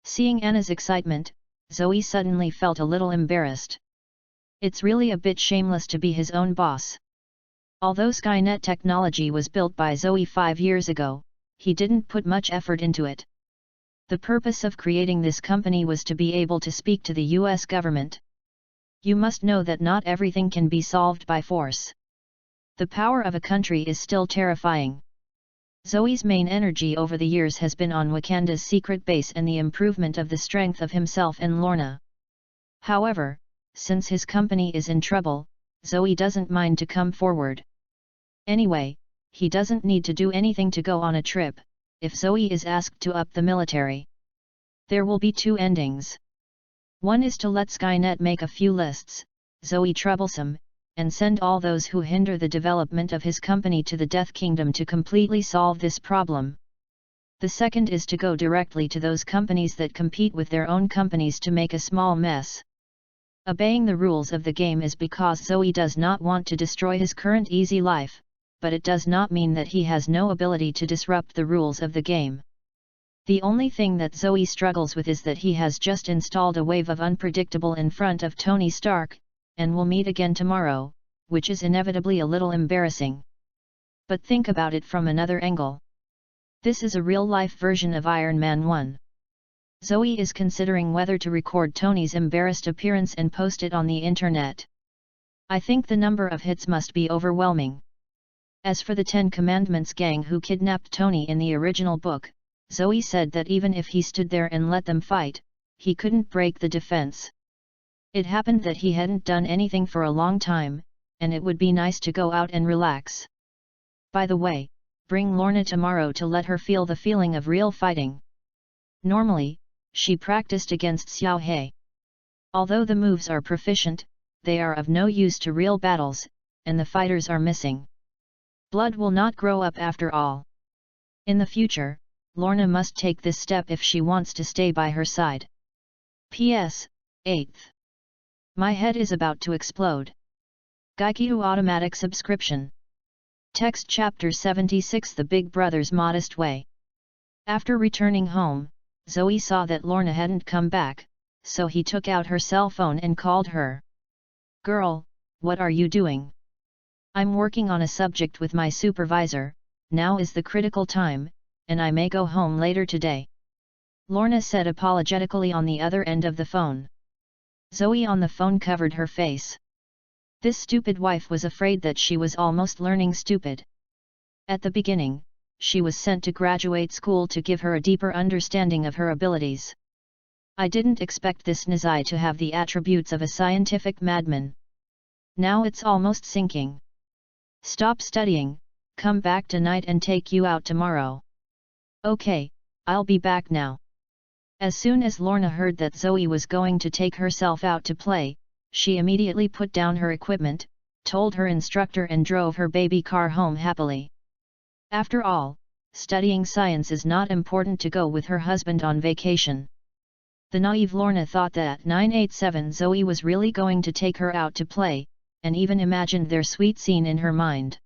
Seeing Anna's excitement, Zoe suddenly felt a little embarrassed. It's really a bit shameless to be his own boss. Although Skynet technology was built by Zoe 5 years ago, he didn't put much effort into it. The purpose of creating this company was to be able to speak to the US government. You must know that not everything can be solved by force. The power of a country is still terrifying. Zoe's main energy over the years has been on Wakanda's secret base and the improvement of the strength of himself and Lorna. However, since his company is in trouble, Zoe doesn't mind to come forward. Anyway, he doesn't need to do anything to go on a trip, if Zoe is asked to up the military. There will be 2 endings. One is to let Skynet make a few lists, Zoe troublesome, and send all those who hinder the development of his company to the Death Kingdom to completely solve this problem. The second is to go directly to those companies that compete with their own companies to make a small mess. Obeying the rules of the game is because Zoe does not want to destroy his current easy life, but it does not mean that he has no ability to disrupt the rules of the game. The only thing that Zoe struggles with is that he has just installed a wave of unpredictable in front of Tony Stark, and will meet again tomorrow, which is inevitably a little embarrassing. But think about it from another angle. This is a real-life version of Iron Man 1. Zoe is considering whether to record Tony's embarrassed appearance and post it on the internet. I think the number of hits must be overwhelming. As for the 10 Commandments gang who kidnapped Tony in the original book, Zoe said that even if he stood there and let them fight, he couldn't break the defense. It happened that he hadn't done anything for a long time, and it would be nice to go out and relax. By the way, bring Lorna tomorrow to let her feel the feeling of real fighting. Normally, she practiced against Xiao He. Although the moves are proficient, they are of no use to real battles, and the fighters are missing. Blood will not grow up after all. In the future, Lorna must take this step if she wants to stay by her side. P.S. 8th. My head is about to explode. Gaikiu automatic subscription. Text Chapter 76 The Big Brother's Modest Way. After returning home, Zoe saw that Lorna hadn't come back, so he took out her cell phone and called her. Girl, what are you doing? I'm working on a subject with my supervisor, now is the critical time, and I may go home later today. Lorna said apologetically on the other end of the phone. Zoe on the phone covered her face. This stupid wife was afraid that she was almost learning stupid. At the beginning, she was sent to graduate school to give her a deeper understanding of her abilities. I didn't expect this Nizai to have the attributes of a scientific madman. Now it's almost sinking. Stop studying, come back tonight and take you out tomorrow. Okay, I'll be back now. As soon as Lorna heard that Zoe was going to take herself out to play, she immediately put down her equipment, told her instructor and drove her baby car home happily. After all, studying science is not important to go with her husband on vacation. The naive Lorna thought that at 987 Zoe was really going to take her out to play, and even imagined their sweet scene in her mind.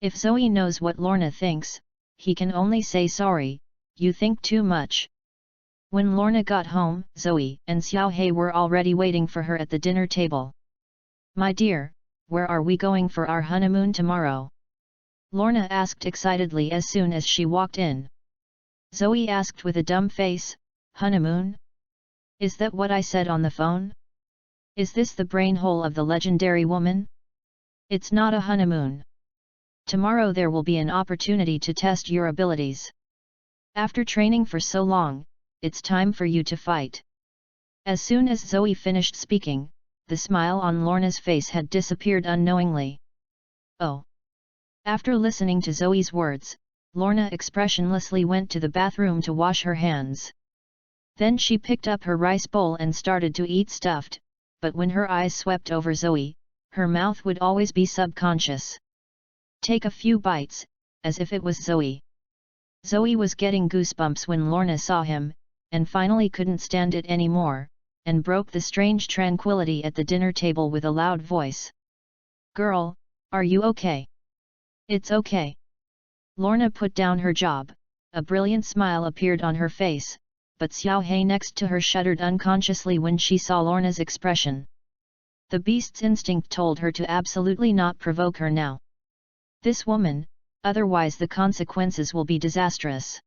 If Zoe knows what Lorna thinks, he can only say sorry, you think too much. When Lorna got home, Zoe and Xiao He were already waiting for her at the dinner table. My dear, where are we going for our honeymoon tomorrow? Lorna asked excitedly as soon as she walked in. Zoe asked with a dumb face, honeymoon? Is that what I said on the phone? Is this the brain hole of the legendary woman? It's not a honeymoon. Tomorrow there will be an opportunity to test your abilities. After training for so long, it's time for you to fight. As soon as Zoe finished speaking, the smile on Lorna's face had disappeared unknowingly. Oh! After listening to Zoe's words, Lorna expressionlessly went to the bathroom to wash her hands. Then she picked up her rice bowl and started to eat stuffed, but when her eyes swept over Zoe, her mouth would always be subconscious. Take a few bites, as if it was Zoe. Zoe was getting goosebumps when Lorna saw him, and finally couldn't stand it anymore, and broke the strange tranquility at the dinner table with a loud voice. Girl, are you okay? It's okay. Lorna put down her job, a brilliant smile appeared on her face, but Xiao He next to her shuddered unconsciously when she saw Lorna's expression. The beast's instinct told her to absolutely not provoke her now. This woman, otherwise the consequences will be disastrous.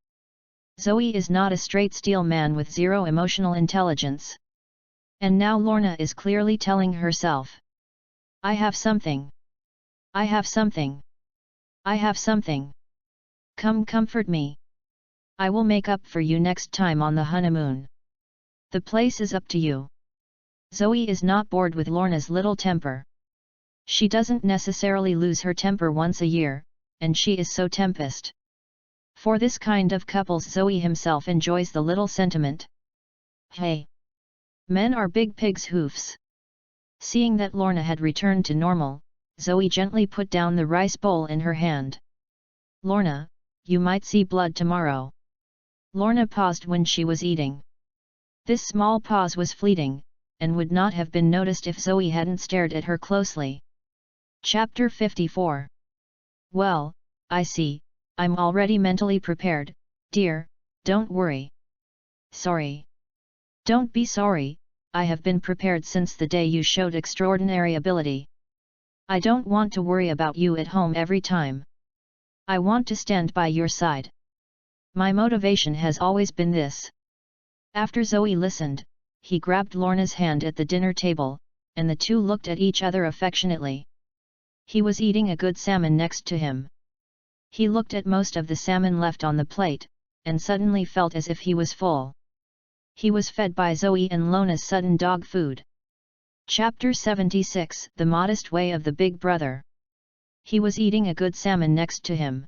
Zoe is not a straight steel man with zero emotional intelligence. And now Lorna is clearly telling herself. I have something. I have something. I have something. Come comfort me. I will make up for you next time on the honeymoon. The place is up to you. Zoe is not bored with Lorna's little temper. She doesn't necessarily lose her temper once a year, and she is so tempest. For this kind of couples Zoe himself enjoys the little sentiment. Hey! Men are big pigs' hoofs. Seeing that Lorna had returned to normal, Zoe gently put down the rice bowl in her hand. Lorna, you might see blood tomorrow. Lorna paused when she was eating. This small pause was fleeting, and would not have been noticed if Zoe hadn't stared at her closely. Chapter 54. Well, I see, I'm already mentally prepared, dear, don't worry. Sorry. Don't be sorry, I have been prepared since the day you showed extraordinary ability. I don't want to worry about you at home every time. I want to stand by your side. My motivation has always been this. After Zoe listened, he grabbed Lorna's hand at the dinner table, and the two looked at each other affectionately. He was eating a good salmon next to him. He looked at most of the salmon left on the plate, and suddenly felt as if he was full. He was fed by Zoe and Lorna's sudden dog food. Chapter 76. The Modest Way of the Big Brother. He was eating a good salmon next to him.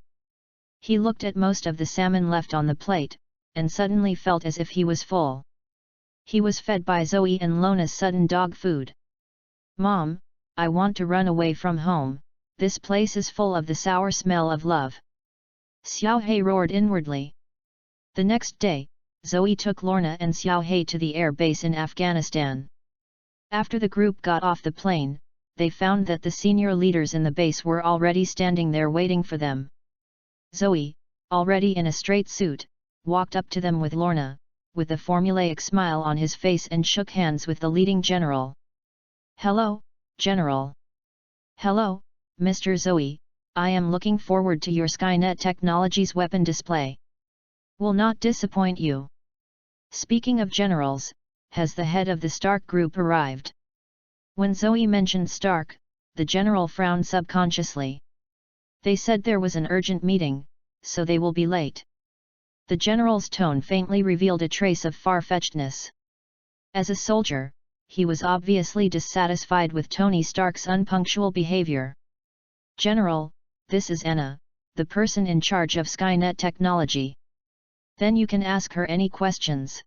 He looked at most of the salmon left on the plate, and suddenly felt as if he was full. He was fed by Zoe and Lorna's sudden dog food. Mom, I want to run away from home, this place is full of the sour smell of love. Xiao He roared inwardly. The next day, Zoe took Lorna and Xiao He to the air base in Afghanistan. After the group got off the plane, they found that the senior leaders in the base were already standing there waiting for them. Zoe, already in a straight suit, walked up to them with Lorna, with a formulaic smile on his face and shook hands with the leading general. Hello, General. Hello, Mr. Zoe, I am looking forward to your Skynet Technologies weapon display. Will not disappoint you. Speaking of generals, has the head of the Stark group arrived? When Zoe mentioned Stark, the general frowned subconsciously. They said there was an urgent meeting, so they will be late. The general's tone faintly revealed a trace of far-fetchedness. As a soldier, he was obviously dissatisfied with Tony Stark's unpunctual behavior. General, this is Anna, the person in charge of Skynet technology. Then you can ask her any questions.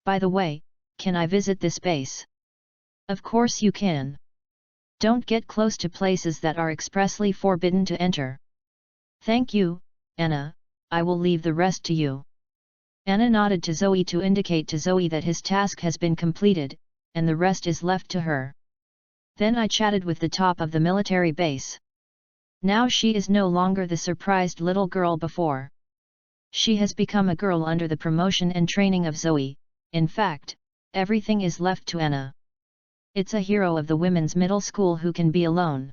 By the way, can I visit this base? Of course you can. Don't get close to places that are expressly forbidden to enter. Thank you, Anna, I will leave the rest to you. Anna nodded to Zoe to indicate to Zoe that his task has been completed, and the rest is left to her. Then I chatted with the top of the military base. Now she is no longer the surprised little girl before. She has become a girl under the promotion and training of Zoe. In fact, everything is left to Anna. It's a hero of the women's middle school who can be alone.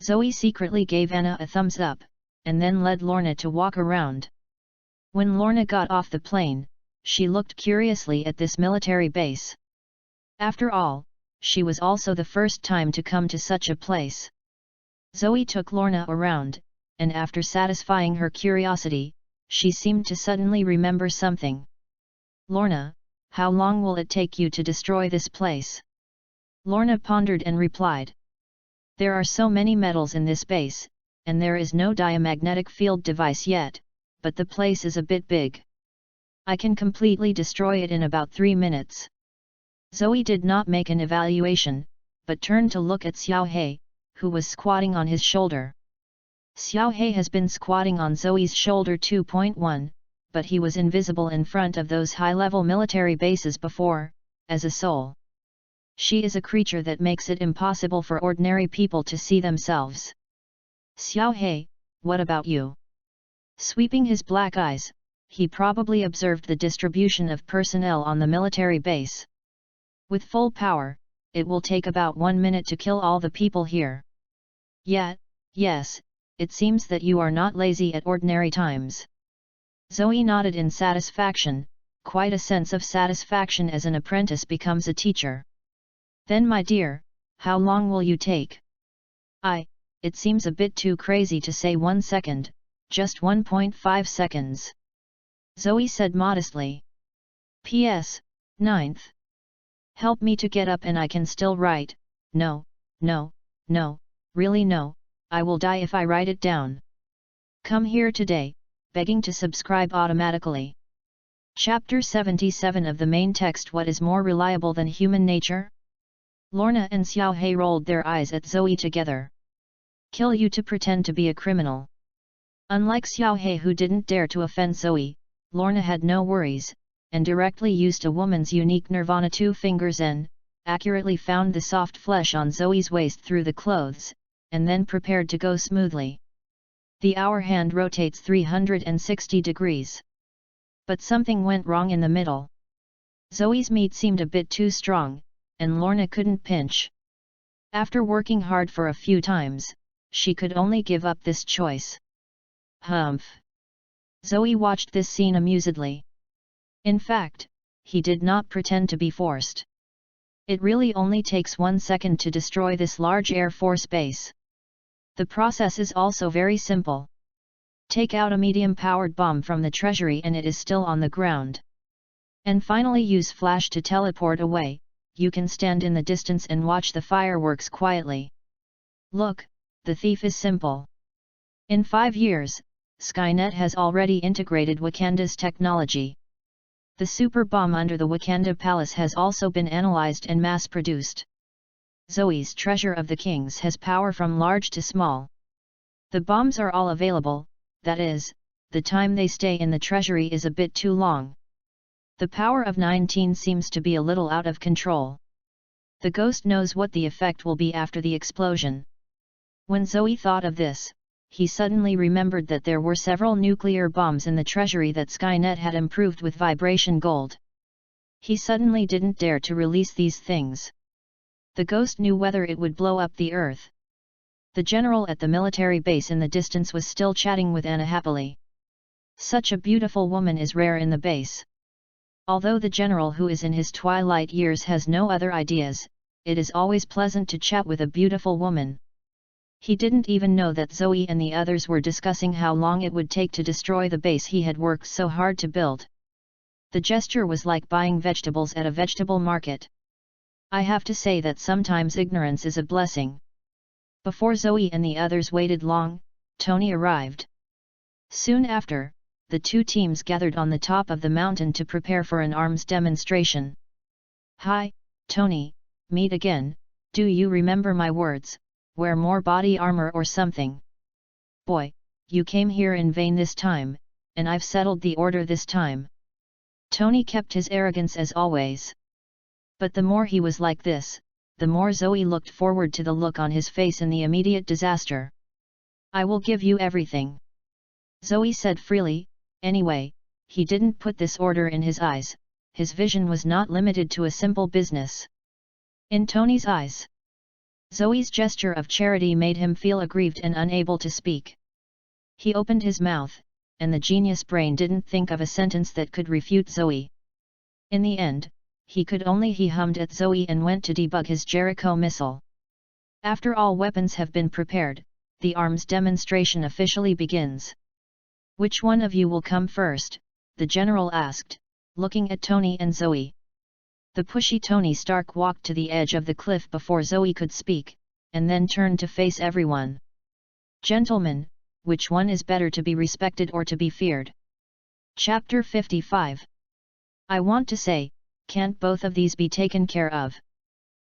Zoe secretly gave Anna a thumbs up, and then led Lorna to walk around. When Lorna got off the plane, she looked curiously at this military base. After all, she was also the first time to come to such a place. Zoe took Lorna around, and after satisfying her curiosity, she seemed to suddenly remember something. Lorna, how long will it take you to destroy this place? Lorna pondered and replied. There are so many metals in this base, and there is no diamagnetic field device yet, but the place is a bit big. I can completely destroy it in about 3 minutes. Zoe did not make an evaluation, but turned to look at Xiaohei, who was squatting on his shoulder. Xiaohei has been squatting on Zoe's shoulder 2.1, but he was invisible in front of those high-level military bases before, as a soul. She is a creature that makes it impossible for ordinary people to see themselves. Xiaohei, what about you? Sweeping his black eyes, he probably observed the distribution of personnel on the military base. With full power, it will take about 1 minute to kill all the people here. Yes, it seems that you are not lazy at ordinary times. Zoe nodded in satisfaction, quite a sense of satisfaction as an apprentice becomes a teacher. Then my dear, how long will you take? It seems a bit too crazy to say 1 second, just 1.5 seconds. Zoe said modestly. P.S. 9th. Help me to get up and I can still write. No, really no, I will die if I write it down. Come here today, begging to subscribe automatically. Chapter 77 of the main text. What is more reliable than human nature? Lorna and Xiaohei rolled their eyes at Zoe together. Kill you to pretend to be a criminal. Unlike Xiaohei, who didn't dare to offend Zoe, Lorna had no worries, and directly used a woman's unique nirvana 2 fingers and accurately found the soft flesh on Zoe's waist through the clothes, and then prepared to go smoothly. The hour hand rotates 360 degrees. But something went wrong in the middle. Zoe's meat seemed a bit too strong, and Lorna couldn't pinch. After working hard for a few times, she could only give up this choice. Humph! Zoe watched this scene amusedly. In fact, he did not pretend to be forced. It really only takes 1 second to destroy this large Air Force base. The process is also very simple. Take out a medium-powered bomb from the treasury and it is still on the ground. And finally use flash to teleport away. You can stand in the distance and watch the fireworks quietly. Look, the thief is simple. In 5 years, Skynet has already integrated Wakanda's technology. The super bomb under the Wakanda Palace has also been analyzed and mass-produced. Zoe's Treasure of the Kings has power from large to small. The bombs are all available, that is, the time they stay in the treasury is a bit too long. The power of 19 seems to be a little out of control. The ghost knows what the effect will be after the explosion. When Zoe thought of this, he suddenly remembered that there were several nuclear bombs in the treasury that Skynet had improved with vibration gold. He suddenly didn't dare to release these things. The ghost knew whether it would blow up the earth. The general at the military base in the distance was still chatting with Anna happily. Such a beautiful woman is rare in the base. Although the general, who is in his twilight years, has no other ideas, it is always pleasant to chat with a beautiful woman. He didn't even know that Zoe and the others were discussing how long it would take to destroy the base he had worked so hard to build. The gesture was like buying vegetables at a vegetable market. I have to say that sometimes ignorance is a blessing. Before Zoe and the others waited long, Tony arrived. Soon after, the 2 teams gathered on the top of the mountain to prepare for an arms demonstration. Hi, Tony, meet again. Do you remember my words? Wear more body armor or something. Boy, you came here in vain this time, and I've settled the order this time. Tony kept his arrogance as always. But the more he was like this, the more Zoe looked forward to the look on his face in the immediate disaster. I will give you everything. Zoe said freely. Anyway, he didn't put this order in his eyes, his vision was not limited to a simple business. in Tony's eyes. Zoe's gesture of charity made him feel aggrieved and unable to speak. He opened his mouth, and the genius brain didn't think of a sentence that could refute Zoe. In the end, he hummed at Zoe and went to debug his Jericho missile. After all weapons have been prepared, the arms demonstration officially begins. Which one of you will come first? The general asked, looking at Tony and Zoe. The pushy Tony Stark walked to the edge of the cliff before Zoe could speak, and then turned to face everyone. Gentlemen, which one is better, to be respected or to be feared? Chapter 55. I want to say, can't both of these be taken care of?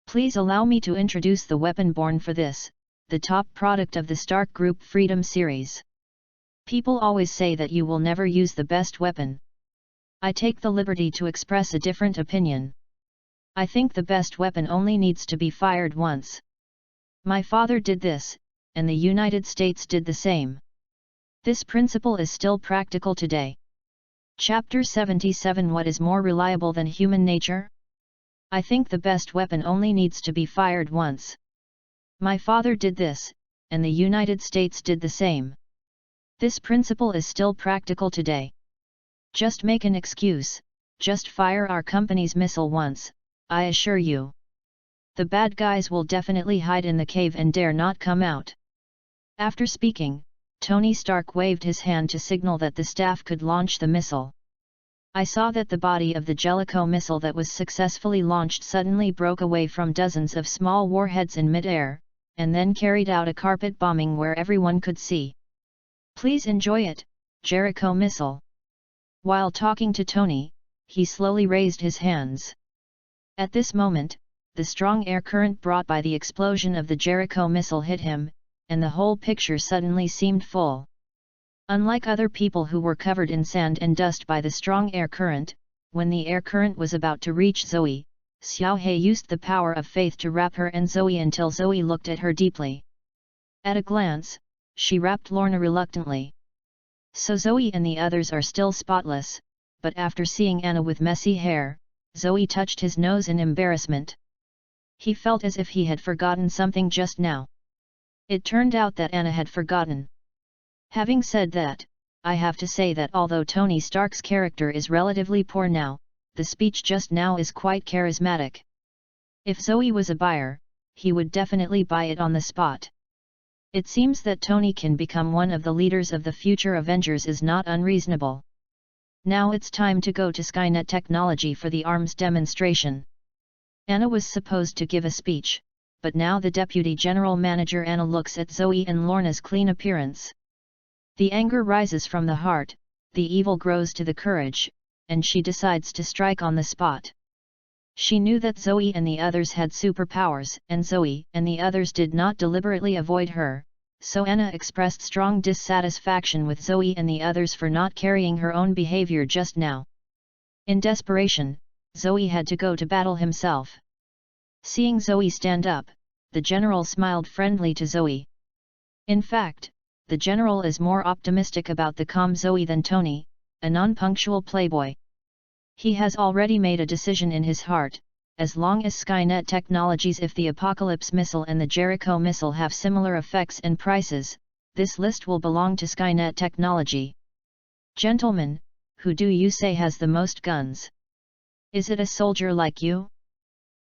Please allow me to introduce the weapon born for this, the top product of the Stark Group Freedom series. People always say that you will never use the best weapon. I take the liberty to express a different opinion. I think the best weapon only needs to be fired once. My father did this, and the United States did the same. This principle is still practical today. Chapter 77. What is more reliable than human nature? I think the best weapon only needs to be fired once. My father did this, and the United States did the same. This principle is still practical today. Just make an excuse, just fire our company's missile once, I assure you. The bad guys will definitely hide in the cave and dare not come out. After speaking, Tony Stark waved his hand to signal that the staff could launch the missile. I saw that the body of the Jellicoe missile that was successfully launched suddenly broke away from dozens of small warheads in mid-air, and then carried out a carpet bombing where everyone could see. Please enjoy it, Jericho missile. While talking to Tony, he slowly raised his hands. At this moment, the strong air current brought by the explosion of the Jericho missile hit him, and the whole picture suddenly seemed full. Unlike other people who were covered in sand and dust by the strong air current, when the air current was about to reach Zoe, Xiaohei used the power of faith to wrap her and Zoe until Zoe looked at her deeply. At a glance, she wrapped Lorna reluctantly. So Zoe and the others are still spotless, but after seeing Anna with messy hair, Zoe touched his nose in embarrassment. He felt as if he had forgotten something just now. It turned out that Anna had forgotten. Having said that, I have to say that although Tony Stark's character is relatively poor now, the speech just now is quite charismatic. If Zoe was a buyer, he would definitely buy it on the spot. It seems that Tony can become one of the leaders of the future Avengers is not unreasonable. Now it's time to go to Skynet Technology for the arms demonstration. Anna was supposed to give a speech, but now the Deputy General Manager Anna looks at Zoe and Lorna's clean appearance. The anger rises from the heart, the evil grows to the courage, and she decides to strike on the spot. She knew that Zoe and the others had superpowers, and Zoe and the others did not deliberately avoid her, so Anna expressed strong dissatisfaction with Zoe and the others for not carrying her own behavior just now. In desperation, Zoe had to go to battle himself. Seeing Zoe stand up, the general smiled friendly to Zoe. In fact, the general is more optimistic about the calm Zoe than Tony, a non-punctual playboy. He has already made a decision in his heart: as long as Skynet Technologies, if the Apocalypse missile and the Jericho missile have similar effects and prices, this list will belong to Skynet Technology. Gentlemen, who do you say has the most guns? Is it a soldier like you?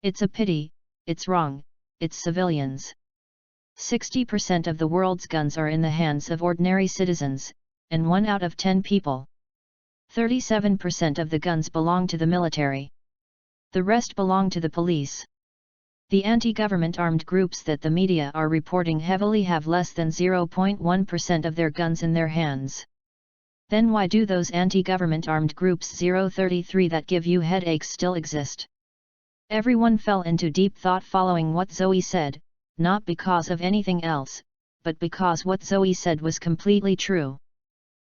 It's a pity, it's wrong, it's civilians. 60% of the world's guns are in the hands of ordinary citizens, and 1 out of 10 people. 37% of the guns belong to the military. The rest belong to the police. The anti-government armed groups that the media are reporting heavily have less than 0.1% of their guns in their hands. Then why do those anti-government armed groups 033 that give you headaches still exist? Everyone fell into deep thought following what Zoe said, not because of anything else, but because what Zoe said was completely true.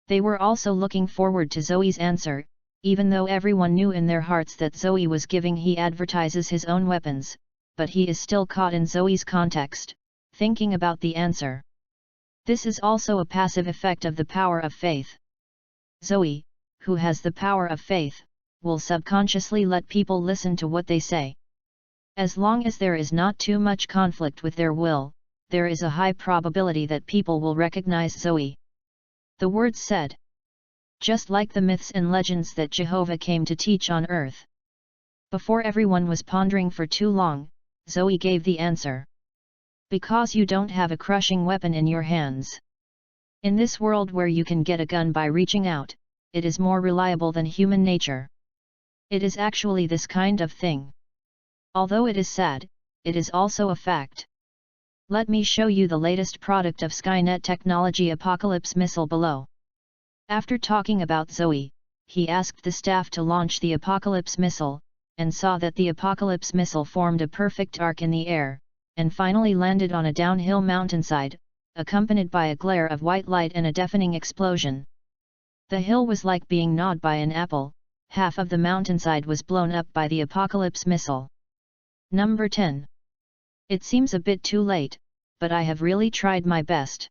They were also looking forward to Zoe's answer, even though everyone knew in their hearts that Zoe was giving. He advertises his own weapons, but he is still caught in Zoe's context, thinking about the answer. This is also a passive effect of the power of faith. Zoe, who has the power of faith, will subconsciously let people listen to what they say. As long as there is not too much conflict with their will, there is a high probability that people will recognize Zoe. The words said. Just like the myths and legends that Jehovah came to teach on earth. Before everyone was pondering for too long, Zoe gave the answer. Because you don't have a crushing weapon in your hands. In this world where you can get a gun by reaching out, it is more reliable than human nature. It is actually this kind of thing. Although it is sad, it is also a fact. Let me show you the latest product of Skynet technology Apocalypse missile below. After talking about Zoe, he asked the staff to launch the Apocalypse missile, and saw that the Apocalypse missile formed a perfect arc in the air, and finally landed on a downhill mountainside, accompanied by a glare of white light and a deafening explosion. The hill was like being gnawed by an apple, half of the mountainside was blown up by the Apocalypse missile. Number 10. It seems a bit too late, but I have really tried my best.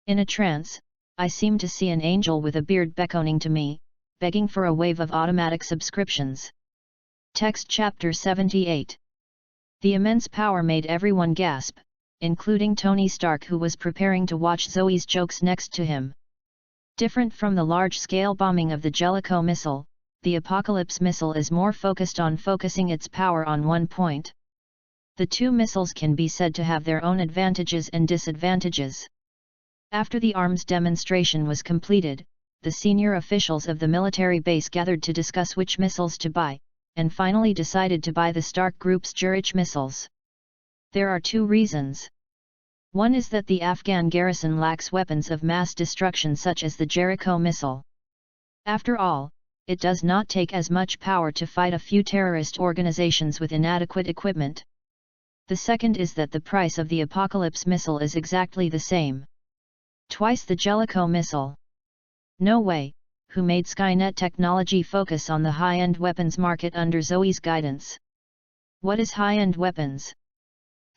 In a trance, I seem to see an angel with a beard beckoning to me, begging for a wave of automatic subscriptions. Text Chapter 78. The immense power made everyone gasp, including Tony Stark, who was preparing to watch Zoe's jokes next to him. Different from the large-scale bombing of the Jellicoe missile, the Apocalypse missile is more focused on focusing its power on one point. The two missiles can be said to have their own advantages and disadvantages. After the arms demonstration was completed, the senior officials of the military base gathered to discuss which missiles to buy, and finally decided to buy the Stark Group's Jurich missiles. There are two reasons. One is that the Afghan garrison lacks weapons of mass destruction such as the Jericho missile. After all, it does not take as much power to fight a few terrorist organizations with inadequate equipment. The second is that the price of the Apocalypse missile is exactly the same. Twice the Jellicoe missile. No way. Who made Skynet technology focus on the high-end weapons market under Zoe's guidance? What is high-end weapons?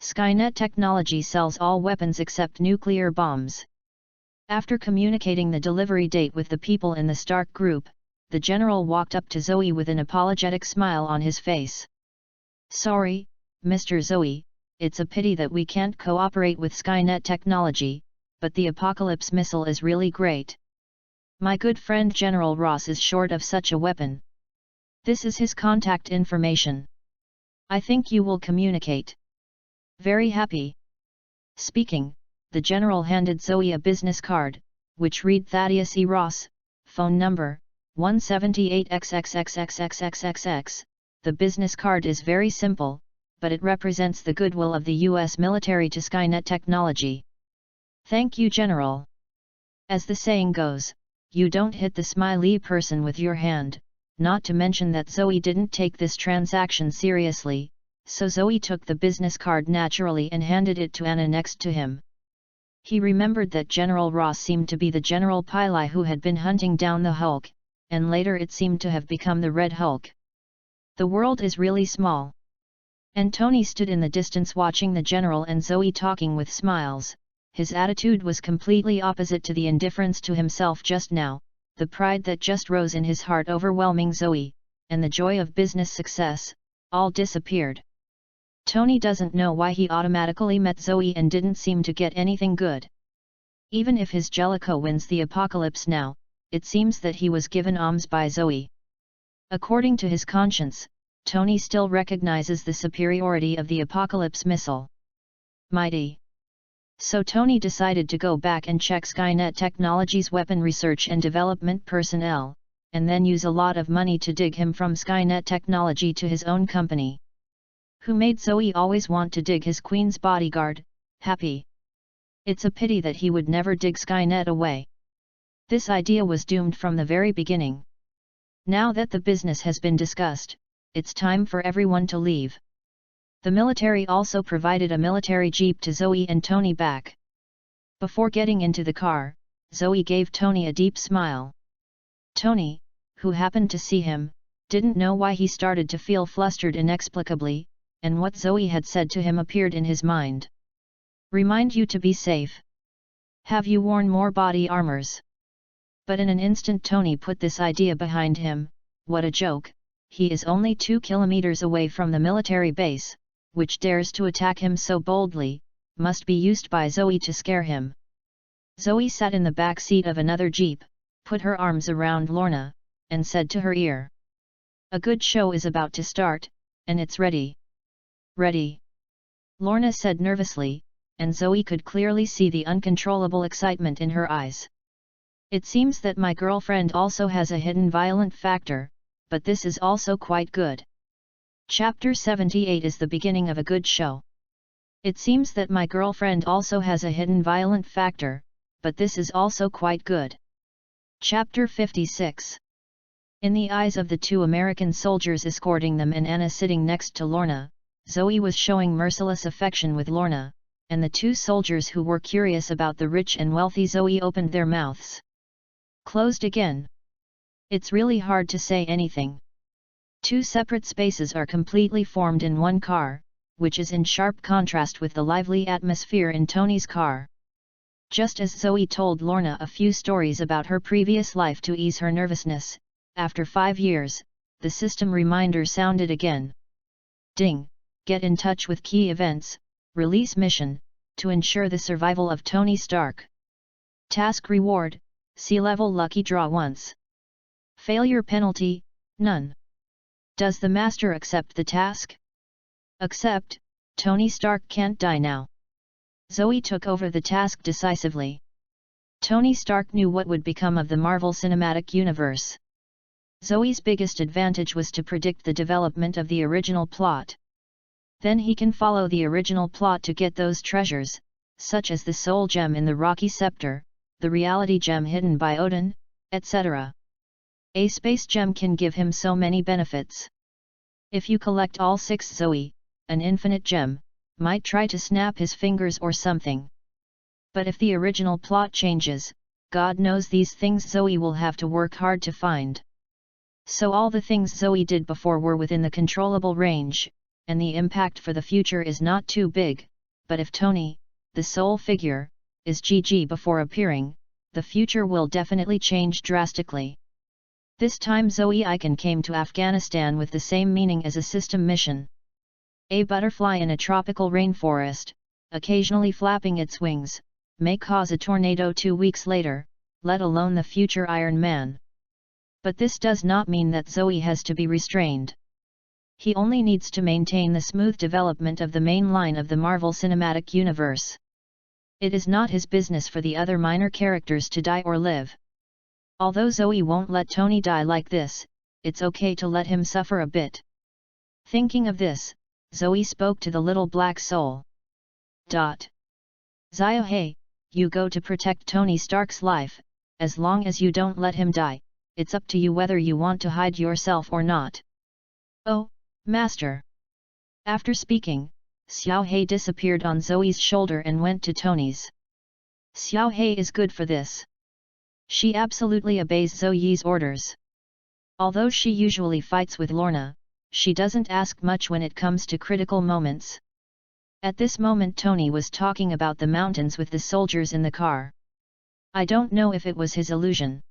Skynet technology sells all weapons except nuclear bombs. After communicating the delivery date with the people in the Stark Group, the general walked up to Zoe with an apologetic smile on his face. Sorry, Mr. Zoe, it's a pity that we can't cooperate with Skynet technology, but the Apocalypse missile is really great. My good friend General Ross is short of such a weapon. This is his contact information. I think you will communicate. Very happy. Speaking, the general handed Zoe a business card, which read Thaddeus E. Ross, phone number, 178XXXXXXXX. The business card is very simple, but it represents the goodwill of the U.S. military to Skynet technology. Thank you, General. As the saying goes, you don't hit the smiley person with your hand, not to mention that Zoe didn't take this transaction seriously, so Zoe took the business card naturally and handed it to Anna next to him. He remembered that General Ross seemed to be the General Pili who had been hunting down the Hulk, and later it seemed to have become the Red Hulk. The world is really small. And Tony stood in the distance watching the General and Zoe talking with smiles. His attitude was completely opposite to the indifference to himself just now, the pride that just rose in his heart overwhelming Zoe, and the joy of business success, all disappeared. Tony doesn't know why he automatically met Zoe and didn't seem to get anything good. Even if his Jellicoe wins the Apocalypse now, it seems that he was given alms by Zoe. According to his conscience, Tony still recognizes the superiority of the Apocalypse missile. Mighty. So Tony decided to go back and check Skynet Technologies' weapon research and development personnel, and then use a lot of money to dig him from Skynet Technology to his own company. Who made Zoe always want to dig his queen's bodyguard, Happy. It's a pity that he would never dig Skynet away. This idea was doomed from the very beginning. Now that the business has been discussed, it's time for everyone to leave. The military also provided a military jeep to Zoe and Tony back. Before getting into the car, Zoe gave Tony a deep smile. Tony, who happened to see him, didn't know why he started to feel flustered inexplicably, and what Zoe had said to him appeared in his mind. Remind you to be safe. Have you worn more body armors? But in an instant Tony put this idea behind him. What a joke, he is only 2 kilometers away from the military base, which dares to attack him so boldly, must be used by Zoe to scare him. Zoe sat in the back seat of another jeep, put her arms around Lorna, and said to her ear, "A good show is about to start, and it's ready." "Ready?" Lorna said nervously, and Zoe could clearly see the uncontrollable excitement in her eyes. "It seems that my girlfriend also has a hidden violent factor, but this is also quite good. Chapter 78 is the beginning of a good show. It seems that my girlfriend also has a hidden violent factor, but this is also quite good." Chapter 56. In the eyes of the two American soldiers escorting them and Anna sitting next to Lorna, Zoe was showing merciless affection with Lorna, and the two soldiers who were curious about the rich and wealthy Zoe opened their mouths. Closed again. It's really hard to say anything. Two separate spaces are completely formed in one car, which is in sharp contrast with the lively atmosphere in Tony's car. Just as Zoe told Lorna a few stories about her previous life to ease her nervousness, after 5 years, the system reminder sounded again. Ding! Get in touch with key events, release mission, to ensure the survival of Tony Stark. Task reward, C-level lucky draw once. Failure penalty, none. Does the master accept the task? Accept, Tony Stark can't die now. Zoe took over the task decisively. Tony Stark knew what would become of the Marvel Cinematic Universe. Zoe's biggest advantage was to predict the development of the original plot. Then he can follow the original plot to get those treasures, such as the soul gem in the Rocky Scepter, the reality gem hidden by Odin, etc. A space gem can give him so many benefits. If you collect all 6 Zoe, an infinite gem, might try to snap his fingers or something. But if the original plot changes, God knows these things Zoe will have to work hard to find. So all the things Zoe did before were within the controllable range, and the impact for the future is not too big, but if Tony, the soul figure, is GG before appearing, the future will definitely change drastically. This time Zoe Icon came to Afghanistan with the same meaning as a system mission. A butterfly in a tropical rainforest, occasionally flapping its wings, may cause a tornado 2 weeks later, let alone the future Iron Man. But this does not mean that Zoe has to be restrained. He only needs to maintain the smooth development of the main line of the Marvel Cinematic Universe. It is not his business for the other minor characters to die or live. Although Zoe won't let Tony die like this, it's okay to let him suffer a bit. Thinking of this, Zoe spoke to the little black soul. Zio, hey, you go to protect Tony Stark's life, as long as you don't let him die, it's up to you whether you want to hide yourself or not. Oh, Master. After speaking, Xiao He disappeared on Zoe's shoulder and went to Tony's. Xiao He is good for this. She absolutely obeys Zoe's orders. Although she usually fights with Lorna, she doesn't ask much when it comes to critical moments. At this moment Tony was talking about the mountains with the soldiers in the car. I don't know if it was his illusion.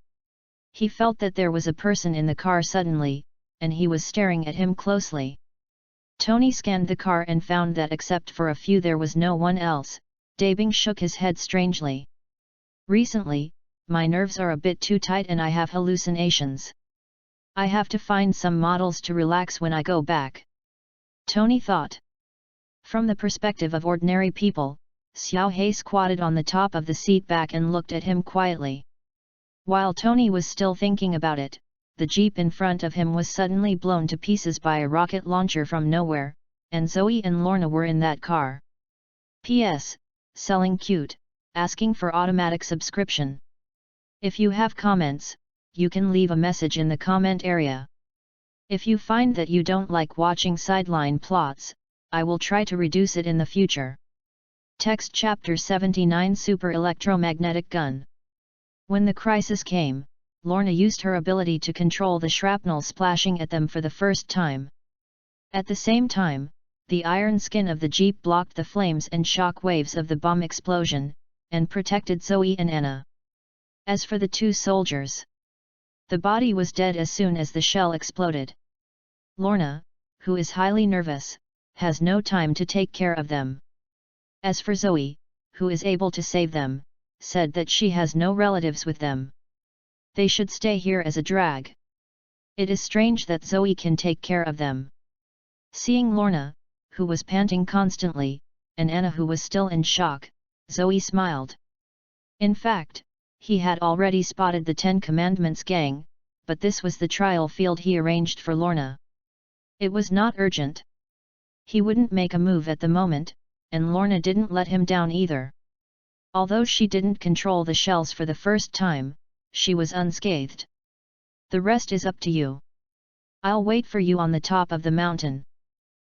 He felt that there was a person in the car suddenly, and he was staring at him closely. Tony scanned the car and found that except for a few there was no one else. Dabing shook his head strangely. Recently, my nerves are a bit too tight and I have hallucinations. I have to find some models to relax when I go back. Tony thought. From the perspective of ordinary people, Xiao He squatted on the top of the seat back and looked at him quietly. While Tony was still thinking about it, the jeep in front of him was suddenly blown to pieces by a rocket launcher from nowhere, and Zoe and Lorna were in that car. P.S. Selling cute, asking for automatic subscription. If you have comments, you can leave a message in the comment area. If you find that you don't like watching sideline plots, I will try to reduce it in the future. Text Chapter 79 Super Electromagnetic Gun. When the crisis came, Lorna used her ability to control the shrapnel splashing at them for the first time. At the same time, the iron skin of the jeep blocked the flames and shock waves of the bomb explosion, and protected Zoe and Anna. As for the two soldiers, the body was dead as soon as the shell exploded. Lorna, who is highly nervous, has no time to take care of them. As for Zoe, who is able to save them, said that she has no relatives with them. They should stay here as a drag. It is strange that Zoe can take care of them. Seeing Lorna, who was panting constantly, and Anna who was still in shock, Zoe smiled. In fact, he had already spotted the 10 Commandments gang, but this was the trial field he arranged for Lorna. It was not urgent. He wouldn't make a move at the moment, and Lorna didn't let him down either. Although she didn't control the shells for the first time, she was unscathed. The rest is up to you. I'll wait for you on the top of the mountain.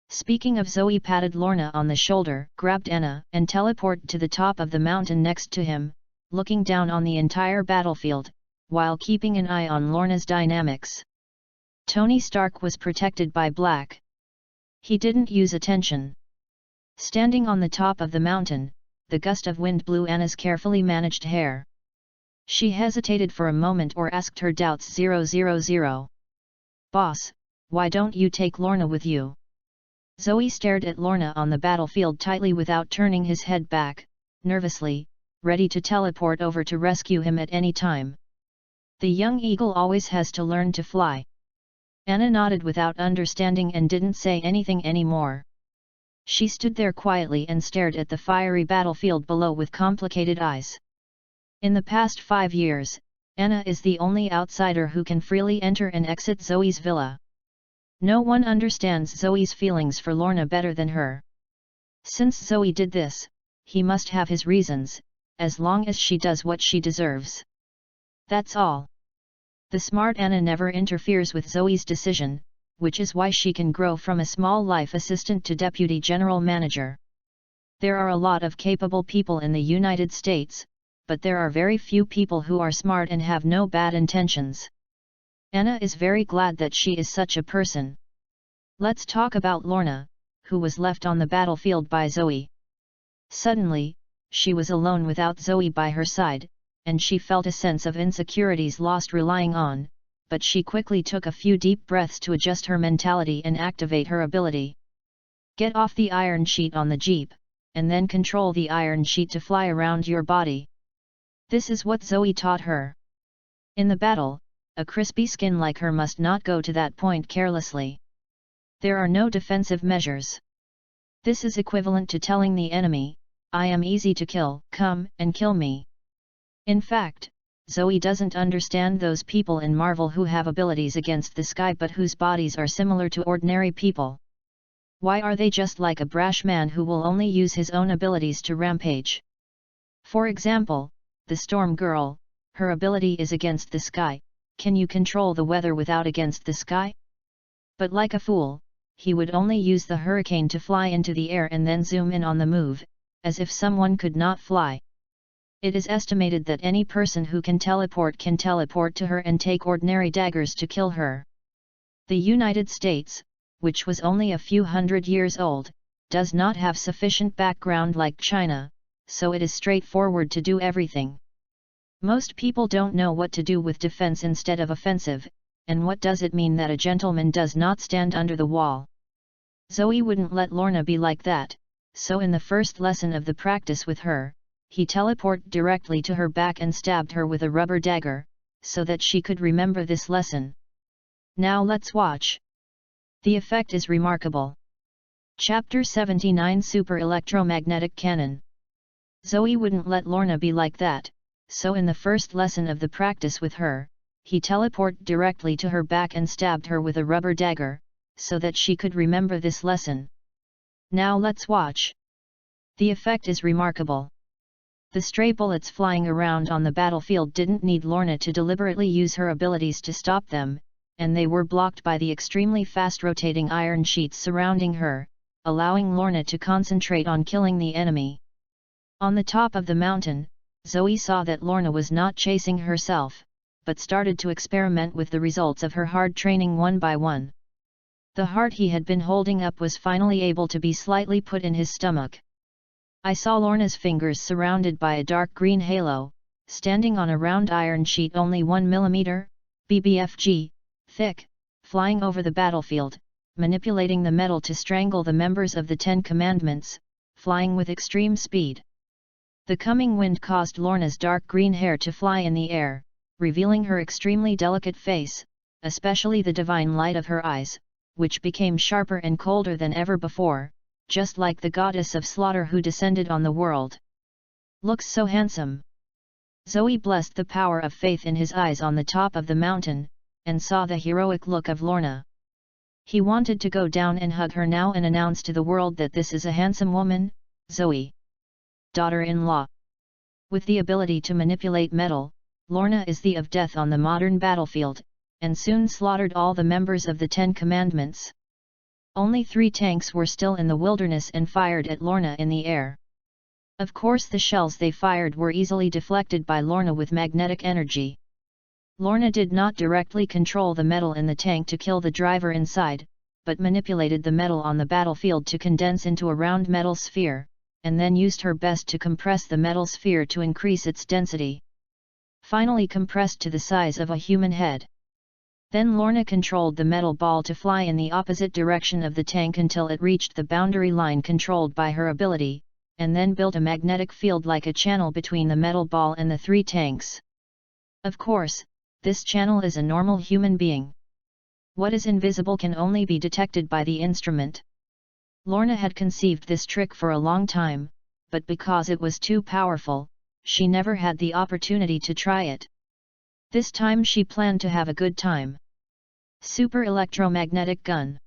Speaking of, Zoe patted Lorna on the shoulder, grabbed Anna, and teleported to the top of the mountain next to him, looking down on the entire battlefield, while keeping an eye on Lorna's dynamics. Tony Stark was protected by Black. He didn't use attention. Standing on the top of the mountain, the gust of wind blew Anna's carefully managed hair. She hesitated for a moment or asked her doubts 000. Boss, why don't you take Lorna with you? Zoe stared at Lorna on the battlefield tightly without turning his head back, nervously, ready to teleport over to rescue him at any time. The young eagle always has to learn to fly. Anna nodded without understanding and didn't say anything anymore. She stood there quietly and stared at the fiery battlefield below with complicated eyes. In the past 5 years, Anna is the only outsider who can freely enter and exit Zoe's villa. No one understands Zoe's feelings for Lorna better than her. Since Zoe did this, he must have his reasons, as long as she does what she deserves. That's all. The smart Anna never interferes with Zoe's decision, which is why she can grow from a small life assistant to deputy general manager. There are a lot of capable people in the United States, but there are very few people who are smart and have no bad intentions. Anna is very glad that she is such a person. Let's talk about Lorna, who was left on the battlefield by Zoe. Suddenly, she was alone without Zoe by her side, and she felt a sense of insecurities lost relying on, but she quickly took a few deep breaths to adjust her mentality and activate her ability. Get off the iron sheet on the jeep, and then control the iron sheet to fly around your body. This is what Zoe taught her. In the battle, a crispy skin like her must not go to that point carelessly. There are no defensive measures. This is equivalent to telling the enemy, I am easy to kill, come and kill me. In fact, Zoe doesn't understand those people in Marvel who have abilities against the sky but whose bodies are similar to ordinary people. Why are they just like a brash man who will only use his own abilities to rampage? For example, the Storm Girl, her ability is against the sky. Can you control the weather without against the sky? But like a fool, he would only use the hurricane to fly into the air and then zoom in on the move, as if someone could not fly. It is estimated that any person who can teleport to her and take ordinary daggers to kill her. The United States, which was only a few hundred years old, does not have sufficient background like China, so it is straightforward to do everything. Most people don't know what to do with defense instead of offensive, and what does it mean that a gentleman does not stand under the wall? Zoe wouldn't let Lorna be like that, so in the first lesson of the practice with her, he teleported directly to her back and stabbed her with a rubber dagger, so that she could remember this lesson. Now let's watch. The effect is remarkable. Chapter 79 Super Electromagnetic Cannon. Zoe wouldn't let Lorna be like that, so in the first lesson of the practice with her, he teleported directly to her back and stabbed her with a rubber dagger, so that she could remember this lesson. Now let's watch. The effect is remarkable. The stray bullets flying around on the battlefield didn't need Lorna to deliberately use her abilities to stop them, and they were blocked by the extremely fast-rotating iron sheets surrounding her, allowing Lorna to concentrate on killing the enemy. On the top of the mountain, Zoe saw that Lorna was not chasing herself, but started to experiment with the results of her hard training one by one. The heart he had been holding up was finally able to be slightly put in his stomach. I saw Lorna's fingers surrounded by a dark green halo, standing on a round iron sheet only 1 mm, BBFG, thick, flying over the battlefield, manipulating the metal to strangle the members of the 10 Commandments, flying with extreme speed. The coming wind caused Lorna's dark green hair to fly in the air, revealing her extremely delicate face, especially the divine light of her eyes, which became sharper and colder than ever before, just like the goddess of slaughter who descended on the world. "Looks so handsome." Zoe blessed the power of faith in his eyes on the top of the mountain, and saw the heroic look of Lorna. He wanted to go down and hug her now and announce to the world that this is a handsome woman, Zoe. Daughter-in-law. With the ability to manipulate metal, Lorna is the of death on the modern battlefield, and soon slaughtered all the members of the 10 Commandments. Only 3 tanks were still in the wilderness and fired at Lorna in the air. Of course the shells they fired were easily deflected by Lorna with magnetic energy. Lorna did not directly control the metal in the tank to kill the driver inside, but manipulated the metal on the battlefield to condense into a round metal sphere, and then used her best to compress the metal sphere to increase its density. Finally compressed to the size of a human head. Then Lorna controlled the metal ball to fly in the opposite direction of the tank until it reached the boundary line controlled by her ability, and then built a magnetic field like a channel between the metal ball and the 3 tanks. Of course, this channel is a normal human being. What is invisible can only be detected by the instrument. Lorna had conceived this trick for a long time, but because it was too powerful, she never had the opportunity to try it. This time she planned to have a good time. Super electromagnetic gun.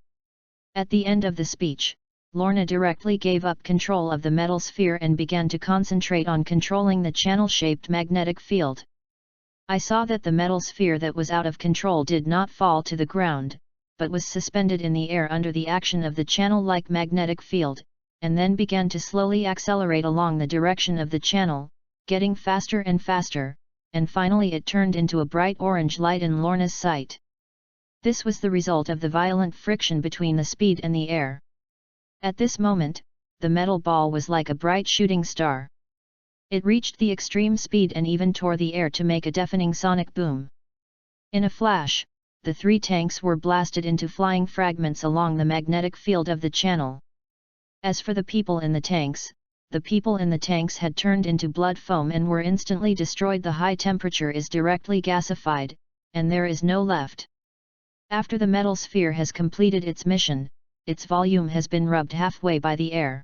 At the end of the speech, Lorna directly gave up control of the metal sphere and began to concentrate on controlling the channel-shaped magnetic field. I saw that the metal sphere that was out of control did not fall to the ground, but was suspended in the air under the action of the channel-like magnetic field, and then began to slowly accelerate along the direction of the channel, getting faster and faster, and finally it turned into a bright orange light in Lorna's sight. This was the result of the violent friction between the speed and the air. At this moment, the metal ball was like a bright shooting star. It reached the extreme speed and even tore the air to make a deafening sonic boom. In a flash, the 3 tanks were blasted into flying fragments along the magnetic field of the channel. As for the people in the tanks had turned into blood foam and were instantly destroyed. The high temperature is directly gasified, and there is no left. After the metal sphere has completed its mission, its volume has been rubbed halfway by the air.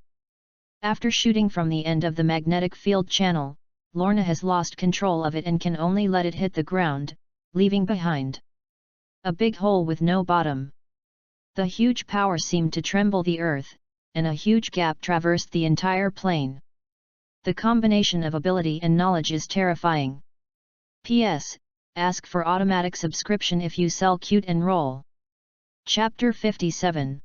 After shooting from the end of the magnetic field channel, Lorna has lost control of it and can only let it hit the ground, leaving behind a big hole with no bottom. The huge power seemed to tremble the earth, and a huge gap traversed the entire plane. The combination of ability and knowledge is terrifying. P.S. Ask for automatic subscription if you sell cute and roll. Chapter 57.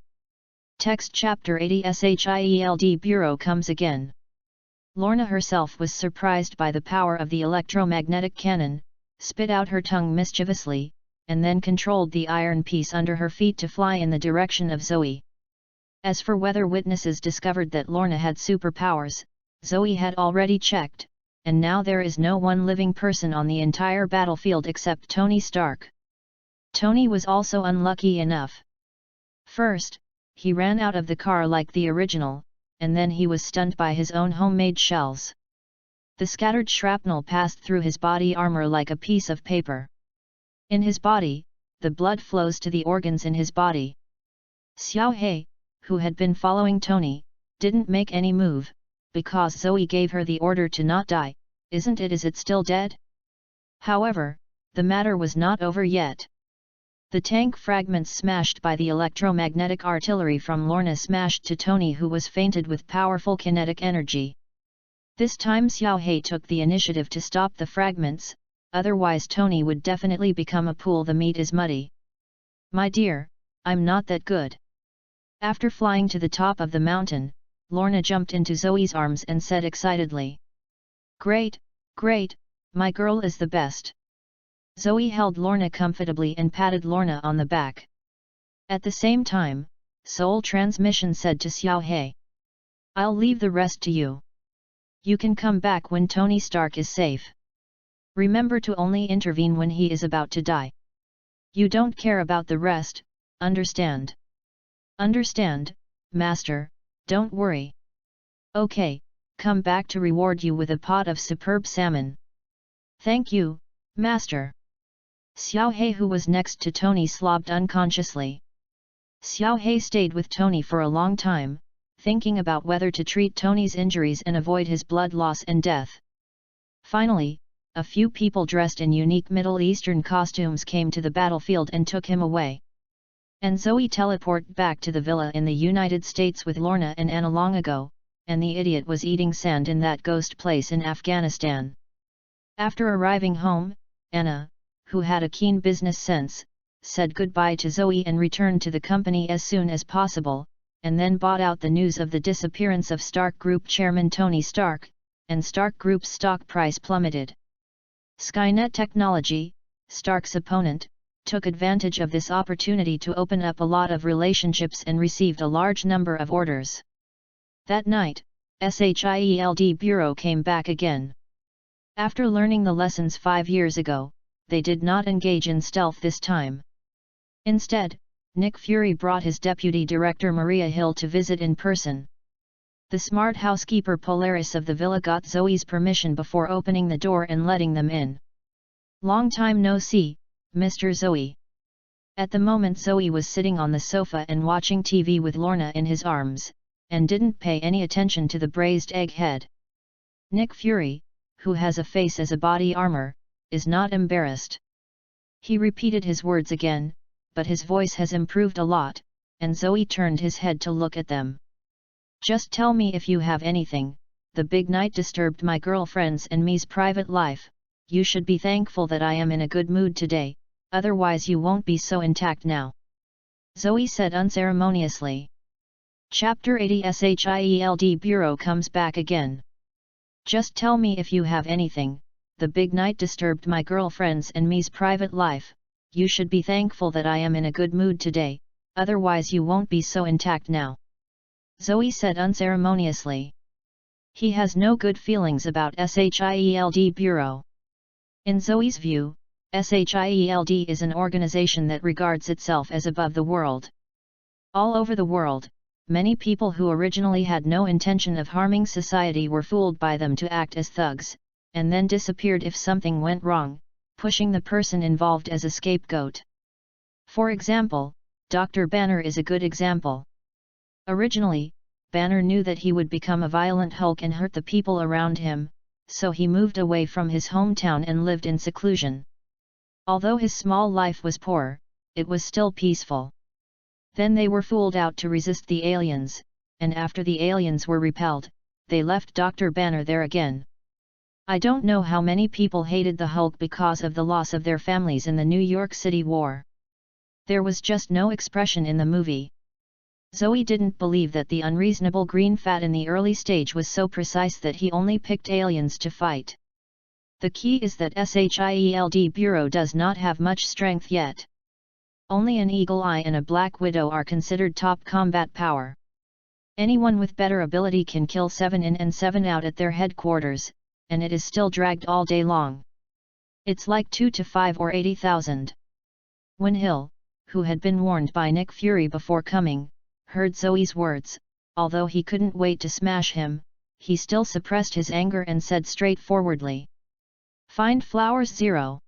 Text Chapter 80 SHIELD Bureau comes again. Lorna herself was surprised by the power of the electromagnetic cannon, spit out her tongue mischievously, and then controlled the iron piece under her feet to fly in the direction of Zoe. As for whether witnesses discovered that Lorna had superpowers, Zoe had already checked, and now there is no one living person on the entire battlefield except Tony Stark. Tony was also unlucky enough. First, he ran out of the car like the original, and then he was stunned by his own homemade shells. The scattered shrapnel passed through his body armor like a piece of paper. In his body, the blood flows to the organs in his body. Xiao He, who had been following Tony, didn't make any move, because Zoe gave her the order to not die. Isn't it? Is it still dead? However, the matter was not over yet. The tank fragments smashed by the electromagnetic artillery from Lorna smashed to Tony, who was fainted with powerful kinetic energy. This time Xiao He took the initiative to stop the fragments, otherwise Tony would definitely become a pool. The meat is muddy. My dear, I'm not that good. After flying to the top of the mountain, Lorna jumped into Zoe's arms and said excitedly, "Great, great, my girl is the best." Zoe held Lorna comfortably and patted Lorna on the back. At the same time, Soul Transmission said to Xiao He, "I'll leave the rest to you. You can come back when Tony Stark is safe. Remember to only intervene when he is about to die. You don't care about the rest, understand?" Understand, master, don't worry. Okay, come back to reward you with a pot of superb salmon. Thank you, master. Xiao He, who was next to Tony, slobbed unconsciously. Xiao He stayed with Tony for a long time, thinking about whether to treat Tony's injuries and avoid his blood loss and death. Finally, a few people dressed in unique Middle Eastern costumes came to the battlefield and took him away. And Zoe teleported back to the villa in the United States with Lorna and Anna long ago, and the idiot was eating sand in that ghost place in Afghanistan. After arriving home, Anna, who had a keen business sense, said goodbye to Zoe and returned to the company as soon as possible, and then bought out the news of the disappearance of Stark Group chairman Tony Stark, and Stark Group's stock price plummeted. Skynet Technology, Stark's opponent, took advantage of this opportunity to open up a lot of relationships and received a large number of orders. That night, SHIELD Bureau came back again. After learning the lessons 5 years ago, they did not engage in stealth this time. Instead, Nick Fury brought his deputy director Maria Hill to visit in person. The smart housekeeper Polaris of the villa got Zoe's permission before opening the door and letting them in. Long time no see, Mr. Zoe. At the moment Zoe was sitting on the sofa and watching TV with Lorna in his arms, and didn't pay any attention to the braised egg head. Nick Fury, who has a face as a body armor, is not embarrassed. He repeated his words again, but his voice has improved a lot, and Zoe turned his head to look at them. Just tell me if you have anything. The big night disturbed my girlfriend's and me's private life. You should be thankful that I am in a good mood today, otherwise you won't be so intact now. Zoe said unceremoniously. Chapter 80 SHIELD Bureau comes back again. Just tell me if you have anything. The big night disturbed my girlfriend's and me's private life. You should be thankful that I am in a good mood today, otherwise you won't be so intact now. Zoe said unceremoniously. He has no good feelings about SHIELD Bureau. In Zoe's view, SHIELD is an organization that regards itself as above the world. All over the world, many people who originally had no intention of harming society were fooled by them to act as thugs, and then disappeared if something went wrong, pushing the person involved as a scapegoat. For example, Dr. Banner is a good example. Originally, Banner knew that he would become a violent Hulk and hurt the people around him, so he moved away from his hometown and lived in seclusion. Although his small life was poor, it was still peaceful. Then they were fooled out to resist the aliens, and after the aliens were repelled, they left Dr. Banner there again. I don't know how many people hated the Hulk because of the loss of their families in the New York City War. There was just no expression in the movie. Zoe didn't believe that the unreasonable green fat in the early stage was so precise that he only picked aliens to fight. The key is that SHIELD Bureau does not have much strength yet. Only an Eagle Eye and a Black Widow are considered top combat power. Anyone with better ability can kill 7 in and 7 out at their headquarters, and it is still dragged all day long. It's like 2 to 5 or 80,000. When Hill, who had been warned by Nick Fury before coming, heard Zoe's words, although he couldn't wait to smash him, he still suppressed his anger and said straightforwardly. Find Flowers 0.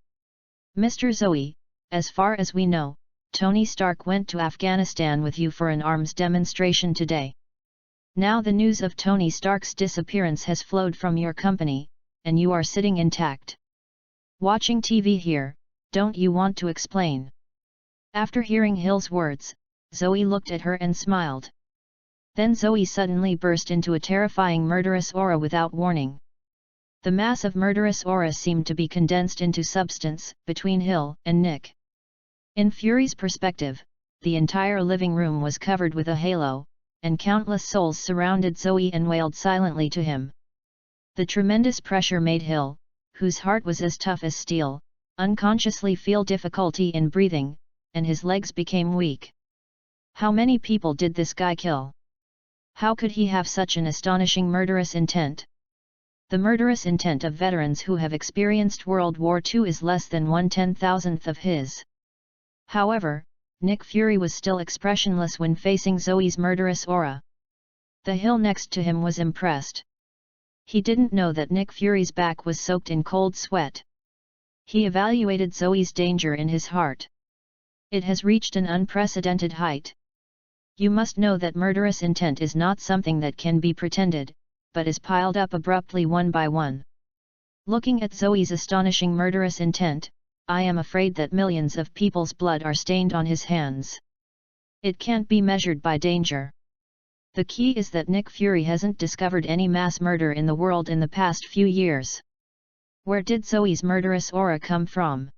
Mr. Zoe, as far as we know, Tony Stark went to Afghanistan with you for an arms demonstration today. Now the news of Tony Stark's disappearance has flowed from your company, and you are sitting intact. Watching TV here, don't you want to explain? After hearing Hill's words, Zoe looked at her and smiled. Then Zoe suddenly burst into a terrifying murderous aura without warning. The mass of murderous aura seemed to be condensed into substance between Hill and Nick. In Fury's perspective, the entire living room was covered with a halo, and countless souls surrounded Zoe and wailed silently to him. The tremendous pressure made Hill, whose heart was as tough as steel, unconsciously feel difficulty in breathing, and his legs became weak. How many people did this guy kill? How could he have such an astonishing murderous intent? The murderous intent of veterans who have experienced World War II is less than 1/10,000th of his. However, Nick Fury was still expressionless when facing Zoe's murderous aura. The hill next to him was impressed. He didn't know that Nick Fury's back was soaked in cold sweat. He evaluated Zoe's danger in his heart. It has reached an unprecedented height. You must know that murderous intent is not something that can be pretended, but is piled up abruptly one by one. Looking at Zoe's astonishing murderous intent, I am afraid that millions of people's blood are stained on his hands. It can't be measured by danger. The key is that Nick Fury hasn't discovered any mass murder in the world in the past few years. Where did Zoe's murderous aura come from?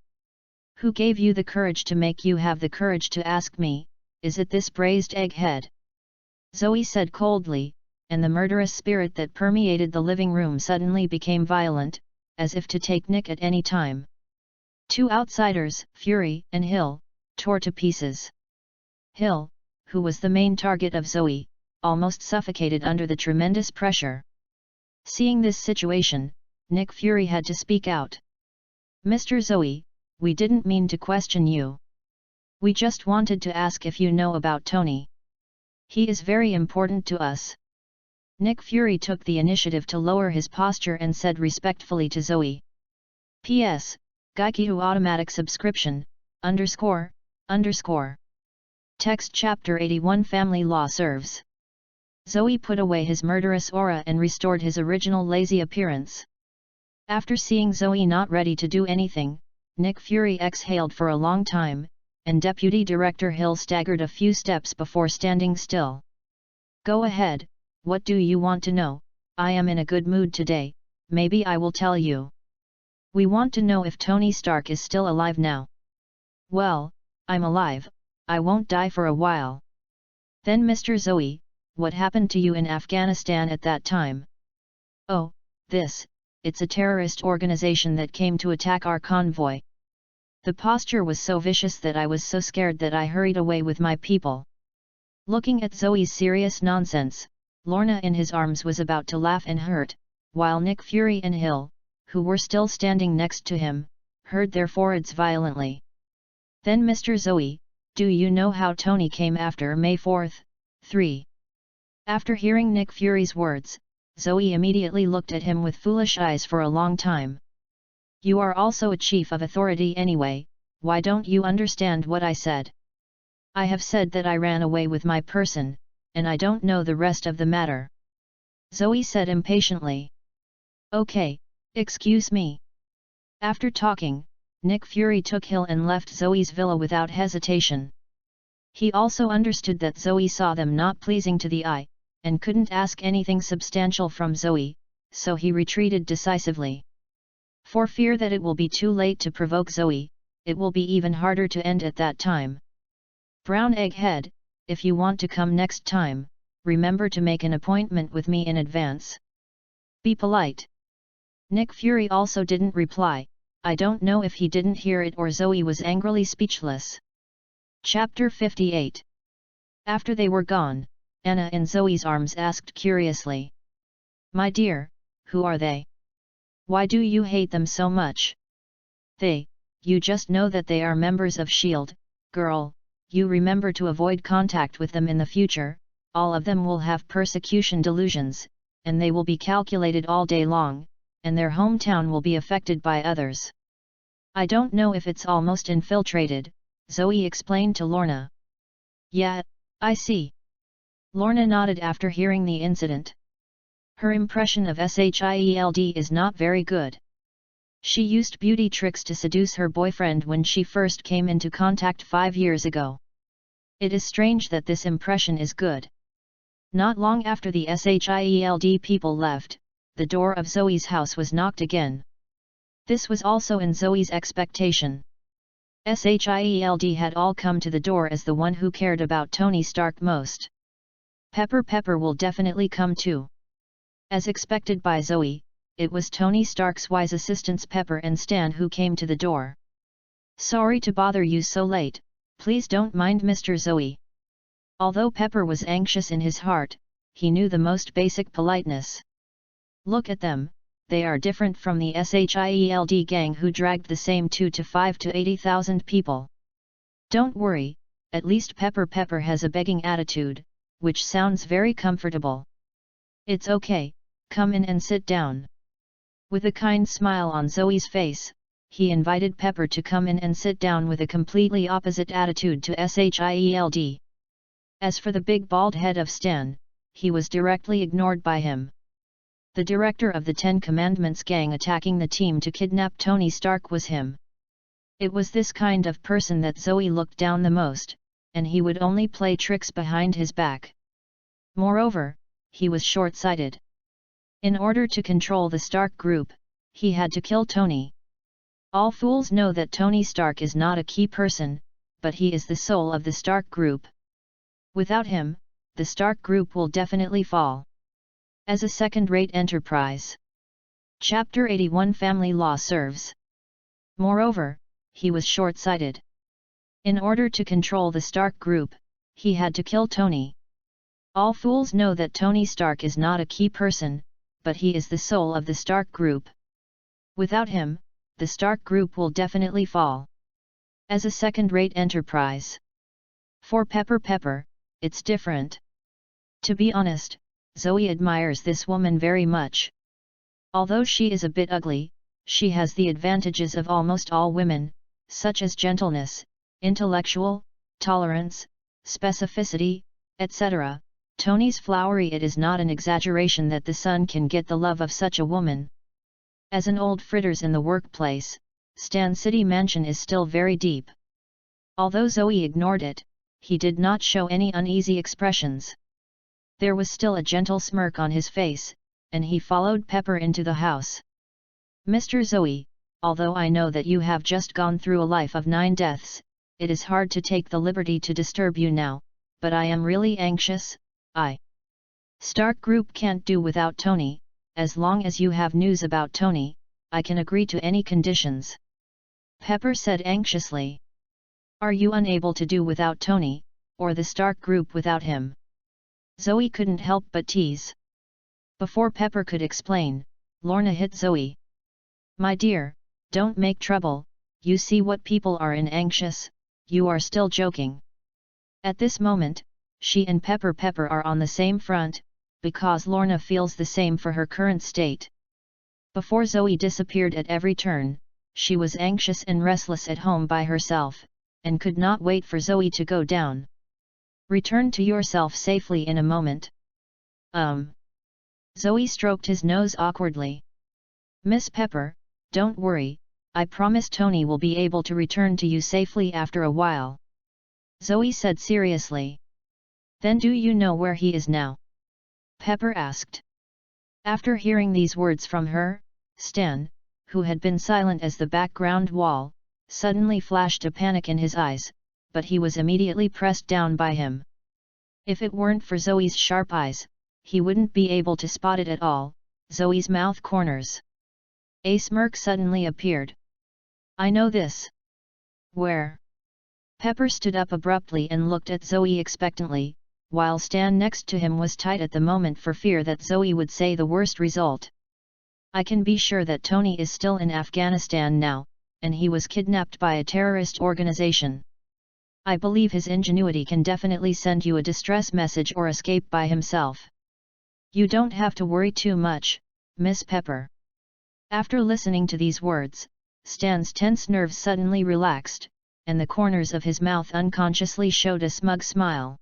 Who gave you the courage to make you have the courage to ask me, is it this braised egghead? Zoe said coldly, and the murderous spirit that permeated the living room suddenly became violent, as if to take Nick at any time. Two outsiders, Fury and Hill, tore to pieces. Hill, who was the main target of Zoe, almost suffocated under the tremendous pressure. Seeing this situation, Nick Fury had to speak out. Mr. Zoe, we didn't mean to question you. We just wanted to ask if you know about Tony. He is very important to us. Nick Fury took the initiative to lower his posture and said respectfully to Zoe. P.S. Gaikiu automatic subscription, __. Text Chapter 81 Family Law serves. Zoe put away his murderous aura and restored his original lazy appearance. After seeing Zoe not ready to do anything, Nick Fury exhaled for a long time, and Deputy Director Hill staggered a few steps before standing still. Go ahead, what do you want to know? I am in a good mood today, maybe I will tell you. We want to know if Tony Stark is still alive now. Well, I'm alive, I won't die for a while. Then Mr. Zoe, what happened to you in Afghanistan at that time? Oh, it's a terrorist organization that came to attack our convoy. The posture was so vicious that I was so scared that I hurried away with my people. Looking at Zoe's serious nonsense, Lorna in his arms was about to laugh and hurt, while Nick Fury and Hill, who were still standing next to him, hurt their foreheads violently. Then Mr. Zoe, do you know how Tony came after May 4th, 3? After hearing Nick Fury's words, Zoe immediately looked at him with foolish eyes for a long time. You are also a chief of authority anyway, why don't you understand what I said? I have said that I ran away with my person, and I don't know the rest of the matter. Zoe said impatiently. Okay, excuse me. After talking, Nick Fury took Hill and left Zoe's villa without hesitation. He also understood that Zoe saw them not pleasing to the eye, and couldn't ask anything substantial from Zoe, so he retreated decisively. For fear that it will be too late to provoke Zoe, it will be even harder to end at that time. Brown egghead, if you want to come next time, remember to make an appointment with me in advance. Be polite. Nick Fury also didn't reply. I don't know if he didn't hear it or Zoe was angrily speechless. Chapter 58. After they were gone, Anna in Zoe's arms asked curiously. My dear, who are they? Why do you hate them so much? You just know that they are members of S.H.I.E.L.D., girl, you remember to avoid contact with them in the future, all of them will have persecution delusions, and they will be calculated all day long, and their hometown will be affected by others. I don't know if it's almost infiltrated, Zoe explained to Lorna. Yeah, I see. Lorna nodded after hearing the incident. Her impression of S.H.I.E.L.D. is not very good. She used beauty tricks to seduce her boyfriend when she first came into contact 5 years ago. It is strange that this impression is good. Not long after the S.H.I.E.L.D. people left, the door of Zoe's house was knocked again. This was also in Zoe's expectation. S.H.I.E.L.D. had all come to the door as the one who cared about Tony Stark most. Pepper will definitely come too. As expected by Zoe, it was Tony Stark's wise assistants Pepper and Stan who came to the door. Sorry to bother you so late, please don't mind Mr. Zoe. Although Pepper was anxious in his heart, he knew the most basic politeness. Look at them, they are different from the S.H.I.E.L.D. gang who dragged the same 2 to 5 to 80,000 people. Don't worry, At least Pepper has a begging attitude, which sounds very comfortable. It's okay, come in and sit down. With a kind smile on Zoe's face, he invited Pepper to come in and sit down with a completely opposite attitude to Shield. As for the big bald head of Stan, he was directly ignored by him. The director of the 10 Commandments gang attacking the team to kidnap Tony Stark was him. It was this kind of person that Zoe looked down the most, and he would only play tricks behind his back. Moreover, he was short-sighted. In order to control the Stark group, he had to kill Tony. All fools know that Tony Stark is not a key person, but he is the soul of the Stark group. Without him, the Stark group will definitely fall. As a second-rate enterprise. Chapter 81 Family Law serves. Moreover, he was short-sighted. In order to control the Stark group, he had to kill Tony. All fools know that Tony Stark is not a key person, but he is the soul of the Stark group. Without him, the Stark group will definitely fall. As a second-rate enterprise. For Pepper, it's different. To be honest, Zoe admires this woman very much. Although she is a bit ugly, she has the advantages of almost all women, such as gentleness, intellectual, tolerance, specificity, etc. Tony's flowery. It is not an exaggeration that the son can get the love of such a woman. As an old fritters in the workplace, Stan City Mansion is still very deep. Although Zoe ignored it, he did not show any uneasy expressions. There was still a gentle smirk on his face, and he followed Pepper into the house. Mr. Zoe, although I know that you have just gone through a life of 9 deaths, it is hard to take the liberty to disturb you now, but I am really anxious. Stark Group can't do without Tony. As long as you have news about Tony, I can agree to any conditions. Pepper said anxiously. Are you unable to do without Tony, or the Stark Group without him? Zoe couldn't help but tease. Before Pepper could explain, Lorna hit Zoe. My dear, don't make trouble, you see what people are in anxious, you are still joking. At this moment, she and Pepper are on the same front, because Lorna feels the same for her current state. Before Zoe disappeared at every turn, she was anxious and restless at home by herself, and could not wait for Zoe to go down. Return to yourself safely in a moment. Zoe stroked his nose awkwardly. Miss Pepper, don't worry, I promise Tony will be able to return to you safely after a while. Zoe said seriously. Then do you know where he is now? Pepper asked. After hearing these words from her, Stan, who had been silent as the background wall, suddenly flashed a panic in his eyes, but he was immediately pressed down by him. If it weren't for Zoe's sharp eyes, he wouldn't be able to spot it at all. Zoe's mouth corners. A smirk suddenly appeared. I know this. Where? Pepper stood up abruptly and looked at Zoe expectantly, while Stan next to him was tight at the moment for fear that Zoe would say the worst result. I can be sure that Tony is still in Afghanistan now, and he was kidnapped by a terrorist organization. I believe his ingenuity can definitely send you a distress message or escape by himself. You don't have to worry too much, Miss Pepper. After listening to these words, Stan's tense nerves suddenly relaxed, and the corners of his mouth unconsciously showed a smug smile.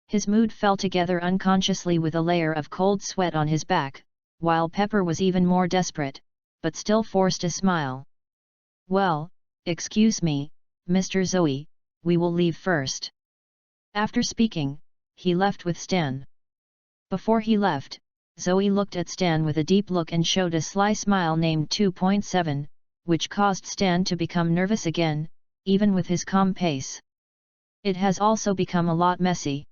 His mood fell together unconsciously with a layer of cold sweat on his back, while Pepper was even more desperate, but still forced a smile. Well, excuse me, Mr. Zoe, we will leave first. After speaking, he left with Stan. Before he left, Zoe looked at Stan with a deep look and showed a sly smile named 2.7, which caused Stan to become nervous again, even with his calm pace. It has also become a lot messy.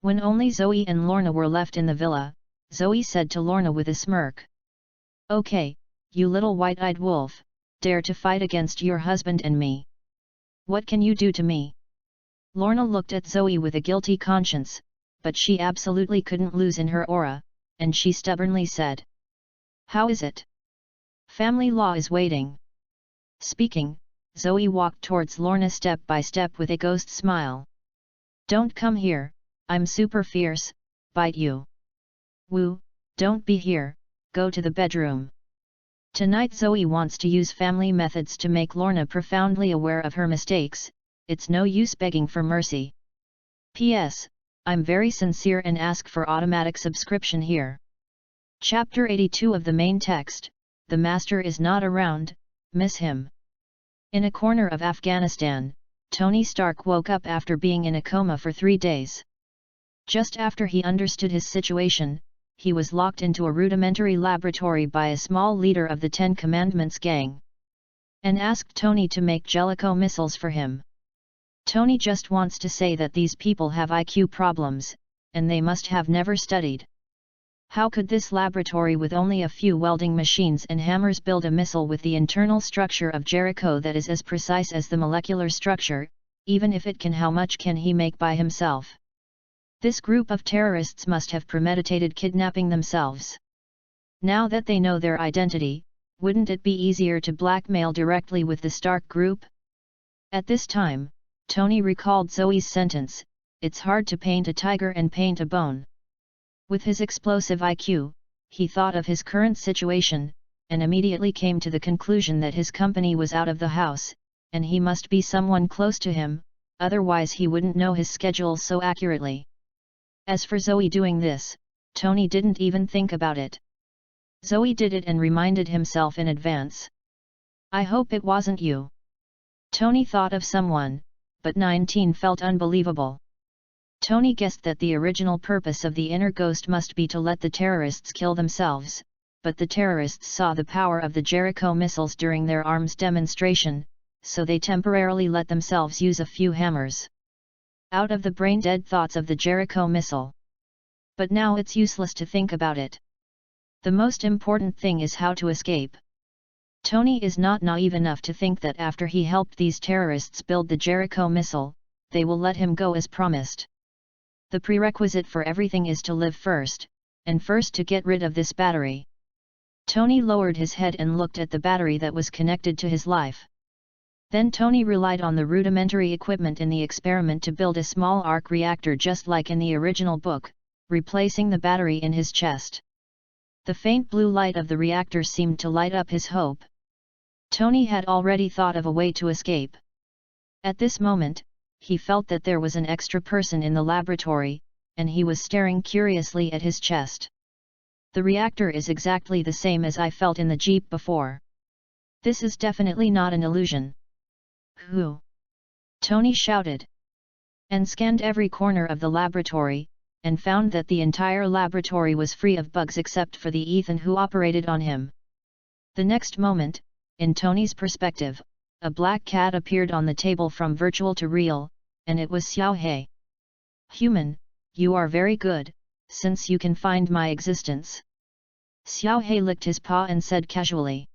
When only Zoe and Lorna were left in the villa, Zoe said to Lorna with a smirk. Okay, you little white-eyed wolf, dare to fight against your husband and me. What can you do to me? Lorna looked at Zoe with a guilty conscience, but she absolutely couldn't lose in her aura, and she stubbornly said. How is it? Family law is waiting. Speaking, Zoe walked towards Lorna step by step with a ghost smile. "Don't come here, I'm super fierce, bite you." "Woo, don't be here, go to the bedroom." Tonight Zoe wants to use family methods to make Lorna profoundly aware of her mistakes. It's no use begging for mercy. P.S. I'm very sincere and ask for automatic subscription here. Chapter 82 of the main text, The Master is not around, miss him. In a corner of Afghanistan, Tony Stark woke up after being in a coma for 3 days. Just after he understood his situation, he was locked into a rudimentary laboratory by a small leader of the Ten Commandments gang, and asked Tony to make Jellicoe missiles for him. Tony just wants to say that these people have IQ problems, and they must have never studied. How could this laboratory with only a few welding machines and hammers build a missile with the internal structure of Jericho that is as precise as the molecular structure? Even if it can, how much can he make by himself? This group of terrorists must have premeditated kidnapping themselves. Now that they know their identity, wouldn't it be easier to blackmail directly with the Stark group? At this time, Tony recalled Zoe's sentence, "It's hard to paint a tiger and paint a bone." With his explosive IQ, he thought of his current situation, and immediately came to the conclusion that his company was out of the house, and he must be someone close to him, otherwise he wouldn't know his schedule so accurately. As for Zoe doing this, Tony didn't even think about it. Zoe did it and reminded himself in advance. "I hope it wasn't you." Tony thought of someone, but 19 felt unbelievable. Tony guessed that the original purpose of the inner ghost must be to let the terrorists kill themselves, but the terrorists saw the power of the Jericho missiles during their arms demonstration, so they temporarily let themselves use a few hammers. Out of the brain-dead thoughts of the Jericho missile. But now it's useless to think about it. The most important thing is how to escape. Tony is not naive enough to think that after he helped these terrorists build the Jericho missile, they will let him go as promised. The prerequisite for everything is to live first, and first to get rid of this battery. Tony lowered his head and looked at the battery that was connected to his life. Then Tony relied on the rudimentary equipment in the experiment to build a small arc reactor just like in the original book, replacing the battery in his chest. The faint blue light of the reactor seemed to light up his hope. Tony had already thought of a way to escape. At this moment, he felt that there was an extra person in the laboratory, and he was staring curiously at his chest. "The reactor is exactly the same as I felt in the Jeep before. This is definitely not an illusion." "Who?" Tony shouted. And scanned every corner of the laboratory, and found that the entire laboratory was free of bugs except for the Ethan who operated on him. The next moment, in Tony's perspective, a black cat appeared on the table from virtual to real, and it was Xiaohei. "Human, you are very good, since you can find my existence." Xiaohei licked his paw and said casually.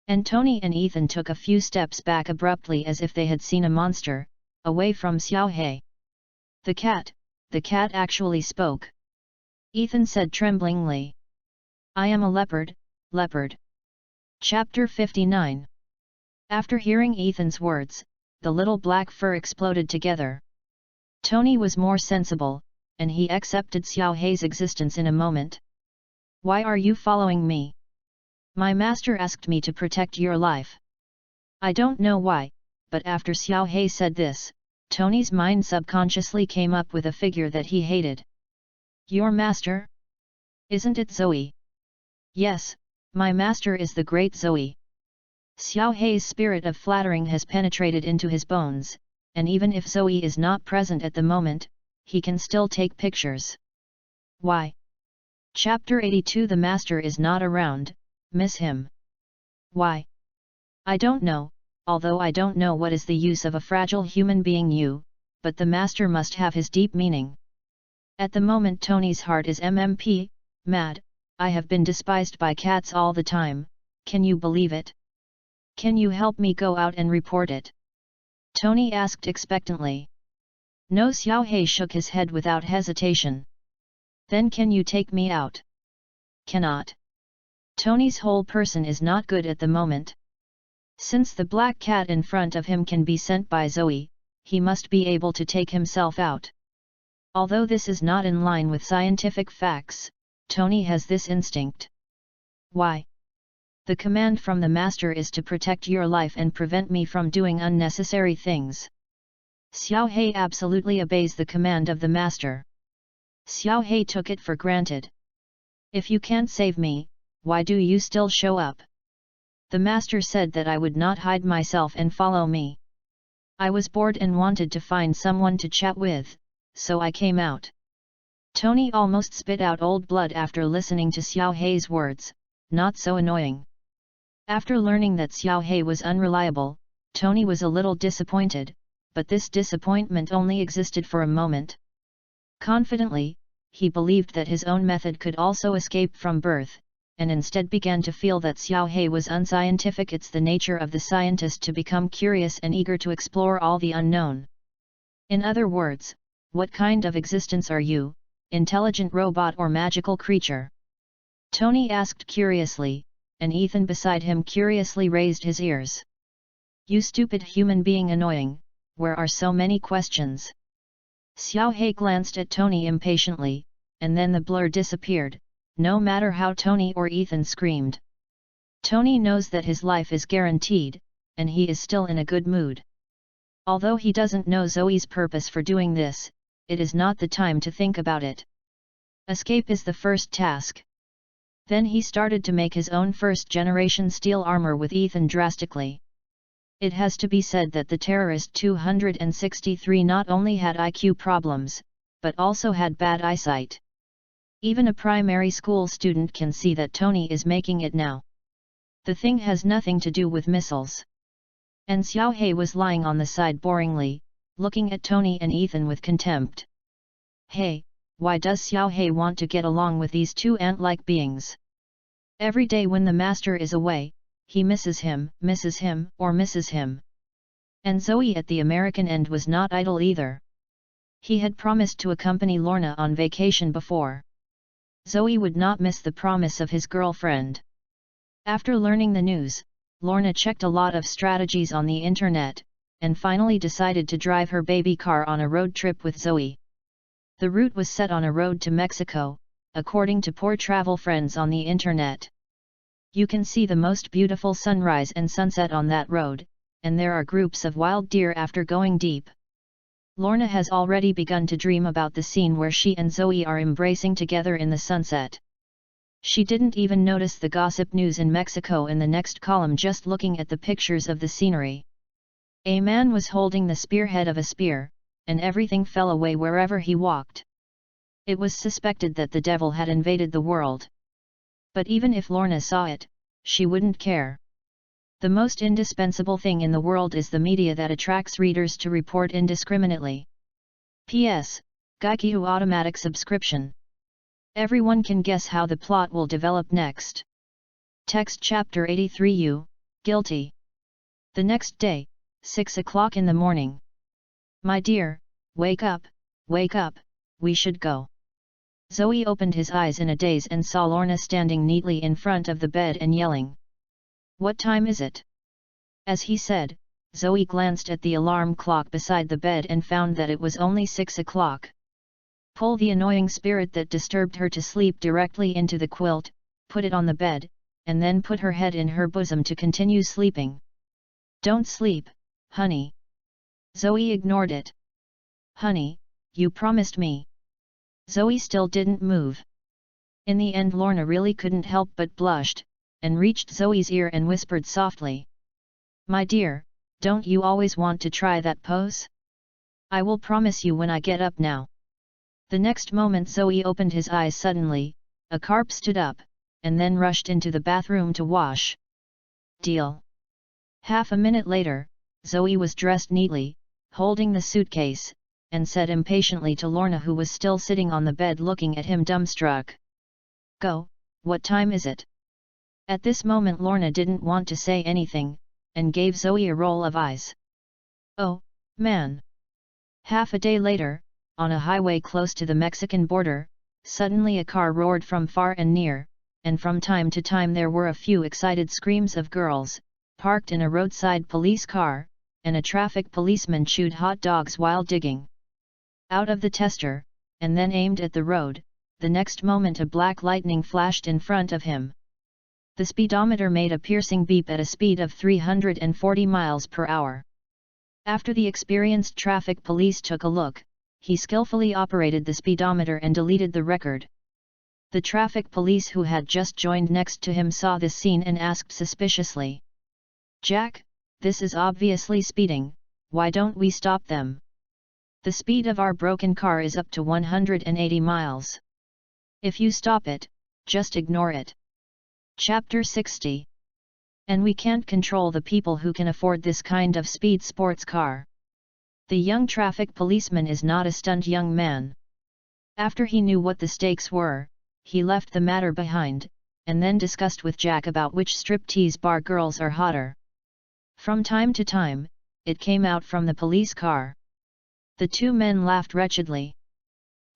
And Tony and Ethan took a few steps back abruptly as if they had seen a monster, away from Xiaohei. The cat actually spoke. Ethan said tremblingly. "I am a leopard, leopard." Chapter 59. After hearing Ethan's words, the little black fur exploded together. Tony was more sensible, and he accepted Xiaohei's existence in a moment. "Why are you following me?" "My master asked me to protect your life." "I don't know why, but after Xiaohei said this, Tony's mind subconsciously came up with a figure that he hated. "Your master? Isn't it Zoe?" "Yes, my master is the great Zoe." Xiaohei's spirit of flattering has penetrated into his bones, and even if Zoe is not present at the moment, he can still take pictures. Why? Chapter 82. The master is not around, miss him. Why? I don't know, although I don't know what is the use of a fragile human being but the master must have his deep meaning. At the moment Tony's heart is mad, I have been despised by cats all the time, can you believe it? Can you help me go out and report it? Tony asked expectantly. No, Xiaohei shook his head without hesitation. Then can you take me out? Cannot. Tony's whole person is not good at the moment. Since the black cat in front of him can be sent by Zoe, he must be able to take himself out. Although this is not in line with scientific facts, Tony has this instinct. Why? The command from the master is to protect your life and prevent me from doing unnecessary things. Xiao He absolutely obeys the command of the master. Xiao He took it for granted. If you can't save me, why do you still show up? The master said that I would not hide myself and follow me. I was bored and wanted to find someone to chat with, so I came out. Tony almost spit out old blood after listening to Xiao He's words. Not so annoying. After learning that Xiao He was unreliable, Tony was a little disappointed, but this disappointment only existed for a moment. Confidently, he believed that his own method could also escape from birth, and instead began to feel that Xiao He was unscientific. It's the nature of the scientist to become curious and eager to explore all the unknown. In other words, what kind of existence are you, intelligent robot or magical creature? Tony asked curiously, and Ethan beside him curiously raised his ears. You stupid human being, annoying, where are so many questions? Xiao He glanced at Tony impatiently, and then the blur disappeared, no matter how Tony or Ethan screamed. Tony knows that his life is guaranteed, and he is still in a good mood. Although he doesn't know Zoe's purpose for doing this, it is not the time to think about it. Escape is the first task. Then he started to make his own first-generation steel armor with Ethan drastically. It has to be said that the terrorist 263 not only had IQ problems, but also had bad eyesight. Even a primary school student can see that Tony is making it now. The thing has nothing to do with missiles. And Xiao He was lying on the side boringly, looking at Tony and Ethan with contempt. Hey, why does Xiao He want to get along with these two ant-like beings? Every day when the master is away, he misses him, or misses him. And Zoe at the American end was not idle either. He had promised to accompany Lorna on vacation before. Zoe would not miss the promise of his girlfriend. After learning the news, Lorna checked a lot of strategies on the internet, and finally decided to drive her baby car on a road trip with Zoe. The route was set on a road to Mexico, according to poor travel friends on the internet. You can see the most beautiful sunrise and sunset on that road, and there are groups of wild deer after going deep. Lorna has already begun to dream about the scene where she and Zoe are embracing together in the sunset. She didn't even notice the gossip news in Mexico in the next column, just looking at the pictures of the scenery. A man was holding the spearhead of a spear, and everything fell away wherever he walked. It was suspected that the devil had invaded the world. But even if Lorna saw it, she wouldn't care. The most indispensable thing in the world is the media that attracts readers to report indiscriminately. P.S. Gaikiu automatic subscription. Everyone can guess how the plot will develop next. Text Chapter 83 Guilty. The next day, 6 o'clock in the morning. My dear, wake up, we should go. Zoe opened his eyes in a daze and saw Lorna standing neatly in front of the bed and yelling. What time is it? As he said, Zoe glanced at the alarm clock beside the bed and found that it was only 6 o'clock. Pull the annoying spirit that disturbed her to sleep directly into the quilt, put it on the bed, and then put her head in her bosom to continue sleeping. Don't sleep, honey. Zoe ignored it. Honey, you promised me. Zoe still didn't move. In the end Lorna really couldn't help but blushed, and reached Zoe's ear and whispered softly. My dear, don't you always want to try that pose? I will promise you when I get up now. The next moment Zoe opened his eyes suddenly, a carp stood up, and then rushed into the bathroom to wash. Deal. Half a minute later, Zoe was dressed neatly, holding the suitcase, and said impatiently to Lorna, who was still sitting on the bed looking at him dumbstruck. Go, what time is it? At this moment Lorna didn't want to say anything, and gave Zoe a roll of eyes. Oh, man! Half a day later, on a highway close to the Mexican border, suddenly a car roared from far and near, and from time to time there were a few excited screams of girls, parked in a roadside police car, and a traffic policeman chewed hot dogs while digging out of the tester, and then aimed at the road. The next moment a black lightning flashed in front of him. The speedometer made a piercing beep at a speed of 340 miles per hour. After the experienced traffic police took a look, he skillfully operated the speedometer and deleted the record. The traffic police who had just joined next to him saw this scene and asked suspiciously, "Jack, this is obviously speeding, why don't we stop them? The speed of our broken car is up to 180 miles. If you stop it, just ignore it." Chapter 60. And we can't control the people who can afford this kind of speed sports car. The young traffic policeman is not a stunned young man. After he knew what the stakes were, he left the matter behind, and then discussed with Jack about which striptease bar girls are hotter. From time to time, it came out from the police car. The two men laughed wretchedly.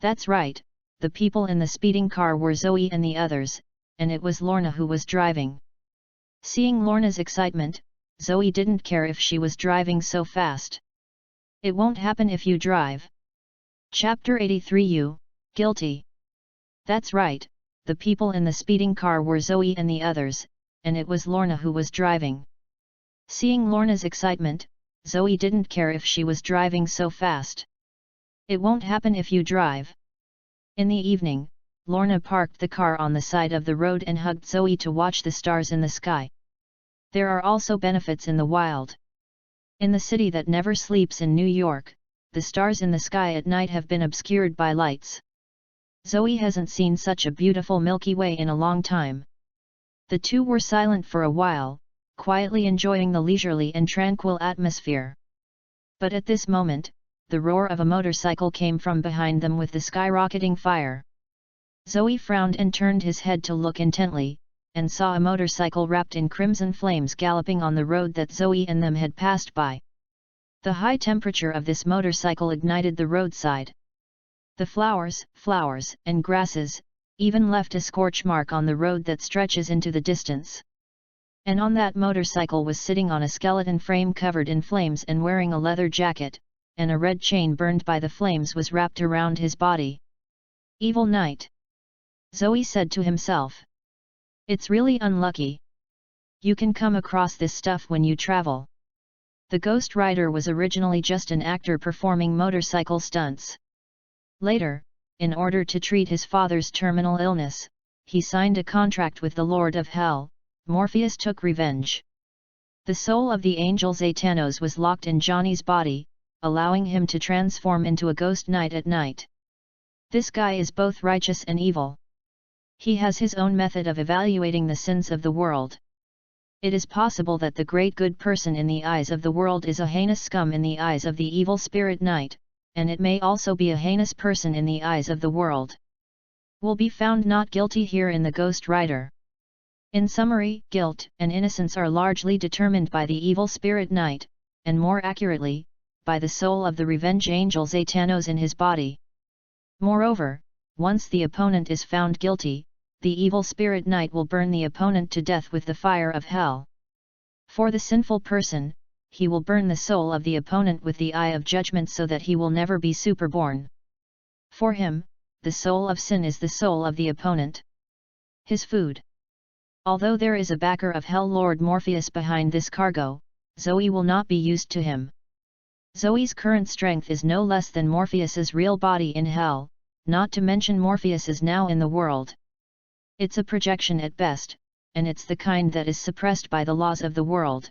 That's right, the people in the speeding car were Zoe and the others, and it was Lorna who was driving. Seeing Lorna's excitement, Zoe didn't care if she was driving so fast. It won't happen if you drive. Chapter 83. You, guilty. That's right, the people in the speeding car were Zoe and the others, and it was Lorna who was driving. Seeing Lorna's excitement, Zoe didn't care if she was driving so fast. It won't happen if you drive. In the evening, Lorna parked the car on the side of the road and hugged Zoe to watch the stars in the sky. There are also benefits in the wild. In the city that never sleeps in New York, the stars in the sky at night have been obscured by lights. Zoe hasn't seen such a beautiful Milky Way in a long time. The two were silent for a while, quietly enjoying the leisurely and tranquil atmosphere. But at this moment, the roar of a motorcycle came from behind them with the skyrocketing fire. Zoe frowned and turned his head to look intently, and saw a motorcycle wrapped in crimson flames galloping on the road that Zoe and them had passed by. The high temperature of this motorcycle ignited the roadside. The flowers, and grasses, even left a scorch mark on the road that stretches into the distance. And on that motorcycle was sitting on a skeleton frame covered in flames and wearing a leather jacket, and a red chain burned by the flames was wrapped around his body. Evil night. Zoe said to himself. It's really unlucky. You can come across this stuff when you travel. The Ghost Rider was originally just an actor performing motorcycle stunts. Later, in order to treat his father's terminal illness, he signed a contract with the Lord of Hell. Morpheus took revenge. The soul of the angel Zatanos was locked in Johnny's body, allowing him to transform into a ghost night at night. This guy is both righteous and evil. He has his own method of evaluating the sins of the world. It is possible that the great good person in the eyes of the world is a heinous scum in the eyes of the evil spirit knight, and it may also be a heinous person in the eyes of the world. Will be found not guilty here in the Ghost Rider. In summary, guilt and innocence are largely determined by the evil spirit knight, and more accurately, by the soul of the revenge angel Zatanos in his body. Moreover, once the opponent is found guilty, the evil spirit knight will burn the opponent to death with the fire of hell. For the sinful person, he will burn the soul of the opponent with the eye of judgment so that he will never be superborn. For him, the soul of sin is the soul of the opponent. His food. Although there is a backer of Hell Lord Morpheus behind this cargo, Zoe will not be used to him. Zoe's current strength is no less than Morpheus's real body in hell, not to mention Morpheus's now in the world. It's a projection at best, and it's the kind that is suppressed by the laws of the world.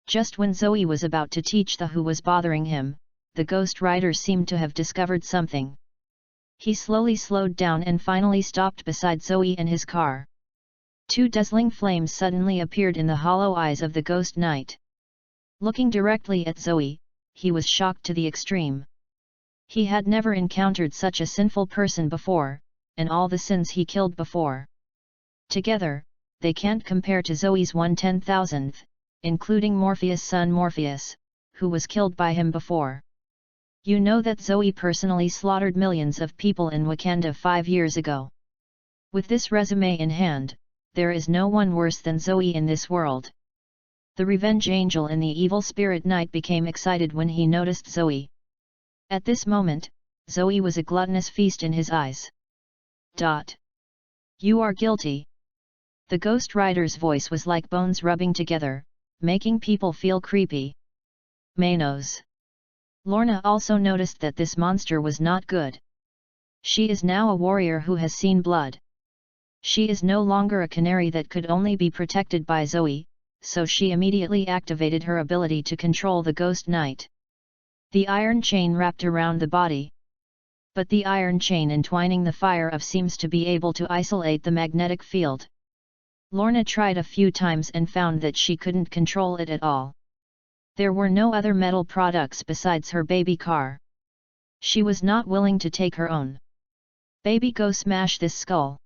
Just when Zoe was about to teach the who was bothering him, the Ghost Rider seemed to have discovered something. He slowly slowed down and finally stopped beside Zoe and his car. Two dazzling flames suddenly appeared in the hollow eyes of the Ghost Knight. Looking directly at Zoe, he was shocked to the extreme. He had never encountered such a sinful person before, and all the sins he killed before. Together, they can't compare to Zoe's 1/10,000th, including Morpheus' son Morpheus, who was killed by him before. You know that Zoe personally slaughtered millions of people in Wakanda 5 years ago. With this resume in hand, there is no one worse than Zoe in this world. The revenge angel in the evil spirit knight became excited when he noticed Zoe. At this moment, Zoe was a gluttonous feast in his eyes. You are guilty. The Ghost Rider's voice was like bones rubbing together, making people feel creepy. Manos. Lorna also noticed that this monster was not good. She is now a warrior who has seen blood. She is no longer a canary that could only be protected by Zoe, so she immediately activated her ability to control the Ghost Knight. The iron chain wrapped around the body. But the iron chain entwining the fire of seems to be able to isolate the magnetic field. Lorna tried a few times and found that she couldn't control it at all. There were no other metal products besides her baby car. She was not willing to take her own. Baby, go smash this skull.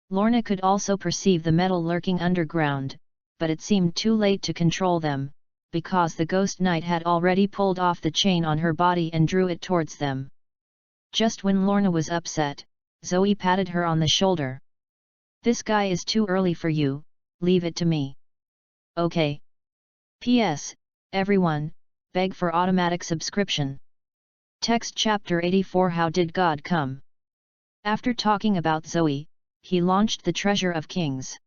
Lorna could also perceive the metal lurking underground, but it seemed too late to control them, because the Ghost Knight had already pulled off the chain on her body and drew it towards them. Just when Lorna was upset, Zoe patted her on the shoulder. This guy is too early for you, leave it to me. Okay. P.S. Everyone, beg for automatic subscription. Text Chapter 84 How did God come? After talking about Zoe, he launched the Treasure of Kings.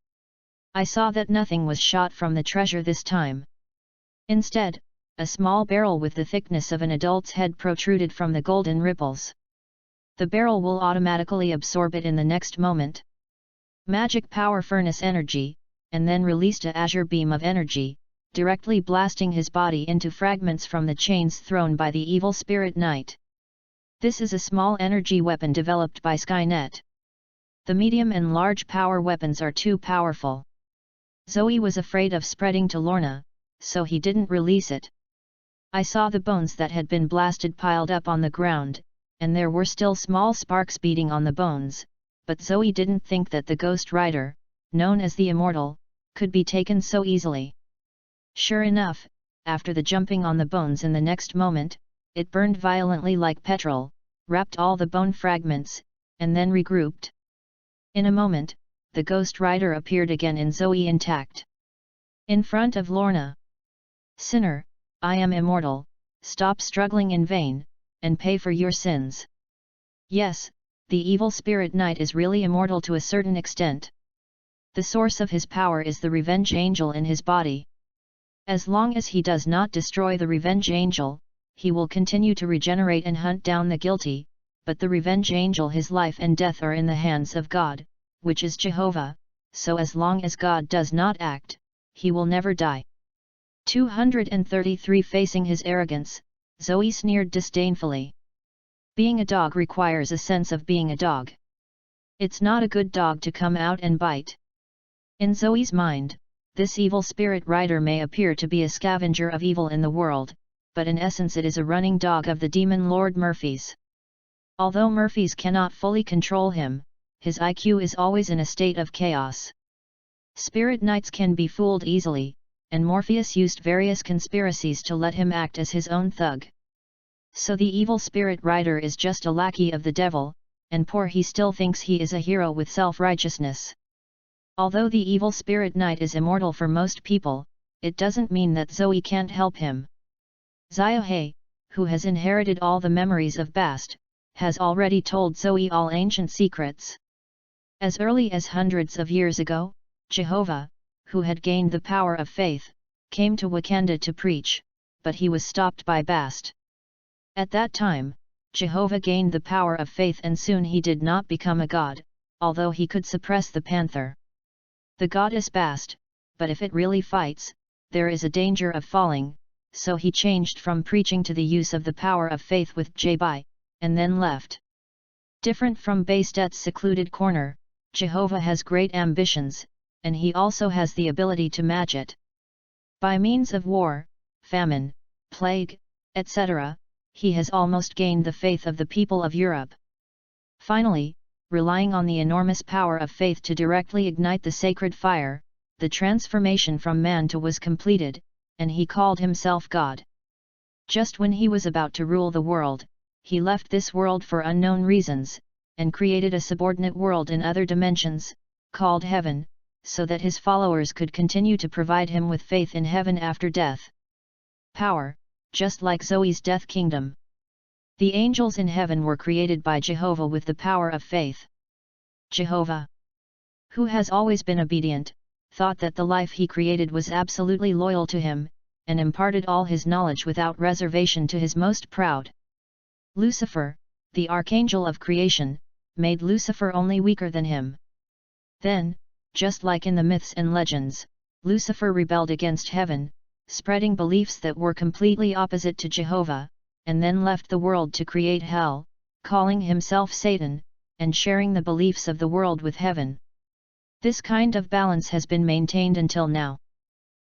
I saw that nothing was shot from the treasure this time. Instead, a small barrel with the thickness of an adult's head protruded from the golden ripples. The barrel will automatically absorb it in the next moment. Magic power furnace energy, and then released a azure beam of energy, directly blasting his body into fragments from the chains thrown by the evil spirit knight. This is a small energy weapon developed by Skynet. The medium and large power weapons are too powerful. Zoe was afraid of spreading to Lorna, so he didn't release it. I saw the bones that had been blasted piled up on the ground, and there were still small sparks beating on the bones, but Zoe didn't think that the Ghost Rider, known as the Immortal, could be taken so easily. Sure enough, after the jumping on the bones in the next moment, it burned violently like petrol, wrapped all the bone fragments, and then regrouped. In a moment, the Ghost Rider appeared again in Zoe intact. In front of Lorna. Sinner, I am immortal, stop struggling in vain, and pay for your sins. Yes, the evil spirit knight is really immortal to a certain extent. The source of his power is the revenge angel in his body. As long as he does not destroy the revenge angel, he will continue to regenerate and hunt down the guilty, but the revenge angel, his life and death are in the hands of God, which is Jehovah, so as long as God does not act, he will never die. 233 Facing his arrogance, Zoe sneered disdainfully. Being a dog requires a sense of being a dog. It's not a good dog to come out and bite. In Zoe's mind, this evil spirit rider may appear to be a scavenger of evil in the world, but in essence it is a running dog of the demon Lord Murphy's. Although Murphy's cannot fully control him, his IQ is always in a state of chaos. Spirit knights can be fooled easily, and Morpheus used various conspiracies to let him act as his own thug. So the evil spirit rider is just a lackey of the devil, and poor he still thinks he is a hero with self-righteousness. Although the evil spirit knight is immortal for most people, it doesn't mean that Zoe can't help him. Ziohe, who has inherited all the memories of Bast, has already told Zoe all ancient secrets. As early as hundreds of years ago, Jehovah, who had gained the power of faith, came to Wakanda to preach, but he was stopped by Bast. At that time, Jehovah gained the power of faith and soon he did not become a god, although he could suppress the panther. The god is Bast, but if it really fights, there is a danger of falling, so he changed from preaching to the use of the power of faith with Jabai, and then left. Different from Bastet's secluded corner, Jehovah has great ambitions, and he also has the ability to match it. By means of war, famine, plague, etc., he has almost gained the faith of the people of Europe. Finally, relying on the enormous power of faith to directly ignite the sacred fire, the transformation from man to was completed, and he called himself God. Just when he was about to rule the world, he left this world for unknown reasons, and created a subordinate world in other dimensions, called heaven, so that his followers could continue to provide him with faith in heaven after death. Power, just like Zoe's death kingdom. The angels in heaven were created by Jehovah with the power of faith. Jehovah, who has always been obedient, thought that the life he created was absolutely loyal to him, and imparted all his knowledge without reservation to his most proud. Lucifer, the archangel of creation, made Lucifer only weaker than him. Then, just like in the myths and legends, Lucifer rebelled against heaven, spreading beliefs that were completely opposite to Jehovah, and then left the world to create hell, calling himself Satan, and sharing the beliefs of the world with heaven. This kind of balance has been maintained until now.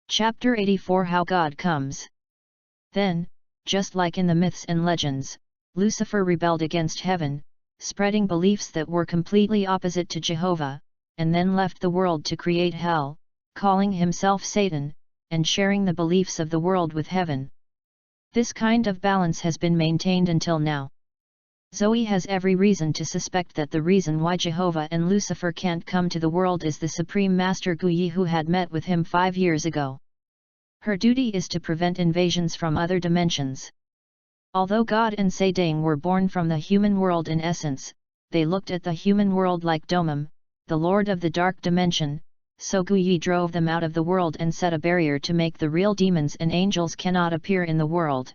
Chapter 84 How God Comes. Then, just like in the myths and legends, Lucifer rebelled against heaven, spreading beliefs that were completely opposite to Jehovah, and then left the world to create hell, calling himself Satan, and sharing the beliefs of the world with heaven. This kind of balance has been maintained until now. Zoe has every reason to suspect that the reason why Jehovah and Lucifer can't come to the world is the Supreme Master Guyi who had met with him 5 years ago. Her duty is to prevent invasions from other dimensions. Although God and Sadang were born from the human world in essence, they looked at the human world like Domum, the Lord of the Dark Dimension, so Guyi drove them out of the world and set a barrier to make the real demons and angels cannot appear in the world.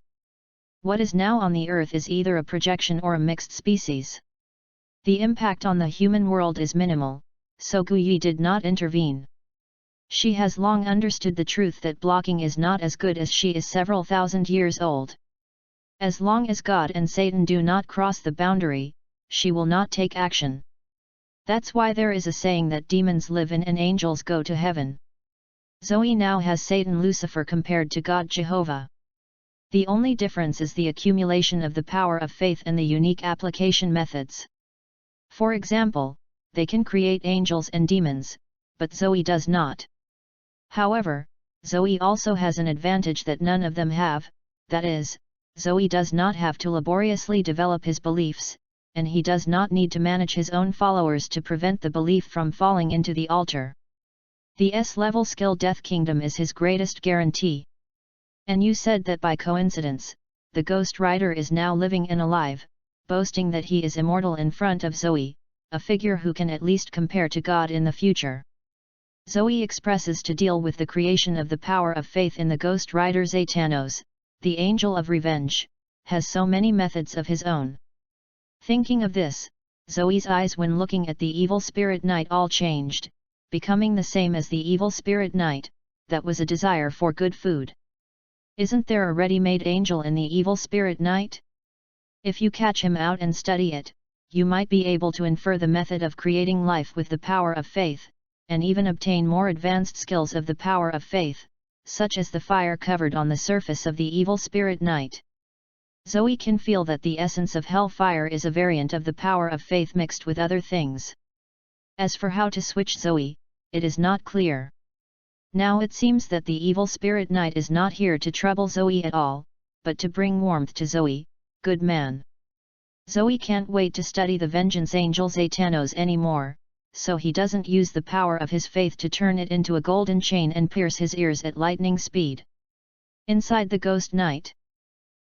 What is now on the earth is either a projection or a mixed species. The impact on the human world is minimal, so Guyi did not intervene. She has long understood the truth that blocking is not as good as she is several thousand years old. As long as God and Satan do not cross the boundary, she will not take action. That's why there is a saying that demons live in and angels go to heaven. Zoe now has Satan Lucifer compared to God Jehovah. The only difference is the accumulation of the power of faith and the unique application methods. For example, they can create angels and demons, but Zoe does not. However, Zoe also has an advantage that none of them have, that is, Zoe does not have to laboriously develop his beliefs, and he does not need to manage his own followers to prevent the belief from falling into the altar. The S-level skill Death Kingdom is his greatest guarantee. And you said that by coincidence, the Ghost Rider is now living and alive, boasting that he is immortal in front of Zoe, a figure who can at least compare to God in the future. Zoe expresses to deal with the creation of the power of faith in the Ghost Rider Zatanos, the Angel of Revenge, has so many methods of his own. Thinking of this, Zoe's eyes when looking at the evil spirit knight all changed, becoming the same as the evil spirit knight, that was a desire for good food. Isn't there a ready-made angel in the evil spirit knight? If you catch him out and study it, you might be able to infer the method of creating life with the power of faith, and even obtain more advanced skills of the power of faith, such as the fire covered on the surface of the evil spirit knight. Zoe can feel that the essence of hellfire is a variant of the power of faith mixed with other things. As for how to switch Zoe, it is not clear. Now it seems that the evil spirit knight is not here to trouble Zoe at all, but to bring warmth to Zoe, good man. Zoe can't wait to study the vengeance angel Zatanos anymore, so he doesn't use the power of his faith to turn it into a golden chain and pierce his ears at lightning speed. Inside the ghost knight.